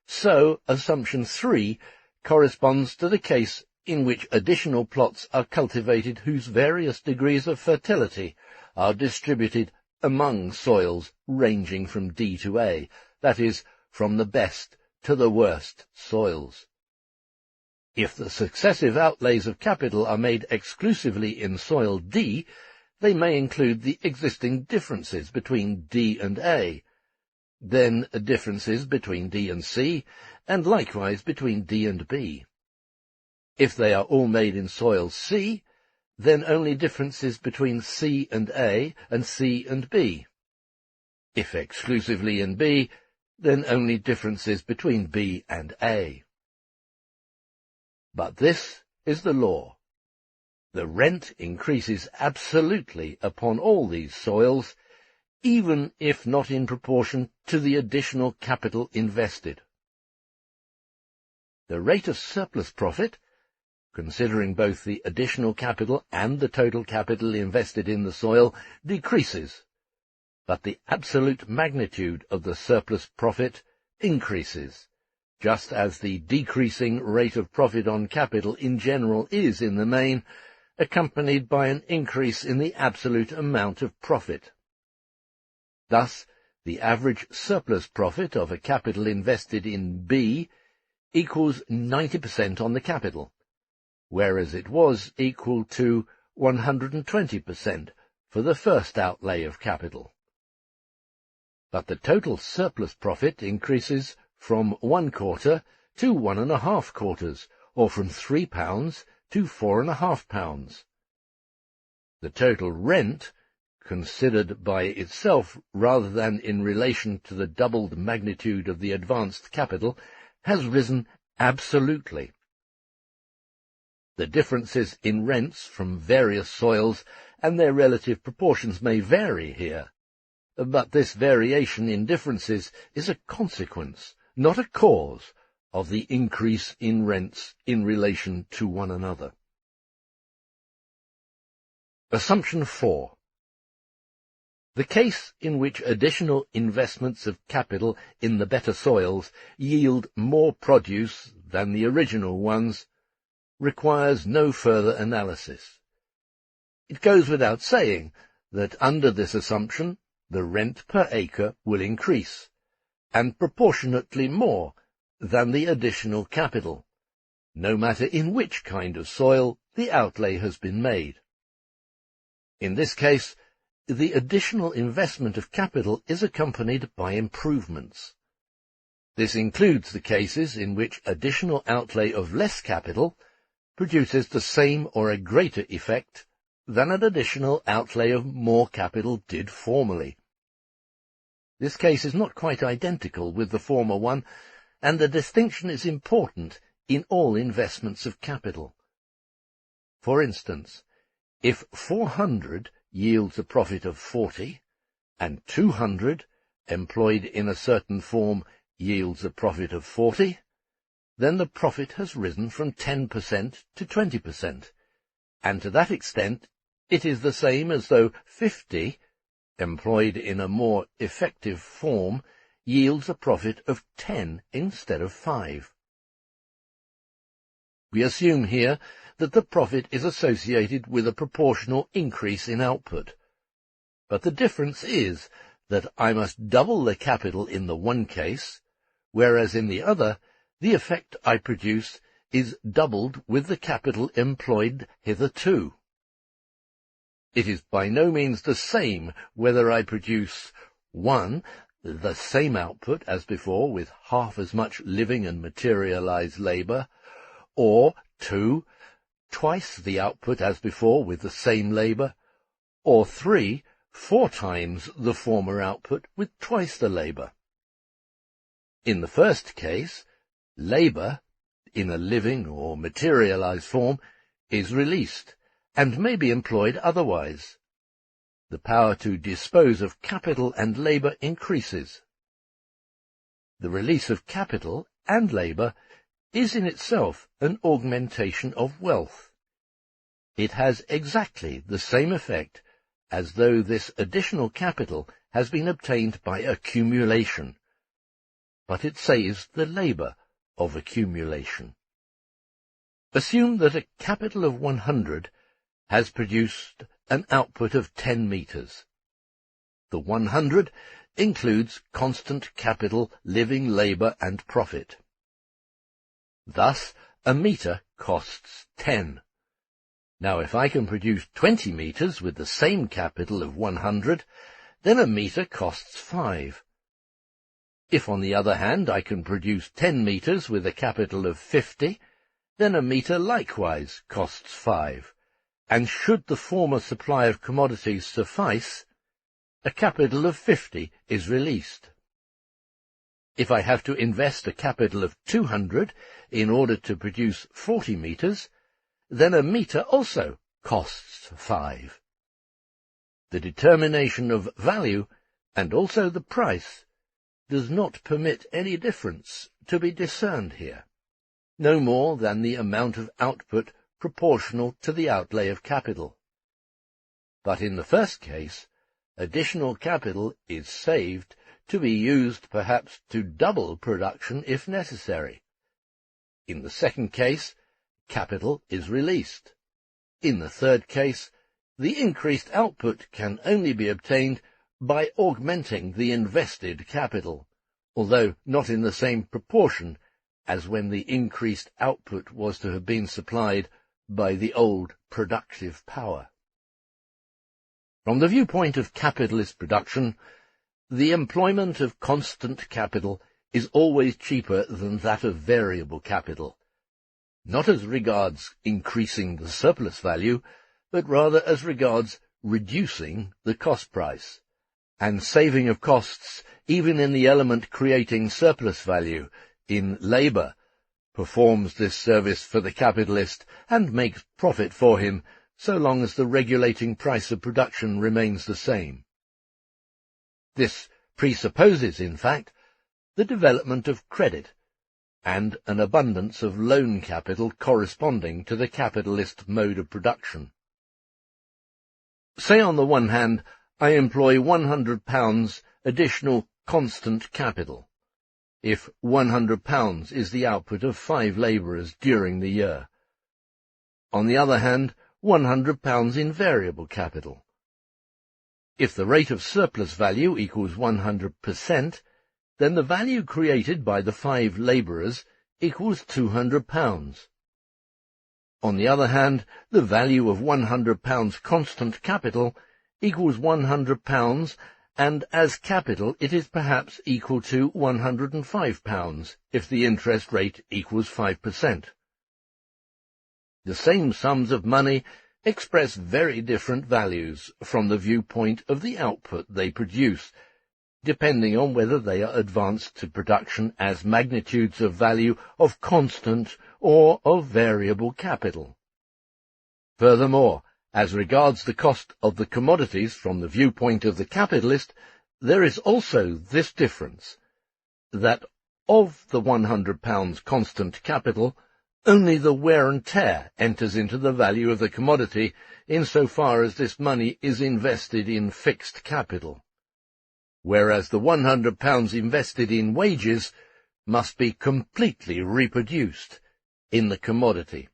so assumption 3 corresponds to the case in which additional plots are cultivated whose various degrees of fertility are distributed among soils ranging from D to A, that is, from the best to the worst soils. If the successive outlays of capital are made exclusively in soil D, they may include the existing differences between D and A, then differences between D and C, and likewise between D and B. If they are all made in soil C, then only differences between C and A and C and B. If exclusively in B, then only differences between B and A. But this is the law. The rent increases absolutely upon all these soils, even if not in proportion to the additional capital invested. The rate of surplus profit, considering both the additional capital and the total capital invested in the soil, decreases, but the absolute magnitude of the surplus profit increases, just as the decreasing rate of profit on capital in general is, in the main, accompanied by an increase in the absolute amount of profit. Thus, the average surplus profit of a capital invested in B equals 90% on the capital, whereas it was equal to 120% for the first outlay of capital. But the total surplus profit increases from 1 quarter to 1½ quarters, or from £3 to £4½ The total rent, considered by itself rather than in relation to the doubled magnitude of the advanced capital, has risen absolutely. The differences in rents from various soils and their relative proportions may vary here, but this variation in differences is a consequence, not a cause, of the increase in rents in relation to one another. Assumption 4. The case in which additional investments of capital in the better soils yield more produce than the original ones requires no further analysis. It goes without saying that under this assumption the rent per acre will increase, and proportionately more than the additional capital, no matter in which kind of soil the outlay has been made. In this case, the additional investment of capital is accompanied by improvements. This includes the cases in which additional outlay of less capital produces the same or a greater effect than an additional outlay of more capital did formerly. This case is not quite identical with the former one, and the distinction is important in all investments of capital. For instance, if 400 yields a profit of 40, and 200, employed in a certain form, yields a profit of 40, then the profit has risen from 10% to 20%, and to that extent it is the same as though 50, employed in a more effective form, yields a profit of 10 instead of 5. We assume here that the profit is associated with a proportional increase in output, but the difference is that I must double the capital in the one case, whereas in the other the effect I produce is doubled with the capital employed hitherto. It is by no means the same whether I produce 1, the same output as before with half as much living and materialized labor, or 2, twice the output as before with the same labor, or 3, 4 times the former output with twice the labor. In the first case, labor, in a living or materialized form, is released, and may be employed otherwise. The power to dispose of capital and labor increases. The release of capital and labor is in itself an augmentation of wealth. It has exactly the same effect as though this additional capital has been obtained by accumulation, but it saves the labor of accumulation. Assume that a capital of 100 has produced an output of 10 meters. The 100 includes constant capital, living labor, and profit. Thus, a meter costs 10. Now, if I can produce 20 meters with the same capital of 100, then a meter costs 5. If, on the other hand, I can produce 10 meters with a capital of 50, then a meter likewise costs 5, and should the former supply of commodities suffice, a capital of 50 is released. If I have to invest a capital of 200 in order to produce 40 meters, then a meter also costs 5. The determination of value, and also the price, does not permit any difference to be discerned here, no more than the amount of output proportional to the outlay of capital. But in the first case, additional capital is saved to be used perhaps to double production if necessary. In the second case, capital is released. In the third case, the increased output can only be obtained by augmenting the invested capital, although not in the same proportion as when the increased output was to have been supplied by the old productive power. From the viewpoint of capitalist production, the employment of constant capital is always cheaper than that of variable capital, not as regards increasing the surplus value, but rather as regards reducing the cost price, and saving of costs even in the element creating surplus value, in labor, performs this service for the capitalist and makes profit for him so long as the regulating price of production remains the same. This presupposes, in fact, the development of credit, and an abundance of loan capital corresponding to the capitalist mode of production. Say on the one hand, I employ £100 additional constant capital, if £100 is the output of 5 labourers during the year. On the other hand, £100 in variable capital. If the rate of surplus value equals 100%, then the value created by the 5 labourers equals £200. On the other hand, the value of £100 constant capital equals £100, and as capital it is perhaps equal to £105 if the interest rate equals 5%. The same sums of money express very different values from the viewpoint of the output they produce, depending on whether they are advanced to production as magnitudes of value of constant or of variable capital. Furthermore, as regards the cost of the commodities from the viewpoint of the capitalist, there is also this difference, that of the £100 constant capital, only the wear and tear enters into the value of the commodity insofar as this money is invested in fixed capital, whereas the £100 invested in wages must be completely reproduced in the commodity.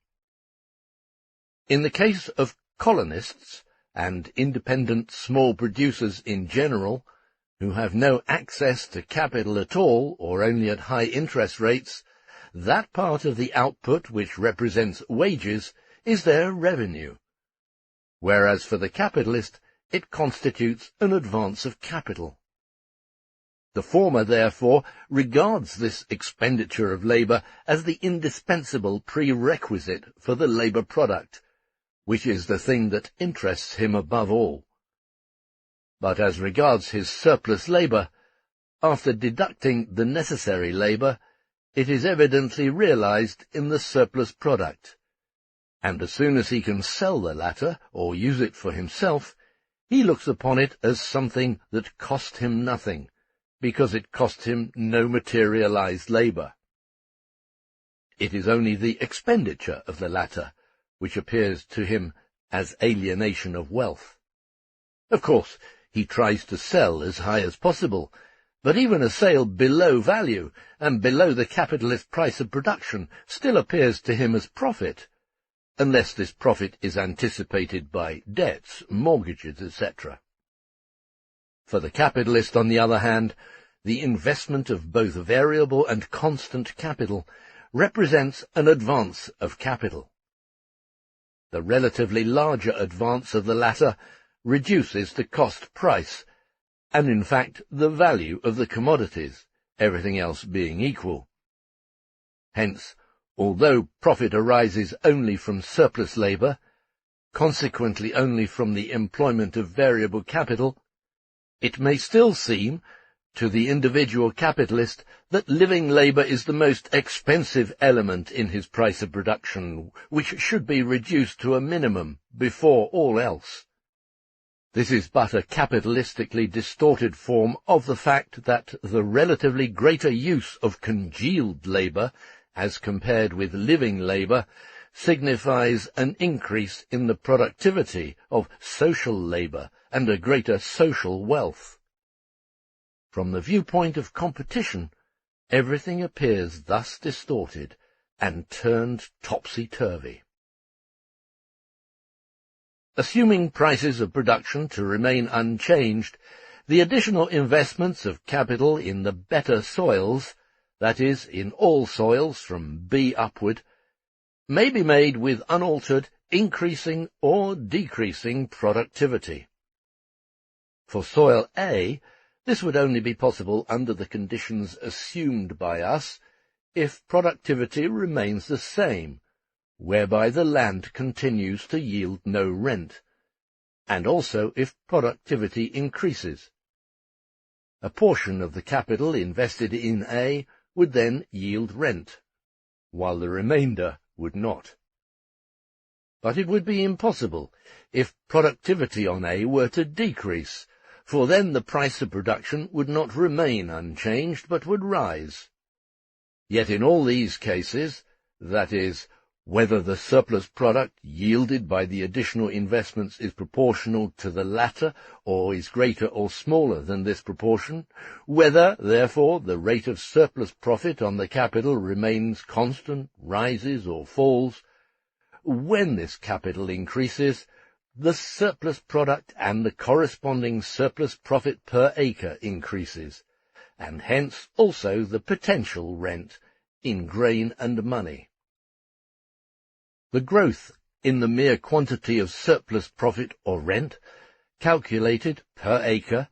In the case of colonists and independent small producers in general, who have no access to capital at all or only at high interest rates, that part of the output which represents wages is their revenue, whereas for the capitalist it constitutes an advance of capital. The former, therefore, regards this expenditure of labour as the indispensable prerequisite for the labour product, which is the thing that interests him above all. But as regards his surplus labour, after deducting the necessary labour, it is evidently realized in the surplus product, and as soon as he can sell the latter or use it for himself, he looks upon it as something that cost him nothing, because it cost him no materialized labour. It is only the expenditure of the latter which appears to him as alienation of wealth. Of course, he tries to sell as high as possible, but even a sale below value and below the capitalist price of production still appears to him as profit, unless this profit is anticipated by debts, mortgages, etc. For the capitalist, on the other hand, the investment of both variable and constant capital represents an advance of capital. The relatively larger advance of the latter reduces the cost price, and in fact the value of the commodities, everything else being equal. Hence, although profit arises only from surplus labour, consequently only from the employment of variable capital, it may still seem, to the individual capitalist, that living labour is the most expensive element in his price of production, which should be reduced to a minimum before all else. This is but a capitalistically distorted form of the fact that the relatively greater use of congealed labour, as compared with living labour, signifies an increase in the productivity of social labour and a greater social wealth. From the viewpoint of competition, everything appears thus distorted and turned topsy-turvy. Assuming prices of production to remain unchanged, the additional investments of capital in the better soils, that is, in all soils from B upward, may be made with unaltered, increasing or decreasing productivity. For soil A, this would only be possible under the conditions assumed by us if productivity remains the same, whereby the land continues to yield no rent, and also if productivity increases. A portion of the capital invested in A would then yield rent, while the remainder would not. But it would be impossible if productivity on A were to decrease, for then the price of production would not remain unchanged, but would rise. Yet in all these cases, that is, whether the surplus product yielded by the additional investments is proportional to the latter, or is greater or smaller than this proportion, whether, therefore, the rate of surplus profit on the capital remains constant, rises, or falls, when this capital increases, the surplus product and the corresponding surplus profit per acre increases, and hence also the potential rent in grain and money. The growth in the mere quantity of surplus profit or rent, calculated per acre,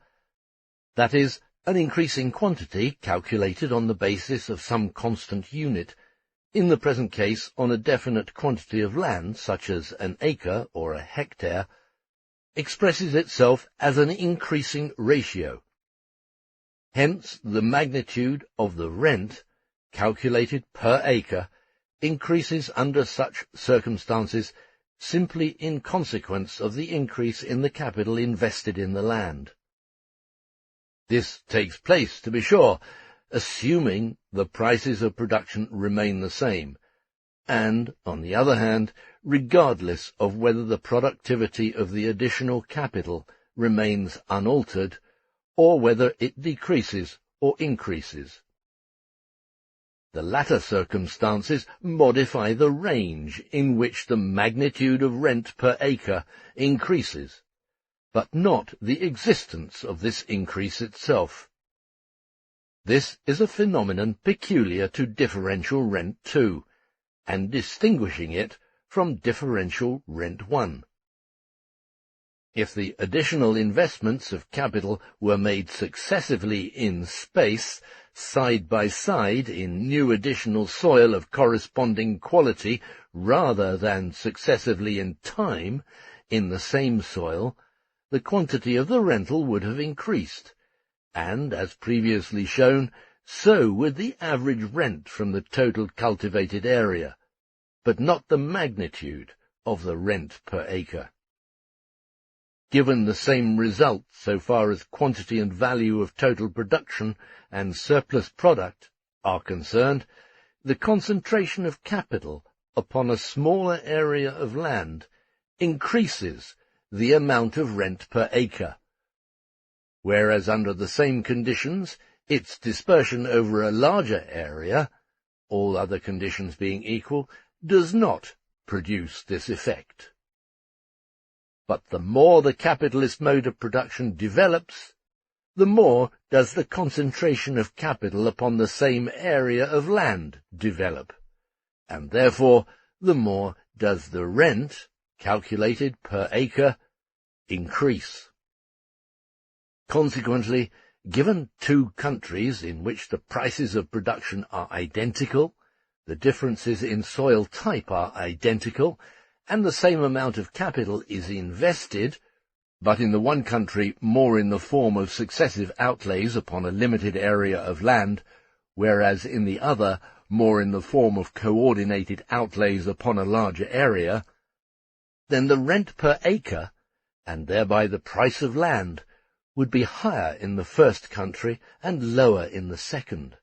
that is, an increasing quantity calculated on the basis of some constant unit, in the present case on a definite quantity of land, such as an acre or a hectare, expresses itself as an increasing ratio. Hence the magnitude of the rent, calculated per acre, increases under such circumstances simply in consequence of the increase in the capital invested in the land. This takes place, to be sure, assuming the prices of production remain the same, and, on the other hand, regardless of whether the productivity of the additional capital remains unaltered, or whether it decreases or increases. The latter circumstances modify the range in which the magnitude of rent per acre increases, but not the existence of this increase itself. This is a phenomenon peculiar to differential rent 2, and distinguishing it from differential rent 1. If the additional investments of capital were made successively in space, side by side in new additional soil of corresponding quality, rather than successively in time in the same soil, the quantity of the rental would have increased, and, as previously shown, so would the average rent from the total cultivated area, but not the magnitude of the rent per acre. Given the same result so far as quantity and value of total production and surplus product are concerned, the concentration of capital upon a smaller area of land increases the amount of rent per acre, whereas under the same conditions its dispersion over a larger area, all other conditions being equal, does not produce this effect. But the more the capitalist mode of production develops, the more does the concentration of capital upon the same area of land develop, and therefore the more does the rent, calculated per acre, increase. Consequently, given two countries in which the prices of production are identical, the differences in soil type are identical, and the same amount of capital is invested, but in the one country more in the form of successive outlays upon a limited area of land, whereas in the other more in the form of coordinated outlays upon a larger area, then the rent per acre, and thereby the price of land, would be higher in the first country and lower in the second,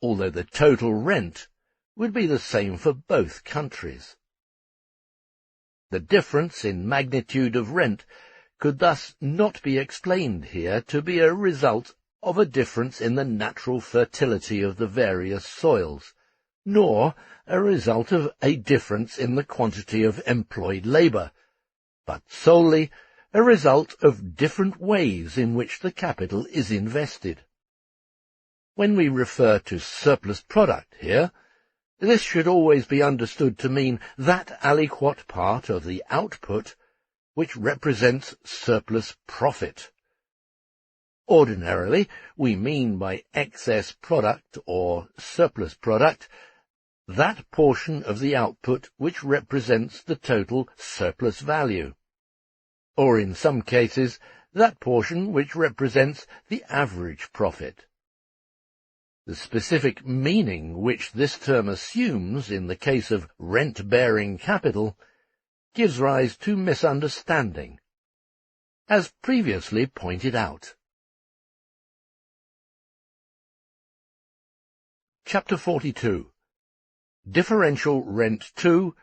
although the total rent would be the same for both countries. The difference in magnitude of rent could thus not be explained here to be a result of a difference in the natural fertility of the various soils, nor a result of a difference in the quantity of employed labour, but solely a result of different ways in which the capital is invested. When we refer to surplus product here, this should always be understood to mean that aliquot part of the output which represents surplus profit. Ordinarily, we mean by excess product or surplus product that portion of the output which represents the total surplus value, or in some cases, that portion which represents the average profit. The specific meaning which this term assumes in the case of rent-bearing capital gives rise to misunderstanding, as previously pointed out. Chapter 42. Differential Rent 2,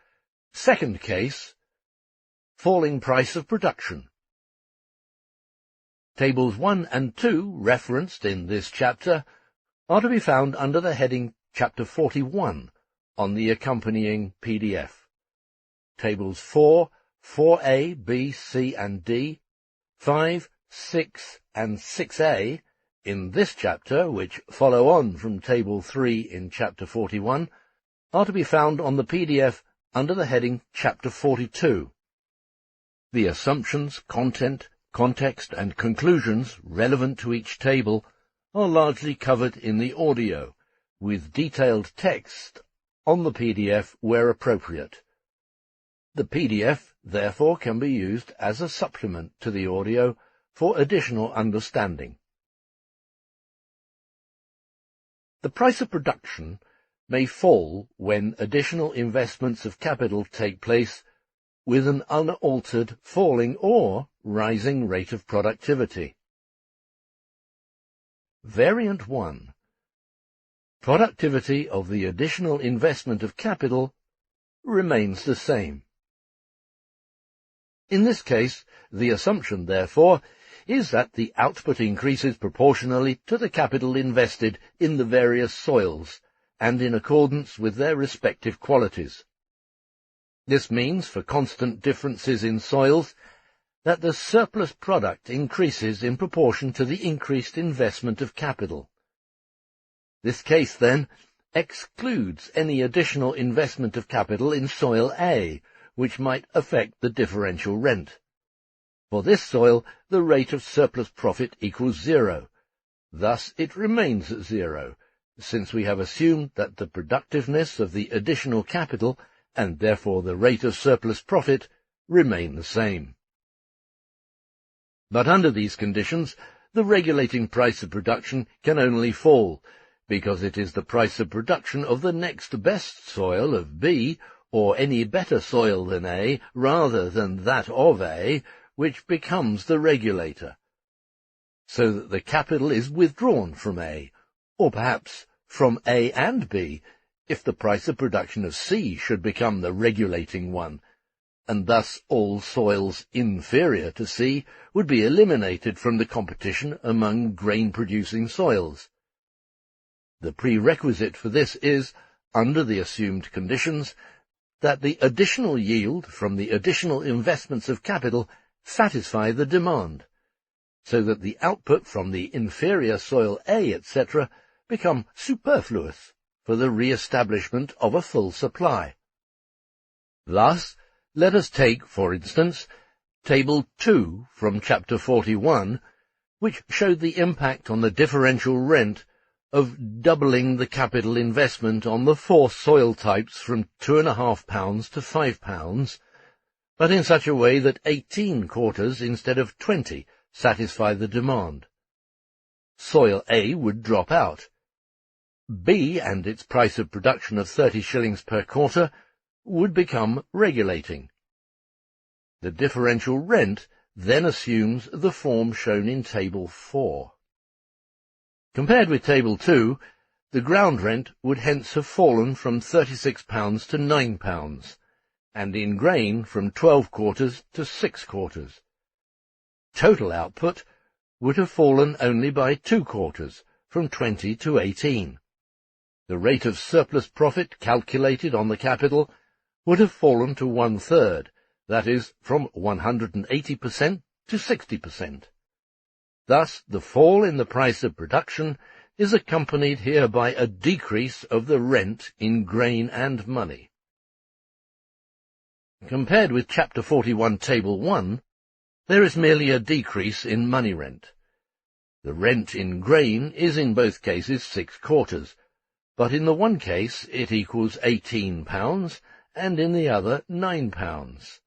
second case, falling price of production. Tables 1 and 2, referenced in this chapter, are to be found under the heading Chapter 41 on the accompanying PDF. Tables 4, 4a, b, c, and d, 5, 6, and 6a in this chapter, which follow on from Table 3 in Chapter 41, are to be found on the PDF under the heading Chapter 42. The assumptions, content, context, and conclusions relevant to each table are largely covered in the audio, with detailed text on the PDF where appropriate. The PDF, therefore, can be used as a supplement to the audio for additional understanding. The price of production may fall when additional investments of capital take place with an unaltered falling or rising rate of productivity. Variant 1. Productivity of the additional investment of capital remains the same. In this case, the assumption, therefore, is that the output increases proportionally to the capital invested in the various soils and in accordance with their respective qualities. This means, for constant differences in soils, that the surplus product increases in proportion to the increased investment of capital. This case, then, excludes any additional investment of capital in soil A, which might affect the differential rent. For this soil, the rate of surplus profit equals 0. Thus it remains at 0, since we have assumed that the productiveness of the additional capital, and therefore the rate of surplus profit, remain the same. But under these conditions, the regulating price of production can only fall, because it is the price of production of the next best soil of B, or any better soil than A, rather than that of A, which becomes the regulator, so that the capital is withdrawn from A, or perhaps from A and B, if the price of production of C should become the regulating one, and thus all soils inferior to C would be eliminated from the competition among grain-producing soils. The prerequisite for this is, under the assumed conditions, that the additional yield from the additional investments of capital satisfy the demand, so that the output from the inferior soil A, etc., become superfluous for the re-establishment of a full supply. Thus, let us take, for instance, Table 2 from Chapter 41, which showed the impact on the differential rent of doubling the capital investment on the 4 soil types from £2.5 to £5, but in such a way that 18 quarters instead of 20 satisfy the demand. Soil A would drop out. B and its price of production of 30 shillings per quarter would become regulating. The differential rent then assumes the form shown in Table 4. Compared with Table 2, the ground rent would hence have fallen from £36 to £9, and in grain from 12 quarters to 6 quarters. Total output would have fallen only by 2 quarters, from 20 to 18. The rate of surplus profit calculated on the capital would have fallen to 1/3, that is, from 180% to 60%. Thus, the fall in the price of production is accompanied here by a decrease of the rent in grain and money. Compared with Chapter 41, Table 1, there is merely a decrease in money rent. The rent in grain is in both cases 6 quarters, but in the one case it equals £18, and in the other £9.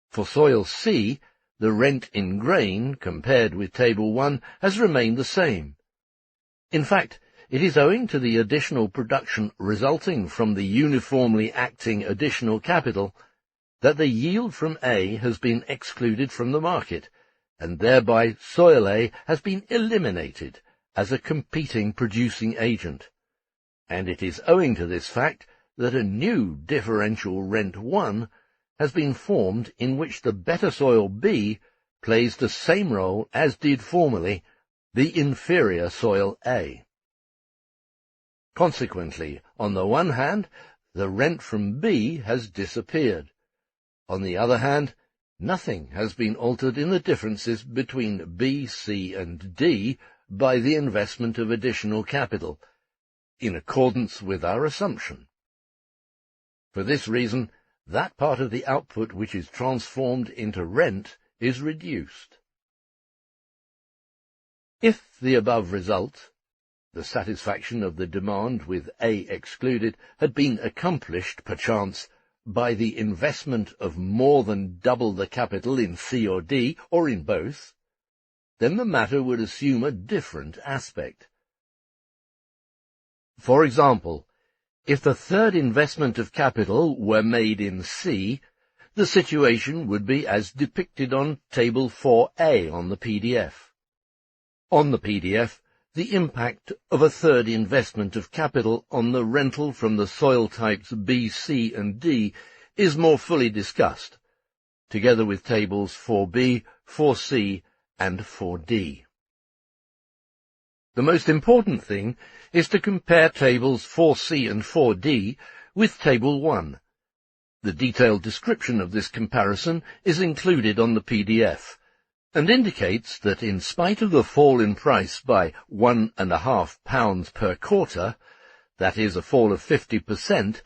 For soil C, the rent in grain, compared with Table 1, has remained the same. In fact, it is owing to the additional production resulting from the uniformly acting additional capital that the yield from A has been excluded from the market, and thereby soil A has been eliminated as a competing producing agent. and it is owing to this fact that a new differential rent 1 has been formed in which the better soil B plays the same role as did formerly the inferior soil A. Consequently, on the one hand, the rent from B has disappeared. On the other hand, nothing has been altered in the differences between B, C, and D by the investment of additional capital, in accordance with our assumption. For this reason, that part of the output which is transformed into rent is reduced. If the above result, the satisfaction of the demand with A excluded, had been accomplished, perchance, by the investment of more than double the capital in C or D, or in both, then the matter would assume a different aspect. For example, if the third investment of capital were made in C, the situation would be as depicted on Table 4A on the PDF. On the PDF, the impact of a third investment of capital on the rental from the soil types B, C, and D is more fully discussed, together with Tables 4B, 4C, and 4D. The most important thing is to compare Tables 4C and 4D with Table 1. The detailed description of this comparison is included on the PDF, and indicates that in spite of the fall in price by £1.50 per quarter, that is a fall of 50%,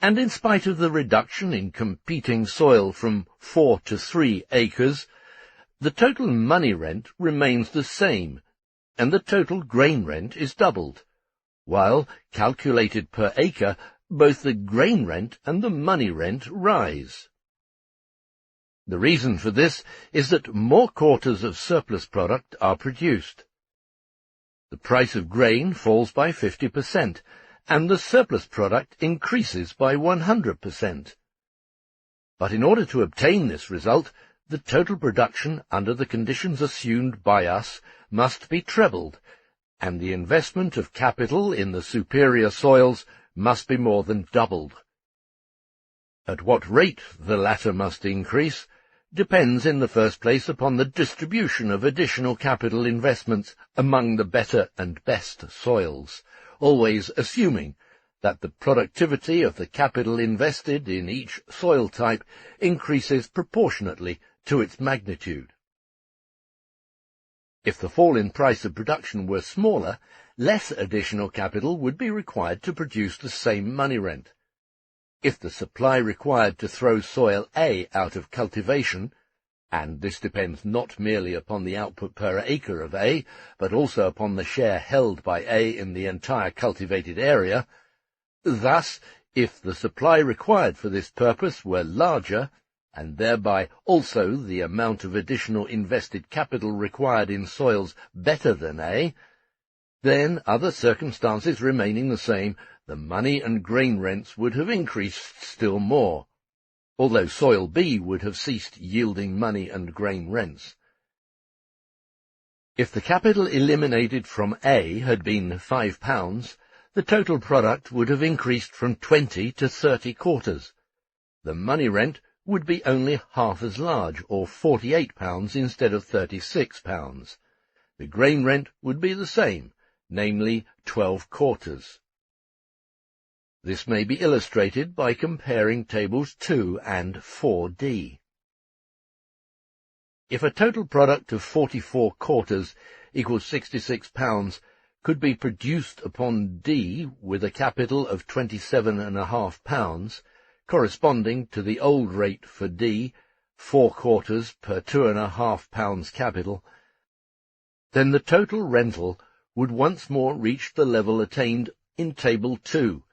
and in spite of the reduction in competing soil from 4 to 3 acres, the total money rent remains the same, and the total grain rent is doubled, while, calculated per acre, both the grain rent and the money rent rise. The reason for this is that more quarters of surplus product are produced. The price of grain falls by 50%, and the surplus product increases by 100%. But in order to obtain this result, the total production under the conditions assumed by us must be trebled, and the investment of capital in the superior soils must be more than doubled. At what rate the latter must increase depends in the first place upon the distribution of additional capital investments among the better and best soils, always assuming that the productivity of the capital invested in each soil type increases proportionately to its magnitude. If the fall in price of production were smaller, less additional capital would be required to produce the same money rent. If the supply required to throw soil A out of cultivation, and this depends not merely upon the output per acre of A, but also upon the share held by A in the entire cultivated area, thus, if the supply required for this purpose were larger, and thereby also the amount of additional invested capital required in soils better than A, then, other circumstances remaining the same, the money and grain rents would have increased still more, although soil B would have ceased yielding money and grain rents. If the capital eliminated from A had been £5, the total product would have increased from 20 to 30 quarters. The money rent would be only half as large, or £48 instead of £36. The grain rent would be the same, namely 12 quarters. This may be illustrated by comparing Tables 2 and 4D. If a total product of 44 quarters equals £66 could be produced upon D with a capital of £27.50, corresponding to the old rate for D, 4 quarters per £2.50 capital, then the total rental would once more reach the level attained in Table 2,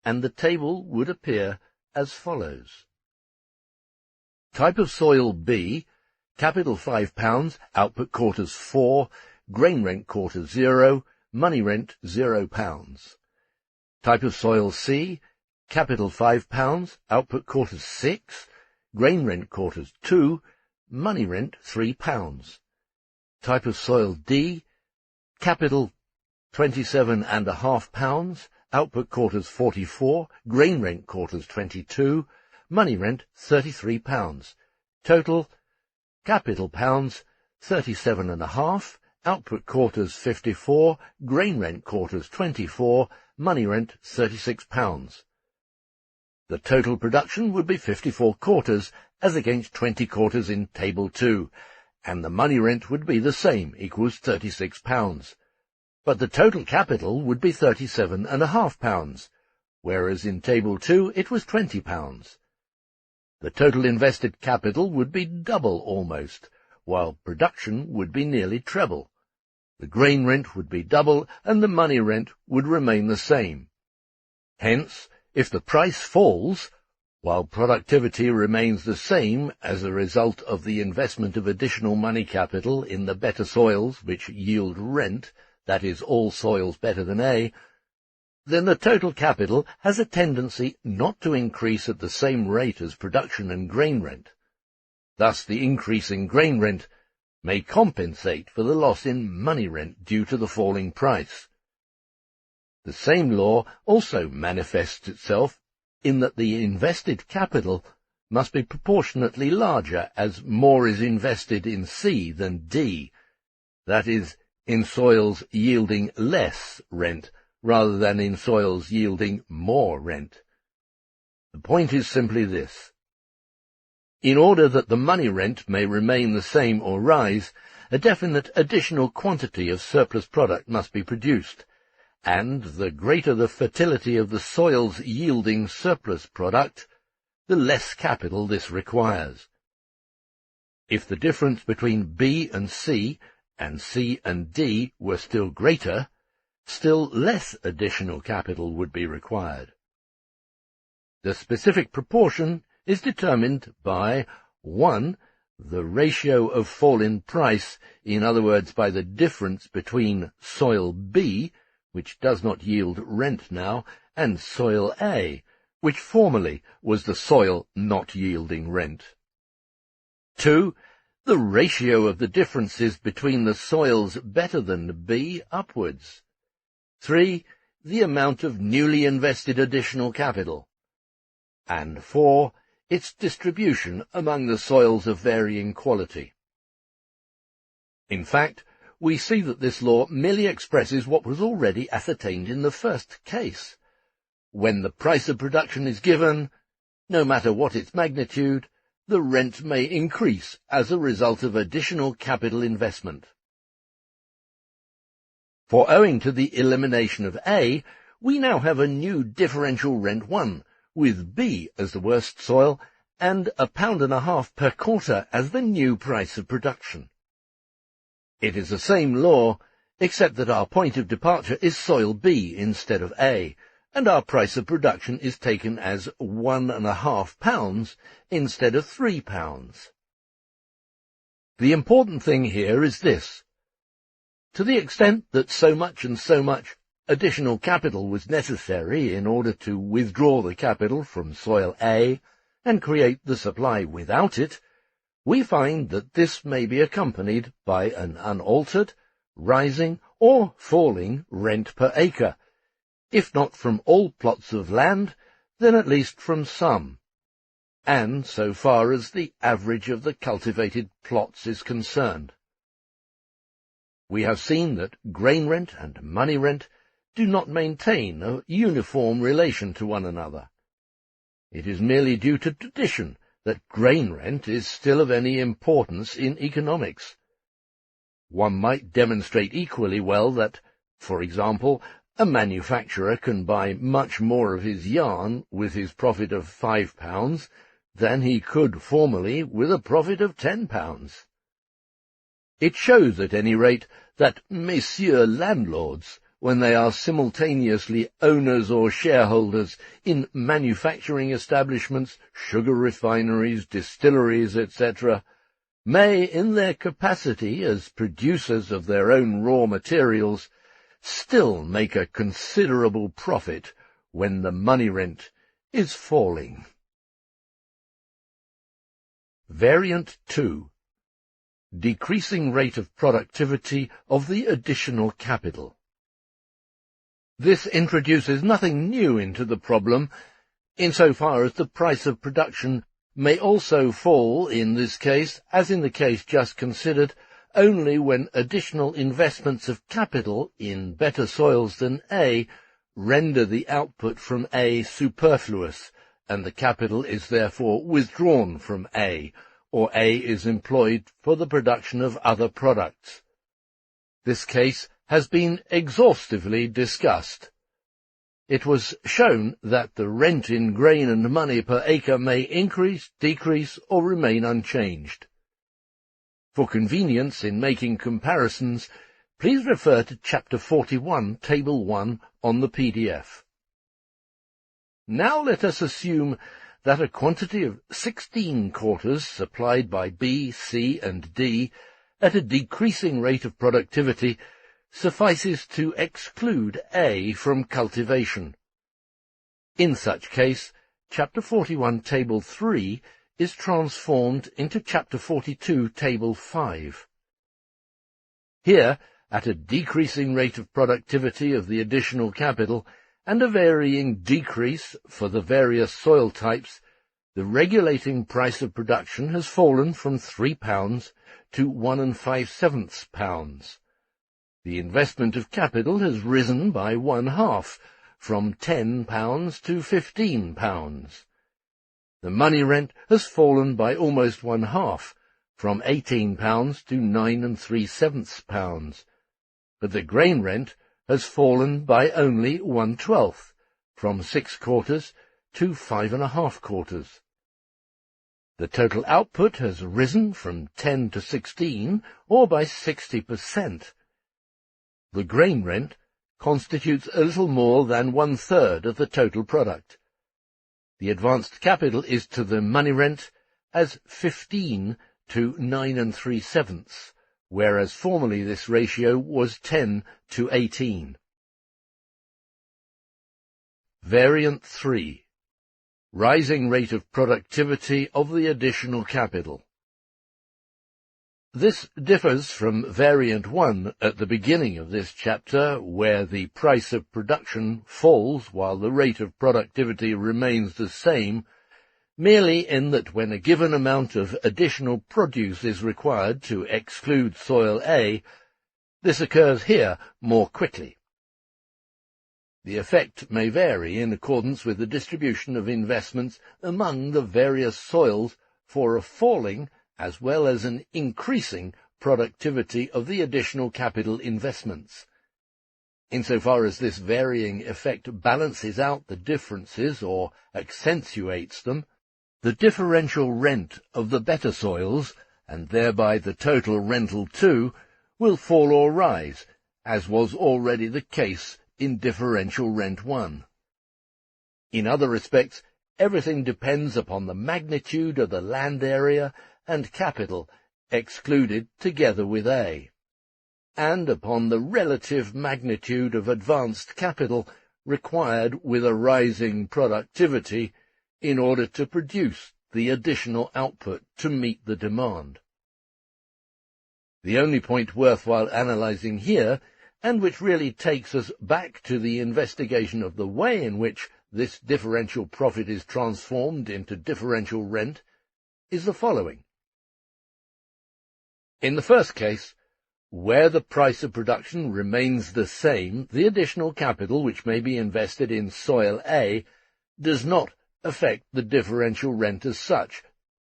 and the table would appear as follows. Type of soil B, capital £5, output quarters 4, grain rent quarter 0, money rent £0. Type of soil C, capital £5, output quarters 6, grain rent quarters 2, money rent £3. Type of soil D, capital £27.50, output quarters 44, grain rent quarters 22, money rent £33. Total capital pounds 37.5, output quarters 54, grain rent quarters 24, money rent £36. The total production would be 54 quarters as against 20 quarters in Table 2, and the money rent would be the same, equals £36. But the total capital would be £37.5, whereas in Table 2 it was £20. The total invested capital would be double almost, while production would be nearly treble. The grain rent would be double, and the money rent would remain the same. Hence, if the price falls, while productivity remains the same as a result of the investment of additional money capital in the better soils which yield rent, that is, all soils better than A, then the total capital has a tendency not to increase at the same rate as production and grain rent. Thus the increase in grain rent may compensate for the loss in money rent due to the falling price. The same law also manifests itself in that the invested capital must be proportionately larger as more is invested in C than D, that is, in soils yielding less rent rather than in soils yielding more rent. The point is simply this. In order that the money rent may remain the same or rise, a definite additional quantity of surplus product must be produced, and the greater the fertility of the soils yielding surplus product, the less capital this requires. If the difference between B and C and D were still greater, still less additional capital would be required. The specific proportion is determined by 1. The ratio of fall in price, in other words by the difference between soil B, which does not yield rent now, and soil A, which formerly was the soil not yielding rent. 2. The ratio of the differences between the soils better than B upwards. 3. The amount of newly invested additional capital. And 4. Its distribution among the soils of varying quality. In fact, we see that this law merely expresses what was already ascertained in the first case. When the price of production is given, no matter what its magnitude, the rent may increase as a result of additional capital investment. For owing to the elimination of A, we now have a new differential rent 1, with B as the worst soil, and £1.50 per quarter as the new price of production. It is the same law, except that our point of departure is soil B instead of A, and our price of production is taken as £1.50 instead of £3. The important thing here is this. To the extent that so much and so much additional capital was necessary in order to withdraw the capital from soil A and create the supply without it, we find that this may be accompanied by an unaltered, rising, or falling rent per acre, if not from all plots of land, then at least from some, and so far as the average of the cultivated plots is concerned. We have seen that grain rent and money rent do not maintain a uniform relation to one another. It is merely due to tradition that grain rent is still of any importance in economics. One might demonstrate equally well that, for example, a manufacturer can buy much more of his yarn with his profit of £5 than he could formerly with a profit of £10. It shows, at any rate, that messieurs landlords, when they are simultaneously owners or shareholders in manufacturing establishments, sugar refineries, distilleries, etc., may, in their capacity as producers of their own raw materials, still make a considerable profit when the money rent is falling. Variant 2. Decreasing rate of productivity of the additional capital. This introduces nothing new into the problem, insofar as the price of production may also fall in this case, as in the case just considered, only when additional investments of capital in better soils than A render the output from A superfluous, and the capital is therefore withdrawn from A, or A is employed for the production of other products. This case has been exhaustively discussed. It was shown that the rent in grain and money per acre may increase, decrease, or remain unchanged. For convenience in making comparisons, please refer to Chapter 41, Table 1 on the PDF. Now let us assume that a quantity of 16 quarters supplied by B, C, and D at a decreasing rate of productivity suffices to exclude A from cultivation. In such case, Chapter 41, Table 3 is transformed into Chapter 42, Table 5. Here, at a decreasing rate of productivity of the additional capital and a varying decrease for the various soil types, the regulating price of production has fallen from £3 to 1 5/7 pounds. The investment of capital has risen by 1/2, from £10 to £15. The money rent has fallen by almost 1/2, from £18 to 9 3/7 pounds, but the grain rent has fallen by only 1/12, from 6 quarters to 5½ quarters. The total output has risen from 10 to 16, or by 60%. The grain rent constitutes a little more than 1/3 of the total product. The advanced capital is to the money rent as 15 to 9 3/7, whereas formerly this ratio was 10 to 18. Variant 3. Rising rate of productivity of the additional capital. This differs from Variant 1 at the beginning of this chapter, where the price of production falls while the rate of productivity remains the same, merely in that when a given amount of additional produce is required to exclude soil A, this occurs here more quickly. The effect may vary in accordance with the distribution of investments among the various soils for a falling as well as an increasing productivity of the additional capital investments. Insofar as this varying effect balances out the differences or accentuates them, the differential rent of the better soils, and thereby the total rental too, will fall or rise, as was already the case in differential rent 1. In other respects, everything depends upon the magnitude of the land area and capital excluded together with A, and upon the relative magnitude of advanced capital required with a rising productivity in order to produce the additional output to meet the demand. The only point worthwhile analyzing here, and which really takes us back to the investigation of the way in which this differential profit is transformed into differential rent, is the following. In the first case, where the price of production remains the same, the additional capital which may be invested in soil A does not affect the differential rent as such,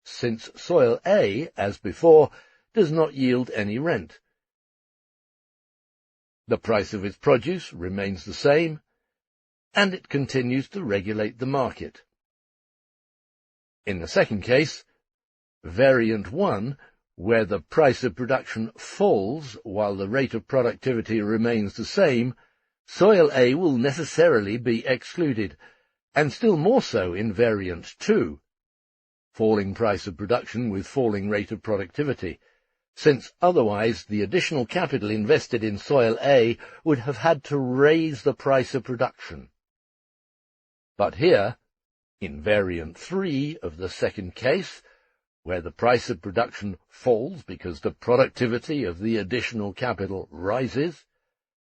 since soil A, as before, does not yield any rent. The price of its produce remains the same, and it continues to regulate the market. In the second case, Variant 1, where the price of production falls while the rate of productivity remains the same, soil A will necessarily be excluded, and still more so in Variant 2, falling price of production with falling rate of productivity, since otherwise the additional capital invested in soil A would have had to raise the price of production. But here, in Variant 3 of the second case, where the price of production falls because the productivity of the additional capital rises,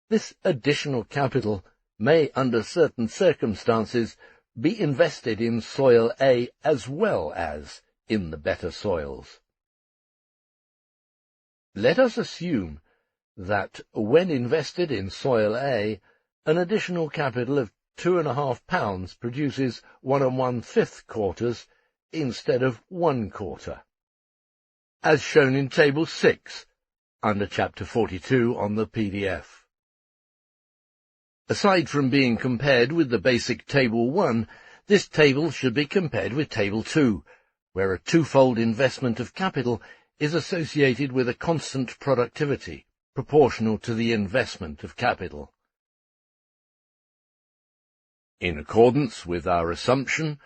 this additional capital may, under certain circumstances, be invested in soil A as well as in the better soils. Let us assume that when invested in soil A, an additional capital of £2.5 produces 1 1/5 quarters instead of 1 quarter, as shown in Table 6, under Chapter 42 on the PDF. Aside from being compared with the basic Table 1, this table should be compared with Table 2, where a twofold investment of capital is associated with a constant productivity, proportional to the investment of capital. In accordance with our assumption,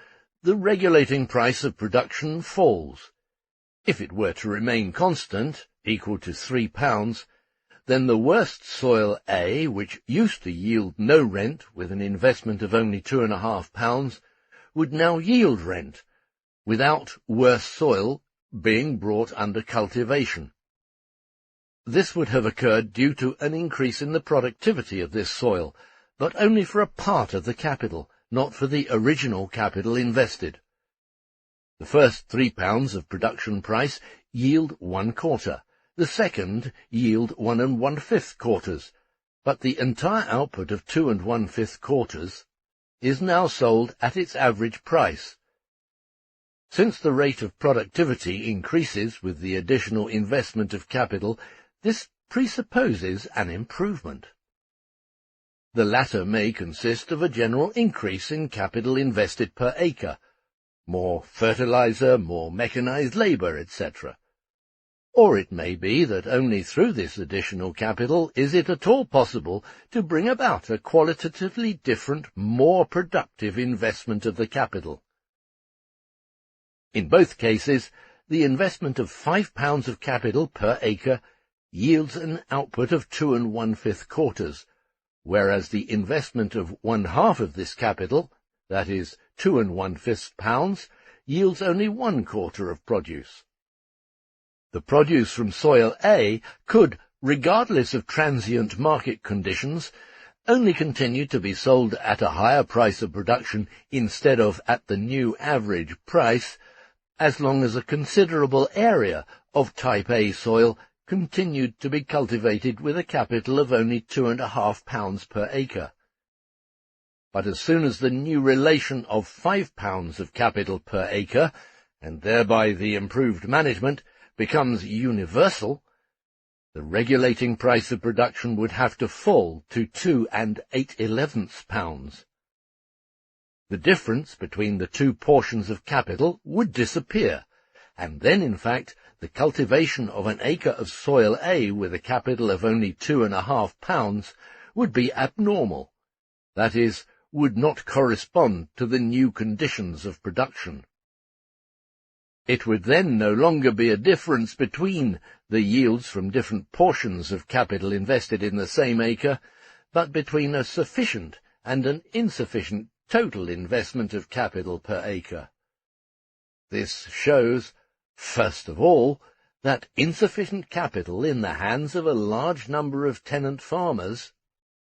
the regulating price of production falls. If it were to remain constant, equal to £3, then the worst soil A, which used to yield no rent with an investment of only £2.5, would now yield rent, without worse soil being brought under cultivation. This would have occurred due to an increase in the productivity of this soil, but only for a part of the capital, not for the original capital invested. The first £3 of production price yield 1 quarter, the second yield 1 1/5 quarters, but the entire output of 2 1/5 quarters is now sold at its average price. Since the rate of productivity increases with the additional investment of capital, this presupposes an improvement. The latter may consist of a general increase in capital invested per acre, more fertilizer, more mechanized labor, etc. Or it may be that only through this additional capital is it at all possible to bring about a qualitatively different, more productive investment of the capital. In both cases, the investment of £5 of capital per acre yields an output of 2 1/5 quarters, whereas the investment of 1/2 of this capital, that is 2 1/5 pounds, yields only 1 quarter of produce. The produce from soil A could, regardless of transient market conditions, only continue to be sold at a higher price of production instead of at the new average price, as long as a considerable area of Type A soil continued to be cultivated with a capital of only £2.5 per acre. But as soon as the new relation of £5 of capital per acre, and thereby the improved management, becomes universal, the regulating price of production would have to fall to 2 8/11 pounds. The difference between the two portions of capital would disappear, and then, in fact, the cultivation of an acre of soil A with a capital of only £2.5 would be abnormal, that is, would not correspond to the new conditions of production. It would then no longer be a difference between the yields from different portions of capital invested in the same acre, but between a sufficient and an insufficient total investment of capital per acre. This shows, first of all, that insufficient capital in the hands of a large number of tenant farmers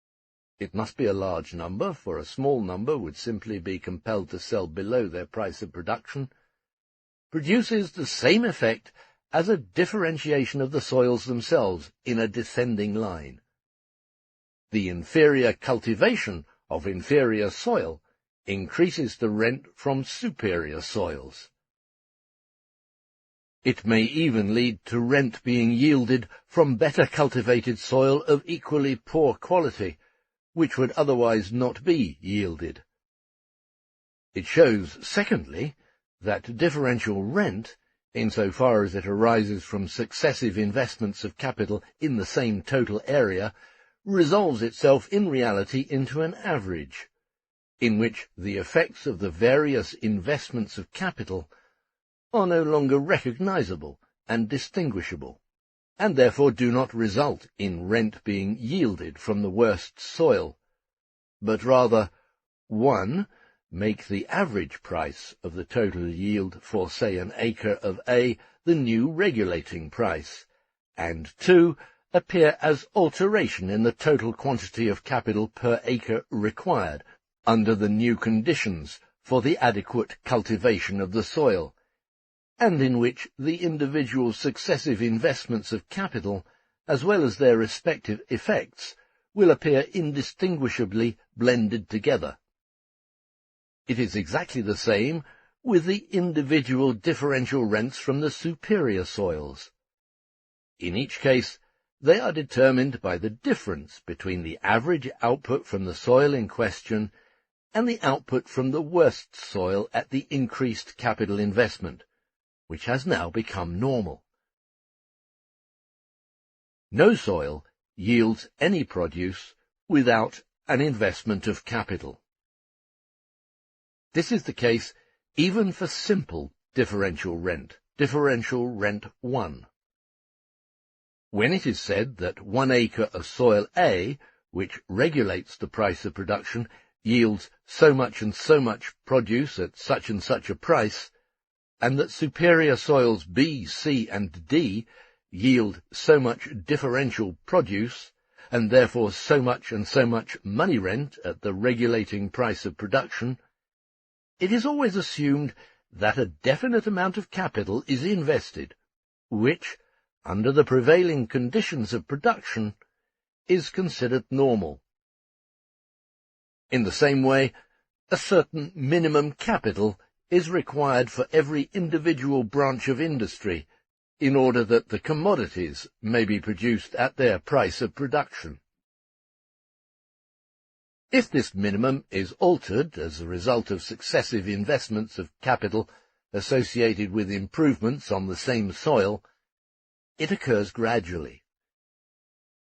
— it must be a large number, for a small number would simply be compelled to sell below their price of production — produces the same effect as a differentiation of the soils themselves in a descending line. The inferior cultivation of inferior soil increases the rent from superior soils. It may even lead to rent being yielded from better cultivated soil of equally poor quality, which would otherwise not be yielded. It shows, secondly, that differential rent, insofar as it arises from successive investments of capital in the same total area, resolves itself in reality into an average, in which the effects of the various investments of capital are no longer recognizable and distinguishable, and therefore do not result in rent being yielded from the worst soil, but rather 1. Make the average price of the total yield for, say, an acre of A the new regulating price, and 2. appear as alteration in the total quantity of capital per acre required under the new conditions for the adequate cultivation of the soil, and in which the individual successive investments of capital, as well as their respective effects, will appear indistinguishably blended together. It is exactly the same with the individual differential rents from the superior soils. In each case, they are determined by the difference between the average output from the soil in question and the output from the worst soil at the increased capital investment, which has now become normal. No soil yields any produce without an investment of capital. This is the case even for simple differential rent 1. When it is said that 1 acre of soil A, which regulates the price of production, yields so much and so much produce at such and such a price, and that superior soils B, C, and D yield so much differential produce, and therefore so much and so much money rent at the regulating price of production, it is always assumed that a definite amount of capital is invested, which, under the prevailing conditions of production, is considered normal. In the same way, a certain minimum capital is required for every individual branch of industry in order that the commodities may be produced at their price of production. If this minimum is altered as a result of successive investments of capital associated with improvements on the same soil, it occurs gradually.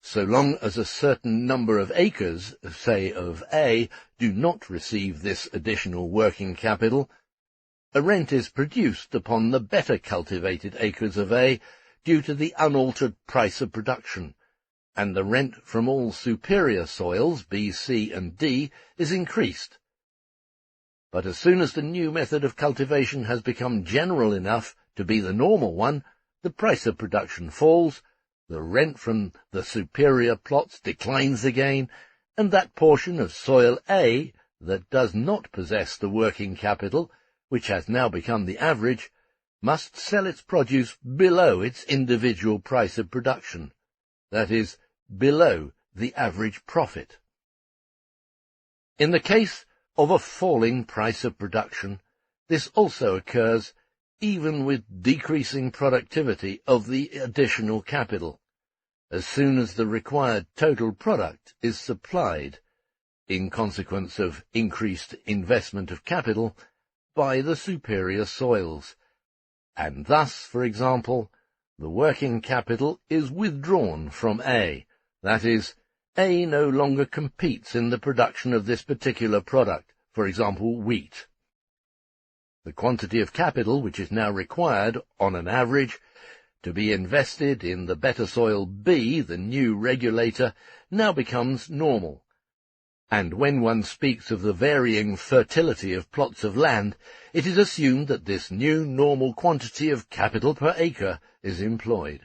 So long as a certain number of acres, say of A, do not receive this additional working capital, a rent is produced upon the better cultivated acres of A due to the unaltered price of production, and the rent from all superior soils, B, C, and D, is increased. But as soon as the new method of cultivation has become general enough to be the normal one, the price of production falls, the rent from the superior plots declines again, and that portion of soil A that does not possess the working capital, which has now become the average, must sell its produce below its individual price of production, that is, below the average profit. In the case of a falling price of production, this also occurs even with decreasing productivity of the additional capital, as soon as the required total product is supplied, in consequence of increased investment of capital, by the superior soils, and thus, for example, the working capital is withdrawn from A, that is, A no longer competes in the production of this particular product, for example, wheat. The quantity of capital which is now required, on an average, to be invested in the better soil B, the new regulator, now becomes normal, and when one speaks of the varying fertility of plots of land, it is assumed that this new normal quantity of capital per acre is employed.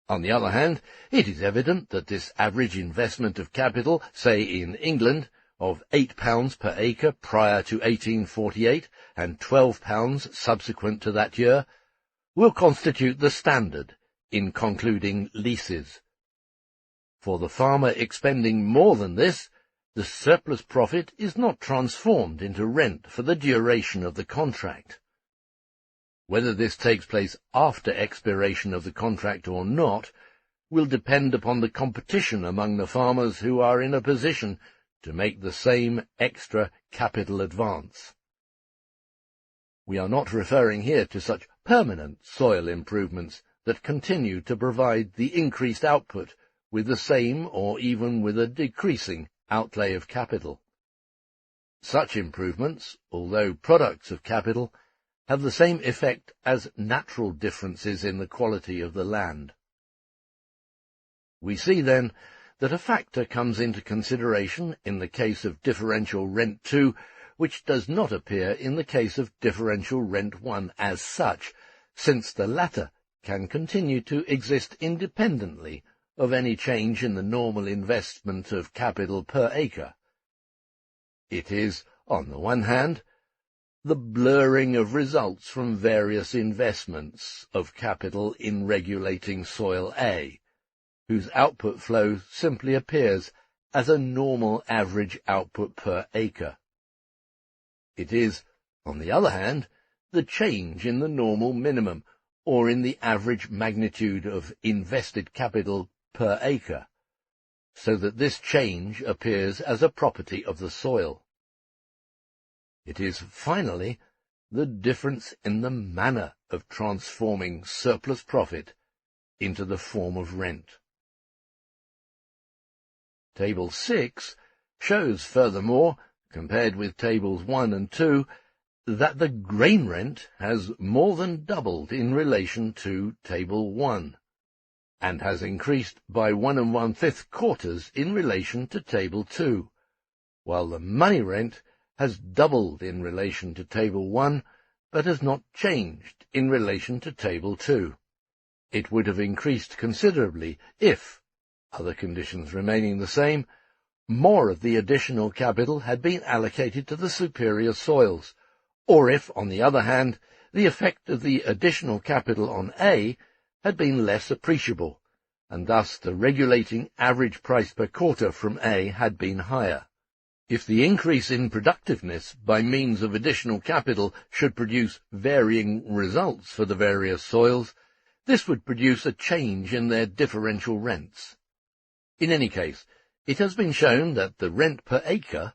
On the other hand, it is evident that this average investment of capital, say in England, of £8 per acre prior to 1848 and £12 subsequent to that year, will constitute the standard in concluding leases. For the farmer expending more than this, the surplus profit is not transformed into rent for the duration of the contract. Whether this takes place after expiration of the contract or not will depend upon the competition among the farmers who are in a position to make the same extra capital advance. We are not referring here to such permanent soil improvements that continue to provide the increased output with the same or even with a decreasing outlay of capital. Such improvements, although products of capital, have the same effect as natural differences in the quality of the land. We see, then, that a factor comes into consideration in the case of differential rent 2, which does not appear in the case of differential rent 1 as such, since the latter can continue to exist independently of any change in the normal investment of capital per acre. It is, on the one hand, the blurring of results from various investments of capital in regulating soil A, whose output flow simply appears as a normal average output per acre. It is, on the other hand, the change in the normal minimum, or in the average magnitude of invested capital per acre, so that this change appears as a property of the soil. It is, finally, the difference in the manner of transforming surplus profit into the form of rent. Table 6 shows, furthermore, compared with Tables 1 and 2, that the grain rent has more than doubled in relation to Table 1, and has increased by 1 1/5 quarters in relation to Table 2, while the money rent has doubled in relation to Table 1, but has not changed in relation to Table 2. It would have increased considerably if, other conditions remaining the same, more of the additional capital had been allocated to the superior soils, or if, on the other hand, the effect of the additional capital on A had been less appreciable, and thus the regulating average price per quarter from A had been higher. If the increase in productiveness by means of additional capital should produce varying results for the various soils, this would produce a change in their differential rents. In any case, it has been shown that the rent per acre,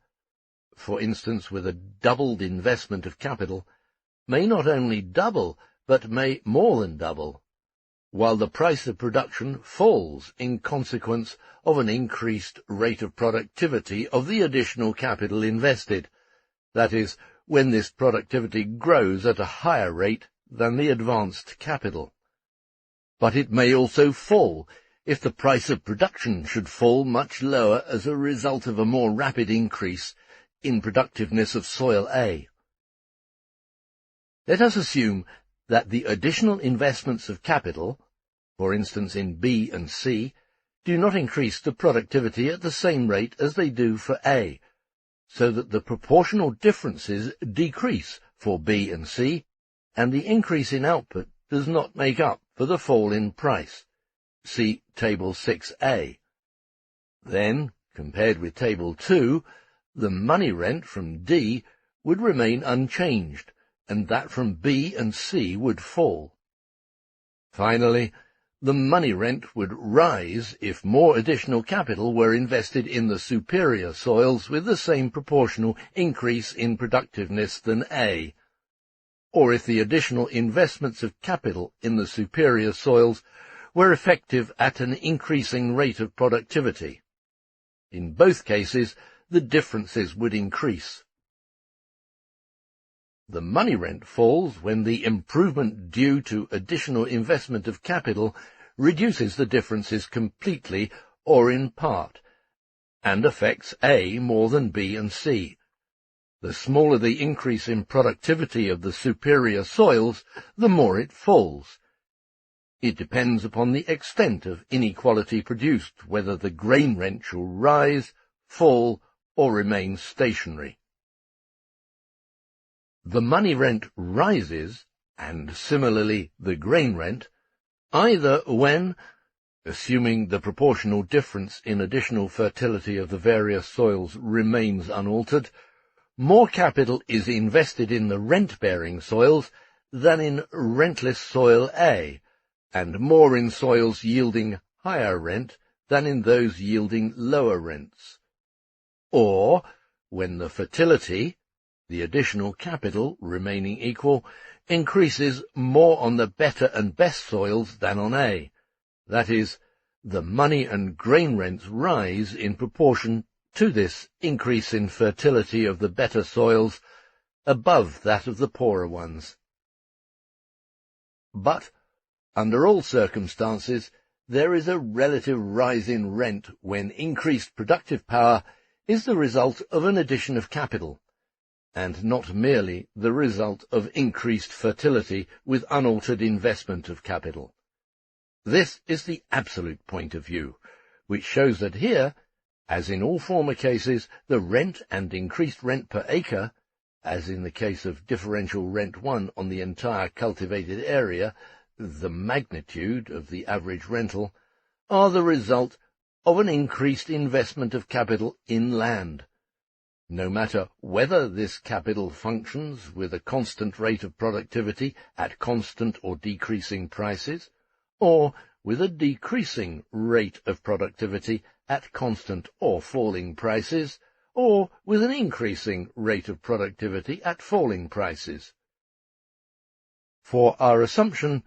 for instance with a doubled investment of capital, may not only double, but may more than double, while the price of production falls in consequence of an increased rate of productivity of the additional capital invested, that is, when this productivity grows at a higher rate than the advanced capital. But it may also fall if the price of production should fall much lower as a result of a more rapid increase in productiveness of soil A. Let us assume that the additional investments of capital, for instance in B and C, do not increase the productivity at the same rate as they do for A, so that the proportional differences decrease for B and C, and the increase in output does not make up for the fall in price. See Table 6a. Then, compared with Table 2, the money rent from D would remain unchanged, and that from B and C would fall. Finally, the money rent would rise if more additional capital were invested in the superior soils with the same proportional increase in productiveness than A, or if the additional investments of capital in the superior soils were effective at an increasing rate of productivity. In both cases, the differences would increase. The money rent falls when the improvement due to additional investment of capital reduces the differences completely or in part, and affects A more than B and C. The smaller the increase in productivity of the superior soils, the more it falls. It depends upon the extent of inequality produced, whether the grain rent shall rise, fall, or remain stationary. The money rent rises, and similarly the grain rent, either when, assuming the proportional difference in additional fertility of the various soils remains unaltered, more capital is invested in the rent-bearing soils than in rentless soil A, and more in soils yielding higher rent than in those yielding lower rents. Or, when the fertility, the additional capital remaining equal, increases more on the better and best soils than on A, that is, the money and grain rents rise in proportion to this increase in fertility of the better soils above that of the poorer ones. But, under all circumstances, there is a relative rise in rent when increased productive power is the result of an addition of capital, and not merely the result of increased fertility with unaltered investment of capital. This is the absolute point of view, which shows that here, as in all former cases, the rent and increased rent per acre, as in the case of differential rent 1 on the entire cultivated area, the magnitude of the average rental, are the result of an increased investment of capital in land, no matter whether this capital functions with a constant rate of productivity at constant or decreasing prices, or with a decreasing rate of productivity at constant or falling prices, or with an increasing rate of productivity at falling prices. For our assumption,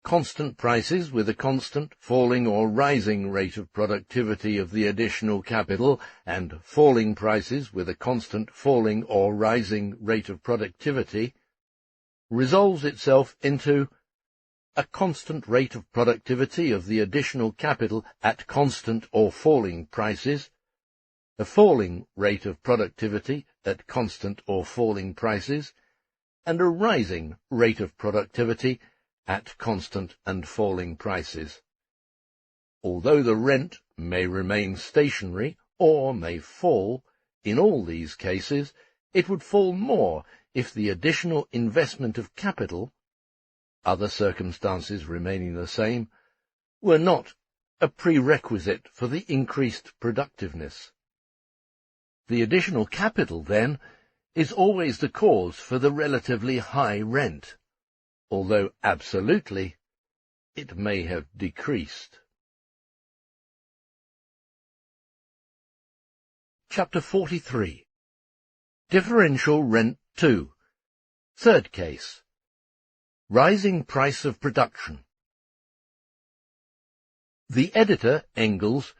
constant prices with a constant, falling or rising rate of productivity of the additional capital, and falling prices with a constant, falling or rising rate of productivity, resolves itself into a constant rate of productivity of the additional capital at constant or falling prices, a falling rate of productivity at constant or falling prices, and a rising rate of productivity at constant and falling prices. Although the rent may remain stationary or may fall, in all these cases it would fall more if the additional investment of capital, other circumstances remaining the same, were not a prerequisite for the increased productiveness. The additional capital, then, is always the cause for the relatively high rent, although absolutely it may have decreased. Chapter 43. Differential Rent 2. Third case. Rising price of production. The editor, Engels,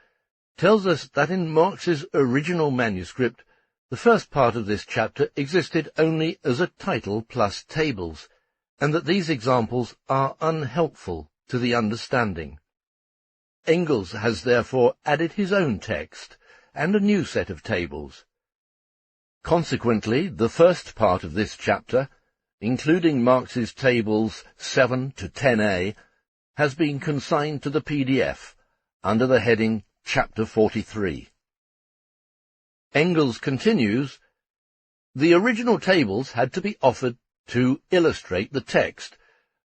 tells us that in Marx's original manuscript, the first part of this chapter existed only as a title plus tables, and that these examples are unhelpful to the understanding. Engels has therefore added his own text and a new set of tables. Consequently, the first part of this chapter, including Marx's tables 7 to 10a, has been consigned to the PDF under the heading Chapter 43. Engels continues, "The original tables had to be offered to illustrate the text,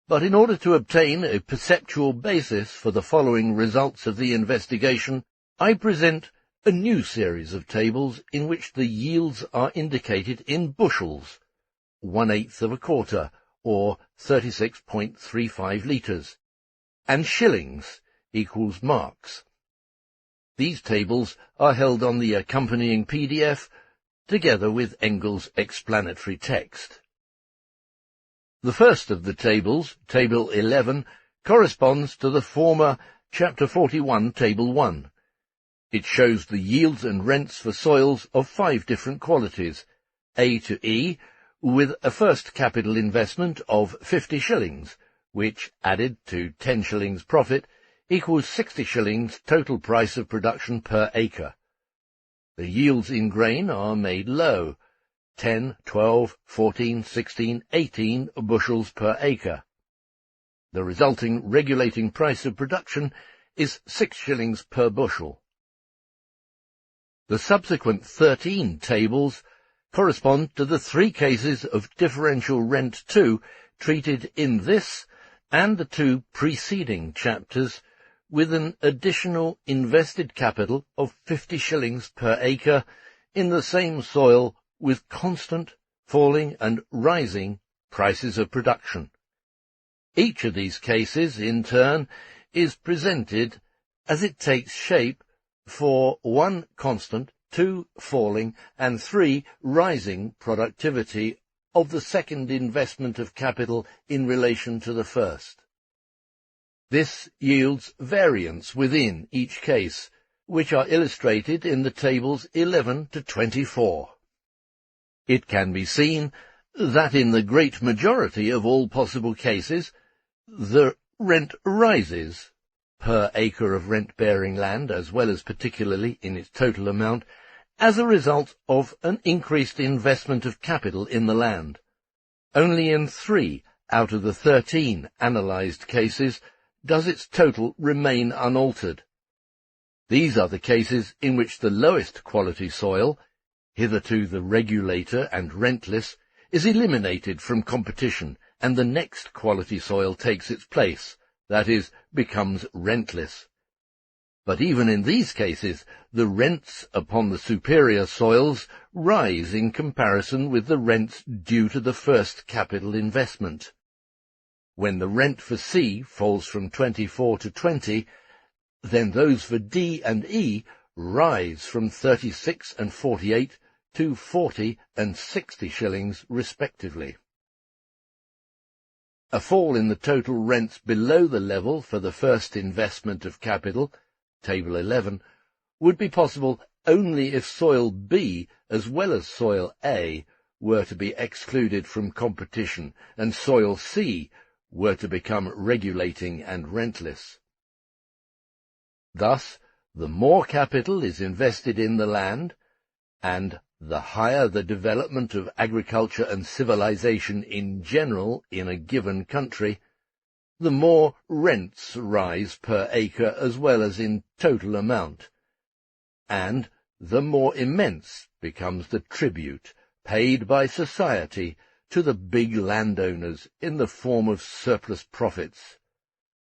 but in order to obtain a perceptual basis for the following results of the investigation, I present a new series of tables in which the yields are indicated in bushels, 1/8 of a quarter, or 36.35 litres, and shillings equals marks. These tables are held on the accompanying PDF, together with Engels' explanatory text. The first of the tables, Table 11, corresponds to the former Chapter 41, Table 1. It shows the yields and rents for soils of 5 different qualities, A to E, with a first capital investment of 50 shillings, which, added to 10 shillings profit, equals 60 shillings total price of production per acre. The yields in grain are made low, 10, 12, 14, 16, 18 bushels per acre. The resulting regulating price of production is 6 shillings per bushel. The subsequent 13 tables correspond to the 3 cases of differential rent 2 treated in this and the 2 preceding chapters, with an additional invested capital of 50 shillings per acre in the same soil with constant, falling and rising prices of production. Each of these cases, in turn, is presented as it takes shape for 1 constant, 2 falling, and 3 rising productivity of the second investment of capital in relation to the first. This yields variance within each case, which are illustrated in the tables 11 to 24. It can be seen that in the great majority of all possible cases, the rent rises per acre of rent-bearing land, as well as particularly in its total amount, as a result of an increased investment of capital in the land. Only in 3 out of the 13 analyzed cases does its total remain unaltered. These are the cases in which the lowest quality soil, hitherto the regulator and rentless, is eliminated from competition, and the next quality soil takes its place, that is, becomes rentless. But even in these cases, the rents upon the superior soils rise in comparison with the rents due to the first capital investment. When the rent for C falls from 24 to 20, then those for D and E rise from 36 and 48 to 40 and 60 shillings respectively. A fall in the total rents below the level for the first investment of capital, Table 11, would be possible only if soil B as well as soil A were to be excluded from competition and soil C were to become regulating and rentless. Thus, the more capital is invested in the land, and the higher the development of agriculture and civilization in general in a given country, the more rents rise per acre as well as in total amount, and the more immense becomes the tribute paid by society to the big landowners in the form of surplus profits,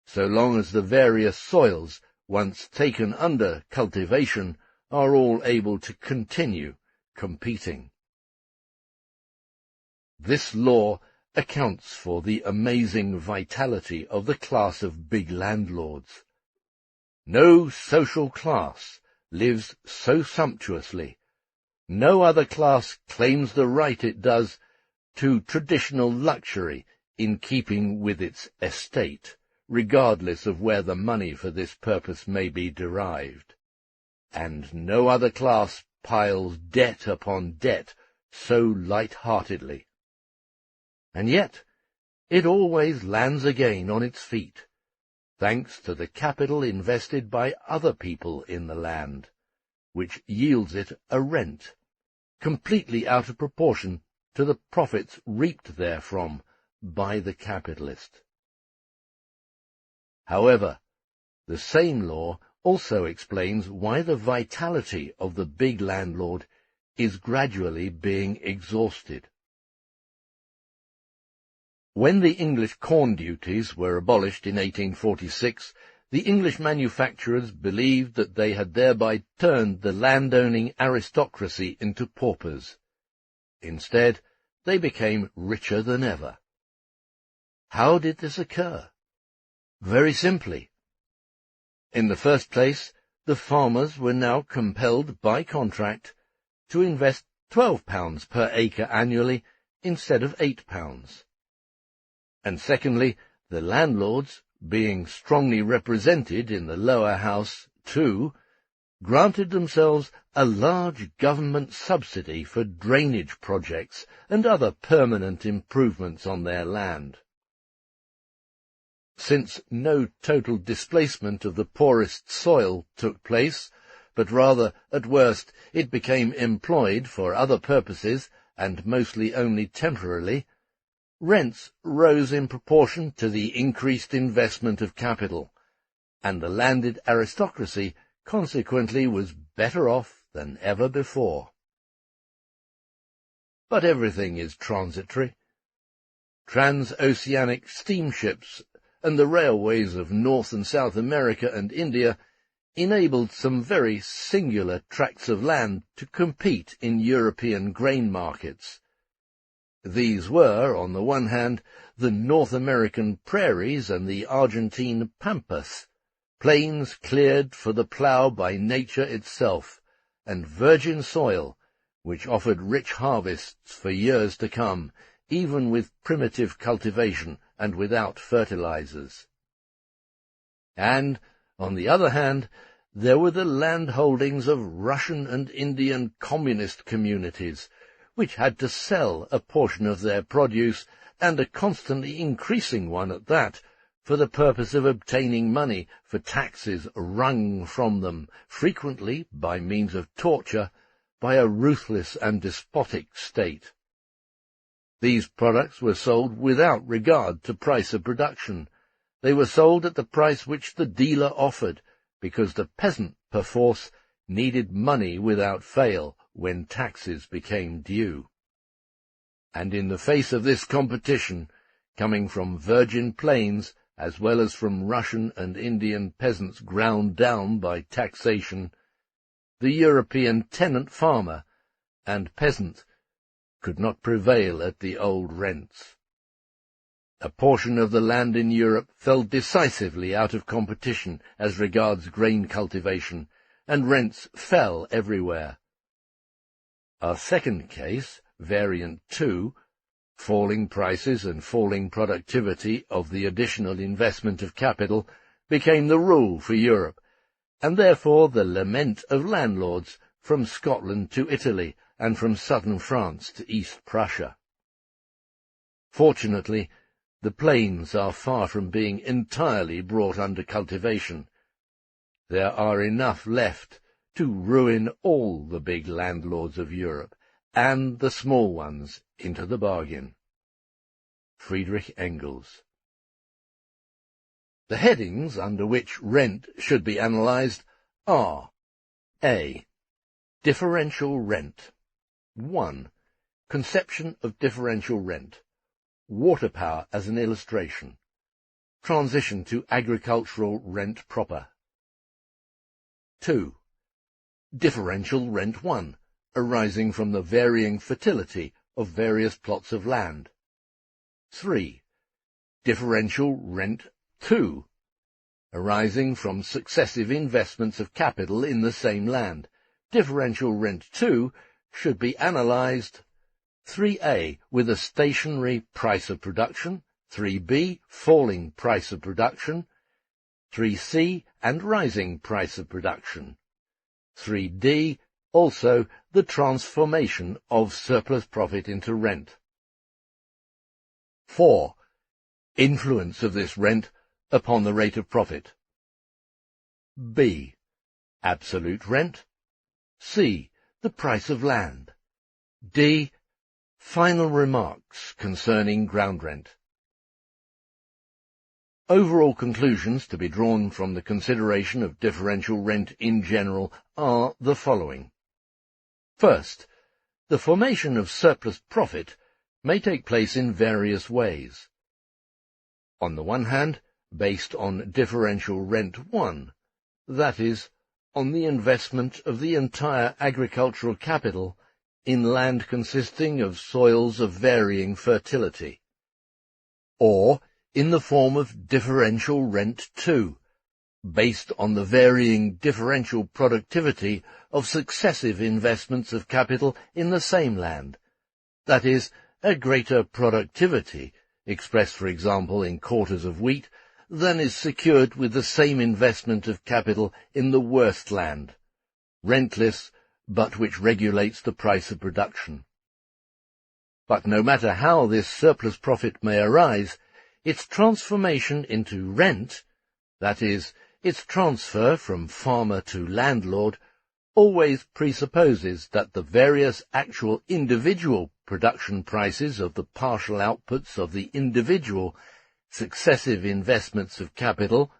so long as the various soils, once taken under cultivation, are all able to continue competing. This law accounts for the amazing vitality of the class of big landlords. No social class lives so sumptuously, no other class claims the right it does to traditional luxury in keeping with its estate, regardless of where the money for this purpose may be derived. And no other class piles debt upon debt so light-heartedly. And yet it always lands again on its feet, thanks to the capital invested by other people in the land, which yields it a rent, completely out of proportion to the profits reaped therefrom by the capitalist. However, the same law also explains why the vitality of the big landlord is gradually being exhausted. When the English corn duties were abolished in 1846, the English manufacturers believed that they had thereby turned the landowning aristocracy into paupers. Instead, they became richer than ever. How did this occur? Very simply. In the first place, the farmers were now compelled by contract to invest £12 per acre annually instead of £8. And secondly, the landlords, being strongly represented in the lower house too, granted themselves a large government subsidy for drainage projects and other permanent improvements on their land. Since no total displacement of the poorest soil took place, but rather, at worst, it became employed for other purposes, and mostly only temporarily, rents rose in proportion to the increased investment of capital, and the landed aristocracy consequently was better off than ever before. But everything is transitory. Transoceanic steamships and the railways of North and South America and India enabled some very singular tracts of land to compete in European grain markets. These were, on the one hand, the North American prairies and the Argentine pampas, plains cleared for the plough by nature itself, and virgin soil, which offered rich harvests for years to come, even with primitive cultivation and without fertilizers. And, on the other hand, there were the land holdings of Russian and Indian communist communities, which had to sell a portion of their produce, and a constantly increasing one at that, for the purpose of obtaining money for taxes wrung from them, frequently by means of torture, by a ruthless and despotic state. These products were sold without regard to price of production, They were sold at the price which the dealer offered, because the peasant, perforce, needed money without fail when taxes became due. And in the face of this competition, coming from virgin plains as well as from Russian and Indian peasants ground down by taxation, the European tenant farmer and peasant could not prevail at the old rents. A portion of the land in Europe fell decisively out of competition as regards grain cultivation, and rents fell everywhere. Our second case, variant 2, falling prices and falling productivity of the additional investment of capital, became the rule for Europe, and therefore the lament of landlords from Scotland to Italy and from southern France to East Prussia. Fortunately, the plains are far from being entirely brought under cultivation. There are enough left to ruin all the big landlords of Europe, and the small ones into the bargain. Friedrich Engels. The headings under which rent should be analyzed are: A. Differential rent. 1. Conception of differential rent. Water power as an illustration. Transition to agricultural rent proper. 2. Differential rent 1, arising from the varying fertility of various plots of land. 3. Differential rent 2, arising from successive investments of capital in the same land. Differential rent 2 should be analyzed: 3a, with a stationary price of production, 3b, falling price of production, 3c, and rising price of production, 3d, also the transformation of surplus profit into rent. 4. Influence of this rent upon the rate of profit. B. Absolute rent. C. The price of land. D. Final remarks concerning ground rent. Overall conclusions to be drawn from the consideration of differential rent in general are the following. First, the formation of surplus profit may take place in various ways. On the one hand, based on differential rent 1, that is, on the investment of the entire agricultural capital in land consisting of soils of varying fertility, or in the form of differential rent 2, based on the varying differential productivity of successive investments of capital in the same land, that is, a greater productivity, expressed for example in quarters of wheat, than is secured with the same investment of capital in the worst land, rentless, but which regulates the price of production. But no matter how this surplus profit may arise, its transformation into rent, that is, its transfer from farmer to landlord, always presupposes that the various actual individual production prices of the partial outputs of the individual successive investments of capital,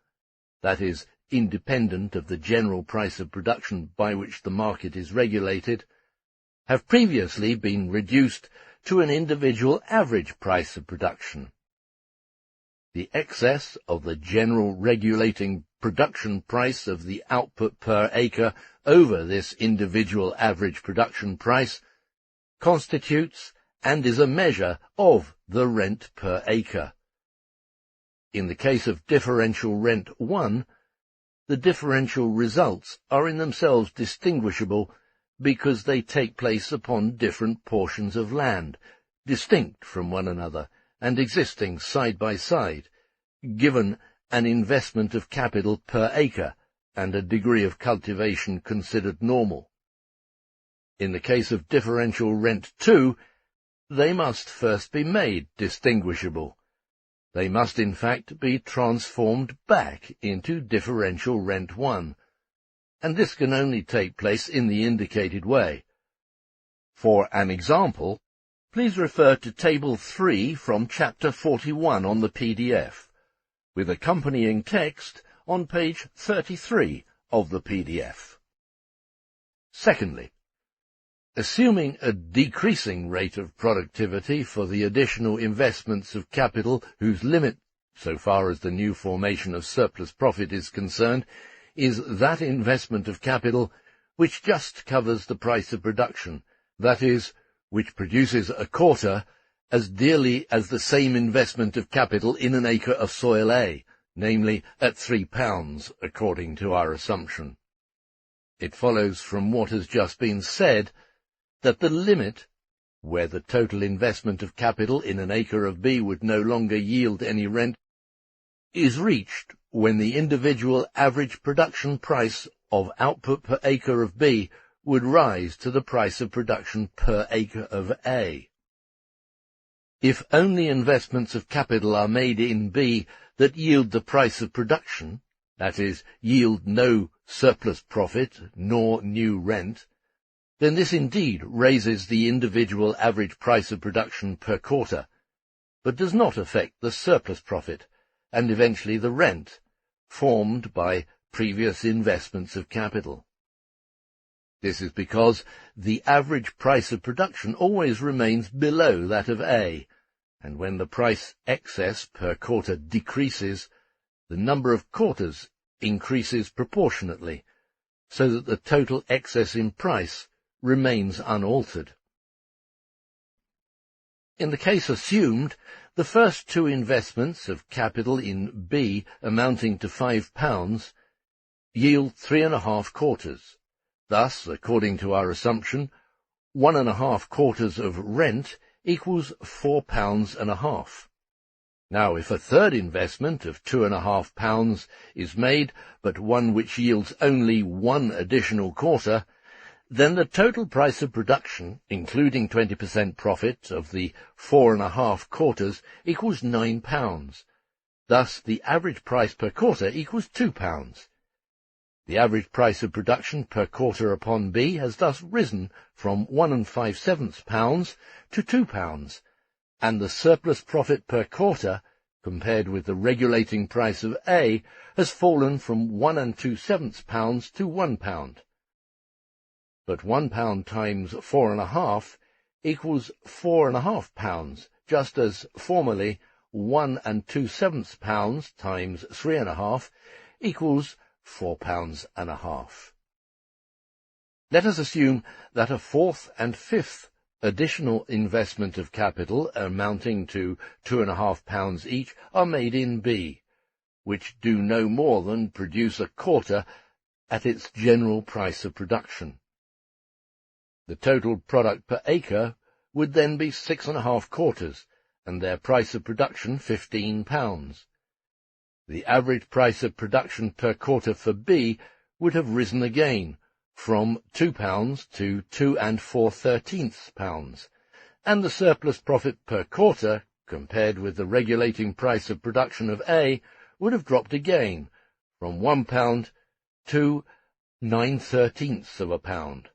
that is, independent of the general price of production by which the market is regulated, have previously been reduced to an individual average price of production. The excess of the general regulating production price of the output per acre over this individual average production price constitutes and is a measure of the rent per acre. In the case of differential rent 1, the differential results are in themselves distinguishable because they take place upon different portions of land, distinct from one another and existing side by side, given an investment of capital per acre and a degree of cultivation considered normal. In the case of differential rent 2, they must first be made distinguishable. They must in fact be transformed back into differential rent 1, and this can only take place in the indicated way. For an example, please refer to Table 3 from Chapter 41 on the PDF, with accompanying text on page 33 of the PDF. Secondly, assuming a decreasing rate of productivity for the additional investments of capital whose limit, so far as the new formation of surplus profit is concerned, is that investment of capital which just covers the price of production, that is, which produces a quarter as dearly as the same investment of capital in an acre of soil A, namely at £3, according to our assumption. It follows from what has just been said that the limit, where the total investment of capital in an acre of B would no longer yield any rent, is reached when the individual average production price of output per acre of B would rise to the price of production per acre of A. If only investments of capital are made in B that yield the price of production, that is, yield no surplus profit nor new rent, then this indeed raises the individual average price of production per quarter, but does not affect the surplus profit, and eventually the rent, formed by previous investments of capital. This is because the average price of production always remains below that of A, and when the price excess per quarter decreases, the number of quarters increases proportionately, so that the total excess in price remains unaltered. In the case assumed, the first two investments of capital in B amounting to £5 yield 3½ quarters. Thus, according to our assumption, 1½ quarters of rent equals £4.5. Now, if a third investment of £2½ is made, but one which yields only one additional quarter, then the total price of production, including 20% profit of the 4½ quarters, equals £9. Thus, the average price per quarter equals £2. The average price of production per quarter upon B has thus risen from 1 5/7 pounds to £2, and the surplus profit per quarter, compared with the regulating price of A, has fallen from 1 2/7 pounds to £1. But £1 times 4½ equals £4.5, just as formerly 1 2/7 pounds times 3½ equals £4.5. Let us assume that a fourth and fifth additional investment of capital amounting to £2.5 each are made in B, which do no more than produce a quarter at its general price of production. The total product per acre would then be 6½ quarters, and their price of production £15. The average price of production per quarter for B would have risen again, from £2 to 2 4/13 pounds, and the surplus profit per quarter, compared with the regulating price of production of A, would have dropped again, from £1 to 9/13 pound.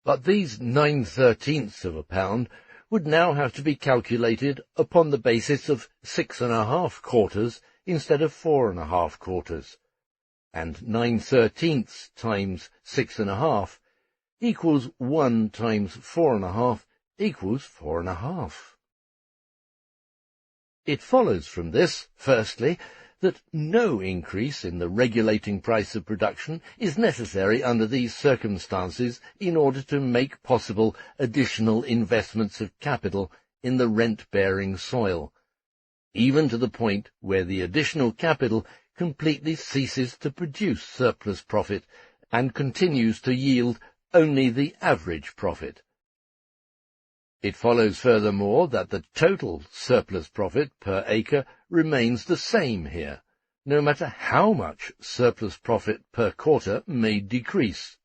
But these 9/13 pound would now have to be calculated upon the basis of 6½ quarters instead of 4½ quarters, and 9/13 times 6½ equals 1 times 4½ equals 4½. It follows from this, firstly, that no increase in the regulating price of production is necessary under these circumstances in order to make possible additional investments of capital in the rent-bearing soil, even to the point where the additional capital completely ceases to produce surplus profit and continues to yield only the average profit. It follows furthermore that the total surplus profit per acre remains the same here, no matter how much surplus profit per quarter may decrease.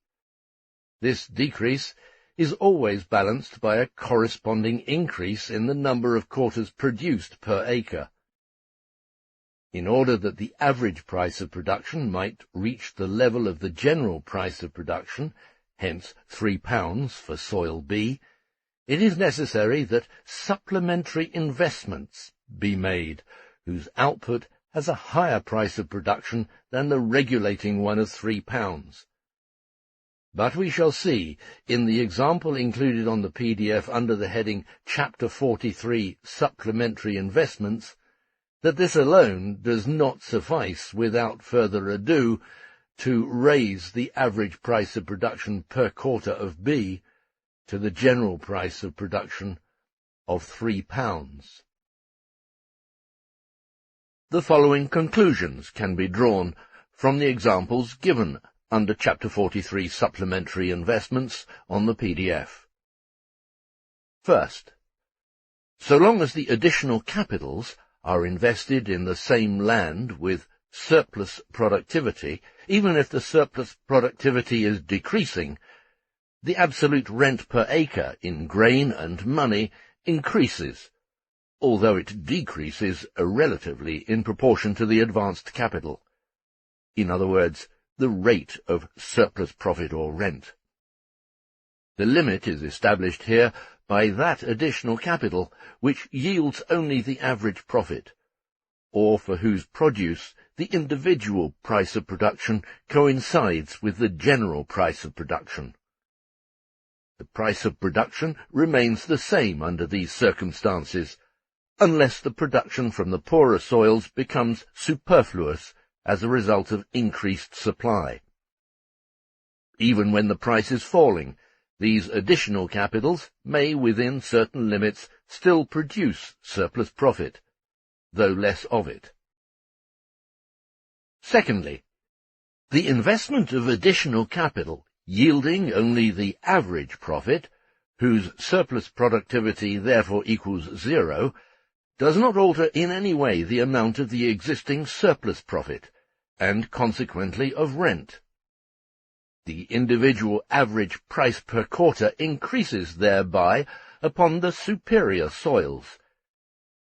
This decrease is always balanced by a corresponding increase in the number of quarters produced per acre. In order that the average price of production might reach the level of the general price of production, hence £3 for soil B, it is necessary that supplementary investments be made, whose output has a higher price of production than the regulating one of £3. But we shall see, in the example included on the PDF under the heading Chapter 43, Supplementary Investments, that this alone does not suffice without further ado to raise the average price of production per quarter of B to the general price of production of £3. The following conclusions can be drawn from the examples given under Chapter 43 Supplementary Investments on the PDF. First, so long as the additional capitals are invested in the same land with surplus productivity, even if the surplus productivity is decreasing, the absolute rent per acre in grain and money increases, although it decreases relatively in proportion to the advanced capital. In other words, the rate of surplus profit or rent. The limit is established here by that additional capital which yields only the average profit, or for whose produce the individual price of production coincides with the general price of production. The price of production remains the same under these circumstances, unless the production from the poorer soils becomes superfluous as a result of increased supply. Even when the price is falling, these additional capitals may, within certain limits, still produce surplus profit, though less of it. Secondly, the investment of additional capital yielding only the average profit, whose surplus productivity therefore equals 0, does not alter in any way the amount of the existing surplus profit, and consequently of rent. The individual average price per quarter increases thereby upon the superior soils.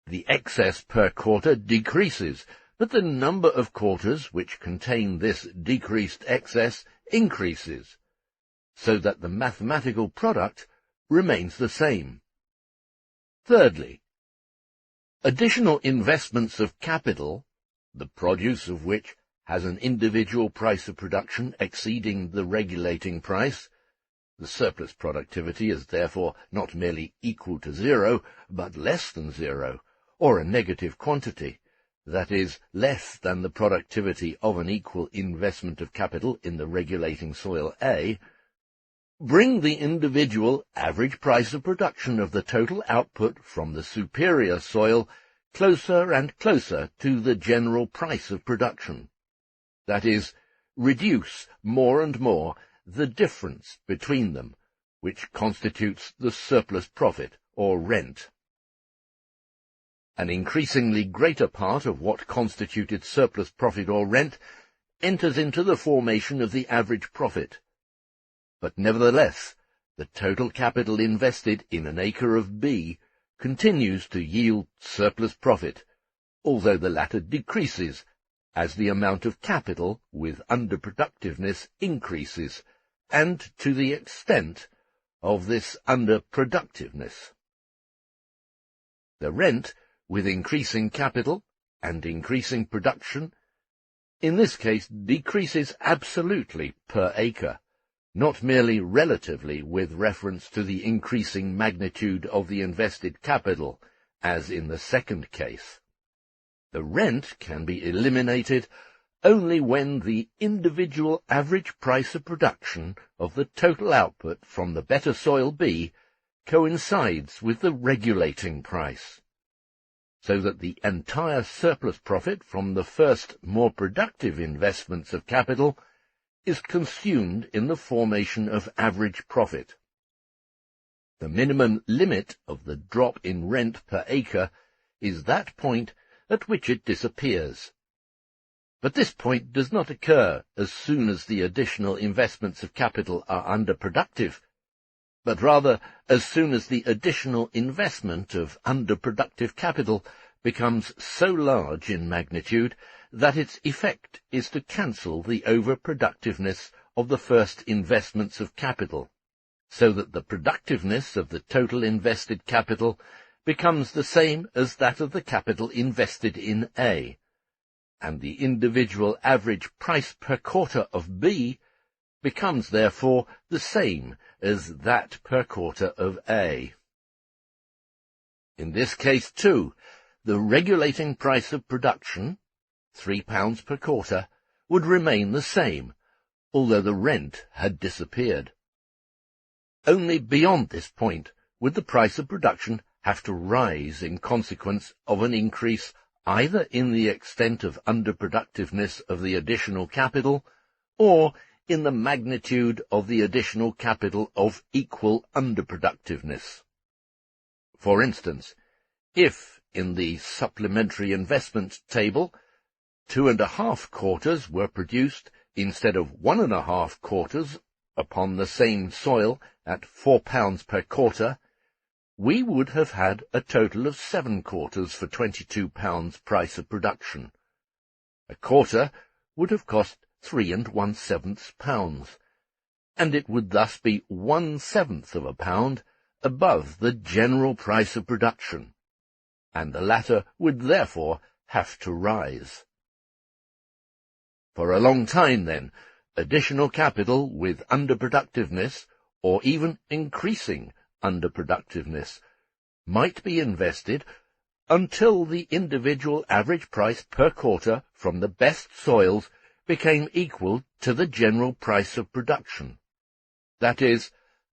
The excess per quarter decreases, but the number of quarters which contain this decreased excess increases, so that the mathematical product remains the same. Thirdly, additional investments of capital, the produce of which has an individual price of production exceeding the regulating price, the surplus productivity is therefore not merely equal to 0, but less than 0, or a negative quantity, that is, less than the productivity of an equal investment of capital in the regulating soil A, bring the individual average price of production of the total output from the superior soil closer and closer to the general price of production. That is, reduce more and more the difference between them, which constitutes the surplus profit or rent. An increasingly greater part of what constituted surplus profit or rent enters into the formation of the average profit. But nevertheless, the total capital invested in an acre of B continues to yield surplus profit, although the latter decreases as the amount of capital with underproductiveness increases, and to the extent of this underproductiveness. The rent, with increasing capital and increasing production, in this case decreases absolutely per acre, not merely relatively with reference to the increasing magnitude of the invested capital, as in the second case. The rent can be eliminated only when the individual average price of production of the total output from the better soil B coincides with the regulating price, so that the entire surplus profit from the first more productive investments of capital is consumed in the formation of average profit. The minimum limit of the drop in rent per acre is that point at which it disappears. But this point does not occur as soon as the additional investments of capital are underproductive, but rather as soon as the additional investment of underproductive capital becomes so large in magnitude that its effect is to cancel the overproductiveness of the first investments of capital, so that the productiveness of the total invested capital becomes the same as that of the capital invested in A, and the individual average price per quarter of B becomes therefore the same as that per quarter of A. In this case, too, the regulating price of production, £3 per quarter, would remain the same, although the rent had disappeared. Only beyond this point would the price of production have to rise in consequence of an increase either in the extent of underproductiveness of the additional capital, or in the magnitude of the additional capital of equal underproductiveness. For instance, if, in the supplementary investment table, 2½ quarters were produced instead of 1½ quarters upon the same soil at £4 per quarter, we would have had a total of 7 quarters for £22 price of production. A quarter would have cost 3 1/7 pounds, and it would thus be 1/7 of a pound above the general price of production, and the latter would therefore have to rise. For a long time, then, additional capital with underproductiveness, or even increasing underproductiveness, might be invested until the individual average price per quarter from the best soils became equal to the general price of production. That is,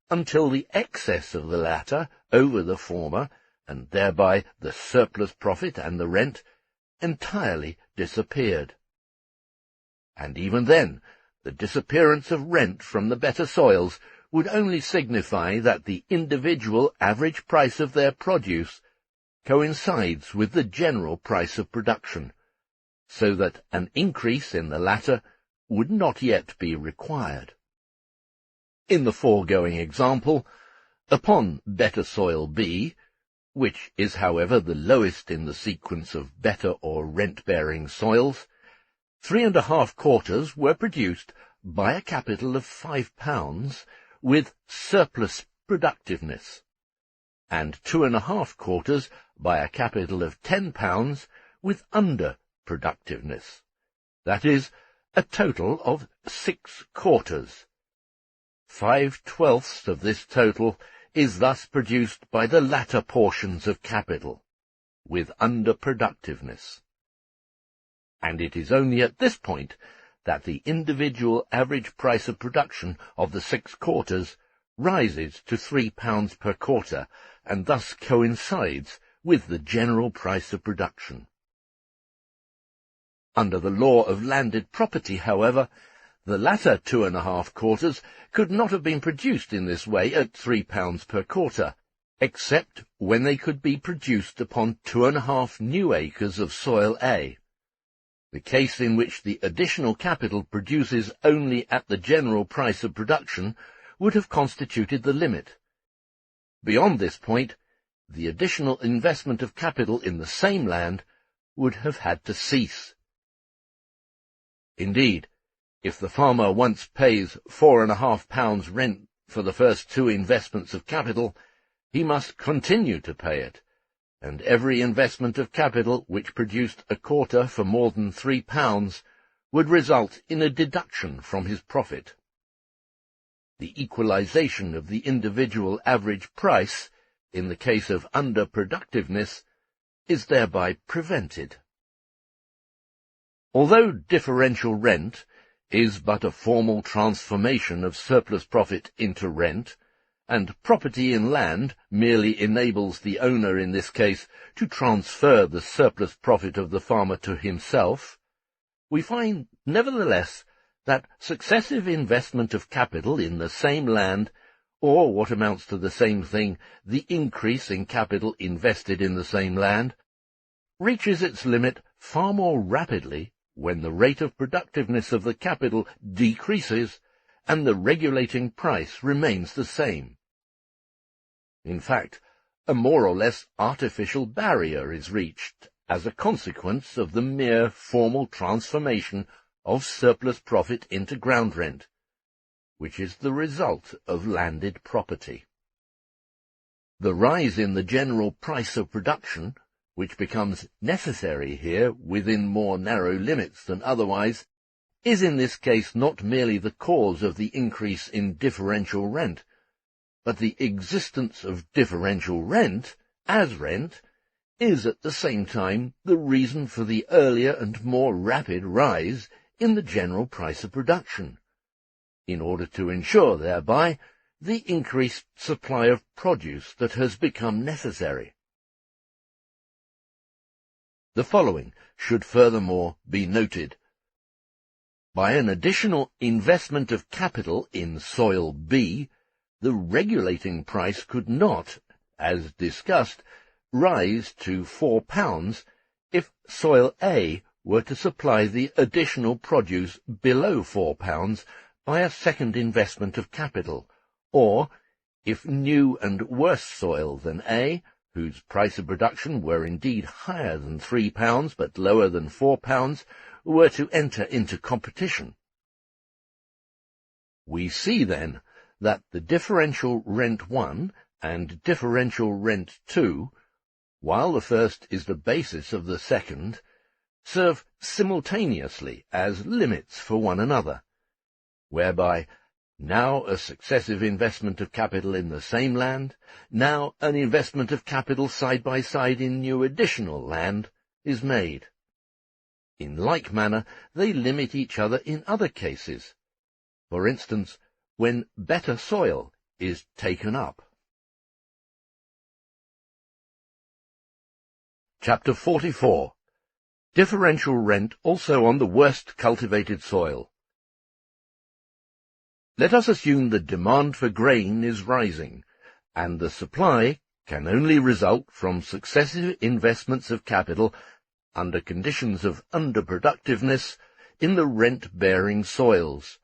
until the excess of the latter over the former, and thereby the surplus profit and the rent, entirely disappeared. And even then, the disappearance of rent from the better soils would only signify that the individual average price of their produce coincides with the general price of production, so that an increase in the latter would not yet be required. In the foregoing example, upon better soil B, which is however the lowest in the sequence of better or rent-bearing soils, 3½ quarters were produced by a capital of £5 with surplus productiveness, and 2½ quarters by a capital of £10 with underproductiveness, that is, a total of 6 quarters. 5/12 of this total is thus produced by the latter portions of capital, with underproductiveness. And it is only at this point that the individual average price of production of the 6 quarters rises to £3 per quarter, and thus coincides with the general price of production. Under the law of landed property, however, the latter 2½ quarters could not have been produced in this way at £3 per quarter, except when they could be produced upon 2½ new acres of soil A. The case in which the additional capital produces only at the general price of production would have constituted the limit. Beyond this point, the additional investment of capital in the same land would have had to cease. Indeed, if the farmer once pays £4½ rent for the first 2 investments of capital, he must continue to pay it, and every investment of capital which produced a quarter for more than £3 would result in a deduction from his profit. The equalization of the individual average price, in the case of underproductiveness, is thereby prevented. Although differential rent is but a formal transformation of surplus profit into rent, and property in land merely enables the owner in this case to transfer the surplus profit of the farmer to himself, we find nevertheless that successive investment of capital in the same land, or what amounts to the same thing, the increase in capital invested in the same land, reaches its limit far more rapidly when the rate of productiveness of the capital decreases and the regulating price remains the same. In fact, a more or less artificial barrier is reached as a consequence of the mere formal transformation of surplus profit into ground rent, which is the result of landed property. The rise in the general price of production, which becomes necessary here within more narrow limits than otherwise, is in this case not merely the cause of the increase in differential rent, but the existence of differential rent, as rent, is at the same time the reason for the earlier and more rapid rise in the general price of production, in order to ensure thereby the increased supply of produce that has become necessary. The following should furthermore be noted. By an additional investment of capital in soil B, the regulating price could not, as discussed, rise to £4 if soil A were to supply the additional produce below £4 by a second investment of capital, or if new and worse soil than A, whose price of production were indeed higher than £3 but lower than £4, were to enter into competition. We see, then, that the differential rent 1 and differential rent 2, while the first is the basis of the second, serve simultaneously as limits for one another, whereby now a successive investment of capital in the same land, now an investment of capital side by side in new additional land, is made. In like manner, they limit each other in other cases, for instance, when better soil is taken up. Chapter 44. Differential rent also on the worst cultivated soil. Let us assume the demand for grain is rising, and the supply can only result from successive investments of capital under conditions of underproductiveness in the rent-bearing soils,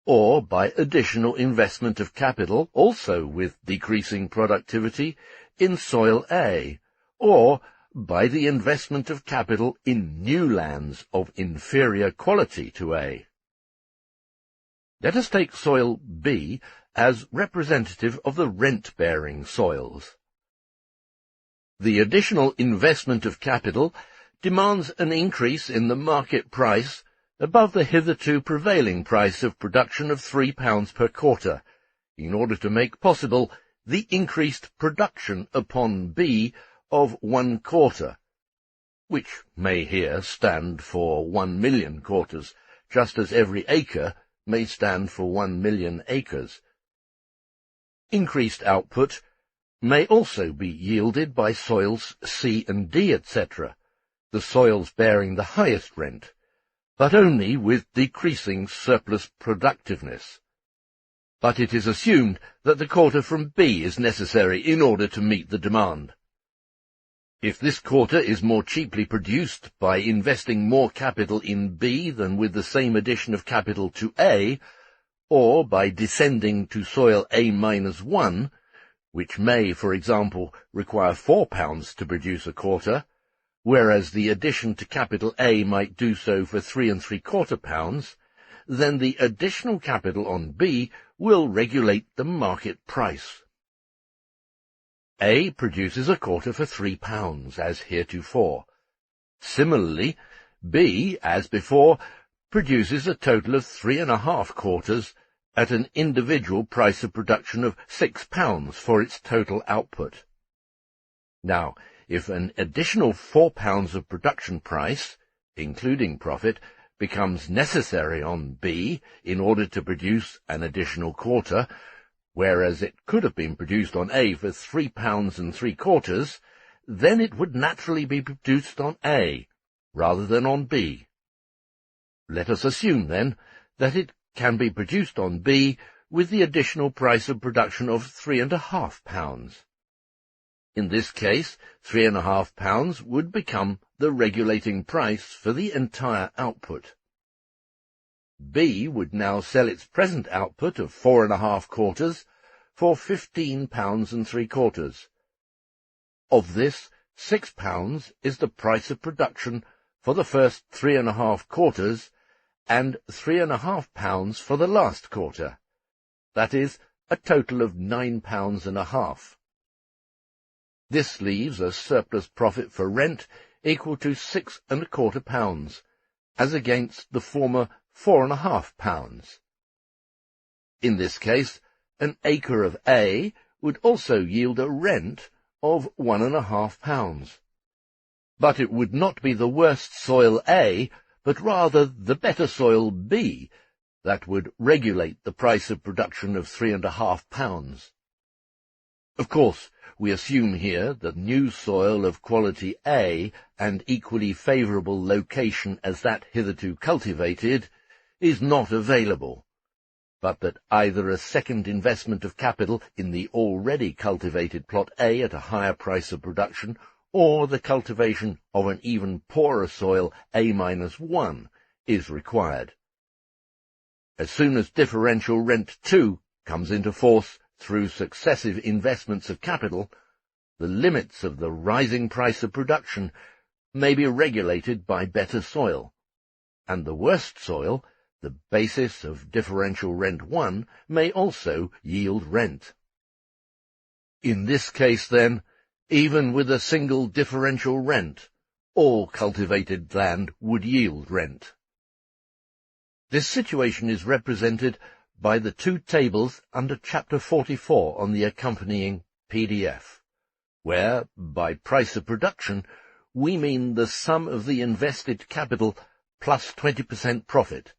or by additional investment of capital, also with decreasing productivity, in soil A, or by the investment of capital in new lands of inferior quality to A. Let us take soil B as representative of the rent-bearing soils. The additional investment of capital demands an increase in the market price above the hitherto prevailing price of production of £3 per quarter, in order to make possible the increased production upon B of 1 quarter, which may here stand for 1 million quarters, just as every acre may stand for 1 million acres. Increased output may also be yielded by soils C and D, etc., the soils bearing the highest rent, but only with decreasing surplus productiveness. But it is assumed that the quarter from B is necessary in order to meet the demand. If this quarter is more cheaply produced by investing more capital in B than with the same addition of capital to A, or by descending to soil A-1, which may, for example, require £4 to produce a quarter, whereas the addition to capital A might do so for £3¾ then the additional capital on B will regulate the market price. A produces a quarter for £3, as heretofore. Similarly, B, as before, produces a total of 3½ quarters at an individual price of production of £6 for its total output. Now, if an additional £4 of production price, including profit, becomes necessary on B in order to produce an additional quarter, whereas it could have been produced on A for £3.75, then it would naturally be produced on A, rather than on B. Let us assume, then, that it can be produced on B with the additional price of production of £3½ In this case, £3½ would become the regulating price for the entire output. B would now sell its present output of 4½ quarters for £15.75. Of this, £6 is the price of production for the first 3½ quarters, and £3½ for the last quarter. That is, a total of £9.50. This leaves a surplus profit for rent equal to £6.25, as against the former £4.50. In this case, an acre of A would also yield a rent of £1.50. But it would not be the worst soil A, but rather the better soil B, that would regulate the price of production of £3.50. Of course, we assume here that new soil of quality A and equally favourable location as that hitherto cultivated is not available, but that either a second investment of capital in the already cultivated plot A at a higher price of production, or the cultivation of an even poorer soil A-1 is required. As soon as differential rent 2 comes into force through successive investments of capital, the limits of the rising price of production may be regulated by better soil, and the worst soil, the basis of differential rent 1, may also yield rent. In this case, then, even with a single differential rent, all cultivated land would yield rent. This situation is represented by the two tables under Chapter 44 on the accompanying PDF, where, by price of production, we mean the sum of the invested capital plus 20% profit.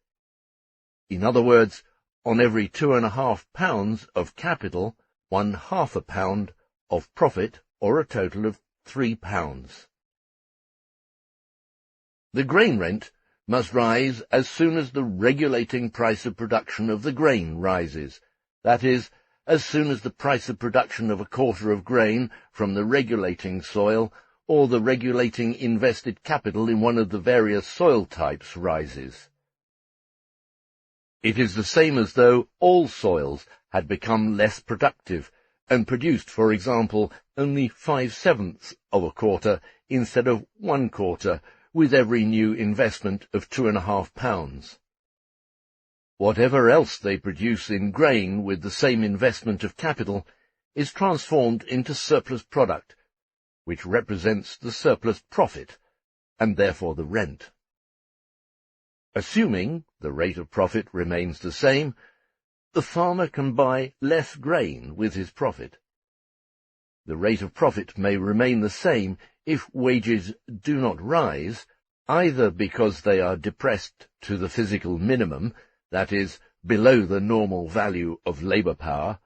In other words, on every £2.50 of capital, 1/2 pound of profit, or a total of £3. The grain rent must rise as soon as the regulating price of production of the grain rises, that is, as soon as the price of production of a quarter of grain from the regulating soil or the regulating invested capital in one of the various soil types rises. It is the same as though all soils had become less productive and produced, for example, only 5/7 of a quarter instead of 1/4, with every new investment of £2.50. Whatever else they produce in grain with the same investment of capital is transformed into surplus product, which represents the surplus profit, and therefore the rent. Assuming the rate of profit remains the same, the farmer can buy less grain with his profit. The rate of profit may remain the same if wages do not rise, either because they are depressed to the physical minimum, that is, below the normal value of labour power,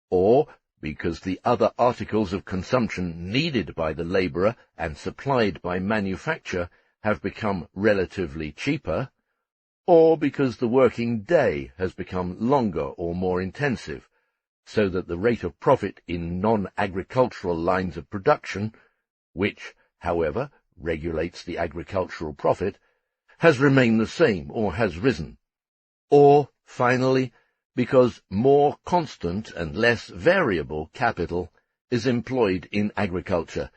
or because the other articles of consumption needed by the labourer and supplied by manufacture have become relatively cheaper, or because the working day has become longer or more intensive, so that the rate of profit in non-agricultural lines of production, which, however, regulates the agricultural profit, has remained the same or has risen, or, finally, because more constant and less variable capital is employed in agriculture,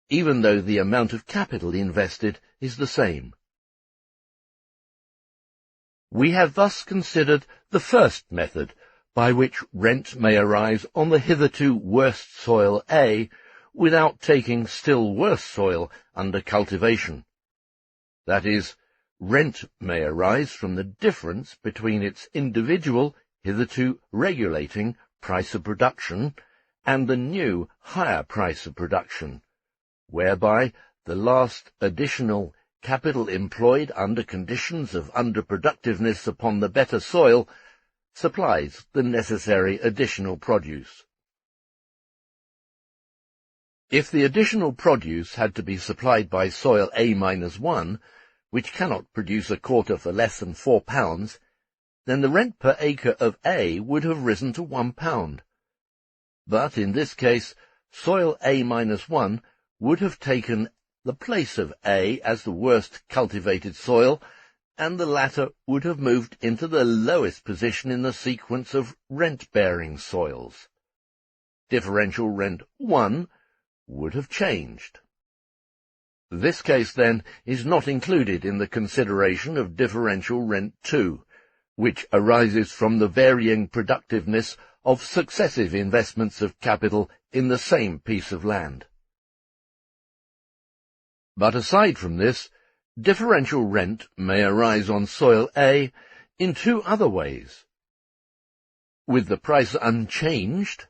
even though the amount of capital invested is the same. We have thus considered the first method, by which rent may arise on the hitherto worst soil A, without taking still worse soil under cultivation. That is, rent may arise from the difference between its individual, hitherto regulating price of production and the new higher price of production, whereby the last additional capital employed under conditions of underproductiveness upon the better soil supplies the necessary additional produce. If the additional produce had to be supplied by soil A-1, which cannot produce a quarter for less than £4, then the rent per acre of A would have risen to £1. But in this case, soil A-1 would have taken the place of A as the worst cultivated soil, and the latter would have moved into the lowest position in the sequence of rent-bearing soils. Differential rent 1 would have changed. This case, then, is not included in the consideration of differential rent 2, which arises from the varying productiveness of successive investments of capital in the same piece of land. But aside from this, differential rent may arise on soil A in two other ways. With the price unchanged,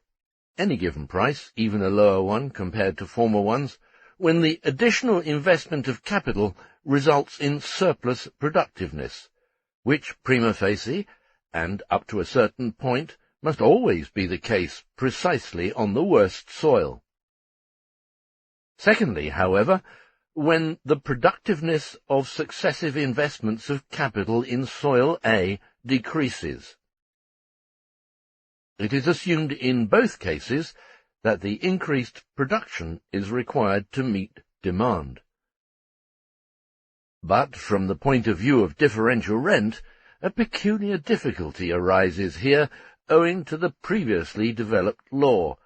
any given price, even a lower one compared to former ones, when the additional investment of capital results in surplus productiveness, which prima facie, and up to a certain point, must always be the case precisely on the worst soil. Secondly, however, when the productiveness of successive investments of capital in soil A decreases. It is assumed in both cases that the increased production is required to meet demand. But from the point of view of differential rent, a peculiar difficulty arises here owing to the previously developed law,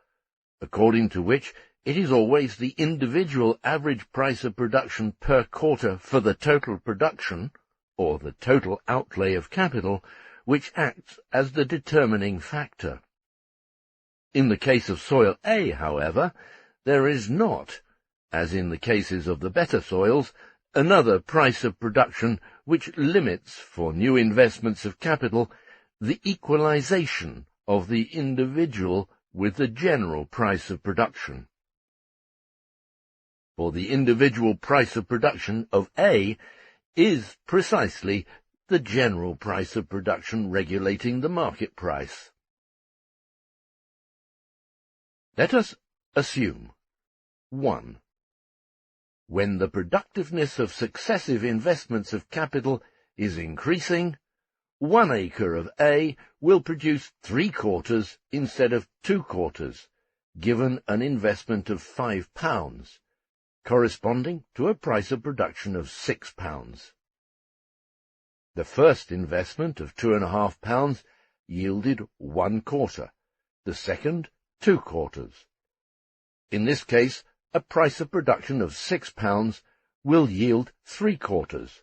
according to which it is always the individual average price of production per quarter for the total production, or the total outlay of capital, which acts as the determining factor. In the case of soil A, however, there is not, as in the cases of the better soils, another price of production which limits, for new investments of capital, the equalization of the individual with the general price of production. For the individual price of production of A is precisely the general price of production regulating the market price. Let us assume 1. When the productiveness of successive investments of capital is increasing, 1 acre of A will produce 3 quarters instead of 2 quarters, given an investment of £5, corresponding to a price of production of £6. The first investment of £2.50 yielded 1 quarter, the second 2 quarters. In this case, a price of production of £6 will yield 3 quarters,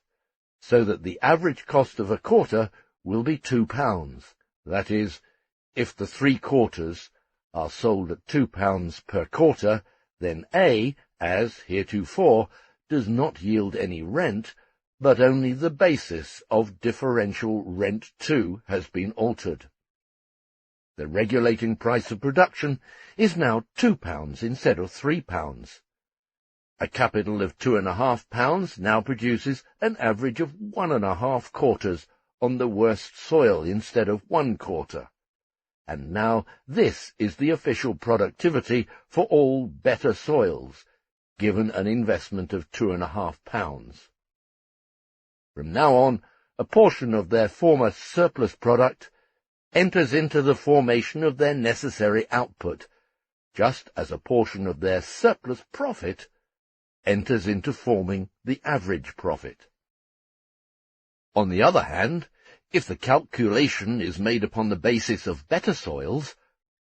so that the average cost of a quarter will be £2. That is, if the 3 quarters are sold at £2 per quarter, then A, as heretofore, does not yield any rent, but only the basis of differential rent 2 has been altered. The regulating price of production is now £2 instead of £3. A capital of £2.50 now produces an average of 1.5 quarters on the worst soil instead of 1 quarter. And now this is the official productivity for all better soils, given an investment of £2.50. From now on, a portion of their former surplus product enters into the formation of their necessary output, just as a portion of their surplus profit enters into forming the average profit. On the other hand, if the calculation is made upon the basis of better soils,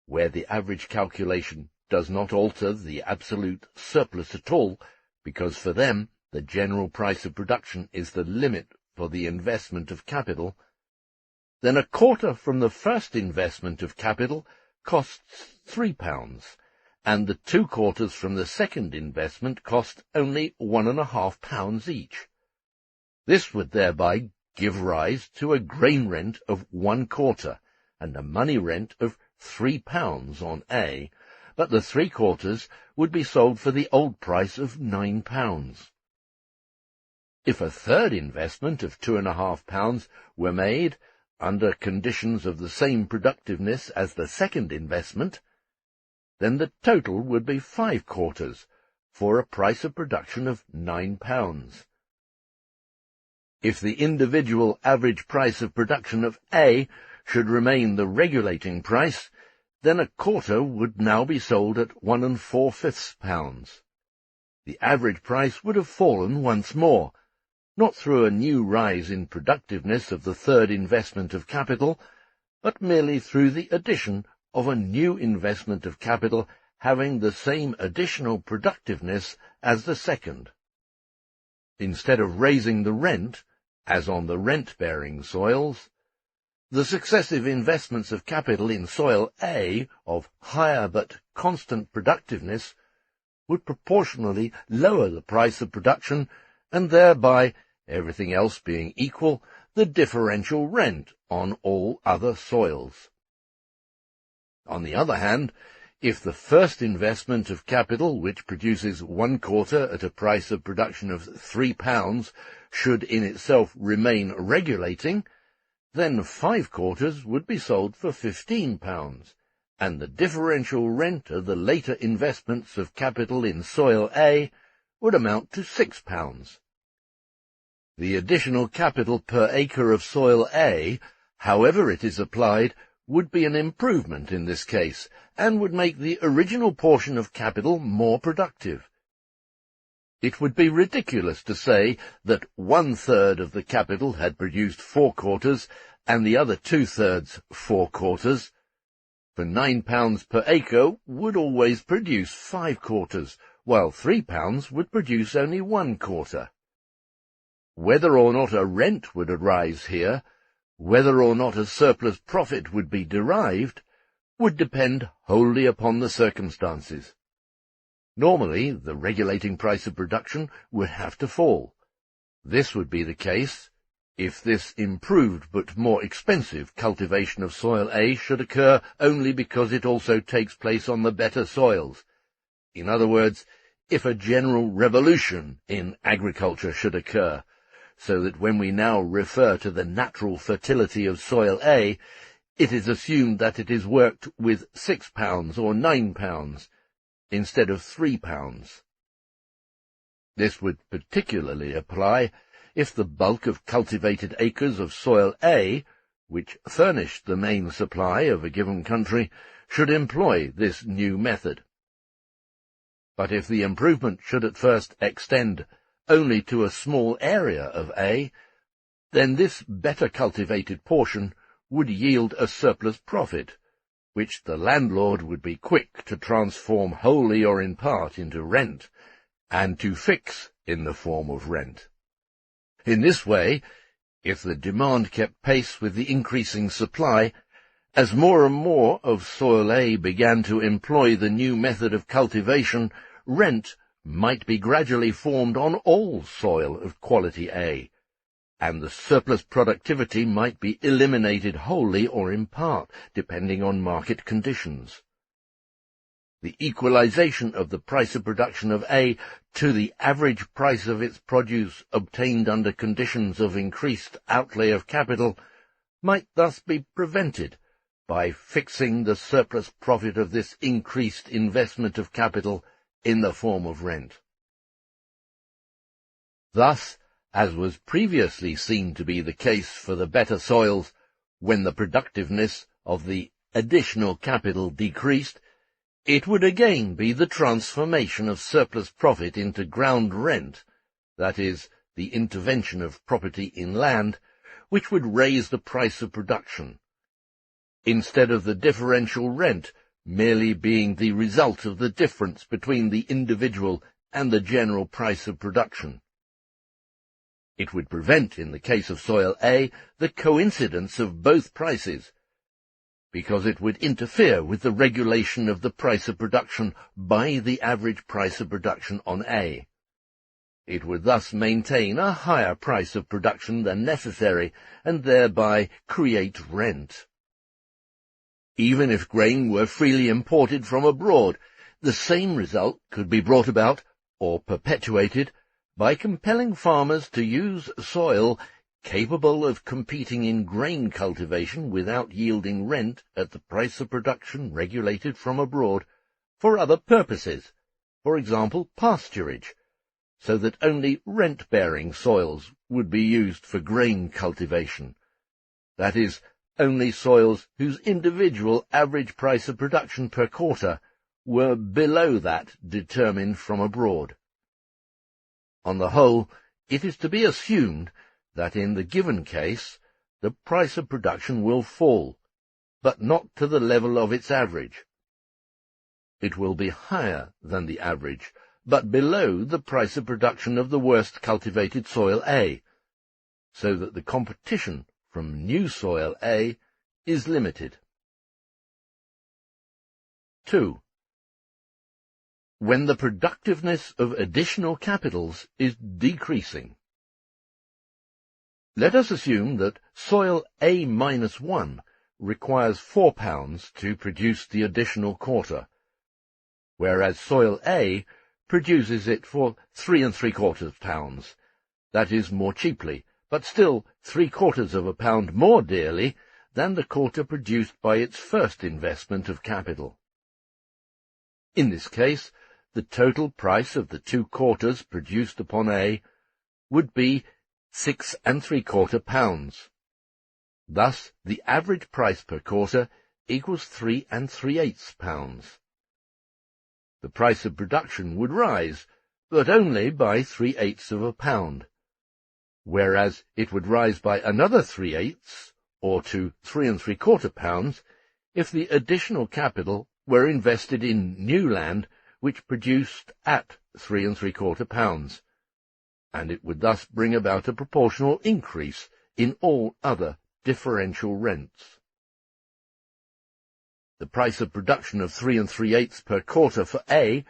where the average calculation does not alter the absolute surplus at all, because for them the general price of production is the limit for the investment of capital, then a quarter from the first investment of capital costs £3, and the 2 quarters from the second investment cost only £1.50 each. This would thereby give rise to a grain rent of 1 quarter, and a money rent of £3 on A, but the 3 quarters would be sold for the old price of £9. If a third investment of £2.50 were made, under conditions of the same productiveness as the second investment, then the total would be 5 quarters, for a price of production of £9. If the individual average price of production of A should remain the regulating price, then a quarter would now be sold at 1 4/5 pounds. The average price would have fallen once more, not through a new rise in productiveness of the third investment of capital, but merely through the addition of a new investment of capital having the same additional productiveness as the second. Instead of raising the rent, as on the rent-bearing soils, the successive investments of capital in soil A of higher but constant productiveness would proportionally lower the price of production, and thereby, everything else being equal, the differential rent on all other soils. On the other hand, if the first investment of capital, which produces 1 quarter at a price of production of £3, should in itself remain regulating, then 5 quarters would be sold for £15, and the differential rent of the later investments of capital in soil A would amount to £6. The additional capital per acre of soil A, however it is applied, would be an improvement in this case, and would make the original portion of capital more productive. It would be ridiculous to say that 1/3 of the capital had produced 4 quarters, and the other 2/3 4 quarters. For £9 per acre would always produce 5 quarters, while £3 would produce only 1 quarter. Whether or not a rent would arise here, whether or not a surplus profit would be derived, would depend wholly upon the circumstances. Normally, the regulating price of production would have to fall. This would be the case if this improved but more expensive cultivation of soil A should occur only because it also takes place on the better soils. In other words, if a general revolution in agriculture should occur, so that when we now refer to the natural fertility of soil A, it is assumed that it is worked with £6 or £9 instead of £3. This would particularly apply if the bulk of cultivated acres of soil A, which furnished the main supply of a given country, should employ this new method. But if the improvement should at first extend only to a small area of A, then this better cultivated portion would yield a surplus profit, which the landlord would be quick to transform wholly or in part into rent, and to fix in the form of rent. In this way, if the demand kept pace with the increasing supply, as more and more of soil A began to employ the new method of cultivation, rent might be gradually formed on all soil of quality A, and the surplus productivity might be eliminated wholly or in part, depending on market conditions. The equalization of the price of production of A to the average price of its produce obtained under conditions of increased outlay of capital might thus be prevented by fixing the surplus profit of this increased investment of capital in the form of rent. Thus, as was previously seen to be the case for the better soils, when the productiveness of the additional capital decreased, it would again be the transformation of surplus profit into ground rent, that is, the intervention of property in land, which would raise the price of production, instead of the differential rent merely being the result of the difference between the individual and the general price of production. It would prevent, in the case of soil A, the coincidence of both prices, because it would interfere with the regulation of the price of production by the average price of production on A. It would thus maintain a higher price of production than necessary, and thereby create rent. Even if grain were freely imported from abroad, the same result could be brought about, or perpetuated, by compelling farmers to use soil capable of competing in grain cultivation without yielding rent at the price of production regulated from abroad, for other purposes, for example pasturage, so that only rent-bearing soils would be used for grain cultivation, that is, only soils whose individual average price of production per quarter were below that determined from abroad. On the whole, it is to be assumed that in the given case the price of production will fall, but not to the level of its average. It will be higher than the average, but below the price of production of the worst cultivated soil A, so that the competition from new soil A is limited. 2. when the productiveness of additional capitals is decreasing. Let us assume that soil A-1 requires 4 pounds to produce the additional quarter, whereas soil A produces it for 3 3/4 pounds, that is more cheaply, but still 3/4 pound more dearly than the quarter produced by its first investment of capital. In this case, the total price of the 2 quarters produced upon A would be 6 3/4 pounds. Thus, the average price per quarter equals 3 3/8 pounds. The price of production would rise, but only by 3/8 pound, whereas it would rise by another 3/8, or to 3 3/4 pounds, if the additional capital were invested in new land which produced at 3 3/4 pounds, and it would thus bring about a proportional increase in all other differential rents. The price of production of 3 3/8 per quarter for A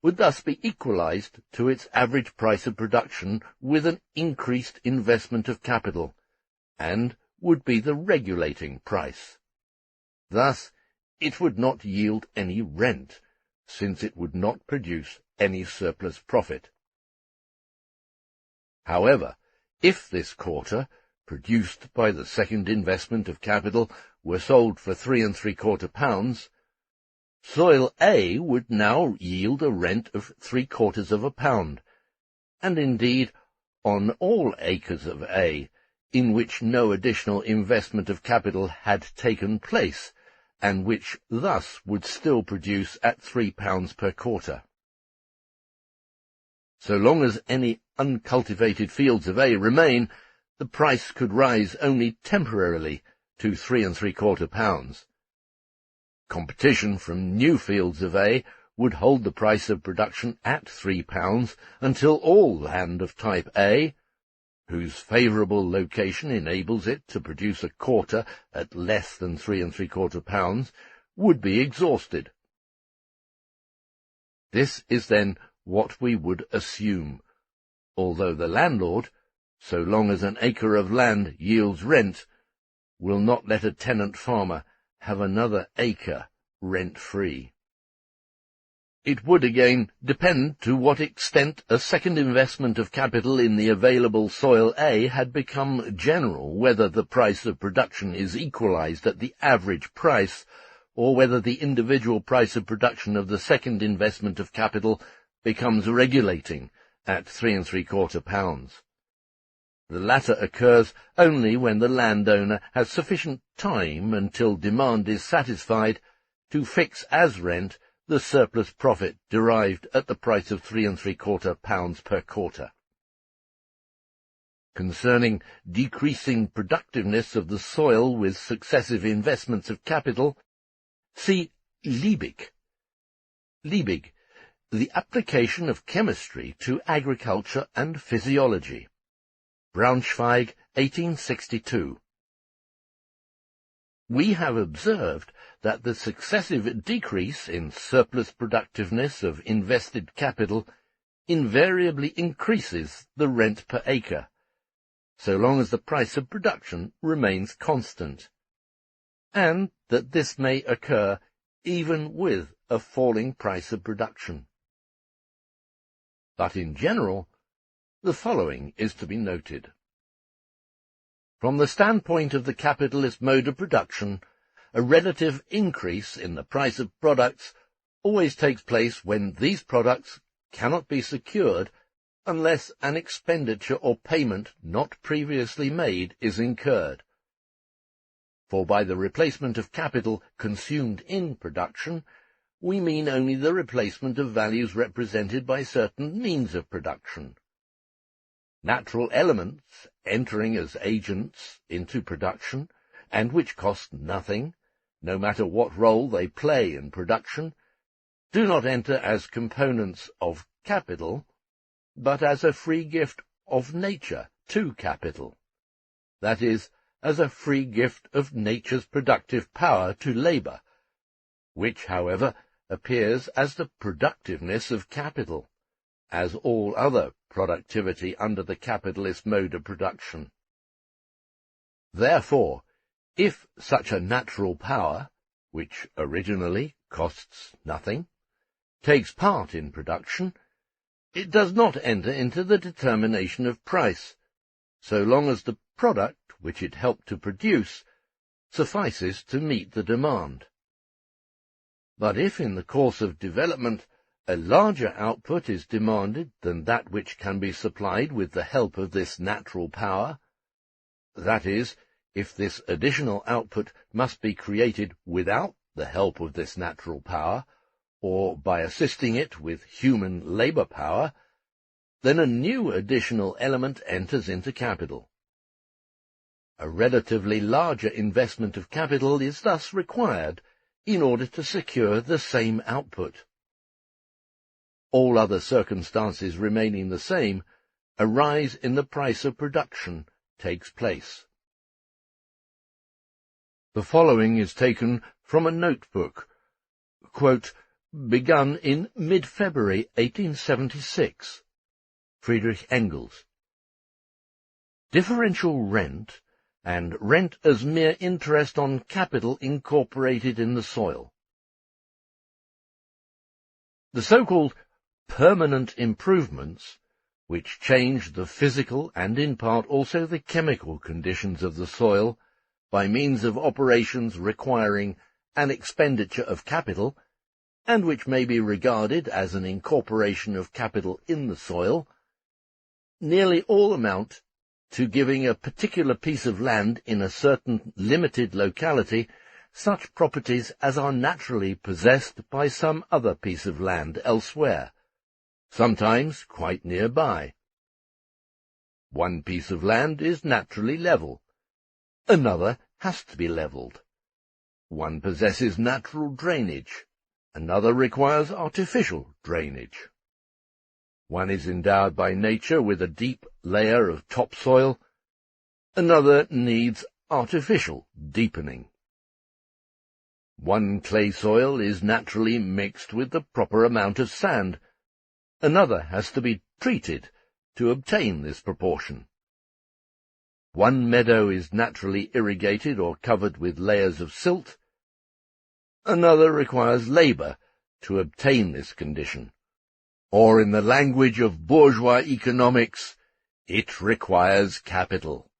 would thus be equalized to its average price of production with an increased investment of capital, and would be the regulating price. Thus, it would not yield any rent, since it would not produce any surplus profit. However, if this quarter, produced by the second investment of capital, were sold for 3 3/4 pounds, soil A would now yield a rent of 3/4 pound, and indeed on all acres of A, in which no additional investment of capital had taken place, and which thus would still produce at 3 pounds per quarter. So long as any uncultivated fields of A remain, the price could rise only temporarily to 3 3/4 pounds. Competition from new fields of A would hold the price of production at 3 pounds until all land of type A, whose favourable location enables it to produce a quarter at less than 3 3/4 pounds, would be exhausted. This is then what we would assume, although the landlord, so long as an acre of land yields rent, will not let a tenant farmer have another acre rent-free. It would again depend to what extent a second investment of capital in the available soil A had become general, whether the price of production is equalized at the average price, or whether the individual price of production of the second investment of capital becomes regulating at 3 3/4 pounds. The latter occurs only when the landowner has sufficient time until demand is satisfied to fix as rent the surplus profit derived at the price of 3 3/4 pounds per quarter. Concerning decreasing productiveness of the soil with successive investments of capital, see Liebig. Liebig, the application of chemistry to agriculture and physiology. Braunschweig, 1862. We have observed that the successive decrease in surplus productiveness of invested capital invariably increases the rent per acre, so long as the price of production remains constant, and that this may occur even with a falling price of production. But in general, the following is to be noted. From the standpoint of the capitalist mode of production, a relative increase in the price of products always takes place when these products cannot be secured unless an expenditure or payment not previously made is incurred. For by the replacement of capital consumed in production, we mean only the replacement of values represented by certain means of production. Natural elements entering as agents into production, and which cost nothing, no matter what role they play in production, do not enter as components of capital, but as a free gift of nature to capital, that is, as a free gift of nature's productive power to labour, which, however, appears as the productiveness of capital, as all other productivity under the capitalist mode of production. Therefore, if such a natural power, which originally costs nothing, takes part in production, it does not enter into the determination of price, so long as the product which it helped to produce suffices to meet the demand. But if in the course of development a larger output is demanded than that which can be supplied with the help of this natural power, that is, if this additional output must be created without the help of this natural power, or by assisting it with human labor power, then a new additional element enters into capital. A relatively larger investment of capital is thus required in order to secure the same output. All other circumstances remaining the same, a rise in the price of production takes place. The following is taken from a notebook, quote, begun in mid-February 1876. Friedrich Engels. Differential rent, and rent as mere interest on capital incorporated in the soil. The so-called permanent improvements, which change the physical and in part also the chemical conditions of the soil by means of operations requiring an expenditure of capital, and which may be regarded as an incorporation of capital in the soil, nearly all amount to giving a particular piece of land in a certain limited locality such properties as are naturally possessed by some other piece of land elsewhere, sometimes quite nearby. One piece of land is naturally level. Another has to be levelled. One possesses natural drainage. Another requires artificial drainage. One is endowed by nature with a deep layer of topsoil. Another needs artificial deepening. One clay soil is naturally mixed with the proper amount of sand. Another has to be treated to obtain this proportion. One meadow is naturally irrigated or covered with layers of silt. Another requires labour to obtain this condition. Or, in the language of bourgeois economics, it requires capital.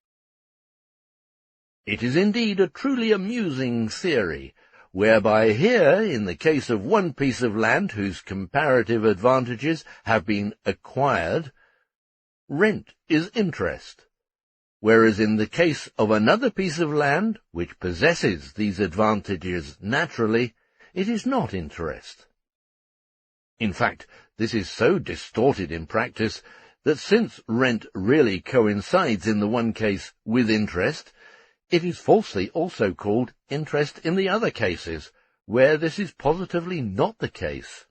It is indeed a truly amusing theory, whereby here, in the case of one piece of land whose comparative advantages have been acquired, rent is interest, whereas in the case of another piece of land which possesses these advantages naturally, it is not interest. In fact, this is so distorted in practice that since rent really coincides in the one case with interest, it is falsely also called interest in the other cases, where this is positively not the case.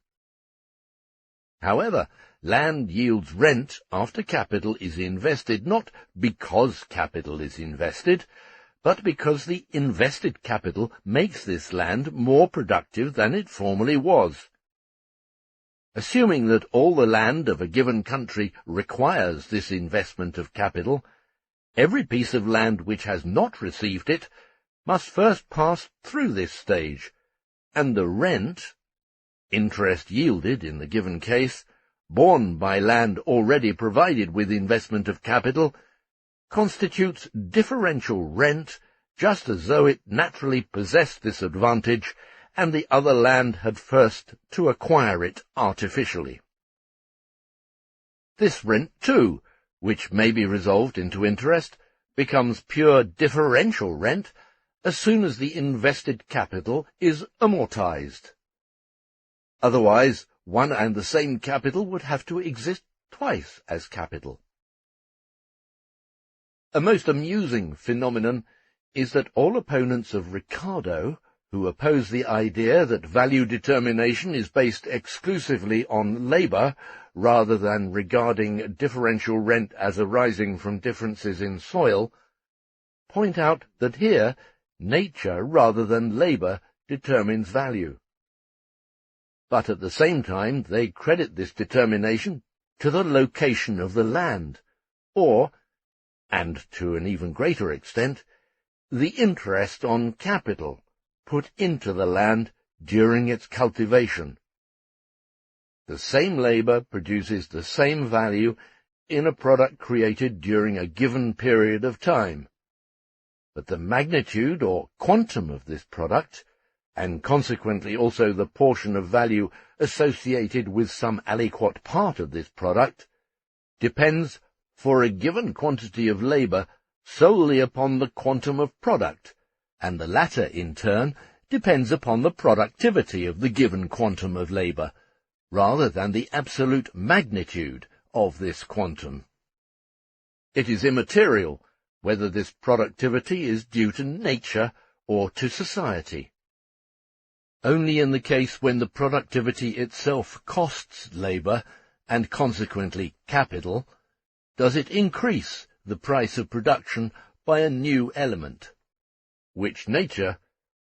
However, land yields rent after capital is invested, not because capital is invested, but because the invested capital makes this land more productive than it formerly was. Assuming that all the land of a given country requires this investment of capital, every piece of land which has not received it must first pass through this stage, and the rent, interest yielded in the given case, borne by land already provided with investment of capital, constitutes differential rent, just as though it naturally possessed this advantage, and the other land had first to acquire it artificially. This rent, too, which may be resolved into interest, becomes pure differential rent as soon as the invested capital is amortized. Otherwise, one and the same capital would have to exist twice as capital. A most amusing phenomenon is that all opponents of Ricardo, who oppose the idea that value determination is based exclusively on labour, rather than regarding differential rent as arising from differences in soil, point out that here nature rather than labour determines value. but at the same time they credit this determination to the location of the land, or, and to an even greater extent, the interest on capital put into the land during its cultivation. The same labour produces the same value in a product created during a given period of time, but the magnitude or quantum of this product, and consequently also the portion of value associated with some aliquot part of this product, depends for a given quantity of labour solely upon the quantum of product, and the latter, in turn, depends upon the productivity of the given quantum of labour, rather than the absolute magnitude of this quantum. It is immaterial whether this productivity is due to nature or to society. Only in the case when the productivity itself costs labour, and consequently capital, does it increase the price of production by a new element, which nature,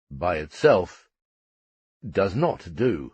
by itself, does not do.